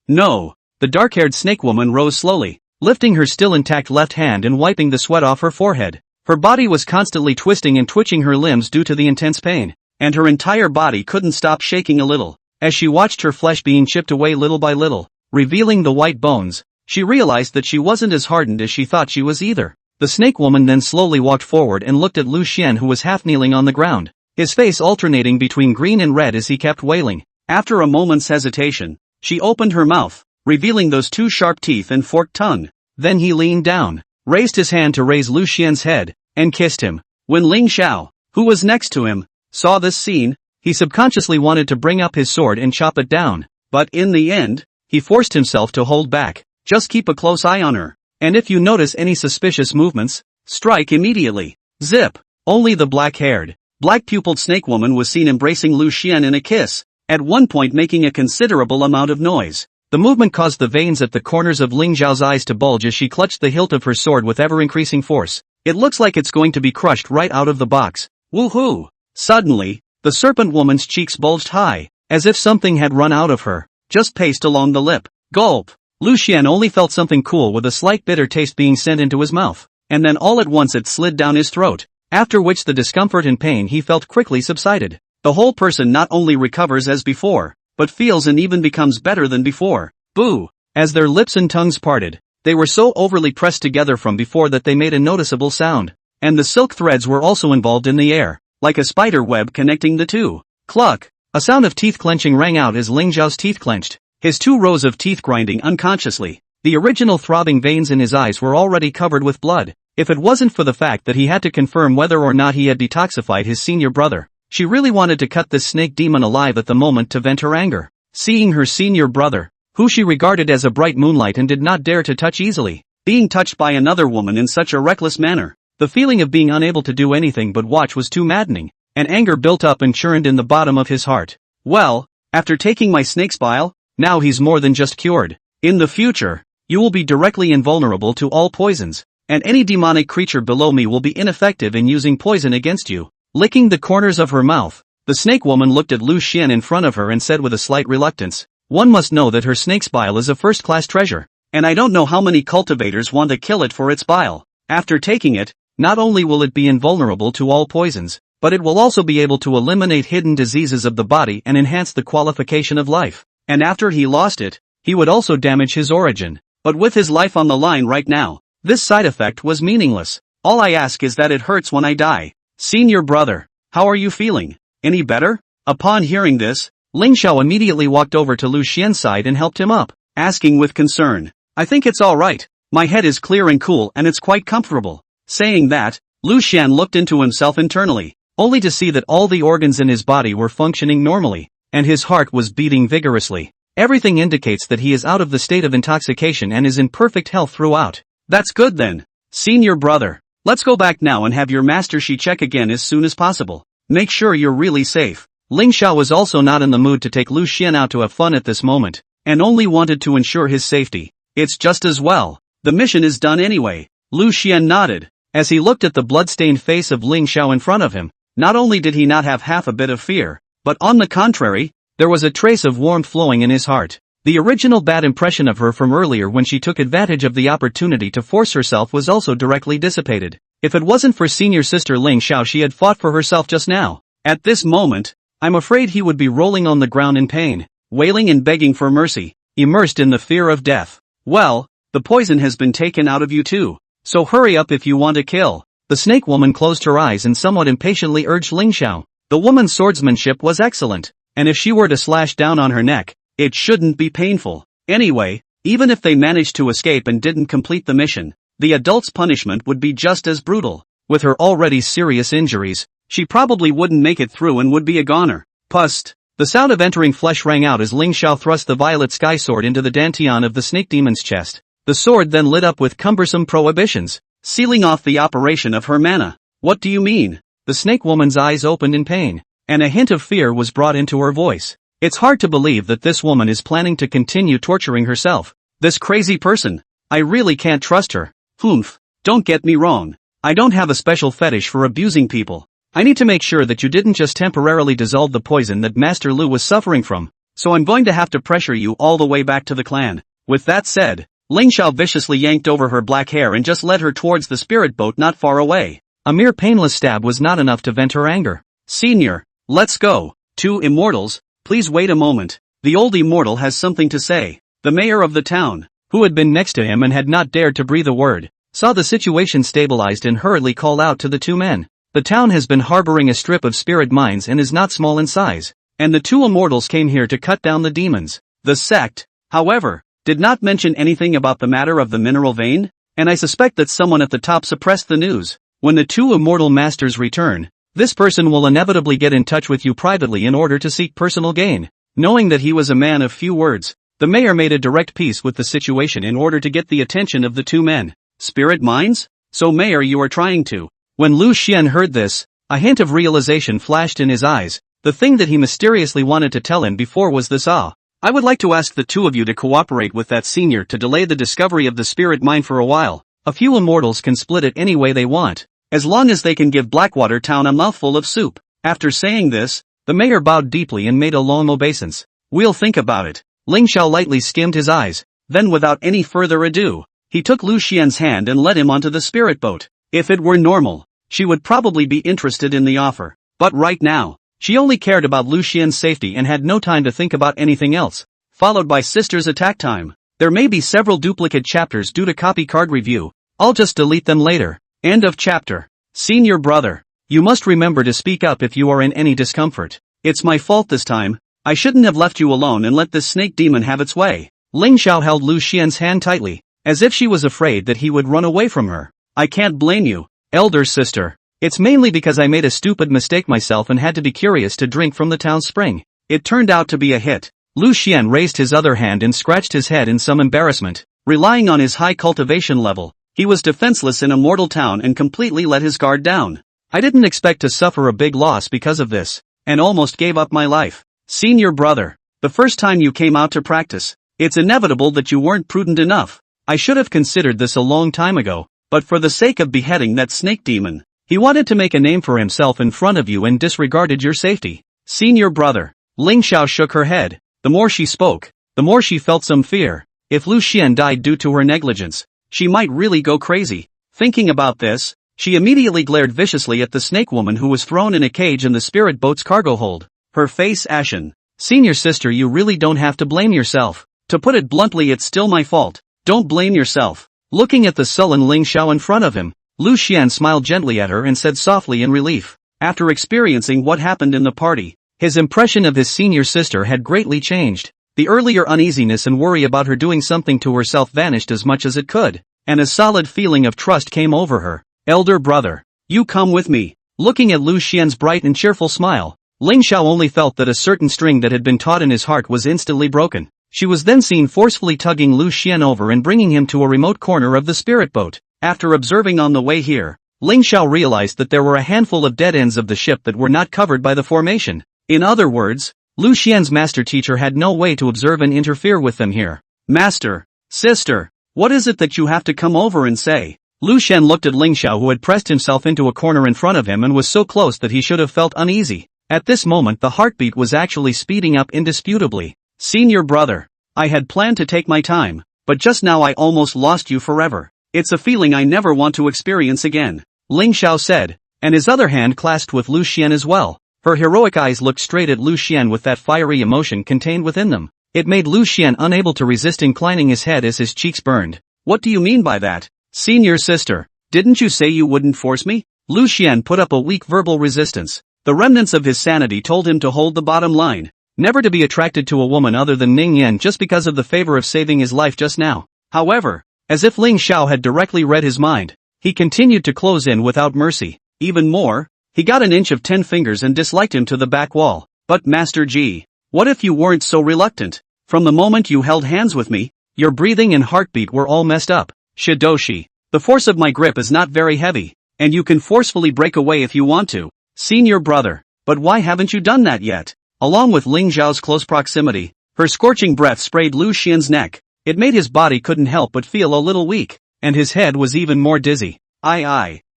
No. The dark-haired snake woman rose slowly, lifting her still intact left hand and wiping the sweat off her forehead. Her body was constantly twisting and twitching her limbs due to the intense pain. and her entire body couldn't stop shaking a little. As she watched her flesh being chipped away little by little, revealing the white bones, she realized that she wasn't as hardened as she thought she was either. The snake woman then slowly walked forward and looked at Lu Xian, who was half kneeling on the ground, his face alternating between green and red as he kept wailing. After a moment's hesitation, she opened her mouth, revealing those two sharp teeth and forked tongue. Then he leaned down, raised his hand to raise Lu Xian's head, and kissed him. When Lingxiao, who was next to him, saw this scene, he subconsciously wanted to bring up his sword and chop it down, but in the end, he forced himself to hold back. Just keep a close eye on her, and if you notice any suspicious movements, strike immediately. Zip! Only the black-haired, black-pupiled snake woman was seen embracing Lu Xian in a kiss, at one point making a considerable amount of noise. The movement caused the veins at the corners of Lingxiao's eyes to bulge as she clutched the hilt of her sword with ever-increasing force. It looks like it's going to be crushed right out of the box. Woohoo! Suddenly, the serpent woman's cheeks bulged high, as if something had run out of her, just paced along the lip. Gulp! Lu Xian only felt something cool with a slight bitter taste being sent into his mouth, and then all at once it slid down his throat, after which the discomfort and pain he felt quickly subsided. The whole person not only recovers as before, but feels and even becomes better than before. Boo! As their lips and tongues parted, they were so overly pressed together from before that they made a noticeable sound, and the silk threads were also involved in the air, like a spider web connecting the two. Cluck! A sound of teeth clenching rang out as Lingxiao's teeth clenched, his 2 rows of teeth grinding unconsciously. The original throbbing veins in his eyes were already covered with blood. If it wasn't for the fact that he had to confirm whether or not he had detoxified his senior brother, she really wanted to cut this snake demon alive at the moment to vent her anger. Seeing her senior brother, who she regarded as a bright moonlight and did not dare to touch easily, being touched by another woman in such a reckless manner, the feeling of being unable to do anything but watch was too maddening, and anger built up and churned in the bottom of his heart. Well, after taking my snake's bile, now he's more than just cured. In the future, you will be directly invulnerable to all poisons, and any demonic creature below me will be ineffective in using poison against you. Licking the corners of her mouth, the snake woman looked at Lu Xian in front of her and said with a slight reluctance, "One must know that her snake's bile is a first-class treasure, and I don't know how many cultivators want to kill it for its bile. After taking it, not only will it be invulnerable to all poisons, but it will also be able to eliminate hidden diseases of the body and enhance the qualification of life. And after he lost it, he would also damage his origin. But with his life on the line right now, this side effect was meaningless. All I ask is that it hurts when I die. Senior brother, how are you feeling? Any better?" Upon hearing this, Lingxiao immediately walked over to Lu Xian's side and helped him up, asking with concern, "I think it's alright. My head is clear and cool and it's quite comfortable." Saying that, Lu Xian looked into himself internally, only to see that all the organs in his body were functioning normally, and his heart was beating vigorously. Everything indicates that he is out of the state of intoxication and is in perfect health throughout. That's good then. Senior brother, let's go back now and have your master Shi check again as soon as possible. Make sure you're really safe. Lingxiao was also not in the mood to take Lu Xian out to have fun at this moment, and only wanted to ensure his safety. It's just as well. The mission is done anyway. Lu Xian nodded, as he looked at the blood-stained face of Lingxiao in front of him. Not only did he not have half a bit of fear, but on the contrary, there was a trace of warmth flowing in his heart. The original bad impression of her from earlier when she took advantage of the opportunity to force herself was also directly dissipated. If it wasn't for senior sister Lingxiao she had fought for herself just now, at this moment, I'm afraid he would be rolling on the ground in pain, wailing and begging for mercy, immersed in the fear of death. Well, the poison has been taken out of you too, so hurry up if you want to kill. The snake woman closed her eyes and somewhat impatiently urged Lingxiao. The woman's swordsmanship was excellent, and if she were to slash down on her neck, it shouldn't be painful. Anyway, even if they managed to escape and didn't complete the mission, the adult's punishment would be just as brutal. With her already serious injuries, she probably wouldn't make it through and would be a goner. Pust! The sound of entering flesh rang out as Lingxiao thrust the violet sky sword into the dantian of the snake demon's chest. The sword then lit up with cumbersome prohibitions, sealing off the operation of her mana. What do you mean? The snake woman's eyes opened in pain, and a hint of fear was brought into her voice. It's hard to believe that this woman is planning to continue torturing herself. This crazy person. I really can't trust her. Humph. Don't get me wrong. I don't have a special fetish for abusing people. I need to make sure that you didn't just temporarily dissolve the poison that Master Lu was suffering from, so I'm going to have to pressure you all the way back to the clan. With that said, Lingxiao viciously yanked over her black hair and just led her towards the spirit boat not far away. A mere painless stab was not enough to vent her anger. Senior, Let's go. Two immortals, please wait a moment. The old immortal has something to say. The mayor of the town, who had been next to him and had not dared to breathe a word, saw the situation stabilized and hurriedly called out to the two men. The town has been harboring a strip of spirit mines and is not small in size, and the two immortals came here to cut down the demons. The sect, however, did not mention anything about the matter of the mineral vein, and I suspect that someone at the top suppressed the news. When the two immortal masters return, this person will inevitably get in touch with you privately in order to seek personal gain. Knowing that he was a man of few words, the mayor made a direct peace with the situation in order to get the attention of the two men. Spirit mines? So mayor, you are trying to. When Lu Xian heard this, a hint of realization flashed in his eyes. The thing that he mysteriously wanted to tell him before was this: I would like to ask the two of you to cooperate with that senior to delay the discovery of the spirit mine for a while. A few immortals can split it any way they want, as long as they can give Blackwater town a mouthful of soup. After saying this, the mayor bowed deeply and made a long obeisance. We'll think about it. Lingxiao lightly skimmed his eyes, then without any further ado, he took Lu Xian's hand and led him onto the spirit boat. If it were normal, she would probably be interested in the offer, but right now, she only cared about Lu Xian's safety and had no time to think about anything else. Followed by Sisters Attack Time. There may be several duplicate chapters due to copy card review. I'll just delete them later. End of chapter. Senior brother, you must remember to speak up if you are in any discomfort. It's my fault this time. I shouldn't have left you alone and let this snake demon have its way. Lingxiao held Lu Xian's hand tightly, as if she was afraid that he would run away from her. I can't blame you, elder sister. It's mainly because I made a stupid mistake myself and had to be curious to drink from the town spring. It turned out to be a hit. Lu Xian raised his other hand and scratched his head in some embarrassment. Relying on his high cultivation level, he was defenseless in a mortal town and completely let his guard down. I didn't expect to suffer a big loss because of this, and almost gave up my life. Senior brother, the first time you came out to practice, it's inevitable that you weren't prudent enough. I should have considered this a long time ago, but for the sake of beheading that snake demon, he wanted to make a name for himself in front of you and disregarded your safety. Senior brother, Lingxiao shook her head. The more she spoke, the more she felt some fear. If Lu Xian died due to her negligence, she might really go crazy. Thinking about this, she immediately glared viciously at the snake woman who was thrown in a cage in the spirit boat's cargo hold, her face ashen. Senior sister, you really don't have to blame yourself. To put it bluntly, it's still my fault. Don't blame yourself. Looking at the sullen Lingxiao in front of him, Lu Xian smiled gently at her and said softly in relief. After experiencing what happened in the party, his impression of his senior sister had greatly changed. The earlier uneasiness and worry about her doing something to herself vanished as much as it could, and a solid feeling of trust came over her. Elder brother, you come with me. Looking at Lu Xian's bright and cheerful smile, Lingxiao only felt that a certain string that had been taut in his heart was instantly broken. She was then seen forcefully tugging Lu Xian over and bringing him to a remote corner of the spirit boat. After observing on the way here, Lingxiao realized that there were a handful of dead ends of the ship that were not covered by the formation. In other words, Lu Xian's master teacher had no way to observe and interfere with them here. Master, sister, what is it that you have to come over and say? Lu Xian looked at Lingxiao, who had pressed himself into a corner in front of him and was so close that he should have felt uneasy. At this moment the heartbeat was actually speeding up indisputably. Senior brother, I had planned to take my time, but just now I almost lost you forever. It's a feeling I never want to experience again, Lingxiao said, and his other hand clasped with Lu Xian as well. Her heroic eyes looked straight at Lu Xian with that fiery emotion contained within them. It made Lu Xian unable to resist inclining his head as his cheeks burned. What do you mean by that? Senior sister, didn't you say you wouldn't force me? Lu Xian put up a weak verbal resistance. The remnants of his sanity told him to hold the bottom line, never to be attracted to a woman other than Ningyan just because of the favor of saving his life just now. However, as if Lingxiao had directly read his mind, he continued to close in without mercy. Even more, he got an inch of 10 fingers and disliked him to the back wall. But Master G, what if you weren't so reluctant? From the moment you held hands with me, your breathing and heartbeat were all messed up. Shidoshi, the force of my grip is not very heavy, and you can forcefully break away if you want to. Senior brother, but why haven't you done that yet? Along with Lingxiao's close proximity, her scorching breath sprayed Lu Xian's neck. It made his body couldn't help but feel a little weak, and his head was even more dizzy.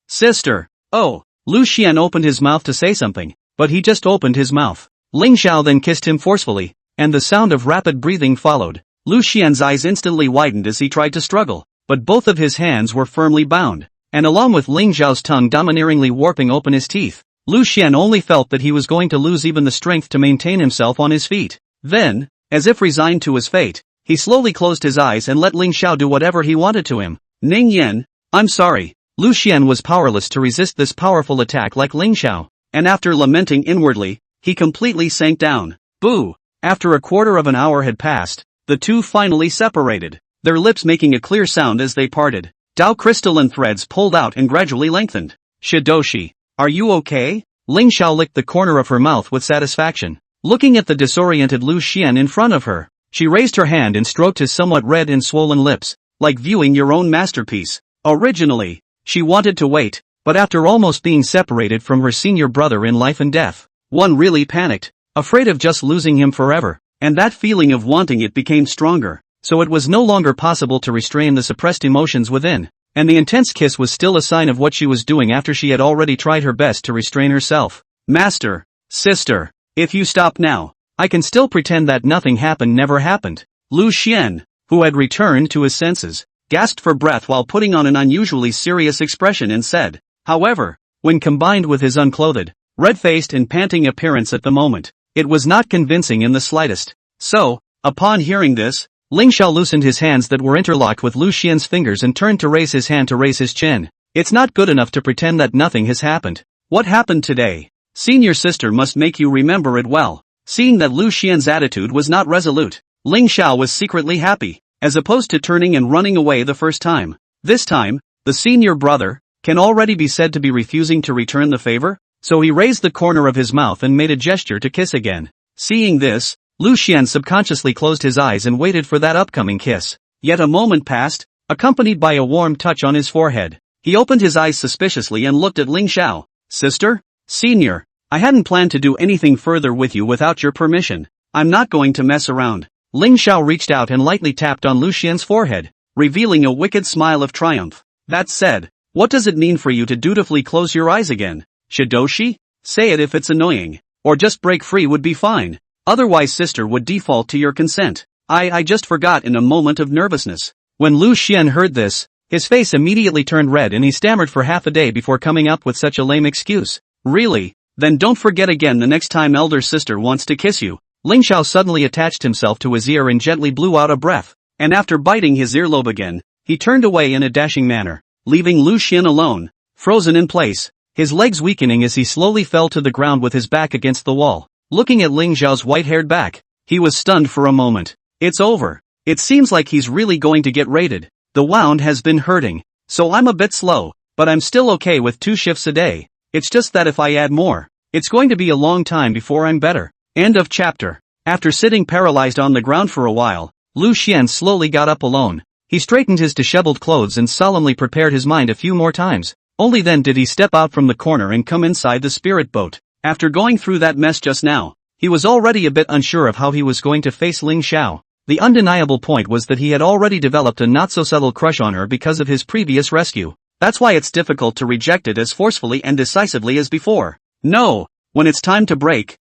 Sister. Oh. Lu Xian opened his mouth to say something, but he just opened his mouth. Lingxiao then kissed him forcefully, and the sound of rapid breathing followed. Lu Xian's eyes instantly widened as he tried to struggle, but both of his hands were firmly bound, and along with Lingxiao's tongue domineeringly warping open his teeth, Lu Xian only felt that he was going to lose even the strength to maintain himself on his feet. Then, as if resigned to his fate, he slowly closed his eyes and let Lingxiao do whatever he wanted to him. Ningyan, I'm sorry. Lu Xian was powerless to resist this powerful attack like Lingxiao, and after lamenting inwardly, he completely sank down. Boo! After a quarter of an hour had passed, the two finally separated, their lips making a clear sound as they parted. Dao crystalline threads pulled out and gradually lengthened. Shidoshi, are you okay? Lingxiao licked the corner of her mouth with satisfaction. Looking at the disoriented Lu Xian in front of her, she raised her hand and stroked his somewhat red and swollen lips, like viewing your own masterpiece. Originally, she wanted to wait, but after almost being separated from her senior brother in life and death, one really panicked, afraid of just losing him forever, and that feeling of wanting it became stronger, so it was no longer possible to restrain the suppressed emotions within, and the intense kiss was still a sign of what she was doing after she had already tried her best to restrain herself. Master, sister, if you stop now, I can still pretend that nothing happened never happened. Lu Xian, who had returned to his senses, gasped for breath while putting on an unusually serious expression and said, however, when combined with his unclothed, red-faced and panting appearance at the moment, it was not convincing in the slightest. So, upon hearing this, Lingxiao loosened his hands that were interlocked with Lu Xian's fingers and turned to raise his hand to raise his chin. It's not good enough to pretend that nothing has happened. What happened today? Senior sister must make you remember it well. Seeing that Lu Xian's attitude was not resolute, Lingxiao was secretly happy, as opposed to turning and running away the first time. This time, the senior brother can already be said to be refusing to return the favor, so he raised the corner of his mouth and made a gesture to kiss again. Seeing this, Lu Xian subconsciously closed his eyes and waited for that upcoming kiss. Yet a moment passed, accompanied by a warm touch on his forehead. He opened his eyes suspiciously and looked at Lingxiao. Sister? Senior, I hadn't planned to do anything further with you without your permission. I'm not going to mess around. Lingxiao reached out and lightly tapped on Lu Xian's forehead, revealing a wicked smile of triumph. That said, what does it mean for you to dutifully close your eyes again? Shidoshi? Say it if it's annoying. Or just break free would be fine. Otherwise sister would default to your consent. I just forgot in a moment of nervousness. When Lu Xian heard this, his face immediately turned red and he stammered for half a day before coming up with such a lame excuse. Really? Then don't forget again the next time elder sister wants to kiss you. Lingxiao suddenly attached himself to his ear and gently blew out a breath, and after biting his earlobe again, he turned away in a dashing manner, leaving Lu Xian alone, frozen in place, his legs weakening as he slowly fell to the ground with his back against the wall. Looking at Lingxiao's white-haired back, he was stunned for a moment. It's over. It seems like he's really going to get raided. The wound has been hurting, so I'm a bit slow, but I'm still okay with 2 shifts a day. It's just that if I add more, it's going to be a long time before I'm better. End of chapter. After sitting paralyzed on the ground for a while, Lu Xian slowly got up alone. He straightened his disheveled clothes and solemnly prepared his mind a few more times. Only then did he step out from the corner and come inside the spirit boat. After going through that mess just now, he was already a bit unsure of how he was going to face Lingxiao. The undeniable point was that he had already developed a not-so-subtle crush on her because of his previous rescue. That's why it's difficult to reject it as forcefully and decisively as before. No, when it's time to break.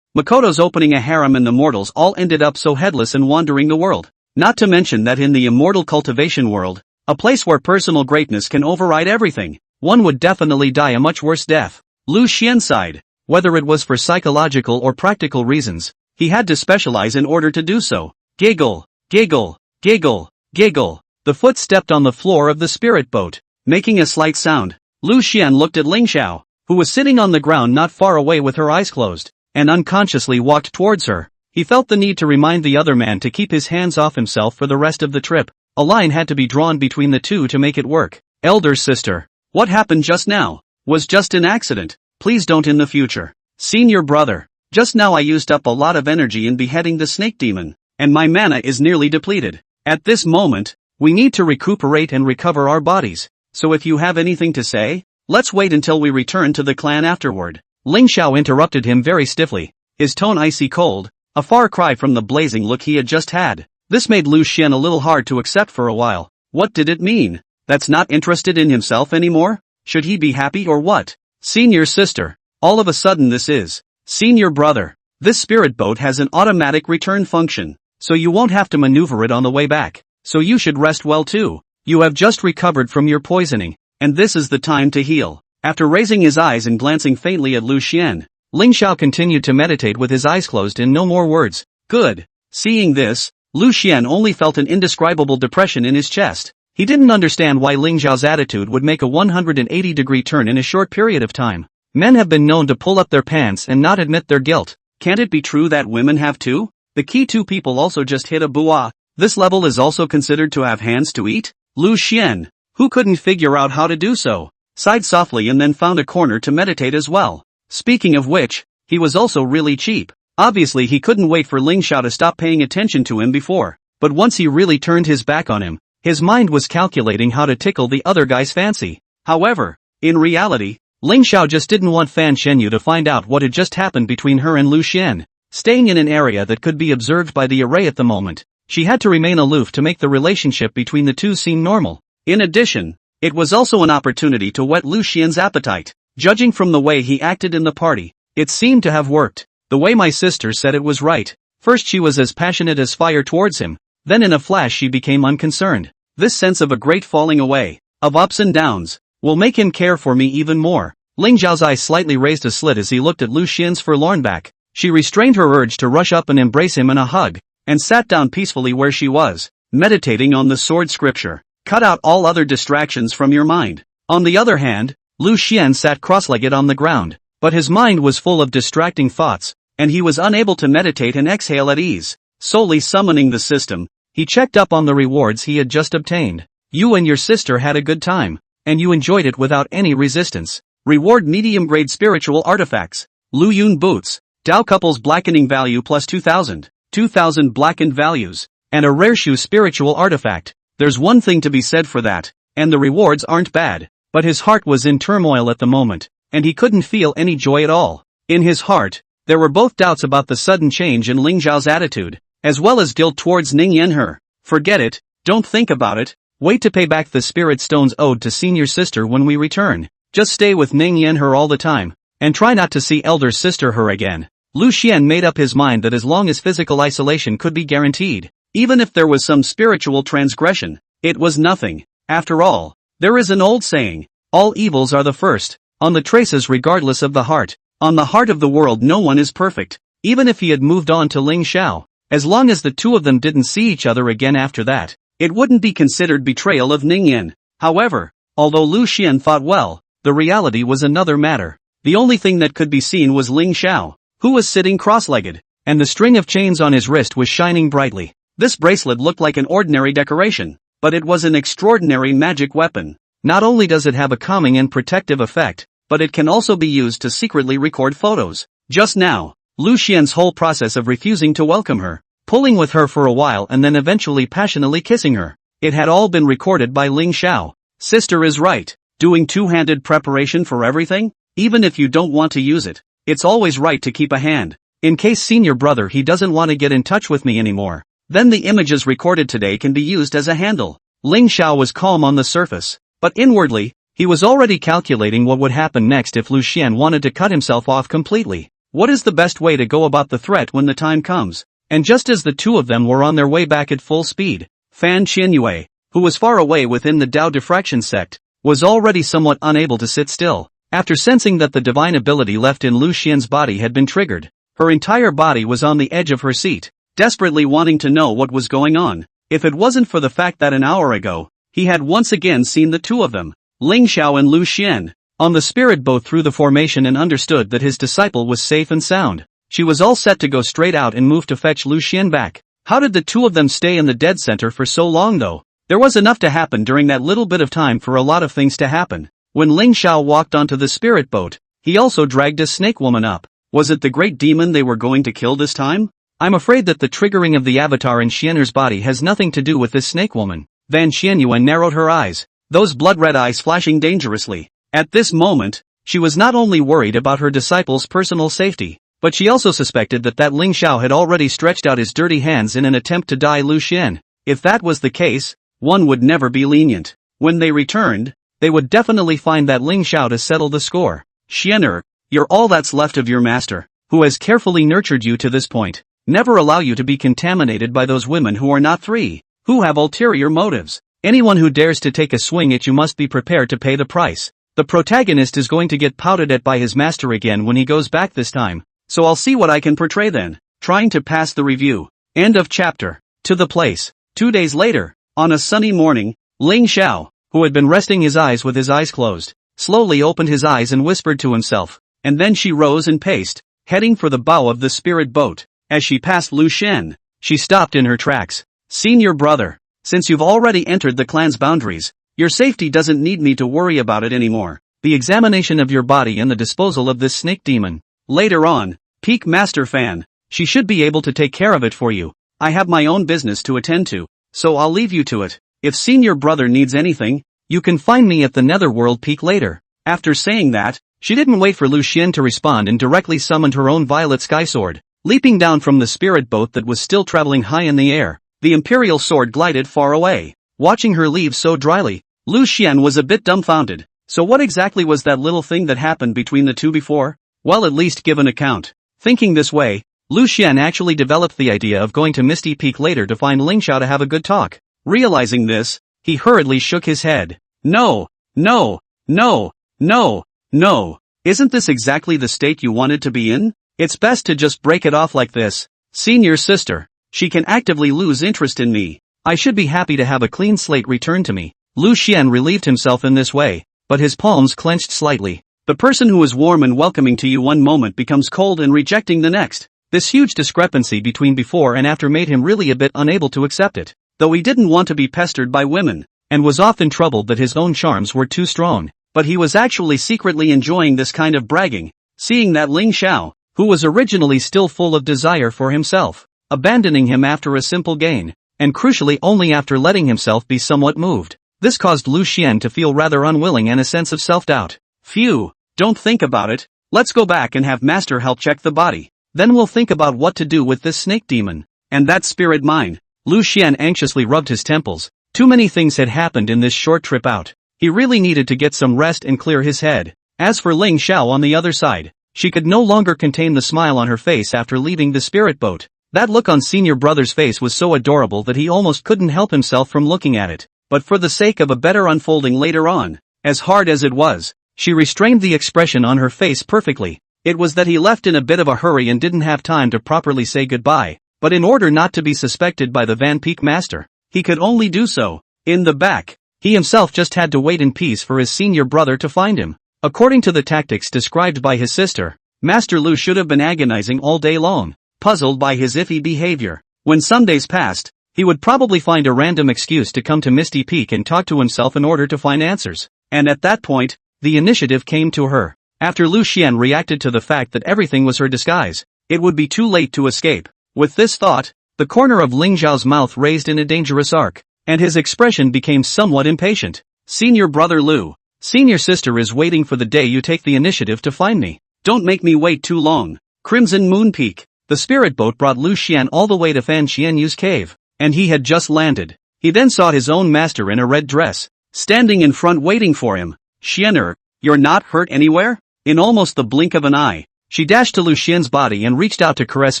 Makoto's opening a harem and the mortals all ended up so headless and wandering the world. Not to mention that in the immortal cultivation world, a place where personal greatness can override everything, one would definitely die a much worse death. Lu Xian sighed. Whether it was for psychological or practical reasons, he had to specialize in order to do so. Giggle. The foot stepped on the floor of the spirit boat, making a slight sound. Lu Xian looked at Lingxiao, who was sitting on the ground not far away with her eyes closed, and unconsciously walked towards her. He felt the need to remind the other man to keep his hands off himself for the rest of the trip. A line had to be drawn between the two to make it work. Elder sister, what happened just now was just an accident. Please don't in the future. Senior brother, just now I used up a lot of energy in beheading the snake demon, and my mana is nearly depleted. At this moment, we need to recuperate and recover our bodies. So if you have anything to say, let's wait until we return to the clan afterward. Lingxiao interrupted him very stiffly, his tone icy cold, a far cry from the blazing look he had just had. This made Lu Xian a little hard to accept for a while. What did it mean? That's not interested in himself anymore? Should he be happy or what? Senior sister, all of a sudden this is. Senior brother, this spirit boat has an automatic return function, so you won't have to maneuver it on the way back. So you should rest well too. You have just recovered from your poisoning, and this is the time to heal. After raising his eyes and glancing faintly at Lu Xian, Lingxiao continued to meditate with his eyes closed and no more words. Good. Seeing this, Lu Xian only felt an indescribable depression in his chest. He didn't understand why Lingxiao's attitude would make a 180-degree turn in a short period of time. Men have been known to pull up their pants and not admit their guilt. Can't it be true that women have too? The key two people also just hit a bua. This level is also considered to have hands to eat? Lu Xian, who couldn't figure out how to do so, sighed softly and then found a corner to meditate as well. Speaking of which, he was also really cheap. Obviously he couldn't wait for Lingxiao to stop paying attention to him before, but once he really turned his back on him, his mind was calculating how to tickle the other guy's fancy. However, in reality, Lingxiao just didn't want Fan Shenyu to find out what had just happened between her and Lu Xian. Staying in an area that could be observed by the array at the moment, she had to remain aloof to make the relationship between the two seem normal. In addition, it was also an opportunity to whet Lu Xian's appetite. Judging from the way he acted in the party, it seemed to have worked. The way my sister said it was right. First she was as passionate as fire towards him, then in a flash she became unconcerned. This sense of a great falling away, of ups and downs, will make him care for me even more. Lingxiao's eyes slightly raised a slit as he looked at Lu Xian's forlorn back. She restrained her urge to rush up and embrace him in a hug, and sat down peacefully where she was, meditating on the sword scripture. Cut out all other distractions from your mind. On the other hand, Lu Xian sat cross-legged on the ground, but his mind was full of distracting thoughts, and he was unable to meditate and exhale at ease. Solely summoning the system, he checked up on the rewards he had just obtained. You and your sister had a good time, and you enjoyed it without any resistance. Reward medium-grade spiritual artifacts. Lu Yun boots, Dao couples blackening value plus 2000, 2000 blackened values, and a rare shoe spiritual artifact. There's one thing to be said for that, and the rewards aren't bad, but his heart was in turmoil at the moment, and he couldn't feel any joy at all. In his heart, there were both doubts about the sudden change in Lingxiao's attitude, as well as guilt towards Ningyan her. Forget it, don't think about it, wait to pay back the spirit stones owed to senior sister when we return. Just stay with Ningyan her all the time, and try not to see elder sister her again. Lu Xian made up his mind that as long as physical isolation could be guaranteed, even if there was some spiritual transgression, it was nothing. After all, there is an old saying, all evils are the first, on the traces regardless of the heart. On the heart of the world no one is perfect, even if he had moved on to Lingxiao. As long as the two of them didn't see each other again after that, it wouldn't be considered betrayal of Ningyan. However, although Lu Xian thought well, the reality was another matter. The only thing that could be seen was Lingxiao, who was sitting cross-legged, and the string of chains on his wrist was shining brightly. This bracelet looked like an ordinary decoration, but it was an extraordinary magic weapon. Not only does it have a calming and protective effect, but it can also be used to secretly record photos. Just now, Lu Xian's whole process of refusing to welcome her, pulling with her for a while and then eventually passionately kissing her, it had all been recorded by Lingxiao. Sister is right. Doing two-handed preparation for everything? Even if you don't want to use it, it's always right to keep a hand. In case senior brother he doesn't want to get in touch with me anymore, then the images recorded today can be used as a handle. Lingxiao was calm on the surface, but inwardly, he was already calculating what would happen next if Lu Xian wanted to cut himself off completely. What is the best way to go about the threat when the time comes? And just as the two of them were on their way back at full speed, Fan Qianyue, who was far away within the Dao diffraction sect, was already somewhat unable to sit still. After sensing that the divine ability left in Lu Xian's body had been triggered, her entire body was on the edge of her seat, desperately wanting to know what was going on. If it wasn't for the fact that an hour ago, he had once again seen the two of them, Lingxiao and Lu Xian, on the spirit boat through the formation and understood that his disciple was safe and sound. She was all set to go straight out and move to fetch Lu Xian back. How did the two of them stay in the dead center for so long though? There was enough to happen during that little bit of time for a lot of things to happen. When Lingxiao walked onto the spirit boat, he also dragged a snake woman up. Was it the great demon they were going to kill this time? I'm afraid that the triggering of the avatar in Xianer's body has nothing to do with this snake woman. Van Xianyuan narrowed her eyes, those blood-red eyes flashing dangerously. At this moment, she was not only worried about her disciple's personal safety, but she also suspected that Lingxiao had already stretched out his dirty hands in an attempt to die Lu Xian. If that was the case, one would never be lenient. When they returned, they would definitely find that Lingxiao to settle the score. Xianer, you're all that's left of your master, who has carefully nurtured you to this point. Never allow you to be contaminated by those women who are not free, who have ulterior motives. Anyone who dares to take a swing at you must be prepared to pay the price. The protagonist is going to get pouted at by his master again when he goes back this time, so I'll see what I can portray then. Trying to pass the review. End of chapter. To the place. 2 days later, on a sunny morning, Lingxiao, who had been resting his eyes with his eyes closed, slowly opened his eyes and whispered to himself, and then she rose and paced, heading for the bow of the spirit boat. As she passed Lu Shen, she stopped in her tracks. Senior brother, since you've already entered the clan's boundaries, your safety doesn't need me to worry about it anymore. The examination of your body and the disposal of this snake demon. Later on, Peak Master Fan, she should be able to take care of it for you. I have my own business to attend to, so I'll leave you to it. If senior brother needs anything, you can find me at the Netherworld Peak later. After saying that, she didn't wait for Lu Xian to respond and directly summoned her own violet sky sword. Leaping down from the spirit boat that was still traveling high in the air, the imperial sword glided far away. Watching her leave so dryly, Lu Xian was a bit dumbfounded. So what exactly was that little thing that happened between the two before? Well, at least give an account. Thinking this way, Lu Xian actually developed the idea of going to Misty Peak later to find Lingxiao to have a good talk. Realizing this, he hurriedly shook his head. No, no, no, no, no. Isn't this exactly the state you wanted to be in? It's best to just break it off like this. Senior sister, she can actively lose interest in me. I should be happy to have a clean slate returned to me. Lu Xian relieved himself in this way, but his palms clenched slightly. The person who is warm and welcoming to you one moment becomes cold and rejecting the next. This huge discrepancy between before and after made him really a bit unable to accept it. Though he didn't want to be pestered by women, and was often troubled that his own charms were too strong, but he was actually secretly enjoying this kind of bragging, seeing that Lingxiao, who was originally still full of desire for himself, abandoning him after a simple gain, and crucially only after letting himself be somewhat moved. This caused Lu Xian to feel rather unwilling and a sense of self-doubt. Phew, don't think about it, let's go back and have Master help check the body. Then we'll think about what to do with this snake demon. And that spirit mine. Lu Xian anxiously rubbed his temples. Too many things had happened in this short trip out. He really needed to get some rest and clear his head. As for Lingxiao on the other side, she could no longer contain the smile on her face after leaving the spirit boat. That look on senior brother's face was so adorable that he almost couldn't help himself from looking at it. But for the sake of a better unfolding later on, as hard as it was, she restrained the expression on her face perfectly. It was that he left in a bit of a hurry and didn't have time to properly say goodbye, but in order not to be suspected by the Van Peak Master, he could only do so in the back. He himself just had to wait in peace for his senior brother to find him. According to the tactics described by his sister, Master Lu should have been agonizing all day long, puzzled by his iffy behavior. When some days passed, he would probably find a random excuse to come to Misty Peak and talk to himself in order to find answers. And at that point, the initiative came to her. After Lu Xian reacted to the fact that everything was her disguise, it would be too late to escape. With this thought, the corner of Lingxiao's mouth raised in a dangerous arc, and his expression became somewhat impatient. Senior brother Lu, senior sister is waiting for the day you take the initiative to find me. Don't make me wait too long. Crimson Moon Peak. The spirit boat brought Lu Xian all the way to Fan Xianyu's cave, and he had just landed. He then saw his own master in a red dress, standing in front waiting for him. Xianer, you're not hurt anywhere? In almost the blink of an eye, she dashed to Lu Xian's body and reached out to caress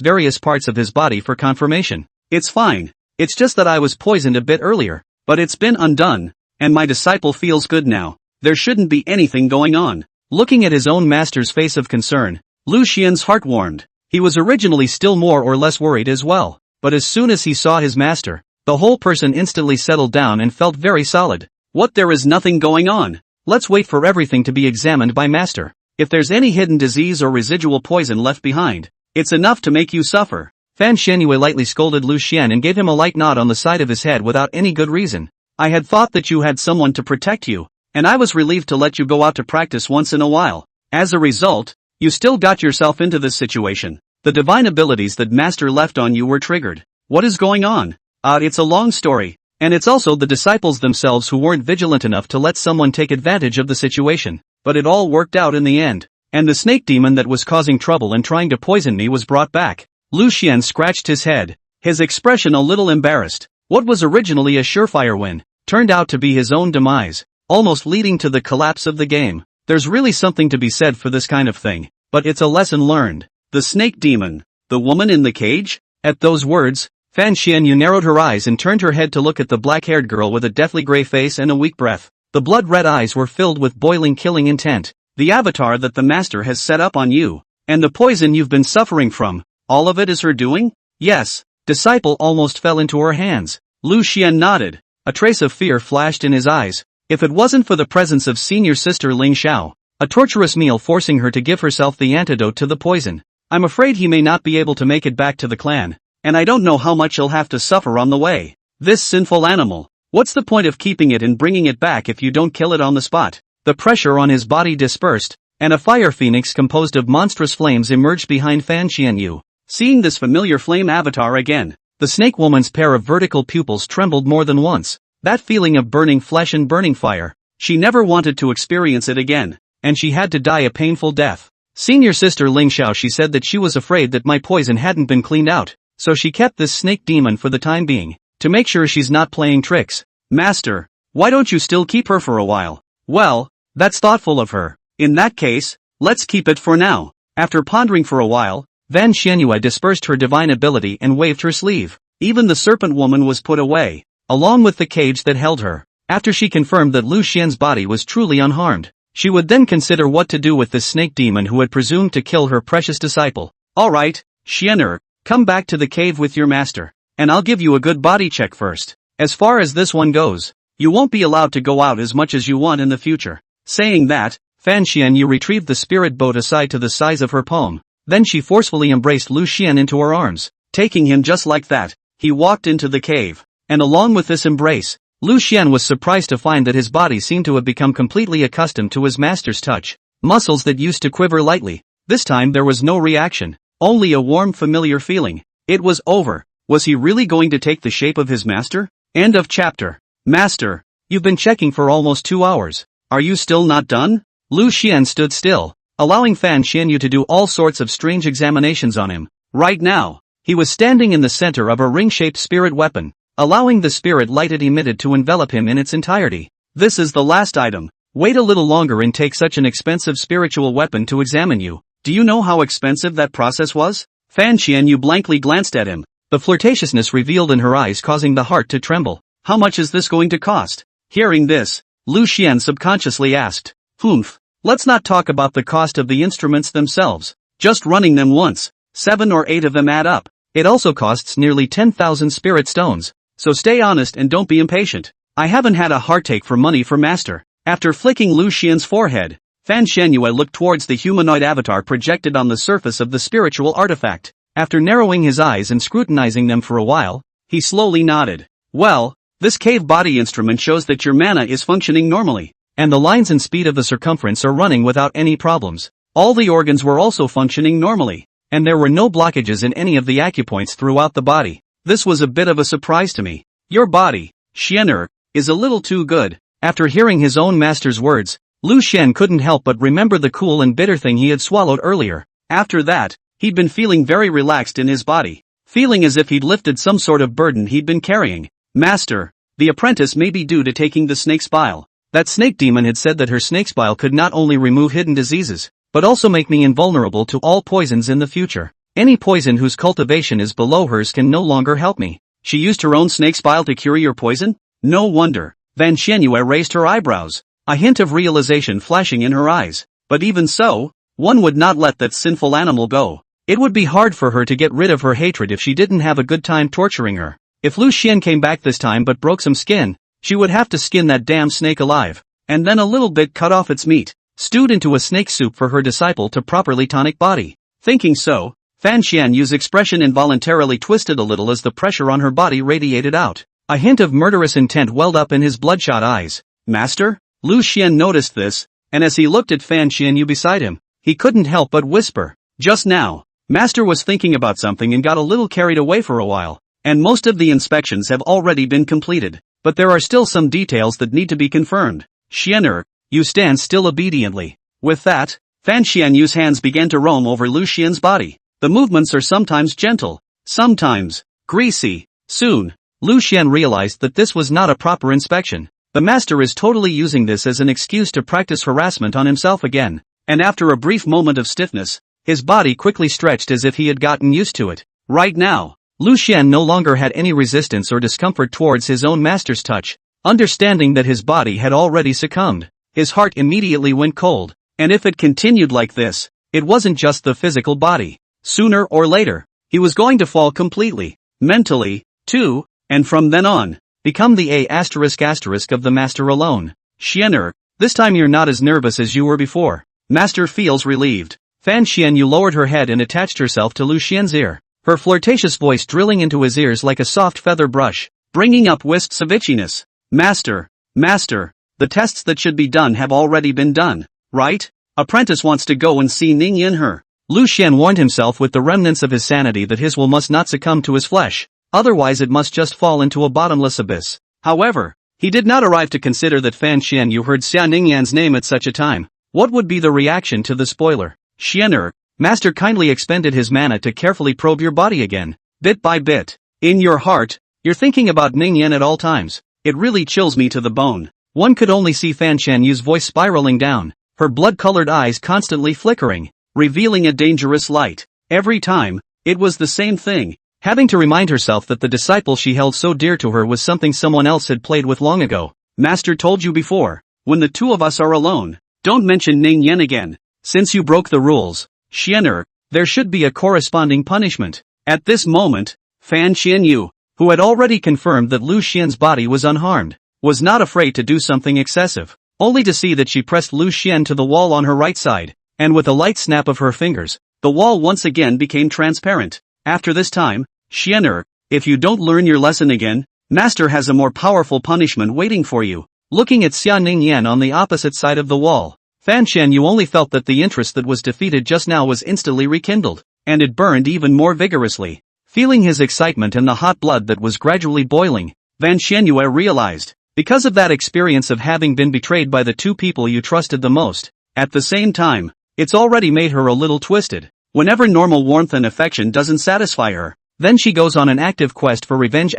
various parts of his body for confirmation. It's fine. It's just that I was poisoned a bit earlier, but it's been undone, and my disciple feels good now. There shouldn't be anything going on. Looking at his own master's face of concern, Lu Xian's heart warmed. He was originally still more or less worried as well, but as soon as he saw his master, the whole person instantly settled down and felt very solid. What, there is nothing going on? Let's wait for everything to be examined by master. If there's any hidden disease or residual poison left behind, it's enough to make you suffer. Fan Xianyue lightly scolded Lu Xian and gave him a light nod on the side of his head without any good reason. I had thought that you had someone to protect you, and I was relieved to let you go out to practice once in a while. As a result, you still got yourself into this situation. The divine abilities that Master left on you were triggered. What is going on? It's a long story, and it's also the disciples themselves who weren't vigilant enough to let someone take advantage of the situation. But it all worked out in the end, and the snake demon that was causing trouble and trying to poison me was brought back. Lu Xian scratched his head, his expression a little embarrassed. What was originally a surefire win turned out to be his own demise, almost leading to the collapse of the game. There's really something to be said for this kind of thing, but it's a lesson learned. The snake demon, the woman in the cage? At those words, Fan Xianyu narrowed her eyes and turned her head to look at the black-haired girl with a deathly gray face and a weak breath. The blood-red eyes were filled with boiling killing intent. The avatar that the master has set up on you. And the poison you've been suffering from, all of it is her doing? Yes. Disciple almost fell into her hands. Lu Xian nodded. A trace of fear flashed in his eyes. If it wasn't for the presence of senior sister Lingxiao, a torturous meal forcing her to give herself the antidote to the poison, I'm afraid he may not be able to make it back to the clan. And I don't know how much he'll have to suffer on the way. This sinful animal. What's the point of keeping it and bringing it back if you don't kill it on the spot? The pressure on his body dispersed, and a fire phoenix composed of monstrous flames emerged behind Fan Xianyu. Seeing this familiar flame avatar again, the snake woman's pair of vertical pupils trembled more than once. That feeling of burning flesh and burning fire. She never wanted to experience it again, and she had to die a painful death. Senior sister Lingxiao, she said that she was afraid that my poison hadn't been cleaned out, so she kept this snake demon for the time being, to make sure she's not playing tricks. Master, why don't you still keep her for a while? Well, that's thoughtful of her. In that case, let's keep it for now. After pondering for a while, Fan Xianyue dispersed her divine ability and waved her sleeve. Even the serpent woman was put away, along with the cage that held her. After she confirmed that Lu Xian's body was truly unharmed, she would then consider what to do with this snake demon who had presumed to kill her precious disciple. Alright, Xianer, come back to the cave with your master, and I'll give you a good body check first. As far as this one goes, you won't be allowed to go out as much as you want in the future. Saying that, Fan Xianyu retrieved the spirit boat aside to the size of her palm. Then she forcefully embraced Lu Xian into her arms. Taking him just like that, he walked into the cave. And along with this embrace, Lu Xian was surprised to find that his body seemed to have become completely accustomed to his master's touch. Muscles that used to quiver lightly. This time there was no reaction, only a warm familiar feeling. It was over. Was he really going to take the shape of his master? End of chapter. Master, you've been checking for almost 2 hours. Are you still not done? Lu Xian stood still, allowing Fan Xianyu to do all sorts of strange examinations on him. Right now, he was standing in the center of a ring-shaped spirit weapon, allowing the spirit light it emitted to envelop him in its entirety. This is the last item. Wait a little longer and take such an expensive spiritual weapon to examine you. Do you know how expensive that process was? Fan Xianyu blankly glanced at him, the flirtatiousness revealed in her eyes causing the heart to tremble. How much is this going to cost? Hearing this, Lu Xian subconsciously asked. Humph. Let's not talk about the cost of the instruments themselves. Just running them once, 7 or 8 of them add up. It also costs nearly 10,000 spirit stones. So stay honest and don't be impatient. I haven't had a heartache for money for master. After flicking Lu Xian's forehead, Fan Xianyue looked towards the humanoid avatar projected on the surface of the spiritual artifact. After narrowing his eyes and scrutinizing them for a while, he slowly nodded. Well, this cave body instrument shows that your mana is functioning normally, and the lines and speed of the circumference are running without any problems. All the organs were also functioning normally, and there were no blockages in any of the acupoints throughout the body. This was a bit of a surprise to me. Your body, Xianer, is a little too good. After hearing his own master's words, Lu Xian couldn't help but remember the cool and bitter thing he had swallowed earlier. After that, he'd been feeling very relaxed in his body, feeling as if he'd lifted some sort of burden he'd been carrying. Master, the apprentice may be due to taking the snake's bile. That snake demon had said that her snake's bile could not only remove hidden diseases, but also make me invulnerable to all poisons in the future. Any poison whose cultivation is below hers can no longer help me. She used her own snake's bile to cure your poison? No wonder. Fan Xianyue raised her eyebrows, a hint of realization flashing in her eyes. But even so, one would not let that sinful animal go. It would be hard for her to get rid of her hatred if she didn't have a good time torturing her. If Lu Xian came back this time but broke some skin, she would have to skin that damn snake alive, and then a little bit cut off its meat, stewed into a snake soup for her disciple to properly tonic body. Thinking so, Fan Xianyu's expression involuntarily twisted a little as the pressure on her body radiated out. A hint of murderous intent welled up in his bloodshot eyes. Master? Lu Xian noticed this, and as he looked at Fan Xianyu beside him, he couldn't help but whisper. Just now, Master was thinking about something and got a little carried away for a while. And most of the inspections have already been completed, but there are still some details that need to be confirmed. Xianer, you stand still obediently. With that, Fan Xianyu's hands began to roam over Lu Xian's body. The movements are sometimes gentle, sometimes greasy. Soon, Lu Xian realized that this was not a proper inspection. The master is totally using this as an excuse to practice harassment on himself again. And after a brief moment of stiffness, his body quickly stretched as if he had gotten used to it. Right now, Lu Xian no longer had any resistance or discomfort towards his own master's touch. Understanding that his body had already succumbed, his heart immediately went cold, and if it continued like this, it wasn't just the physical body. Sooner or later, he was going to fall completely, mentally, too, and from then on, become the A** of the master alone. Xian'er, this time you're not as nervous as you were before. Master feels relieved. Fan Xianyu lowered her head and attached herself to Lu Xian's ear, her flirtatious voice drilling into his ears like a soft feather brush, bringing up wisps of itchiness. Master, the tests that should be done have already been done, right? Apprentice wants to go and see Ningyan her. Lu Xian warned himself with the remnants of his sanity that his will must not succumb to his flesh, otherwise it must just fall into a bottomless abyss. However, he did not arrive to consider that Fan Xianyu heard Xia Ningyan's name at such a time. What would be the reaction to the spoiler? Xian'er, Master kindly expended his mana to carefully probe your body again, bit by bit. In your heart, you're thinking about Ningyan at all times. It really chills me to the bone. One could only see Fan Xianyu's voice spiraling down, her blood-colored eyes constantly flickering, revealing a dangerous light. Every time, it was the same thing, having to remind herself that the disciple she held so dear to her was something someone else had played with long ago. Master told you before, when the two of us are alone, don't mention Ningyan again. Since you broke the rules, Xian'er, there should be a corresponding punishment. At this moment, Fan Xianyu, who had already confirmed that Lu Xian's body was unharmed, was not afraid to do something excessive, only to see that she pressed Lu Xian to the wall on her right side, and with a light snap of her fingers, the wall once again became transparent. After this time, Xian'er, if you don't learn your lesson again, Master has a more powerful punishment waiting for you. Looking at Xia Ningyan on the opposite side of the wall, Fan Xianyu only felt that the interest that was defeated just now was instantly rekindled, and it burned even more vigorously. Feeling his excitement and the hot blood that was gradually boiling, Fan Xianyu realized, because of that experience of having been betrayed by the two people you trusted the most, at the same time, it's already made her a little twisted. Whenever normal warmth and affection doesn't satisfy her, then she goes on an active quest for revenge ***.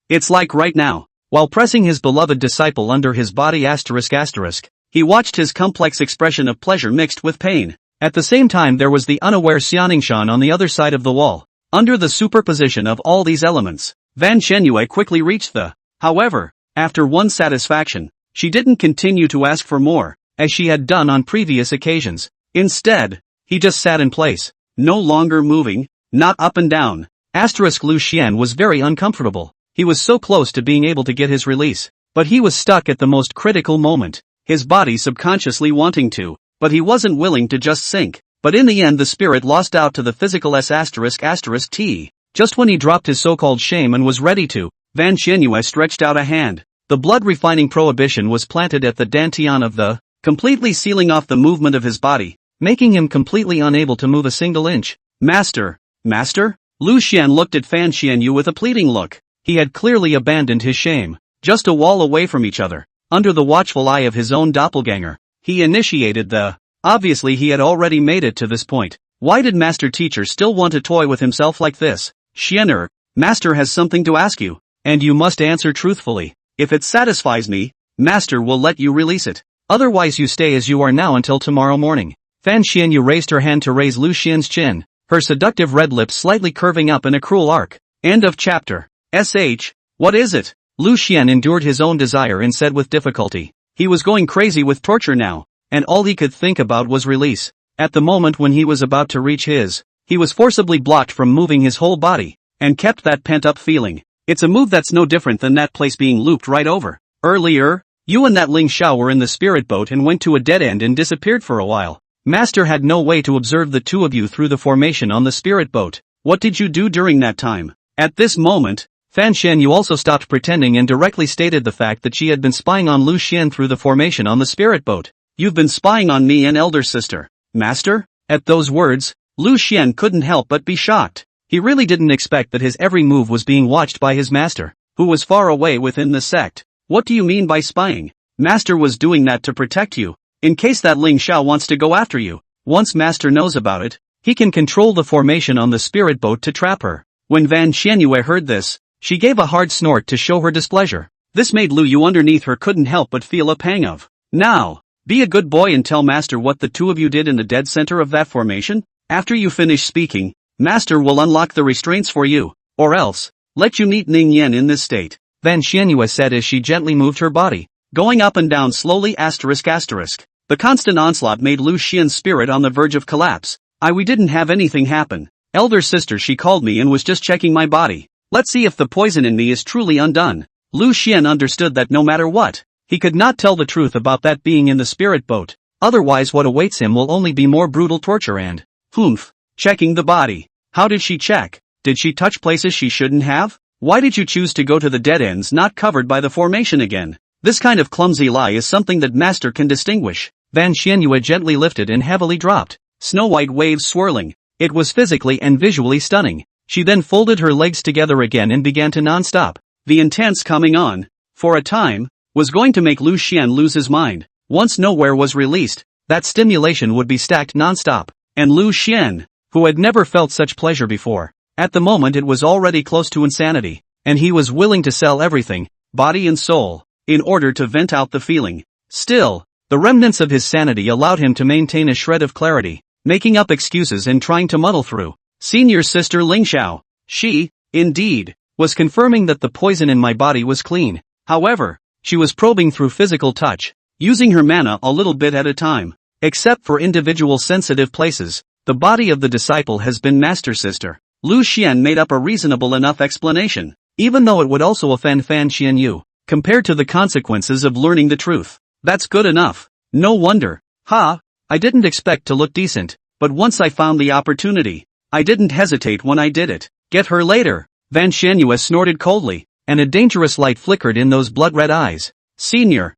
It's like right now, while pressing his beloved disciple under his body ***, he watched his complex expression of pleasure mixed with pain. At the same time there was the unaware Xia Ningxiao on the other side of the wall. Under the superposition of all these elements, Fan Xianyu quickly reached the. However, after one satisfaction, she didn't continue to ask for more, as she had done on previous occasions. Instead, he just sat in place, no longer moving, not up and down. Lu Xian was very uncomfortable. He was so close to being able to get his release, but he was stuck at the most critical moment. His body subconsciously wanting to, but he wasn't willing to just sink. But in the end the spirit lost out to the physical ***T. Just when he dropped his so-called shame and was ready to, Fan Xianyu stretched out a hand. The blood-refining prohibition was planted at the dantian of the, completely sealing off the movement of his body, making him completely unable to move a single inch. Master? Lu Xian looked at Fan Xianyu with a pleading look. He had clearly abandoned his shame. Just a wall away from each other, under the watchful eye of his own doppelganger, he initiated the. Obviously he had already made it to this point. Why did Master Teacher still want to toy with himself like this? Xian'er, Master has something to ask you, and you must answer truthfully. If it satisfies me, Master will let you release it. Otherwise you stay as you are now until tomorrow morning. Fan Xianyu raised her hand to raise Lu Xian's chin, her seductive red lips slightly curving up in a cruel arc. End of chapter. What is it? Lu Xian endured his own desire and said with difficulty. He was going crazy with torture now, and all he could think about was release. At the moment when he was about to reach his, he was forcibly blocked from moving his whole body, and kept that pent-up feeling. It's a move that's no different than that place being looped right over. Earlier, you and that Lingxiao were in the spirit boat and went to a dead end and disappeared for a while. Master had no way to observe the two of you through the formation on the spirit boat. What did you do during that time? At this moment, Fan Xianyu also stopped pretending and directly stated the fact that she had been spying on Lu Xian through the formation on the spirit boat. You've been spying on me and elder sister, Master? At those words, Lu Xian couldn't help but be shocked. He really didn't expect that his every move was being watched by his master, who was far away within the sect. What do you mean by spying? Master was doing that to protect you, in case that Lingxiao wants to go after you. Once Master knows about it, he can control the formation on the spirit boat to trap her. When Fan Xianyu heard this, she gave a hard snort to show her displeasure. This made Lu Yu underneath her couldn't help but feel a pang of. Now, be a good boy and tell Master what the two of you did in the dead center of that formation. After you finish speaking, Master will unlock the restraints for you, or else, let you meet Ningyan in this state. Van Xianyue said as she gently moved her body, going up and down slowly ****. The constant onslaught made Lu Xian's spirit on the verge of collapse. We didn't have anything happen. Elder sister, she called me and was just checking my body. Let's see if the poison in me is truly undone. Lu Xian understood that no matter what, he could not tell the truth about that being in the spirit boat. Otherwise what awaits him will only be more brutal torture and, checking the body. How did she check? Did she touch places she shouldn't have? Why did you choose to go to the dead ends not covered by the formation again? This kind of clumsy lie is something that master can distinguish. Van Xianyue gently lifted and heavily dropped, snow-white waves swirling. It was physically and visually stunning. She then folded her legs together again and began to non-stop. The intense coming on, for a time, was going to make Lu Xian lose his mind. Once nowhere was released, that stimulation would be stacked non-stop. And Lu Xian, who had never felt such pleasure before, at the moment it was already close to insanity, and he was willing to sell everything, body and soul, in order to vent out the feeling. Still, the remnants of his sanity allowed him to maintain a shred of clarity, making up excuses and trying to muddle through. Senior sister Lingxiao, she, indeed, was confirming that the poison in my body was clean. However, she was probing through physical touch, using her mana a little bit at a time. Except for individual sensitive places, the body of the disciple has been master sister. Lu Xian made up a reasonable enough explanation, even though it would also offend Fan Xianyu, compared to the consequences of learning the truth. That's good enough. No wonder. I didn't expect to look decent, but once I found the opportunity, I didn't hesitate when I did it. Get her later. Van Xianyue snorted coldly, and a dangerous light flickered in those blood-red eyes. Senior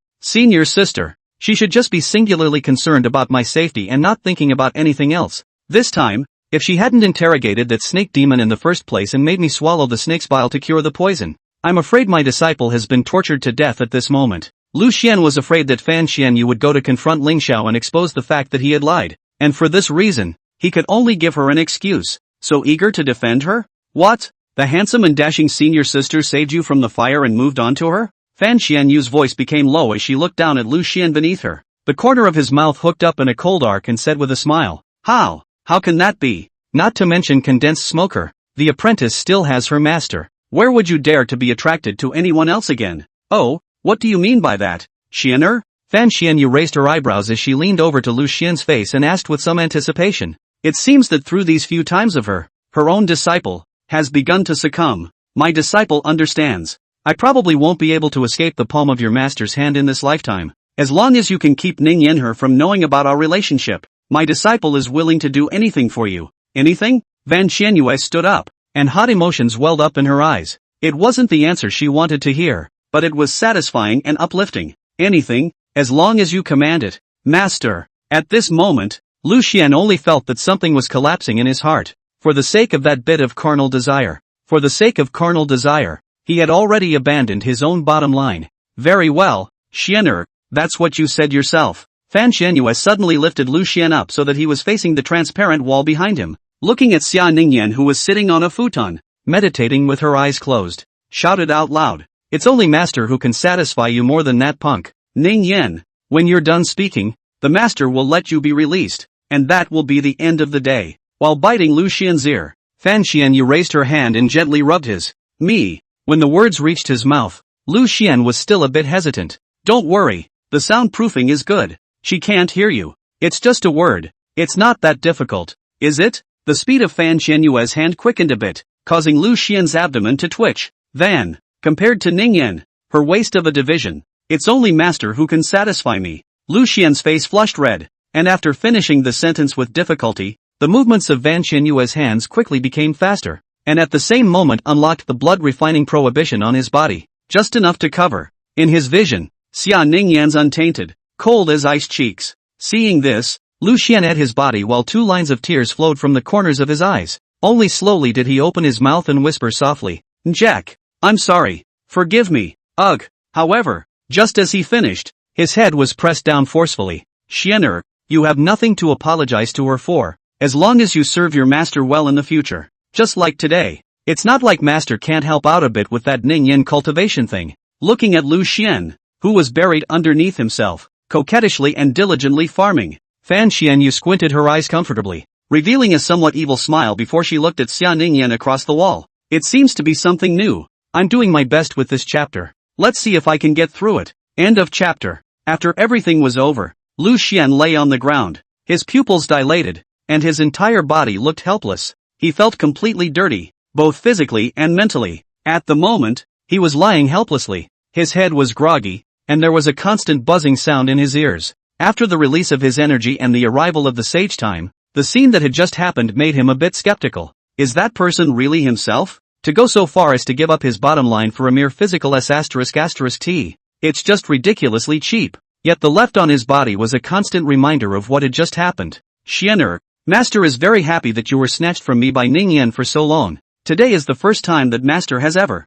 sister. She should just be singularly concerned about my safety and not thinking about anything else. This time, if she hadn't interrogated that snake demon in the first place and made me swallow the snake's bile to cure the poison, I'm afraid my disciple has been tortured to death at this moment. Lu Xian was afraid that Fan Xianyu would go to confront Lingxiao and expose the fact that he had lied, and for this reason, he could only give her an excuse. So eager to defend her? What? The handsome and dashing senior sister saved you from the fire and moved on to her? Fan Xianyu's voice became low as she looked down at Lu Xian beneath her. The corner of his mouth hooked up in a cold arc and said with a smile, How can that be? Not to mention condensed smoker. The apprentice still has her master. Where would you dare to be attracted to anyone else again? Oh, what do you mean by that? Xianer? Fan Xianyu raised her eyebrows as she leaned over to Lu Xian's face and asked with some anticipation. It seems that through these few times of her own disciple, has begun to succumb. My disciple understands. I probably won't be able to escape the palm of your master's hand in this lifetime. As long as you can keep Ningyan her from knowing about our relationship, my disciple is willing to do anything for you. Anything? Van Xianyue stood up, and hot emotions welled up in her eyes. It wasn't the answer she wanted to hear, but it was satisfying and uplifting. Anything, as long as you command it, master. At this moment, Lu Xian only felt that something was collapsing in his heart. For the sake of that bit of carnal desire. For the sake of carnal desire, he had already abandoned his own bottom line. Very well, Xianer, that's what you said yourself. Fan Xianyue suddenly lifted Lu Xian up so that he was facing the transparent wall behind him, looking at Xia Ningyan who was sitting on a futon, meditating with her eyes closed, shouted out loud, It's only master who can satisfy you more than that punk. Ningyan, when you're done speaking, the master will let you be released, and that will be the end of the day. While biting Lu Xian's ear, Fan Xianyu raised her hand and gently rubbed his. When the words reached his mouth, Lu Xian was still a bit hesitant. Don't worry, the soundproofing is good. She can't hear you. It's just a word. It's not that difficult, is it? The speed of Fan Xianyue's hand quickened a bit, causing Lu Xian's abdomen to twitch. Van, compared to Ningyan, her waist of a division, it's only master who can satisfy me. Lu Xian's face flushed red, and after finishing the sentence with difficulty, the movements of Van Xianyue's hands quickly became faster, and at the same moment unlocked the blood-refining prohibition on his body, just enough to cover, in his vision, Xia Ningyan's untainted, cold as ice cheeks. Seeing this, Lu Xian ate his body while 2 lines of tears flowed from the corners of his eyes. Only slowly did he open his mouth and whisper softly, Jack, I'm sorry, forgive me, ugh. However, just as he finished, his head was pressed down forcefully. Xianer, you have nothing to apologize to her for. As long as you serve your master well in the future. Just like today. It's not like master can't help out a bit with that Ningyan cultivation thing. Looking at Lu Xian, who was buried underneath himself, coquettishly and diligently farming, Fan Xianyu squinted her eyes comfortably, revealing a somewhat evil smile before she looked at Xia Ningyan across the wall. It seems to be something new. I'm doing my best with this chapter. Let's see if I can get through it. End of chapter. After everything was over, Lu Xian lay on the ground, his pupils dilated, and his entire body looked helpless. He felt completely dirty, both physically and mentally. At the moment, he was lying helplessly. His head was groggy, and there was a constant buzzing sound in his ears. After the release of his energy and the arrival of the sage time, the scene that had just happened made him a bit skeptical. Is that person really himself? To go so far as to give up his bottom line for a mere physical S***T. It's just ridiculously cheap. Yet the left on his body was a constant reminder of what had just happened. Xianer, Master is very happy that you were snatched from me by Ningyan for so long. Today is the first time that Master has ever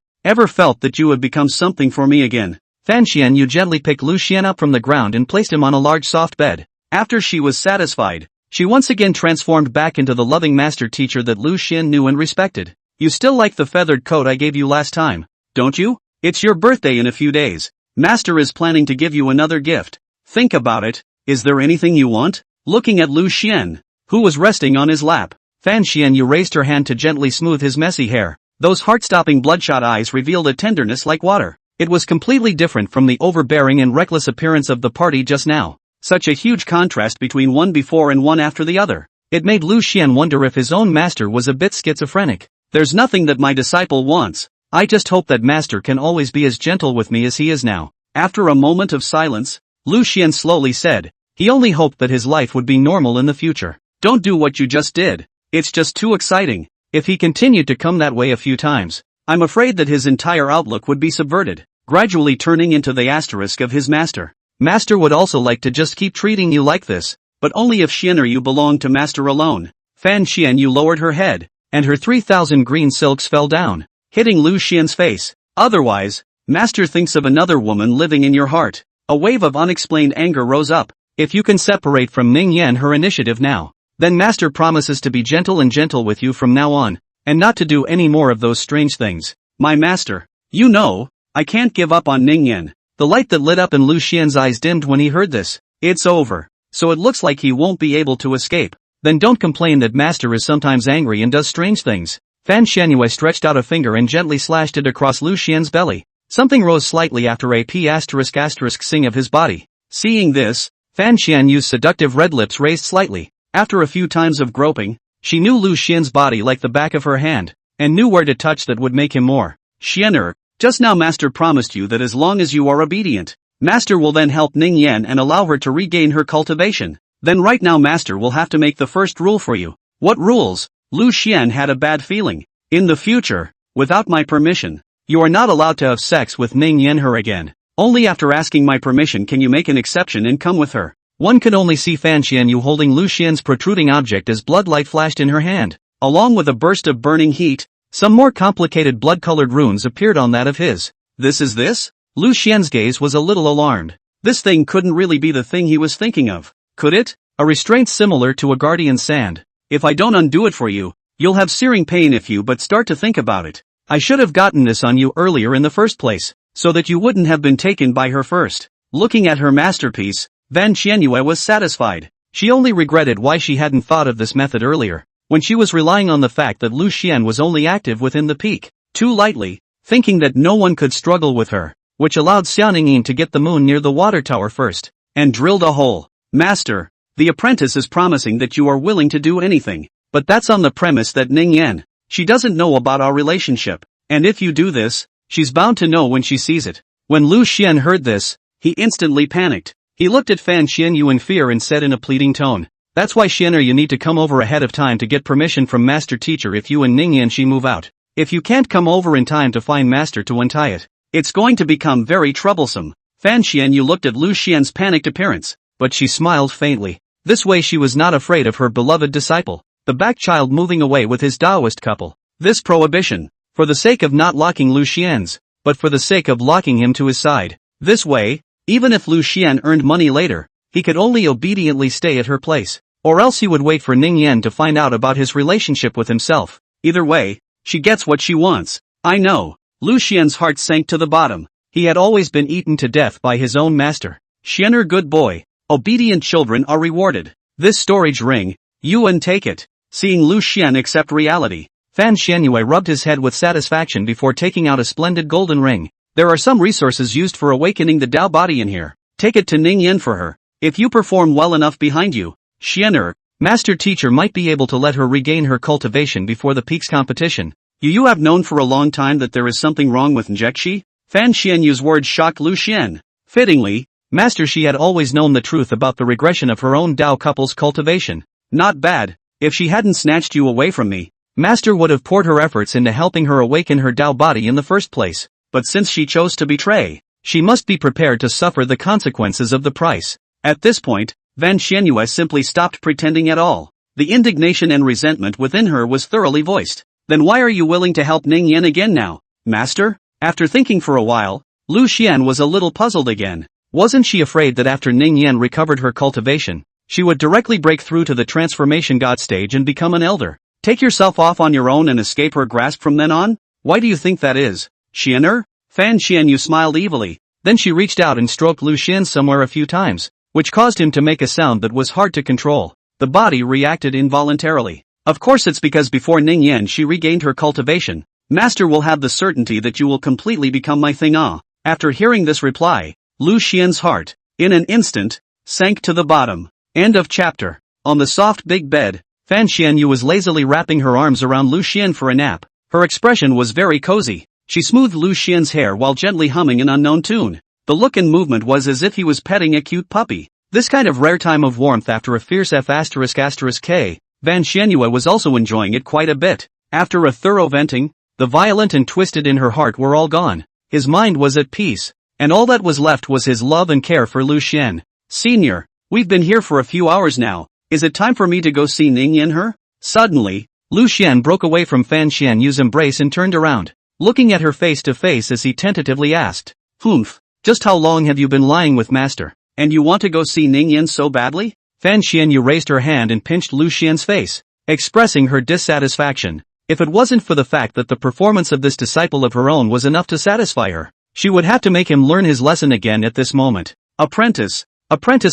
felt that you have become something for me again. Fan Xian Yu gently picked Lu Xian up from the ground and placed him on a large soft bed. After she was satisfied, she once again transformed back into the loving master teacher that Lu Xian knew and respected. You still like the feathered coat I gave you last time, don't you? It's your birthday in a few days. Master is planning to give you another gift. Think about it. Is there anything you want? Looking at Lu Xian, who was resting on his lap, Fan Xian Yu raised her hand to gently smooth his messy hair. Those heart-stopping bloodshot eyes revealed a tenderness like water. It was completely different from the overbearing and reckless appearance of the party just now. Such a huge contrast between one before and one after the other. It made Lu Xian wonder if his own master was a bit schizophrenic. There's nothing that my disciple wants. I just hope that master can always be as gentle with me as he is now. After a moment of silence, Lu Xian slowly said, he only hoped that his life would be normal in the future. Don't do what you just did. It's just too exciting. If he continued to come that way a few times, I'm afraid that his entire outlook would be subverted, gradually turning into the asterisk of his master. Master would also like to just keep treating you like this, but only if Xianer you belong to master alone. Fan Xian Yu lowered her head, and her 3,000 green silks fell down, hitting Lu Xian's face. Otherwise, master thinks of another woman living in your heart. A wave of unexplained anger rose up. If you can separate from Ningyan her initiative now, then master promises to be gentle with you from now on, and not to do any more of those strange things. My master, you know, I can't give up on Ningyan. The light that lit up in Lu Xian's eyes dimmed when he heard this. It's over. So it looks like he won't be able to escape. Then don't complain that master is sometimes angry and does strange things. Fan Xianyue stretched out a finger and gently slashed it across Lu Xian's belly. Something rose slightly after a ***sing of his body. Seeing this, Fan Xianyu's seductive red lips raised slightly. After a few times of groping, she knew Lu Xian's body like the back of her hand, and knew where to touch that would make him more. Xianer, just now master promised you that as long as you are obedient, master will then help Ningyan and allow her to regain her cultivation. Then right now master will have to make the first rule for you. What rules? Lu Xian had a bad feeling. In the future, without my permission, you are not allowed to have sex with Ningyan her again. Only after asking my permission can you make an exception and come with her. One could only see Fan Xianyu holding Lu Xian's protruding object as blood light flashed in her hand. Along with a burst of burning heat, some more complicated blood-colored runes appeared on that of his. This? Lu Xian's gaze was a little alarmed. This thing couldn't really be the thing he was thinking of, could it? A restraint similar to a guardian's sand. If I don't undo it for you, you'll have searing pain if you but start to think about it. I should have gotten this on you earlier in the first place, so that you wouldn't have been taken by her first. Looking at her masterpiece, Van Qianyue was satisfied. She only regretted why she hadn't thought of this method earlier, when she was relying on the fact that Lu Xian was only active within the peak, too lightly, thinking that no one could struggle with her, which allowed Xiaoningyin to get the moon near the water tower first, and drilled a hole. Master, the apprentice is promising that you are willing to do anything, but that's on the premise that Ningyan, she doesn't know about our relationship, and if you do this, she's bound to know when she sees it. When Lu Xian heard this, he instantly panicked. He looked at Fan Xianyu in fear and said in a pleading tone, "That's why Xianer you need to come over ahead of time to get permission from Master Teacher if you and Ningyan she move out. If you can't come over in time to find Master to untie it, it's going to become very troublesome." Fan Xianyu looked at Lu Xian's panicked appearance, but she smiled faintly. This way she was not afraid of her beloved disciple, the back child moving away with his Taoist couple. This prohibition, for the sake of not locking Lu Xian's, but for the sake of locking him to his side. This way, even if Lu Xian earned money later, he could only obediently stay at her place, or else he would wait for Ningyan to find out about his relationship with himself. Either way, she gets what she wants. I know. Lu Xian's heart sank to the bottom. He had always been eaten to death by his own master. Xianer good boy. Obedient children are rewarded. This storage ring, Yuan take it. Seeing Lu Xian accept reality, Fan Xianyue rubbed his head with satisfaction before taking out a splendid golden ring. There are some resources used for awakening the Tao body in here. Take it to Ningyan for her. If you perform well enough behind you, Xianer, master teacher might be able to let her regain her cultivation before the peaks competition. You have known for a long time that there is something wrong with Njekshi? Fan Xianyu's words shocked Lu Xian. Fittingly, Master Shi had always known the truth about the regression of her own Tao couple's cultivation. Not bad. If she hadn't snatched you away from me, Master would have poured her efforts into helping her awaken her Tao body in the first place. But since she chose to betray, she must be prepared to suffer the consequences of the price. At this point, Fan Xianyue simply stopped pretending at all. The indignation and resentment within her was thoroughly voiced. Then why are you willing to help Ningyan again now, Master? After thinking for a while, Lu Xian was a little puzzled again. Wasn't she afraid that after Ningyan recovered her cultivation, she would directly break through to the transformation god stage and become an elder? Take yourself off on your own and escape her grasp from then on? Why do you think that is, Xianer? Fan Xianyu smiled evilly. Then she reached out and stroked Lu Xian somewhere a few times, which caused him to make a sound that was hard to control. The body reacted involuntarily. Of course it's because before Ningyan she regained her cultivation. Master will have the certainty that you will completely become my thing. After hearing this reply, Lu Xian's heart, in an instant, sank to the bottom. End of chapter. On the soft big bed, Fan Xianyu was lazily wrapping her arms around Lu Xian for a nap. Her expression was very cozy. She smoothed Lu Xian's hair while gently humming an unknown tune. The look and movement was as if he was petting a cute puppy. This kind of rare time of warmth after a fierce F***K, Fan Xianyue was also enjoying it quite a bit. After a thorough venting, the violent and twisted in her heart were all gone. His mind was at peace, and all that was left was his love and care for Lu Xian. Senior, we've been here for a few hours now. Is it time for me to go see Ningyan her? Suddenly, Lu Xian broke away from Fan Xianyu's embrace and turned around, looking at her face to face as he tentatively asked, "Humph, just how long have you been lying with Master? And you want to go see Ningyan so badly?" Fan Xianyu raised her hand and pinched Lu Xian's face, expressing her dissatisfaction. If it wasn't for the fact that the performance of this disciple of her own was enough to satisfy her, she would have to make him learn his lesson again at this moment. Apprentice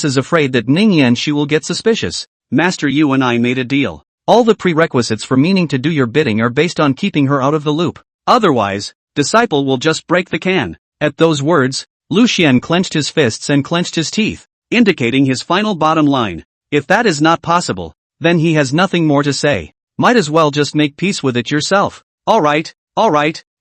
is afraid that Ningyan she will get suspicious. Master, you and I made a deal. All the prerequisites for meaning to do your bidding are based on keeping her out of the loop. Otherwise, disciple will just break the can. At those words, Lu Xian clenched his fists and clenched his teeth, indicating his final bottom line. If that is not possible, then he has nothing more to say. Might as well just make peace with it yourself. Alright,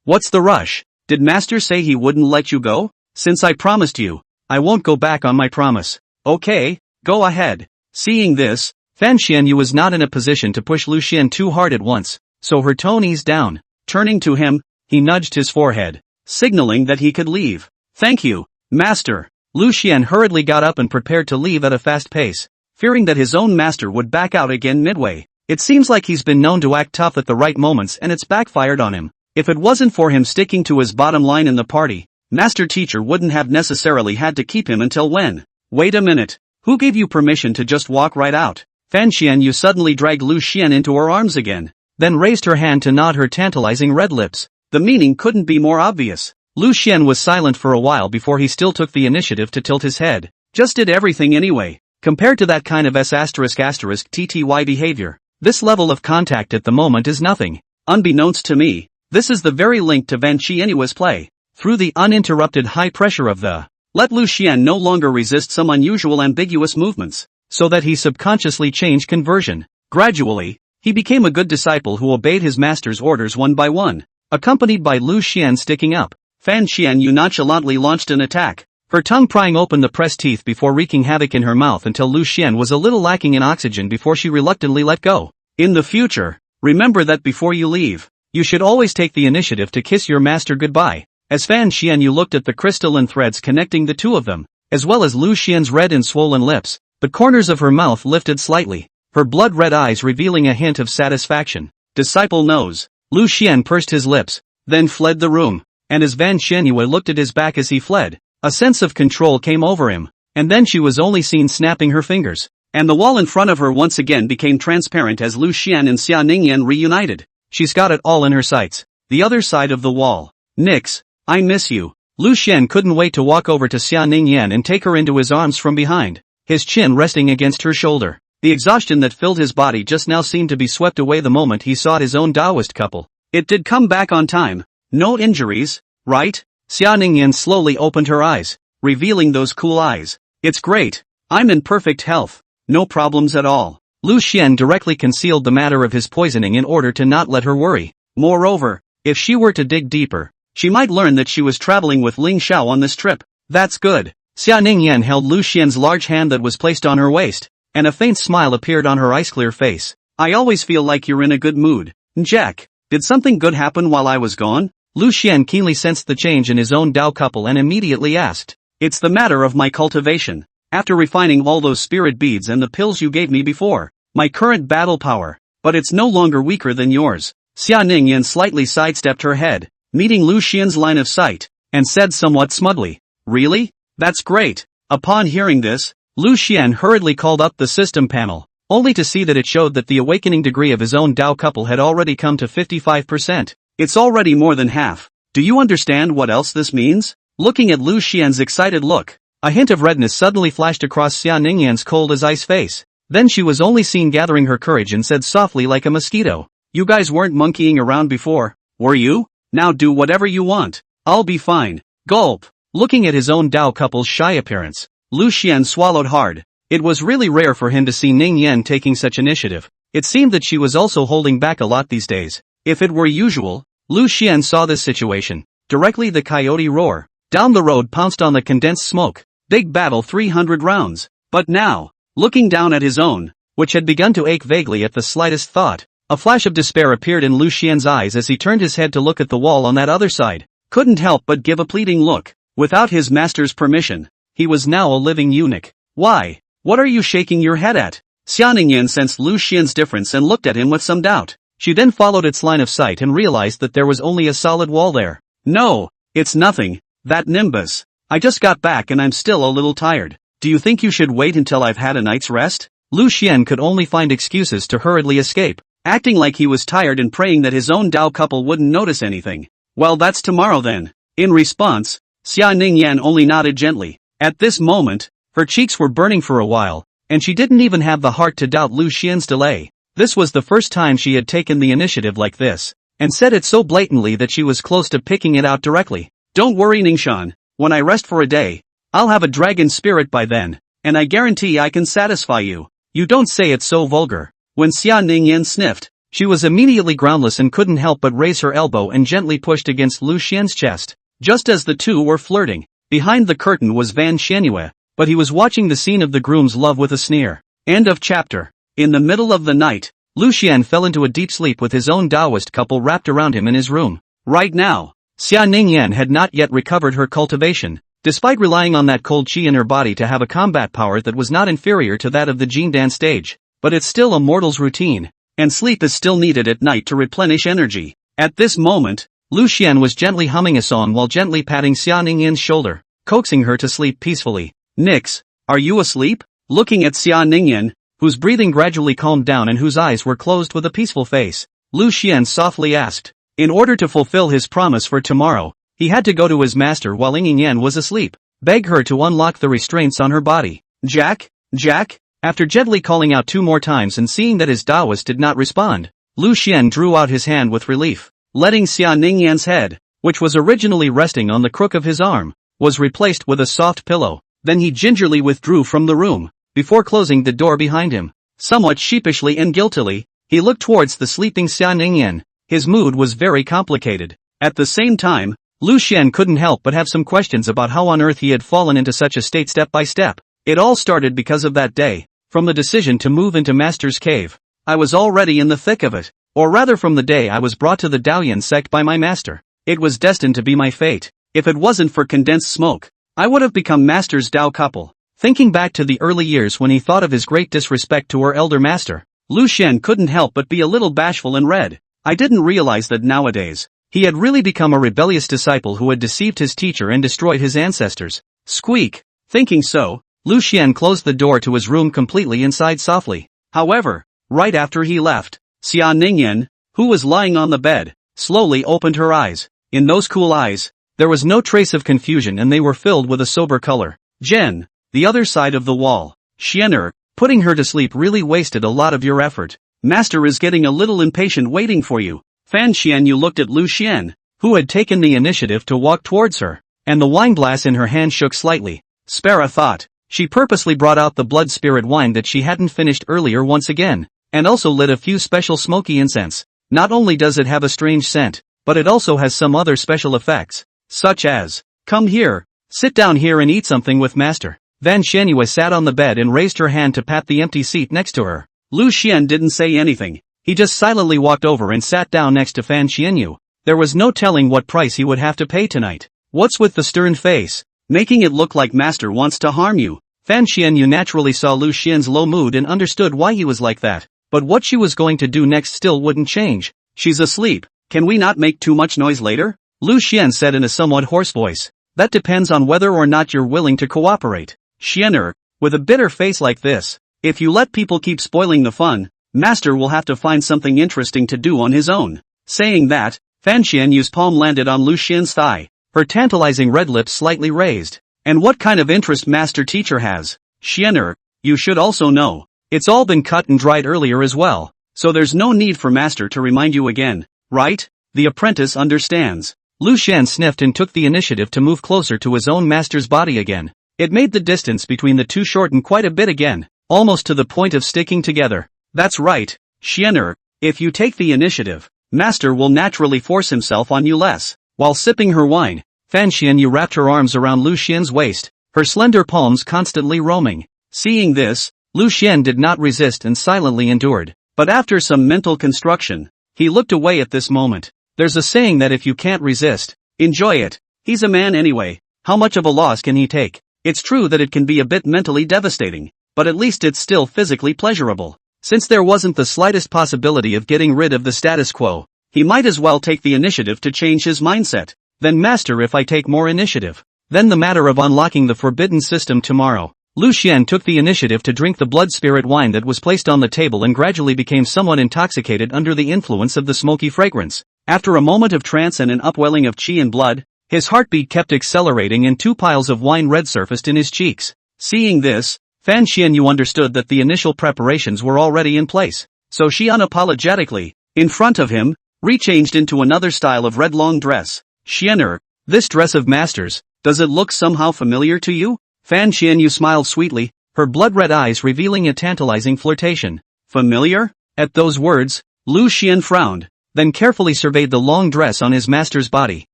what's the rush? Did Master say he wouldn't let you go? Since I promised you, I won't go back on my promise. Okay, go ahead. Seeing this, Fan Xianyu was not in a position to push Lu Xian too hard at once, so her tone eased down. Turning to him, he nudged his forehead, signaling that he could leave. Thank you, Master. Lu Xian hurriedly got up and prepared to leave at a fast pace, fearing that his own master would back out again midway. It seems like he's been known to act tough at the right moments and it's backfired on him. If it wasn't for him sticking to his bottom line in the party, Master Teacher wouldn't have necessarily had to keep him until when. Wait a minute, who gave you permission to just walk right out? Fan Xianyu suddenly dragged Lu Xian into her arms again, then raised her hand to nod her tantalizing red lips. The meaning couldn't be more obvious. Lu Xian was silent for a while before he still took the initiative to tilt his head. Just did everything anyway. Compared to that kind of ****TTY behavior, this level of contact at the moment is nothing. Unbeknownst to me, this is the very link to Fan Xianyue's play. Through the uninterrupted high pressure of the let Lu Xian no longer resist some unusual ambiguous movements, so that he subconsciously changed conversion. Gradually, he became a good disciple who obeyed his master's orders one by one, accompanied by Lu Xian sticking up. Fan Xianyu nonchalantly launched an attack, her tongue prying open the pressed teeth before wreaking havoc in her mouth until Lu Xian was a little lacking in oxygen before she reluctantly let go. In the future, remember that before you leave, you should always take the initiative to kiss your master goodbye. As Fan Xianyu looked at the crystalline threads connecting the two of them, as well as Lu Xian's red and swollen lips, the corners of her mouth lifted slightly, her blood-red eyes revealing a hint of satisfaction. Disciple knows. Lu Xian pursed his lips, then fled the room. And as Fan Xianyue looked at his back as he fled, a sense of control came over him, and then she was only seen snapping her fingers, and the wall in front of her once again became transparent as Lu Xian and Xia Ningyan reunited. She's got it all in her sights. The other side of the wall. Nix, I miss you. Lu Xian couldn't wait to walk over to Xia Ningyan and take her into his arms from behind, his chin resting against her shoulder. The exhaustion that filled his body just now seemed to be swept away the moment he saw his own Taoist couple. It did come back on time. No injuries, right? Xia Ningyan slowly opened her eyes, revealing those cool eyes. It's great. I'm in perfect health. No problems at all. Lu Xian directly concealed the matter of his poisoning in order to not let her worry. Moreover, if she were to dig deeper, she might learn that she was traveling with Lingxiao on this trip. That's good. Xia Ningyan held Lu Xian's large hand that was placed on her waist, and a faint smile appeared on her ice-clear face. I always feel like you're in a good mood. Jack, did something good happen while I was gone? Lu Xian keenly sensed the change in his own Dao couple and immediately asked. It's the matter of my cultivation. After refining all those spirit beads and the pills you gave me before, my current battle power, but it's no longer weaker than yours. Xia Ningyan slightly sidestepped her head, meeting Lu Xian's line of sight, and said somewhat smugly, really? That's great. Upon hearing this, Lu Xian hurriedly called up the system panel, only to see that it showed that the awakening degree of his own Dao couple had already come to 55%. It's already more than half. Do you understand what else this means? Looking at Lu Xian's excited look, a hint of redness suddenly flashed across Xia Ningyan's cold as ice face. Then she was only seen gathering her courage and said softly like a mosquito, you guys weren't monkeying around before, were you? Now do whatever you want. I'll be fine. Gulp. Looking at his own Dao couple's shy appearance, Lu Xian swallowed hard. It was really rare for him to see Ningyan taking such initiative. It seemed that she was also holding back a lot these days. If it were usual, Lu Xian saw this situation. Directly the coyote roar. Down the road pounced on the condensed smoke. Big battle 300 rounds. But now, looking down at his own, which had begun to ache vaguely at the slightest thought, a flash of despair appeared in Lu Xian's eyes as he turned his head to look at the wall on that other side. Couldn't help but give a pleading look. Without his master's permission, he was now a living eunuch. Why? What are you shaking your head at? Xia Ningyan sensed Lu Xian's difference and looked at him with some doubt. She then followed its line of sight and realized that there was only a solid wall there. No, it's nothing. That nimbus. I just got back and I'm still a little tired. Do you think you should wait until I've had a night's rest? Lu Xian could only find excuses to hurriedly escape, acting like he was tired and praying that his own Dao couple wouldn't notice anything. Well, that's tomorrow then. In response, Xia Ningyan only nodded gently. At this moment, her cheeks were burning for a while, and she didn't even have the heart to doubt Lu Xian's delay. This was the first time she had taken the initiative like this, and said it so blatantly that she was close to picking it out directly. Don't worry Ningxian, when I rest for a day, I'll have a dragon spirit by then, and I guarantee I can satisfy you. You don't say it so vulgar. When Xia Ningyan sniffed, she was immediately groundless and couldn't help but raise her elbow and gently pushed against Lu Xian's chest. Just as the two were flirting, behind the curtain was Van Xianyue, but he was watching the scene of the groom's love with a sneer. End of chapter. In the middle of the night, Lu Xian fell into a deep sleep with his own Taoist couple wrapped around him in his room. Right now, Xia Ningyan had not yet recovered her cultivation, despite relying on that cold qi in her body to have a combat power that was not inferior to that of the Jindan stage. But it's still a mortal's routine, and sleep is still needed at night to replenish energy. At this moment, Lu Xian was gently humming a song while gently patting Xia Ningyan's shoulder, coaxing her to sleep peacefully. Nix, are you asleep? Looking at Xia Ningyan, whose breathing gradually calmed down and whose eyes were closed with a peaceful face, Lu Xian softly asked. In order to fulfill his promise for tomorrow, he had to go to his master while Ningyan was asleep, beg her to unlock the restraints on her body. Jack? Jack? After gently calling out 2 more times and seeing that his Taoist did not respond, Lu Xian drew out his hand with relief. Letting Xia Ningyan's head, which was originally resting on the crook of his arm, was replaced with a soft pillow. Then he gingerly withdrew from the room, before closing the door behind him. Somewhat sheepishly and guiltily, he looked towards the sleeping Xia Ningyan. His mood was very complicated. At the same time, Lu Xian couldn't help but have some questions about how on earth he had fallen into such a state step by step. It all started because of that day, from the decision to move into Master's Cave. I was already in the thick of it, or rather from the day I was brought to the Daoyan sect by my master. It was destined to be my fate. If it wasn't for condensed smoke, I would have become Master's Dao couple. Thinking back to the early years when he thought of his great disrespect to her elder master, Lu Xian couldn't help but be a little bashful and red. I didn't realize that nowadays, he had really become a rebellious disciple who had deceived his teacher and destroyed his ancestors. Squeak. Thinking so, Lu Xian closed the door to his room completely and sighed softly. However, right after he left, Xia Ningyan, who was lying on the bed, slowly opened her eyes. In those cool eyes, there was no trace of confusion and they were filled with a sober color. Jen, the other side of the wall. Xianer, Putting her to sleep really wasted a lot of your effort. Master is getting a little impatient waiting for you. Fan Xianyu looked at Lu Xian, who had taken the initiative to walk towards her, and the wine glass in her hand shook slightly. Spara thought. She purposely brought out the blood spirit wine that she hadn't finished earlier once again, and also lit a few special smoky incense. Not only does it have a strange scent, but it also has some other special effects, such as, come here, sit down here and eat something with master. Fan Xianyu sat on the bed and raised her hand to pat the empty seat next to her. Lu Xian didn't say anything. He just silently walked over and sat down next to Fan Xianyu. There was no telling what price he would have to pay tonight. What's with the stern face? Making it look like master wants to harm you. Fan Xianyu naturally saw Lu Xian's low mood and understood why he was like that. But what she was going to do next still wouldn't change. She's asleep. Can we not make too much noise later? Lu Xian said in a somewhat hoarse voice. That depends on whether or not you're willing to cooperate. Xianer, with a bitter face like this, if you let people keep spoiling the fun, master will have to find something interesting to do on his own. Saying that, Fan Xianyu's palm landed on Lu Xian's thigh, her tantalizing red lips slightly raised. And what kind of interest master teacher has? Xianer, you should also know. It's all been cut and dried earlier as well, so there's no need for master to remind you again, right? The apprentice understands. Lu Xian sniffed and took the initiative to move closer to his own master's body again. It made the distance between the two shorten quite a bit again, almost to the point of sticking together. That's right, Xianer, if you take the initiative, master will naturally force himself on you less. While sipping her wine, Fan Xianyu wrapped her arms around Lu Xian's waist, her slender palms constantly roaming. Seeing this, Lu Xian did not resist and silently endured. But after some mental construction, he looked away at this moment. There's a saying that if you can't resist, enjoy it. He's a man anyway. How much of a loss can he take? It's true that it can be a bit mentally devastating, but at least it's still physically pleasurable. Since there wasn't the slightest possibility of getting rid of the status quo, he might as well take the initiative to change his mindset. Then master, if I take more initiative, then the matter of unlocking the forbidden system tomorrow. Lu Xian took the initiative to drink the blood spirit wine that was placed on the table and gradually became somewhat intoxicated under the influence of the smoky fragrance. After a moment of trance and an upwelling of qi and blood, his heartbeat kept accelerating and 2 piles of wine red surfaced in his cheeks. Seeing this, Fan Xianyu understood that the initial preparations were already in place, so she unapologetically, in front of him, rechanged into another style of red long dress. Xianer, this dress of master's, does it look somehow familiar to you? Fan Xianyu smiled sweetly, her blood-red eyes revealing a tantalizing flirtation. Familiar? At those words, Lu Xian frowned, then carefully surveyed the long dress on his master's body.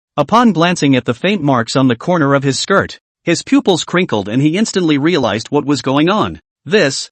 Upon glancing at the faint marks on the corner of his skirt, his pupils crinkled and he instantly realized what was going on. It's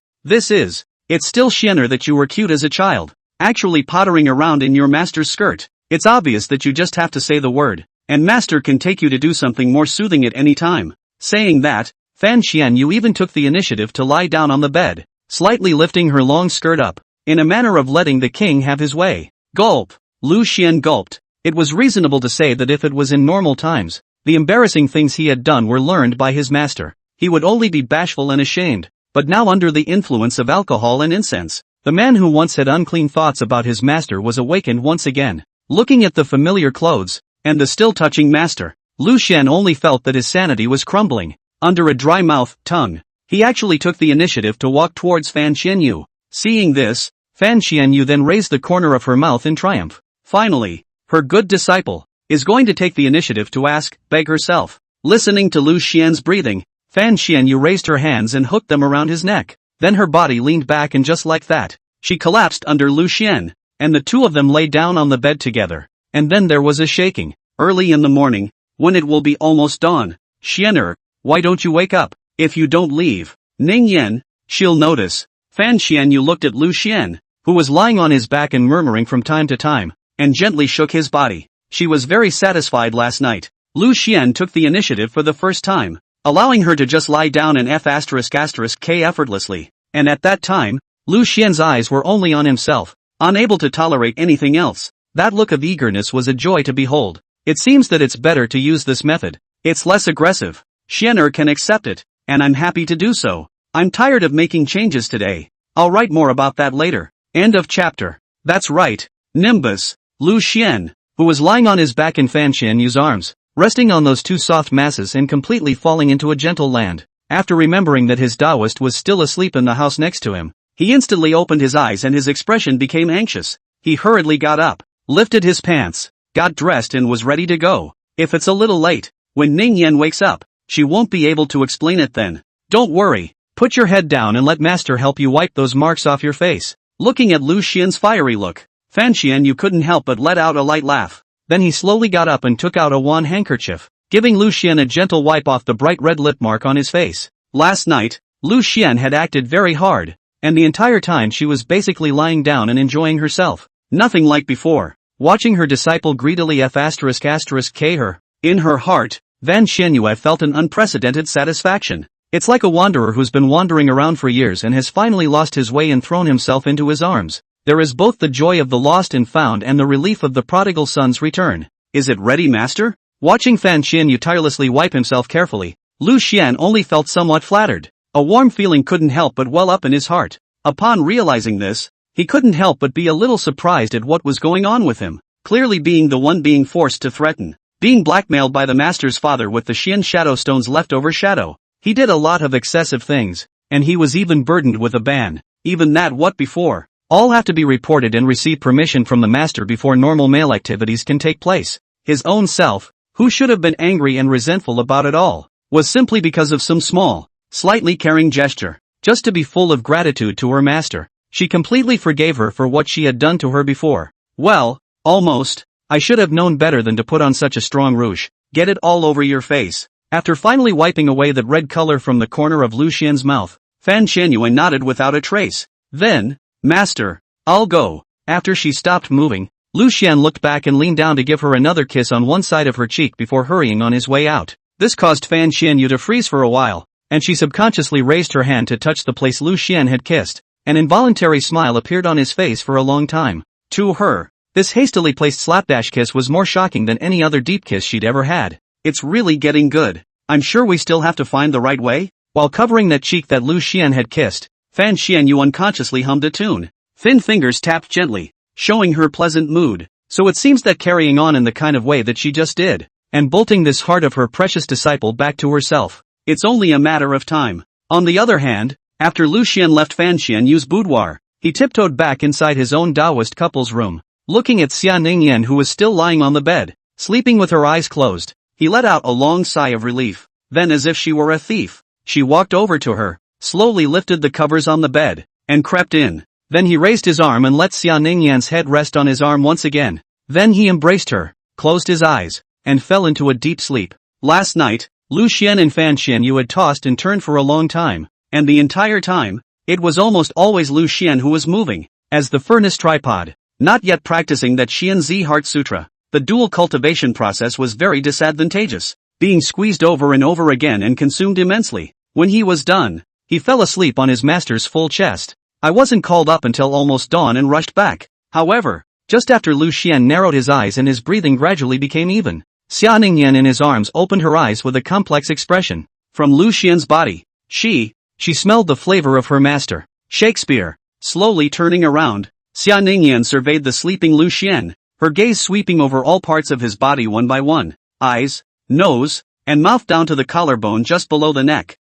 still Xianer that you were cute as a child, actually pottering around in your master's skirt. It's obvious that you just have to say the word, and master can take you to do something more soothing at any time. Saying that, Fan Xianyu even took the initiative to lie down on the bed, slightly lifting her long skirt up, in a manner of letting the king have his way. Gulp. Lu Xian gulped. It was reasonable to say that if it was in normal times, the embarrassing things he had done were learned by his master. He would only be bashful and ashamed, but now under the influence of alcohol and incense, the man who once had unclean thoughts about his master was awakened once again. Looking at the familiar clothes, and the still touching master, Lu Xian only felt that his sanity was crumbling. Under a dry tongue, he actually took the initiative to walk towards Fan Xianyu. Seeing this, Fan Xianyu then raised the corner of her mouth in triumph. Finally, her good disciple is going to take the initiative to beg herself. Listening to Lu Xian's breathing, Fan Xianyu raised her hands and hooked them around his neck. Then her body leaned back and just like that, she collapsed under Lu Xian, and the two of them lay down on the bed together. And then there was a shaking. Early in the morning, when it will be almost dawn. Xianer, why don't you wake up? If you don't leave, Ningyan, she'll notice. Fan Xianyu looked at Lu Xian, who was lying on his back and murmuring from time to time, and gently shook his body. She was very satisfied last night. Lu Xian took the initiative for the first time, allowing her to just lie down and K effortlessly. And at that time, Lu Xian's eyes were only on himself, unable to tolerate anything else. That look of eagerness was a joy to behold. It seems that it's better to use this method. It's less aggressive. Xianer can accept it, and I'm happy to do so. I'm tired of making changes today. I'll write more about that later. End of chapter. That's right. Nimbus. Lu Xian, who was lying on his back in Fan Xianyu's arms, resting on those two soft masses and completely falling into a gentle land. After remembering that his Taoist was still asleep in the house next to him, he instantly opened his eyes and his expression became anxious. He hurriedly got up, lifted his pants, got dressed and was ready to go. If it's a little late, when Ningyan wakes up, she won't be able to explain it then. Don't worry, put your head down and let master help you wipe those marks off your face. Looking at Lu Xian's fiery look, Fan Xianyu couldn't help but let out a light laugh. Then he slowly got up and took out a wan handkerchief, giving Lu Xian a gentle wipe off the bright red lip mark on his face. Last night, Lu Xian had acted very hard, and the entire time she was basically lying down and enjoying herself. Nothing like before. Watching her disciple greedily K her. In her heart, Fan Xianyu felt an unprecedented satisfaction. It's like a wanderer who's been wandering around for years and has finally lost his way and thrown himself into his arms. There is both the joy of the lost and found and the relief of the prodigal son's return. Is it ready, master? Watching Fan Xianyu tirelessly wipe himself carefully, Lu Xian only felt somewhat flattered. A warm feeling couldn't help but well up in his heart. Upon realizing this, he couldn't help but be a little surprised at what was going on with him. Clearly being the one being forced to threaten, being blackmailed by the master's father with the Xian Shadow Stone's leftover shadow. He did a lot of excessive things, and he was even burdened with a ban. Even that what before? All have to be reported and receive permission from the master before normal male activities can take place. His own self, who should have been angry and resentful about it all, was simply because of some small, slightly caring gesture. Just to be full of gratitude to her master, she completely forgave her for what she had done to her before. Well, almost. I should have known better than to put on such a strong rouge. Get it all over your face. After finally wiping away that red color from the corner of Lu Xian's mouth, Fan Xianyu nodded without a trace. Then, master, I'll go. After she stopped moving, Lu Xian looked back and leaned down to give her another kiss on one side of her cheek before hurrying on his way out. This caused Fan Xianyu to freeze for a while, and she subconsciously raised her hand to touch the place Lu Xian had kissed. An involuntary smile appeared on his face for a long time. To her, this hastily placed slapdash kiss was more shocking than any other deep kiss she'd ever had. It's really getting good. I'm sure we still have to find the right way? While covering that cheek that Lu Xian had kissed, Fan Xianyu unconsciously hummed a tune. Thin fingers tapped gently, showing her pleasant mood. So it seems that carrying on in the kind of way that she just did, and bolting this heart of her precious disciple back to herself, it's only a matter of time. On the other hand, after Lu Xian left Fan Xianyu's boudoir, he tiptoed back inside his own Taoist couple's room. Looking at Xia Ningyan who was still lying on the bed, sleeping with her eyes closed, he let out a long sigh of relief. Then as if she were a thief, she walked over to her, slowly lifted the covers on the bed, and crept in. Then he raised his arm and let Xia Ningyan's head rest on his arm once again. Then he embraced her, closed his eyes, and fell into a deep sleep. Last night, Lu Xian and Fan Xianyu had tossed and turned for a long time, and the entire time, it was almost always Lu Xian who was moving, as the furnace tripod. Not yet practicing that Xianzi Heart Sutra, the dual cultivation process was very disadvantageous, being squeezed over and over again and consumed immensely. When he was done, he fell asleep on his master's full chest. I wasn't called up until almost dawn and rushed back. However, just after Lu Xian narrowed his eyes and his breathing gradually became even, Xia Ningyan in his arms opened her eyes with a complex expression. From Lu Xian's body, she smelled the flavor of her master, Shakespeare. Slowly turning around, Xia Ningyan surveyed the sleeping Lu Xian, her gaze sweeping over all parts of his body one by one, eyes, nose, and mouth down to the collarbone just below the neck.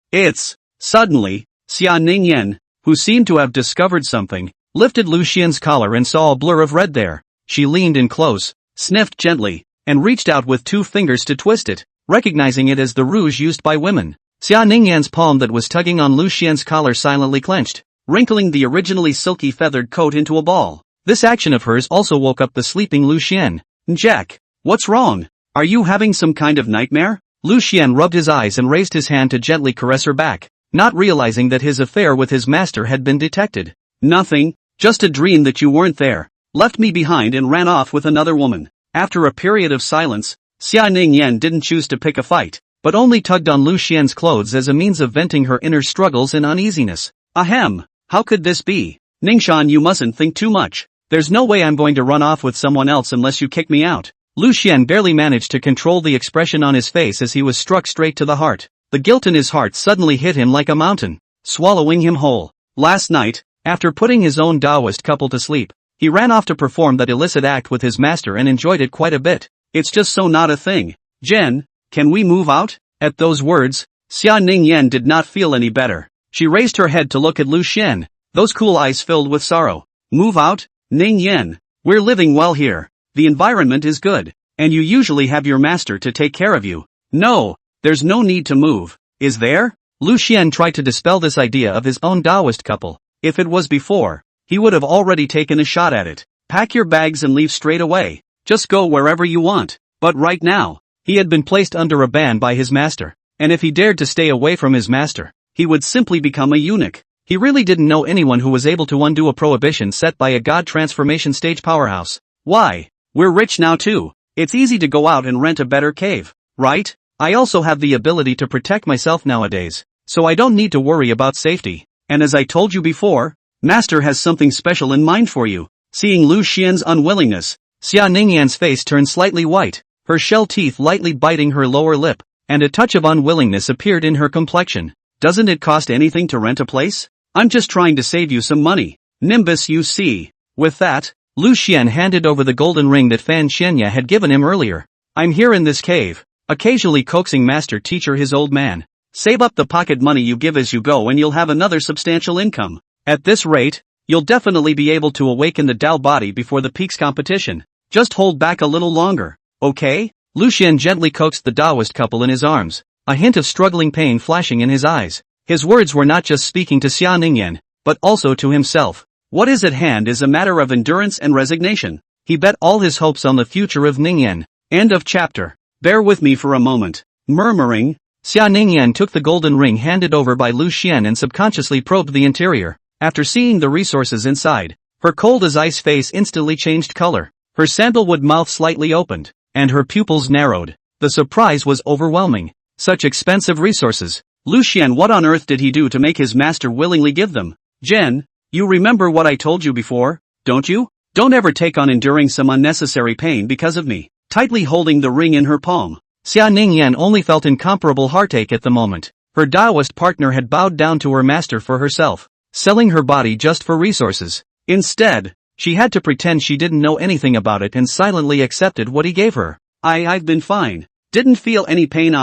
Suddenly, Xia Ningyan, who seemed to have discovered something, lifted Lu Xian's collar and saw a blur of red there. She leaned in close, sniffed gently, and reached out with 2 fingers to twist it, recognizing it as the rouge used by women. Xia Ningyan's palm that was tugging on Lu Xian's collar silently clenched, wrinkling the originally silky feathered coat into a ball. This action of hers also woke up the sleeping Lu Xian. Jack, what's wrong? Are you having some kind of nightmare? Lu Xian rubbed his eyes and raised his hand to gently caress her back, not realizing that his affair with his master had been detected. Nothing, just a dream that you weren't there, left me behind and ran off with another woman. After a period of silence, Xia Ningyan didn't choose to pick a fight, but only tugged on Lu Xian's clothes as a means of venting her inner struggles and uneasiness. Ahem, how could this be? Ningxiao, you mustn't think too much. There's no way I'm going to run off with someone else unless you kick me out. Lu Xian barely managed to control the expression on his face as he was struck straight to the heart. The guilt in his heart suddenly hit him like a mountain, swallowing him whole. Last night, after putting his own Taoist couple to sleep, he ran off to perform that illicit act with his master and enjoyed it quite a bit. It's just so not a thing. Jen, can we move out? At those words, Xia Ningyan did not feel any better. She raised her head to look at Lu Xian, those cool eyes filled with sorrow. Move out, Ningyan. We're living well here. The environment is good, and you usually have your master to take care of you. No, there's no need to move, is there? Lu Xian tried to dispel this idea of his own Taoist couple. If it was before, he would have already taken a shot at it. Pack your bags and leave straight away. Just go wherever you want. But right now, he had been placed under a ban by his master, and if he dared to stay away from his master, he would simply become a eunuch. He really didn't know anyone who was able to undo a prohibition set by a god transformation stage powerhouse. Why? We're rich now too. It's easy to go out and rent a better cave, right? I also have the ability to protect myself nowadays, so I don't need to worry about safety. And as I told you before, Master has something special in mind for you. Seeing Lu Xian's unwillingness, Xia Ningyan's face turned slightly white, her shell teeth lightly biting her lower lip, and a touch of unwillingness appeared in her complexion. Doesn't it cost anything to rent a place? I'm just trying to save you some money. Nimbus you see. With that, Lu Xian handed over the golden ring that Fan Xianya had given him earlier. I'm here in this cave, occasionally coaxing master teacher his old man. Save up the pocket money you give as you go and you'll have another substantial income. At this rate, you'll definitely be able to awaken the Tao body before the peaks competition. Just hold back a little longer, okay? Lu Xian gently coaxed the Taoist couple in his arms, a hint of struggling pain flashing in his eyes. His words were not just speaking to Xia Ningyan, but also to himself. What is at hand is a matter of endurance and resignation. He bet all his hopes on the future of Ningyan. End of chapter. Bear with me for a moment. Murmuring, Xia Ningyan took the golden ring handed over by Lu Xian and subconsciously probed the interior. After seeing the resources inside, her cold as ice face instantly changed color. Her sandalwood mouth slightly opened, and her pupils narrowed. The surprise was overwhelming. Such expensive resources. Lu Xian, what on earth did he do to make his master willingly give them? Jen, you remember what I told you before, don't you? Don't ever take on enduring some unnecessary pain because of me. Tightly holding the ring in her palm, Xia Ningyan only felt incomparable heartache at the moment. Her Taoist partner had bowed down to her master for herself, selling her body just for resources. Instead, she had to pretend she didn't know anything about it and silently accepted what he gave her. I've been fine. Didn't feel any pain.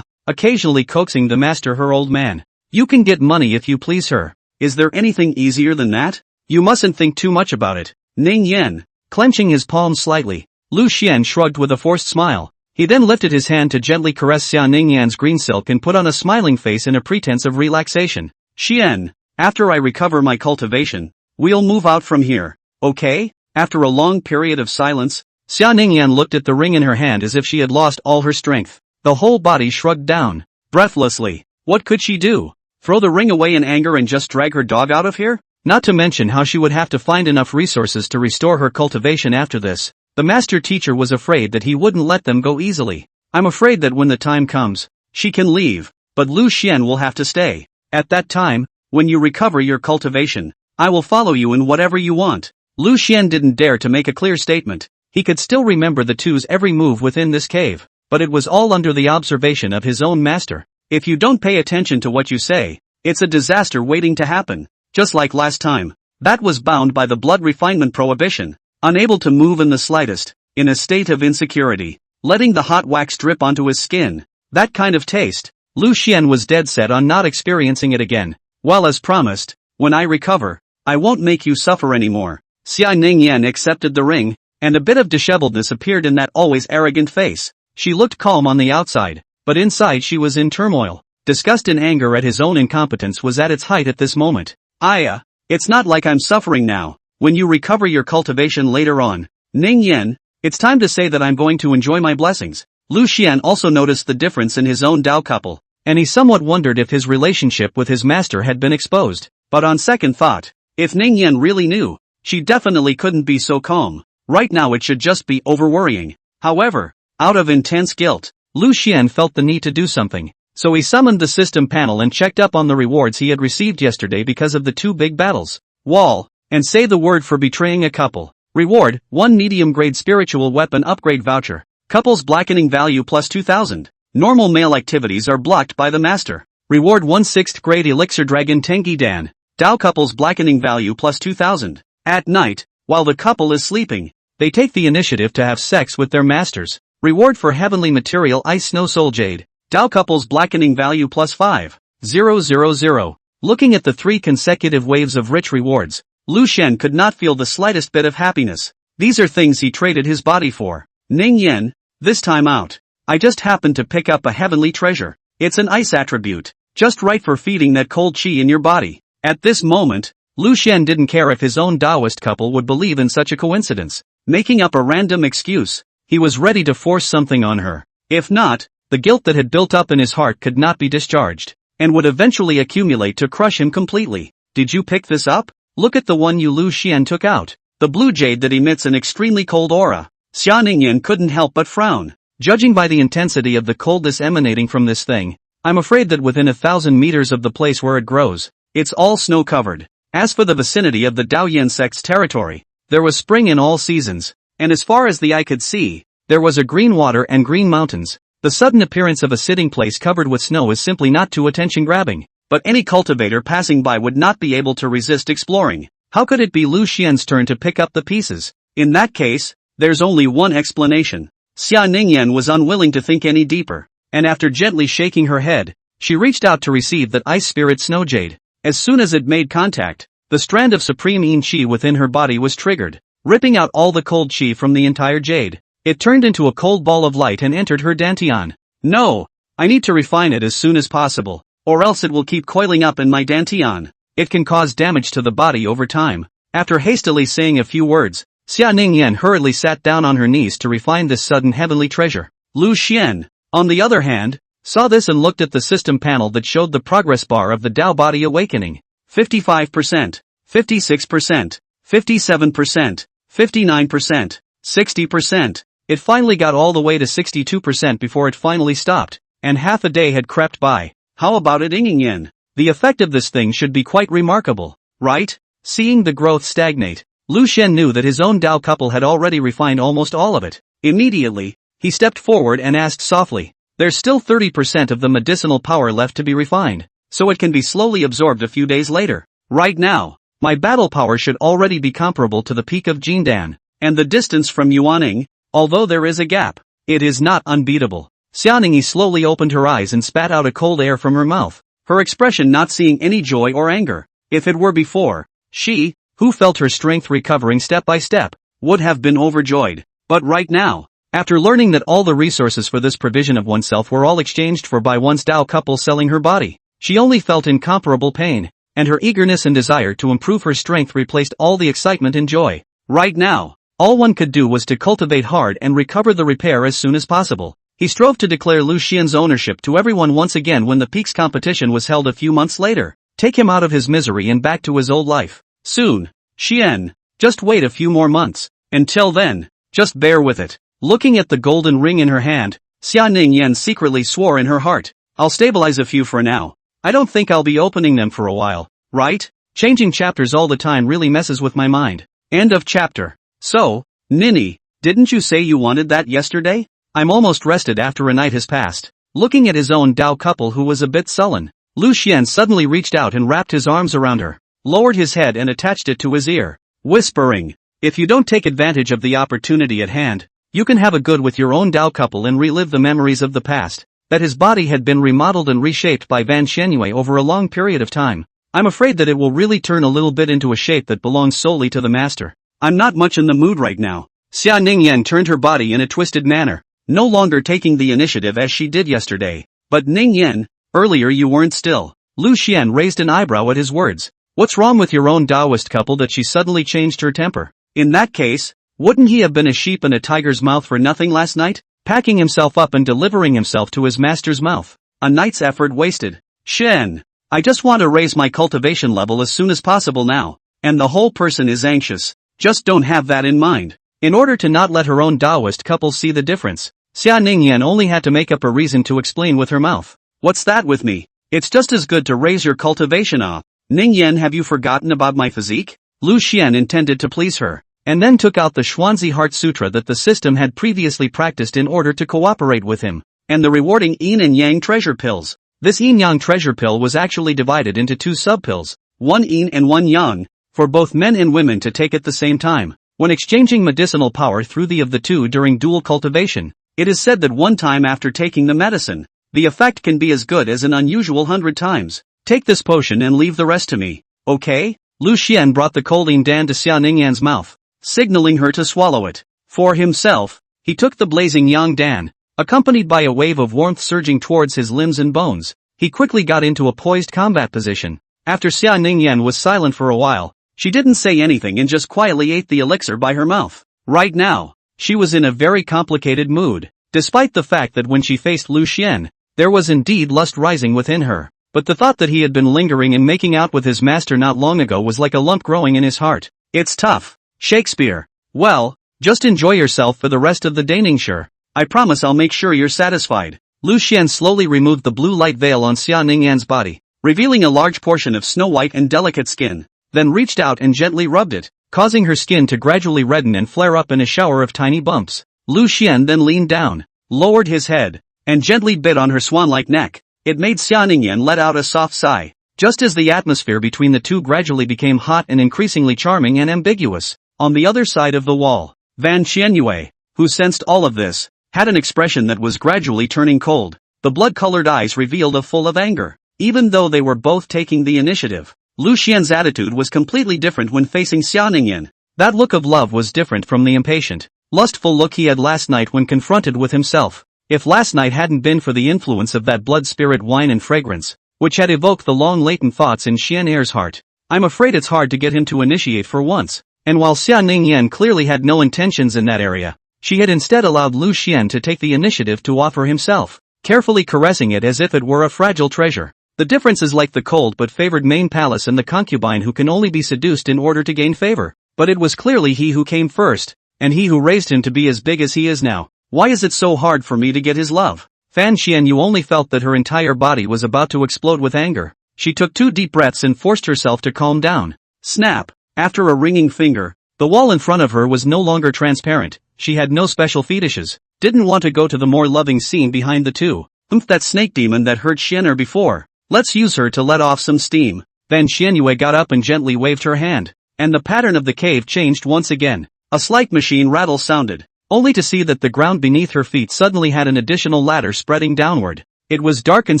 Occasionally coaxing the master her old man. You can get money if you please her. Is there anything easier than that? You mustn't think too much about it. Ningyan, clenching his palms slightly, Lu Xian shrugged with a forced smile. He then lifted his hand to gently caress Xia Ningyan's green silk and put on a smiling face in a pretense of relaxation. Xian, after I recover my cultivation, we'll move out from here, okay? After a long period of silence, Xia Ningyan looked at the ring in her hand as if she had lost all her strength. The whole body shrugged down. Breathlessly, what could she do? Throw the ring away in anger and just drag her dog out of here? Not to mention how she would have to find enough resources to restore her cultivation after this. The master teacher was afraid that he wouldn't let them go easily. I'm afraid that when the time comes, she can leave, but Lu Xian will have to stay. At that time, when you recover your cultivation, I will follow you in whatever you want. Lu Xian didn't dare to make a clear statement. He could still remember the two's every move within this cave, but it was all under the observation of his own master. If you don't pay attention to what you say, it's a disaster waiting to happen. Just like last time, that was bound by the blood refinement prohibition. Unable to move in the slightest, in a state of insecurity, letting the hot wax drip onto his skin. That kind of taste, Lu Xian was dead set on not experiencing it again. Well, as promised, when I recover, I won't make you suffer anymore. Xia Ningyan accepted the ring, and a bit of disheveledness appeared in that always arrogant face. She looked calm on the outside, but inside she was in turmoil. Disgust and anger at his own incompetence was at its height at this moment. It's not like I'm suffering now. When you recover your cultivation later on, Ningyan, it's time to say that I'm going to enjoy my blessings. Lu Xian also noticed the difference in his own Tao couple, and he somewhat wondered if his relationship with his master had been exposed. But on second thought, if Ningyan really knew, she definitely couldn't be so calm. Right now it should just be over-worrying. However, out of intense guilt, Lu Xian felt the need to do something. So he summoned the system panel and checked up on the rewards he had received yesterday because of the two big battles. Wall, and say the word for betraying a couple. Reward, 1 medium-grade spiritual weapon upgrade voucher. Couples blackening value plus 2,000. Normal male activities are blocked by the master. Reward 1 6th grade elixir dragon Tengi Dan. Dao couples blackening value plus 2,000. At night, while the couple is sleeping, they take the initiative to have sex with their masters. Reward for heavenly material ice snow soul jade. Dao couple's blackening value plus 5,000. Looking at the 3 consecutive waves of rich rewards, Lu Shen could not feel the slightest bit of happiness. These are things he traded his body for. Ningyan, this time out. I just happened to pick up a heavenly treasure. It's an ice attribute, just right for feeding that cold qi in your body. At this moment, Lu Shen didn't care if his own Taoist couple would believe in such a coincidence. Making up a random excuse, he was ready to force something on her. If not, the guilt that had built up in his heart could not be discharged, and would eventually accumulate to crush him completely. Did you pick this up? Look at the one you Lu Shen took out. The blue jade that emits an extremely cold aura. Xia Ningyan couldn't help but frown. Judging by the intensity of the coldness emanating from this thing, I'm afraid that within 1,000 meters of the place where it grows, it's all snow-covered. As for the vicinity of the Daoyan sect's territory, there was spring in all seasons, and as far as the eye could see, there was a green water and green mountains. The sudden appearance of a sitting place covered with snow is simply not too attention-grabbing, but any cultivator passing by would not be able to resist exploring. How could it be Lu Xian's turn to pick up the pieces? In that case, there's only one explanation. Xia Ningyan was unwilling to think any deeper, and after gently shaking her head, she reached out to receive that ice spirit snow jade. As soon as it made contact, the strand of supreme yin qi within her body was triggered, ripping out all the cold qi from the entire jade. It turned into a cold ball of light and entered her dantian. No! I need to refine it as soon as possible, or else it will keep coiling up in my dantian. It can cause damage to the body over time. After hastily saying a few words, Xia Ningyan hurriedly sat down on her knees to refine this sudden heavenly treasure. Lu Xian, on the other hand, saw this and looked at the system panel that showed the progress bar of the Tao body awakening. 55%, 56%, 57%, 59%, 60%. It finally got all the way to 62% before it finally stopped, and half a day had crept by. How about it, Ningyan? The effect of this thing should be quite remarkable, right? Seeing the growth stagnate, Lu Shen knew that his own Tao couple had already refined almost all of it. Immediately, he stepped forward and asked softly, "There's still 30% of the medicinal power left to be refined, so it can be slowly absorbed a few days later. Right now, my battle power should already be comparable to the peak of Jindan, and the distance from Yuaning, although there is a gap, it is not unbeatable." Xiaoning slowly opened her eyes and spat out a cold air from her mouth, her expression not seeing any joy or anger. If it were before, she, who felt her strength recovering step by step, would have been overjoyed. But right now, after learning that all the resources for this provision of oneself were all exchanged for by one's Tao couple selling her body, she only felt incomparable pain, and her eagerness and desire to improve her strength replaced all the excitement and joy. Right now, all one could do was to cultivate hard and recover the repair as soon as possible. He strove to declare Lu Xian's ownership to everyone once again when the Peaks competition was held a few months later. Take him out of his misery and back to his old life. Soon. Xian, just wait a few more months. Until then, just bear with it. Looking at the golden ring in her hand, Xia Ningyan secretly swore in her heart, "I'll stabilize a few for now. I don't think I'll be opening them for a while, right? Changing chapters all the time really messes with my mind." End of chapter. So, Ninny, didn't you say you wanted that yesterday? I'm almost rested after a night has passed. Looking at his own Tao couple who was a bit sullen, Lu Xian suddenly reached out and wrapped his arms around her, lowered his head and attached it to his ear, whispering, "If you don't take advantage of the opportunity at hand, you can have a good with your own Tao couple and relive the memories of the past." That his body had been remodeled and reshaped by Van Shenue over a long period of time. I'm afraid that it will really turn a little bit into a shape that belongs solely to the master. I'm not much in the mood right now. Xia Ningyan turned her body in a twisted manner, no longer taking the initiative as she did yesterday. "But Ningyan, earlier you weren't still." Lu Xian raised an eyebrow at his words. "What's wrong with your own Taoist couple that she suddenly changed her temper? In that case, wouldn't he have been a sheep in a tiger's mouth for nothing last night? Packing himself up and delivering himself to his master's mouth. A night's effort wasted. Shen, I just want to raise my cultivation level as soon as possible now, and the whole person is anxious. Just don't have that in mind." In order to not let her own Taoist couple see the difference, Xia Ningyan only had to make up a reason to explain with her mouth. "What's that with me? It's just as good to raise your cultivation up. Ningyan, have you forgotten about my physique?" Lu Xian intended to please her, and then took out the Xuanzi Heart Sutra that the system had previously practiced in order to cooperate with him, and the rewarding Yin and Yang treasure pills. This Yin-Yang treasure pill was actually divided into 2 sub-pills, one Yin and one Yang, for both men and women to take at the same time. When exchanging medicinal power through the of the two during dual cultivation, it is said that one time after taking the medicine, The effect can be as good as an unusual 100 times. Take this potion and leave the rest to me, okay? Lu Xian brought the colding dan to Xia Ningyan's mouth, signaling her to swallow it. For himself, he took the blazing yang dan, accompanied by a wave of warmth surging towards his limbs and bones. He quickly got into a poised combat position. After Xia Ningyan was silent for a while, she didn't say anything and just quietly ate the elixir by her mouth. Right now, she was in a very complicated mood, despite the fact that when she faced Lu Xian, there was indeed lust rising within her. But the thought that he had been lingering and making out with his master not long ago was like a lump growing in his heart. It's tough. Shakespeare. Well, just enjoy yourself for the rest of the day, Ningxiao. I promise I'll make sure you're satisfied. Lu Xian slowly removed the blue light veil on Xia Ningyan's body, revealing a large portion of snow-white and delicate skin, then reached out and gently rubbed it, causing her skin to gradually redden and flare up in a shower of tiny bumps. Lu Xian then leaned down, lowered his head, and gently bit on her swan-like neck. It made Xia Ningyan let out a soft sigh, just as the atmosphere between the two gradually became hot and increasingly charming and ambiguous. On the other side of the wall, Van Qianyue, who sensed all of this, had an expression that was gradually turning cold. The blood-colored eyes revealed a full of anger. Even though they were both taking the initiative, Lu Xian's attitude was completely different when facing Xia Ningyan. That look of love was different from the impatient, lustful look he had last night when confronted with himself. If last night hadn't been for the influence of that blood spirit wine and fragrance, which had evoked the long latent thoughts in Xian Er's heart, I'm afraid it's hard to get him to initiate for once. And while Xia Ningyan clearly had no intentions in that area, she had instead allowed Lu Xian to take the initiative to offer himself, carefully caressing it as if it were a fragile treasure. The difference is like the cold but favored main palace and the concubine who can only be seduced in order to gain favor. But it was clearly he who came first, and he who raised him to be as big as he is now. Why is it so hard for me to get his love? Fan Qianyu only felt that her entire body was about to explode with anger. She took 2 deep breaths and forced herself to calm down. Snap! After a ringing finger, the wall in front of her was no longer transparent. She had no special fetishes, didn't want to go to the more loving scene behind the two. That snake demon that hurt Xianer before. Let's use her to let off some steam. Van Qianyue got up and gently waved her hand, and the pattern of the cave changed once again. A slight machine rattle sounded, only to see that the ground beneath her feet suddenly had an additional ladder spreading downward. It was dark and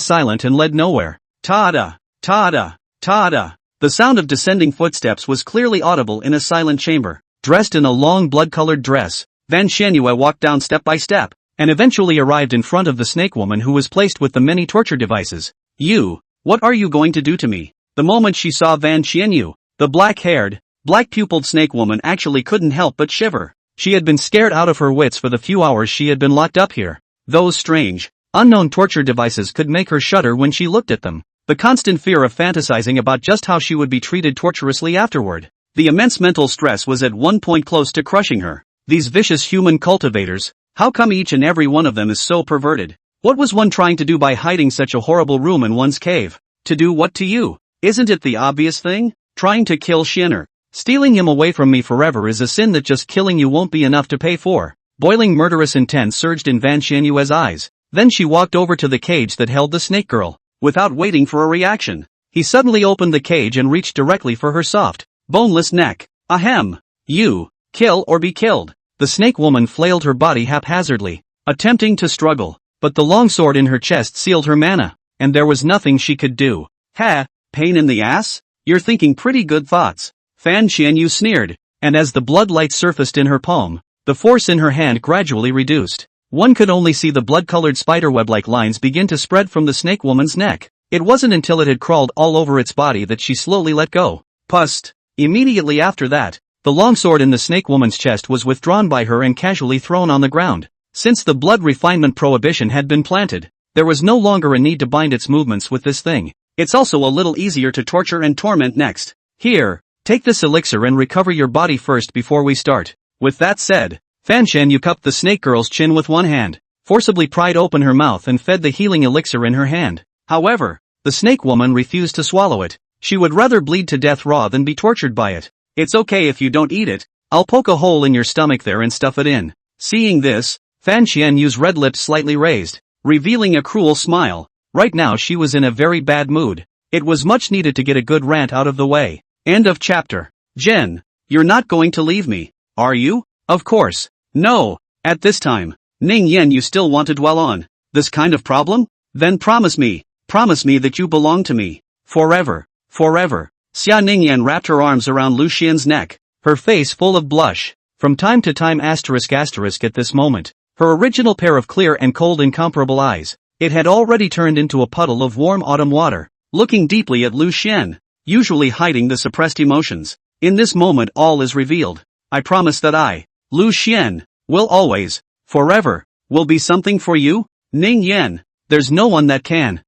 silent and led nowhere. Ta-da! Ta-da! Ta-da! The sound of descending footsteps was clearly audible in a silent chamber. Dressed in a long blood-colored dress, Van Qianyue walked down step by step, and eventually arrived in front of the snake woman who was placed with the many torture devices. You, what are you going to do to me? The moment she saw Van Qianyue, the black-haired, black-pupiled snake woman actually couldn't help but shiver. She had been scared out of her wits for the few hours she had been locked up here. Those strange, unknown torture devices could make her shudder when she looked at them. The constant fear of fantasizing about just how she would be treated torturously afterward. The immense mental stress was at one point close to crushing her. These vicious human cultivators, how come each and every one of them is so perverted? What was one trying to do by hiding such a horrible room in one's cave? To do what to you? Isn't it the obvious thing? Trying to kill Xianer. Stealing him away from me forever is a sin that just killing you won't be enough to pay for. Boiling murderous intent surged in Van Qianyue's eyes. Then she walked over to the cage that held the snake girl. Without waiting for a reaction, he suddenly opened the cage and reached directly for her soft, boneless neck. Ahem! You, kill or be killed. The snake woman flailed her body haphazardly, attempting to struggle, but the long sword in her chest sealed her mana, and there was nothing she could do. Ha! Pain in the ass? You're thinking pretty good thoughts. Fan Qianyu sneered, and as the blood light surfaced in her palm, the force in her hand gradually reduced. One could only see the blood-colored spiderweb-like lines begin to spread from the snake woman's neck. It wasn't until it had crawled all over its body that she slowly let go. Pust! Immediately after that, the longsword in the snake woman's chest was withdrawn by her and casually thrown on the ground. Since the blood refinement prohibition had been planted, there was no longer a need to bind its movements with this thing. It's also a little easier to torture and torment next. Here, take this elixir and recover your body first before we start. With that said, Fan Qianyu cupped the snake girl's chin with one hand, forcibly pried open her mouth and fed the healing elixir in her hand. However, the snake woman refused to swallow it. She would rather bleed to death raw than be tortured by it. It's okay if you don't eat it. I'll poke a hole in your stomach there and stuff it in. Seeing this, Fan Qianyu's red lips slightly raised, revealing a cruel smile. Right now she was in a very bad mood. It was much needed to get a good rant out of the way. End of chapter. Jen, you're not going to leave me, are you? Of course. No. At this time, Ningyan, you still want to dwell on this kind of problem? Then promise me that you belong to me. Forever, forever. Xia Ningyan wrapped her arms around Lu Xian's neck, her face full of blush. From time to time *** at this moment, her original pair of clear and cold incomparable eyes, it had already turned into a puddle of warm autumn water, looking deeply at Lu Xian, usually hiding the suppressed emotions. In this moment all is revealed. I promise that I, Lu Xian, will always, forever, will be something for you, Ningyan. There's no one that can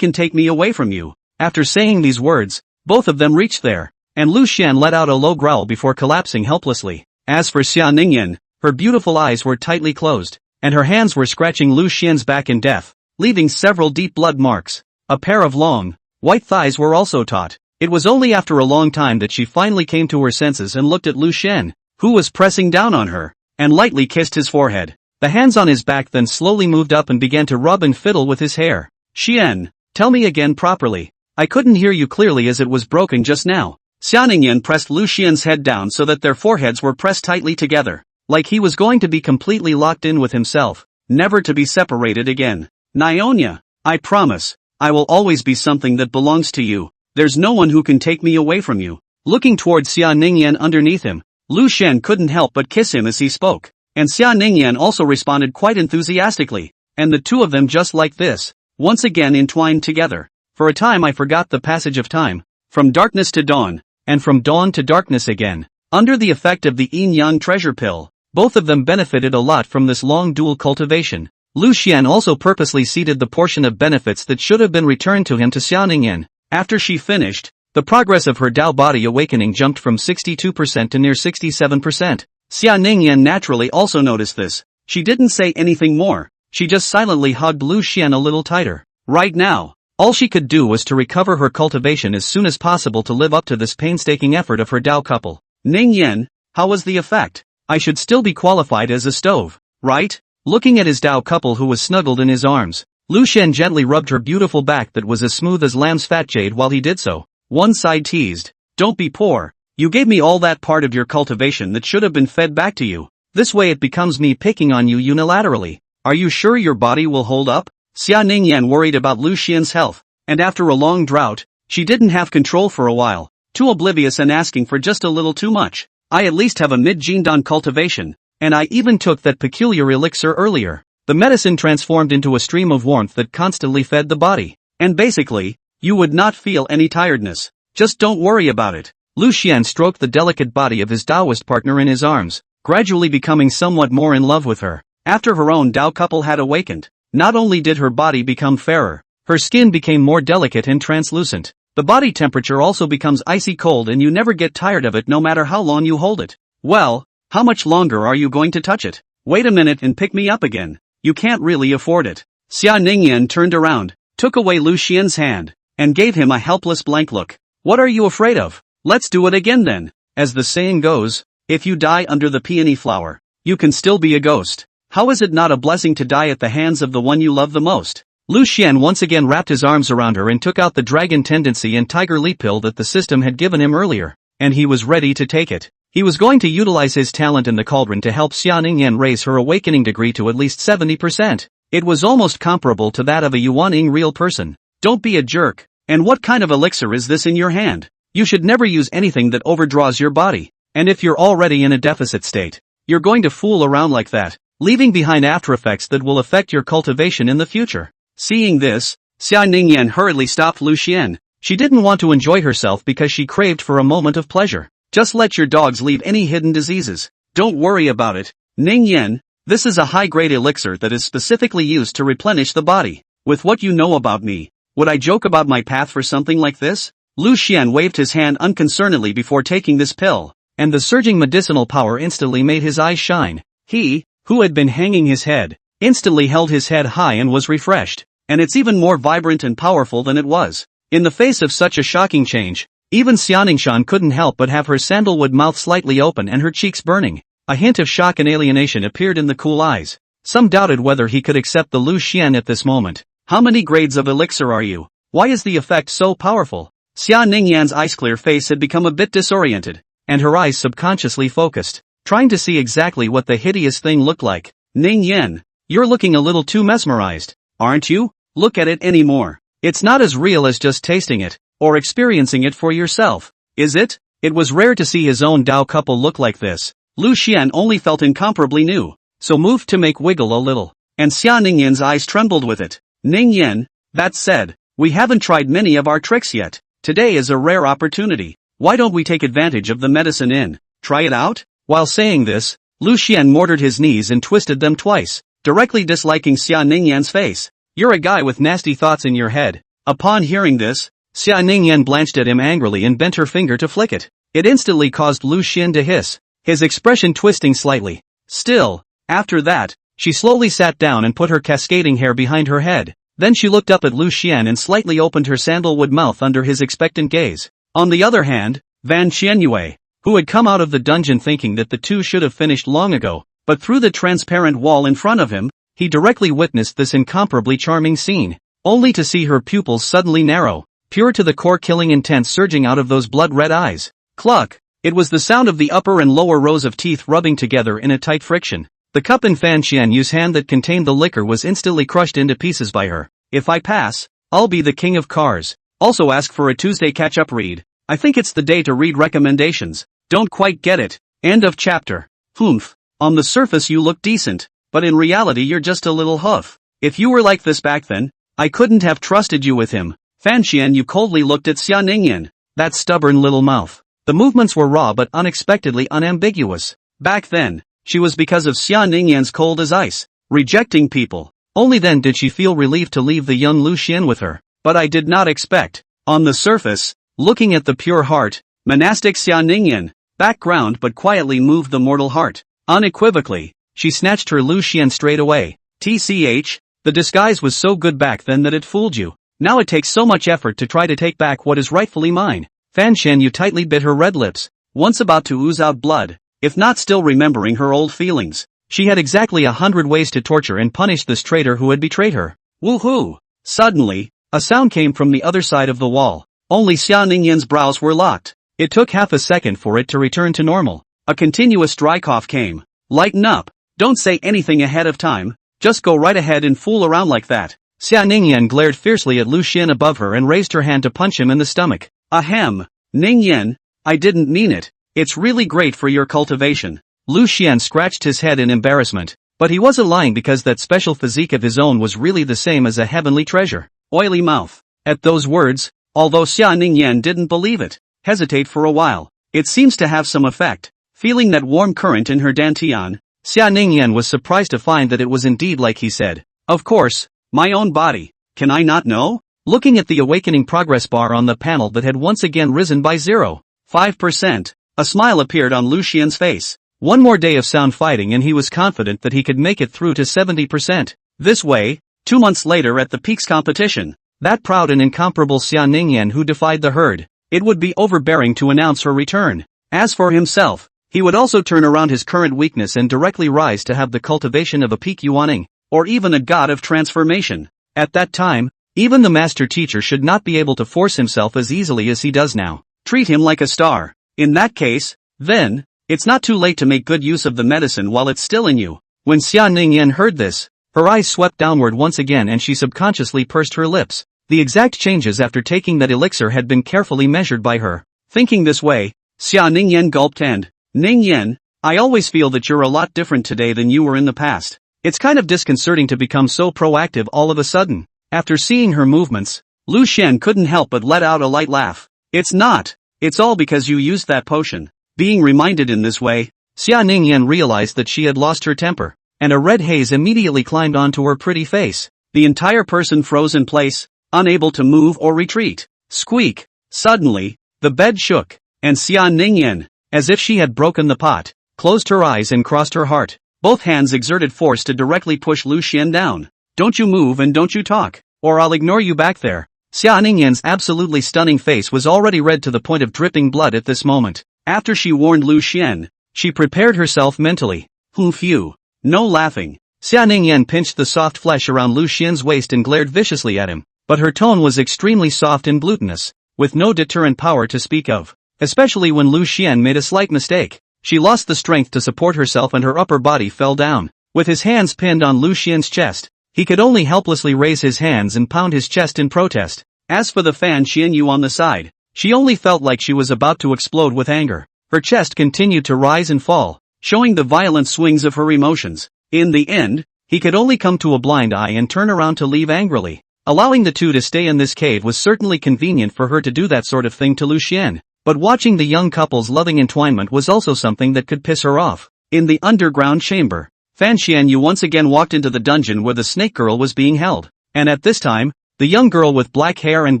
take me away from you. After saying these words, both of them reached there, and Lu Xian let out a low growl before collapsing helplessly. As for Xia Ningyan, her beautiful eyes were tightly closed, and her hands were scratching Lu Xian's back in death, leaving several deep blood marks. A pair of long, white thighs were also taut. It was only after a long time that she finally came to her senses and looked at Lu Xian, who was pressing down on her, and lightly kissed his forehead. The hands on his back then slowly moved up and began to rub and fiddle with his hair. Xian, tell me again properly. I couldn't hear you clearly as it was broken just now. Xia Ningyan pressed Lu Xian's head down so that their foreheads were pressed tightly together, like he was going to be completely locked in with himself, never to be separated again. Nyonya, I promise, I will always be something that belongs to you. There's no one who can take me away from you. Looking towards Xia Ningyan underneath him, Lu Xian couldn't help but kiss him as he spoke, and Xia Ningyan also responded quite enthusiastically, and the two of them just like this, once again entwined together. For a time I forgot the passage of time, from darkness to dawn, and from dawn to darkness again. Under the effect of the yin-yang treasure pill, both of them benefited a lot from this long dual cultivation. Lu Xian also purposely ceded the portion of benefits that should have been returned to him to Xia Ningyan. After she finished, the progress of her Tao body awakening jumped from 62% to near 67%. Xia Ningyan naturally also noticed this. She didn't say anything more, she just silently hugged Lu Xian a little tighter. Right now, all she could do was to recover her cultivation as soon as possible to live up to this painstaking effort of her Tao couple. Ningyan, how was the effect? I should still be qualified as a stove, right? Looking at his Tao couple who was snuggled in his arms, Lu Xian gently rubbed her beautiful back that was as smooth as lamb's fat jade while he did so. One side teased, don't be poor, you gave me all that part of your cultivation that should have been fed back to you. This way it becomes me picking on you unilaterally. Are you sure your body will hold up? Xia Ningyan worried about Lu Xian's health, and after a long drought, she didn't have control for a while, too oblivious and asking for just a little too much. I at least have a mid-jindan cultivation, and I even took that peculiar elixir earlier. The medicine transformed into a stream of warmth that constantly fed the body, and basically, you would not feel any tiredness. Just don't worry about it. Lu Xian stroked the delicate body of his Taoist partner in his arms, gradually becoming somewhat more in love with her. After her own Tao couple had awakened, not only did her body become fairer, her skin became more delicate and translucent. The body temperature also becomes icy cold and you never get tired of it no matter how long you hold it. Well, how much longer are you going to touch it? Wait a minute and pick me up again. You can't really afford it. Xia Ningyan turned around, took away Lu Xian's hand, and gave him a helpless blank look. What are you afraid of? Let's do it again then. As the saying goes, if you die under the peony flower, you can still be a ghost. How is it not a blessing to die at the hands of the one you love the most? Lu Xian once again wrapped his arms around her and took out the dragon tendency and tiger leap pill that the system had given him earlier, and he was ready to take it. He was going to utilize his talent in the cauldron to help Xia Ningyan raise her awakening degree to at least 70%. It was almost comparable to that of a Yuaning real person. Don't be a jerk. And what kind of elixir is this in your hand? You should never use anything that overdraws your body. And if you're already in a deficit state, you're going to fool around like that, leaving behind after effects that will affect your cultivation in the future. Seeing this, Xia Ningyan hurriedly stopped Lu Xian. She didn't want to enjoy herself because she craved for a moment of pleasure. Just let your dogs leave any hidden diseases. Don't worry about it. Ningyan, this is a high-grade elixir that is specifically used to replenish the body. With what you know about me, would I joke about my path for something like this? Lu Xian waved his hand unconcernedly before taking this pill, and the surging medicinal power instantly made his eyes shine. He, who had been hanging his head, instantly held his head high and was refreshed, and it's even more vibrant and powerful than it was. In the face of such a shocking change, even Xianingshan couldn't help but have her sandalwood mouth slightly open and her cheeks burning. A hint of shock and alienation appeared in the cool eyes. Some doubted whether he could accept the Lu Xian at this moment. How many grades of elixir are you? Why is the effect so powerful? Xia Ningyan's ice-clear face had become a bit disoriented, and her eyes subconsciously focused, trying to see exactly what the hideous thing looked like. Ningyan, you're looking a little too mesmerized, aren't you? look at it anymore. It's not as real as just tasting it, or experiencing it for yourself, is it? It was rare to see his own Dao couple look like this. Lu Xian only felt incomparably new, so moved to make wiggle a little, and Xia Ningyan's eyes trembled with it. Ningyan, that said, we haven't tried many of our tricks yet. Today is a rare opportunity. Why don't we take advantage of the medicine in? Try it out? While saying this, Lu Xian mortared his knees and twisted them twice, directly disliking Xia Ningyan's face. You're a guy with nasty thoughts in your head. Upon hearing this, Xia Ningyan blanched at him angrily and bent her finger to flick it. It instantly caused Lu Xian to hiss, his expression twisting slightly. Still, after that, she slowly sat down and put her cascading hair behind her head. Then she looked up at Lu Xian and slightly opened her sandalwood mouth under his expectant gaze. On the other hand, Van Qianyue, who had come out of the dungeon thinking that the two should have finished long ago, but through the transparent wall in front of him, he directly witnessed this incomparably charming scene, only to see her pupils suddenly narrow, pure to the core killing intent surging out of those blood-red eyes. Cluck! It was the sound of the upper and lower rows of teeth rubbing together in a tight friction. The cup in Fan Qianyu's hand that contained the liquor was instantly crushed into pieces by her. If I pass, I'll be the king of cars. Also ask for a Tuesday catch-up read. I think it's the day to read recommendations. Don't quite get it. End of chapter. Humph. On the surface you look decent, but in reality you're just a little hoof. If you were like this back then, I couldn't have trusted you with him. Fan Qianyu coldly looked at Xia Ningyan. That stubborn little mouth. The movements were raw but unexpectedly unambiguous. Back then, she was because of Xia Ningyan's cold as ice, rejecting people. Only then did she feel relieved to leave the young Lu Xian with her. But I did not expect. On the surface, looking at the pure heart, monastic Xia Ningyan, background but quietly moved the mortal heart. Unequivocally, she snatched her Lu Xian straight away. TCH, the disguise was so good back then that it fooled you. Now it takes so much effort to try to take back what is rightfully mine. Fan Qianyu tightly bit her red lips, once about to ooze out blood, if not still remembering her old feelings. She had exactly 100 ways to torture and punish this traitor who had betrayed her. Woohoo! Suddenly, a sound came from the other side of the wall. Only Xia Ningyan's brows were locked. It took half a second for it to return to normal. A continuous dry cough came. Lighten up. Don't say anything ahead of time. Just go right ahead and fool around like that. Xia Ningyan glared fiercely at Lu Xian above her and raised her hand to punch him in the stomach. Ahem. Ningyan, I didn't mean it. It's really great for your cultivation. Lu Xian scratched his head in embarrassment, but he wasn't lying because that special physique of his own was really the same as a heavenly treasure. Oily mouth. At those words, although Xia Ningyan didn't believe it, hesitate for a while. It seems to have some effect. Feeling that warm current in her dantian, Xia Ningyan was surprised to find that it was indeed like he said. Of course, my own body. Can I not know? Looking at the awakening progress bar on the panel that had once again risen by 0.5%, a smile appeared on Lu Xian's face. One more day of sound fighting and he was confident that he could make it through to 70%. This way, 2 months later at the Peaks competition, that proud and incomparable Xia Ningyan who defied the herd, it would be overbearing to announce her return. As for himself, he would also turn around his current weakness and directly rise to have the cultivation of a peak yuaning, or even a god of transformation. At that time, even the master teacher should not be able to force himself as easily as he does now. Treat him like a star. In that case, then, it's not too late to make good use of the medicine while it's still in you. When Xia Ningyan heard this, her eyes swept downward once again and she subconsciously pursed her lips. The exact changes after taking that elixir had been carefully measured by her. Thinking this way, Xia Ningyan gulped and, Ningyan, I always feel that you're a lot different today than you were in the past. It's kind of disconcerting to become so proactive all of a sudden. After seeing her movements, Lu Xian couldn't help but let out a light laugh. It's not. It's all because you used that potion. Being reminded in this way, Xia Ningyan realized that she had lost her temper, and a red haze immediately climbed onto her pretty face. The entire person froze in place, unable to move or retreat. Squeak! Suddenly, the bed shook, and Xia Ningyan, as if she had broken the pot, closed her eyes and crossed her heart. Both hands exerted force to directly push Lu Xian down. Don't you move and don't you talk, or I'll ignore you back there. Xia Ningyan's absolutely stunning face was already red to the point of dripping blood at this moment. After she warned Lu Xian, she prepared herself mentally. Phew. No laughing. Xia Ningyan pinched the soft flesh around Lu Xian's waist and glared viciously at him, but her tone was extremely soft and glutinous, with no deterrent power to speak of. Especially when Lu Xian made a slight mistake. She lost the strength to support herself and her upper body fell down. With his hands pinned on Lu Xian's chest, he could only helplessly raise his hands and pound his chest in protest. As for the Fan Xianyu on the side, she only felt like she was about to explode with anger. Her chest continued to rise and fall, showing the violent swings of her emotions. In the end, he could only come to a blind eye and turn around to leave angrily. Allowing the two to stay in this cave was certainly convenient for her to do that sort of thing to Lucien, but watching the young couple's loving entwinement was also something that could piss her off. In the underground chamber, Fan Xianyu once again walked into the dungeon where the snake girl was being held, and at this time, the young girl with black hair and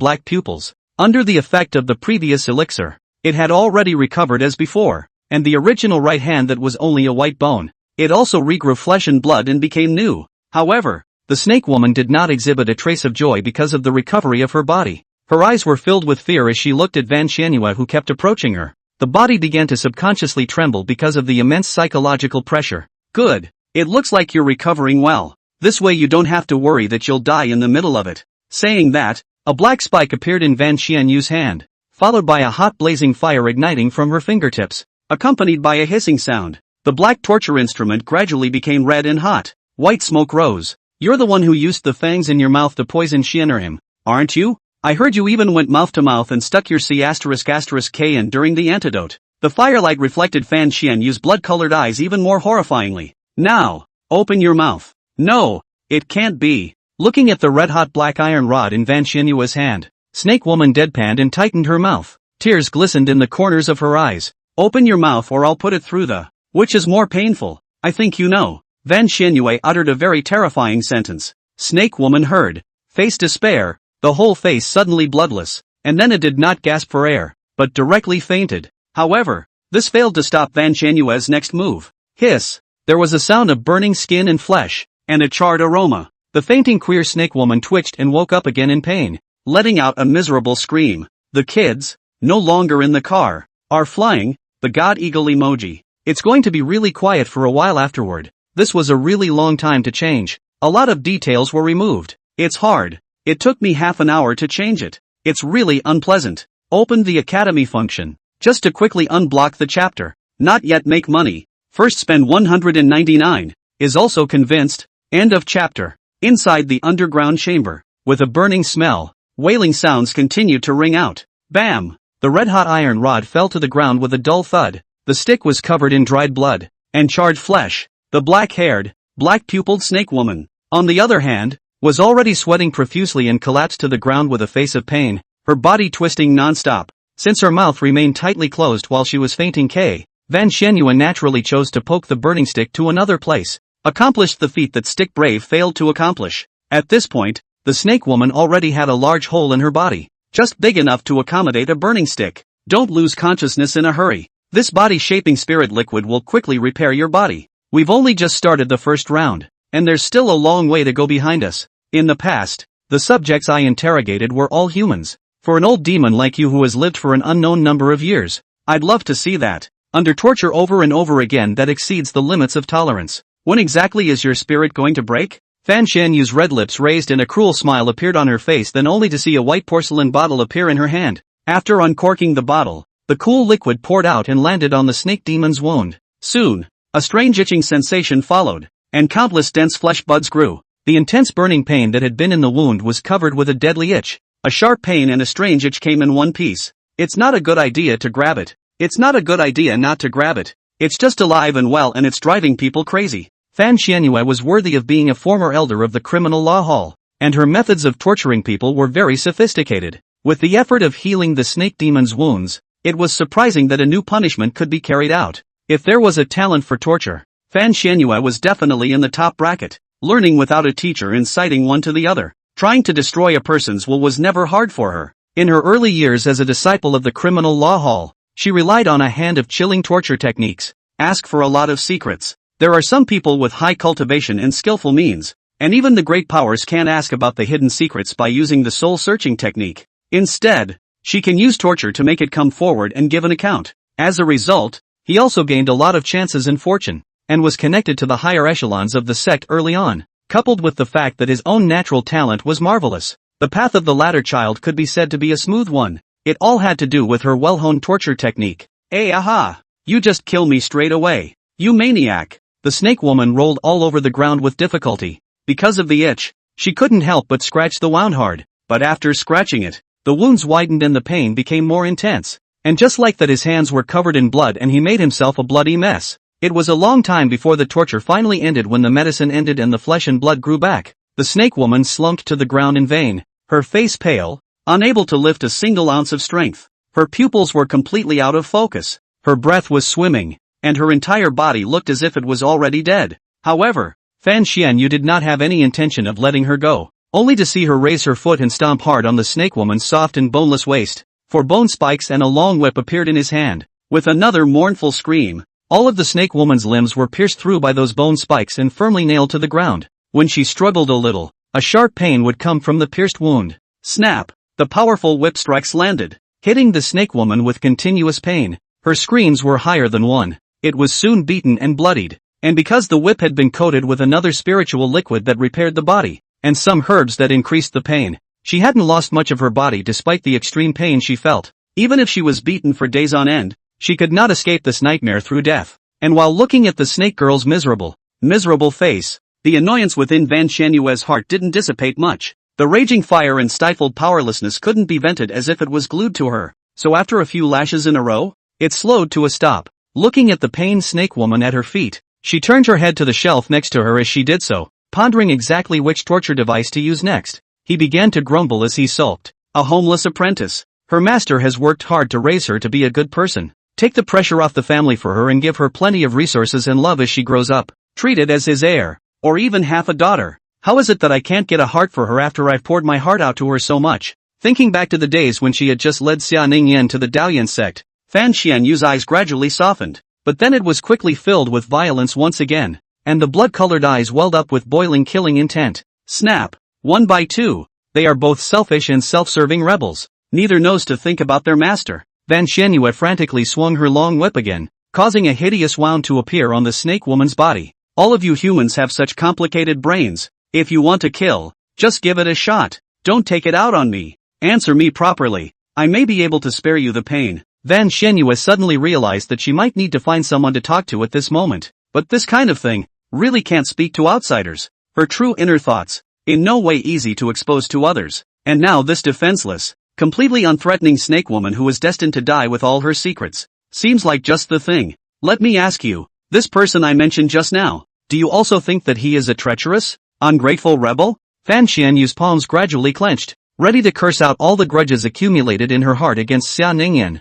black pupils, under the effect of the previous elixir, it had already recovered as before, and the original right hand that was only a white bone, it also regrew flesh and blood and became new. However, the snake woman did not exhibit a trace of joy because of the recovery of her body. Her eyes were filled with fear as she looked at Fan Xianyu who kept approaching her. The body began to subconsciously tremble because of the immense psychological pressure. Good. It looks like you're recovering well. This way you don't have to worry that you'll die in the middle of it. Saying that, a black spike appeared in Fan Xianyu's hand, followed by a hot blazing fire igniting from her fingertips, accompanied by a hissing sound. The black torture instrument gradually became red and hot. White smoke rose. You're the one who used the fangs in your mouth to poison Xian'er, aren't you? I heard you even went mouth to mouth and stuck your C***K in during the antidote. The firelight reflected Fan Xianyu's blood-colored eyes even more horrifyingly. Now, open your mouth. No, it can't be. Looking at the red-hot black iron rod in Fan Xianyu's hand, Snake Woman deadpanned and tightened her mouth. Tears glistened in the corners of her eyes. Open your mouth or I'll put it through the... Which is more painful? I think you know. Fan Xianyu uttered a very terrifying sentence. Snake Woman heard. Face despair, the whole face suddenly bloodless, and then it did not gasp for air, but directly fainted. However, this failed to stop Fan Xianyu's next move. Hiss! There was a sound of burning skin and flesh, and a charred aroma. The fainting queer snake woman twitched and woke up again in pain, letting out a miserable scream. The kids, no longer in the car, are flying, the God Eagle emoji. It's going to be really quiet for a while afterward. This was a really long time to change. A lot of details were removed. It's hard. It took me half an hour to change it. It's really unpleasant. Open the Academy function. Just to quickly unblock the chapter. Not yet make money. First spend 199. Is also convinced. End of chapter. Inside the underground chamber, with a burning smell, wailing sounds continued to ring out. Bam! The red-hot iron rod fell to the ground with a dull thud. The stick was covered in dried blood and charred flesh. The black-haired, black-pupiled snake woman, on the other hand, was already sweating profusely and collapsed to the ground with a face of pain, her body twisting non-stop. Since her mouth remained tightly closed while she was fainting, Fan Xianyu naturally chose to poke the burning stick to another place. Accomplished the feat that Stick Brave failed to accomplish. At this point, the snake woman already had a large hole in her body, just big enough to accommodate a burning stick. Don't lose consciousness in a hurry. This body-shaping spirit liquid will quickly repair your body. We've only just started the first round, and there's still a long way to go behind us. In the past, the subjects I interrogated were all humans. For an old demon like you who has lived for an unknown number of years, I'd love to see that. Under torture over and over again that exceeds the limits of tolerance. When exactly is your spirit going to break? Fan Xianyu's red lips raised and a cruel smile appeared on her face, then only to see a white porcelain bottle appear in her hand. After uncorking the bottle, the cool liquid poured out and landed on the snake demon's wound. Soon, a strange itching sensation followed, and countless dense flesh buds grew. The intense burning pain that had been in the wound was covered with a deadly itch. A sharp pain and a strange itch came in one piece. It's not a good idea to grab it. It's not a good idea not to grab it. It's just alive and well and it's driving people crazy. Fan Xianyu was worthy of being a former elder of the criminal law hall, and her methods of torturing people were very sophisticated. With the effort of healing the snake demon's wounds, it was surprising that a new punishment could be carried out. If there was a talent for torture, Fan Xianyu was definitely in the top bracket. Learning without a teacher, inciting one to the other. Trying to destroy a person's will was never hard for her. In her early years as a disciple of the criminal law hall, she relied on a hand of chilling torture techniques. Ask for a lot of secrets. There are some people with high cultivation and skillful means, and even the great powers can't ask about the hidden secrets by using the soul-searching technique. Instead, she can use torture to make it come forward and give an account. As a result, he also gained a lot of chances and fortune, and was connected to the higher echelons of the sect early on, coupled with the fact that his own natural talent was marvelous. The path of the latter child could be said to be a smooth one. It all had to do with her well-honed torture technique. Aha! You just kill me straight away. You maniac! The snake woman rolled all over the ground with difficulty. Because of the itch, she couldn't help but scratch the wound hard, but after scratching it, the wounds widened and the pain became more intense. And just like that, his hands were covered in blood and he made himself a bloody mess. It was a long time before the torture finally ended. When the medicine ended and the flesh and blood grew back, the snake woman slumped to the ground in vain, her face pale, unable to lift a single ounce of strength. Her pupils were completely out of focus, her breath was swimming, and her entire body looked as if it was already dead. However, Fan Xianyu did not have any intention of letting her go, only to see her raise her foot and stomp hard on the snake woman's soft and boneless waist. For bone spikes and a long whip appeared in his hand. With another mournful scream, all of the snake woman's limbs were pierced through by those bone spikes and firmly nailed to the ground. When she struggled a little, a sharp pain would come from the pierced wound. Snap! The powerful whip strikes landed, hitting the snake woman with continuous pain. Her screams were higher than one. It was soon beaten and bloodied, and because the whip had been coated with another spiritual liquid that repaired the body, and some herbs that increased the pain, she hadn't lost much of her body despite the extreme pain she felt. Even if she was beaten for days on end, she could not escape this nightmare through death. And while looking at the snake girl's miserable face, the annoyance within Van Xianyue's heart didn't dissipate much. The raging fire and stifled powerlessness couldn't be vented as if it was glued to her, so after a few lashes in a row, it slowed to a stop. Looking at the pained snake woman at her feet, she turned her head to the shelf next to her. As she did so, pondering exactly which torture device to use next, he began to grumble as he sulked. A homeless apprentice. Her master has worked hard to raise her to be a good person. Take the pressure off the family for her and give her plenty of resources and love as she grows up. Treat it as his heir, or even half a daughter. How is it that I can't get a heart for her after I've poured my heart out to her so much? Thinking back to the days when she had just led Xia Ningyan to the Daoyan sect, Fan Xianyu's eyes gradually softened, but then it was quickly filled with violence once again, and the blood-colored eyes welled up with boiling killing intent. Snap! One by two, they are both selfish and self-serving rebels. Neither knows to think about their master. Van Xianyue frantically swung her long whip again, causing a hideous wound to appear on the snake woman's body. All of you humans have such complicated brains. If you want to kill, just give it a shot. Don't take it out on me. Answer me properly. I may be able to spare you the pain. Van Xianyue suddenly realized that she might need to find someone to talk to at this moment. But this kind of thing really can't speak to outsiders. Her true inner thoughts, in no way easy to expose to others. And now this defenseless, completely unthreatening snake woman who is destined to die with all her secrets, seems like just the thing. Let me ask you, this person I mentioned just now, do you also think that he is a treacherous, ungrateful rebel? Fan Xianyu's palms gradually clenched, ready to curse out all the grudges accumulated in her heart against Xia Ningyan.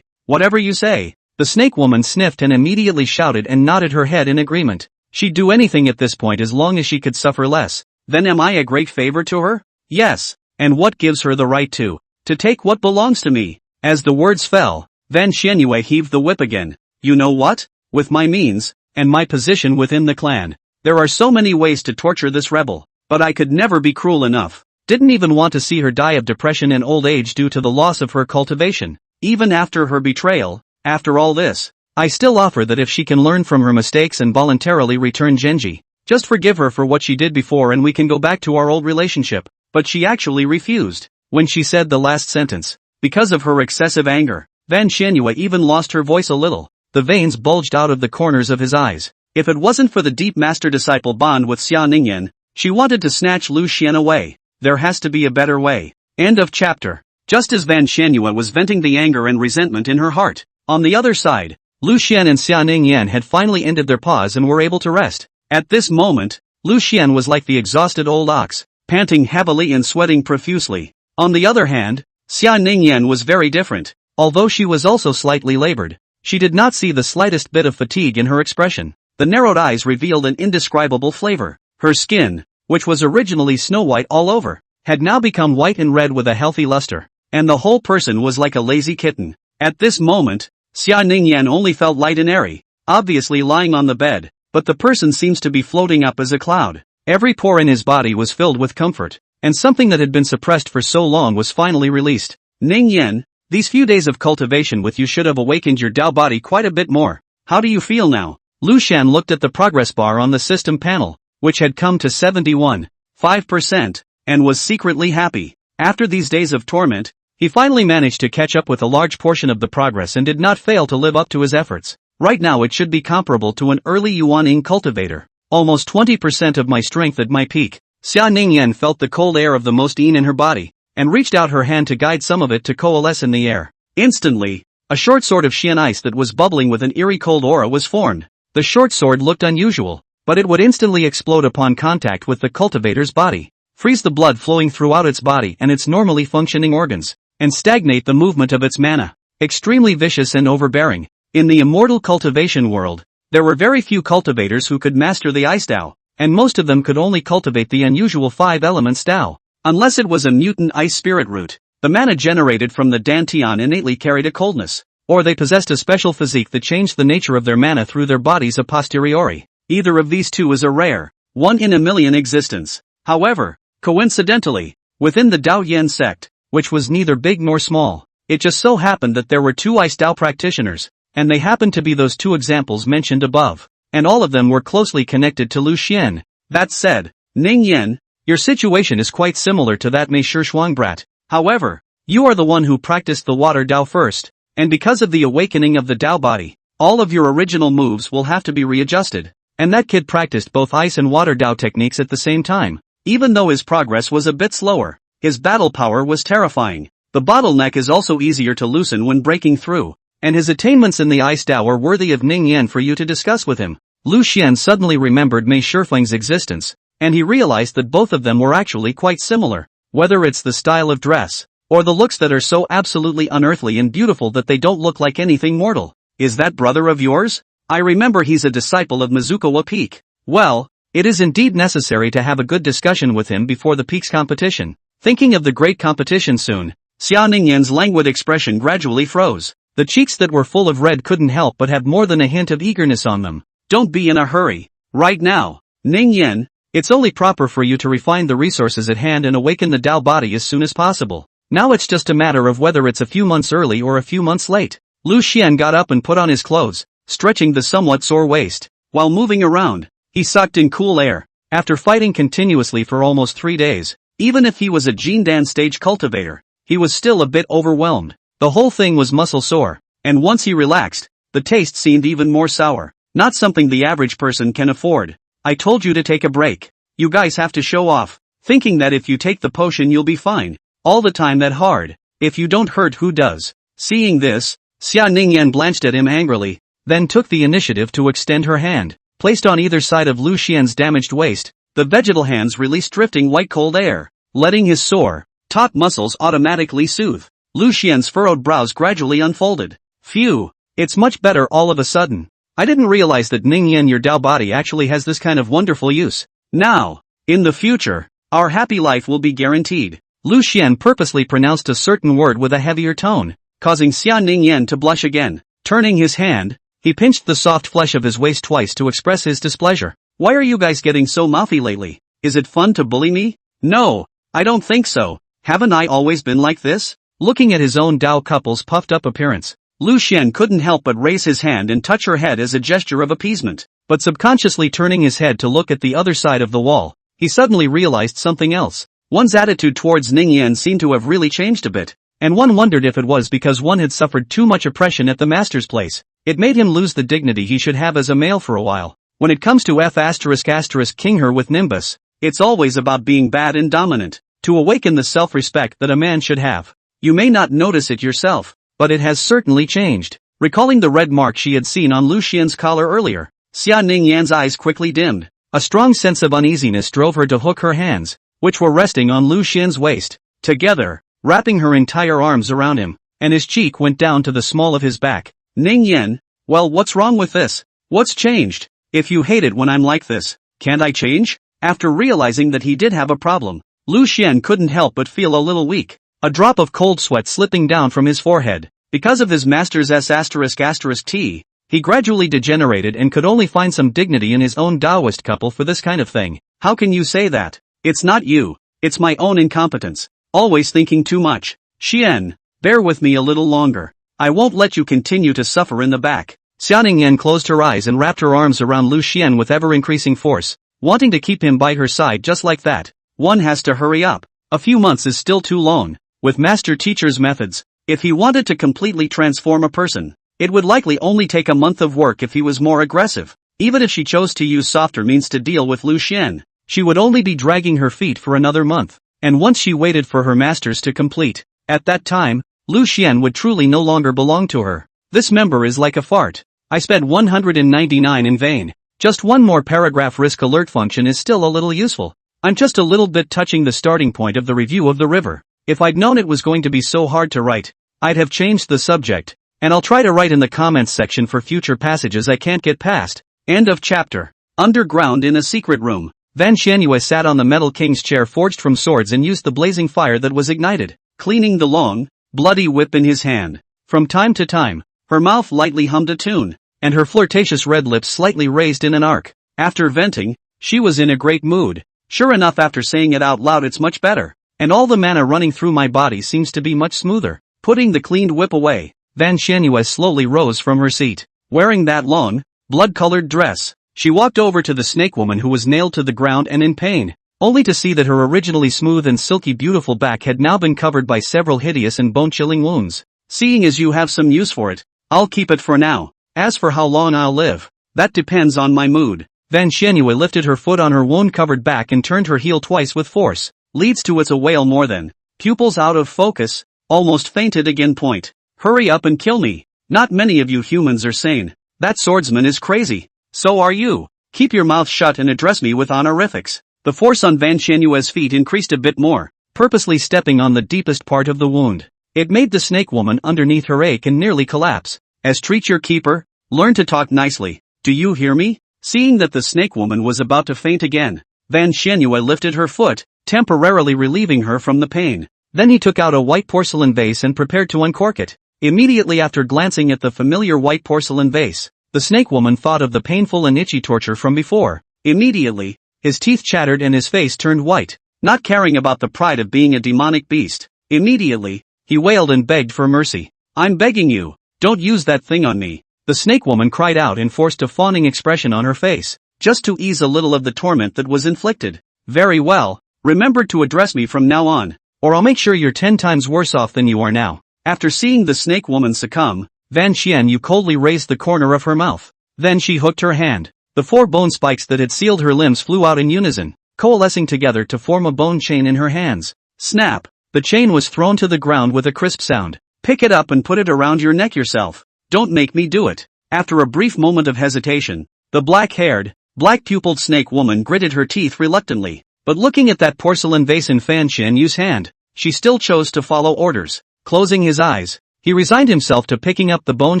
Whatever you say. The snake woman sniffed and immediately shouted and nodded her head in agreement. She'd do anything at this point as long as she could suffer less. Then am I a great favor to her? Yes. And what gives her the right to take what belongs to me? As the words fell, Van Xianyue heaved the whip again. You know what? With my means, and my position within the clan, there are so many ways to torture this rebel, but I could never be cruel enough. Didn't even want to see her die of depression and old age due to the loss of her cultivation. Even after her betrayal, after all this, I still offer that if she can learn from her mistakes and voluntarily return Genji, just forgive her for what she did before and we can go back to our old relationship. But she actually refused. When she said the last sentence, because of her excessive anger, Van Xianyue even lost her voice a little. The veins bulged out of the corners of his eyes. If it wasn't for the deep master-disciple bond with Xia Ningyan, she wanted to snatch Lu Xian away. There has to be a better way. End of chapter. Just as Van Xianyue was venting the anger and resentment in her heart, on the other side, Lu Xian and Xia Ningyan had finally ended their pause and were able to rest. At this moment, Lu Xian was like the exhausted old ox, panting heavily and sweating profusely. On the other hand, Xia Ningyan was very different. Although she was also slightly labored, she did not see the slightest bit of fatigue in her expression. The narrowed eyes revealed an indescribable flavor. Her skin, which was originally snow white all over, had now become white and red with a healthy luster, and the whole person was like a lazy kitten. At this moment, Xia Ningyan only felt light and airy, obviously lying on the bed, but the person seems to be floating up as a cloud. Every pore in his body was filled with comfort, and something that had been suppressed for so long was finally released. Ningyan, these few days of cultivation with you should have awakened your Dao body quite a bit more. How do you feel now? Lu Xian looked at the progress bar on the system panel, which had come to 71.5%, and was secretly happy. After these days of torment, he finally managed to catch up with a large portion of the progress and did not fail to live up to his efforts. Right now it should be comparable to an early Yuan Ing cultivator. almost 20% of my strength at my peak. Xia Ningyan felt the cold air of the most yin in her body, and reached out her hand to guide some of it to coalesce in the air. Instantly, a short sword of Xian ice that was bubbling with an eerie cold aura was formed. The short sword looked unusual, but it would instantly explode upon contact with the cultivator's body, freeze the blood flowing throughout its body and its normally functioning organs, and stagnate the movement of its mana. Extremely vicious and overbearing. In the immortal cultivation world, there were very few cultivators who could master the ice Dao, and most of them could only cultivate the unusual 5 elements Dao. Unless it was a mutant ice spirit root, the mana generated from the Dantian innately carried a coldness, or they possessed a special physique that changed the nature of their mana through their bodies a posteriori. Either of these two is a rare, 1 in a million existence. However, coincidentally, within the Dao Yen sect, which was neither big nor small, it just so happened that there were 2 ice Dao practitioners, and they happened to be those 2 examples mentioned above, and all of them were closely connected to Lu Xian. That said, Ningyan, your situation is quite similar to that Mei Shuangbrat. However, you are the one who practiced the water Dao first, and because of the awakening of the Dao body, all of your original moves will have to be readjusted. And that kid practiced both ice and water Dao techniques at the same time. Even though his progress was a bit slower, his battle power was terrifying. The bottleneck is also easier to loosen when breaking through, and his attainments in the ice Dao are worthy of Ningyan for you to discuss with him. Lu Xian suddenly remembered Mei Shifeng's existence, and he realized that both of them were actually quite similar. Whether it's the style of dress, or the looks that are so absolutely unearthly and beautiful that they don't look like anything mortal. Is that brother of yours? I remember he's a disciple of Mizukawa Peak. Well, it is indeed necessary to have a good discussion with him before the Peak's competition. Thinking of the great competition soon, Xia Ningyan's languid expression gradually froze. The cheeks that were full of red couldn't help but have more than a hint of eagerness on them. Don't be in a hurry. Right now, Ningyan, it's only proper for you to refine the resources at hand and awaken the Dao body as soon as possible. Now it's just a matter of whether it's a few months early or a few months late. Lu Xian got up and put on his clothes, stretching the somewhat sore waist. While moving around, he sucked in cool air. After fighting continuously for almost 3 days, even if he was a Jindan stage cultivator, he was still a bit overwhelmed. The whole thing was muscle sore, and once he relaxed, the taste seemed even more sour. Not something the average person can afford. I told you to take a break. You guys have to show off, thinking that if you take the potion you'll be fine. All the time that hard. If you don't hurt, who does? Seeing this, Xia Ningyan blanched at him angrily, then took the initiative to extend her hand. Placed on either side of Lu Xian's damaged waist, the vegetal hands released drifting white cold air, letting his sore, taut muscles automatically soothe. Lu Xian's furrowed brows gradually unfolded. Phew, it's much better all of a sudden. I didn't realize that Ningyan, your Dao body actually has this kind of wonderful use. Now, in the future, our happy life will be guaranteed. Lu Xian purposely pronounced a certain word with a heavier tone, causing Xia Ningyan to blush again. Turning his hand, he pinched the soft flesh of his waist twice to express his displeasure. Why are you guys getting so mouthy lately? Is it fun to bully me? No, I don't think so. Haven't I always been like this? Looking at his own Dao couple's puffed up appearance, Lu Xian couldn't help but raise his hand and touch her head as a gesture of appeasement. But subconsciously turning his head to look at the other side of the wall, he suddenly realized something else. One's attitude towards Ningyan seemed to have really changed a bit, and one wondered if it was because one had suffered too much oppression at the master's place. It made him lose the dignity he should have as a male for a while. When it comes to king her with Nimbus, it's always about being bad and dominant, to awaken the self-respect that a man should have. You may not notice it yourself, but it has certainly changed. Recalling the red mark she had seen on Lu Xian's collar earlier, Xia Ningyan's eyes quickly dimmed. A strong sense of uneasiness drove her to hook her hands, which were resting on Lu Xian's waist, together, wrapping her entire arms around him, and his cheek went down to the small of his back. Ningyan, well, what's wrong with this? What's changed? If you hate it when I'm like this, can't I change? After realizing that he did have a problem, Lu Xian couldn't help but feel a little weak, a drop of cold sweat slipping down from his forehead. Because of his master's **T, he gradually degenerated and could only find some dignity in his own Taoist couple for this kind of thing. How can you say that? It's not you, it's my own incompetence. Always thinking too much. Xian, bear with me a little longer. I won't let you continue to suffer in the back. Xia Ningyan closed her eyes and wrapped her arms around Lu Xian with ever-increasing force, wanting to keep him by her side just like that. One has to hurry up. A few months is still too long. With Master Teacher's methods, if he wanted to completely transform a person, it would likely only take a month of work if he was more aggressive. Even if she chose to use softer means to deal with Lu Xian, she would only be dragging her feet for another month. And once she waited for her masters to complete, at that time, Lu Xian would truly no longer belong to her. This member is like a fart. I spent 199 in vain. Just one more paragraph. Risk alert function is still a little useful. I'm just a little bit touching the starting point of the review of the river. If I'd known it was going to be so hard to write, I'd have changed the subject, and I'll try to write in the comments section for future passages I can't get past. End of chapter. Underground in a secret room, Van Xianyue sat on the metal king's chair forged from swords and used the blazing fire that was ignited, cleaning the long, bloody whip in his hand. From time to time, her mouth lightly hummed a tune, and her flirtatious red lips slightly raised in an arc. After venting, she was in a great mood. Sure enough, after saying it out loud, it's much better. And all the mana running through my body seems to be much smoother. Putting the cleaned whip away, Van Xianyue slowly rose from her seat. Wearing that long, blood-colored dress, she walked over to the snake woman who was nailed to the ground and in pain, only to see that her originally smooth and silky beautiful back had now been covered by several hideous and bone-chilling wounds. Seeing as you have some use for it, I'll keep it for now. As for how long I'll live, that depends on my mood. Van Xianyue lifted her foot on her wound-covered back and turned her heel twice with force. Leads to it's a whale more than. Pupils out of focus, almost fainted again. Point. Hurry up and kill me. Not many of you humans are sane. That swordsman is crazy. So are you. Keep your mouth shut and address me with honorifics. The force on Van Xianyue's feet increased a bit more, purposely stepping on the deepest part of the wound. It made the snake woman underneath her ache and nearly collapse. As treat your keeper, learn to talk nicely. Do you hear me? Seeing that the snake woman was about to faint again, Van Xianyue lifted her foot, temporarily relieving her from the pain. Then he took out a white porcelain vase and prepared to uncork it. Immediately after glancing at the familiar white porcelain vase, the snake woman thought of the painful and itchy torture from before. Immediately, his teeth chattered and his face turned white, not caring about the pride of being a demonic beast. Immediately, he wailed and begged for mercy. I'm begging you, don't use that thing on me. The snake woman cried out and forced a fawning expression on her face, just to ease a little of the torment that was inflicted. Very well, remember to address me from now on, or I'll make sure you're 10 times worse off than you are now. After seeing the snake woman succumb, Van Xianyue coldly raised the corner of her mouth. Then she hooked her hand. The 4 bone spikes that had sealed her limbs flew out in unison, coalescing together to form a bone chain in her hands. Snap! The chain was thrown to the ground with a crisp sound. Pick it up and put it around your neck yourself. Don't make me do it. After a brief moment of hesitation, the black-haired, black-pupiled snake woman gritted her teeth reluctantly. But looking at that porcelain vase in Fan Xianyue's hand, she still chose to follow orders. Closing his eyes, he resigned himself to picking up the bone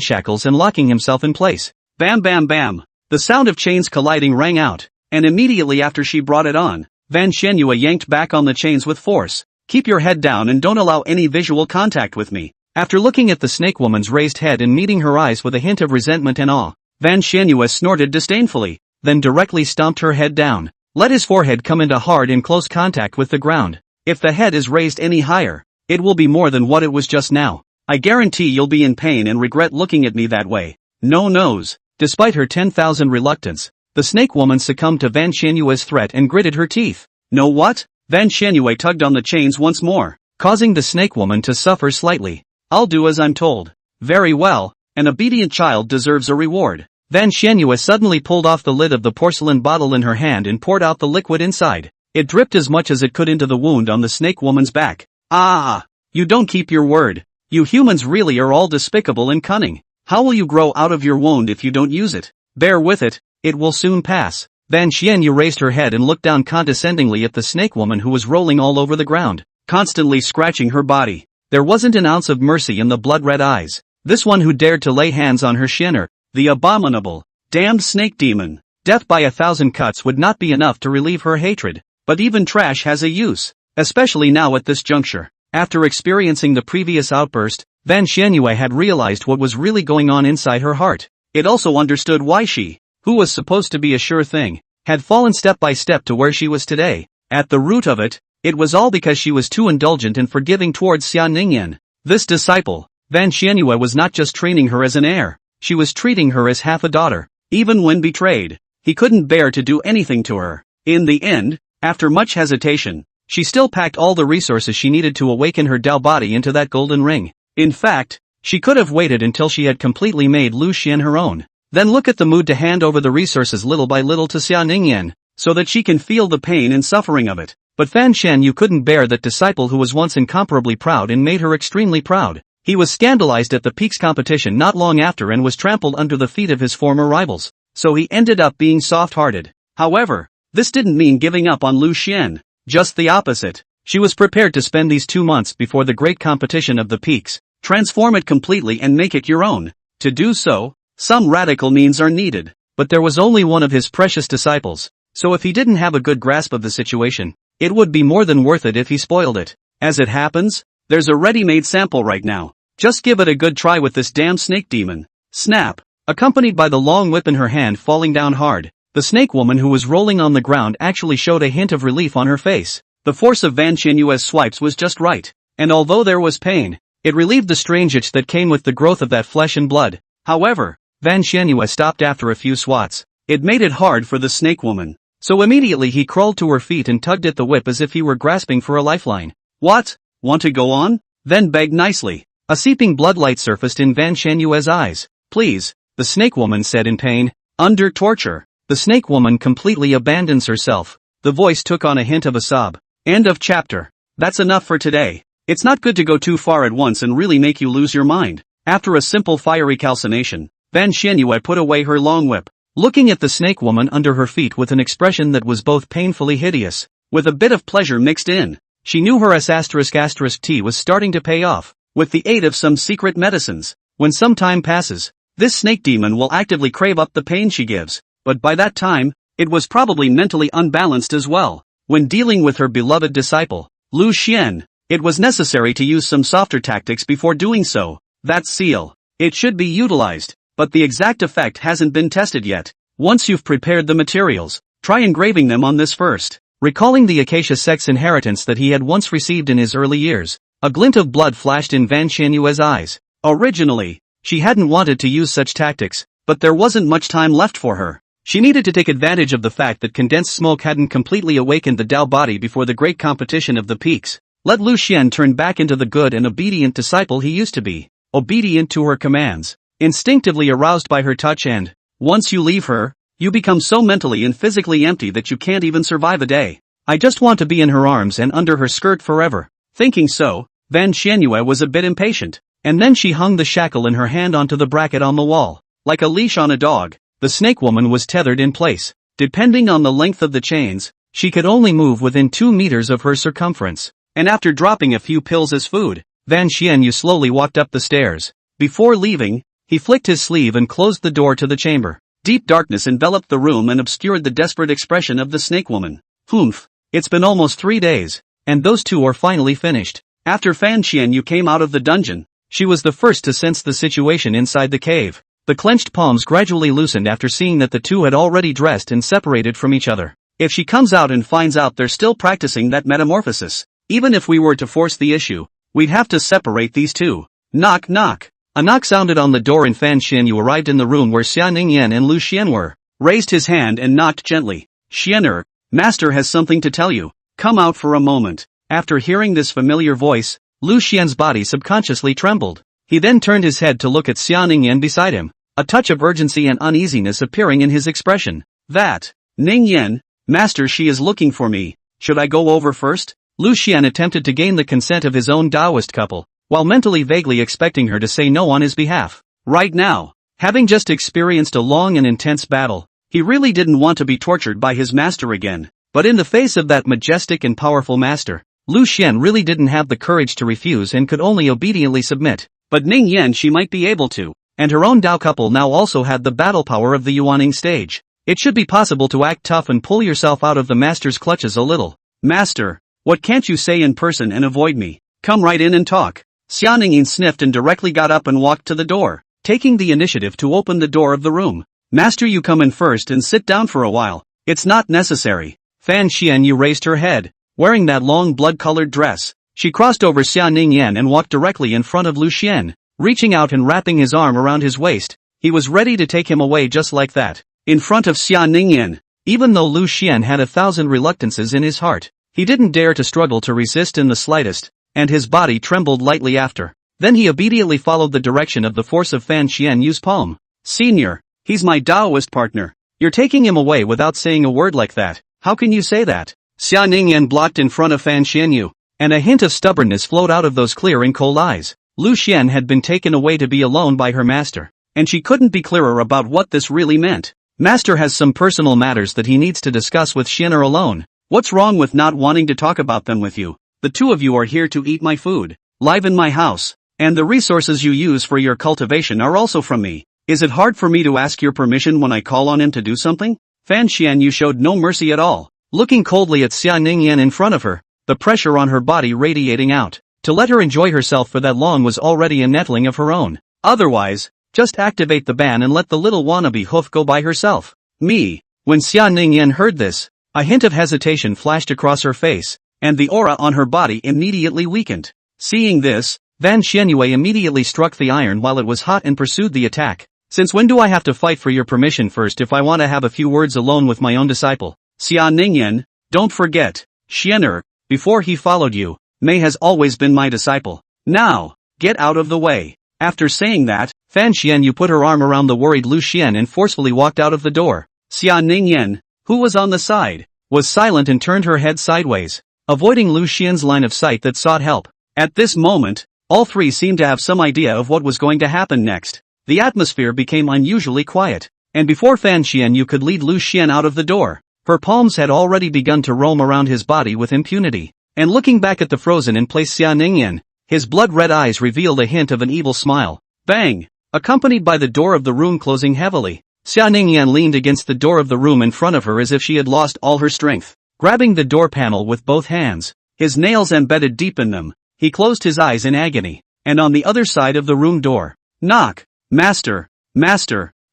shackles and locking himself in place. Bam bam bam! The sound of chains colliding rang out, and immediately after she brought it on, Van Xianyue yanked back on the chains with force. Keep your head down and don't allow any visual contact with me. After looking at the snake woman's raised head and meeting her eyes with a hint of resentment and awe, Van Xianyue snorted disdainfully, then directly stomped her head down. Let his forehead come into hard and close contact with the ground. If the head is raised any higher, it will be more than what it was just now. I guarantee you'll be in pain and regret looking at me that way. No nose. Despite her 10,000 reluctance, the snake woman succumbed to Van Xianyue's threat and gritted her teeth. No what? Van Xianyue tugged on the chains once more, causing the snake woman to suffer slightly. I'll do as I'm told. Very well, an obedient child deserves a reward. Van Xianyue suddenly pulled off the lid of the porcelain bottle in her hand and poured out the liquid inside. It dripped as much as it could into the wound on the snake woman's back. Ah! You don't keep your word. You humans really are all despicable and cunning. How will you grow out of your wound if you don't use it? Bear with it, it will soon pass. Van Xianyue raised her head and looked down condescendingly at the snake woman who was rolling all over the ground, constantly scratching her body. There wasn't an ounce of mercy in the blood-red eyes. This one who dared to lay hands on her Shinner, the abominable, damned snake demon. Death by 1,000 cuts would not be enough to relieve her hatred, but even trash has a use, especially now at this juncture. After experiencing the previous outburst, Van Xianyue had realized what was really going on inside her heart. It also understood why she, who was supposed to be a sure thing, had fallen step by step to where she was today. At the root of it, it was all because she was too indulgent and forgiving towards Xia Ningyan. This disciple, Van Xianyue was not just training her as an heir, she was treating her as half a daughter. Even when betrayed, he couldn't bear to do anything to her. In the end, after much hesitation, she still packed all the resources she needed to awaken her Dao body into that golden ring. In fact, she could have waited until she had completely made Lu Xian her own. Then look at the mood to hand over the resources little by little to Xia Ningyan, so that she can feel the pain and suffering of it. But Fan Shanyu couldn't bear that disciple who was once incomparably proud and made her extremely proud. He was scandalized at the peaks competition not long after and was trampled under the feet of his former rivals, so he ended up being soft-hearted. However, this didn't mean giving up on Lu Xian, just the opposite. She was prepared to spend these 2 months before the great competition of the peaks, transform it completely and make it your own. To do so, some radical means are needed, but there was only one of his precious disciples, so if he didn't have a good grasp of the situation, it would be more than worth it if he spoiled it. As it happens, there's a ready-made sample right now. Just give it a good try with this damn snake demon. Snap! Accompanied by the long whip in her hand falling down hard, the snake woman who was rolling on the ground actually showed a hint of relief on her face. The force of Van Qianyue's swipes was just right, and although there was pain, it relieved the strange itch that came with the growth of that flesh and blood. However, Van Qianyue stopped after a few swats. It made it hard for the snake woman, so immediately he crawled to her feet and tugged at the whip as if he were grasping for a lifeline. What? Want to go on? Then beg nicely. A seeping bloodlight surfaced in Van Qianyue's eyes. Please, the snake woman said in pain. Under torture, the snake woman completely abandons herself. The voice took on a hint of a sob. End of chapter. That's enough for today. It's not good to go too far at once and really make you lose your mind. After a simple fiery calcination, Van Qianyue put away her long whip, looking at the snake woman under her feet with an expression that was both painfully hideous, with a bit of pleasure mixed in. She knew her S***T was starting to pay off, with the aid of some secret medicines. When some time passes, this snake demon will actively crave up the pain she gives, but by that time, it was probably mentally unbalanced as well. When dealing with her beloved disciple, Lu Xian, it was necessary to use some softer tactics before doing so. That's seal. It should be utilized, but the exact effect hasn't been tested yet. Once you've prepared the materials, try engraving them on this first. Recalling the Acacia sect's inheritance that he had once received in his early years, a glint of blood flashed in Van Qianyue's eyes. Originally, she hadn't wanted to use such tactics, but there wasn't much time left for her. She needed to take advantage of the fact that condensed smoke hadn't completely awakened the Dao body before the great competition of the peaks. Let Lu Xian turn back into the good and obedient disciple he used to be, obedient to her commands, instinctively aroused by her touch, and, once you leave her, you become so mentally and physically empty that you can't even survive a day. I just want to be in her arms and under her skirt forever. Thinking so, Van Qianyue was a bit impatient, and then she hung the shackle in her hand onto the bracket on the wall. Like a leash on a dog, the snake woman was tethered in place. Depending on the length of the chains, she could only move within 2 meters of her circumference, and after dropping a few pills as food, Van Qianyue slowly walked up the stairs. Before leaving, he flicked his sleeve and closed the door to the chamber. Deep darkness enveloped the room and obscured the desperate expression of the snake woman. Humph, it's been almost 3 days, and those 2 are finally finished. After Fan Qianyue came out of the dungeon, she was the first to sense the situation inside the cave. The clenched palms gradually loosened after seeing that the 2 had already dressed and separated from each other. If she comes out and finds out they're still practicing that metamorphosis, even if we were to force the issue, we'd have to separate these 2. Knock knock. A knock sounded on the door and Fan Qianyue arrived in the room where Xia Ningyan and Lu Xian were, raised his hand and knocked gently. Xianer, Master has something to tell you. Come out for a moment. After hearing this familiar voice, Lu Xian's body subconsciously trembled. He then turned his head to look at Xia Ningyan beside him, a touch of urgency and uneasiness appearing in his expression. That, Ningyan, Master, she is looking for me. Should I go over first? Lu Xian attempted to gain the consent of his own Taoist couple, while mentally vaguely expecting her to say no on his behalf. Right now, having just experienced a long and intense battle, he really didn't want to be tortured by his master again. But in the face of that majestic and powerful master, Lu Xian really didn't have the courage to refuse and could only obediently submit. But Ningyan she might be able to, and her own Dao couple now also had the battle power of the Yuaning stage. It should be possible to act tough and pull yourself out of the master's clutches a little. Master, what can't you say in person and avoid me? Come right in and talk. Xia Ningyan sniffed and directly got up and walked to the door, taking the initiative to open the door of the room. Master, you come in first and sit down for a while. It's not necessary. Fan Qianyue raised her head. Wearing that long blood-colored dress, she crossed over Xia Ningyan and walked directly in front of Lu Xian. Reaching out and wrapping his arm around his waist, he was ready to take him away just like that. In front of Xia Ningyan, even though Lu Xian had 1,000 reluctances in his heart, he didn't dare to struggle to resist in the slightest, and his body trembled lightly after. Then he obediently followed the direction of the force of Fan Qianyue's palm. Senior, He's my Taoist partner. You're taking him away without saying a word like that. How can you say that? Xia Ningyan blocked in front of Fan Xianyu, and a hint of stubbornness flowed out of those clear and cold eyes. Lu Xian had been taken away to be alone by her master, and she couldn't be clearer about what this really meant. Master has some personal matters that he needs to discuss with Xianer alone. What's wrong with not wanting to talk about them with you? The two of you are here to eat my food, live in my house, and the resources you use for your cultivation are also from me. Is it hard for me to ask your permission when I call on him to do something? Fan Xianyu showed no mercy at all, looking coldly at Xia Ningyan in front of her, the pressure on her body radiating out. To let her enjoy herself for that long was already a nettling of her own. Otherwise, just activate the ban and let the little wannabe hoof go by herself. Me. When Xia Ningyan heard this, a hint of hesitation flashed across her face, and the aura on her body immediately weakened. Seeing this, Fan Xianyue immediately struck the iron while it was hot and pursued the attack. Since when do I have to fight for your permission first if I want to have a few words alone with my own disciple? Xia Ningyan, don't forget, Xianer, before he followed you, Mei has always been my disciple. Now, get out of the way. After saying that, Fan Xianyu put her arm around the worried Lu Xian and forcefully walked out of the door. Xia Ningyan, who was on the side, was silent and turned her head sideways, avoiding Lu Xian's line of sight that sought help. At this moment, all three seemed to have some idea of what was going to happen next. The atmosphere became unusually quiet, and before Fan Xianyu could lead Lu Xian out of the door, her palms had already begun to roam around his body with impunity. And looking back at the frozen in place Xia Ningyan, his blood-red eyes revealed a hint of an evil smile. Bang! Accompanied by the door of the room closing heavily, Xia Ningyan leaned against the door of the room in front of her as if she had lost all her strength. Grabbing the door panel with both hands, his nails embedded deep in them, he closed his eyes in agony. And on the other side of the room door, knock! Master,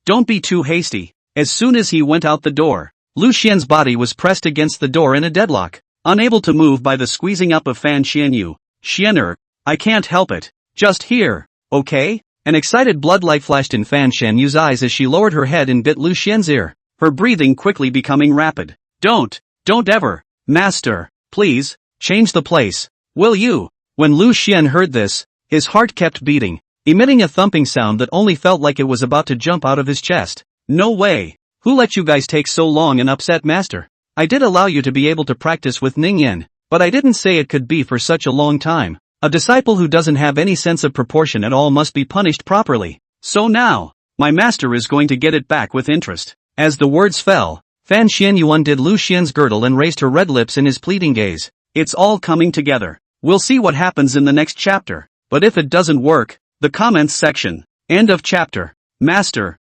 don't be too hasty. As soon as he went out the door, Lu Xian's body was pressed against the door in a deadlock, unable to move by the squeezing up of Fan Xianyu. Xianer, I can't help it. Just here, okay? An excited bloodlight flashed in Fan Xianyu's eyes as she lowered her head and bit Lu Xian's ear, her breathing quickly becoming rapid. Don't ever, Master, please, change the place, will you? When Lu Xian heard this, his heart kept beating, emitting a thumping sound that only felt like it was about to jump out of his chest. No way! Who let you guys take so long and upset Master? I did allow you to be able to practice with Ningyan, but I didn't say it could be for such a long time. A disciple who doesn't have any sense of proportion at all must be punished properly. So now, my master is going to get it back with interest. As the words fell, Fan Xianyu undid Lu Xian's girdle and raised her red lips in his pleading gaze. It's all coming together. We'll see what happens in the next chapter. But if it doesn't work, the comments section. End of chapter. Master,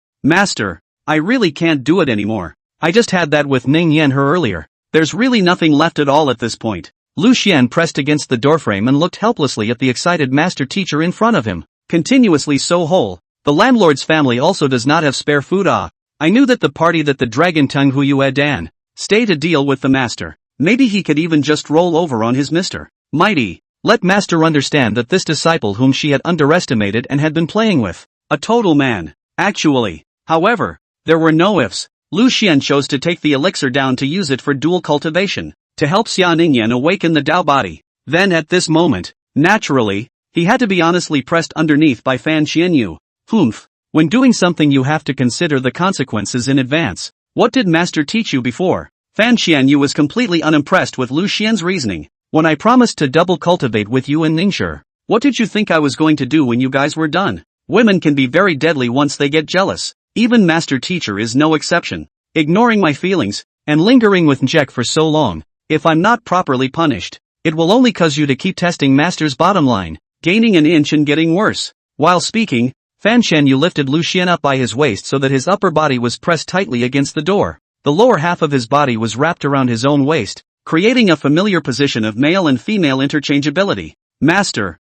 I really can't do it anymore. I just had that with Ningyan her earlier. There's really nothing left at all at this point. Lu Xian pressed against the doorframe and looked helplessly at the excited master teacher in front of him. Continuously so whole. The landlord's family also does not have spare food. I knew that the party that the dragon tongue Huiyue Dan stay to deal with the master. Maybe he could even just roll over on his Mr. Mighty. Let master understand that this disciple whom she had underestimated and had been playing with, a total man. Actually, however, there were no ifs. Lu Xian chose to take the elixir down to use it for dual cultivation, to help Xia Ningyan awaken the Tao body. Then at this moment, naturally, he had to be honestly pressed underneath by Fan Xianyu. Humph. When doing something you have to consider the consequences in advance. What did master teach you before? Fan Xianyu was completely unimpressed with Lu Xian's reasoning. When I promised to double cultivate with you in Ningxia, what did you think I was going to do when you guys were done? Women can be very deadly once they get jealous. Even master teacher is no exception. Ignoring my feelings, and lingering with Njek for so long, if I'm not properly punished, it will only cause you to keep testing master's bottom line, gaining an inch and getting worse. While speaking, Fan Xianyu lifted Lu Xian up by his waist so that his upper body was pressed tightly against the door. The lower half of his body was wrapped around his own waist, creating a familiar position of male and female interchangeability. Master,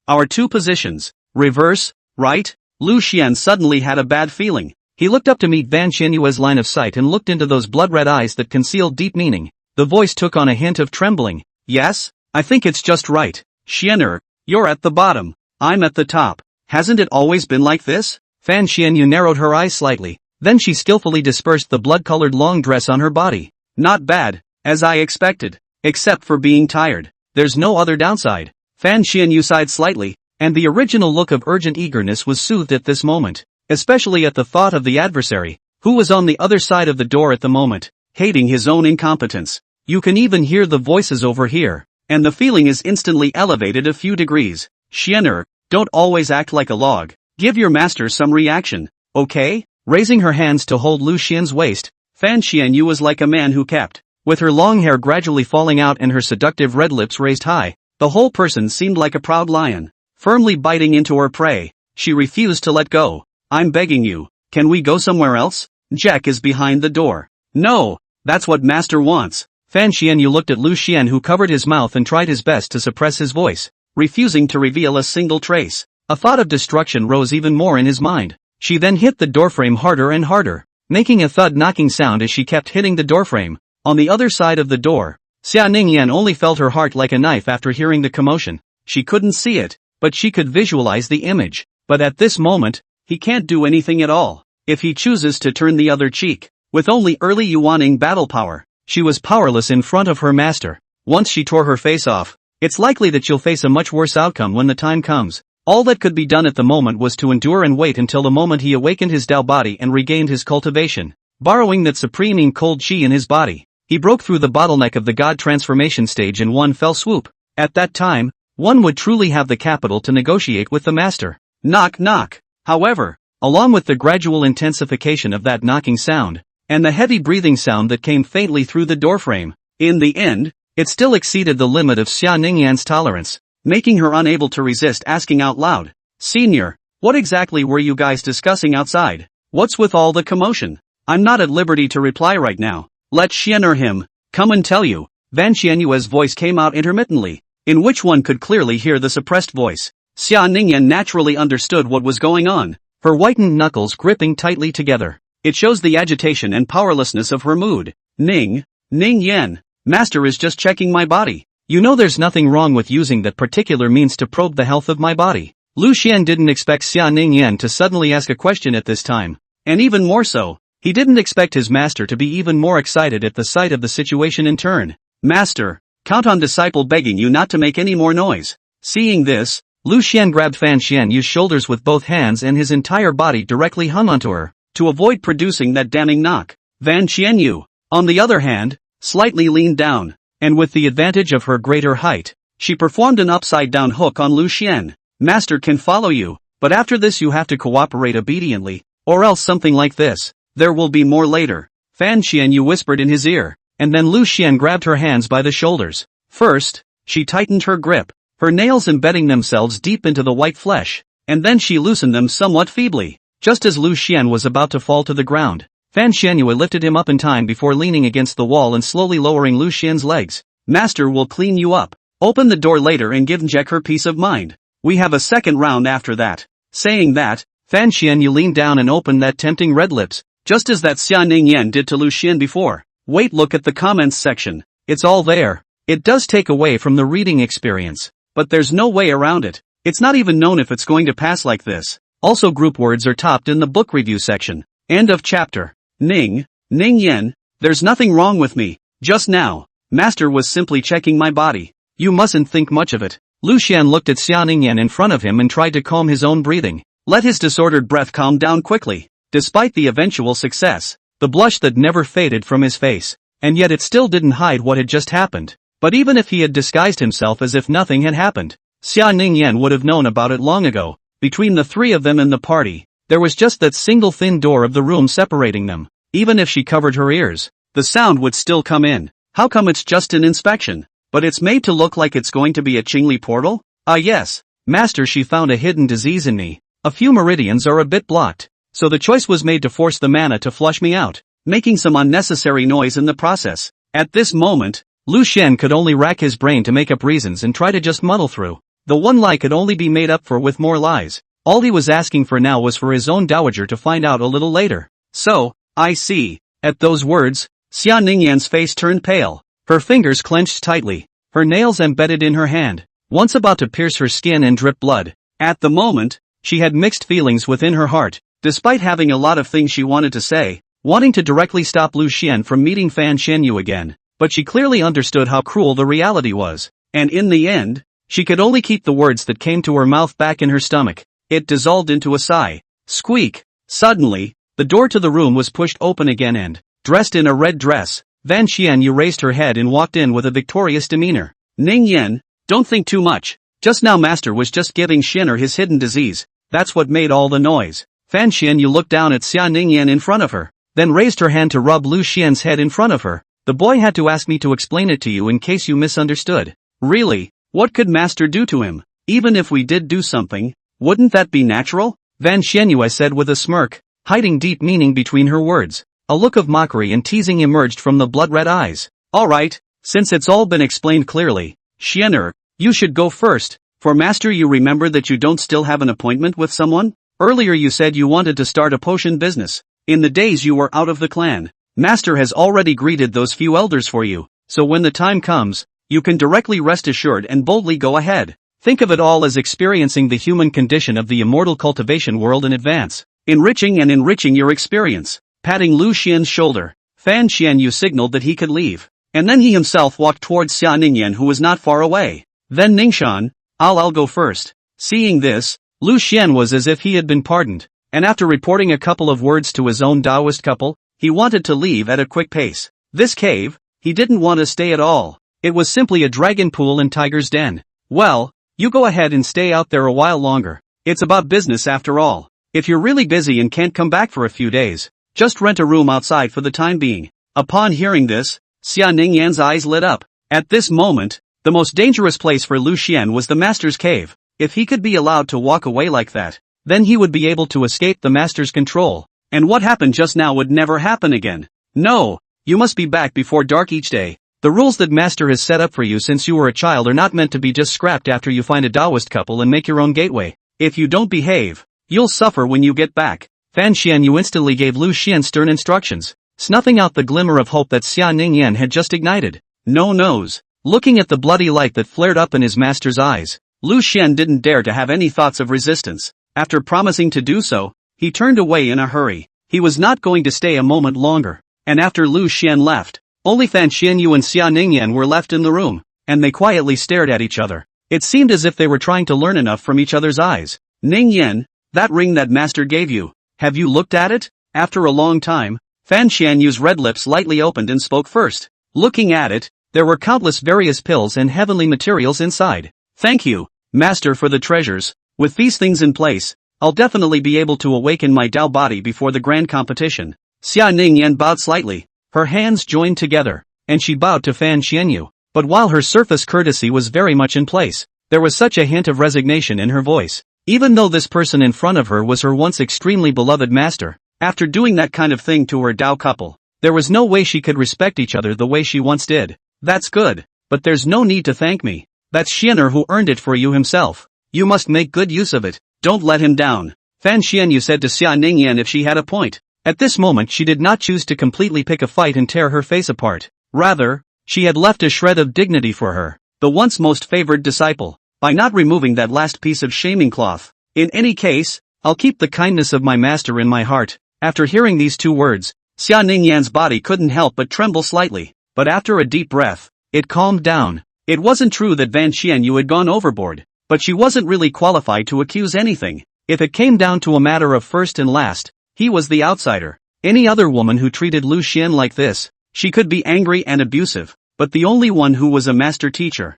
our two positions, reverse, right? Lu Xian suddenly had a bad feeling. He looked up to meet Fan Xianyue's line of sight and looked into those blood-red eyes that concealed deep meaning. The voice took on a hint of trembling. Yes, I think it's just right. Xianer, you're at the bottom. I'm at the top. Hasn't it always been like this? Fan Xianyu narrowed her eyes slightly. Then she skillfully dispersed the blood-colored long dress on her body. Not bad, as I expected. Except for being tired. There's no other downside. Fan Xianyu sighed slightly, and the original look of urgent eagerness was soothed at this moment. especially at the thought of the adversary, who was on the other side of the door at the moment, hating his own incompetence. You can even hear the voices over here, and the feeling is instantly elevated a few degrees. Xian'er, don't always act like a log. Give your master some reaction, okay? Raising her hands to hold Lu Xian's waist, Fan Xianyu was like a man who kept, with her long hair gradually falling out and her seductive red lips raised high, the whole person seemed like a proud lion, firmly biting into her prey. She refused to let go. I'm begging you, can we go somewhere else? Jack is behind the door. No, that's what master wants. Fan Xianyu looked at Lu Xian, who covered his mouth and tried his best to suppress his voice, refusing to reveal a single trace. A thought of destruction rose even more in his mind. She then hit the doorframe harder and harder, making a thud-knocking sound as she kept hitting the doorframe. On the other side of the door, Ningyan only felt her heart like a knife after hearing the commotion. She couldn't see it, but she could visualize the image. But at this moment, he can't do anything at all. If he chooses to turn the other cheek, with only early Yuaning battle power, she was powerless in front of her master. Once she tore her face off, it's likely that she'll face a much worse outcome when the time comes. All that could be done at the moment was to endure and wait until the moment he awakened his Dao body and regained his cultivation. Borrowing that supreme cold chi in his body, he broke through the bottleneck of the god transformation stage in one fell swoop. At that time, one would truly have the capital to negotiate with the master. Knock knock. However, along with the gradual intensification of that knocking sound, and the heavy breathing sound that came faintly through the doorframe, in the end, it still exceeded the limit of Xia Ningyan's tolerance, making her unable to resist asking out loud, "Senior, what exactly were you guys discussing outside? What's with all the commotion?" "I'm not at liberty to reply right now. Let Xian'er him come and tell you." Van Xianyue's voice came out intermittently, in which one could clearly hear the suppressed voice. Xia Ningyan naturally understood what was going on, her whitened knuckles gripping tightly together. It shows the agitation and powerlessness of her mood. Ningyan, master is just checking my body. You know there's nothing wrong with using that particular means to probe the health of my body. Lu Xian didn't expect Xia Ningyan to suddenly ask a question at this time. And even more so, he didn't expect his master to be even more excited at the sight of the situation in turn. "Master, count on disciple begging you not to make any more noise." Seeing this, Lu Xian grabbed Fan Xianyu's shoulders with both hands and his entire body directly hung onto her, to avoid producing that damning knock. Van Xianyu, on the other hand, slightly leaned down, and with the advantage of her greater height, she performed an upside-down hook on Lu Xian. "Master can follow you, but after this you have to cooperate obediently, or else something like this. There will be more later." Fan Xianyu whispered in his ear, and then Lu Xian grabbed her hands by the shoulders. First, she tightened her grip, her nails embedding themselves deep into the white flesh, and then she loosened them somewhat feebly. Just as Lu Xian was about to fall to the ground, Fan Xianyue lifted him up in time before leaning against the wall and slowly lowering Lu Xian's legs. "Master will clean you up. Open the door later and give Njek her peace of mind. We have a second round after that." Saying that, Fan Xianyu leaned down and opened that tempting red lips, just as that Xia Ningyan did to Lu Xian before. Wait, look at the comments section. It's all there. It does take away from the reading experience, but there's no way around it. It's not even known if it's going to pass like this. Also, group words are topped in the book review section. End of chapter. Ningyan, there's nothing wrong with me. Just now, master was simply checking my body. You mustn't think much of it. Lu Xian looked at Xia Ningyan in front of him and tried to calm his own breathing. Let his disordered breath calm down quickly. Despite the eventual success, the blush that never faded from his face, and yet it still didn't hide what had just happened. But even if he had disguised himself as if nothing had happened, Xia Ningyan would have known about it long ago. Between the three of them and the party, there was just that single thin door of the room separating them. Even if she covered her ears, the sound would still come in. How come it's just an inspection, but it's made to look like it's going to be a Qingli portal? Ah yes, master, she found a hidden disease in me. A few meridians are a bit blocked, so the choice was made to force the mana to flush me out, making some unnecessary noise in the process. At this moment, Lu Xian could only rack his brain to make up reasons and try to just muddle through. The one lie could only be made up for with more lies. All he was asking for now was for his own dowager to find out a little later. "So, I see." At those words, Xia Ningyan's face turned pale. Her fingers clenched tightly, her nails embedded in her hand, once about to pierce her skin and drip blood. At the moment, she had mixed feelings within her heart. Despite having a lot of things she wanted to say, wanting to directly stop Lu Xian from meeting Fan Xianyu again, but she clearly understood how cruel the reality was, and in the end, she could only keep the words that came to her mouth back in her stomach. It dissolved into a sigh. Squeak. Suddenly, the door to the room was pushed open again and, dressed in a red dress, Van Xianyu raised her head and walked in with a victorious demeanor. Ningyan, don't think too much. Just now Master was just giving Xin'er his hidden disease. That's what made all the noise. Fan Xianyu looked down at Xia Ningyan in front of her, then raised her hand to rub Lu Xian's head in front of her. The boy had to ask me to explain it to you in case you misunderstood. Really? What could Master do to him? Even if we did do something, wouldn't that be natural? Van Xianyu said with a smirk, hiding deep meaning between her words. A look of mockery and teasing emerged from the blood-red eyes. Alright, since it's all been explained clearly, Xin'er, you should go first. For Master, you remember that you don't still have an appointment with someone? Earlier you said you wanted to start a potion business. In the days you were out of the clan, Master has already greeted those few elders for you, so when the time comes, you can directly rest assured and boldly go ahead. Think of it all as experiencing the human condition of the immortal cultivation world in advance, enriching your experience. Patting Lu Xian's shoulder, Fan Xianyu signaled that he could leave, and then he himself walked towards Xia Ningyan, who was not far away. Then Ningxiao, I'll go first. Seeing this, Lu Xian was as if he had been pardoned, and after reporting a couple of words to his own Taoist couple, he wanted to leave at a quick pace. This cave, he didn't want to stay at all. It was simply a dragon pool and tiger's den. Well, you go ahead and stay out there a while longer. It's about business after all. If you're really busy and can't come back for a few days, just rent a room outside for the time being. Upon hearing this, Xia Ningyan's eyes lit up. At this moment, the most dangerous place for Lu Xian was the Master's cave. If he could be allowed to walk away like that, then he would be able to escape the Master's control. And what happened just now would never happen again. No, you must be back before dark each day. The rules that Master has set up for you since you were a child are not meant to be just scrapped after you find a Taoist couple and make your own gateway. If you don't behave, you'll suffer when you get back. Fan Xianyu instantly gave Lu Xian stern instructions, snuffing out the glimmer of hope that Xia Ningyan had just ignited. No nose. Looking at the bloody light that flared up in his master's eyes, Lu Xian didn't dare to have any thoughts of resistance. After promising to do so, he turned away in a hurry. He was not going to stay a moment longer. And after Lu Xian left, only Fan Xianyu and Xia Ningyan were left in the room, and they quietly stared at each other. It seemed as if they were trying to learn enough from each other's eyes. Ningyan, that ring that Master gave you, have you looked at it? After a long time, Fan Xianyu's red lips lightly opened and spoke first. Looking at it, there were countless various pills and heavenly materials inside. Thank you, Master, for the treasures. With these things in place, I'll definitely be able to awaken my Tao body before the grand competition. Xia Ningyan bowed slightly, her hands joined together, and she bowed to Fan Xianyu. But while her surface courtesy was very much in place, there was such a hint of resignation in her voice. Even though this person in front of her was her once extremely beloved master, after doing that kind of thing to her Tao couple, there was no way she could respect each other the way she once did. That's good, but there's no need to thank me. That's Xin'er who earned it for you himself. You must make good use of it. Don't let him down. Fan Xianyu said to Xia Ningyan if she had a point. At this moment she did not choose to completely pick a fight and tear her face apart. Rather, she had left a shred of dignity for her, the once most favored disciple, by not removing that last piece of shaming cloth. In any case, I'll keep the kindness of my master in my heart. After hearing these two words, Xia Ningyan's body couldn't help but tremble slightly, but after a deep breath, it calmed down. It wasn't true that Van Xianyu had gone overboard, but she wasn't really qualified to accuse anything. If it came down to a matter of first and last, he was the outsider. Any other woman who treated Lu Xian like this, she could be angry and abusive, but the only one who was a master teacher.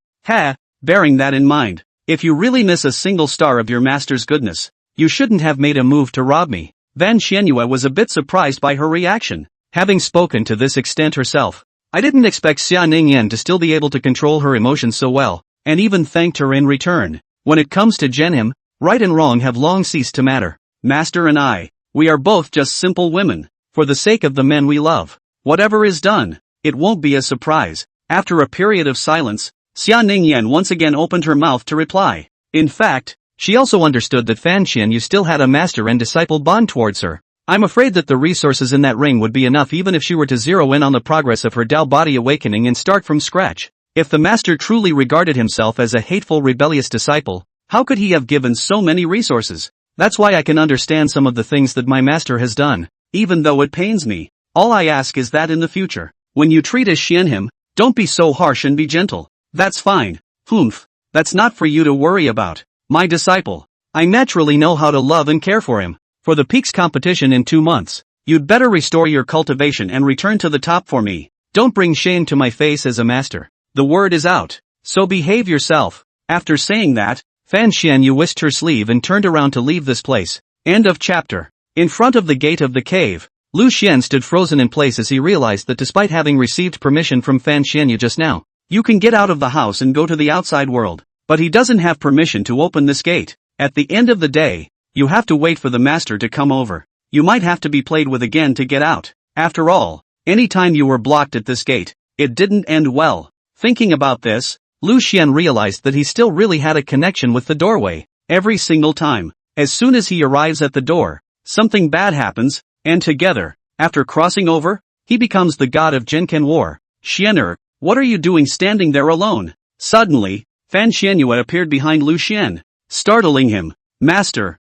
Bearing that in mind, if you really miss a single star of your master's goodness, you shouldn't have made a move to rob me. Van Xianyu was a bit surprised by her reaction. Having spoken to this extent herself, I didn't expect Xia Ningyan to still be able to control her emotions so well, and even thanked her in return. When it comes to Genhim, right and wrong have long ceased to matter. Master and I, we are both just simple women. For the sake of the men we love, whatever is done, it won't be a surprise. After a period of silence, Xia Ningyan once again opened her mouth to reply. In fact, she also understood that Fan Xianyu still had a master and disciple bond towards her. I'm afraid that the resources in that ring would be enough even if she were to zero in on the progress of her Tao body awakening and start from scratch. If the master truly regarded himself as a hateful, rebellious disciple, how could he have given so many resources? That's why I can understand some of the things that my master has done, even though it pains me. All I ask is that in the future, when you treat as Xianhim, don't be so harsh and be gentle. That's fine. That's not for you to worry about. My disciple. I naturally know how to love and care for him. for the peaks competition in 2 months. You'd better restore your cultivation and return to the top for me. Don't bring shame to my face as a master. The word is out, so behave yourself. After saying that, Fan Xianyu whisked her sleeve and turned around to leave this place. End of chapter. In front of the gate of the cave, Lu Xian stood frozen in place as he realized that despite having received permission from Fan Xianyu just now, you can get out of the house and go to the outside world, but he doesn't have permission to open this gate. At the end of the day, you have to wait for the master to come over. You might have to be played with again to get out. After all, any time you were blocked at this gate, it didn't end well. Thinking about this, Lu Xian realized that he still really had a connection with the doorway. Every single time, as soon as he arrives at the door, something bad happens, and together, after crossing over, he becomes the god of Genkan War. Xianer, what are you doing standing there alone? Suddenly, Fan Xianyue appeared behind Lu Xian, startling him. Master,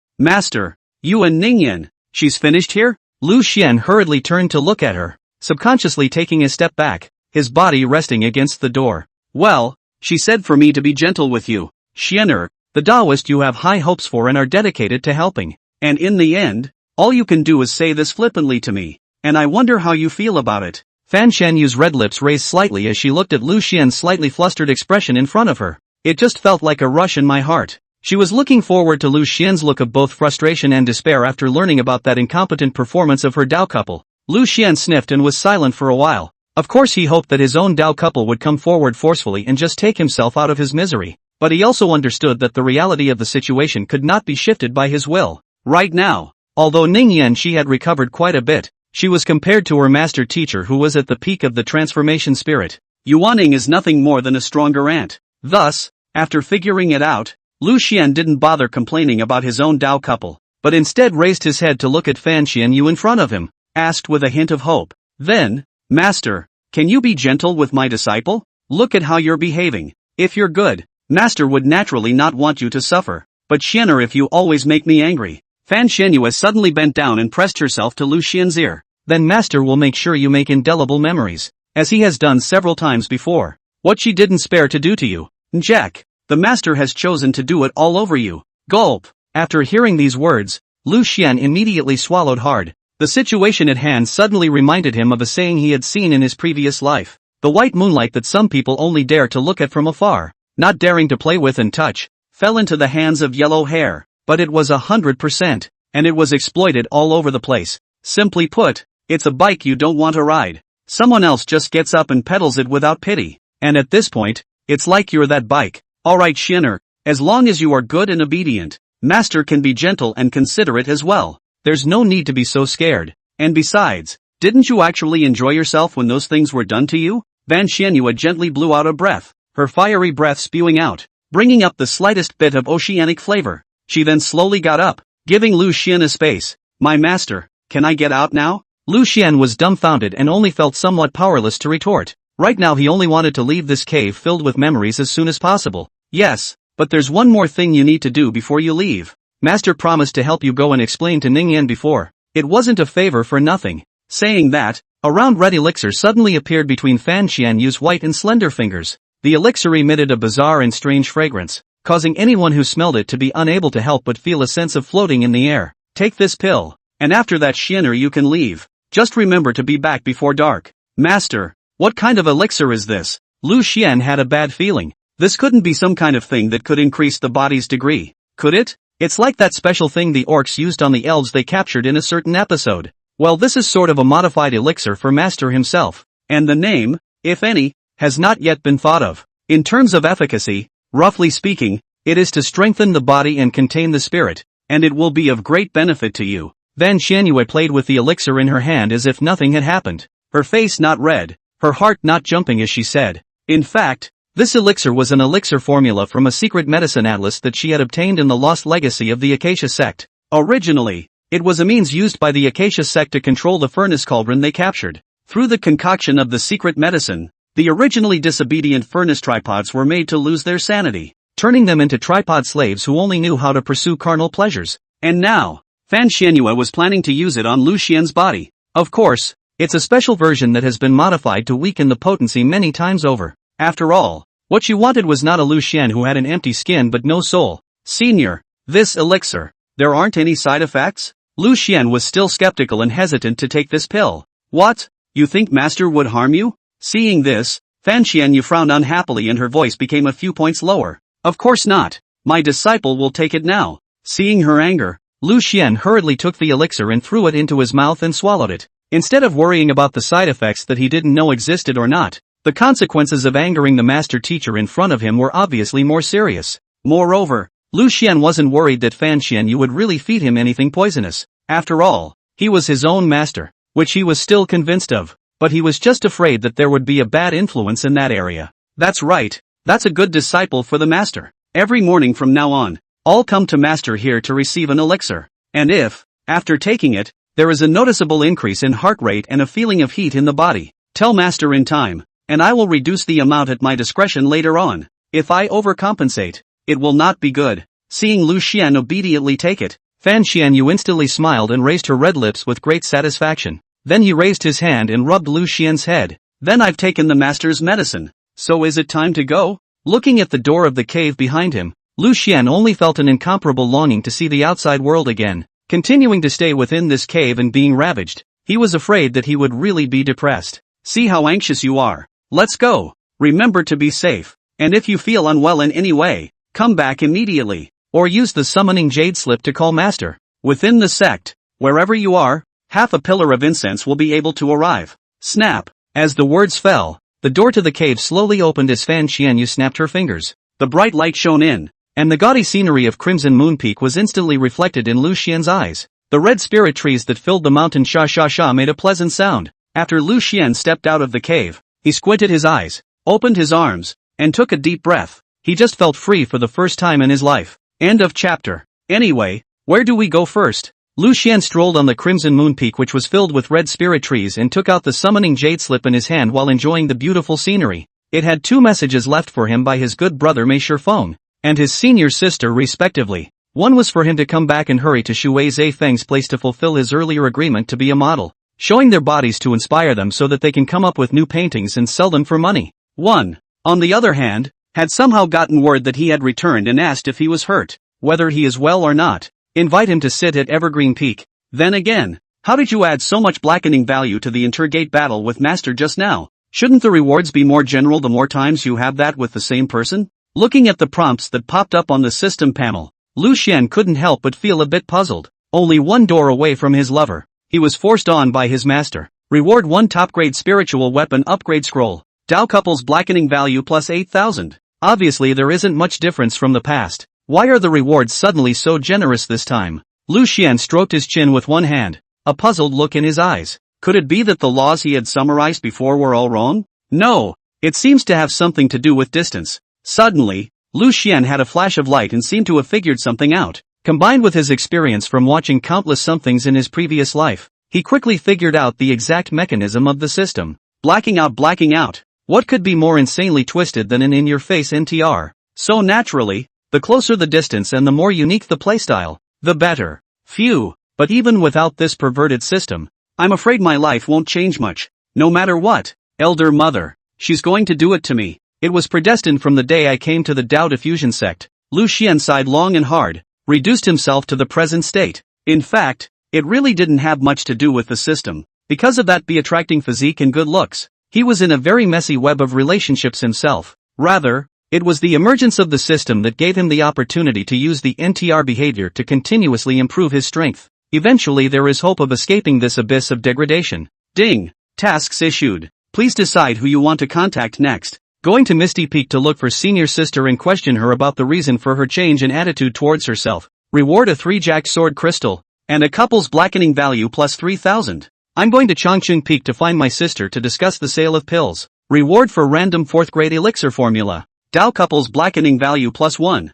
you and Ningyan, she's finished here? Lu Xian hurriedly turned to look at her, subconsciously taking a step back, his body resting against the door. Well, she said for me to be gentle with you. Xianer, the Taoist you have high hopes for and are dedicated to helping. And in the end, all you can do is say this flippantly to me, and I wonder how you feel about it. Fan Xianyu's red lips raised slightly as she looked at Lu Xian's slightly flustered expression in front of her. It just felt like a rush in my heart. She was looking forward to Lu Xian's look of both frustration and despair after learning about that incompetent performance of her Dao couple. Lu Xian sniffed and was silent for a while. Of course he hoped that his own Dao couple would come forward forcefully and just take himself out of his misery, but he also understood that the reality of the situation could not be shifted by his will. Right now, although Ningyan she had recovered quite a bit, she was compared to her master teacher who was at the peak of the transformation spirit. Yuaning is nothing more than a stronger ant. Thus, after figuring it out, Lu Xian didn't bother complaining about his own Dao couple, but instead raised his head to look at Fan Xianyu in front of him, asked with a hint of hope. Then, Master, can you be gentle with my disciple? Look at how you're behaving. If you're good, Master would naturally not want you to suffer, but Xianer if you always make me angry. Fan Xianyue suddenly bent down and pressed herself to Lu Xian's ear. Then Master will make sure you make indelible memories, as he has done several times before. What she didn't spare to do to you. Jack, the Master has chosen to do it all over you. Gulp. After hearing these words, Lu Xian immediately swallowed hard. The situation at hand suddenly reminded him of a saying he had seen in his previous life. The white moonlight that some people only dare to look at from afar, not daring to play with and touch, fell into the hands of yellow hair, but it was 100%, and it was exploited all over the place. Simply put, it's a bike you don't want to ride. Someone else just gets up and pedals it without pity, and at this point, it's like you're that bike. Alright Xianer, as long as you are good and obedient, Master can be gentle and considerate as well. There's no need to be so scared. And besides, didn't you actually enjoy yourself when those things were done to you? Fan Xianyue gently blew out a breath, her fiery breath spewing out, bringing up the slightest bit of oceanic flavor. She then slowly got up, giving Lu Xian a space. My master, can I get out now? Lu Xian was dumbfounded and only felt somewhat powerless to retort. Right now he only wanted to leave this cave filled with memories as soon as possible. Yes, but there's one more thing you need to do before you leave. Master promised to help you go and explain to Ningyan before. It wasn't a favor for nothing. Saying that, a round red elixir suddenly appeared between Fan Xianyu's white and slender fingers. The elixir emitted a bizarre and strange fragrance, causing anyone who smelled it to be unable to help but feel a sense of floating in the air. Take this pill, and after that Xianer you can leave. Just remember to be back before dark. Master, what kind of elixir is this? Lu Xian had a bad feeling. This couldn't be some kind of thing that could increase the body's degree, could it? It's like that special thing the orcs used on the elves they captured in a certain episode. Well, this is sort of a modified elixir for Master himself, and the name, if any, has not yet been thought of. In terms of efficacy, roughly speaking, it is to strengthen the body and contain the spirit, and it will be of great benefit to you. Fan Xianyue played with the elixir in her hand as if nothing had happened, her face not red, her heart not jumping as she said. In fact, this elixir was an elixir formula from a secret medicine atlas that she had obtained in the lost legacy of the Acacia sect. Originally, it was a means used by the Acacia sect to control the furnace cauldron they captured. Through the concoction of the secret medicine, the originally disobedient furnace tripods were made to lose their sanity, turning them into tripod slaves who only knew how to pursue carnal pleasures. And now, Fan Xianyue was planning to use it on Lu Xian's body. Of course, it's a special version that has been modified to weaken the potency many times over. After all, what she wanted was not a Lu Xian who had an empty skin but no soul. Senior, this elixir, there aren't any side effects? Lu Xian was still skeptical and hesitant to take this pill. What? You think master would harm you? Seeing this, Fan Xianyu frowned unhappily and her voice became a few points lower. Of course not. My disciple will take it now. Seeing her anger, Lu Xian hurriedly took the elixir and threw it into his mouth and swallowed it. Instead of worrying about the side effects that he didn't know existed or not, the consequences of angering the master teacher in front of him were obviously more serious. Moreover, Lu Xian wasn't worried that Fan Xianyu would really feed him anything poisonous. After all, he was his own master, which he was still convinced of, but he was just afraid that there would be a bad influence in that area. That's right, that's a good disciple for the master. Every morning from now on, I'll come to master here to receive an elixir. And if, after taking it, there is a noticeable increase in heart rate and a feeling of heat in the body, tell master in time, and I will reduce the amount at my discretion later on. If I overcompensate, it will not be good. Seeing Lu Xian obediently take it, Fan Xianyu instantly smiled and raised her red lips with great satisfaction. Then he raised his hand and rubbed Lu Xian's head. Then I've taken the master's medicine. So is it time to go? Looking at the door of the cave behind him, Lu Xian only felt an incomparable longing to see the outside world again. Continuing to stay within this cave and being ravaged, he was afraid that he would really be depressed. See how anxious you are. Let's go. Remember to be safe. And if you feel unwell in any way, come back immediately. Or use the summoning jade slip to call master. Within the sect, wherever you are, half a pillar of incense will be able to arrive. Snap. As the words fell, the door to the cave slowly opened as Fan Xianyu snapped her fingers. The bright light shone in, and the gaudy scenery of Crimson Moon Peak was instantly reflected in Lu Xian's eyes. The red spirit trees that filled the mountain sha made a pleasant sound. After Lu Xian stepped out of the cave, he squinted his eyes, opened his arms, and took a deep breath. He just felt free for the first time in his life. End of chapter. Anyway, where do we go first? Lu Xian strolled on the Crimson Moon Peak, which was filled with red spirit trees, and took out the summoning jade slip in his hand while enjoying the beautiful scenery. It had 2 messages left for him by his good brother Mei Shifeng and his senior sister respectively. One was for him to come back and hurry to Shui Zefeng's place to fulfill his earlier agreement to be a model, showing their bodies to inspire them so that they can come up with new paintings and sell them for money. One, on the other hand, had somehow gotten word that he had returned and asked if he was hurt, whether he is well or not. Invite him to sit at Evergreen Peak. Then again, how did you add so much blackening value to the intergate battle with master just now? Shouldn't the rewards be more general the more times you have that with the same person? Looking at the prompts that popped up on the system panel, Lu Xian couldn't help but feel a bit puzzled. Only one door away from his lover, he was forced on by his master. Reward 1 top-grade spiritual weapon upgrade scroll. Dao couples blackening value plus 8,000. Obviously there isn't much difference from the past. Why are the rewards suddenly so generous this time? Lu Xian stroked his chin with one hand, a puzzled look in his eyes. Could it be that the laws he had summarized before were all wrong? No, it seems to have something to do with distance. Suddenly, Lu Xian had a flash of light and seemed to have figured something out. Combined with his experience from watching countless somethings in his previous life, he quickly figured out the exact mechanism of the system. Blacking out. What could be more insanely twisted than an in-your-face NTR? So naturally, the closer the distance and the more unique the playstyle, the better. Phew, but even without this perverted system, I'm afraid my life won't change much. No matter what, Elder Mother, she's going to do it to me. It was predestined from the day I came to the Dao Diffusion sect. Lu Xian sighed long and hard, reduced himself to the present state. In fact, it really didn't have much to do with the system. Because of that attracting physique and good looks, he was in a very messy web of relationships himself. Rather, it was the emergence of the system that gave him the opportunity to use the NTR behavior to continuously improve his strength. Eventually there is hope of escaping this abyss of degradation. Ding! Tasks issued. Please decide who you want to contact next. Going to Misty Peak to look for senior sister and question her about the reason for her change in attitude towards herself. Reward a 3-jack sword crystal, and a couple's blackening value plus 3,000. I'm going to Chongqing Peak to find my sister to discuss the sale of pills. Reward for random 4th grade elixir formula. Dao couples blackening value plus 1,000.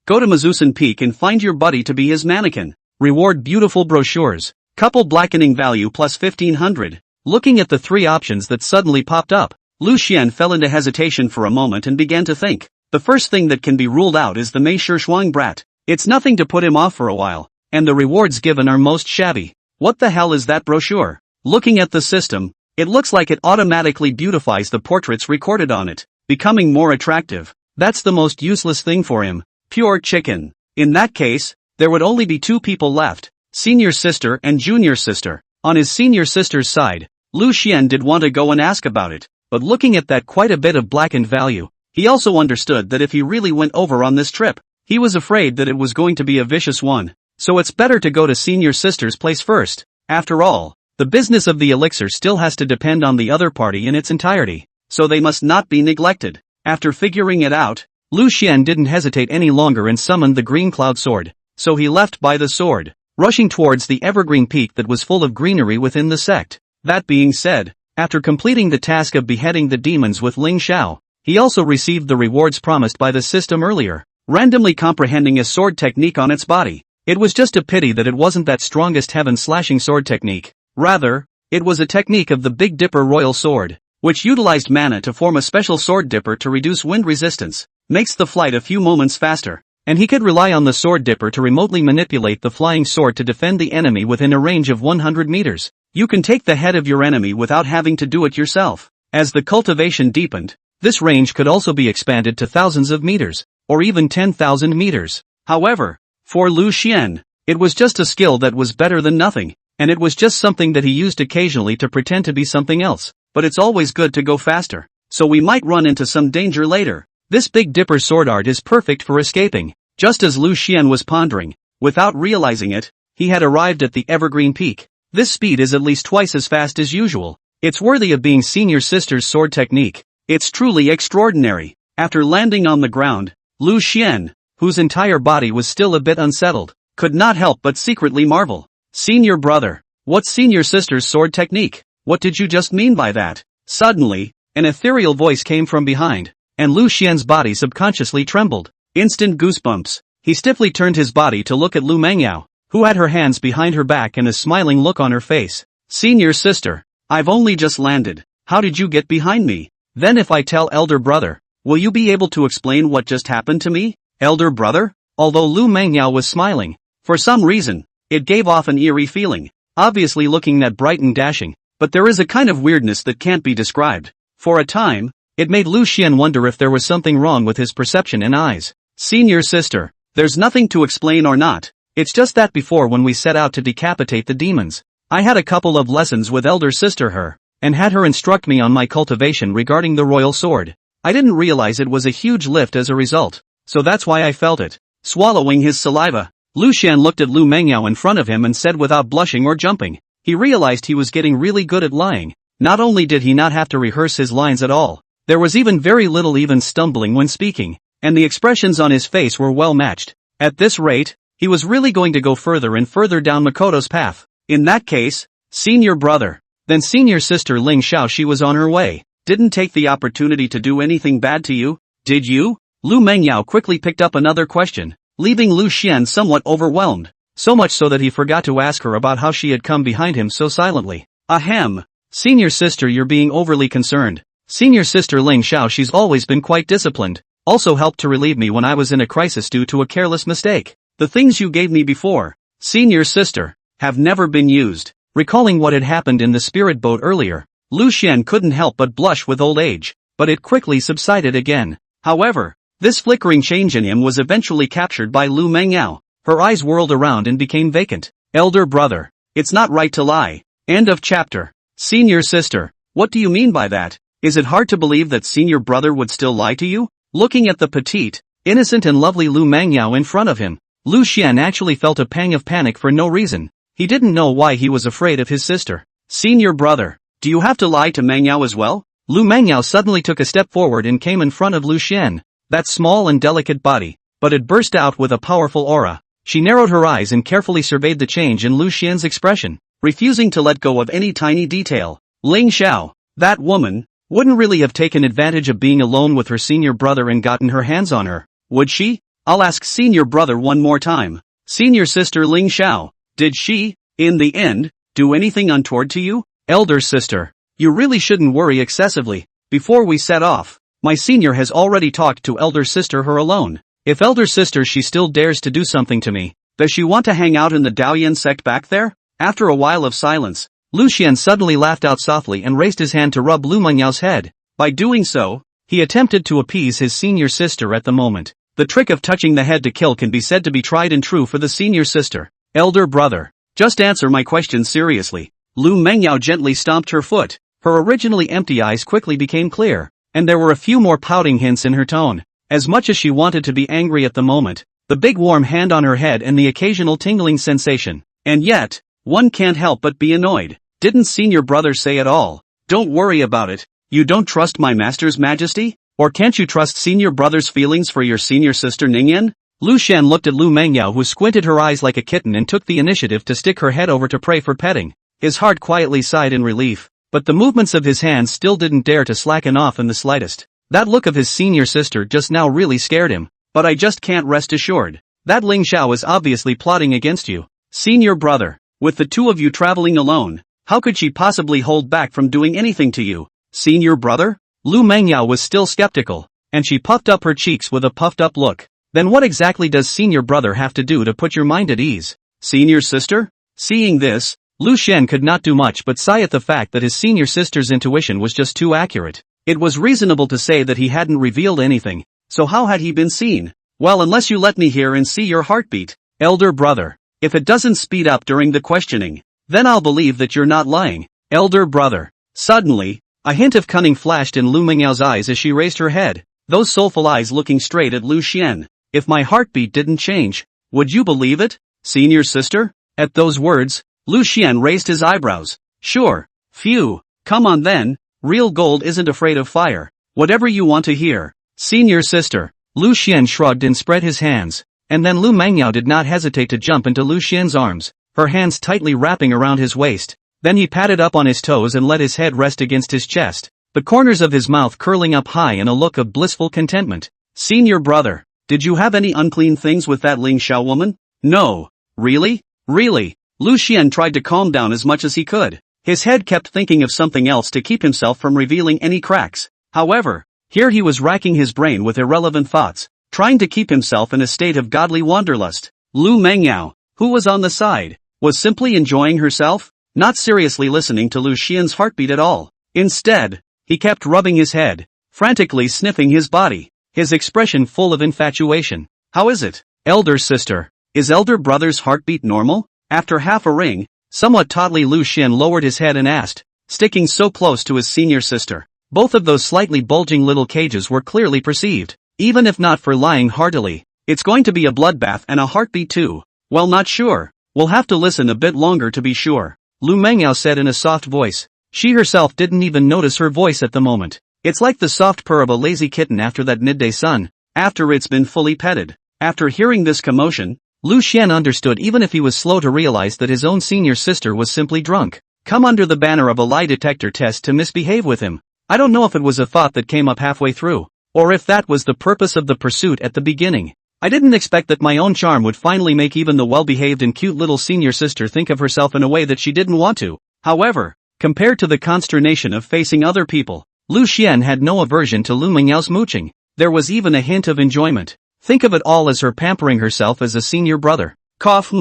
Go to Mazusan Peak and find your buddy to be his mannequin. Reward beautiful brochures. Couple blackening value plus 1,500. Looking at the 3 options that suddenly popped up, Lu Xian fell into hesitation for a moment and began to think. The first thing that can be ruled out is the Mei Shifeng brat. It's nothing to put him off for a while, and the rewards given are most shabby. What the hell is that brochure? Looking at the system, it looks like it automatically beautifies the portraits recorded on it, becoming more attractive. That's the most useless thing for him. Pure chicken. In that case, there would only be two people left, senior sister and junior sister. On his senior sister's side, Lu Xian did want to go and ask about it, but looking at that quite a bit of blackened value, he also understood that if he really went over on this trip, he was afraid that it was going to be a vicious one. So it's better to go to senior sister's place first. After all, the business of the elixir still has to depend on the other party in its entirety, so they must not be neglected. After figuring it out, Lu Xian didn't hesitate any longer and summoned the green cloud sword, so he left by the sword, rushing towards the evergreen peak that was full of greenery within the sect. That being said, after completing the task of beheading the demons with Lingxiao, he also received the rewards promised by the system earlier, randomly comprehending a sword technique on its body. It was just a pity that it wasn't that strongest heaven-slashing sword technique. Rather, it was a technique of the Big Dipper Royal Sword, which utilized mana to form a special sword dipper to reduce wind resistance, makes the flight a few moments faster, and he could rely on the sword dipper to remotely manipulate the flying sword to defend the enemy within a range of 100 meters. You can take the head of your enemy without having to do it yourself. As the cultivation deepened, this range could also be expanded to thousands of meters, or even 10,000 meters. However, for Lu Xian, it was just a skill that was better than nothing, and it was just something that he used occasionally to pretend to be something else. But it's always good to go faster, so we might run into some danger later. This Big Dipper sword art is perfect for escaping. Just as Lu Xian was pondering, without realizing it, he had arrived at the evergreen peak. This speed is at least twice as fast as usual. It's worthy of being senior sister's sword technique. It's truly extraordinary. After landing on the ground, Lu Xian, whose entire body was still a bit unsettled, could not help but secretly marvel. Senior brother, what's senior sister's sword technique? What did you just mean by that? Suddenly, an ethereal voice came from behind, and Lu Xian's body subconsciously trembled. Instant goosebumps. He stiffly turned his body to look at Lu Mengyao, who had her hands behind her back and a smiling look on her face. Senior sister, I've only just landed. How did you get behind me? Then if I tell elder brother, will you be able to explain what just happened to me? Elder brother? Although Lu Mengyao was smiling, for some reason, it gave off an eerie feeling, obviously looking that bright and dashing, but there is a kind of weirdness that can't be described. For a time, it made Lu Xian wonder if there was something wrong with his perception and eyes. Senior sister, there's nothing to explain or not. It's just that before when we set out to decapitate the demons, I had a couple of lessons with elder sister her, and had her instruct me on my cultivation regarding the royal sword. I didn't realize it was a huge lift as a result, so that's why I felt it. Swallowing his saliva, Lu Xian looked at Lu Mengyao in front of him and said without blushing or jumping. He realized he was getting really good at lying. Not only did he not have to rehearse his lines at all, there was even very little even stumbling when speaking, and the expressions on his face were well matched. At this rate, he was really going to go further and further down Makoto's path. In that case, senior brother, then senior sister Lingxiao, she was on her way. Didn't take the opportunity to do anything bad to you, did you? Lu Mengyao quickly picked up another question, leaving Lu Xian somewhat overwhelmed, so much so that he forgot to ask her about how she had come behind him so silently. Ahem, senior sister, you're being overly concerned. Senior sister Lingxiao, she's always been quite disciplined, also helped to relieve me when I was in a crisis due to a careless mistake. The things you gave me before, senior sister, have never been used. Recalling what had happened in the spirit boat earlier, Lu Xian couldn't help but blush with old age, but it quickly subsided again. However, this flickering change in him was eventually captured by Lu Mengyao. Her eyes whirled around and became vacant. Elder brother, it's not right to lie. End of chapter. Senior sister, what do you mean by that? Is it hard to believe that senior brother would still lie to you? Looking at the petite, innocent and lovely Lu Mengyao in front of him, Lu Xian actually felt a pang of panic for no reason. He didn't know why he was afraid of his sister. Senior brother, do you have to lie to Mengyao as well? Lu Mengyao suddenly took a step forward and came in front of Lu Xian. That small and delicate body, but it burst out with a powerful aura. She narrowed her eyes and carefully surveyed the change in Lu Xian's expression, refusing to let go of any tiny detail. Lingxiao, that woman, wouldn't really have taken advantage of being alone with her senior brother and gotten her hands on her, would she? I'll ask senior brother one more time. Senior sister Lingxiao, did she, in the end, do anything untoward to you? Elder sister, you really shouldn't worry excessively. Before we set off, my senior has already talked to elder sister her alone. If elder sister she still dares to do something to me, does she want to hang out in the Daoyan sect back there? After a while of silence, Lu Xian suddenly laughed out softly and raised his hand to rub Lu Mengyao's head. By doing so, he attempted to appease his senior sister at the moment. The trick of touching the head to kill can be said to be tried and true for the senior sister. Elder brother. Just answer my question seriously. Lu Mengyao gently stomped her foot. Her originally empty eyes quickly became clear, and there were a few more pouting hints in her tone. As much as she wanted to be angry at the moment, the big warm hand on her head and the occasional tingling sensation. And yet, one can't help but be annoyed. Didn't senior brother say it all? Don't worry about it. You don't trust my master's majesty? Or can't you trust senior brother's feelings for your senior sister Ningyan? Lu Shen looked at Lu Mengyao, who squinted her eyes like a kitten and took the initiative to stick her head over to pray for petting. His heart quietly sighed in relief, but the movements of his hands still didn't dare to slacken off in the slightest. That look of his senior sister just now really scared him, but I just can't rest assured. That Lingxiao is obviously plotting against you. Senior brother, with the two of you traveling alone, how could she possibly hold back from doing anything to you? Senior brother? Lu Mengyao was still skeptical, and she puffed up her cheeks with a puffed up look. Then what exactly does senior brother have to do to put your mind at ease? Senior sister? Seeing this, Lu Shen could not do much but sigh at the fact that his senior sister's intuition was just too accurate. It was reasonable to say that he hadn't revealed anything, so how had he been seen? Well, unless you let me hear and see your heartbeat, elder brother. If it doesn't speed up during the questioning, then I'll believe that you're not lying, elder brother. Suddenly, a hint of cunning flashed in Lu Mengyao's eyes as she raised her head, those soulful eyes looking straight at Lu Xian. If my heartbeat didn't change, would you believe it, senior sister? At those words, Lu Xian raised his eyebrows. Sure. Phew. Come on then, real gold isn't afraid of fire. Whatever you want to hear. Senior sister. Lu Xian shrugged and spread his hands, and then Lu Mengyao did not hesitate to jump into Lu Xian's arms, her hands tightly wrapping around his waist. Then he patted up on his toes and let his head rest against his chest, the corners of his mouth curling up high in a look of blissful contentment. Senior brother, did you have any unclean things with that Lingxiao woman? No. Really? Really? Lu Xian tried to calm down as much as he could. His head kept thinking of something else to keep himself from revealing any cracks. However, here he was racking his brain with irrelevant thoughts, trying to keep himself in a state of godly wanderlust. Lu Mengyao, who was on the side, was simply enjoying herself, not seriously listening to Lu Xian's heartbeat at all. Instead, he kept rubbing his head, frantically sniffing his body, his expression full of infatuation. How is it, elder sister? Is elder brother's heartbeat normal? After half a ring, somewhat tautly Lu Xian lowered his head and asked, sticking so close to his senior sister. Both of those slightly bulging little cages were clearly perceived. Even if not for lying heartily, it's going to be a bloodbath and a heartbeat too. Well, not sure. We'll have to listen a bit longer to be sure, Lu Mengyao said in a soft voice. She herself didn't even notice her voice at the moment. It's like the soft purr of a lazy kitten after that midday sun, after it's been fully petted. After hearing this commotion, Lu Xian understood, even if he was slow to realize, that his own senior sister was simply drunk. Come under the banner of a lie detector test to misbehave with him. I don't know if it was a thought that came up halfway through, or if that was the purpose of the pursuit at the beginning. I didn't expect that my own charm would finally make even the well-behaved and cute little senior sister think of herself in a way that she didn't want to. However, compared to the consternation of facing other people, Lu Xian had no aversion to Lu Mengyao's mooching. There was even a hint of enjoyment. Think of it all as her pampering herself as a senior brother. Cough.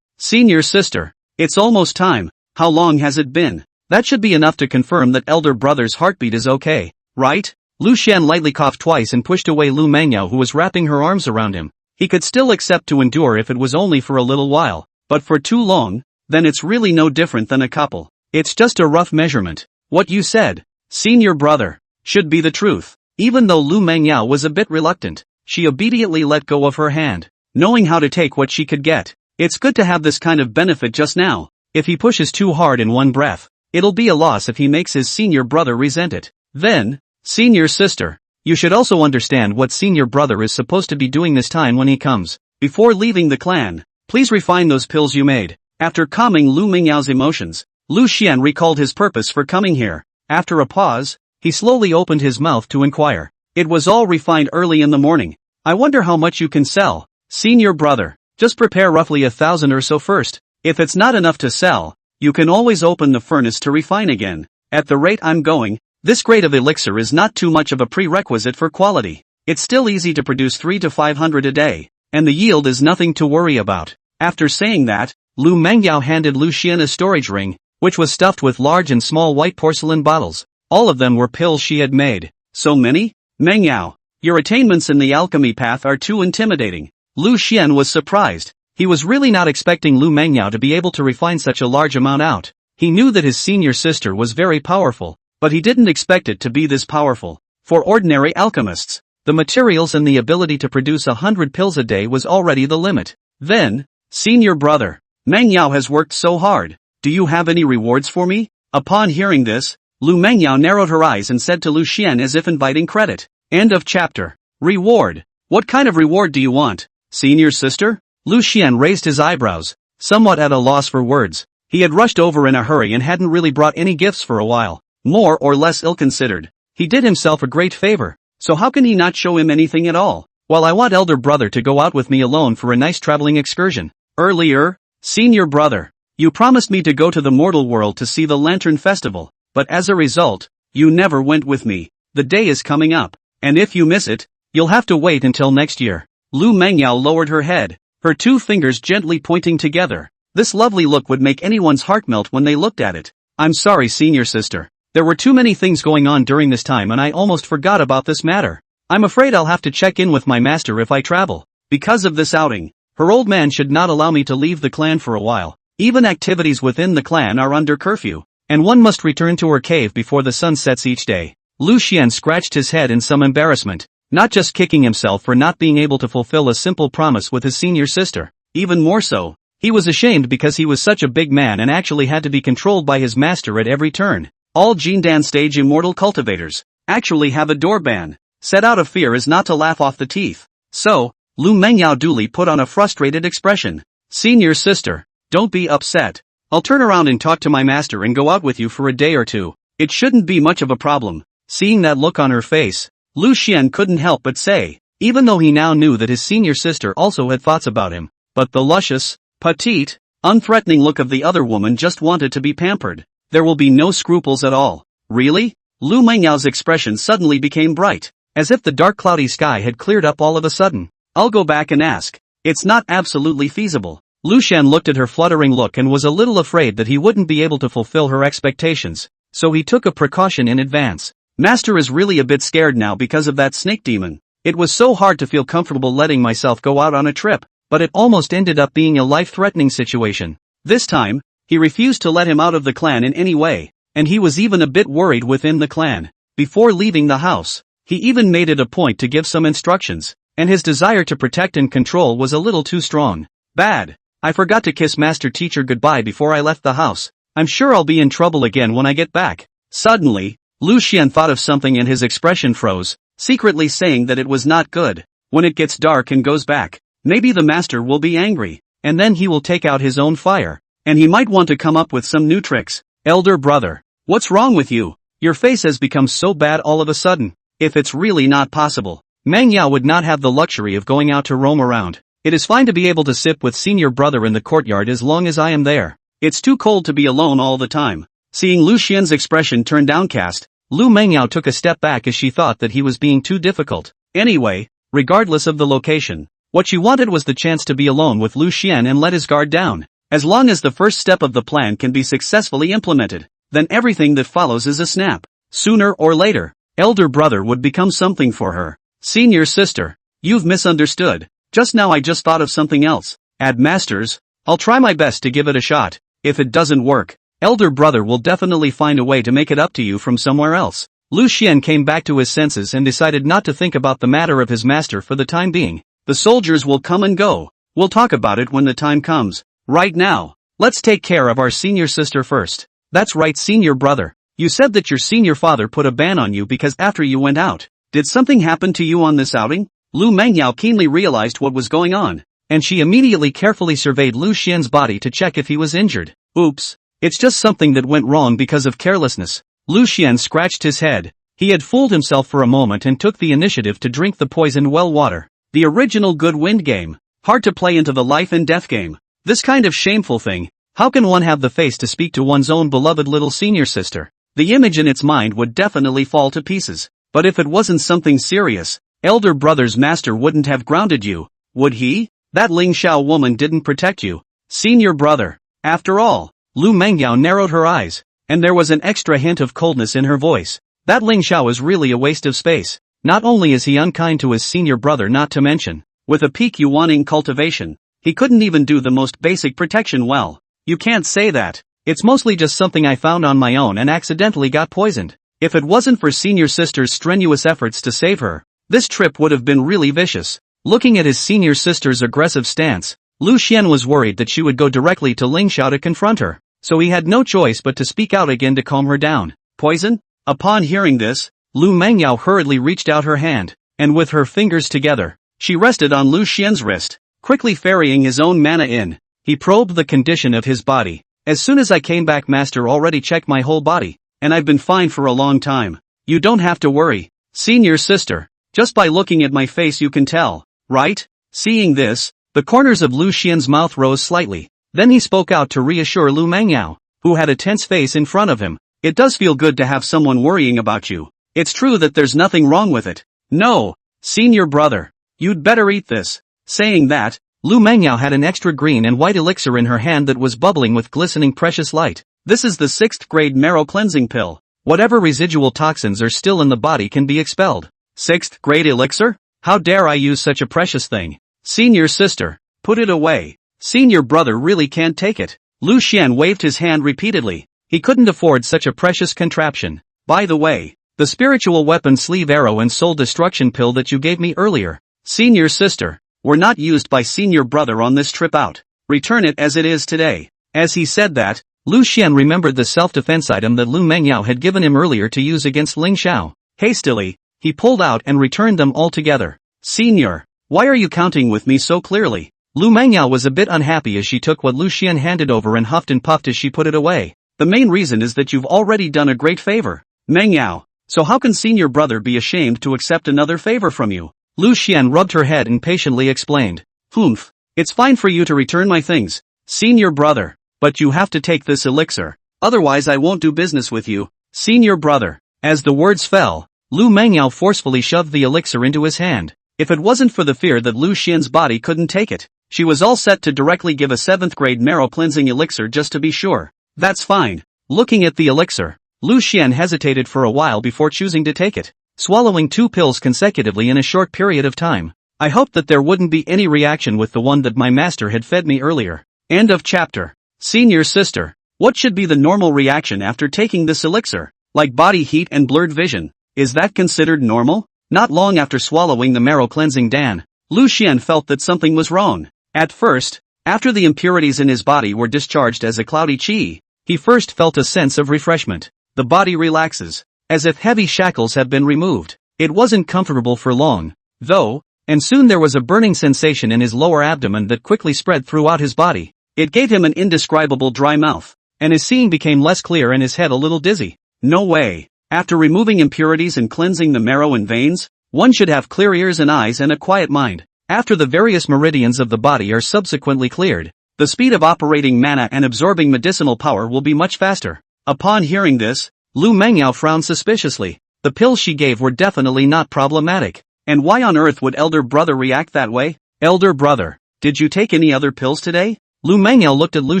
Senior sister. It's almost time. How long has it been? That should be enough to confirm that elder brother's heartbeat is okay, right? Lu Xian lightly coughed twice and pushed away Lu Mengyao, who was wrapping her arms around him. He could still accept to endure if it was only for a little while, but for too long, then it's really no different than a couple. It's just a rough measurement. What you said, senior brother, should be the truth. Even though Lu Mengyao was a bit reluctant, she obediently let go of her hand, knowing how to take what she could get. It's good to have this kind of benefit just now. If he pushes too hard in one breath, it'll be a loss if he makes his senior brother resent it. Then, senior sister, you should also understand what senior brother is supposed to be doing this time when he comes. Before leaving the clan, please refine those pills you made. After calming Lu Mengyao's emotions, Lu Xian recalled his purpose for coming here. After a pause, he slowly opened his mouth to inquire. It was all refined early in the morning. I wonder how much you can sell, senior brother. Just prepare roughly 1,000 or so first. If it's not enough to sell, you can always open the furnace to refine again. At the rate I'm going, this grade of elixir is not too much of a prerequisite for quality. It's still easy to produce 300 to 500 a day, and the yield is nothing to worry about. After saying that, Lu Mengyao handed Lu Xian a storage ring, which was stuffed with large and small white porcelain bottles. All of them were pills she had made. So many? Mengyao, Your attainments in the alchemy path are too intimidating. Lu Xian was surprised. He was really not expecting Lu Mengyao to be able to refine such a large amount out. He knew that his senior sister was very powerful, but he didn't expect it to be this powerful. For ordinary alchemists, the materials and the ability to produce 100 pills a day was already the limit. Then, senior brother, Mengyao has worked so hard. Do you have any rewards for me? Upon hearing this, Lu Mengyao narrowed her eyes and said to Lu Xian as if inviting credit. End of chapter. Reward. What kind of reward do you want, senior sister? Lu Xian raised his eyebrows, somewhat at a loss for words. He had rushed over in a hurry and hadn't really brought any gifts for a while. More or less ill-considered. He did himself a great favor, so how can he not show him anything at all? Well, I want elder brother to go out with me alone for a nice traveling excursion. Earlier, senior brother, you promised me to go to the mortal world to see the Lantern Festival, but as a result, you never went with me. The day is coming up, and if you miss it, you'll have to wait until next year. Lu Mengyao lowered her head, her two fingers gently pointing together. This lovely look would make anyone's heart melt when they looked at it. I'm sorry, senior sister. There were too many things going on during this time and I almost forgot about this matter. I'm afraid I'll have to check in with my master if I travel. Because of this outing, her old man should not allow me to leave the clan for a while. Even activities within the clan are under curfew, and one must return to her cave before the sun sets each day. Lu Xian scratched his head in some embarrassment, not just kicking himself for not being able to fulfill a simple promise with his senior sister. Even more so, he was ashamed because he was such a big man and actually had to be controlled by his master at every turn. All Jindan stage immortal cultivators actually have a door ban. Set out of fear is not to laugh off the teeth. So, Lu Mengyao duly put on a frustrated expression. Senior sister, don't be upset. I'll turn around and talk to my master and go out with you for a day or two. It shouldn't be much of a problem. Seeing that look on her face, Lu Xian couldn't help but say, even though he now knew that his senior sister also had thoughts about him, but the luscious, petite, unthreatening look of the other woman just wanted to be pampered. There will be no scruples at all. Really? Lu Mengyao's expression suddenly became bright, as if the dark cloudy sky had cleared up all of a sudden. I'll go back and ask. It's not absolutely feasible. Lu Xian looked at her fluttering look and was a little afraid that he wouldn't be able to fulfill her expectations, so he took a precaution in advance. Master is really a bit scared now because of that snake demon. It was so hard to feel comfortable letting myself go out on a trip, but it almost ended up being a life-threatening situation. This time, he refused to let him out of the clan in any way, and he was even a bit worried within the clan. Before leaving the house, he even made it a point to give some instructions, and his desire to protect and control was a little too strong. Bad. I forgot to kiss Master Teacher goodbye before I left the house. I'm sure I'll be in trouble again when I get back. Suddenly, Lu Xian thought of something and his expression froze, secretly saying that it was not good. When it gets dark and goes back, maybe the master will be angry, and then he will take out his own fire, and he might want to come up with some new tricks. Elder brother, what's wrong with you? Your face has become so bad all of a sudden. If it's really not possible, Mengyao would not have the luxury of going out to roam around. It is fine to be able to sit with senior brother in the courtyard as long as I am there. It's too cold to be alone all the time. Seeing Lu Xian's expression turn downcast, Lu Mengyao took a step back as she thought that he was being too difficult. Anyway, regardless of the location, what she wanted was the chance to be alone with Lu Xian and let his guard down. As long as the first step of the plan can be successfully implemented, then everything that follows is a snap. Sooner or later, elder brother would become something for her. Senior sister, you've misunderstood. Just now I just thought of something else. Add masters, I'll try my best to give it a shot. If it doesn't work, elder brother will definitely find a way to make it up to you from somewhere else. Lu Xian came back to his senses and decided not to think about the matter of his master for the time being. The soldiers will come and go. We'll talk about it when the time comes. Right now, let's take care of our senior sister first. That's right, senior brother. You said that your senior father put a ban on you because after you went out. Did something happen to you on this outing? Lu Mengyao keenly realized what was going on, and she immediately carefully surveyed Lu Xian's body to check if he was injured. Oops, it's just something that went wrong because of carelessness. Lu Xian scratched his head. He had fooled himself for a moment and took the initiative to drink the poison well water. The original good wind game. Hard to play into the life and death game. This kind of shameful thing. How can one have the face to speak to one's own beloved little senior sister? The image in its mind would definitely fall to pieces. But if it wasn't something serious, elder brother's master wouldn't have grounded you, would he? That Lingxiao woman didn't protect you. Senior brother. After all, Lu Mengyao narrowed her eyes, and there was an extra hint of coldness in her voice. That Lingxiao is really a waste of space. Not only is he unkind to his senior brother, not to mention, with a peak you wanting cultivation, he couldn't even do the most basic protection well. You can't say that. It's mostly just something I found on my own and accidentally got poisoned. If it wasn't for senior sister's strenuous efforts to save her, this trip would have been really vicious. Looking at his senior sister's aggressive stance, Lu Xian was worried that she would go directly to Lingxiao to confront her, so he had no choice but to speak out again to calm her down. Poison? Upon hearing this, Lu Mengyao hurriedly reached out her hand, and with her fingers together, she rested on Lu Xian's wrist, quickly ferrying his own mana in. He probed the condition of his body. As soon as I came back, master already checked my whole body, and I've been fine for a long time. You don't have to worry, senior sister. Just by looking at my face you can tell, right? Seeing this, the corners of Lu Xian's mouth rose slightly. Then he spoke out to reassure Lu Mengyao, who had a tense face in front of him. It does feel good to have someone worrying about you. It's true that there's nothing wrong with it. No, senior brother. You'd better eat this. Saying that, Lu Mengyao had an extra green and white elixir in her hand that was bubbling with glistening precious light. This is the 6th grade marrow cleansing pill. Whatever residual toxins are still in the body can be expelled. 6th grade elixir? How dare I use such a precious thing? Senior sister, put it away. Senior brother really can't take it. Lu Xian waved his hand repeatedly. He couldn't afford such a precious contraption. By the way, the spiritual weapon sleeve arrow and soul destruction pill that you gave me earlier, senior sister, were not used by senior brother on this trip out. Return it as it is today. As he said that, Lu Xian remembered the self-defense item that Lu Mengyao had given him earlier to use against Lingxiao. Hastily, he pulled out and returned them all together. Senior, why are you counting with me so clearly? Lu Mengyao was a bit unhappy as she took what Lu Xian handed over and huffed and puffed as she put it away. The main reason is that you've already done a great favor, Mengyao. So how can senior brother be ashamed to accept another favor from you? Lu Xian rubbed her head and patiently explained. Humph, it's fine for you to return my things, senior brother, but you have to take this elixir, otherwise I won't do business with you, senior brother. As the words fell, Lu Mengyao forcefully shoved the elixir into his hand. If it wasn't for the fear that Lu Xian's body couldn't take it, she was all set to directly give a 7th grade marrow cleansing elixir just to be sure. That's fine. Looking at the elixir, Lu Xian hesitated for a while before choosing to take it, swallowing 2 pills consecutively in a short period of time. I hoped that there wouldn't be any reaction with the one that my master had fed me earlier. End of chapter. Senior sister, what should be the normal reaction after taking this elixir? Like body heat and blurred vision. Is that considered normal? Not long after swallowing the marrow cleansing dan, Lu Xian felt that something was wrong. At first, after the impurities in his body were discharged as a cloudy qi, he first felt a sense of refreshment. The body relaxes, as if heavy shackles have been removed. It wasn't comfortable for long, though, and soon there was a burning sensation in his lower abdomen that quickly spread throughout his body. It gave him an indescribable dry mouth, and his seeing became less clear and his head a little dizzy. No way. After removing impurities and cleansing the marrow and veins, one should have clear ears and eyes and a quiet mind. After the various meridians of the body are subsequently cleared, the speed of operating mana and absorbing medicinal power will be much faster. Upon hearing this, Lu Mengyao frowned suspiciously. The pills she gave were definitely not problematic. And why on earth would elder brother react that way? Elder brother, did you take any other pills today? Lu Mengyao looked at Lu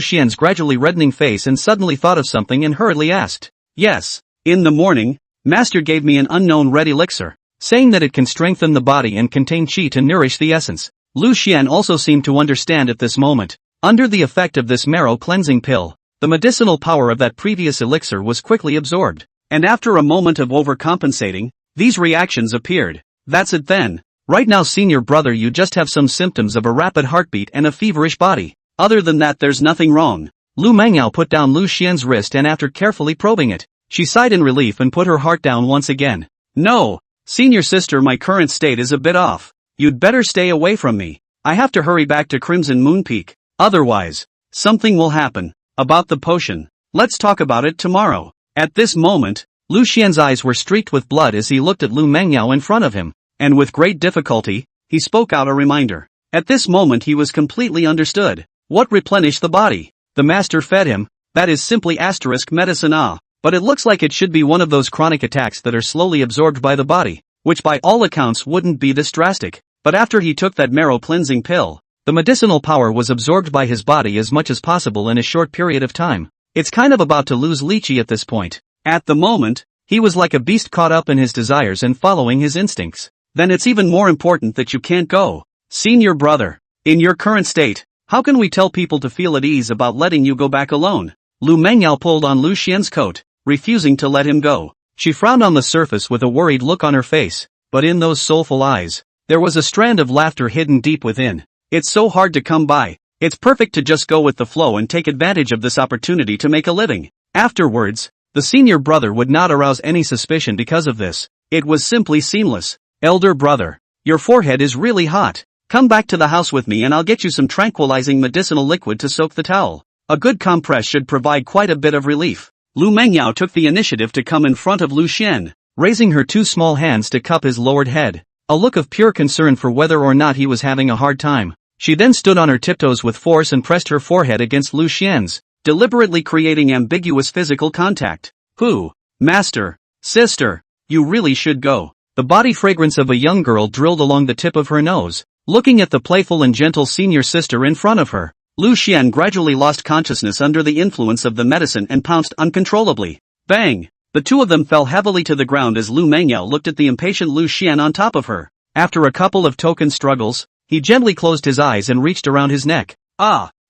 Xian's gradually reddening face and suddenly thought of something and hurriedly asked. Yes, in the morning, master gave me an unknown red elixir, saying that it can strengthen the body and contain qi to nourish the essence. Lu Xian also seemed to understand at this moment. Under the effect of this marrow cleansing pill, the medicinal power of that previous elixir was quickly absorbed, and after a moment of overcompensating, these reactions appeared. That's it then. Right now senior brother, you just have some symptoms of a rapid heartbeat and a feverish body. Other than that there's nothing wrong. Lu Mengyao put down Lu Xian's wrist and after carefully probing it, she sighed in relief and put her heart down once again. No, senior sister, my current state is a bit off. You'd better stay away from me. I have to hurry back to Crimson Moon Peak. Otherwise, something will happen. About the potion, let's talk about it tomorrow. At this moment, Lu Xian's eyes were streaked with blood as he looked at Lu Mengyao in front of him, and with great difficulty, he spoke out a reminder. At this moment he was completely understood. What replenished the body? The master fed him, that is simply asterisk medicine but it looks like it should be one of those chronic attacks that are slowly absorbed by the body, which by all accounts wouldn't be this drastic. But after he took that marrow cleansing pill, the medicinal power was absorbed by his body as much as possible in a short period of time. It's kind of about to lose Li Qi at this point. At the moment, He was like a beast caught up in his desires and following his instincts. Then it's even more important that you can't go. Senior brother. In your current state, how can we tell people to feel at ease about letting you go back alone? Lu Mengyao pulled on Lu Xian's coat, refusing to let him go. She frowned on the surface with a worried look on her face, but in those soulful eyes, there was a strand of laughter hidden deep within. It's so hard to come by. It's perfect to just go with the flow and take advantage of this opportunity to make a living. Afterwards, the senior brother would not arouse any suspicion because of this. It was simply seamless. Elder brother, your forehead is really hot. Come back to the house with me and I'll get you some tranquilizing medicinal liquid to soak the towel. A good compress should provide quite a bit of relief. Lu Mengyao took the initiative to come in front of Lu Xian, raising her two small hands to cup his lowered head. A look of pure concern for whether or not he was having a hard time. She then stood on her tiptoes with force and pressed her forehead against Lu Xian's, deliberately creating ambiguous physical contact. Master, sister, you really should go. The body fragrance of a young girl drilled along the tip of her nose. Looking at the playful and gentle senior sister in front of her, Lu Xian gradually lost consciousness under the influence of the medicine and pounced uncontrollably. Bang! The two of them fell heavily to the ground as Lu Mengyao looked at the impatient Lu Xian on top of her. After a couple of token struggles, he gently closed his eyes and reached around his neck.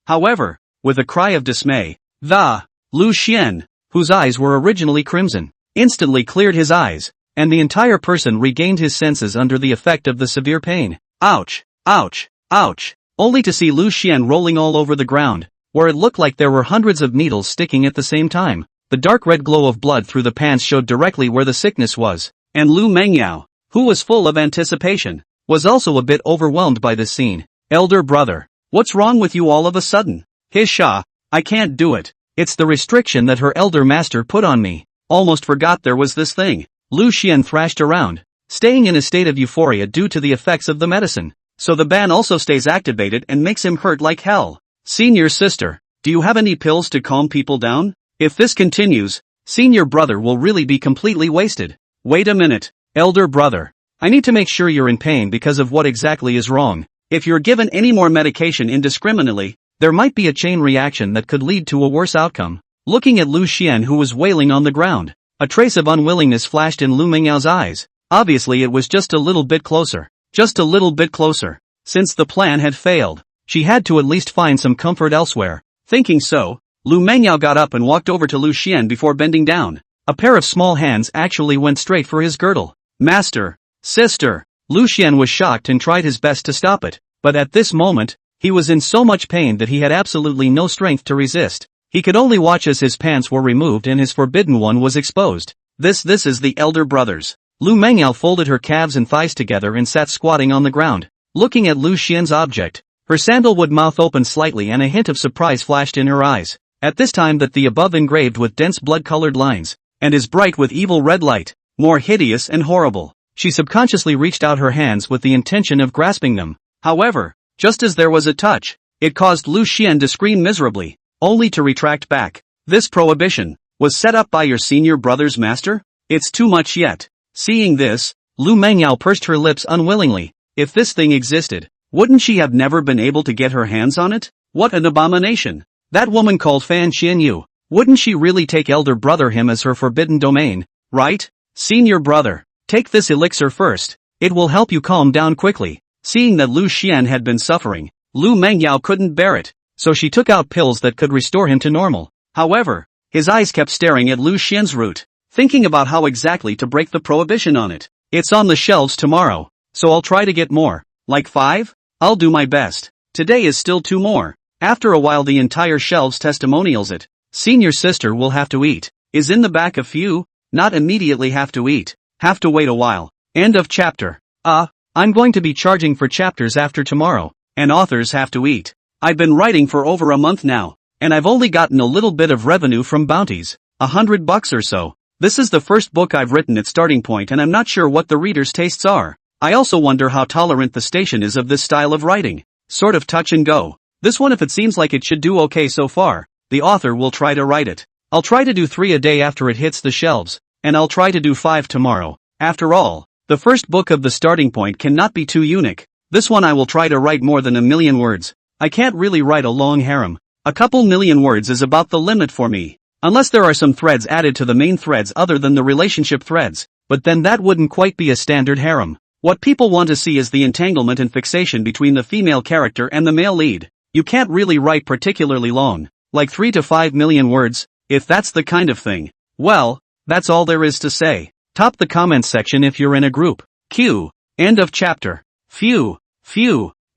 However, with a cry of dismay, Lu Xian, whose eyes were originally crimson, instantly cleared his eyes, and the entire person regained his senses under the effect of the severe pain. Ouch! Ouch! Ouch! Only to see Lu Xian rolling all over the ground, where it looked like there were hundreds of needles sticking at the same time. The dark red glow of blood through the pants showed directly where the sickness was, and Lu Mengyao, who was full of anticipation, was also a bit overwhelmed by this scene. Elder brother, what's wrong with you all of a sudden? Hisha, I can't do it. It's the restriction that her elder master put on me. Almost forgot there was this thing. Lu Xian thrashed around, staying in a state of euphoria due to the effects of the medicine. So the ban also stays activated and makes him hurt like hell. Senior sister, do you have any pills to calm people down? If this continues, senior brother will really be completely wasted. Wait a minute, elder brother. I need to make sure you're in pain because of what exactly is wrong. If you're given any more medication indiscriminately, there might be a chain reaction that could lead to a worse outcome. Looking at Lu Xian who was wailing on the ground, a trace of unwillingness flashed in Lu Mengyao's eyes. Obviously it was just a little bit closer. Just a little bit closer. Since the plan had failed, she had to at least find some comfort elsewhere. Thinking so, Lu Mengyao got up and walked over to Lu Xian before bending down. A pair of small hands actually went straight for his girdle. Master, sister. Lu Xian was shocked and tried his best to stop it, but at this moment, he was in so much pain that he had absolutely no strength to resist. He could only watch as his pants were removed and his forbidden one was exposed. This is the elder brothers. Lu Mengyao folded her calves and thighs together and sat squatting on the ground, looking at Lu Xian's object. Her sandalwood mouth opened slightly and a hint of surprise flashed in her eyes. At this time that the above engraved with dense blood-colored lines, and is bright with evil red light, more hideous and horrible. She subconsciously reached out her hands with the intention of grasping them. However, just as there was a touch, it caused Lu Xian to scream miserably, only to retract back. This prohibition was set up by your senior brother's master? It's too much yet. Seeing this, Lu Mengyao pursed her lips unwillingly. If this thing existed, wouldn't she have never been able to get her hands on it? What an abomination! That woman called Fan Xianyu, wouldn't she really take elder brother him as her forbidden domain, right? Senior brother, take this elixir first, it will help you calm down quickly. Seeing that Lu Xian had been suffering, Lu Mengyao couldn't bear it, so she took out pills that could restore him to normal. However, his eyes kept staring at Lu Xian's root, thinking about how exactly to break the prohibition on it. It's on the shelves tomorrow, so I'll try to get more. Like 5? I'll do my best. Today is still 2 more. After a while the entire shelves testimonials it. Senior sister will have to eat. Is in the back a few? Not immediately have to eat. Have to wait a while. End of chapter. I'm going to be charging for chapters after tomorrow, and authors have to eat. I've been writing for over a month now, and I've only gotten a little bit of revenue from bounties, $100 or so. This is the first book I've written at starting point and I'm not sure what the reader's tastes are. I also wonder how tolerant the station is of this style of writing. Sort of touch and go. This one if it seems like it should do okay so far, the author will try to write it. I'll try to do 3 a day after it hits the shelves, and I'll try to do 5 tomorrow. After all, the first book of the starting point cannot be too unique. This one I will try to write more than 1,000,000 words. I can't really write a long harem. A couple million words is about the limit for me. Unless there are some threads added to the main threads other than the relationship threads, but then that wouldn't quite be a standard harem. What people want to see is the entanglement and fixation between the female character and the male lead. You can't really write particularly long, like 3 to 5 million words, if that's the kind of thing. Well, that's all there is to say. Top the comments section if you're in a group. Q. End of chapter. Phew.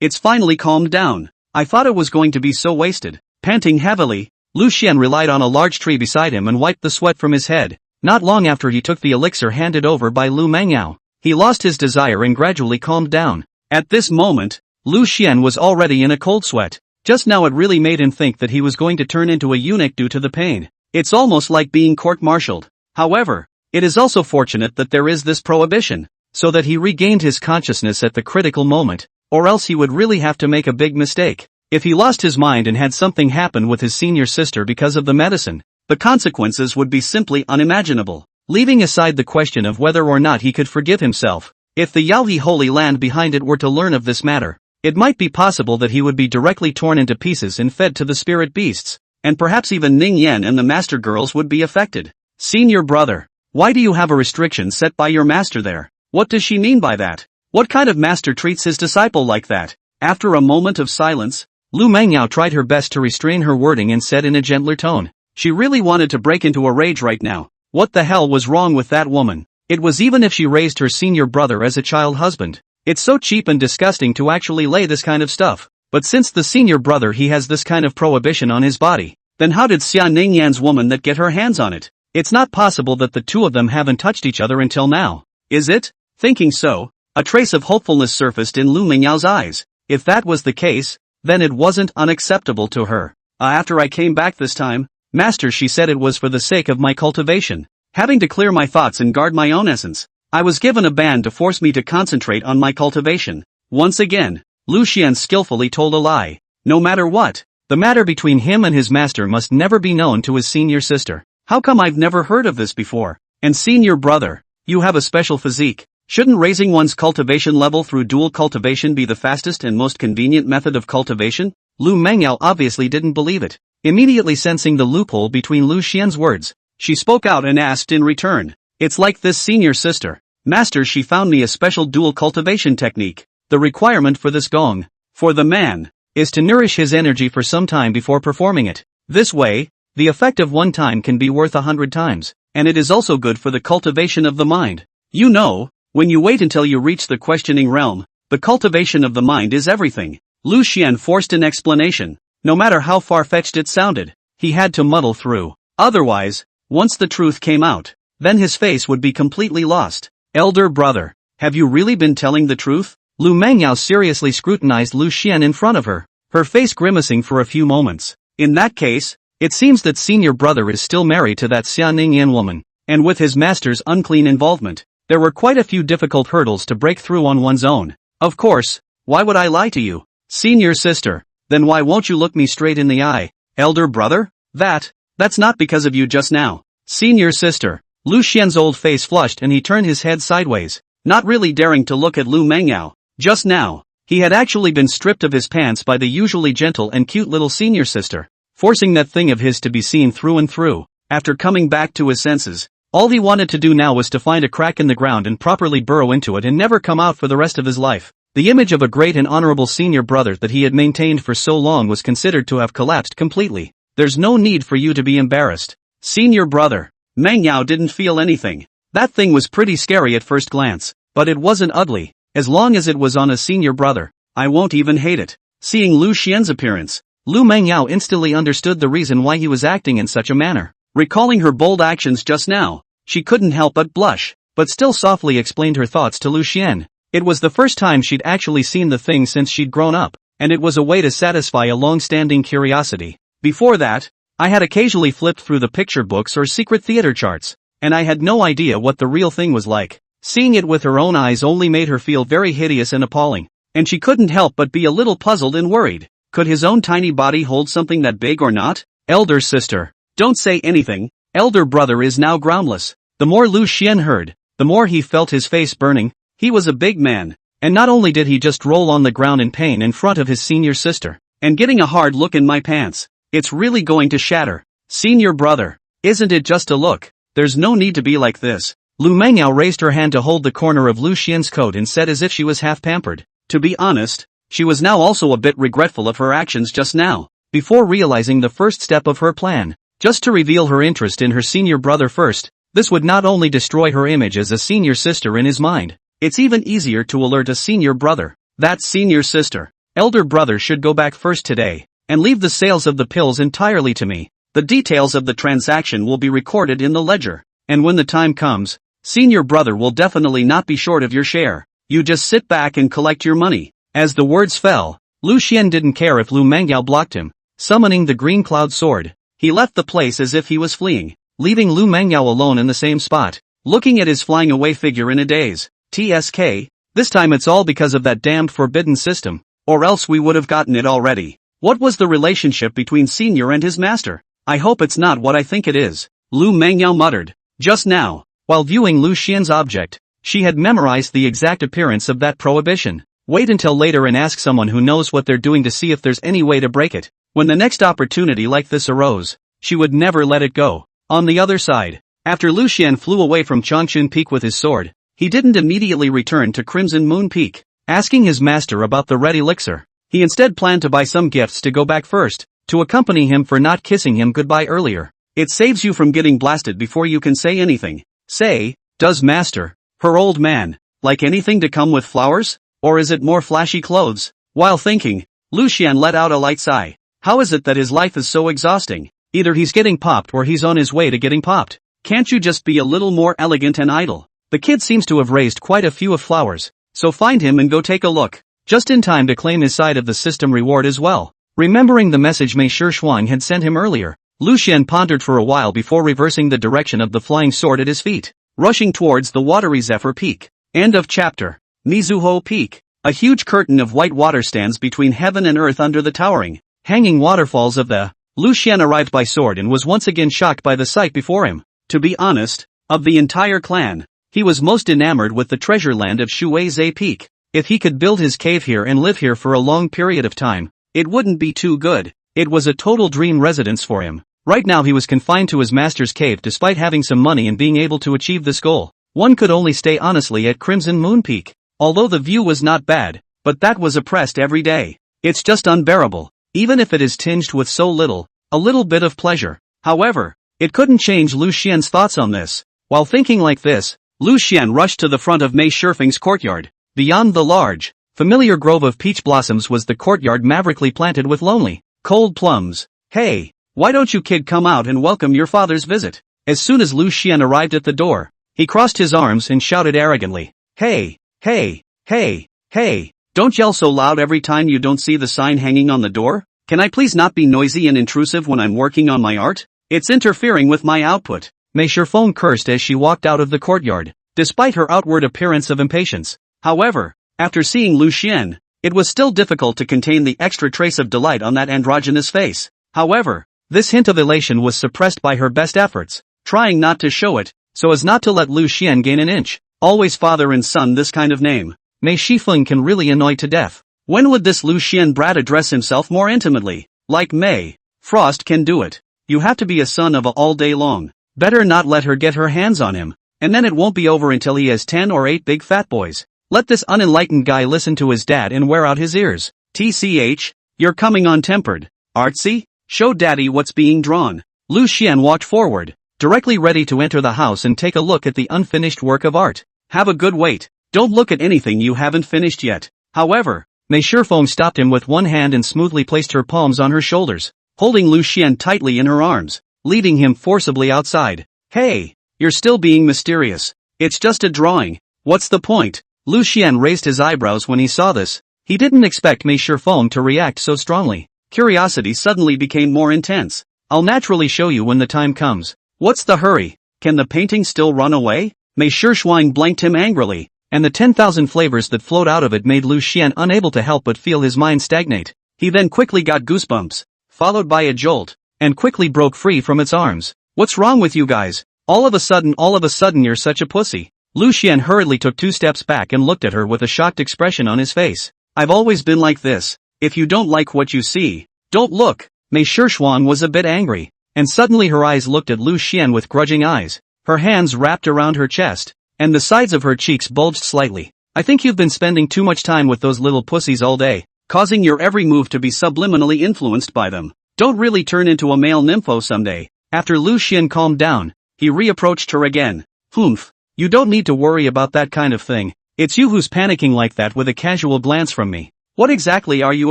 It's finally calmed down. I thought it was going to be so wasted. Panting heavily, Lu Xian relied on a large tree beside him and wiped the sweat from his head. Not long after he took the elixir handed over by Lu Mengyao, he lost his desire and gradually calmed down. At this moment, Lu Xian was already in a cold sweat. Just now it really made him think that he was going to turn into a eunuch due to the pain. It's almost like being court-martialed. However, it is also fortunate that there is this prohibition, so that he regained his consciousness at the critical moment, or else he would really have to make a big mistake. If he lost his mind and had something happen with his senior sister because of the medicine, the consequences would be simply unimaginable. Leaving aside the question of whether or not he could forgive himself, if the Yaohe Holy Land behind it were to learn of this matter, it might be possible that he would be directly torn into pieces and fed to the spirit beasts, and perhaps even Ningyan and the master girls would be affected. Senior brother, why do you have a restriction set by your master there? What does she mean by that? What kind of master treats his disciple like that? After a moment of silence, Lu Mengyao tried her best to restrain her wording and said in a gentler tone. She really wanted to break into a rage right now. What the hell was wrong with that woman? It was even if she raised her senior brother as a child husband. It's so cheap and disgusting to actually lay this kind of stuff. But since the senior brother he has this kind of prohibition on his body, then how did Xia Ningyan's woman that get her hands on it? It's not possible that the two of them haven't touched each other until now. Is it? Thinking so, a trace of hopefulness surfaced in Lu Mengyao's eyes. If that was the case, then it wasn't unacceptable to her. After I came back this time, Master, she said it was for the sake of my cultivation. Having to clear my thoughts and guard my own essence, I was given a band to force me to concentrate on my cultivation. Once again, Lu Xian skillfully told a lie. No matter what, the matter between him and his master must never be known to his senior sister. How come I've never heard of this before? And senior brother, you have a special physique. Shouldn't raising one's cultivation level through dual cultivation be the fastest and most convenient method of cultivation? Lu Mengyao obviously didn't believe it. Immediately sensing the loophole between Lu Xian's words, she spoke out and asked in return. It's like this, senior sister. Master, she found me a special dual cultivation technique. The requirement for this gong, for the man, is to nourish his energy for some time before performing it. This way, the effect of one time can be worth 100 times, and it is also good for the cultivation of the mind. You know, when you wait until you reach the questioning realm, the cultivation of the mind is everything. Lu Xian forced an explanation. No matter how far-fetched it sounded, he had to muddle through. Otherwise, once the truth came out, then his face would be completely lost. Elder brother, have you really been telling the truth? Lu Mengyao seriously scrutinized Lu Xian in front of her, her face grimacing for a few moments. In that case, it seems that senior brother is still married to that Xia Ningyan woman, and with his master's unclean involvement, there were quite a few difficult hurdles to break through on one's own. Of course, why would I lie to you? Senior sister, then why won't you look me straight in the eye? Elder brother? That's not because of you just now. Senior sister. Lu Xian's old face flushed and he turned his head sideways, not really daring to look at Lu Mengyao. Just now, he had actually been stripped of his pants by the usually gentle and cute little senior sister, forcing that thing of his to be seen through and through. After coming back to his senses, all he wanted to do now was to find a crack in the ground and properly burrow into it and never come out for the rest of his life. The image of a great and honorable senior brother that he had maintained for so long was considered to have collapsed completely. There's no need for you to be embarrassed. Senior brother. Mengyao didn't feel anything. That thing was pretty scary at first glance, but it wasn't ugly. As long as it was on a senior brother, I won't even hate it. Seeing Lu Xian's appearance, Lu Mengyao instantly understood the reason why he was acting in such a manner. Recalling her bold actions just now, she couldn't help but blush, but still softly explained her thoughts to Lu Xian. It was the first time she'd actually seen the thing since she'd grown up, and it was a way to satisfy a long-standing curiosity. Before that, I had occasionally flipped through the picture books or secret theater charts, and I had no idea what the real thing was like. Seeing it with her own eyes only made her feel very hideous and appalling, and she couldn't help but be a little puzzled and worried. Could his own tiny body hold something that big or not? Elder sister, don't say anything. Elder brother is now groundless. The more Lu Xian heard, the more he felt his face burning. He was a big man, and not only did he just roll on the ground in pain in front of his senior sister, and getting a hard look in my pants. It's really going to shatter. Senior brother. Isn't it just a look? There's no need to be like this. Lu Mengyao raised her hand to hold the corner of Lu Xian's coat and said as if she was half pampered. To be honest, she was now also a bit regretful of her actions just now, before realizing the first step of her plan, just to reveal her interest in her senior brother first. This would not only destroy her image as a senior sister in his mind, it's even easier to alert a senior brother. That senior sister, elder brother should go back first today, and leave the sales of the pills entirely to me. The details of the transaction will be recorded in the ledger, and when the time comes, senior brother will definitely not be short of your share. You just sit back and collect your money. As the words fell, Lu Xian didn't care if Lu Mengyao blocked him. Summoning the green cloud sword, he left the place as if he was fleeing, leaving Lu Mengyao alone in the same spot, looking at his flying away figure in a daze. TSK, this time it's all because of that damned forbidden system, or else we would have gotten it already. What was the relationship between senior and his master? I hope it's not what I think it is, Lu Mengyao muttered. Just now, while viewing Lu Xian's object, she had memorized the exact appearance of that prohibition. Wait until later and ask someone who knows what they're doing to see if there's any way to break it. When the next opportunity like this arose, she would never let it go. On the other side, after Lu Xian flew away from Changchun Peak with his sword, he didn't immediately return to Crimson Moon Peak, asking his master about the red elixir. He instead planned to buy some gifts to go back first, to accompany him for not kissing him goodbye earlier. It saves you from getting blasted before you can say anything. Say, does master, her old man, like anything to come with flowers? Or is it more flashy clothes? While thinking, Lu Xian let out a light sigh. How is it that his life is so exhausting? Either he's getting popped or he's on his way to getting popped. Can't you just be a little more elegant and idle? The kid seems to have raised quite a few of flowers, so find him and go take a look. Just in time to claim his side of the system reward as well. Remembering the message Mei Shuang had sent him earlier, Lu Xian pondered for a while before reversing the direction of the flying sword at his feet, rushing towards the watery Zephyr Peak. End of chapter. Mizuho Peak. A huge curtain of white water stands between heaven and earth under the towering, hanging waterfalls of the. Lu Xian arrived by sword and was once again shocked by the sight before him. To be honest, of the entire clan, he was most enamored with the treasure land of Shuizhe Peak. If he could build his cave here and live here for a long period of time, it wouldn't be too good. It was a total dream residence for him. Right now he was confined to his master's cave despite having some money and being able to achieve this goal. One could only stay honestly at Crimson Moon Peak. Although the view was not bad, but that was oppressed every day. It's just unbearable, even if it is tinged with so little, a little bit of pleasure. However, it couldn't change Lu Xian's thoughts on this. While thinking like this, Lu Xian rushed to the front of Mei Shifeng's courtyard. Beyond the large, familiar grove of peach blossoms was the courtyard maverically planted with lonely, cold plums. Hey, why don't you kid come out and welcome your father's visit? As soon as Lu Xian arrived at the door, he crossed his arms and shouted arrogantly, Hey, hey, hey, hey, don't yell so loud every time you don't see the sign hanging on the door. Can I please not be noisy and intrusive when I'm working on my art? It's interfering with my output. Mei Shifeng cursed as she walked out of the courtyard, despite her outward appearance of impatience. However, after seeing Lu Xian, it was still difficult to contain the extra trace of delight on that androgynous face. However, this hint of elation was suppressed by her best efforts, trying not to show it, so as not to let Lu Xian gain an inch. Always father and son this kind of name. Mei Shifeng can really annoy to death. When would this Lu Xian brat address himself more intimately? Like Mei Frost can do it. You have to be a son of a all day long. Better not let her get her hands on him, and then it won't be over until he has 10 or 8 big fat boys. Let this unenlightened guy listen to his dad and wear out his ears. TCH, you're coming on tempered. Artsy? Show daddy what's being drawn. Lu Xian walked forward, directly ready to enter the house and take a look at the unfinished work of art. Have a good wait. Don't look at anything you haven't finished yet. However, Mei Shifeng stopped him with one hand and smoothly placed her palms on her shoulders, holding Lu Xian tightly in her arms, leading him forcibly outside. Hey, you're still being mysterious. It's just a drawing. What's the point? Lu Xian raised his eyebrows when he saw this. He didn't expect Mei Shifeng to react so strongly. Curiosity suddenly became more intense. I'll naturally show you when the time comes. What's the hurry? Can the painting still run away? Mei Shifeng blanked him angrily, and the 10,000 flavors that flowed out of it made Lu Xian unable to help but feel his mind stagnate. He then quickly got goosebumps, followed by a jolt, and quickly broke free from its arms. What's wrong with you guys? All of a sudden you're such a pussy. Lu Xian hurriedly took 2 steps back and looked at her with a shocked expression on his face. I've always been like this. If you don't like what you see, don't look. Mei Shifeng was a bit angry. and suddenly her eyes looked at Lu Xian with grudging eyes. Her hands wrapped around her chest, and the sides of her cheeks bulged slightly. I think you've been spending too much time with those little pussies all day, causing your every move to be subliminally influenced by them. Don't really turn into a male nympho someday. After Lu Xian calmed down, he reapproached her again. Humph. You don't need to worry about that kind of thing. It's you who's panicking like that with a casual glance from me. What exactly are you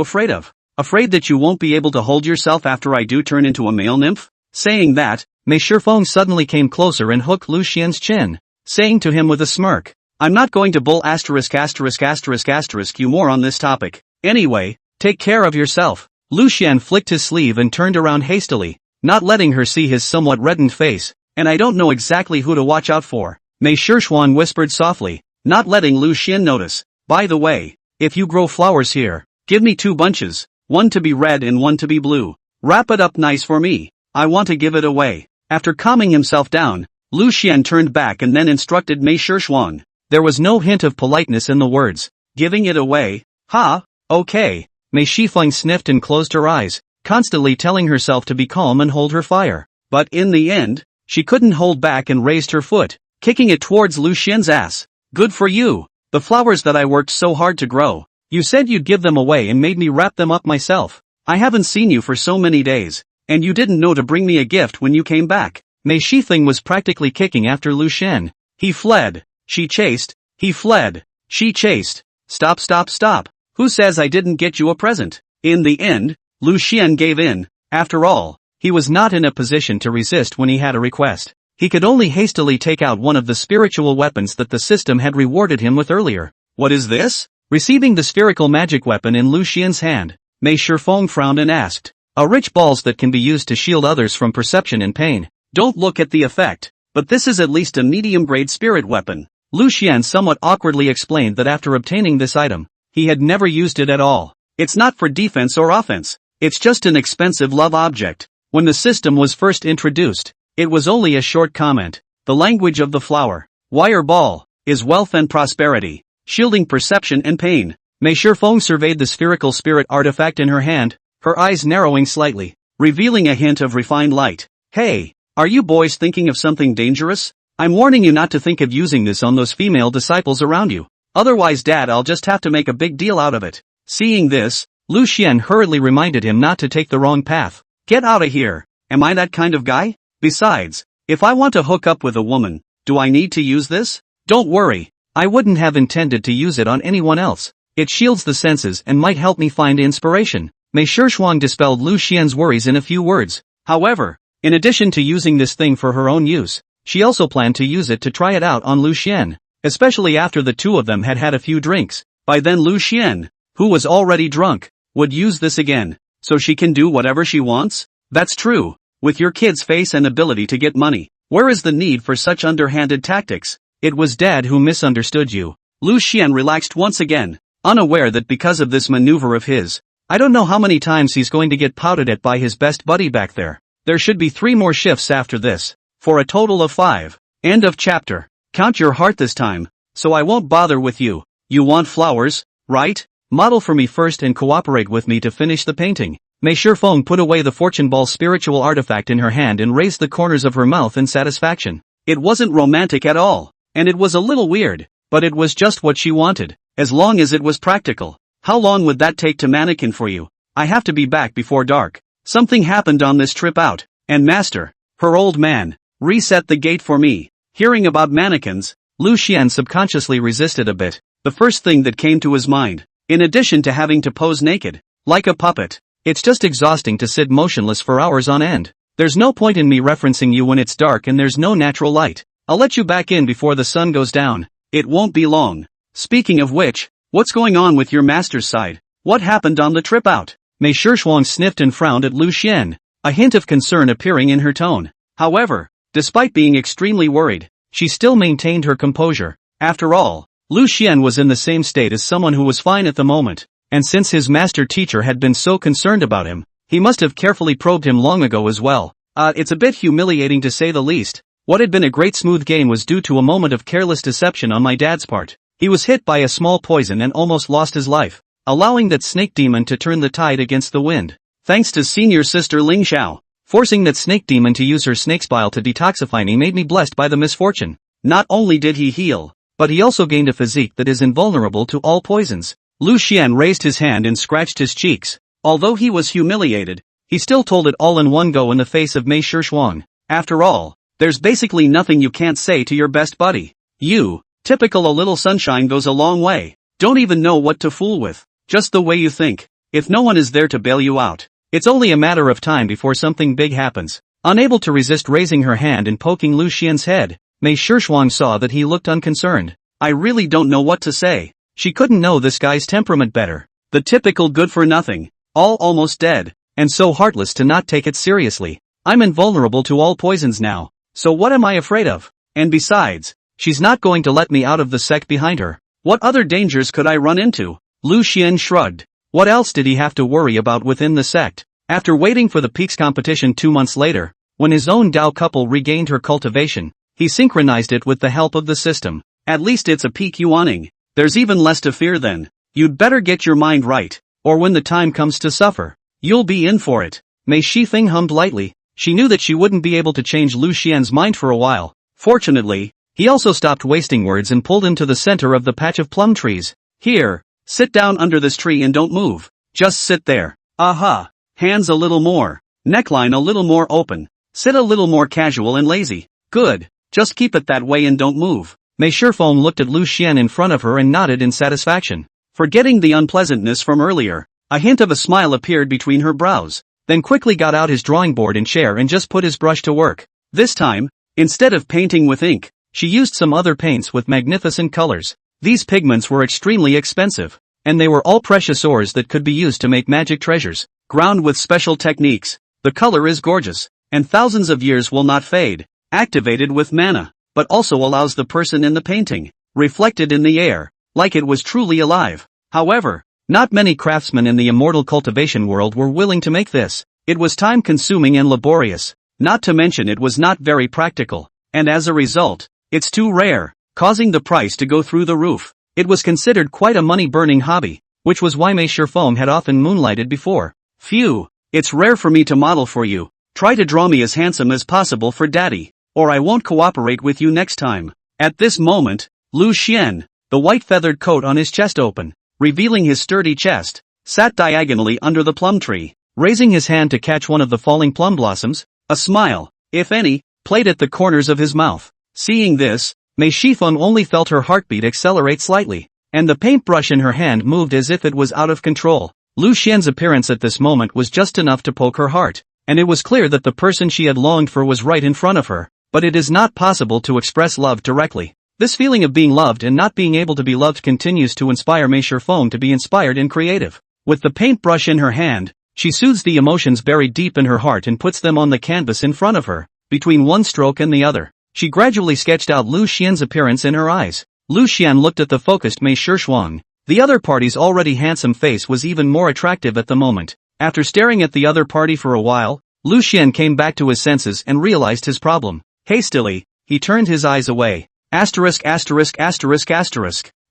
afraid of? Afraid that you won't be able to hold yourself after I do turn into a male nymph? Saying that, Mei Shifeng suddenly came closer and hooked Lu Xian's chin, saying to him with a smirk, I'm not going to bull you more on this topic. Anyway, take care of yourself. Lu Xian flicked his sleeve and turned around hastily, not letting her see his somewhat reddened face, and I don't know exactly who to watch out for, Mei Shifeng whispered softly, not letting Lu Xian notice. By the way, if you grow flowers here, give me 2 bunches, one to be red and one to be blue. Wrap it up nice for me. I want to give it away. After calming himself down, Lu Xian turned back and then instructed Mei Shifeng. There was no hint of politeness in the words. Giving it away? Ha, okay. Mei Shifeng sniffed and closed her eyes, constantly telling herself to be calm and hold her fire. But in the end, she couldn't hold back and raised her foot, kicking it towards Lu Xian's ass. Good for you. The flowers that I worked so hard to grow. You said you'd give them away and made me wrap them up myself. I haven't seen you for so many days, and you didn't know to bring me a gift when you came back. Mei Shifeng was practically kicking after Lu Xian. He fled. She chased. He fled. She chased. Stop. Who says I didn't get you a present? In the end, Lu Xian gave in. After all, he was not in a position to resist when he had a request. He could only hastily take out one of the spiritual weapons that the system had rewarded him with earlier. What is this? Receiving the spherical magic weapon in Lu Xian's hand, Mei Shifeng frowned and asked, a rich balls that can be used to shield others from perception and pain. Don't look at the effect, but this is at least a medium-grade spirit weapon. Lu Xian somewhat awkwardly explained that after obtaining this item, he had never used it at all. It's not for defense or offense. It's just an expensive love object. When the system was first introduced, it was only a short comment. The language of the flower, wire ball, is wealth and prosperity, shielding perception and pain. Mei Shifeng surveyed the spherical spirit artifact in her hand, her eyes narrowing slightly, revealing a hint of refined light. Hey, are you boys thinking of something dangerous? I'm warning you not to think of using this on those female disciples around you. Otherwise Dad, I'll just have to make a big deal out of it. Seeing this, Lu Xian hurriedly reminded him not to take the wrong path. Get out of here. Am I that kind of guy? Besides, if I want to hook up with a woman, do I need to use this? Don't worry, I wouldn't have intended to use it on anyone else. It shields the senses and might help me find inspiration. Mei Shifeng dispelled Lu Xian's worries in a few words. However, in addition to using this thing for her own use, she also planned to use it to try it out on Lu Xian, especially after the two of them had had a few drinks. By then Lu Xian, who was already drunk, would use this again, so she can do whatever she wants? That's true. With your kid's face and ability to get money, where is the need for such underhanded tactics? It was Dad who misunderstood you. Lu Xian relaxed once again, unaware that because of this maneuver of his, I don't know how many times he's going to get pouted at by his best buddy back there. There should be 3 more shifts after this, for a total of 5. End of chapter. Count your heart this time, so I won't bother with you. You want flowers, right? Model for me first and cooperate with me to finish the painting. Mei Shifeng put away the fortune ball spiritual artifact in her hand and raised the corners of her mouth in satisfaction. It wasn't romantic at all, and it was a little weird, but it was just what she wanted, as long as it was practical. How long would that take to mannequin for you? I have to be back before dark. Something happened on this trip out, and Master, her old man, reset the gate for me. Hearing about mannequins, Lu Xian subconsciously resisted a bit, the first thing that came to his mind, in addition to having to pose naked, like a puppet. It's just exhausting to sit motionless for hours on end. There's no point in me referencing you when it's dark and there's no natural light. I'll let you back in before the sun goes down. It won't be long. Speaking of which, what's going on with your master's side? What happened on the trip out? Mei Shifeng sniffed and frowned at Lu Xian, a hint of concern appearing in her tone. However, despite being extremely worried, she still maintained her composure. After all, Lu Xian was in the same state as someone who was fine at the moment. And since his master teacher had been so concerned about him, he must have carefully probed him long ago as well. It's a bit humiliating to say the least. What had been a great smooth game was due to a moment of careless deception on my dad's part. He was hit by a small poison and almost lost his life, allowing that snake demon to turn the tide against the wind. Thanks to senior sister Lingxiao. Forcing that snake demon to use her snake's bile to detoxify me made me blessed by the misfortune. Not only did he heal, but he also gained a physique that is invulnerable to all poisons. Lu Xian raised his hand and scratched his cheeks. Although he was humiliated, he still told it all in one go in the face of Mei Shuang. After all, there's basically nothing you can't say to your best buddy. You, typical a little sunshine goes a long way. Don't even know what to fool with. Just the way you think. If no one is there to bail you out, it's only a matter of time before something big happens. Unable to resist raising her hand and poking Lu Xian's head, Mei Shuang saw that he looked unconcerned. I really don't know what to say. She couldn't know this guy's temperament better. The typical good-for-nothing. All almost dead, and so heartless to not take it seriously. I'm invulnerable to all poisons now, so what am I afraid of? And besides, she's not going to let me out of the sect behind her. What other dangers could I run into? Lu Xian shrugged. What else did he have to worry about within the sect? After waiting for the peaks competition 2 months later, when his own Dao couple regained her cultivation, he synchronized it with the help of the system. At least it's a peak yuaning. There's even less to fear then. You'd better get your mind right, or when the time comes to suffer, you'll be in for it. Mei Shifeng hummed lightly. She knew that she wouldn't be able to change Lu Xian's mind for a while. Fortunately, he also stopped wasting words and pulled him to the center of the patch of plum trees. Here, sit down under this tree and don't move. Just sit there. Aha. Hands a little more. Neckline a little more open. Sit a little more casual and lazy. Good. Just keep it that way and don't move. Mei Shifeng looked at Lu Xian in front of her and nodded in satisfaction. Forgetting the unpleasantness from earlier, a hint of a smile appeared between her brows, then quickly got out his drawing board and chair and just put his brush to work. This time, instead of painting with ink, she used some other paints with magnificent colors. These pigments were extremely expensive, and they were all precious ores that could be used to make magic treasures. Ground with special techniques, the color is gorgeous, and thousands of years will not fade. Activated with mana, but also allows the person in the painting, reflected in the air, like it was truly alive. However, not many craftsmen in the immortal cultivation world were willing to make this. It was time-consuming and laborious, not to mention it was not very practical, and as a result, it's too rare, causing the price to go through the roof. It was considered quite a money-burning hobby, which was why Mei Shifeng had often moonlighted before. Phew, it's rare for me to model for you. Try to draw me as handsome as possible for daddy, or I won't cooperate with you next time. At this moment, Lu Xian, the white feathered coat on his chest open, revealing his sturdy chest, sat diagonally under the plum tree, raising his hand to catch one of the falling plum blossoms. A smile, if any, played at the corners of his mouth. Seeing this, Mei Shifeng only felt her heartbeat accelerate slightly, and the paintbrush in her hand moved as if it was out of control. Lu Xian's appearance at this moment was just enough to poke her heart, and it was clear that the person she had longed for was right in front of her. But it is not possible to express love directly. This feeling of being loved and not being able to be loved continues to inspire Mei Shifeng to be inspired and creative. With the paintbrush in her hand, she soothes the emotions buried deep in her heart and puts them on the canvas in front of her. Between one stroke and the other, she gradually sketched out Lu Xian's appearance in her eyes. Lu Xian looked at the focused Mei Shifeng. The other party's already handsome face was even more attractive at the moment. After staring at the other party for a while, Lu Xian came back to his senses and realized his problem. Hastily, he turned his eyes away. Asterisk.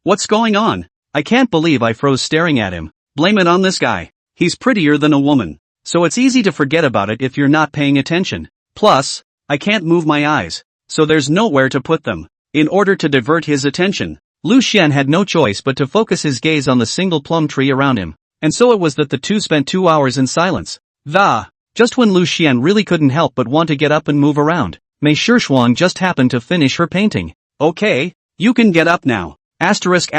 What's going on? I can't believe I froze staring at him. Blame it on this guy. He's prettier than a woman, so it's easy to forget about it if you're not paying attention. Plus, I can't move my eyes, so there's nowhere to put them. In order to divert his attention, Lu Xian had no choice but to focus his gaze on the single plum tree around him, and so it was that the two spent 2 hours in silence. Just when Lu Xian really couldn't help but want to get up and move around, Mei Shifeng just happened to finish her painting. Okay, you can get up now. Asterisk.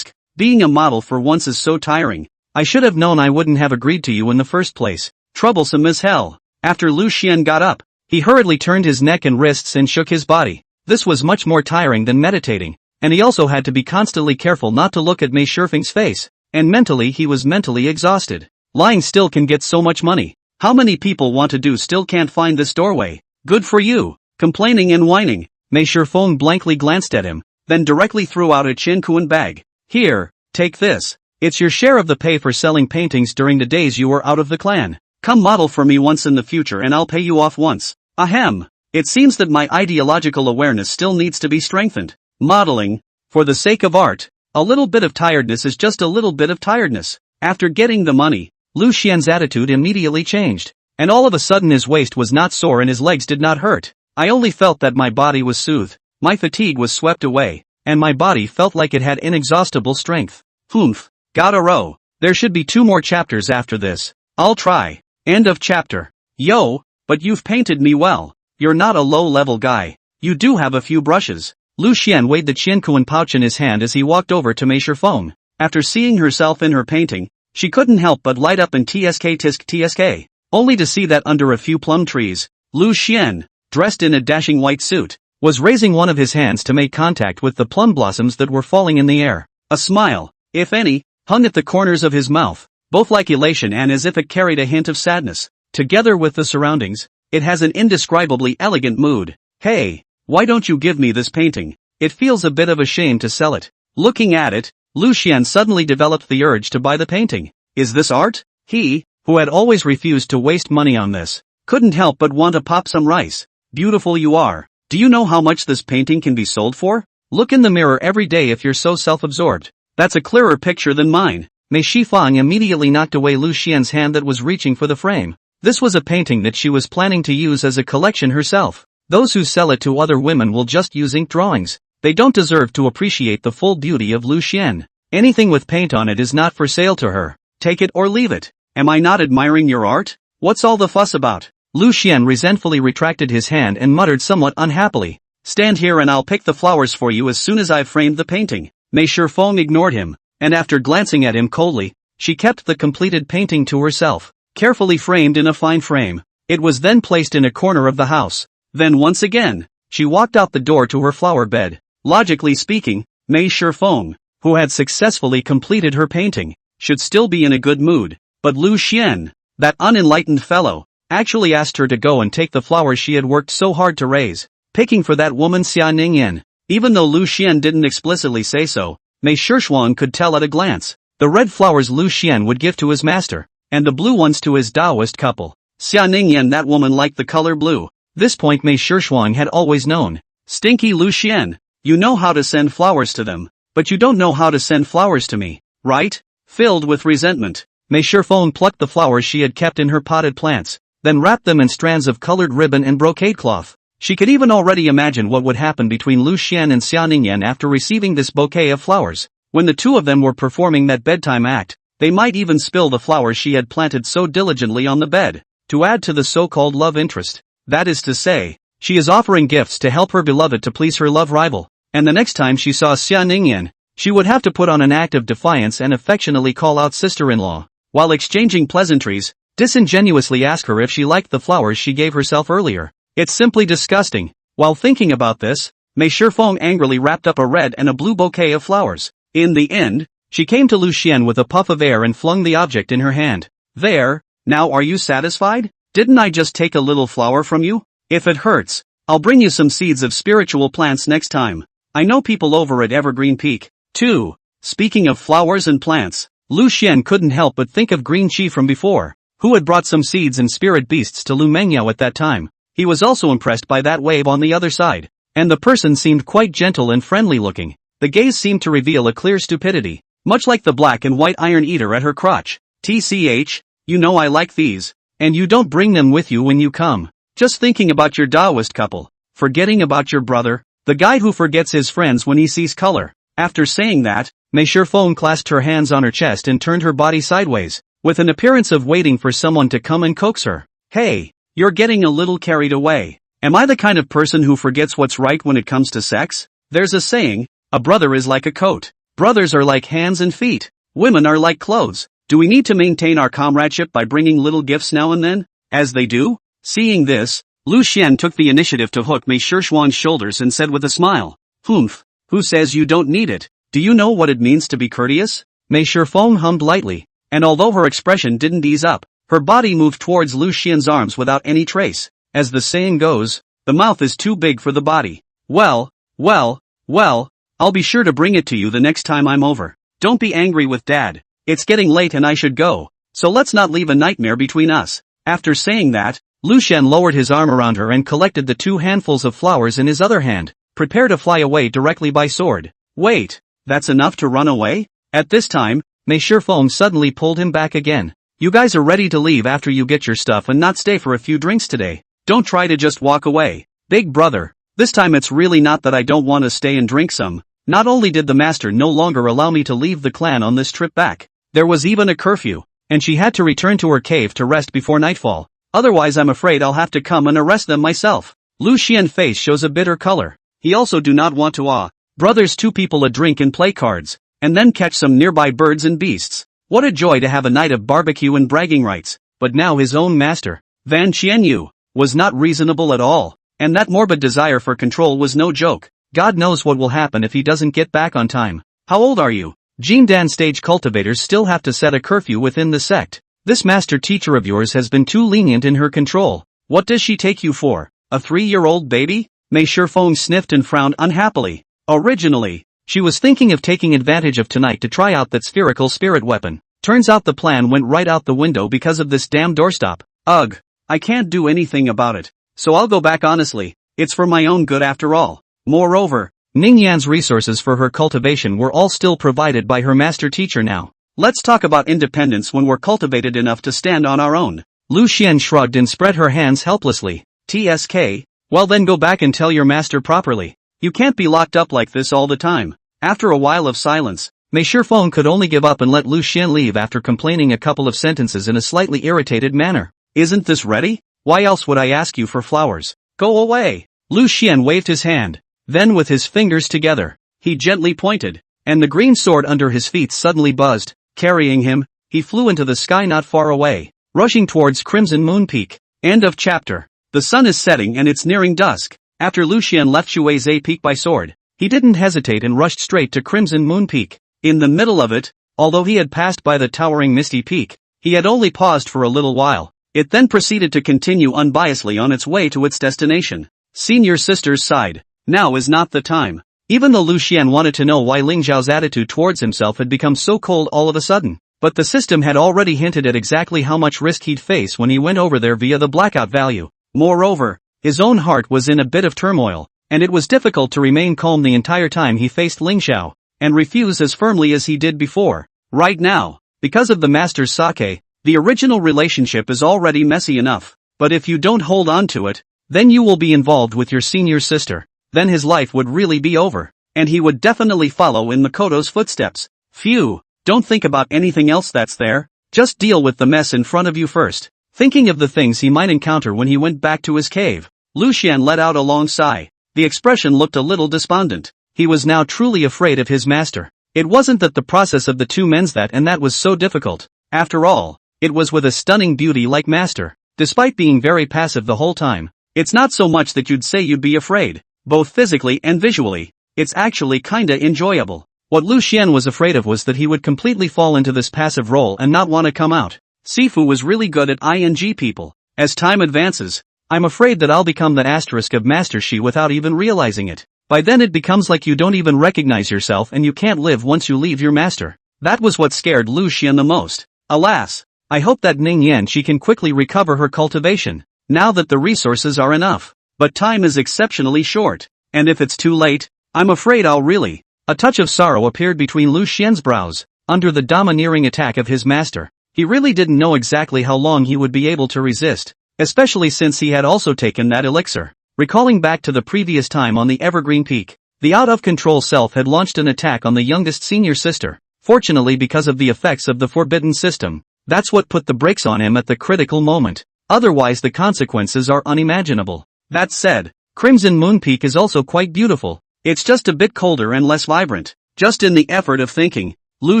Being a model for once is so tiring. I should have known I wouldn't have agreed to you in the first place. Troublesome as hell. After Lu Xian got up, he hurriedly turned his neck and wrists and shook his body. This was much more tiring than meditating, and he also had to be constantly careful not to look at Mei Shifeng's face, and mentally he was mentally exhausted. Lying still can get so much money. How many people want to do still can't find this doorway? Good for you. Complaining and whining. Mei Shifeng blankly glanced at him, then directly threw out a Qinkuan bag. Here, take this. It's your share of the pay for selling paintings during the days you were out of the clan. Come model for me once in the future and I'll pay you off once. Ahem. It seems that my ideological awareness still needs to be strengthened. Modeling, for the sake of art, a little bit of tiredness is just a little bit of tiredness. After getting the money, Lu Xian's attitude immediately changed. And all of a sudden his waist was not sore and his legs did not hurt. I only felt that my body was soothed, my fatigue was swept away, and my body felt like it had inexhaustible strength. Humph. Gotta row. There should be 2 more chapters after this. I'll try. End of chapter. Yo, but you've painted me well. You're not a low-level guy. You do have a few brushes. Lu Xian weighed the Qiankuan pouch in his hand as he walked over to Mei Shifeng. After seeing herself in her painting, she couldn't help but light up in tsk, only to see that under a few plum trees, Lu Xian, dressed in a dashing white suit, was raising one of his hands to make contact with the plum blossoms that were falling in the air. A smile, if any, hung at the corners of his mouth, both like elation and as if it carried a hint of sadness. Together with the surroundings, it has an indescribably elegant mood. Hey, why don't you give me this painting? It feels a bit of a shame to sell it. Looking at it, Lu Xian suddenly developed the urge to buy the painting. Is this art? He, who had always refused to waste money on this, couldn't help but want to pop some rice. Beautiful you are. Do you know how much this painting can be sold for? Look in the mirror every day if you're so self-absorbed. That's a clearer picture than mine. Mei Shifeng immediately knocked away Lu Xian's hand that was reaching for the frame. This was a painting that she was planning to use as a collection herself. Those who sell it to other women will just use ink drawings. They don't deserve to appreciate the full beauty of Lu Xian. Anything with paint on it is not for sale to her. Take it or leave it. Am I not admiring your art? What's all the fuss about? Lu Xian resentfully retracted his hand and muttered somewhat unhappily. Stand here and I'll pick the flowers for you as soon as I've framed the painting. Mei Shifeng ignored him, and after glancing at him coldly, she kept the completed painting to herself, carefully framed in a fine frame. It was then placed in a corner of the house. Then once again, she walked out the door to her flower bed. Logically speaking, Mei Shifeng, who had successfully completed her painting, should still be in a good mood, but Lu Xian, that unenlightened fellow, actually asked her to go and take the flowers she had worked so hard to raise, picking for that woman Xia Ningyan. Even though Lu Xian didn't explicitly say so, Mei Shifeng could tell at a glance. The red flowers Lu Xian would give to his master, and the blue ones to his Taoist couple. Xia Ningyan, that woman liked the color blue. This point Mei Shifeng had always known. Stinky Lu Xian, you know how to send flowers to them, but you don't know how to send flowers to me, right? Filled with resentment, Mei Shifeng plucked the flowers she had kept in her potted plants, then wrapped them in strands of colored ribbon and brocade cloth. She could even already imagine what would happen between Lu Xian and Xia Ningyan after receiving this bouquet of flowers. When the two of them were performing that bedtime act, they might even spill the flowers she had planted so diligently on the bed. To add to the so-called love interest, that is to say, she is offering gifts to help her beloved to please her love rival, and the next time she saw Xia Ningyan, she would have to put on an act of defiance and affectionately call out sister-in-law, while exchanging pleasantries, disingenuously ask her if she liked the flowers she gave herself earlier. It's simply disgusting. While thinking about this, Mei Shifeng angrily wrapped up a red and a blue bouquet of flowers. In the end, she came to Lu Xian with a puff of air and flung the object in her hand. There, now are you satisfied? Didn't I just take a little flower from you? If it hurts, I'll bring you some seeds of spiritual plants next time. I know people over at Evergreen Peak, too. Speaking of flowers and plants, Lu Xian couldn't help but think of Green Chi from before, who had brought some seeds and spirit beasts to Lu Mengyao at that time. He was also impressed by that wave on the other side, and the person seemed quite gentle and friendly looking. The gaze seemed to reveal a clear stupidity, much like the black and white iron eater at her crotch. TCH, you know I like these, and you don't bring them with you when you come. Just thinking about your Taoist couple, forgetting about your brother, the guy who forgets his friends when he sees color. After saying that, Mei Shifeng clasped her hands on her chest and turned her body sideways, with an appearance of waiting for someone to come and coax her. Hey, you're getting a little carried away. Am I the kind of person who forgets what's right when it comes to sex? There's a saying, a brother is like a coat. Brothers are like hands and feet. Women are like clothes. Do we need to maintain our comradeship by bringing little gifts now and then? As they do? Seeing this, Lu Xian took the initiative to hook Mei Shifeng's shoulders and said with a smile, Humph, who says you don't need it? Do you know what it means to be courteous? Mei Shifeng hummed lightly, and although her expression didn't ease up, her body moved towards Lu Xian's arms without any trace. As the saying goes, the mouth is too big for the body. Well, I'll be sure to bring it to you the next time I'm over. Don't be angry with Dad. It's getting late and I should go, so let's not leave a nightmare between us. After saying that, Lu Xian lowered his arm around her and collected the 2 handfuls of flowers in his other hand, prepare to fly away directly by sword. Wait, that's enough to run away? At this time, Mei Shifeng suddenly pulled him back again. You guys are ready to leave after you get your stuff and not stay for a few drinks today. Don't try to just walk away. Big brother, this time it's really not that I don't want to stay and drink some. Not only did the master no longer allow me to leave the clan on this trip back, there was even a curfew, and she had to return to her cave to rest before nightfall. Otherwise I'm afraid I'll have to come and arrest them myself. Lu Xian's face shows a bitter color. He also do not want to brothers two people a drink and play cards, and then catch some nearby birds and beasts. What a joy to have a night of barbecue and bragging rights, but now his own master, Van Qianyu, was not reasonable at all, and that morbid desire for control was no joke. God knows what will happen if he doesn't get back on time. How old are you? Jindan stage cultivators still have to set a curfew within the sect. This master teacher of yours has been too lenient in her control. What does she take you for? A 3-year-old baby? Mei Shifeng sniffed and frowned unhappily. Originally, she was thinking of taking advantage of tonight to try out that spherical spirit weapon. Turns out the plan went right out the window because of this damn doorstop. Ugh. I can't do anything about it. So I'll go back honestly. It's for my own good after all. Moreover, Ningyan's resources for her cultivation were all still provided by her master teacher now. Let's talk about independence when we're cultivated enough to stand on our own. Lu Xian shrugged and spread her hands helplessly. TSK? Well then go back and tell your master properly. You can't be locked up like this all the time. After a while of silence, Mei Shifeng could only give up and let Lu Xian leave after complaining a couple of sentences in a slightly irritated manner. Isn't this ready? Why else would I ask you for flowers? Go away. Lu Xian waved his hand. Then with his fingers together, he gently pointed, and the green sword under his feet suddenly buzzed. Carrying him, he flew into the sky not far away, rushing towards Crimson Moon Peak. End of chapter. The sun is setting and it's nearing dusk. After Lu Xian left Shuize Peak by sword, he didn't hesitate and rushed straight to Crimson Moon Peak. In the middle of it, although he had passed by the towering Misty Peak, he had only paused for a little while. It then proceeded to continue unbiasedly on its way to its destination. Senior sister's side. Now is not the time. Even though Lu Xian wanted to know why Lingxiao's attitude towards himself had become so cold all of a sudden, but the system had already hinted at exactly how much risk he'd face when he went over there via the blackout value. Moreover, his own heart was in a bit of turmoil, and it was difficult to remain calm the entire time he faced Lingxiao, and refuse as firmly as he did before. Right now, because of the master's sake, the original relationship is already messy enough, but if you don't hold on to it, then you will be involved with your senior sister. Then his life would really be over, and he would definitely follow in Makoto's footsteps. Phew, don't think about anything else that's there, just deal with the mess in front of you first. Thinking of the things he might encounter when he went back to his cave, Lu Xian let out a long sigh. The expression looked a little despondent. He was now truly afraid of his master. It wasn't that the process of the two men's that was so difficult. After all, it was with a stunning beauty like master, despite being very passive the whole time. It's not so much that you'd say you'd be afraid. Both physically and visually, it's actually kinda enjoyable. What Lu Xian was afraid of was that he would completely fall into this passive role and not want to come out. Sifu was really good at ing people. As time advances, I'm afraid that I'll become the asterisk of Master Shi without even realizing it. By then it becomes like you don't even recognize yourself and you can't live once you leave your master. That was what scared Lu Xian the most. Alas, I hope that Ningyan she can quickly recover her cultivation, now that the resources are enough. But time is exceptionally short, and if it's too late, I'm afraid I'll really. A touch of sorrow appeared between Lu Xian's brows, under the domineering attack of his master. He really didn't know exactly how long he would be able to resist, especially since he had also taken that elixir. Recalling back to the previous time on the Evergreen Peak, the out-of-control self had launched an attack on the youngest senior sister. Fortunately, because of the effects of the forbidden system, that's what put the brakes on him at the critical moment. Otherwise the consequences are unimaginable. That said, Crimson Moon Peak is also quite beautiful. It's just a bit colder and less vibrant. Just in the effort of thinking, Lu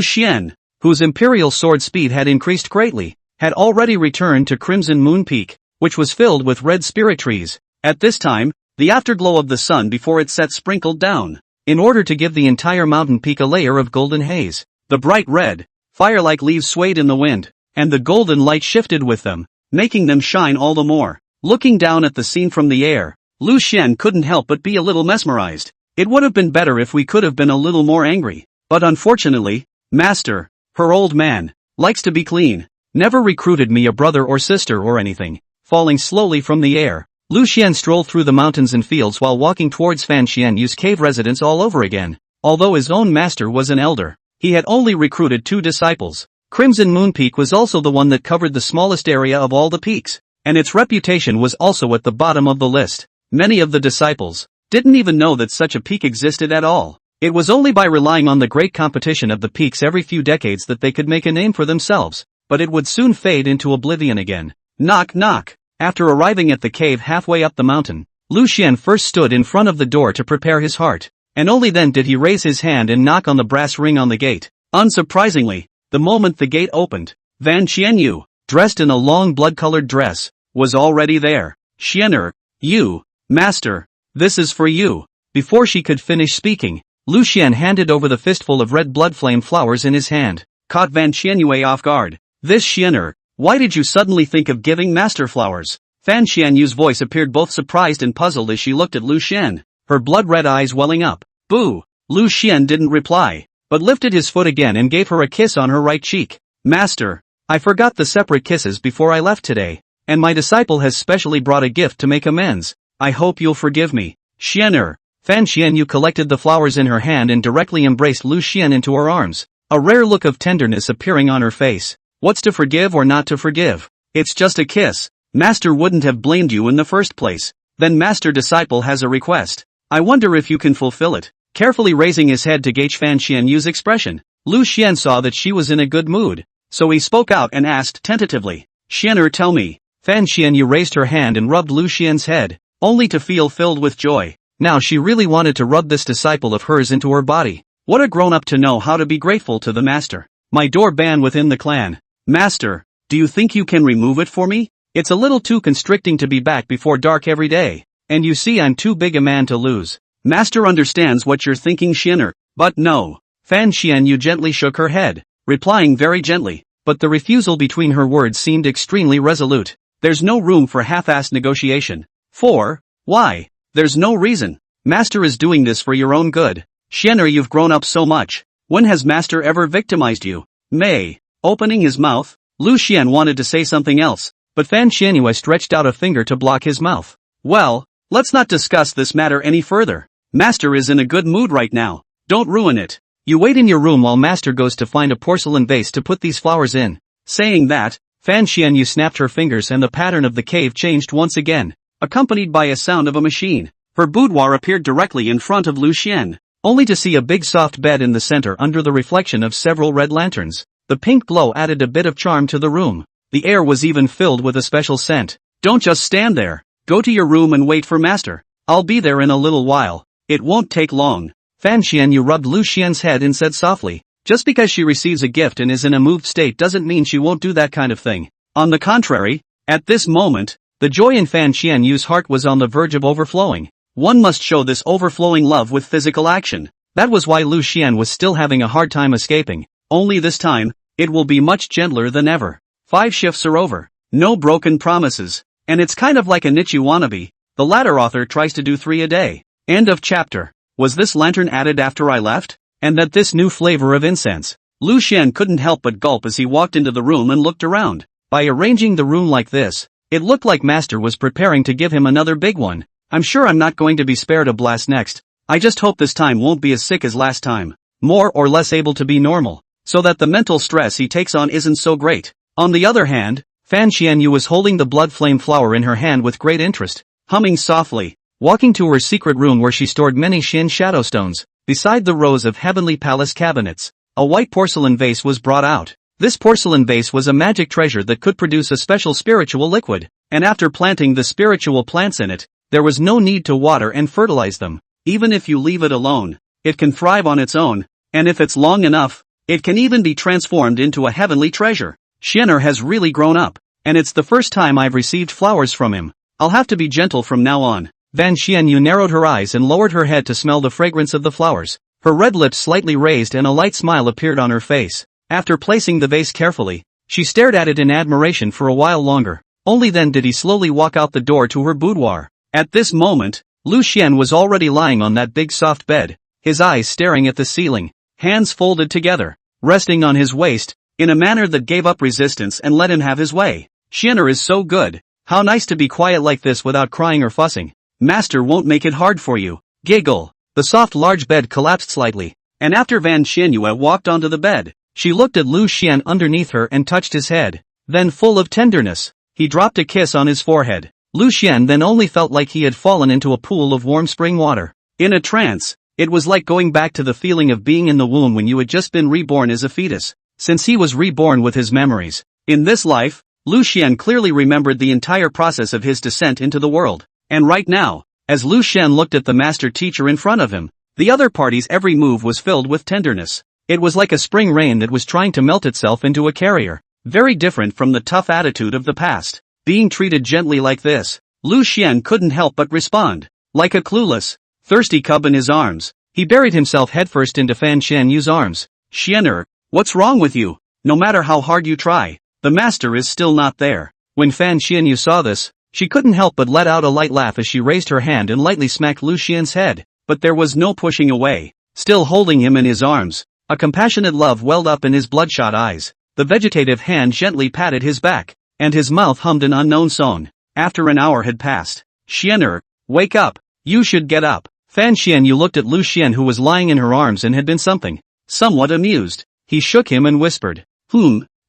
Xian, whose imperial sword speed had increased greatly, had already returned to Crimson Moon Peak, which was filled with red spirit trees. At this time, the afterglow of the sun before it set sprinkled down, in order to give the entire mountain peak a layer of golden haze. The bright red, fire-like leaves swayed in the wind, and the golden light shifted with them, making them shine all the more. Looking down at the scene from the air, Lu Xian couldn't help but be a little mesmerized. It would have been better if we could have been a little more angry, but unfortunately, Master, her old man, likes to be clean, never recruited me a brother or sister or anything. Falling slowly from the air, Lu Xian strolled through the mountains and fields while walking towards Fan Xianyu's cave residence all over again. Although his own master was an elder, he had only recruited 2 disciples. Crimson Moon Peak was also the one that covered the smallest area of all the peaks, and its reputation was also at the bottom of the list. Many of the disciples didn't even know that such a peak existed at all. It was only by relying on the great competition of the peaks every few decades that they could make a name for themselves, but it would soon fade into oblivion again. Knock knock. After arriving at the cave halfway up the mountain, Lu Xian first stood in front of the door to prepare his heart, and only then did he raise his hand and knock on the brass ring on the gate. Unsurprisingly, the moment the gate opened, Van Qianyu, dressed in a long blood-colored dress, was already there. Xianer, you, master, this is for you. Before she could finish speaking, Lu Xian handed over the fistful of red blood flame flowers in his hand, caught Van Qianyue off guard. This Xianer, why did you suddenly think of giving master flowers? Fan Qianyu's voice appeared both surprised and puzzled as she looked at Lu Xian, her blood-red eyes welling up. Boo! Lu Xian didn't reply, but lifted his foot again and gave her a kiss on her right cheek. Master, I forgot the separate kisses before I left today, and my disciple has specially brought a gift to make amends. I hope you'll forgive me. Xianer. Fan Qianyu collected the flowers in her hand and directly embraced Lu Xian into her arms, a rare look of tenderness appearing on her face. What's to forgive or not to forgive? It's just a kiss. Master wouldn't have blamed you in the first place. Then Master Disciple has a request. I wonder if you can fulfill it. Carefully raising his head to gauge Fan Qianyu's expression, Lu Xian saw that she was in a good mood, so he spoke out and asked tentatively. Xianer, tell me. Fan Qianyu raised her hand and rubbed Lu Xian's head, only to feel filled with joy. Now she really wanted to rub this disciple of hers into her body. What a grown-up to know how to be grateful to the master. My door ban within the clan. Master, do you think you can remove it for me? It's a little too constricting to be back before dark every day, and you see I'm too big a man to lose. Master understands what you're thinking, Xianer, but no. Fan Qianyu gently shook her head, replying very gently, but the refusal between her words seemed extremely resolute. There's no room for half-assed negotiation. Why? There's no reason. Master is doing this for your own good. Xianer, you've grown up so much. When has Master ever victimized you? May. Opening his mouth, Lu Xian wanted to say something else, but Fan Qianyue stretched out a finger to block his mouth. Well, let's not discuss this matter any further. Master is in a good mood right now. Don't ruin it. You wait in your room while Master goes to find a porcelain vase to put these flowers in. Saying that, Fan Qianyu snapped her fingers and the pattern of the cave changed once again, accompanied by a sound of a machine. Her boudoir appeared directly in front of Lu Xian, only to see a big soft bed in the center under the reflection of several red lanterns. The pink glow added a bit of charm to the room. The air was even filled with a special scent. Don't just stand there. Go to your room and wait for Master. I'll be there in a little while. It won't take long. Fan Qianyu rubbed Lu Xian's head and said softly, just because she receives a gift and is in a moved state doesn't mean she won't do that kind of thing. On the contrary, at this moment, the joy in Fan Qianyu's heart was on the verge of overflowing. One must show this overflowing love with physical action. That was why Lu Xian was still having a hard time escaping. Only this time, it will be much gentler than ever. 5 shifts are over. No broken promises. And it's kind of like a niche wannabe. The latter author tries to do 3 a day. End of chapter. Was this lantern added after I left? And that this new flavor of incense? Lu Xian couldn't help but gulp as he walked into the room and looked around. By arranging the room like this, it looked like Master was preparing to give him another big one. I'm sure I'm not going to be spared a blast next. I just hope this time won't be as sick as last time. More or less able to be normal, so that the mental stress he takes on isn't so great. On the other hand, Fan Qianyu was holding the blood flame flower in her hand with great interest, humming softly, walking to her secret room where she stored many Xin shadow stones. Beside the rows of heavenly palace cabinets, a white porcelain vase was brought out. This porcelain vase was a magic treasure that could produce a special spiritual liquid, and after planting the spiritual plants in it, there was no need to water and fertilize them. Even if you leave it alone, it can thrive on its own, and if it's long enough, it can even be transformed into a heavenly treasure. Xianer has really grown up, and it's the first time I've received flowers from him. I'll have to be gentle from now on. Van Qianyu narrowed her eyes and lowered her head to smell the fragrance of the flowers. Her red lips slightly raised and a light smile appeared on her face. After placing the vase carefully, she stared at it in admiration for a while longer. Only then did he slowly walk out the door to her boudoir. At this moment, Lu Xian was already lying on that big soft bed, his eyes staring at the ceiling, hands folded together, resting on his waist, in a manner that gave up resistance and let him have his way. Xianer is so good. How nice to be quiet like this without crying or fussing. Master won't make it hard for you. Giggle. The soft large bed collapsed slightly, and after Van Qianyu walked onto the bed, She looked at Lu Xian underneath her and touched his head. Then, full of tenderness, he dropped a kiss on his forehead. Lu Xian then only felt like he had fallen into a pool of warm spring water. In a trance, it was like going back to the feeling of being in the womb when you had just been reborn as a fetus, since he was reborn with his memories. In this life, Lu Xian clearly remembered the entire process of his descent into the world. And right now, as Lu Xian looked at the master teacher in front of him, the other party's every move was filled with tenderness. It was like a spring rain that was trying to melt itself into a carrier. Very different from the tough attitude of the past. Being treated gently like this, Lu Xian couldn't help but respond. Like a clueless, thirsty cub in his arms, he buried himself headfirst into Fan Xianyu's arms. Xianer, what's wrong with you? No matter how hard you try, the master is still not there. When Fan Xianyu saw this, she couldn't help but let out a light laugh as she raised her hand and lightly smacked Lu Xian's head. But there was no pushing away. Still holding him in his arms, a compassionate love welled up in his bloodshot eyes. The vegetative hand gently patted his back, and his mouth hummed an unknown song. After an hour had passed. Xianer, wake up. You should get up. Fan Xianyu looked at Lu Xian, who was lying in her arms and had been somewhat amused. He shook him and whispered,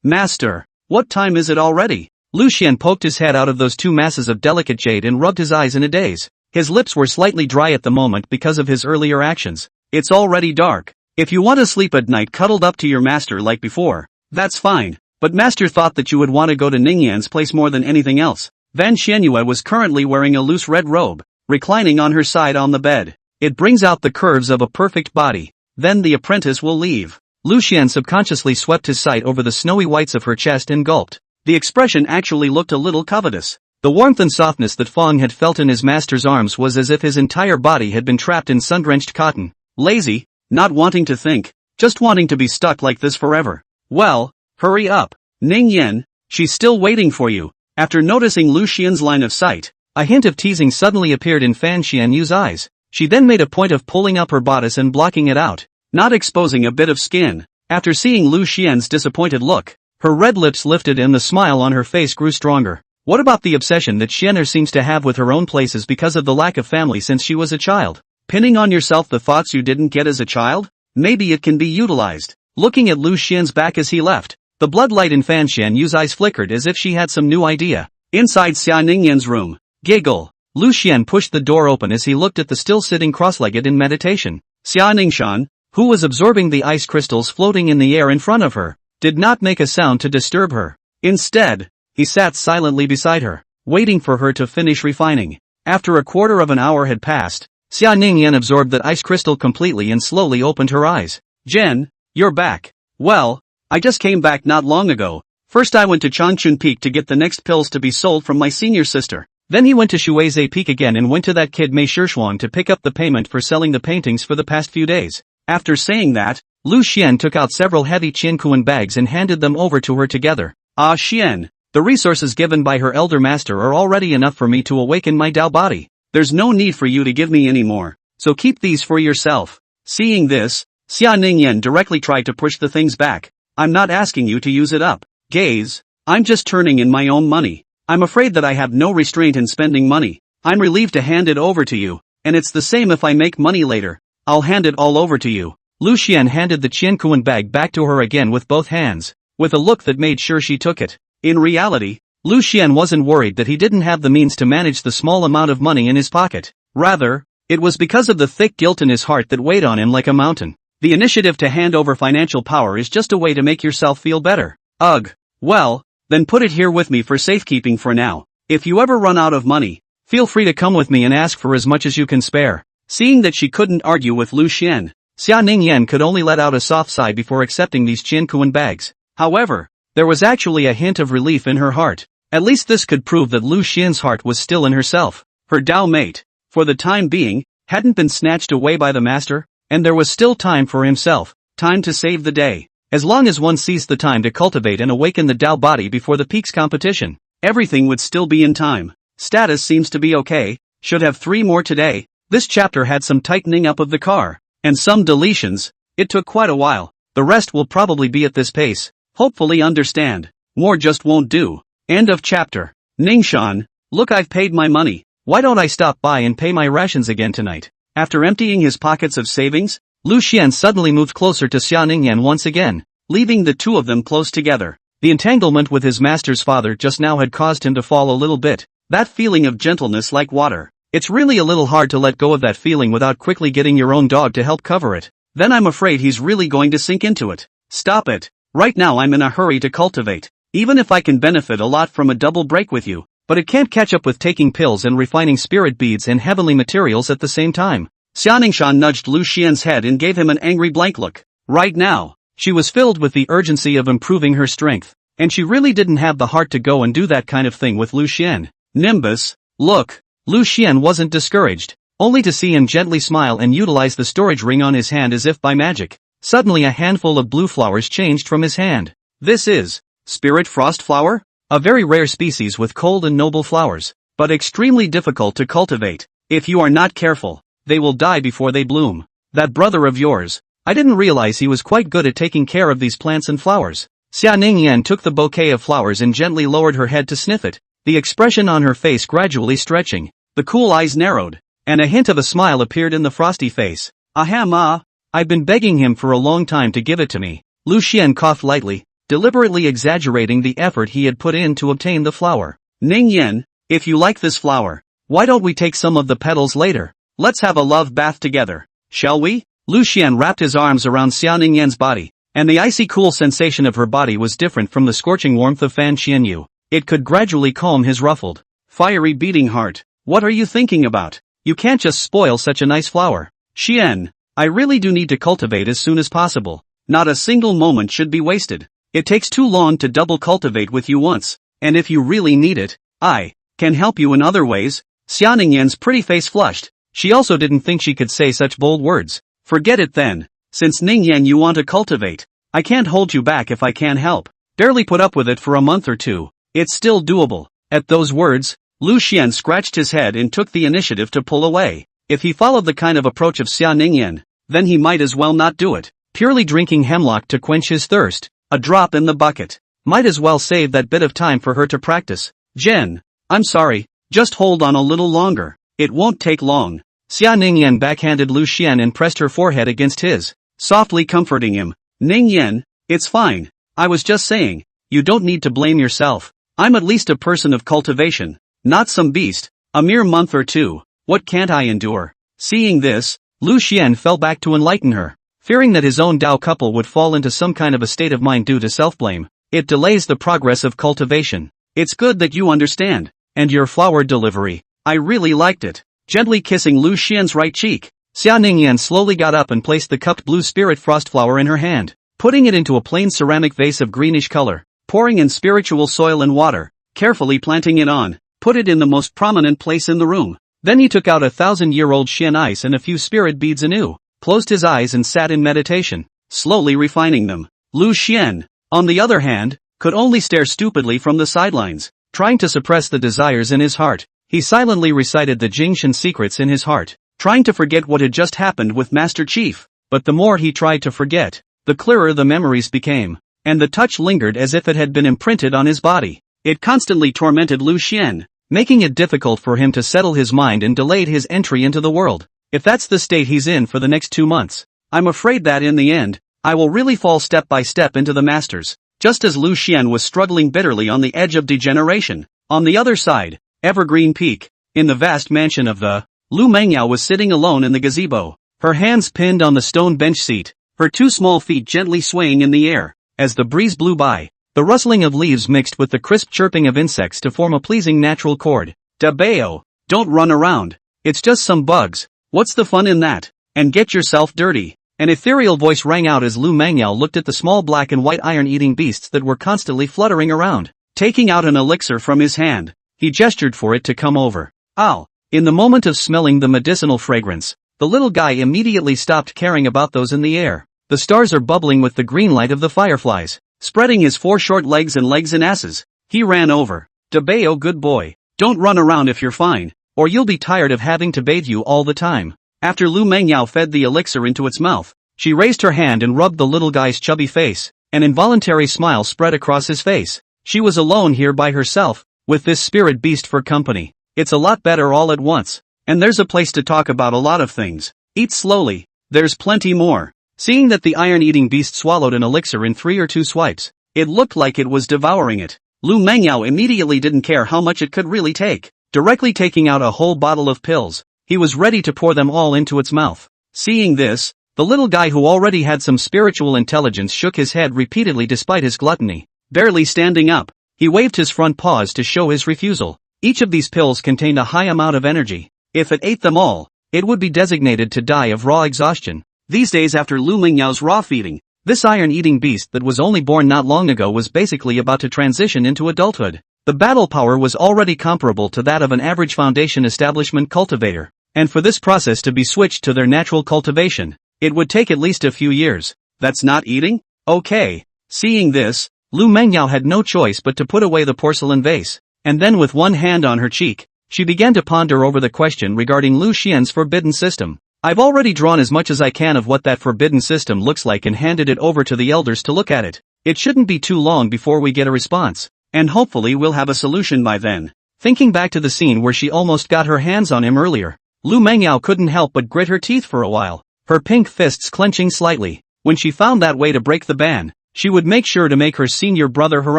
Master, what time is it already? Lu Xian poked his head out of those two masses of delicate jade and rubbed his eyes in a daze. His lips were slightly dry at the moment because of his earlier actions. It's already dark. If you want to sleep at night cuddled up to your master like before, that's fine. But master thought that you would want to go to Ningyan's place more than anything else. Fan Xianyue was currently wearing a loose red robe, reclining on her side on the bed. It brings out the curves of a perfect body. Then the apprentice will leave. Lu Xian subconsciously swept his sight over the snowy whites of her chest and gulped. The expression actually looked a little covetous. The warmth and softness that Fong had felt in his master's arms was as if his entire body had been trapped in sun-drenched cotton. Lazy, not wanting to think, just wanting to be stuck like this forever. Well, hurry up. Ningyan, she's still waiting for you. After noticing Lu Xian's line of sight, a hint of teasing suddenly appeared in Fan Xianyu's eyes. She then made a point of pulling up her bodice and blocking it out, not exposing a bit of skin. After seeing Lu Xian's disappointed look, her red lips lifted and the smile on her face grew stronger. What about the obsession that Xianer seems to have with her own places because of the lack of family since she was a child? Pinning on yourself the thoughts you didn't get as a child? Maybe it can be utilized. Looking at Lu Xian's back as he left, the blood light in Fan Xianyu's eyes flickered as if she had some new idea. Inside Xia Ningyan's room, giggle. Lu Xian pushed the door open as he looked at the still sitting cross-legged in meditation. Xia Ningxian, who was absorbing the ice crystals floating in the air in front of her, did not make a sound to disturb her. Instead, he sat silently beside her, waiting for her to finish refining. After a quarter of an hour had passed, Xia Ningyan absorbed that ice crystal completely and slowly opened her eyes. Jen, you're back. Well, I just came back not long ago. First I went to Changchun Peak to get the next pills to be sold from my senior sister. Then he went to Shuizhe Peak again and went to that kid Mei Shishhuang to pick up the payment for selling the paintings for the past few days. After saying that, Lu Xian took out several heavy Qiankuan bags and handed them over to her together. Ah Xian, the resources given by her elder master are already enough for me to awaken my Dao body. There's no need for you to give me any more, so keep these for yourself. Seeing this, Xia Ningyan directly tried to push the things back. I'm not asking you to use it up. Gaze, I'm just turning in my own money. I'm afraid that I have no restraint in spending money. I'm relieved to hand it over to you, and it's the same if I make money later. I'll hand it all over to you. Lu Xian handed the Qiankuan bag back to her again with both hands, with a look that made sure she took it. In reality, Lu Xian wasn't worried that he didn't have the means to manage the small amount of money in his pocket. Rather, it was because of the thick guilt in his heart that weighed on him like a mountain. The initiative to hand over financial power is just a way to make yourself feel better. Ugh. Well, then put it here with me for safekeeping for now. If you ever run out of money, feel free to come with me and ask for as much as you can spare. Seeing that she couldn't argue with Lu Xian, Xia Ningyan could only let out a soft sigh before accepting these Qiankuan bags. However, there was actually a hint of relief in her heart. At least this could prove that Lu Xian's heart was still in herself. Her Dao mate, for the time being, hadn't been snatched away by the master, and there was still time for himself, time to save the day. As long as one seized the time to cultivate and awaken the Dao body before the peaks competition, everything would still be in time. Status seems to be okay, should have 3 more today. This chapter had some tightening up of the car, and some deletions. It took quite a while. The rest will probably be at this pace. Hopefully understand. More just won't do. End of chapter. Ningxian, look, I've paid my money. Why don't I stop by and pay my rations again tonight? After emptying his pockets of savings, Lu Xian suddenly moved closer to Xia Ningyan once again. leaving the two of them close together. The entanglement with his master's father just now had caused him to fall a little bit. That feeling of gentleness like water. It's really a little hard to let go of that feeling without quickly getting your own dog to help cover it. Then I'm afraid he's really going to sink into it. Stop it. Right now I'm in a hurry to cultivate. Even if I can benefit a lot from a double break with you, but it can't catch up with taking pills and refining spirit beads and heavenly materials at the same time. Xia Ningxiao nudged Lu Xian's head and gave him an angry blank look. Right now, she was filled with the urgency of improving her strength, and she really didn't have the heart to go and do that kind of thing with Lu Xian. Nimbus, look. Lu Xian wasn't discouraged, only to see him gently smile and utilize the storage ring on his hand as if by magic. Suddenly a handful of blue flowers changed from his hand. This is spirit frost flower? A very rare species with cold and noble flowers, but extremely difficult to cultivate. If you are not careful, they will die before they bloom. That brother of yours, I didn't realize he was quite good at taking care of these plants and flowers. Xia Ningyan took the bouquet of flowers and gently lowered her head to sniff it, the expression on her face gradually stretching. The cool eyes narrowed, and a hint of a smile appeared in the frosty face. Ahem, I've been begging him for a long time to give it to me. Lu Xian coughed lightly, deliberately exaggerating the effort he had put in to obtain the flower. Ningyan, if you like this flower, why don't we take some of the petals later? Let's have a love bath together, shall we? Lu Xian wrapped his arms around Xia Ningyan's body, and the icy cool sensation of her body was different from the scorching warmth of Fan Qianyu. It could gradually calm his ruffled, fiery beating heart. What are you thinking about? You can't just spoil such a nice flower. Xian, I really do need to cultivate as soon as possible. Not a single moment should be wasted. It takes too long to double cultivate with you once, and if you really need it, I can help you in other ways. Xia Ningyan's pretty face flushed. She also didn't think she could say such bold words. Forget it then. Since Ningyan you want to cultivate, I can't hold you back if I can help. Barely put up with it for a month or two. It's still doable. At those words, Lu Xian scratched his head and took the initiative to pull away. If he followed the kind of approach of Xia Ningyan, then he might as well not do it. Purely drinking hemlock to quench his thirst, a drop in the bucket. Might as well save that bit of time for her to practice. Jen, I'm sorry, just hold on a little longer. It won't take long. Xia Ningyan backhanded Lu Xian and pressed her forehead against his, softly comforting him. Ningyan, it's fine. I was just saying, you don't need to blame yourself. I'm at least a person of cultivation. Not some beast. A mere month or two. What can't I endure? Seeing this, Lu Xian fell back to enlighten her, fearing that his own Dao couple would fall into some kind of a state of mind due to self-blame. It delays the progress of cultivation. It's good that you understand. And your flower delivery. I really liked it. Gently kissing Lu Xian's right cheek, Xia Ningyan slowly got up and placed the cupped blue spirit frost flower in her hand, putting it into a plain ceramic vase of greenish color, pouring in spiritual soil and water, carefully planting it on. Put it in the most prominent place in the room. Then he took out 1,000-year-old Xian ice and a few spirit beads anew, closed his eyes and sat in meditation, slowly refining them. Lu Xian, on the other hand, could only stare stupidly from the sidelines, trying to suppress the desires in his heart. He silently recited the Jingshan secrets in his heart, trying to forget what had just happened with Master Chief. But the more he tried to forget, the clearer the memories became, and the touch lingered as if it had been imprinted on his body. It constantly tormented Lu Xian, making it difficult for him to settle his mind and delayed his entry into the world. If that's the state he's in for the next 2 months, I'm afraid that in the end, I will really fall step by step into the masters. Just as Lu Xian was struggling bitterly on the edge of degeneration, on the other side, Evergreen Peak, in the vast mansion of the Lu Mengyao was sitting alone in the gazebo, her hands pinned on the stone bench seat, her 2 small feet gently swaying in the air, as the breeze blew by. The rustling of leaves mixed with the crisp chirping of insects to form a pleasing natural chord. Dabeo, don't run around. It's just some bugs. What's the fun in that? And get yourself dirty. An ethereal voice rang out as Lu Mengyao looked at the small black and white iron-eating beasts that were constantly fluttering around. Taking out an elixir from his hand, he gestured for it to come over. Ow! In the moment of smelling the medicinal fragrance, the little guy immediately stopped caring about those in the air. The stars are bubbling with the green light of the fireflies. Spreading his 4 short legs and legs in asses, he ran over. Dabeo, good boy, don't run around if you're fine, or you'll be tired of having to bathe you all the time. After Lu Mengyao fed the elixir into its mouth, she raised her hand and rubbed the little guy's chubby face. An involuntary smile spread across his face. She was alone here by herself, with this spirit beast for company. It's a lot better all at once, and there's a place to talk about a lot of things. Eat slowly, there's plenty more. Seeing that the iron-eating beast swallowed an elixir in 3 or 2 swipes, it looked like it was devouring it. Lu Mengyao immediately didn't care how much it could really take. Directly taking out a whole bottle of pills, he was ready to pour them all into its mouth. Seeing this, the little guy who already had some spiritual intelligence shook his head repeatedly despite his gluttony. Barely standing up, he waved his front paws to show his refusal. Each of these pills contained a high amount of energy. If it ate them all, it would be designated to die of raw exhaustion. These days after Lu Mingyao's raw feeding, this iron-eating beast that was only born not long ago was basically about to transition into adulthood. The battle power was already comparable to that of an average foundation establishment cultivator, and for this process to be switched to their natural cultivation, it would take at least a few years. That's not eating? Okay. Seeing this, Lu Mengyao had no choice but to put away the porcelain vase, and then with one hand on her cheek, she began to ponder over the question regarding Lu Xian's forbidden system. I've already drawn as much as I can of what that forbidden system looks like and handed it over to the elders to look at it. It shouldn't be too long before we get a response, and hopefully we'll have a solution by then. Thinking back to the scene where she almost got her hands on him earlier, Lu Mengyao couldn't help but grit her teeth for a while, her pink fists clenching slightly. When she found that way to break the ban, she would make sure to make her senior brother her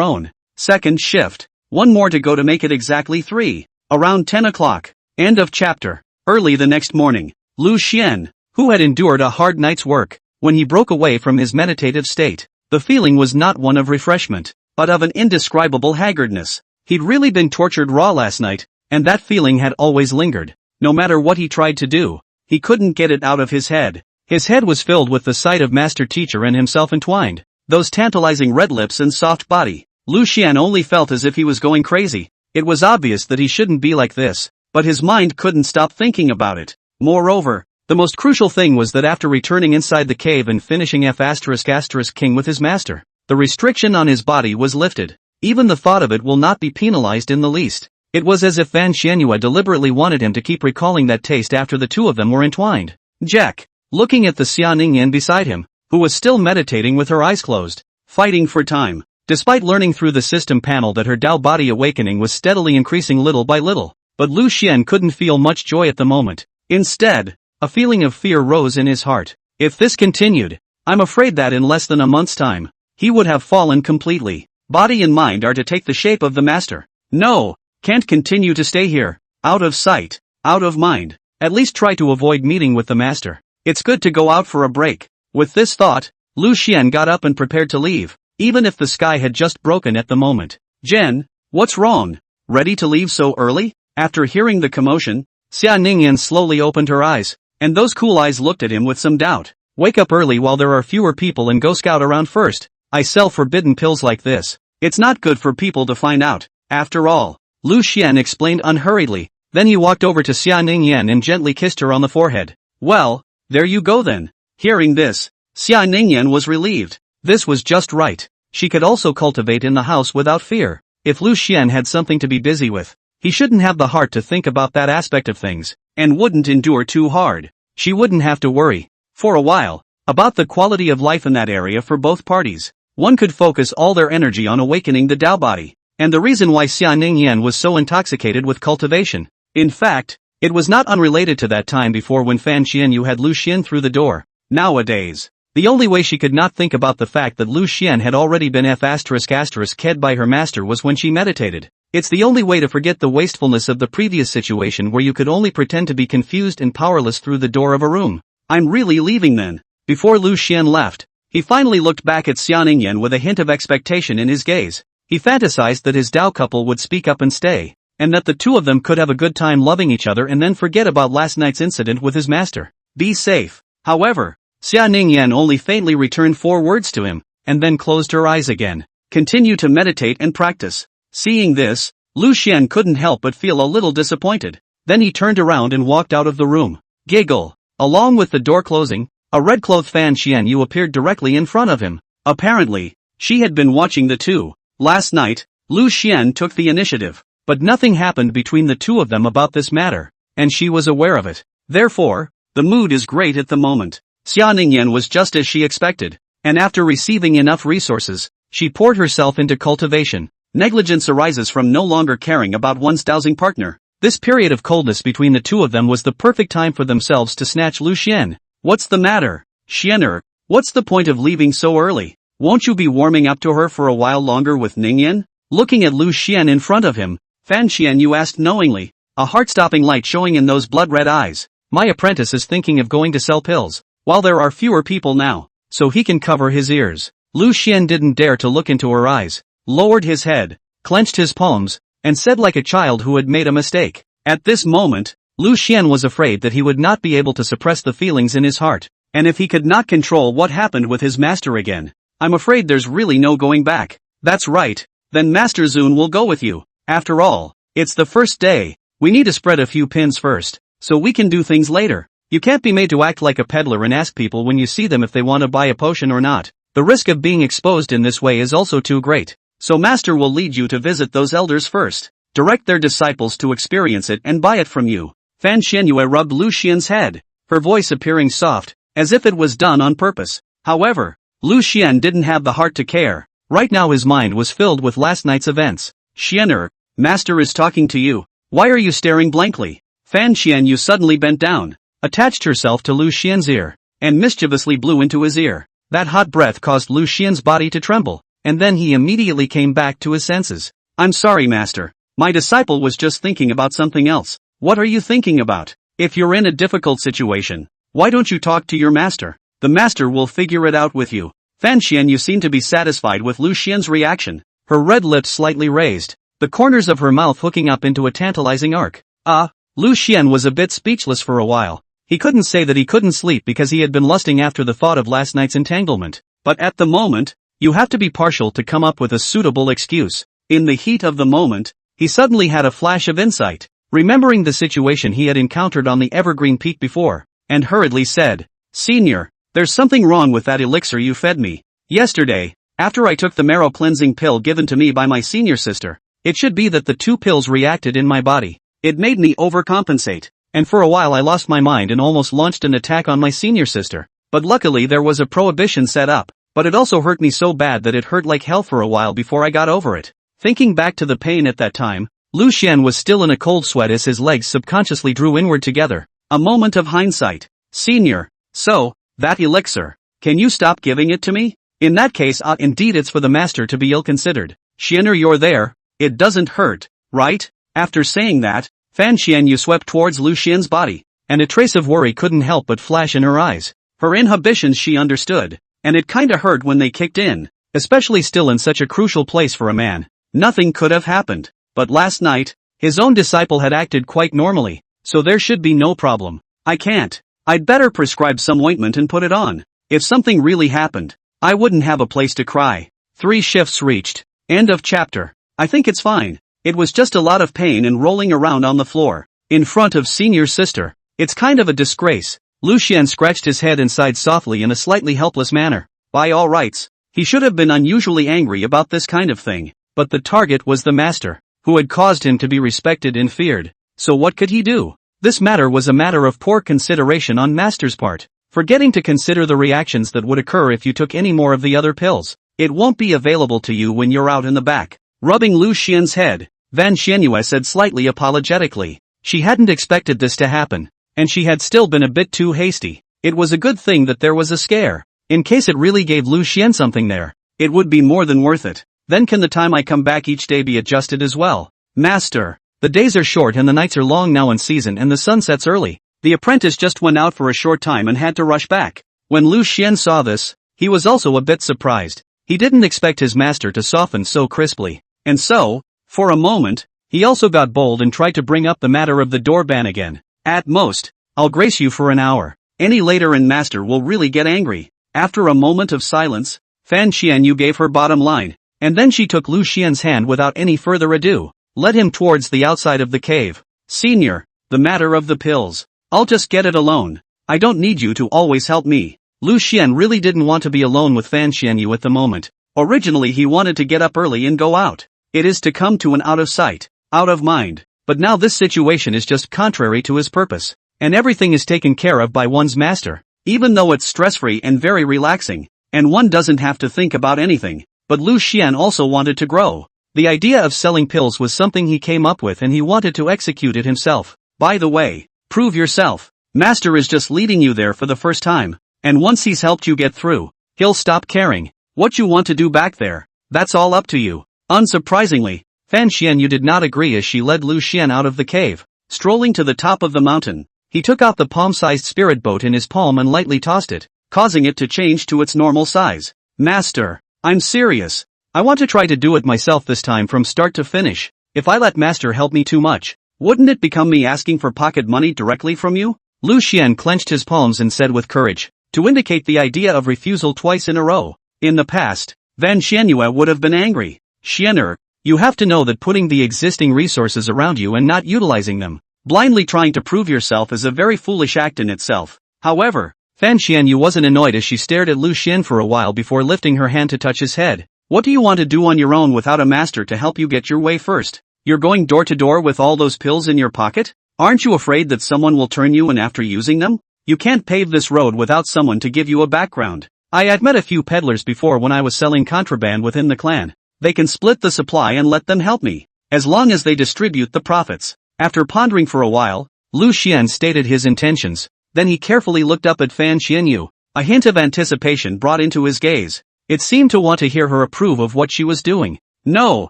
own. Second shift. One more to go to make it exactly 3. Around 10 o'clock. End of chapter. Early the next morning, Lu Xian, who had endured a hard night's work, when he broke away from his meditative state, the feeling was not one of refreshment, but of an indescribable haggardness. He'd really been tortured raw last night, and that feeling had always lingered. No matter what he tried to do, he couldn't get it out of his head. His head was filled with the sight of master teacher and himself entwined. Those tantalizing red lips and soft body. Lu Xian only felt as if he was going crazy. It was obvious that he shouldn't be like this, but his mind couldn't stop thinking about it. Moreover, the most crucial thing was that after returning inside the cave and finishing F***king with his master, the restriction on his body was lifted. Even the thought of it will not be penalized in the least. It was as if Fan Xianyue deliberately wanted him to keep recalling that taste after the two of them were entwined. Jack, looking at the Xia Ningyan beside him, who was still meditating with her eyes closed, fighting for time. Despite learning through the system panel that her Dao body awakening was steadily increasing little by little, but Lu Xian couldn't feel much joy at the moment. Instead, a feeling of fear rose in his heart. If this continued, I'm afraid that in less than a month's time, he would have fallen completely. Body and mind are to take the shape of the master. No, can't continue to stay here, out of sight, out of mind. At least try to avoid meeting with the master. It's good to go out for a break. With this thought, Lu Xian got up and prepared to leave, even if the sky had just broken at the moment. Jen, what's wrong? Ready to leave so early? After hearing the commotion, Xia Ningyan slowly opened her eyes, and those cool eyes looked at him with some doubt. Wake up early while there are fewer people and go scout around first. I sell forbidden pills like this. It's not good for people to find out. After all, Lu Xian explained unhurriedly. Then he walked over to Xia Ningyan and gently kissed her on the forehead. Well, there you go then. Hearing this, Xia Ningyan was relieved. This was just right. She could also cultivate in the house without fear. If Lu Xian had something to be busy with, he shouldn't have the heart to think about that aspect of things, and wouldn't endure too hard. She wouldn't have to worry, for a while, about the quality of life in that area for both parties. One could focus all their energy on awakening the Dao body, and the reason why Xia Ningyan was so intoxicated with cultivation. In fact, it was not unrelated to that time before when Fan Xianyue had Lu Xian through the door. Nowadays, the only way she could not think about the fact that Lu Xian had already been ked by her master was when she meditated. It's the only way to forget the wastefulness of the previous situation where you could only pretend to be confused and powerless through the door of a room. I'm really leaving then. Before Lu Xian left, he finally looked back at Xia Ningyan with a hint of expectation in his gaze. He fantasized that his Dao couple would speak up and stay, and that the two of them could have a good time loving each other and then forget about last night's incident with his master. Be safe. However, Xia Ningyan only faintly returned 4 words to him, and then closed her eyes again. Continue to meditate and practice. Seeing this, Lu Xian couldn't help but feel a little disappointed. Then he turned around and walked out of the room. Giggle. Along with the door closing, a red-clothed Fan Xianyue appeared directly in front of him. Apparently, she had been watching the two. Last night, Lu Xian took the initiative, but nothing happened between the two of them about this matter, and she was aware of it. Therefore, the mood is great at the moment. Xia Ningyan was just as she expected, and after receiving enough resources, she poured herself into cultivation. Negligence arises from no longer caring about one's dowsing partner. This period of coldness between the two of them was the perfect time for themselves to snatch Lu Xian. What's the matter, Xianer? What's the point of leaving so early? Won't you be warming up to her for a while longer with Ningyan? Looking at Lu Xian in front of him, Fan Xianyu asked knowingly, a heart-stopping light showing in those blood-red eyes. My apprentice is thinking of going to sell pills, while there are fewer people now, so he can cover his ears. Lu Xian didn't dare to look into her eyes, lowered his head, clenched his palms, and said like a child who had made a mistake. At this moment, Lu Xian was afraid that he would not be able to suppress the feelings in his heart, and if he could not control what happened with his master again, I'm afraid there's really no going back. That's right, then Master Zun will go with you. After all, it's the first day, we need to spread a few pins first, so we can do things later. You can't be made to act like a peddler and ask people when you see them if they want to buy a potion or not. The risk of being exposed in this way is also too great. So Master will lead you to visit those elders first, direct their disciples to experience it and buy it from you. Fan Xianyue rubbed Lu Xian's head, her voice appearing soft, as if it was done on purpose. However, Lu Xian didn't have the heart to care. Right now his mind was filled with last night's events. Xianer, Master is talking to you. Why are you staring blankly? Fan Xianyu suddenly bent down, attached herself to Lu Xian's ear, and mischievously blew into his ear. That hot breath caused Lu Xian's body to tremble, and then he immediately came back to his senses. I'm sorry, Master. My disciple was just thinking about something else. What are you thinking about? If you're in a difficult situation, why don't you talk to your master? The master will figure it out with you. Fan Xianyu seemed to be satisfied with Lu Xian's reaction, her red lips slightly raised, the corners of her mouth hooking up into a tantalizing arc. Lu Xian was a bit speechless for a while. He couldn't say that he couldn't sleep because he had been lusting after the thought of last night's entanglement. But at the moment, you have to be partial to come up with a suitable excuse. In the heat of the moment, he suddenly had a flash of insight, remembering the situation he had encountered on the Evergreen Peak before, and hurriedly said, Senior, there's something wrong with that elixir you fed me yesterday, after I took the marrow cleansing pill given to me by my senior sister. It should be that the two pills reacted in my body. It made me overcompensate, and for a while I lost my mind and almost launched an attack on my senior sister. But luckily there was a prohibition set up, but it also hurt me so bad that it hurt like hell for a while before I got over it. Thinking back to the pain at that time, Lu Xian was still in a cold sweat as his legs subconsciously drew inward together. A moment of hindsight. Senior, so, that elixir, can you stop giving it to me? In that case, indeed it's for the master to be ill-considered. Xianer, you're there, it doesn't hurt, right? After saying that, Fan Xianyu swept towards Lu Xian's body, and a trace of worry couldn't help but flash in her eyes. Her inhibitions she understood, and it kinda hurt when they kicked in, especially still in such a crucial place for a man. Nothing could have happened, but last night, his own disciple had acted quite normally, so there should be no problem. I can't. I'd better prescribe some ointment and put it on. If something really happened, I wouldn't have a place to cry. 3 shifts reached. End of chapter. I think it's fine. It was just a lot of pain and rolling around on the floor, in front of senior sister. It's kind of a disgrace. Lu Xian scratched his head and sighed softly in a slightly helpless manner. By all rights, he should have been unusually angry about this kind of thing, but the target was the master, who had caused him to be respected and feared. So what could he do? This matter was a matter of poor consideration on master's part, forgetting to consider the reactions that would occur if you took any more of the other pills. It won't be available to you when you're out in the back. Rubbing Lu Xian's head, Fan Xianyue said slightly apologetically. She hadn't expected this to happen, and she had still been a bit too hasty. It was a good thing that there was a scare. In case it really gave Lu Xian something there, it would be more than worth it. Then can the time I come back each day be adjusted as well? Master, the days are short and the nights are long now in season and the sun sets early. The apprentice just went out for a short time and had to rush back. When Lu Xian saw this, he was also a bit surprised. He didn't expect his master to soften so crisply. And so, for a moment, he also got bold and tried to bring up the matter of the door ban again. At most, I'll grace you for an hour. Any later and master will really get angry. After a moment of silence, Fan Xianyu gave her bottom line, and then she took Lu Xian's hand without any further ado, led him towards the outside of the cave. Senior, the matter of the pills. I'll just get it alone. I don't need you to always help me. Lu Xian really didn't want to be alone with Fan Xianyu at the moment. Originally he wanted to get up early and go out. It is to come to an out of sight, out of mind. But now this situation is just contrary to his purpose, and everything is taken care of by one's master, even though it's stress-free and very relaxing, and one doesn't have to think about anything. But Lu Xian also wanted to grow. The idea of selling pills was something he came up with and he wanted to execute it himself. By the way, prove yourself. Master is just leading you there for the first time. And once he's helped you get through, he'll stop caring what you want to do back there. That's all up to you. Unsurprisingly, Fan Xianyu did not agree as she led Lu Xian out of the cave. Strolling to the top of the mountain, he took out the palm-sized spirit boat in his palm and lightly tossed it, causing it to change to its normal size. Master, I'm serious. I want to try to do it myself this time from start to finish. If I let Master help me too much, wouldn't it become me asking for pocket money directly from you? Lu Xian clenched his palms and said with courage, to indicate the idea of refusal twice in a row. In the past, Fan Xianyue would have been angry. Xianer, you have to know that putting the existing resources around you and not utilizing them, blindly trying to prove yourself is a very foolish act in itself. However, Fan Xianyu wasn't annoyed as she stared at Lu Xian for a while before lifting her hand to touch his head. What do you want to do on your own without a master to help you get your way first? You're going door to door with all those pills in your pocket? Aren't you afraid that someone will turn you in after using them? You can't pave this road without someone to give you a background. I had met a few peddlers before when I was selling contraband within the clan. They can split the supply and let them help me, as long as they distribute the profits. After pondering for a while, Lu Xian stated his intentions. Then he carefully looked up at Fan Xianyu. A hint of anticipation brought into his gaze. It seemed to want to hear her approve of what she was doing. No,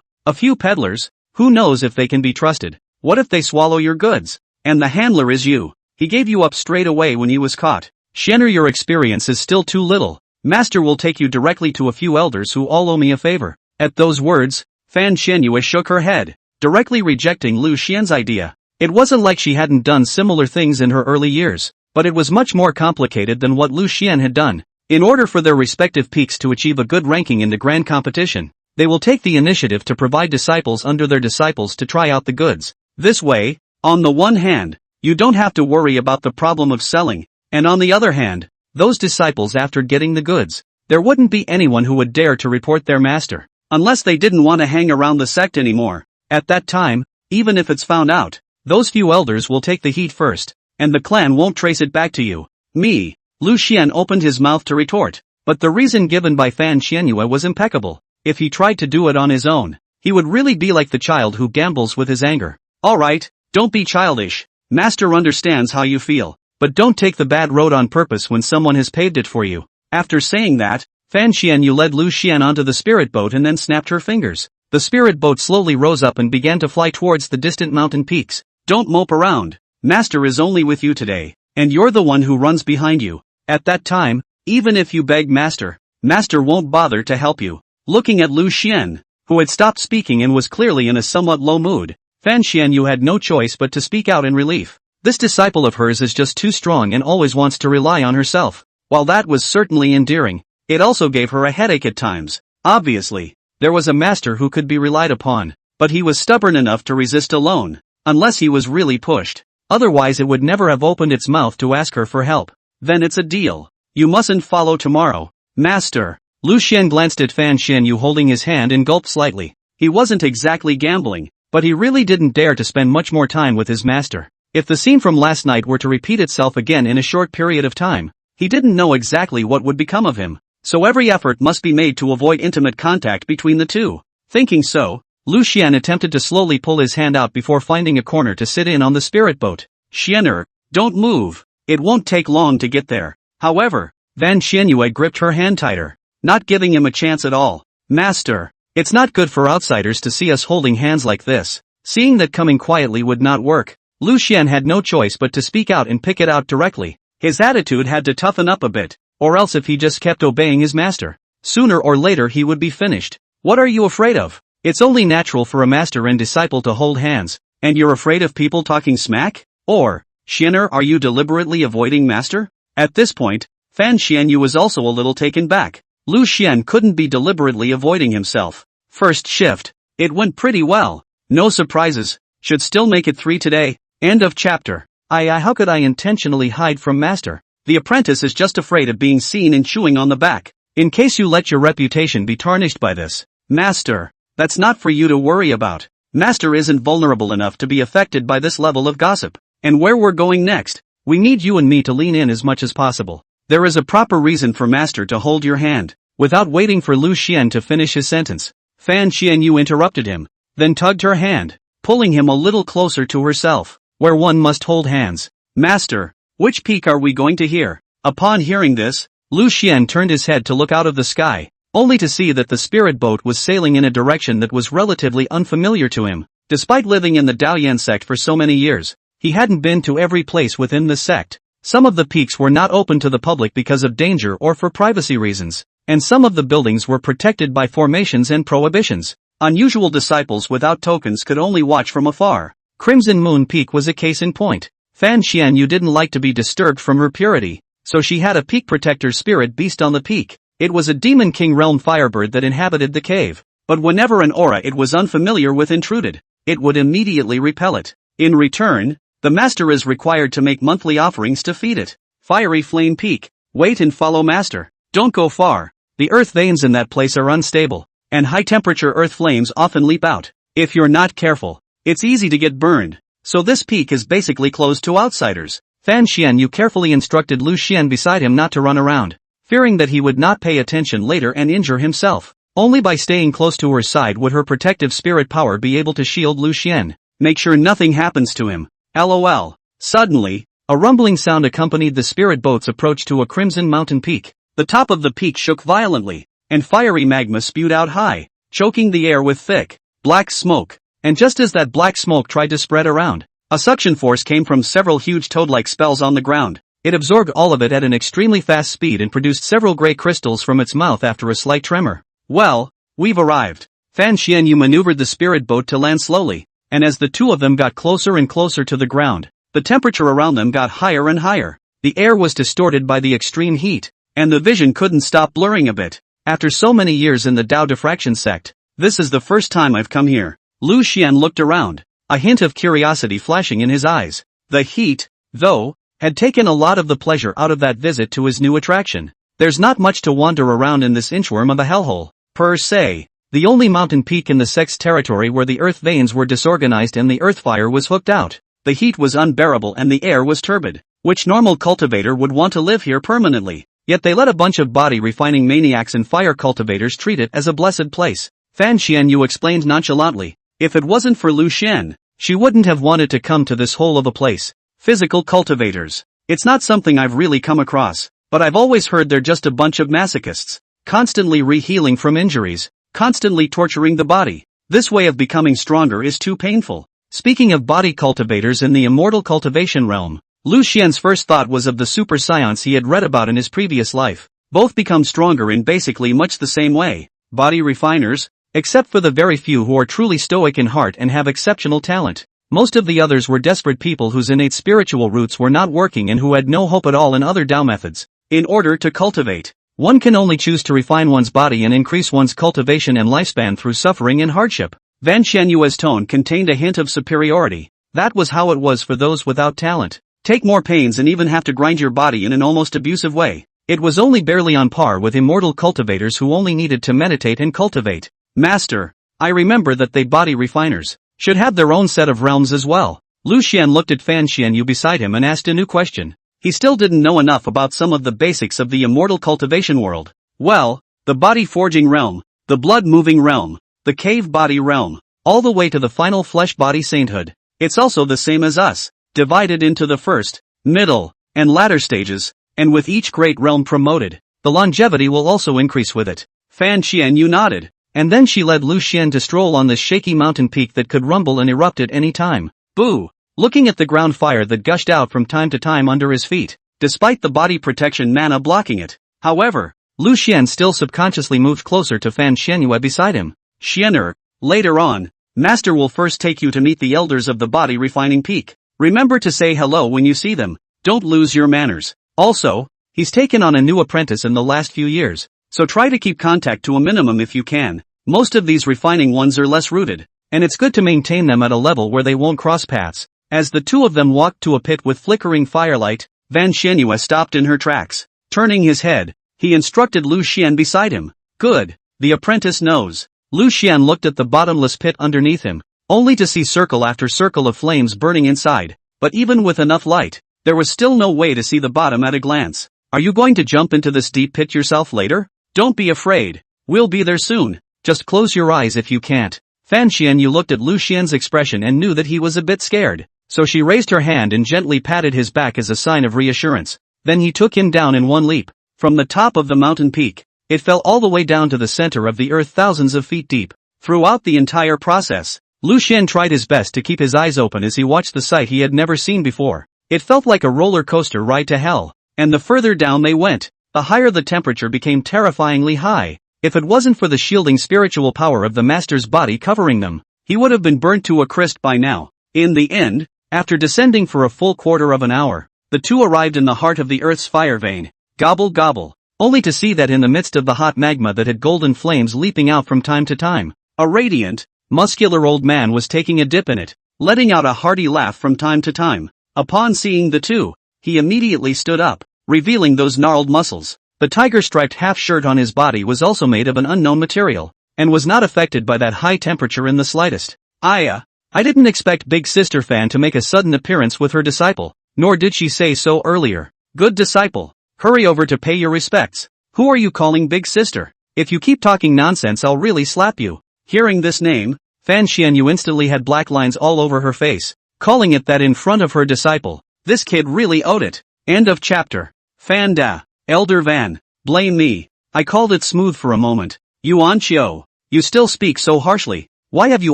a few peddlers, who knows if they can be trusted? What if they swallow your goods? And the handler is you. He gave you up straight away when he was caught. Xianer, your experience is still too little. Master will take you directly to a few elders who all owe me a favor. At those words, Fan Xianyue shook her head, directly rejecting Lu Xian's idea. It wasn't like she hadn't done similar things in her early years, but it was much more complicated than what Lu Xian had done. In order for their respective peaks to achieve a good ranking in the grand competition, they will take the initiative to provide disciples under their disciples to try out the goods. This way, on the one hand, you don't have to worry about the problem of selling, and on the other hand, those disciples after getting the goods, there wouldn't be anyone who would dare to report their master, unless they didn't want to hang around the sect anymore. At that time, even if it's found out, those few elders will take the heat first, and the clan won't trace it back to you. Me. Lu Xian opened his mouth to retort, but the reason given by Fan Xianyue was impeccable. If he tried to do it on his own, he would really be like the child who gambles with his anger. Alright, don't be childish. Master understands how you feel, but don't take the bad road on purpose when someone has paved it for you. After saying that, Fan Xianyu led Lu Xian onto the spirit boat and then snapped her fingers. The spirit boat slowly rose up and began to fly towards the distant mountain peaks. Don't mope around. Master is only with you today, and you're the one who runs behind you. At that time, even if you beg Master won't bother to help you. Looking at Lu Xian, who had stopped speaking and was clearly in a somewhat low mood, Fan Xianyu had no choice but to speak out in relief. This disciple of hers is just too strong and always wants to rely on herself. While that was certainly endearing, it also gave her a headache at times. Obviously, there was a master who could be relied upon, but he was stubborn enough to resist alone, unless he was really pushed. Otherwise it would never have opened its mouth to ask her for help. Then it's a deal. You mustn't follow tomorrow. Master. Lu Xian glanced at Fan Xianyu holding his hand and gulped slightly. He wasn't exactly gambling, but he really didn't dare to spend much more time with his master. If the scene from last night were to repeat itself again in a short period of time, he didn't know exactly what would become of him. So every effort must be made to avoid intimate contact between the two. Thinking so, Lu Xian attempted to slowly pull his hand out before finding a corner to sit in on the spirit boat. Xianer, don't move. It won't take long to get there. However, Fan Xianyue gripped her hand tighter, not giving him a chance at all. Master, it's not good for outsiders to see us holding hands like this. Seeing that coming quietly would not work, Lu Xian had no choice but to speak out and pick it out directly. His attitude had to toughen up a bit, or else if he just kept obeying his master, sooner or later he would be finished. What are you afraid of? It's only natural for a master and disciple to hold hands, and you're afraid of people talking smack? Or, Xianer, are you deliberately avoiding master? At this point, Fan Xianyu was also a little taken back. Lu Xian couldn't be deliberately avoiding himself. First shift. It went pretty well. No surprises. Should still make it 3 today. End of chapter. How could I intentionally hide from master? The apprentice is just afraid of being seen and chewing on the back. In case you let your reputation be tarnished by this. Master, that's not for you to worry about. Master isn't vulnerable enough to be affected by this level of gossip. And where we're going next, we need you and me to lean in as much as possible. There is a proper reason for Master to hold your hand. Without waiting for Lu Xian to finish his sentence, Fan Xianyu interrupted him, then tugged her hand, pulling him a little closer to herself, where one must hold hands. Master, which peak are we going to hear? Upon hearing this, Lu Xian turned his head to look out of the sky, only to see that the spirit boat was sailing in a direction that was relatively unfamiliar to him. Despite living in the Daoyan sect for so many years, he hadn't been to every place within the sect. Some of the peaks were not open to the public because of danger or for privacy reasons, and some of the buildings were protected by formations and prohibitions. Unusual disciples without tokens could only watch from afar. Crimson Moon Peak was a case in point. Fan Xianyu didn't like to be disturbed from her purity, so she had a peak protector spirit beast on the peak. It was a Demon King realm firebird that inhabited the cave, but whenever an aura it was unfamiliar with intruded, it would immediately repel it. In return, the master is required to make monthly offerings to feed it. Fiery Flame Peak. Wait and follow master. Don't go far. The earth veins in that place are unstable, and high-temperature earth flames often leap out. If you're not careful, it's easy to get burned. So this peak is basically closed to outsiders. Fan Xianyu carefully instructed Lu Xian beside him not to run around, fearing that he would not pay attention later and injure himself. Only by staying close to her side would her protective spirit power be able to shield Lu Xian. Make sure nothing happens to him. LOL. Suddenly, a rumbling sound accompanied the spirit boat's approach to a crimson mountain peak. The top of the peak shook violently, and fiery magma spewed out high, choking the air with thick, black smoke. And just as that black smoke tried to spread around, a suction force came from several huge toad-like spells on the ground. It absorbed all of it at an extremely fast speed and produced several gray crystals from its mouth after a slight tremor. Well, we've arrived. Fan Xianyu maneuvered the spirit boat to land slowly, and as the two of them got closer and closer to the ground, the temperature around them got higher and higher. The air was distorted by the extreme heat, and the vision couldn't stop blurring a bit. After so many years in the Dao Diffraction sect, this is the first time I've come here. Lu Xian looked around, a hint of curiosity flashing in his eyes. The heat, though, had taken a lot of the pleasure out of that visit to his new attraction. There's not much to wander around in this inchworm of a hellhole, per se. The only mountain peak in the sect's territory where the earth veins were disorganized and the earth fire was hooked out. The heat was unbearable and the air was turbid. Which normal cultivator would want to live here permanently? Yet they let a bunch of body-refining maniacs and fire cultivators treat it as a blessed place. Fan Xianyu explained nonchalantly. If it wasn't for Lu Xian, she wouldn't have wanted to come to this hole of a place. Physical cultivators. It's not something I've really come across, but I've always heard they're just a bunch of masochists, constantly re-healing from injuries, constantly torturing the body. This way of becoming stronger is too painful. Speaking of body cultivators in the immortal cultivation realm, Lu Xian's first thought was of the super science he had read about in his previous life. Both become stronger in basically much the same way. Body refiners, except for the very few who are truly stoic in heart and have exceptional talent. Most of the others were desperate people whose innate spiritual roots were not working and who had no hope at all in other Dao methods. In order to cultivate, one can only choose to refine one's body and increase one's cultivation and lifespan through suffering and hardship. Fan Xianyu's tone contained a hint of superiority. That was how it was for those without talent. Take more pains and even have to grind your body in an almost abusive way. It was only barely on par with immortal cultivators who only needed to meditate and cultivate. Master, I remember that they body refiners should have their own set of realms as well. Lu Xian looked at Fan Xianyu beside him and asked a new question. He still didn't know enough about some of the basics of the immortal cultivation world. Well, the body forging realm, the blood moving realm, the cave body realm, all the way to the final flesh body sainthood. It's also the same as us, divided into the first, middle, and latter stages, and with each great realm promoted, the longevity will also increase with it. Fan Xianyu nodded. And then she led Lu Xian to stroll on this shaky mountain peak that could rumble and erupt at any time. Boo! Looking at the ground fire that gushed out from time to time under his feet, despite the body protection mana blocking it. However, Lu Xian still subconsciously moved closer to Fan Xianyu beside him. Xianer, later on, Master will first take you to meet the elders of the body refining peak. Remember to say hello when you see them. Don't lose your manners. Also, he's taken on a new apprentice in the last few years, so try to keep contact to a minimum if you can. Most of these refining ones are less rooted, and it's good to maintain them at a level where they won't cross paths. As the two of them walked to a pit with flickering firelight, Fan Xianyu stopped in her tracks. Turning his head, he instructed Lu Xian beside him. Good, the apprentice knows. Lu Xian looked at the bottomless pit underneath him, only to see circle after circle of flames burning inside. But even with enough light, there was still no way to see the bottom at a glance. Are you going to jump into this deep pit yourself later? Don't be afraid. We'll be there soon. Just close your eyes if you can't. Fan Xianyu looked at Lu Xian's expression and knew that he was a bit scared, so she raised her hand and gently patted his back as a sign of reassurance. Then he took him down in one leap. From the top of the mountain peak, it fell all the way down to the center of the earth thousands of feet deep. Throughout the entire process, Lu Xian tried his best to keep his eyes open as he watched the sight he had never seen before. It felt like a roller coaster ride to hell, and the further down they went, the higher the temperature became terrifyingly high. If it wasn't for the shielding spiritual power of the master's body covering them, he would have been burnt to a crisp by now. In the end, after descending for a full quarter of an hour, the two arrived in the heart of the earth's fire vein. Gobble gobble. Only to see that in the midst of the hot magma that had golden flames leaping out from time to time, a radiant, muscular old man was taking a dip in it, letting out a hearty laugh from time to time. Upon seeing the two, he immediately stood up, revealing those gnarled muscles. The tiger-striped half-shirt on his body was also made of an unknown material, and was not affected by that high temperature in the slightest. I didn't expect Big Sister Fan to make a sudden appearance with her disciple, nor did she say so earlier. Good disciple, hurry over to pay your respects. Who are you calling Big Sister? If you keep talking nonsense I'll really slap you. Hearing this name, Fan Xianyu instantly had black lines all over her face, calling it that in front of her disciple. This kid really owed it. End of chapter. Fan Da. Elder Van. Blame me. I called it smooth for a moment. Yuan Qiu. You still speak so harshly. Why have you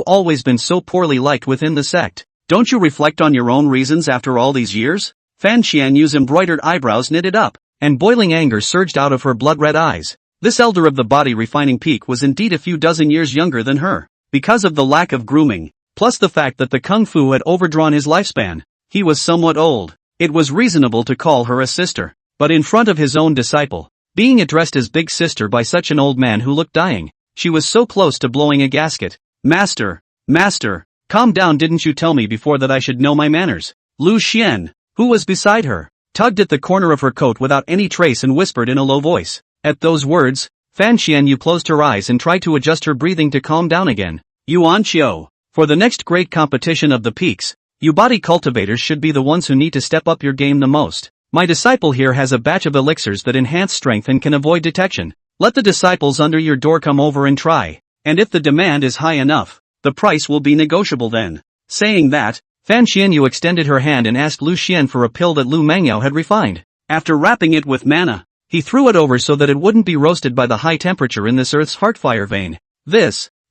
always been so poorly liked within the sect? Don't you reflect on your own reasons after all these years? Fan Xianyu's embroidered eyebrows knitted up, and boiling anger surged out of her blood-red eyes. This elder of the body refining peak was indeed a few dozen years younger than her. Because of the lack of grooming, plus the fact that the kung fu had overdrawn his lifespan, he was somewhat old. It was reasonable to call her a sister. But in front of his own disciple, being addressed as Big Sister by such an old man who looked dying, she was so close to blowing a gasket. Master, calm down, didn't you tell me before that I should know my manners? Lu Xian, who was beside her, tugged at the corner of her coat without any trace and whispered in a low voice. At those words, Fan Xianyu closed her eyes and tried to adjust her breathing to calm down again. Yuan Qiu, for the next great competition of the peaks, you body cultivators should be the ones who need to step up your game the most. My disciple here has a batch of elixirs that enhance strength and can avoid detection. Let the disciples under your door come over and try, and if the demand is high enough, the price will be negotiable then. Saying that, Fan Xianyu extended her hand and asked Lu Xian for a pill that Lu Mangyao had refined. After wrapping it with manna, he threw it over so that it wouldn't be roasted by the high temperature in this earth's heart fire vein.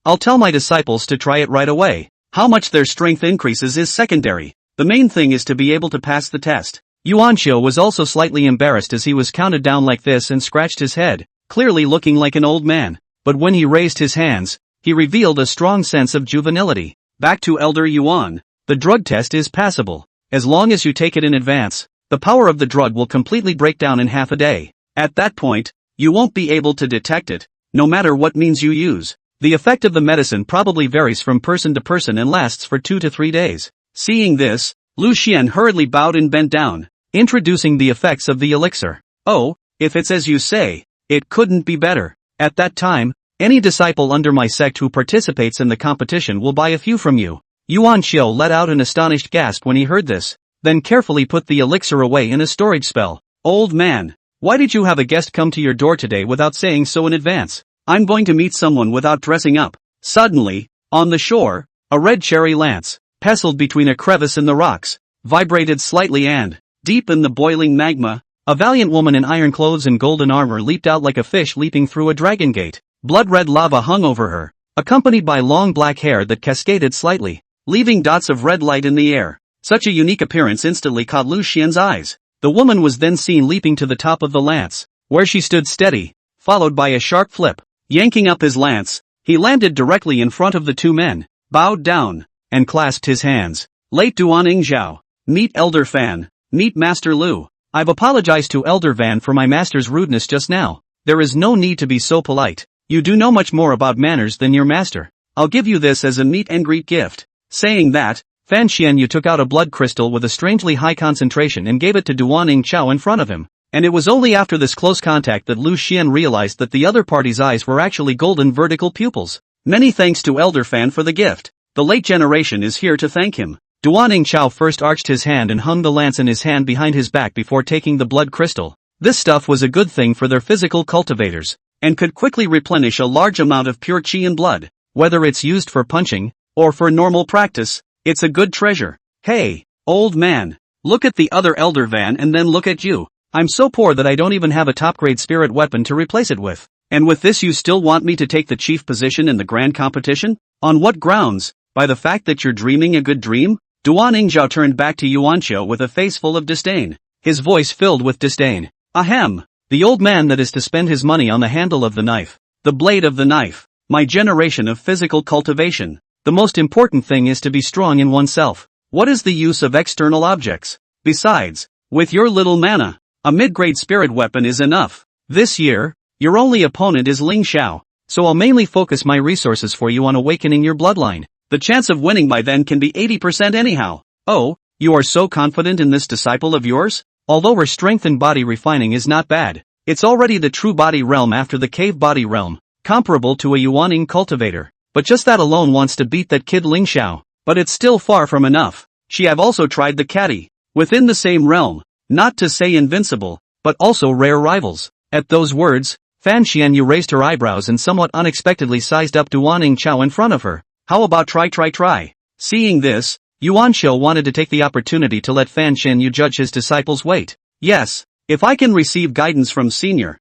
I'll tell my disciples to try it right away. How much their strength increases is secondary. The main thing is to be able to pass the test. Yuan Qiu was also slightly embarrassed as he was counted down like this and scratched his head, clearly looking like an old man. But when he raised his hands, he revealed a strong sense of juvenility. Back to Elder Yuan, the drug test is passable. As long as you take it in advance, the power of the drug will completely break down in half a day. At that point, you won't be able to detect it, no matter what means you use. The effect of the medicine probably varies from person to person and lasts for 2 to 3 days. Seeing this, Lu Xian hurriedly bowed and bent down, introducing the effects of the elixir. Oh, if it's as you say, it couldn't be better. At that time, any disciple under my sect who participates in the competition will buy a few from you. Yuan Qiu let out an astonished gasp when he heard this, then carefully put the elixir away in a storage spell. Old man, why did you have a guest come to your door today without saying so in advance? I'm going to meet someone without dressing up. Suddenly, on the shore, a red cherry lance, pestled between a crevice in the rocks, vibrated slightly and, deep in the boiling magma, a valiant woman in iron clothes and golden armor leaped out like a fish leaping through a dragon gate. Blood-red lava hung over her, accompanied by long black hair that cascaded slightly, leaving dots of red light in the air. Such a unique appearance instantly caught Lu Xian's eyes. The woman was then seen leaping to the top of the lance, where she stood steady, followed by a sharp flip. Yanking up his lance, he landed directly in front of the two men, bowed down, and clasped his hands. Late Duan Ningxiao, meet Elder Fan. Meet Master Lu. I've apologized to Elder Van for my master's rudeness just now. There is no need to be so polite. You do know much more about manners than your master. I'll give you this as a meet and greet gift. Saying that, Fan Xianyu took out a blood crystal with a strangely high concentration and gave it to Duan Ningxiao in front of him. And it was only after this close contact that Lu Xian realized that the other party's eyes were actually golden vertical pupils. Many thanks to Elder Fan for the gift. The late generation is here to thank him. Duan Ningxiao first arched his hand and hung the lance in his hand behind his back before taking the blood crystal. This stuff was a good thing for their physical cultivators, and could quickly replenish a large amount of pure qi and blood. Whether it's used for punching, or for normal practice, it's a good treasure. Hey, old man, look at the other Elder Van and then look at you. I'm so poor that I don't even have a top-grade spirit weapon to replace it with. And with this you still want me to take the chief position in the grand competition? On what grounds? By the fact that you're dreaming a good dream? Ningxiao turned back to Yuanqiu with a face full of disdain. His voice filled with disdain. Ahem! The old man that is to spend his money on the handle of the knife. The blade of the knife. My generation of physical cultivation. The most important thing is to be strong in oneself. What is the use of external objects? Besides, with your little mana, a mid-grade spirit weapon is enough. This year, your only opponent is Lingxiao, so I'll mainly focus my resources for you on awakening your bloodline. The chance of winning by then can be 80% anyhow. Oh, you are so confident in this disciple of yours? Although her strength and body refining is not bad, it's already the true body realm after the cave body realm, comparable to a Yuaning cultivator. But just that alone wants to beat that kid Lingxiao. But it's still far from enough. She have also tried the caddy. Within the same realm, not to say invincible, but also rare rivals. At those words, Fan Xianyu raised her eyebrows and somewhat unexpectedly sized up Duan Ningxiao in front of her. How about try? Seeing this, Yuanqiu wanted to take the opportunity to let Fan Xianyu judge his disciple's weight. Yes, if I can receive guidance from Senior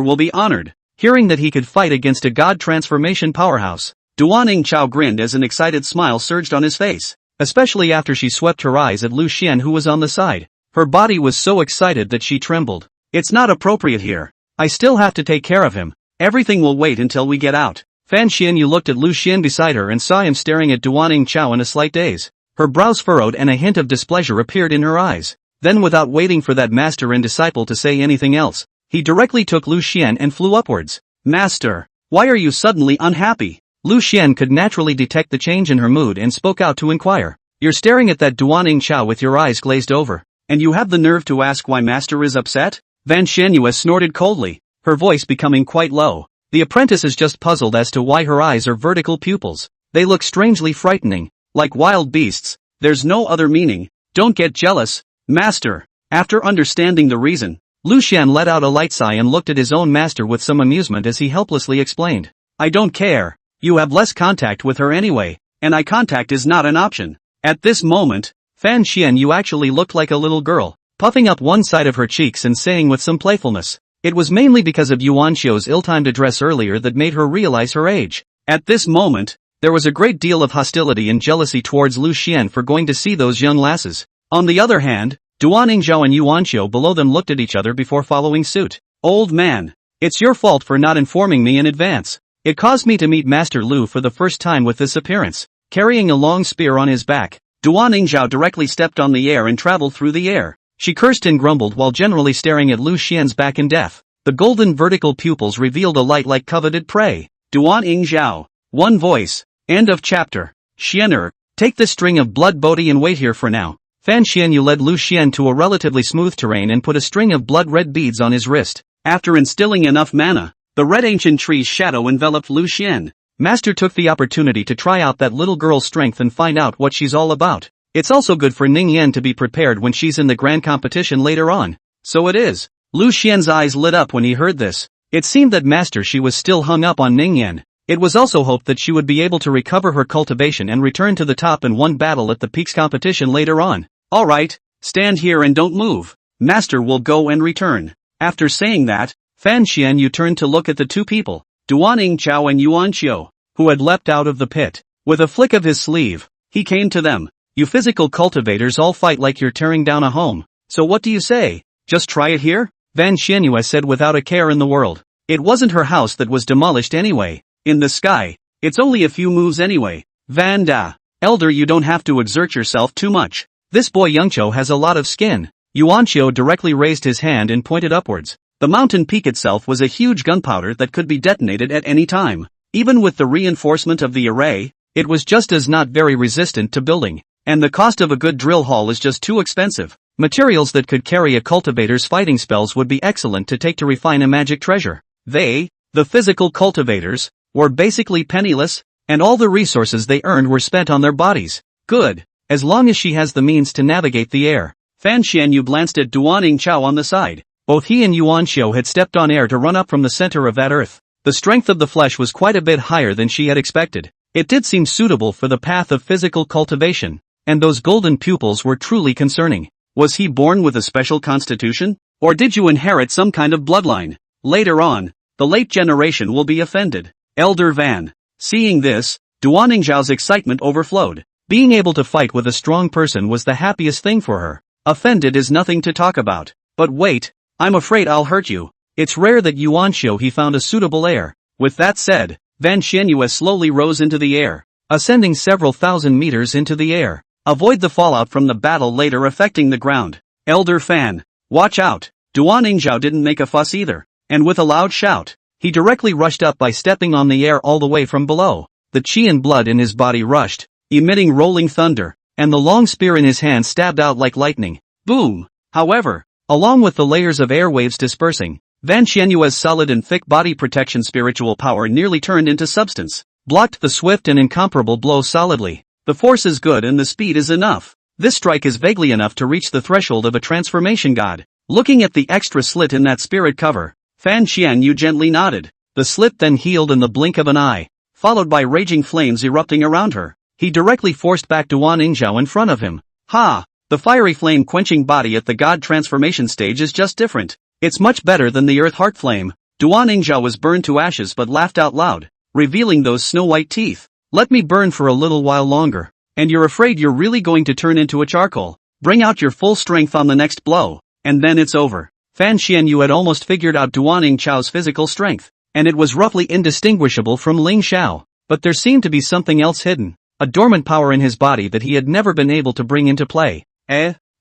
will be honored. Hearing that he could fight against a god transformation powerhouse, Duan Ningxiao grinned as an excited smile surged on his face, especially after she swept her eyes at Lu Xian who was on the side. Her body was so excited that she trembled. It's not appropriate here. I still have to take care of him. Everything will wait until we get out. Fan Xianyu looked at Lu Xian beside her and saw him staring at Duan Ningxiao in a slight daze. Her brows furrowed and a hint of displeasure appeared in her eyes. Then without waiting for that master and disciple to say anything else, he directly took Lu Xian and flew upwards. Master, why are you suddenly unhappy? Lu Xian could naturally detect the change in her mood and spoke out to inquire. You're staring at that Duan Ningxiao with your eyes glazed over, and you have the nerve to ask why master is upset? Fan Xianyu snorted coldly, her voice becoming quite low. The apprentice is just puzzled as to why her eyes are vertical pupils. They look strangely frightening, like wild beasts. There's no other meaning. Don't get jealous, master. After understanding the reason, Lu Xian let out a light sigh and looked at his own master with some amusement as he helplessly explained. I don't care. You have less contact with her anyway, and eye contact is not an option. At this moment, Fan Xianyu actually looked like a little girl, puffing up one side of her cheeks and saying with some playfulness. It was mainly because of Yuanqiu's ill-timed address earlier that made her realize her age. At this moment, there was a great deal of hostility and jealousy towards Lu Xian for going to see those young lasses. On the other hand, Duan Ningxiao and Yuanqiu below them looked at each other before following suit. Old man, it's your fault for not informing me in advance. It caused me to meet Master Lu for the first time with this appearance. Carrying a long spear on his back, Duan Ningxiao directly stepped on the air and traveled through the air. She cursed and grumbled while generally staring at Lu Xian's back in death. The golden vertical pupils revealed a light like coveted prey. Duan Ningxiao. One voice. End of chapter. Xianer, take this string of blood Bodhi and wait here for now. Fan Xianyu led Lu Xian to a relatively smooth terrain and put a string of blood-red beads on his wrist. After instilling enough mana, the red ancient tree's shadow enveloped Lu Xian. Master took the opportunity to try out that little girl's strength and find out what she's all about. It's also good for Ningyan to be prepared when she's in the grand competition later on. So it is. Lu Xian's eyes lit up when he heard this. It seemed that Master she was still hung up on Ningyan. It was also hoped that she would be able to recover her cultivation and return to the top in one battle at the Peaks competition later on. Alright, stand here and don't move. Master will go and return. After saying that, Fan Xianyu turned to look at the two people, Duan Ningxiao and Yuanqiu, who had leapt out of the pit. With a flick of his sleeve, he came to them. You physical cultivators all fight like you're tearing down a home. So what do you say? Just try it here? Fan Xianyu said without a care in the world. It wasn't her house that was demolished anyway. In the sky, it's only a few moves anyway. Vanda. Elder, you don't have to exert yourself too much. This boy Yangqiu has a lot of skin. Yuanqiu directly raised his hand and pointed upwards. The mountain peak itself was a huge gunpowder that could be detonated at any time. Even with the reinforcement of the array, it was just as not very resistant to building. And the cost of a good drill hall is just too expensive. Materials that could carry a cultivator's fighting spells would be excellent to take to refine a magic treasure. They, the physical cultivators, were basically penniless, and all the resources they earned were spent on their bodies. Good. As long as she has the means to navigate the air. Fan Xianyu glanced at Duan Ningxiao on the side. Both he and Yuanqiu had stepped on air to run up from the center of that earth. The strength of the flesh was quite a bit higher than she had expected. It did seem suitable for the path of physical cultivation. And those golden pupils were truly concerning. Was he born with a special constitution? Or did you inherit some kind of bloodline? Later on, the late generation will be offended. Elder Van. Seeing this, Duan Ningxiao's excitement overflowed. Being able to fight with a strong person was the happiest thing for her. Offended is nothing to talk about. But wait, I'm afraid I'll hurt you. It's rare that Yuanxiu he found a suitable heir. With that said, Van Xianyue slowly rose into the air, ascending several thousand meters into the air. Avoid the fallout from the battle later affecting the ground. Elder Fan. Watch out. Duan Ningxiao didn't make a fuss either. And with a loud shout, he directly rushed up by stepping on the air all the way from below. The qi and blood in his body rushed, emitting rolling thunder, and the long spear in his hand stabbed out like lightning. Boom! However, along with the layers of airwaves dispersing, Van Xianyue's solid and thick body protection spiritual power nearly turned into substance, blocked the swift and incomparable blow solidly. The force is good and the speed is enough. This strike is vaguely enough to reach the threshold of a transformation god. Looking at the extra slit in that spirit cover, Fan Xianyu gently nodded. The slit then healed in the blink of an eye, followed by raging flames erupting around her. He directly forced back Duan Ningxiao in front of him. Ha! The fiery flame-quenching body at the god transformation stage is just different. It's much better than the earth heart flame. Duan Ningxiao was burned to ashes but laughed out loud, revealing those snow-white teeth. Let me burn for a little while longer. And you're afraid you're really going to turn into a charcoal? Bring out your full strength on the next blow, and then it's over. Fan Xianyu had almost figured out Duan Ningxiao's physical strength, and it was roughly indistinguishable from Lingxiao. But there seemed to be something else hidden, a dormant power in his body that he had never been able to bring into play.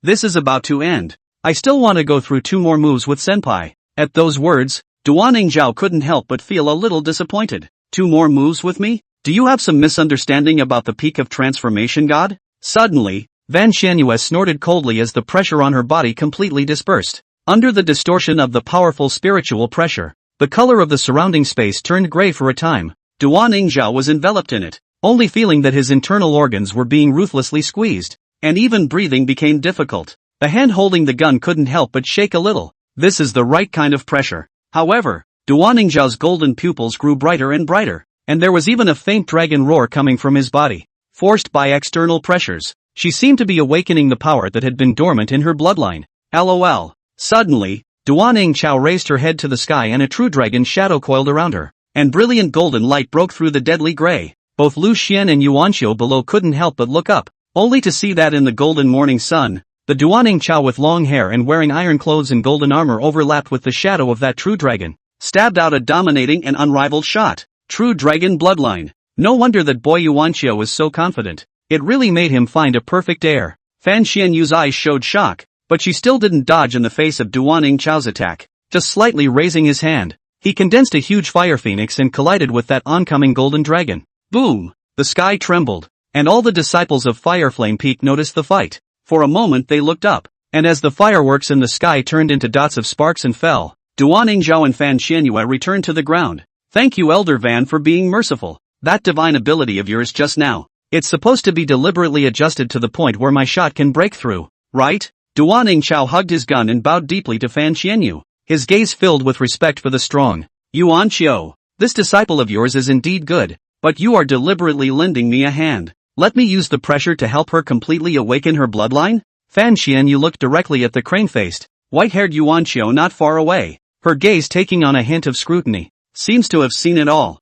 This is about to end. I still want to go through 2 more moves with Senpai. At those words, Duan Ningxiao couldn't help but feel a little disappointed. 2 more moves with me? Do you have some misunderstanding about the peak of transformation god? Suddenly, Van Xianyue snorted coldly as the pressure on her body completely dispersed. Under the distortion of the powerful spiritual pressure, the color of the surrounding space turned gray for a time. Duan Ningxiao was enveloped in it, only feeling that his internal organs were being ruthlessly squeezed, and even breathing became difficult. The hand holding the gun couldn't help but shake a little. This is the right kind of pressure. However, Duan Ningxiao's golden pupils grew brighter and brighter, and there was even a faint dragon roar coming from his body. Forced by external pressures, she seemed to be awakening the power that had been dormant in her bloodline. LOL. Suddenly, Duan Ningxiao raised her head to the sky and a true dragon shadow coiled around her, and brilliant golden light broke through the deadly gray. Both Lu Xian and Yuanxiu below couldn't help but look up, only to see that in the golden morning sun, the Duan Ningxiao with long hair and wearing iron clothes and golden armor overlapped with the shadow of that true dragon, stabbed out a dominating and unrivaled shot. True dragon bloodline. No wonder that boy Yuanxiu was so confident. It really made him find a perfect heir. Fan Xianyu's eyes showed shock, but she still didn't dodge in the face of Duan Ningxiao's attack, just slightly raising his hand. He condensed a huge fire phoenix and collided with that oncoming golden dragon. Boom! The sky trembled, and all the disciples of Fireflame Peak noticed the fight. For a moment they looked up, and as the fireworks in the sky turned into dots of sparks and fell, Duan Ningxiao and Fan Xianyue returned to the ground. Thank you Elder Van for being merciful. That divine ability of yours just now, it's supposed to be deliberately adjusted to the point where my shot can break through, right? Duan Ningxiao hugged his gun and bowed deeply to Fan Xianyu, his gaze filled with respect for the strong Yuanxiu. This disciple of yours is indeed good, but you are deliberately lending me a hand. Let me use the pressure to help her completely awaken her bloodline? Fan Xianyu looked directly at the crane-faced, white-haired Yuanxiu not far away, her gaze taking on a hint of scrutiny. Seems to have seen it all.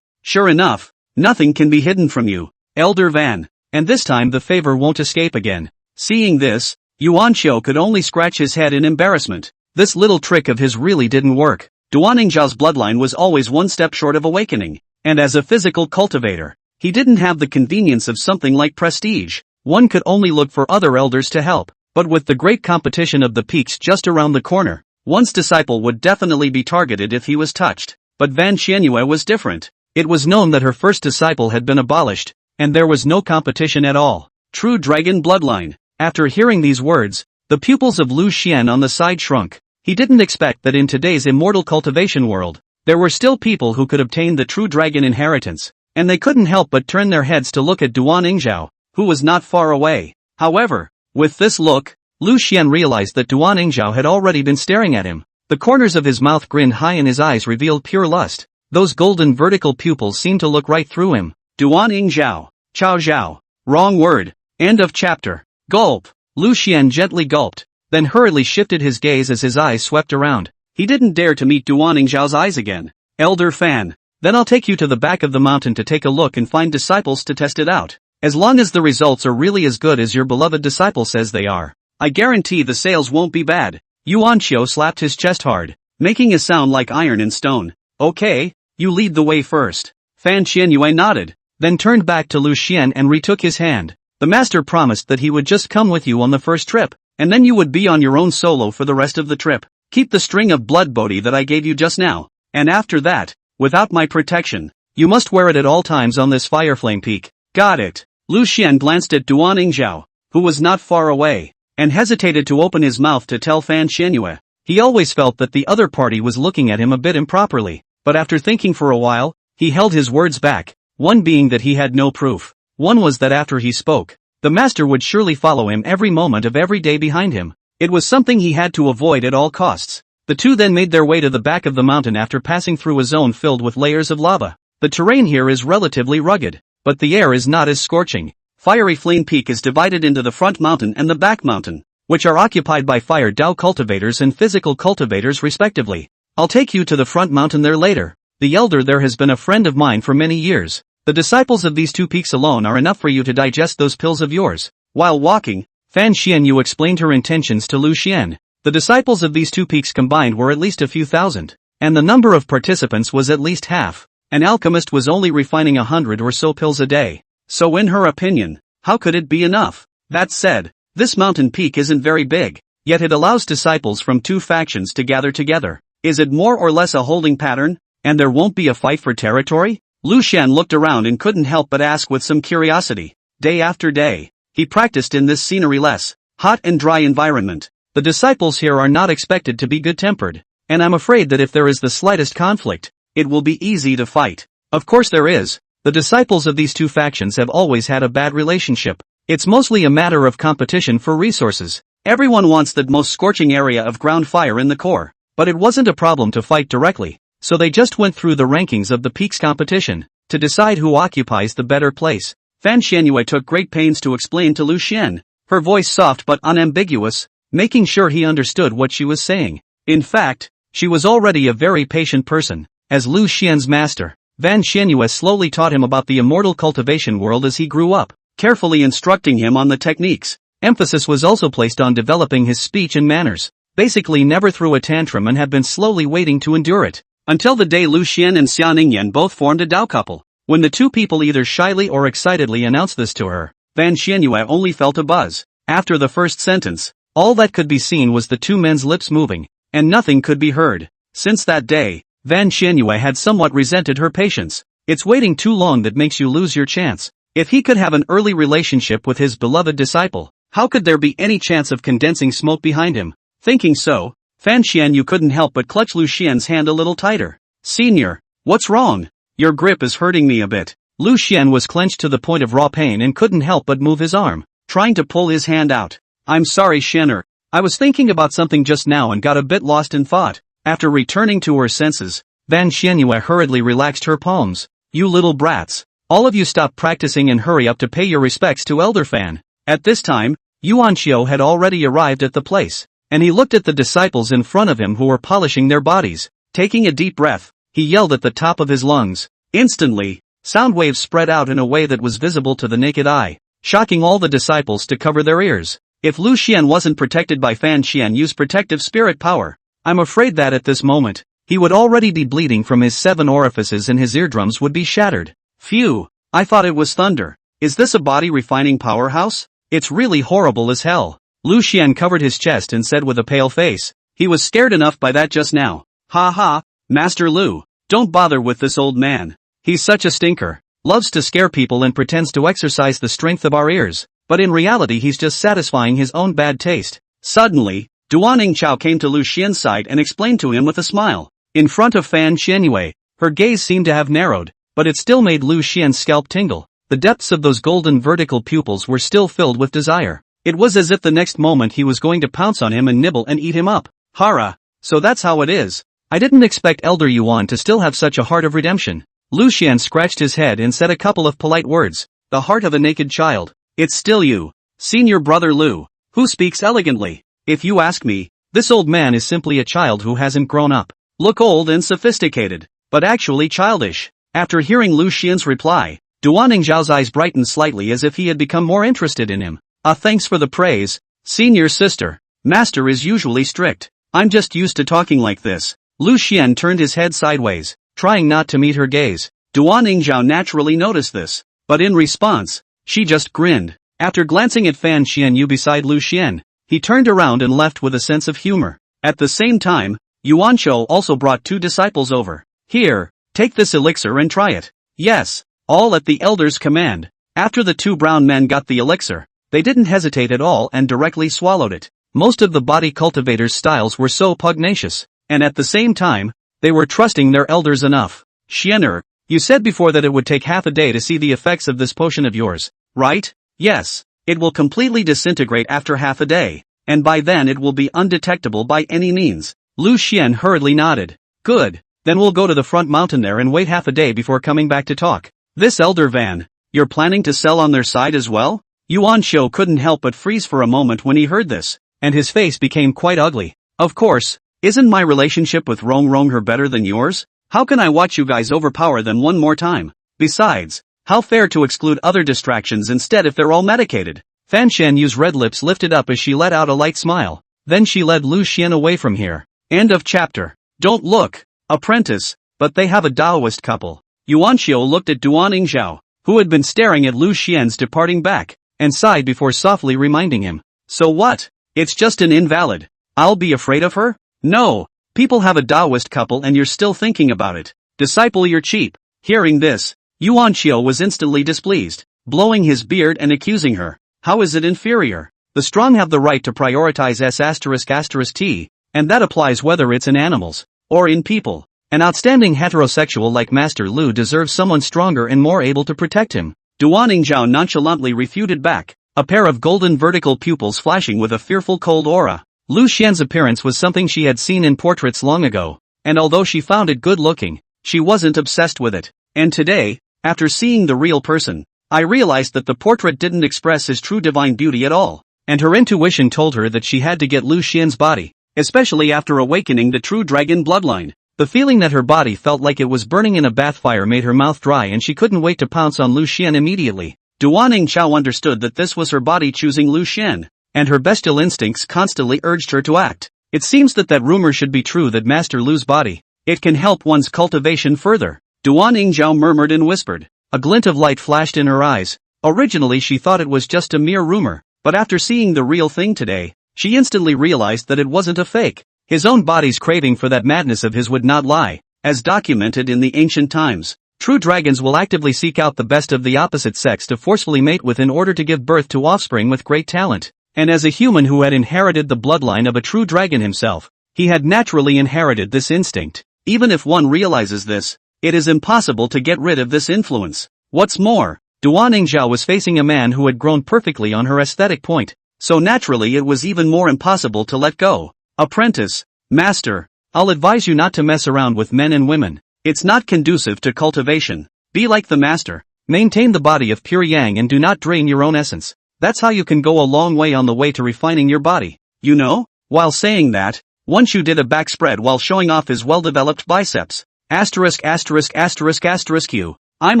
Sure enough, nothing can be hidden from you, Elder Van, and this time the favor won't escape again. Seeing this, Yuanxiu could only scratch his head in embarrassment. This little trick of his really didn't work. Duan Ningxiao's bloodline was always one step short of awakening, and as a physical cultivator, he didn't have the convenience of something like prestige. One could only look for other elders to help, but with the great competition of the peaks just around the corner, one's disciple would definitely be targeted if he was touched. But Van Xianyue was different. It was known that her first disciple had been abolished, and there was no competition at all. True dragon bloodline. After hearing these words, the pupils of Lu Xian on the side shrunk. He didn't expect that in today's immortal cultivation world, there were still people who could obtain the true dragon inheritance, and they couldn't help but turn their heads to look at Duan Ningxiao, who was not far away. However, with this look, Lu Xian realized that Duan Ningxiao had already been staring at him. The corners of his mouth grinned high and his eyes revealed pure lust. Those golden vertical pupils seemed to look right through him. Duan Ningxiao. Chao Zhao. Wrong word. End of chapter. Gulp. Lu Xian gently gulped. then hurriedly shifted his gaze as his eyes swept around. He didn't dare to meet Duan Ningxiao's eyes again. Elder Fan. Then I'll take you to the back of the mountain to take a look and find disciples to test it out. As long as the results are really as good as your beloved disciple says they are, I guarantee the sales won't be bad. Yuanqiu slapped his chest hard, making a sound like iron and stone. Okay, you lead the way first. Fan Qianyue nodded, then turned back to Lu Xian and retook his hand. The master promised that he would just come with you on the first trip, and then you would be on your own solo for the rest of the trip. Keep the string of blood bodhi that I gave you just now, and after that, without my protection, you must wear it at all times on this fireflame peak. Got it. Lu Xian glanced at Duan Ningxiao, who was not far away, and hesitated to open his mouth to tell Fan Qianyue. He always felt that the other party was looking at him a bit improperly, but after thinking for a while, he held his words back, one being that he had no proof. One was that after he spoke, the master would surely follow him every moment of every day behind him. It was something he had to avoid at all costs. The two then made their way to the back of the mountain after passing through a zone filled with layers of lava. The terrain here is relatively rugged, but the air is not as scorching. Fiery Flame Peak is divided into the front mountain and the back mountain, which are occupied by fire Dao cultivators and physical cultivators respectively. I'll take you to the front mountain there later. The elder there has been a friend of mine for many years. The disciples of these two peaks alone are enough for you to digest those pills of yours. While walking, Fan Qianyue explained her intentions to Lu Xian. The disciples of these two peaks combined were at least a few thousand, and the number of participants was at least half. An alchemist was only refining 100 or so pills a day. So in her opinion, how could it be enough? That said, this mountain peak isn't very big, yet it allows disciples from two factions to gather together. Is it more or less a holding pattern, and there won't be a fight for territory? Lu Xian looked around and couldn't help but ask with some curiosity. Day after day, he practiced in this scenery-less, hot and dry environment. The disciples here are not expected to be good-tempered, and I'm afraid that if there is the slightest conflict, it will be easy to fight. Of course there is. The disciples of these two factions have always had a bad relationship. It's mostly a matter of competition for resources. Everyone wants that most scorching area of ground fire in the core, but it wasn't a problem to fight directly, so they just went through the rankings of the peaks competition to decide who occupies the better place. Fan Qianyue took great pains to explain to Lu Xian, her voice soft but unambiguous, making sure he understood what she was saying. In fact, she was already a very patient person. As Lu Xian's master, Fan Qianyue slowly taught him about the immortal cultivation world as he grew up, carefully instructing him on the techniques. Emphasis was also placed on developing his speech and manners. Basically never threw a tantrum and had been slowly waiting to endure it, until the day Lu Xian and Xia Ningyan both formed a Dao couple. When the two people either shyly or excitedly announced this to her, Fan Qianyue only felt a buzz. After the first sentence, all that could be seen was the two men's lips moving, and nothing could be heard. Since that day, Fan Qianyue had somewhat resented her patience. It's waiting too long that makes you lose your chance. If he could have an early relationship with his beloved disciple, how could there be any chance of condensing smoke behind him? Thinking so, Fan Qianyue couldn't help but clutch Lu Xian's hand a little tighter. Senior, what's wrong? Your grip is hurting me a bit. Lu Xian was clenched to the point of raw pain and couldn't help but move his arm, trying to pull his hand out. I'm sorry, Xianer. I was thinking about something just now and got a bit lost in thought. After returning to her senses, Fan Qianyue hurriedly relaxed her palms. You little brats. All of you stop practicing and hurry up to pay your respects to Elder Fan. At this time, Yuanqiu had already arrived at the place, and he looked at the disciples in front of him who were polishing their bodies. Taking a deep breath, he yelled at the top of his lungs. Instantly, sound waves spread out in a way that was visible to the naked eye, shocking all the disciples to cover their ears. If Lu Xian wasn't protected by Fan Qianyue's protective spirit power, I'm afraid that at this moment, he would already be bleeding from his 7 orifices and his eardrums would be shattered. Phew, I thought it was thunder. Is this a body refining powerhouse? It's really horrible as hell. Lu Xian covered his chest and said with a pale face. He was scared enough by that just now. Ha ha, Master Lu, don't bother with this old man. He's such a stinker, loves to scare people and pretends to exercise the strength of our ears, but in reality he's just satisfying his own bad taste. Suddenly, Duan Ningxiao came to Lu Xian's side and explained to him with a smile. In front of Fan Qianyue, her gaze seemed to have narrowed, but it still made Lu Xian's scalp tingle. The depths of those golden vertical pupils were still filled with desire. It was as if the next moment he was going to pounce on him and nibble and eat him up. Hara, so that's how it is. I didn't expect Elder Yuan to still have such a heart of redemption. Lu Xian scratched his head and said a couple of polite words. The heart of a naked child. It's still you, senior brother Lu, who speaks elegantly. If you ask me, this old man is simply a child who hasn't grown up. Look old and sophisticated, but actually childish. After hearing Lu Xian's reply, Duan Ningxiao's eyes brightened slightly as if he had become more interested in him. Thanks for the praise, senior sister. Master is usually strict. I'm just used to talking like this. Lu Xian turned his head sideways, trying not to meet her gaze. Duan Ningxiao naturally noticed this, but in response, she just grinned. After glancing at Fan Xianyu beside Lu Xian, he turned around and left with a sense of humor. At the same time, Yuanqiu also brought 2 disciples over. Here, take this elixir and try it. Yes, all at the elder's command. After the 2 brown men got the elixir, they didn't hesitate at all and directly swallowed it. Most of the body cultivators' styles were so pugnacious, and at the same time, they were trusting their elders enough. Xianer, you said before that it would take half a day to see the effects of this potion of yours, right? Yes, it will completely disintegrate after half a day, and by then it will be undetectable by any means. Lu Xian hurriedly nodded. Good, then we'll go to the front mountain there and wait half a day before coming back to talk. This elder van, you're planning to sell on their side as well? Yuanqiu couldn't help but freeze for a moment when he heard this, and his face became quite ugly. Of course, isn't my relationship with Rong her better than yours? How can I watch you guys overpower them one more time? Besides, how fair to exclude other distractions instead if they're all medicated? Fan Xianyu's red lips lifted up as she let out a light smile. Then she led Lu Xian away from here. End of chapter. Don't look, apprentice, but they have a Taoist couple. Yuanqiu looked at Duan Ningxiao, who had been staring at Lu Xian's departing back, and sighed before softly reminding him. So what? It's just an invalid. I'll be afraid of her? No, people have a Taoist couple and you're still thinking about it. Disciple, you're cheap. Hearing this, Yuanqiu was instantly displeased, blowing his beard and accusing her. How is it inferior? The strong have the right to prioritize S***T, and that applies whether it's in animals or in people. An outstanding heterosexual like Master Lu deserves someone stronger and more able to protect him. Duan Ningxiao nonchalantly refuted back, a pair of golden vertical pupils flashing with a fearful cold aura. Lu Xian's appearance was something she had seen in portraits long ago, and although she found it good-looking, she wasn't obsessed with it. And today, after seeing the real person, I realized that the portrait didn't express his true divine beauty at all, and her intuition told her that she had to get Lu Xian's body, especially after awakening the true dragon bloodline. The feeling that her body felt like it was burning in a bathfire made her mouth dry and she couldn't wait to pounce on Lu Xian immediately. Duan Ningxiao understood that this was her body choosing Lu Xian, and her bestial instincts constantly urged her to act. It seems that rumor should be true that Master Lu's body, it can help one's cultivation further. Duan Ningxiao murmured and whispered. A glint of light flashed in her eyes. Originally she thought it was just a mere rumor, but after seeing the real thing today, she instantly realized that it wasn't a fake. His own body's craving for that madness of his would not lie. As documented in the ancient times, true dragons will actively seek out the best of the opposite sex to forcefully mate with in order to give birth to offspring with great talent. And as a human who had inherited the bloodline of a true dragon himself, he had naturally inherited this instinct. Even if one realizes this, it is impossible to get rid of this influence. What's more, Duan Ningxiao was facing a man who had grown perfectly on her aesthetic point, so naturally it was even more impossible to let go. Apprentice, master, I'll advise you not to mess around with men and women. It's not conducive to cultivation. Be like the master. Maintain the body of pure yang and do not drain your own essence. That's how you can go a long way on the way to refining your body. You know? While saying that, once you did a back spread while showing off his well-developed biceps. Q. I'm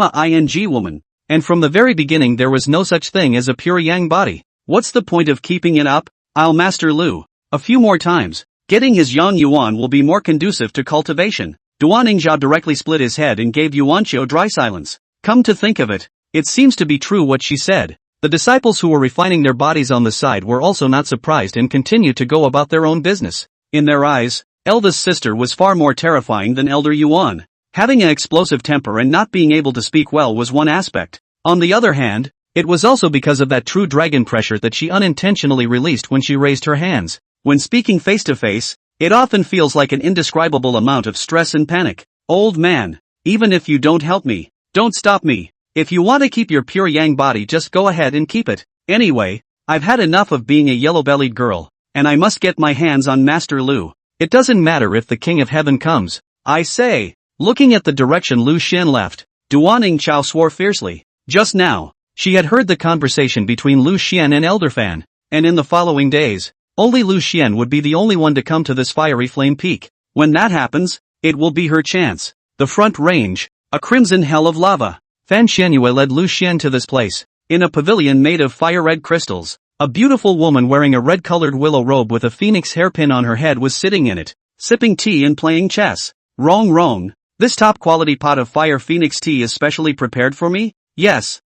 a ing woman. And from the very beginning there was no such thing as a pure yang body. What's the point of keeping it up? I'll master Lu. A few more times. Getting his yang yuan will be more conducive to cultivation. Duan Ningxiao directly split his head and gave Yuanqiu dry silence. Come to think of it, it seems to be true what she said. The disciples who were refining their bodies on the side were also not surprised and continued to go about their own business. In their eyes, eldest sister was far more terrifying than elder Yuan. Having an explosive temper and not being able to speak well was one aspect. On the other hand, it was also because of that true dragon pressure that she unintentionally released when she raised her hands. When speaking face to face, it often feels like an indescribable amount of stress and panic. Old man, even if you don't help me, don't stop me. If you want to keep your pure yang body, just go ahead and keep it. Anyway, I've had enough of being a yellow-bellied girl, and I must get my hands on Master Lu. It doesn't matter if the King of Heaven comes. I say. Looking at the direction Lu Xian left, Duan Ningxiao swore fiercely. Just now, she had heard the conversation between Lu Xian and Elder Fan, and in the following days, Only Lu Xian would be the only one to come to this fiery flame peak. When that happens, it will be her chance. The front range, a crimson hell of lava. Fan Xianyue led Lu Xian to this place. In a pavilion made of fire-red crystals, a beautiful woman wearing a red-colored willow robe with a phoenix hairpin on her head was sitting in it, sipping tea and playing chess. Wrong. This top-quality pot of fire phoenix tea is specially prepared for me? Yes.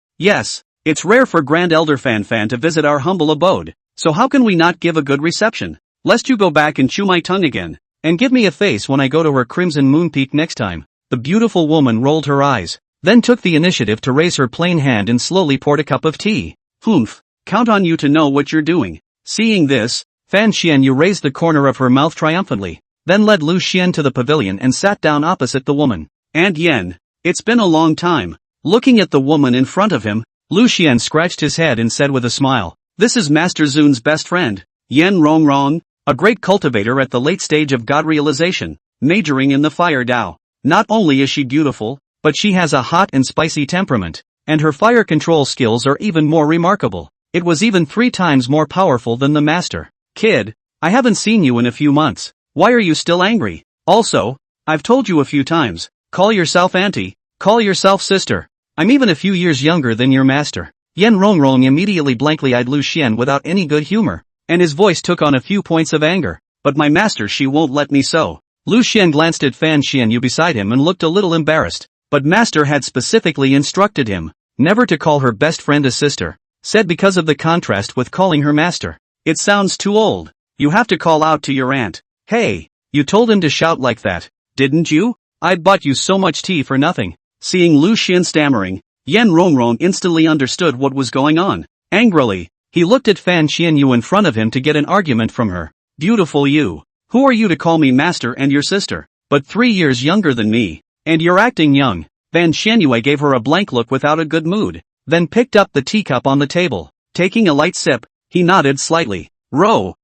It's rare for Grand Elder Fan to visit our humble abode, so how can we not give a good reception? Lest you go back and chew my tongue again, and give me a face when I go to her Crimson Moon Peak next time. The beautiful woman rolled her eyes, then took the initiative to raise her plain hand and slowly poured a cup of tea. Humph, count on you to know what you're doing. Seeing this, Fan Xianyu raised the corner of her mouth triumphantly, then led Lu Xian to the pavilion and sat down opposite the woman. Aunt Yen, it's been a long time. Looking at the woman in front of him, Lu Xian scratched his head and said with a smile, "This is Master Zun's best friend, Yen Rongrong, a great cultivator at the late stage of God realization, majoring in the fire Dao. Not only is she beautiful, but she has a hot and spicy temperament, and her fire control skills are even more remarkable. It was even 3 times more powerful than the master. Kid, I haven't seen you in a few months. Why are you still angry? Also, I've told you a few times, call yourself auntie, call yourself sister. I'm even a few years younger than your master." Yen Rongrong immediately blankly eyed Lu Xian without any good humor, and his voice took on a few points of anger. "But my master, she won't let me so." Lu Xian glanced at Fan Xianyu beside him and looked a little embarrassed. But master had specifically instructed him never to call her best friend a sister, said because of the contrast with calling her master. "It sounds too old. You have to call out to your aunt." "Hey, you told him to shout like that, didn't you? I'd bought you so much tea for nothing." Seeing Lu Xian stammering, Yen Rongrong instantly understood what was going on. Angrily, he looked at Fan Xianyu in front of him to get an argument from her. "Beautiful you. Who are you to call me master and your sister? But 3 years younger than me. And you're acting young." Fan Xianyue gave her a blank look without a good mood, then picked up the teacup on the table. Taking a light sip, he nodded slightly. Ro.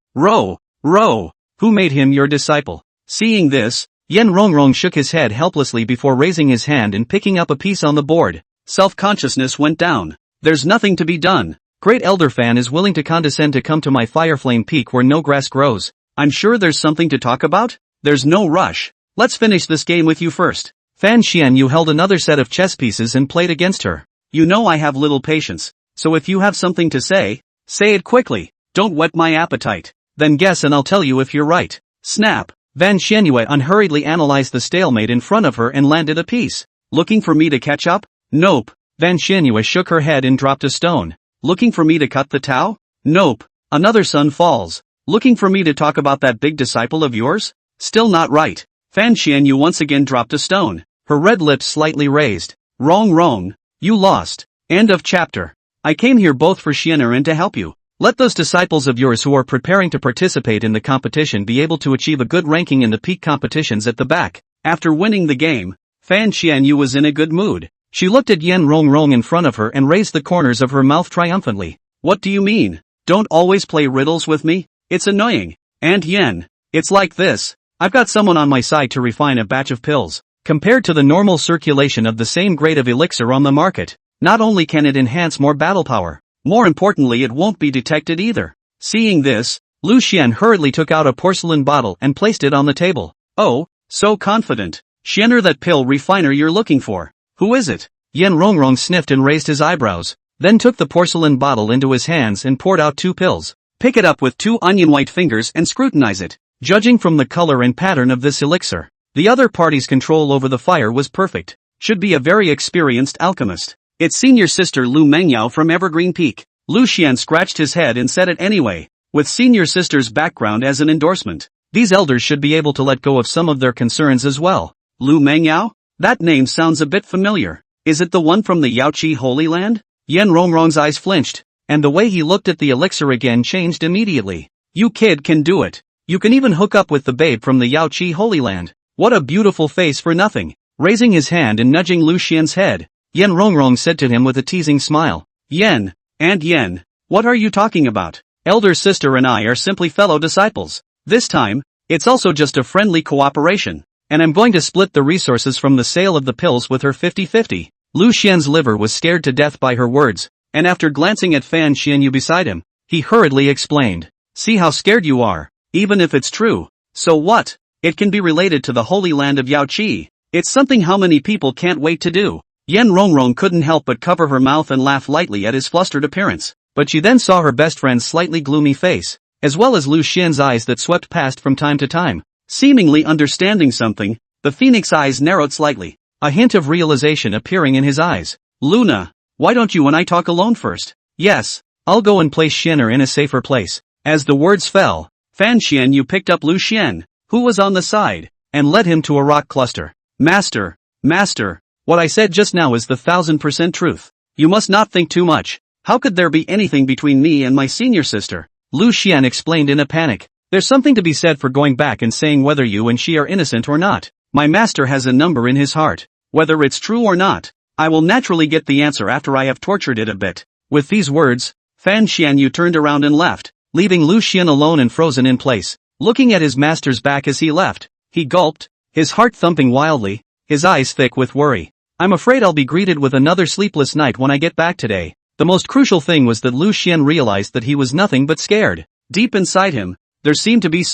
Who made him your disciple?" Seeing this, Yen Rongrong shook his head helplessly before raising his hand and picking up a piece on the board. Self-consciousness went down. "There's nothing to be done. Great Elder Fan is willing to condescend to come to my Fireflame Peak where no grass grows. I'm sure there's something to talk about? There's no rush. Let's finish this game with you first." Fan Xianyu held another set of chess pieces and played against her. "You know I have little patience, so if you have something to say it quickly. Don't whet my appetite. Then guess and I'll tell you if you're right." Snap. Fan Xianyue unhurriedly analyzed the stalemate in front of her and landed a piece. "Looking for me to catch up?" "Nope." Fan Xianyue shook her head and dropped a stone. "Looking for me to cut the Tao?" "Nope." Another sun falls. "Looking for me to talk about that big disciple of yours?" "Still not right." Fan Xianyu once again dropped a stone, her red lips slightly raised. Wrong. You lost. End of chapter. I came here both for Xianer and to help you. Let those disciples of yours who are preparing to participate in the competition be able to achieve a good ranking in the peak competitions at the back. After winning the game, Fan Xianyu was in a good mood. She looked at Yen Rongrong in front of her and raised the corners of her mouth triumphantly. "What do you mean? Don't always play riddles with me? It's annoying. Aunt Yen, it's like this. I've got someone on my side to refine a batch of pills. Compared to the normal circulation of the same grade of elixir on the market, not only can it enhance more battle power, more importantly it won't be detected either." Seeing this, Lu Xian hurriedly took out a porcelain bottle and placed it on the table. "Oh, so confident. Xianer, that pill refiner you're looking for. Who is it?" Yen Rongrong sniffed and raised his eyebrows, then took the porcelain bottle into his hands and poured out 2 pills. "Pick it up with 2 onion-white fingers and scrutinize it. Judging from the color and pattern of this elixir, the other party's control over the fire was perfect. Should be a very experienced alchemist. It's senior sister Lu Mengyao from Evergreen Peak." Lu Xian scratched his head and said it anyway, with senior sister's background as an endorsement. These elders should be able to let go of some of their concerns as well. Lu Mengyao? That name sounds a bit familiar. Is it the one from the Yaoqi Holy Land? Yen Rongrong's eyes flinched, and the way he looked at the elixir again changed immediately. "You kid can do it. You can even hook up with the babe from the Yaoqi Holy Land. What a beautiful face for nothing." Raising his hand and nudging Lu Xian's head, Yen Rongrong said to him with a teasing smile. "Yen, Aunt Yen, what are you talking about? Elder sister and I are simply fellow disciples. This time, it's also just a friendly cooperation, and I'm going to split the resources from the sale of the pills with her 50-50. Lu Xian's liver was scared to death by her words, and after glancing at Fan Xianyu beside him, he hurriedly explained. See how scared you are. Even if it's true. So what? It can be related to the holy land of Yaoqi. It's something how many people can't wait to do. Yan Rongrong couldn't help but cover her mouth and laugh lightly at his flustered appearance. But she then saw her best friend's slightly gloomy face, as well as Lu Xian's eyes that swept past from time to time. Seemingly understanding something, the phoenix eyes narrowed slightly, a hint of realization appearing in his eyes. Luna, why don't you and I talk alone first? Yes, I'll go and place Xian'er in a safer place. As the words fell, Fan Xianyu picked up Lu Xian, who was on the side, and led him to a rock cluster. Master, what I said just now is the 1000% truth. You must not think too much. How could there be anything between me and my senior sister? Lu Xian explained in a panic. There's something to be said for going back and saying whether you and she are innocent or not. My master has a number in his heart. Whether it's true or not, I will naturally get the answer after I have tortured it a bit. With these words, Fan Xianyu turned around and left, leaving Lu Xian alone and frozen in place. Looking at his master's back as he left, he gulped, his heart thumping wildly, his eyes thick with worry. I'm afraid I'll be greeted with another sleepless night when I get back today. The most crucial thing was that Lu Xian realized that he was nothing but scared. Deep inside him, there seemed to be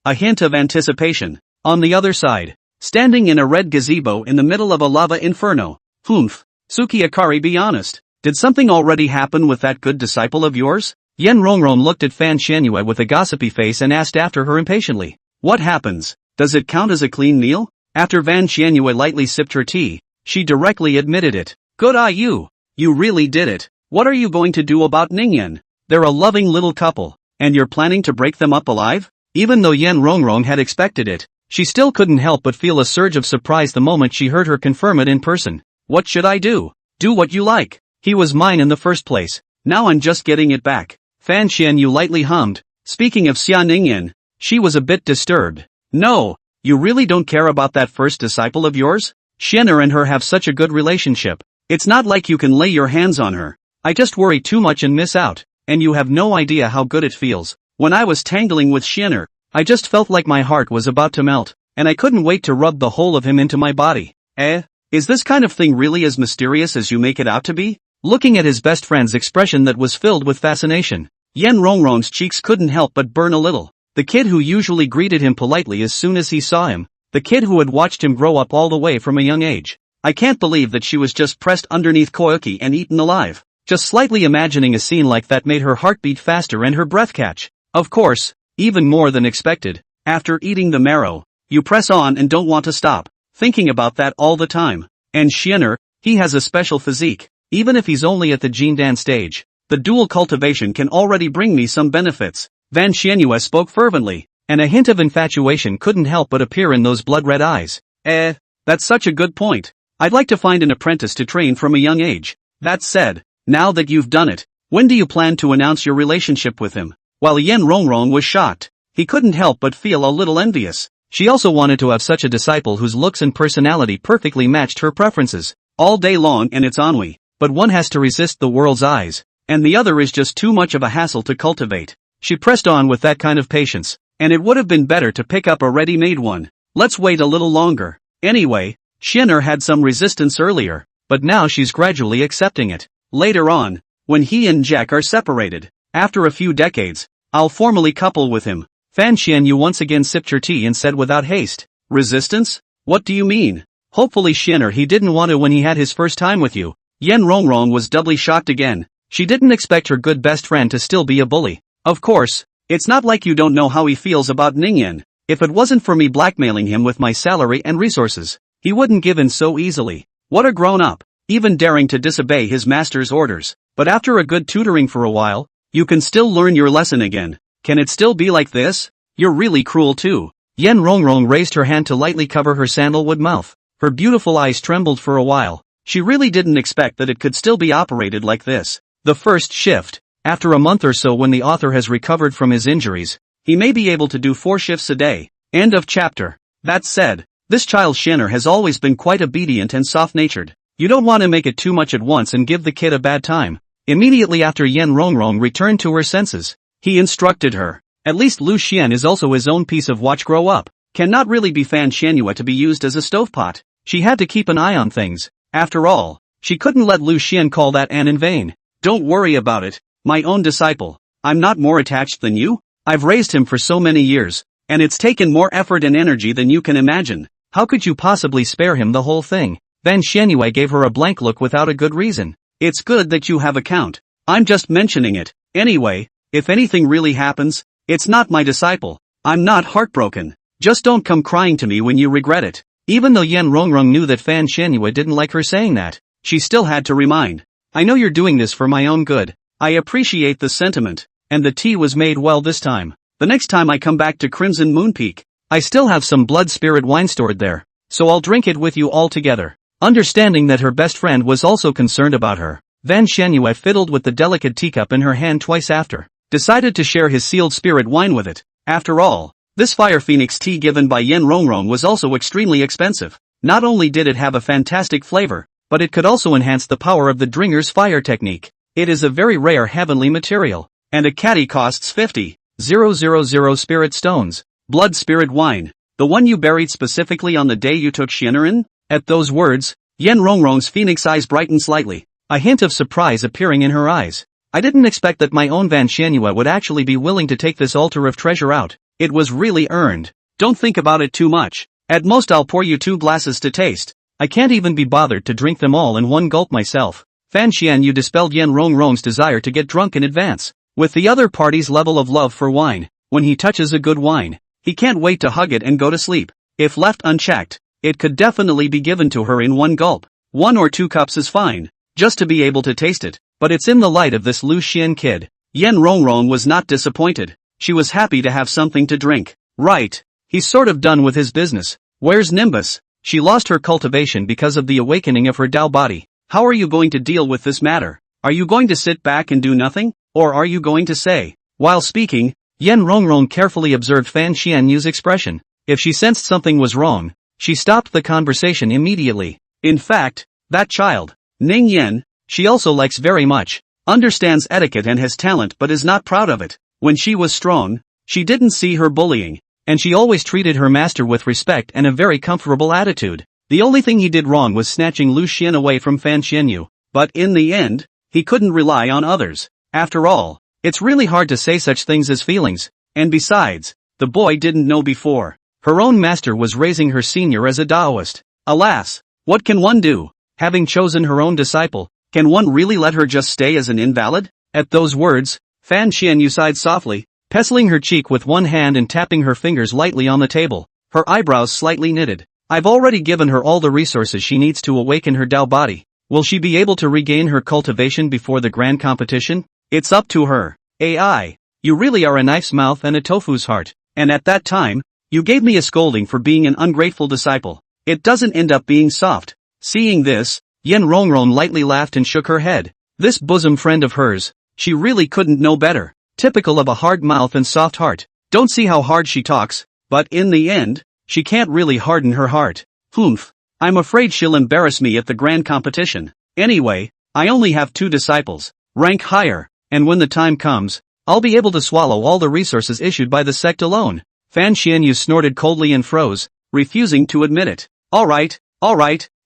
a hint of anticipation. On the other side, standing in a red gazebo in the middle of a lava inferno. Humph. Suki Akari, be honest. Did something already happen with that good disciple of yours? Yan Rongrong looked at Fan Xianyue with a gossipy face and asked after her impatiently. What happens? Does it count as a clean meal? After Fan Xianyue lightly sipped her tea, she directly admitted it. Good eye you. You really did it. What are you going to do about Ningyan? They're a loving little couple, and you're planning to break them up alive? Even though Yan Rongrong had expected it, she still couldn't help but feel a surge of surprise the moment she heard her confirm it in person. What should I do? Do what you like. He was mine in the first place. Now I'm just getting it back. Fan Xianyu lightly hummed. Speaking of Xia Ningyan, she was a bit disturbed. No, you really don't care about that first disciple of yours? Xian'er and her have such a good relationship. It's not like you can lay your hands on her. I just worry too much and miss out, and you have no idea how good it feels. When I was tangling with Xian'er, I just felt like my heart was about to melt, and I couldn't wait to rub the whole of him into my body. Is this kind of thing really as mysterious as you make it out to be? Looking at his best friend's expression that was filled with fascination, Yan Rongrong's cheeks couldn't help but burn a little. The kid who usually greeted him politely as soon as he saw him, the kid who had watched him grow up all the way from a young age. I can't believe that she was just pressed underneath Koyoki and eaten alive. Just slightly imagining a scene like that made her heart beat faster and her breath catch. Of course, even more than expected, after eating the marrow, you press on and don't want to stop, thinking about that all the time. And Xian'er, he has a special physique, even if he's only at the Jindan stage. The dual cultivation can already bring me some benefits. Fan Xianyue spoke fervently, and a hint of infatuation couldn't help but appear in those blood-red eyes. That's such a good point. I'd like to find an apprentice to train from a young age. That said, now that you've done it, when do you plan to announce your relationship with him? While Yan Rongrong was shocked, he couldn't help but feel a little envious. She also wanted to have such a disciple whose looks and personality perfectly matched her preferences. All day long and it's ennui, but one has to resist the world's eyes, and the other is just too much of a hassle to cultivate. She pressed on with that kind of patience, and it would have been better to pick up a ready-made one. Let's wait a little longer. Anyway, Xian'er had some resistance earlier, but now she's gradually accepting it. Later on, when he and Jack are separated, after a few decades, I'll formally couple with him. Fan Xianyu once again sipped her tea and said without haste. Resistance? What do you mean? Hopefully Xian'er he didn't want to when he had his first time with you. Yan Rongrong was doubly shocked again. She didn't expect her good best friend to still be a bully. Of course, it's not like you don't know how he feels about Ningyan. If it wasn't for me blackmailing him with my salary and resources, he wouldn't give in so easily. What a grown-up, even daring to disobey his master's orders. But after a good tutoring for a while, you can still learn your lesson again. Can it still be like this? You're really cruel too. Yan Rongrong raised her hand to lightly cover her sandalwood mouth. Her beautiful eyes trembled for a while. She really didn't expect that it could still be operated like this. The first shift. After a month or so when the author has recovered from his injuries, he may be able to do 4 shifts a day. End of chapter. That said, this child Xian'er has always been quite obedient and soft-natured. You don't want to make it too much at once and give the kid a bad time. Immediately after Yan Rongrong returned to her senses, he instructed her. At least Lu Xian is also his own piece of watch grow up. Cannot really be Fan Xianyue to be used as a stovepat. She had to keep an eye on things. After all, she couldn't let Lu Xian call that An in vain. Don't worry about it, my own disciple. I'm not more attached than you. I've raised him for so many years, and it's taken more effort and energy than you can imagine. How could you possibly spare him the whole thing? Van Xianyue gave her a blank look without a good reason. It's good that you have a count. I'm just mentioning it. Anyway, if anything really happens, it's not my disciple. I'm not heartbroken. Just don't come crying to me when you regret it. Even though Yan Rongrong knew that Fan Xianyue didn't like her saying that, she still had to remind. I know you're doing this for my own good. I appreciate the sentiment. And the tea was made well this time. The next time I come back to Crimson Moon Peak, I still have some blood spirit wine stored there, so I'll drink it with you all together. Understanding that her best friend was also concerned about her, Van Xianyue fiddled with the delicate teacup in her hand twice after, decided to share his sealed spirit wine with it. After all, this Fire Phoenix tea given by Yen Rongrong was also extremely expensive. Not only did it have a fantastic flavor, but it could also enhance the power of the dringer's fire technique. It is a very rare heavenly material, and a caddy costs 50,000 spirit stones. Blood spirit wine, the one you buried specifically on the day you took Shinnerin? At those words, Yen Rongrong's phoenix eyes brightened slightly, a hint of surprise appearing in her eyes. I didn't expect that my own Van Xianyue would actually be willing to take this altar of treasure out. It was really earned. Don't think about it too much. At most I'll pour you 2 glasses to taste. I can't even be bothered to drink them all in one gulp myself. Fan Xianyue dispelled Yen Rongrong's desire to get drunk in advance. With the other party's level of love for wine, when he touches a good wine, he can't wait to hug it and go to sleep. If left unchecked, it could definitely be given to her in one gulp. 1 or 2 cups is fine, just to be able to taste it. But it's in the light of this Lu Xian kid. Yen Rongrong was not disappointed. She was happy to have something to drink. Right. He's sort of done with his business. Where's Nimbus? She lost her cultivation because of the awakening of her Dao body. How are you going to deal with this matter? Are you going to sit back and do nothing? Or are you going to say? While speaking, Yen Rongrong carefully observed Fan Xianyue's expression. If she sensed something was wrong, she stopped the conversation immediately. In fact, that child, Ningyan, she also likes very much, understands etiquette and has talent but is not proud of it. When she was strong, she didn't see her bullying, and she always treated her master with respect and a very comfortable attitude. The only thing he did wrong was snatching Lu Xian away from Fan Xianyue, but in the end, he couldn't rely on others. After all, it's really hard to say such things as feelings, and besides, the boy didn't know before. Her own master was raising her senior as a Taoist. Alas, what can one do? Having chosen her own disciple, can one really let her just stay as an invalid? At those words, Fan Xianyue sighed softly, pestling her cheek with one hand and tapping her fingers lightly on the table. Her eyebrows slightly knitted. I've already given her all the resources she needs to awaken her Dao body. Will she be able to regain her cultivation before the grand competition? It's up to her. AI, you really are a knife's mouth and a tofu's heart. And at that time, you gave me a scolding for being an ungrateful disciple. It doesn't end up being soft. Seeing this, Yen Rongrong lightly laughed and shook her head. This bosom friend of hers, she really couldn't know better. Typical of a hard mouth and soft heart. Don't see how hard she talks, but in the end, she can't really harden her heart. Humph. I'm afraid she'll embarrass me at the grand competition. Anyway, I only have 2 disciples, rank higher. And when the time comes, I'll be able to swallow all the resources issued by the sect alone. Fan Xianyue snorted coldly and froze, refusing to admit it. Alright,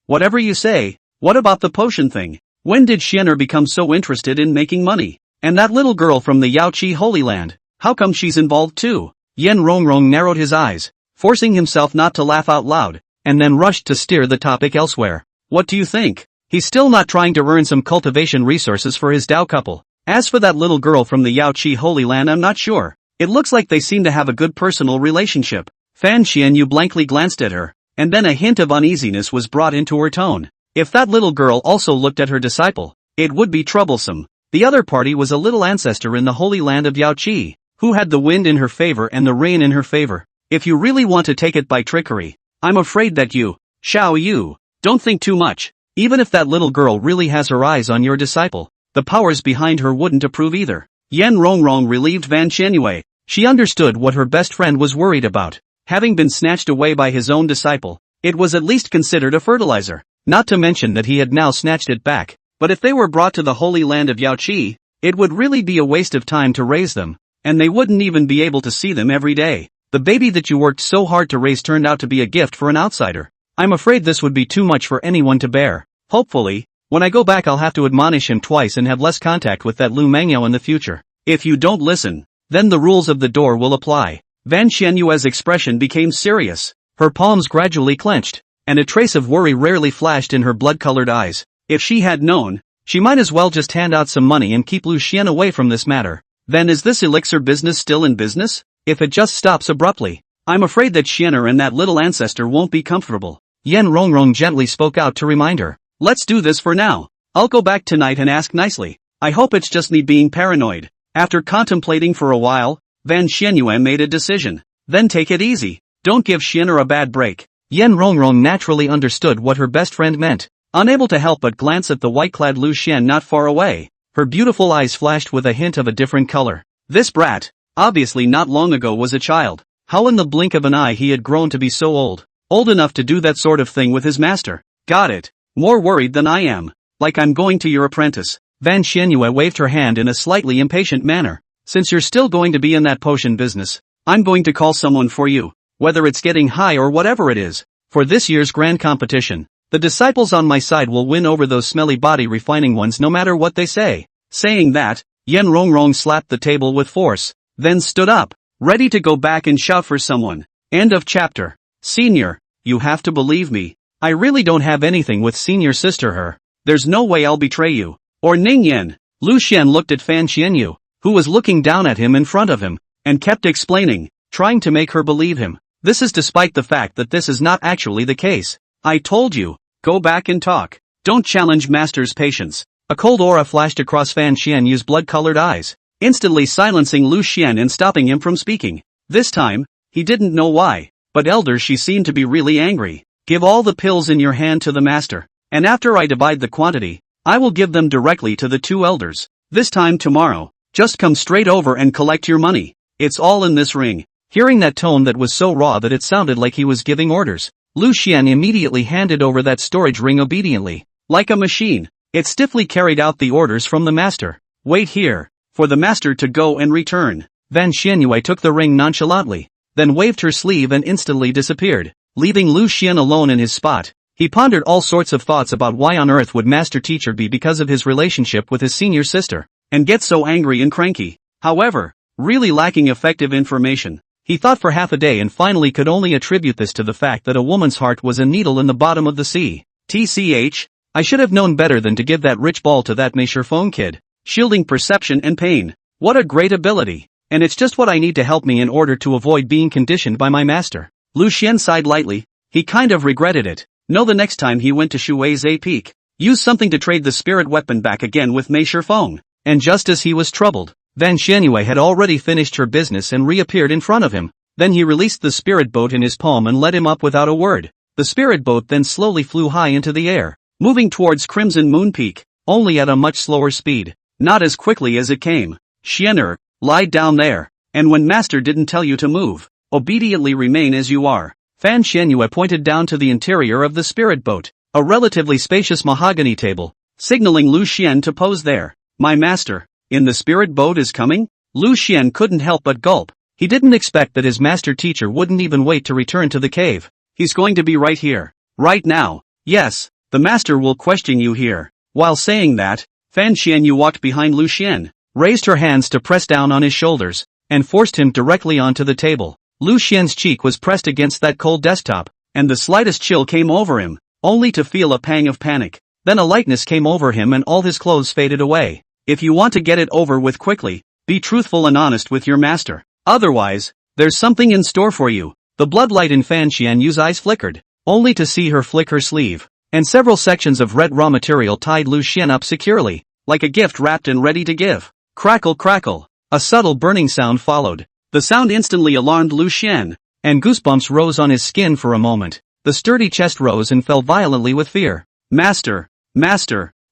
whatever you say. What about the potion thing? When did Xianer become so interested in making money? And that little girl from the Yaoqi Holy Land, how come she's involved too? Yen Rongrong narrowed his eyes, forcing himself not to laugh out loud, and then rushed to steer the topic elsewhere. What do you think? He's still not trying to earn some cultivation resources for his Dao couple. As for that little girl from the Yaoqi Holy Land, I'm not sure. It looks like they seem to have a good personal relationship. Fan Xianyue blankly glanced at her, and then a hint of uneasiness was brought into her tone. If that little girl also looked at her disciple, it would be troublesome. The other party was a little ancestor in the Holy Land of Yaoqi, who had the wind in her favor and the rain in her favor. If you really want to take it by trickery, I'm afraid that you, Xiao Yu, don't think too much. Even if that little girl really has her eyes on your disciple, the powers behind her wouldn't approve either. Yen Rongrong relieved Van Xianyue. She understood what her best friend was worried about. Having been snatched away by his own disciple, it was at least considered a fertilizer. Not to mention that he had now snatched it back. But if they were brought to the Holy Land of Yaoqi, it would really be a waste of time to raise them, and they wouldn't even be able to see them every day. The baby that you worked so hard to raise turned out to be a gift for an outsider. I'm afraid this would be too much for anyone to bear. Hopefully, when I go back I'll have to admonish him twice and have less contact with that Lu Mangyao in the future. If you don't listen, then the rules of the door will apply. Van Xianyue's expression became serious. Her palms gradually clenched, and a trace of worry rarely flashed in her blood-colored eyes. If she had known, she might as well just hand out some money and keep Lu Xian away from this matter. Then is this elixir business still in business? If it just stops abruptly, I'm afraid that Xianer and that little ancestor won't be comfortable. Yan Rongrong gently spoke out to remind her. Let's do this for now. I'll go back tonight and ask nicely. I hope it's just me being paranoid. After contemplating for a while, Van Xianyue made a decision. Then take it easy. Don't give Xianer a bad break. Yan Rongrong naturally understood what her best friend meant. Unable to help but glance at the white-clad Lu Xian not far away, her beautiful eyes flashed with a hint of a different color. This brat, obviously not long ago was a child. How in the blink of an eye he had grown to be so old. Old enough to do that sort of thing with his master. Got it. More worried than I am. Like I'm going to your apprentice. Van Xianyue waved her hand in a slightly impatient manner. Since you're still going to be in that potion business, I'm going to call someone for you. Whether it's getting high or whatever it is. For this year's grand competition, the disciples on my side will win over those smelly body refining ones no matter what they say. Saying that, Yan Rongrong slapped the table with force, then stood up, ready to go back and shout for someone. End of chapter. Senior, you have to believe me. I really don't have anything with senior sister her. There's no way I'll betray you. Or Ningyan. Lu Xian looked at Fan Xianyu, who was looking down at him in front of him, and kept explaining, trying to make her believe him. This is despite the fact that this is not actually the case. I told you, go back and talk. Don't challenge master's patience. A cold aura flashed across Fan Xianyu's blood-colored eyes, instantly silencing Lu Xian and stopping him from speaking. This time, he didn't know why, but elder she seemed to be really angry. Give all the pills in your hand to the master, and after I divide the quantity, I will give them directly to the two elders. This time tomorrow, just come straight over and collect your money. It's all in this ring. Hearing that tone that was so raw that it sounded like he was giving orders, Lu Xian immediately handed over that storage ring obediently. Like a machine, it stiffly carried out the orders from the master. Wait here, for the master to go and return. Van Xianyue took the ring nonchalantly, then waved her sleeve and instantly disappeared, leaving Lu Xian alone in his spot. He pondered all sorts of thoughts about why on earth would master teacher be because of his relationship with his senior sister, and get so angry and cranky. However, really lacking effective information. He thought for half a day and finally could only attribute this to the fact that a woman's heart was a needle in the bottom of the sea. TCH, I should have known better than to give that rich ball to that Meisher phone kid. Shielding perception and pain. What a great ability. And it's just what I need to help me in order to avoid being conditioned by my master. Lu Xian sighed lightly. He kind of regretted it. No, the next time he went to Shui's peak, use something to trade the spirit weapon back again with Meisher phone. And just as he was troubled, Van Xianyue had already finished her business and reappeared in front of him. Then he released the spirit boat in his palm and led him up without a word. The spirit boat then slowly flew high into the air, moving towards Crimson Moon Peak, only at a much slower speed. Not as quickly as it came. Xianer, lie down there, and when master didn't tell you to move, obediently remain as you are. Fan Xianyue pointed down to the interior of the spirit boat, a relatively spacious mahogany table, signaling Lu Xian to pose there. My master, in the spirit boat is coming? Lu Xian couldn't help but gulp. He didn't expect that his master teacher wouldn't even wait to return to the cave. He's going to be right here. Right now. Yes, the master will question you here. While saying that, Fan Xianyu walked behind Lu Xian, raised her hands to press down on his shoulders, and forced him directly onto the table. Lu Xian's cheek was pressed against that cold desktop, and the slightest chill came over him, only to feel a pang of panic. Then a lightness came over him and all his clothes faded away. If you want to get it over with quickly, be truthful and honest with your master. Otherwise, there's something in store for you. The bloodlight in Fan Xianyu's eyes flickered, only to see her flick her sleeve, and several sections of red raw material tied Lu Xian up securely, like a gift wrapped and ready to give. Crackle crackle. A subtle burning sound followed. The sound instantly alarmed Lu Xian, and goosebumps rose on his skin for a moment. The sturdy chest rose and fell violently with fear. Master,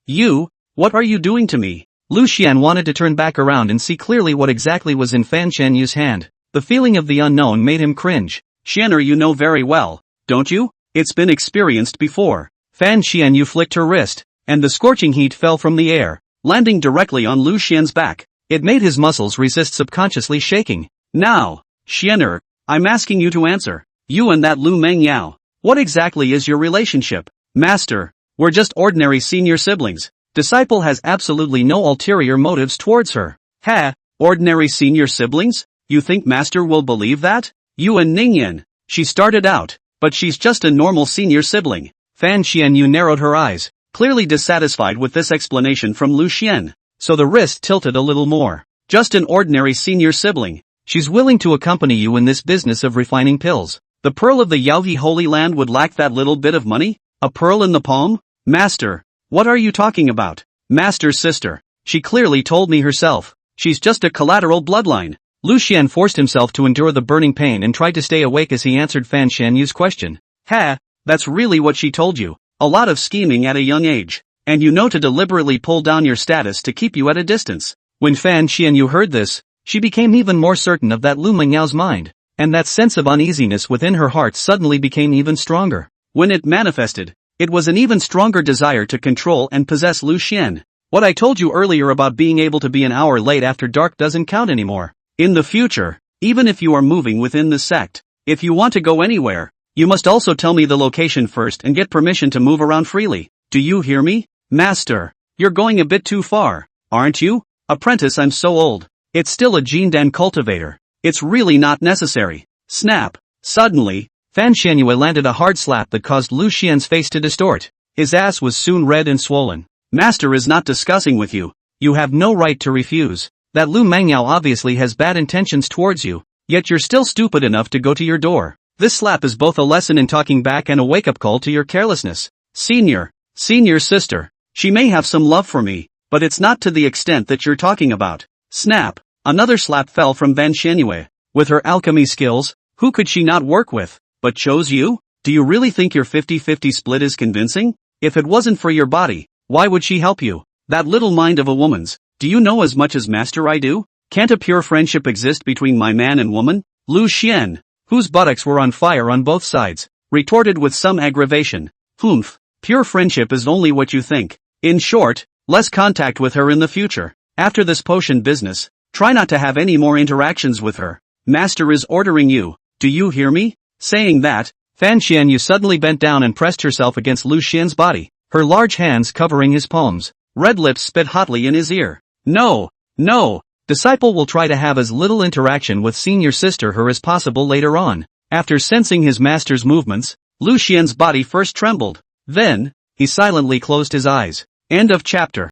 you, what are you doing to me? Lu Xian wanted to turn back around and see clearly what exactly was in Fan Xianyu's hand. The feeling of the unknown made him cringe. Xianer, you know very well, don't you? It's been experienced before. Fan Xianyu flicked her wrist, and the scorching heat fell from the air, landing directly on Lu Xian's back. It made his muscles resist subconsciously shaking. Now, Xianer, I'm asking you to answer. You and that Lu Mengyao, what exactly is your relationship? Master, we're just ordinary senior siblings. Disciple has absolutely no ulterior motives towards her. Ha, Ordinary senior siblings? You think master will believe that? You and Ningyan. She started out, but she's just a normal senior sibling. Fan Xianyu narrowed her eyes, clearly dissatisfied with this explanation from Lu Xian. So the wrist tilted a little more. Just an ordinary senior sibling. She's willing to accompany you in this business of refining pills. The pearl of the Yaohe Holy Land would lack that little bit of money? A pearl in the palm? Master, what are you talking about? Master's sister. She clearly told me herself. She's just a collateral bloodline. Lu Xian forced himself to endure the burning pain and tried to stay awake as he answered Fan Xianyu's question. Ha, that's really what she told you. A lot of scheming at a young age. And you know to deliberately pull down your status to keep you at a distance. When Fan Xianyu heard this, she became even more certain of that Lu Mengyao's mind, and that sense of uneasiness within her heart suddenly became even stronger. When it manifested, it was an even stronger desire to control and possess Lu Xian. What I told you earlier about being able to be an hour late after dark doesn't count anymore. In the future, even if you are moving within the sect, if you want to go anywhere, you must also tell me the location first and get permission to move around freely. Do you hear me? Master, you're going a bit too far, aren't you? Apprentice, I'm so old. It's still a Jindan cultivator. It's really not necessary. Snap. Suddenly, Fan Xianyue landed a hard slap that caused Lu Xian's face to distort. His ass was soon red and swollen. Master is not discussing with you. You have no right to refuse. That Lu Mengyao obviously has bad intentions towards you, yet you're still stupid enough to go to your door. This slap is both a lesson in talking back and a wake-up call to your carelessness. Senior sister. She may have some love for me, but it's not to the extent that you're talking about. Snap. Another slap fell from Fan Xianyue. With her alchemy skills, who could she not work with, but chose you? Do you really think your 50-50 split is convincing? If it wasn't for your body, why would she help you? That little mind of a woman's. Do you know as much as master I do? Can't a pure friendship exist between my man and woman? Lu Xian, whose buttocks were on fire on both sides, retorted with some aggravation. Humph, pure friendship is only what you think. In short, less contact with her in the future. After this potion business, try not to have any more interactions with her. Master is ordering you. Do you hear me? Saying that, Fan Xianyu suddenly bent down and pressed herself against Lu Xian's body, her large hands covering his palms. Red lips spit hotly in his ear. No. Disciple will try to have as little interaction with senior sister her as possible later on. After sensing his master's movements, Lu Xian's body first trembled. Then, he silently closed his eyes. End of chapter.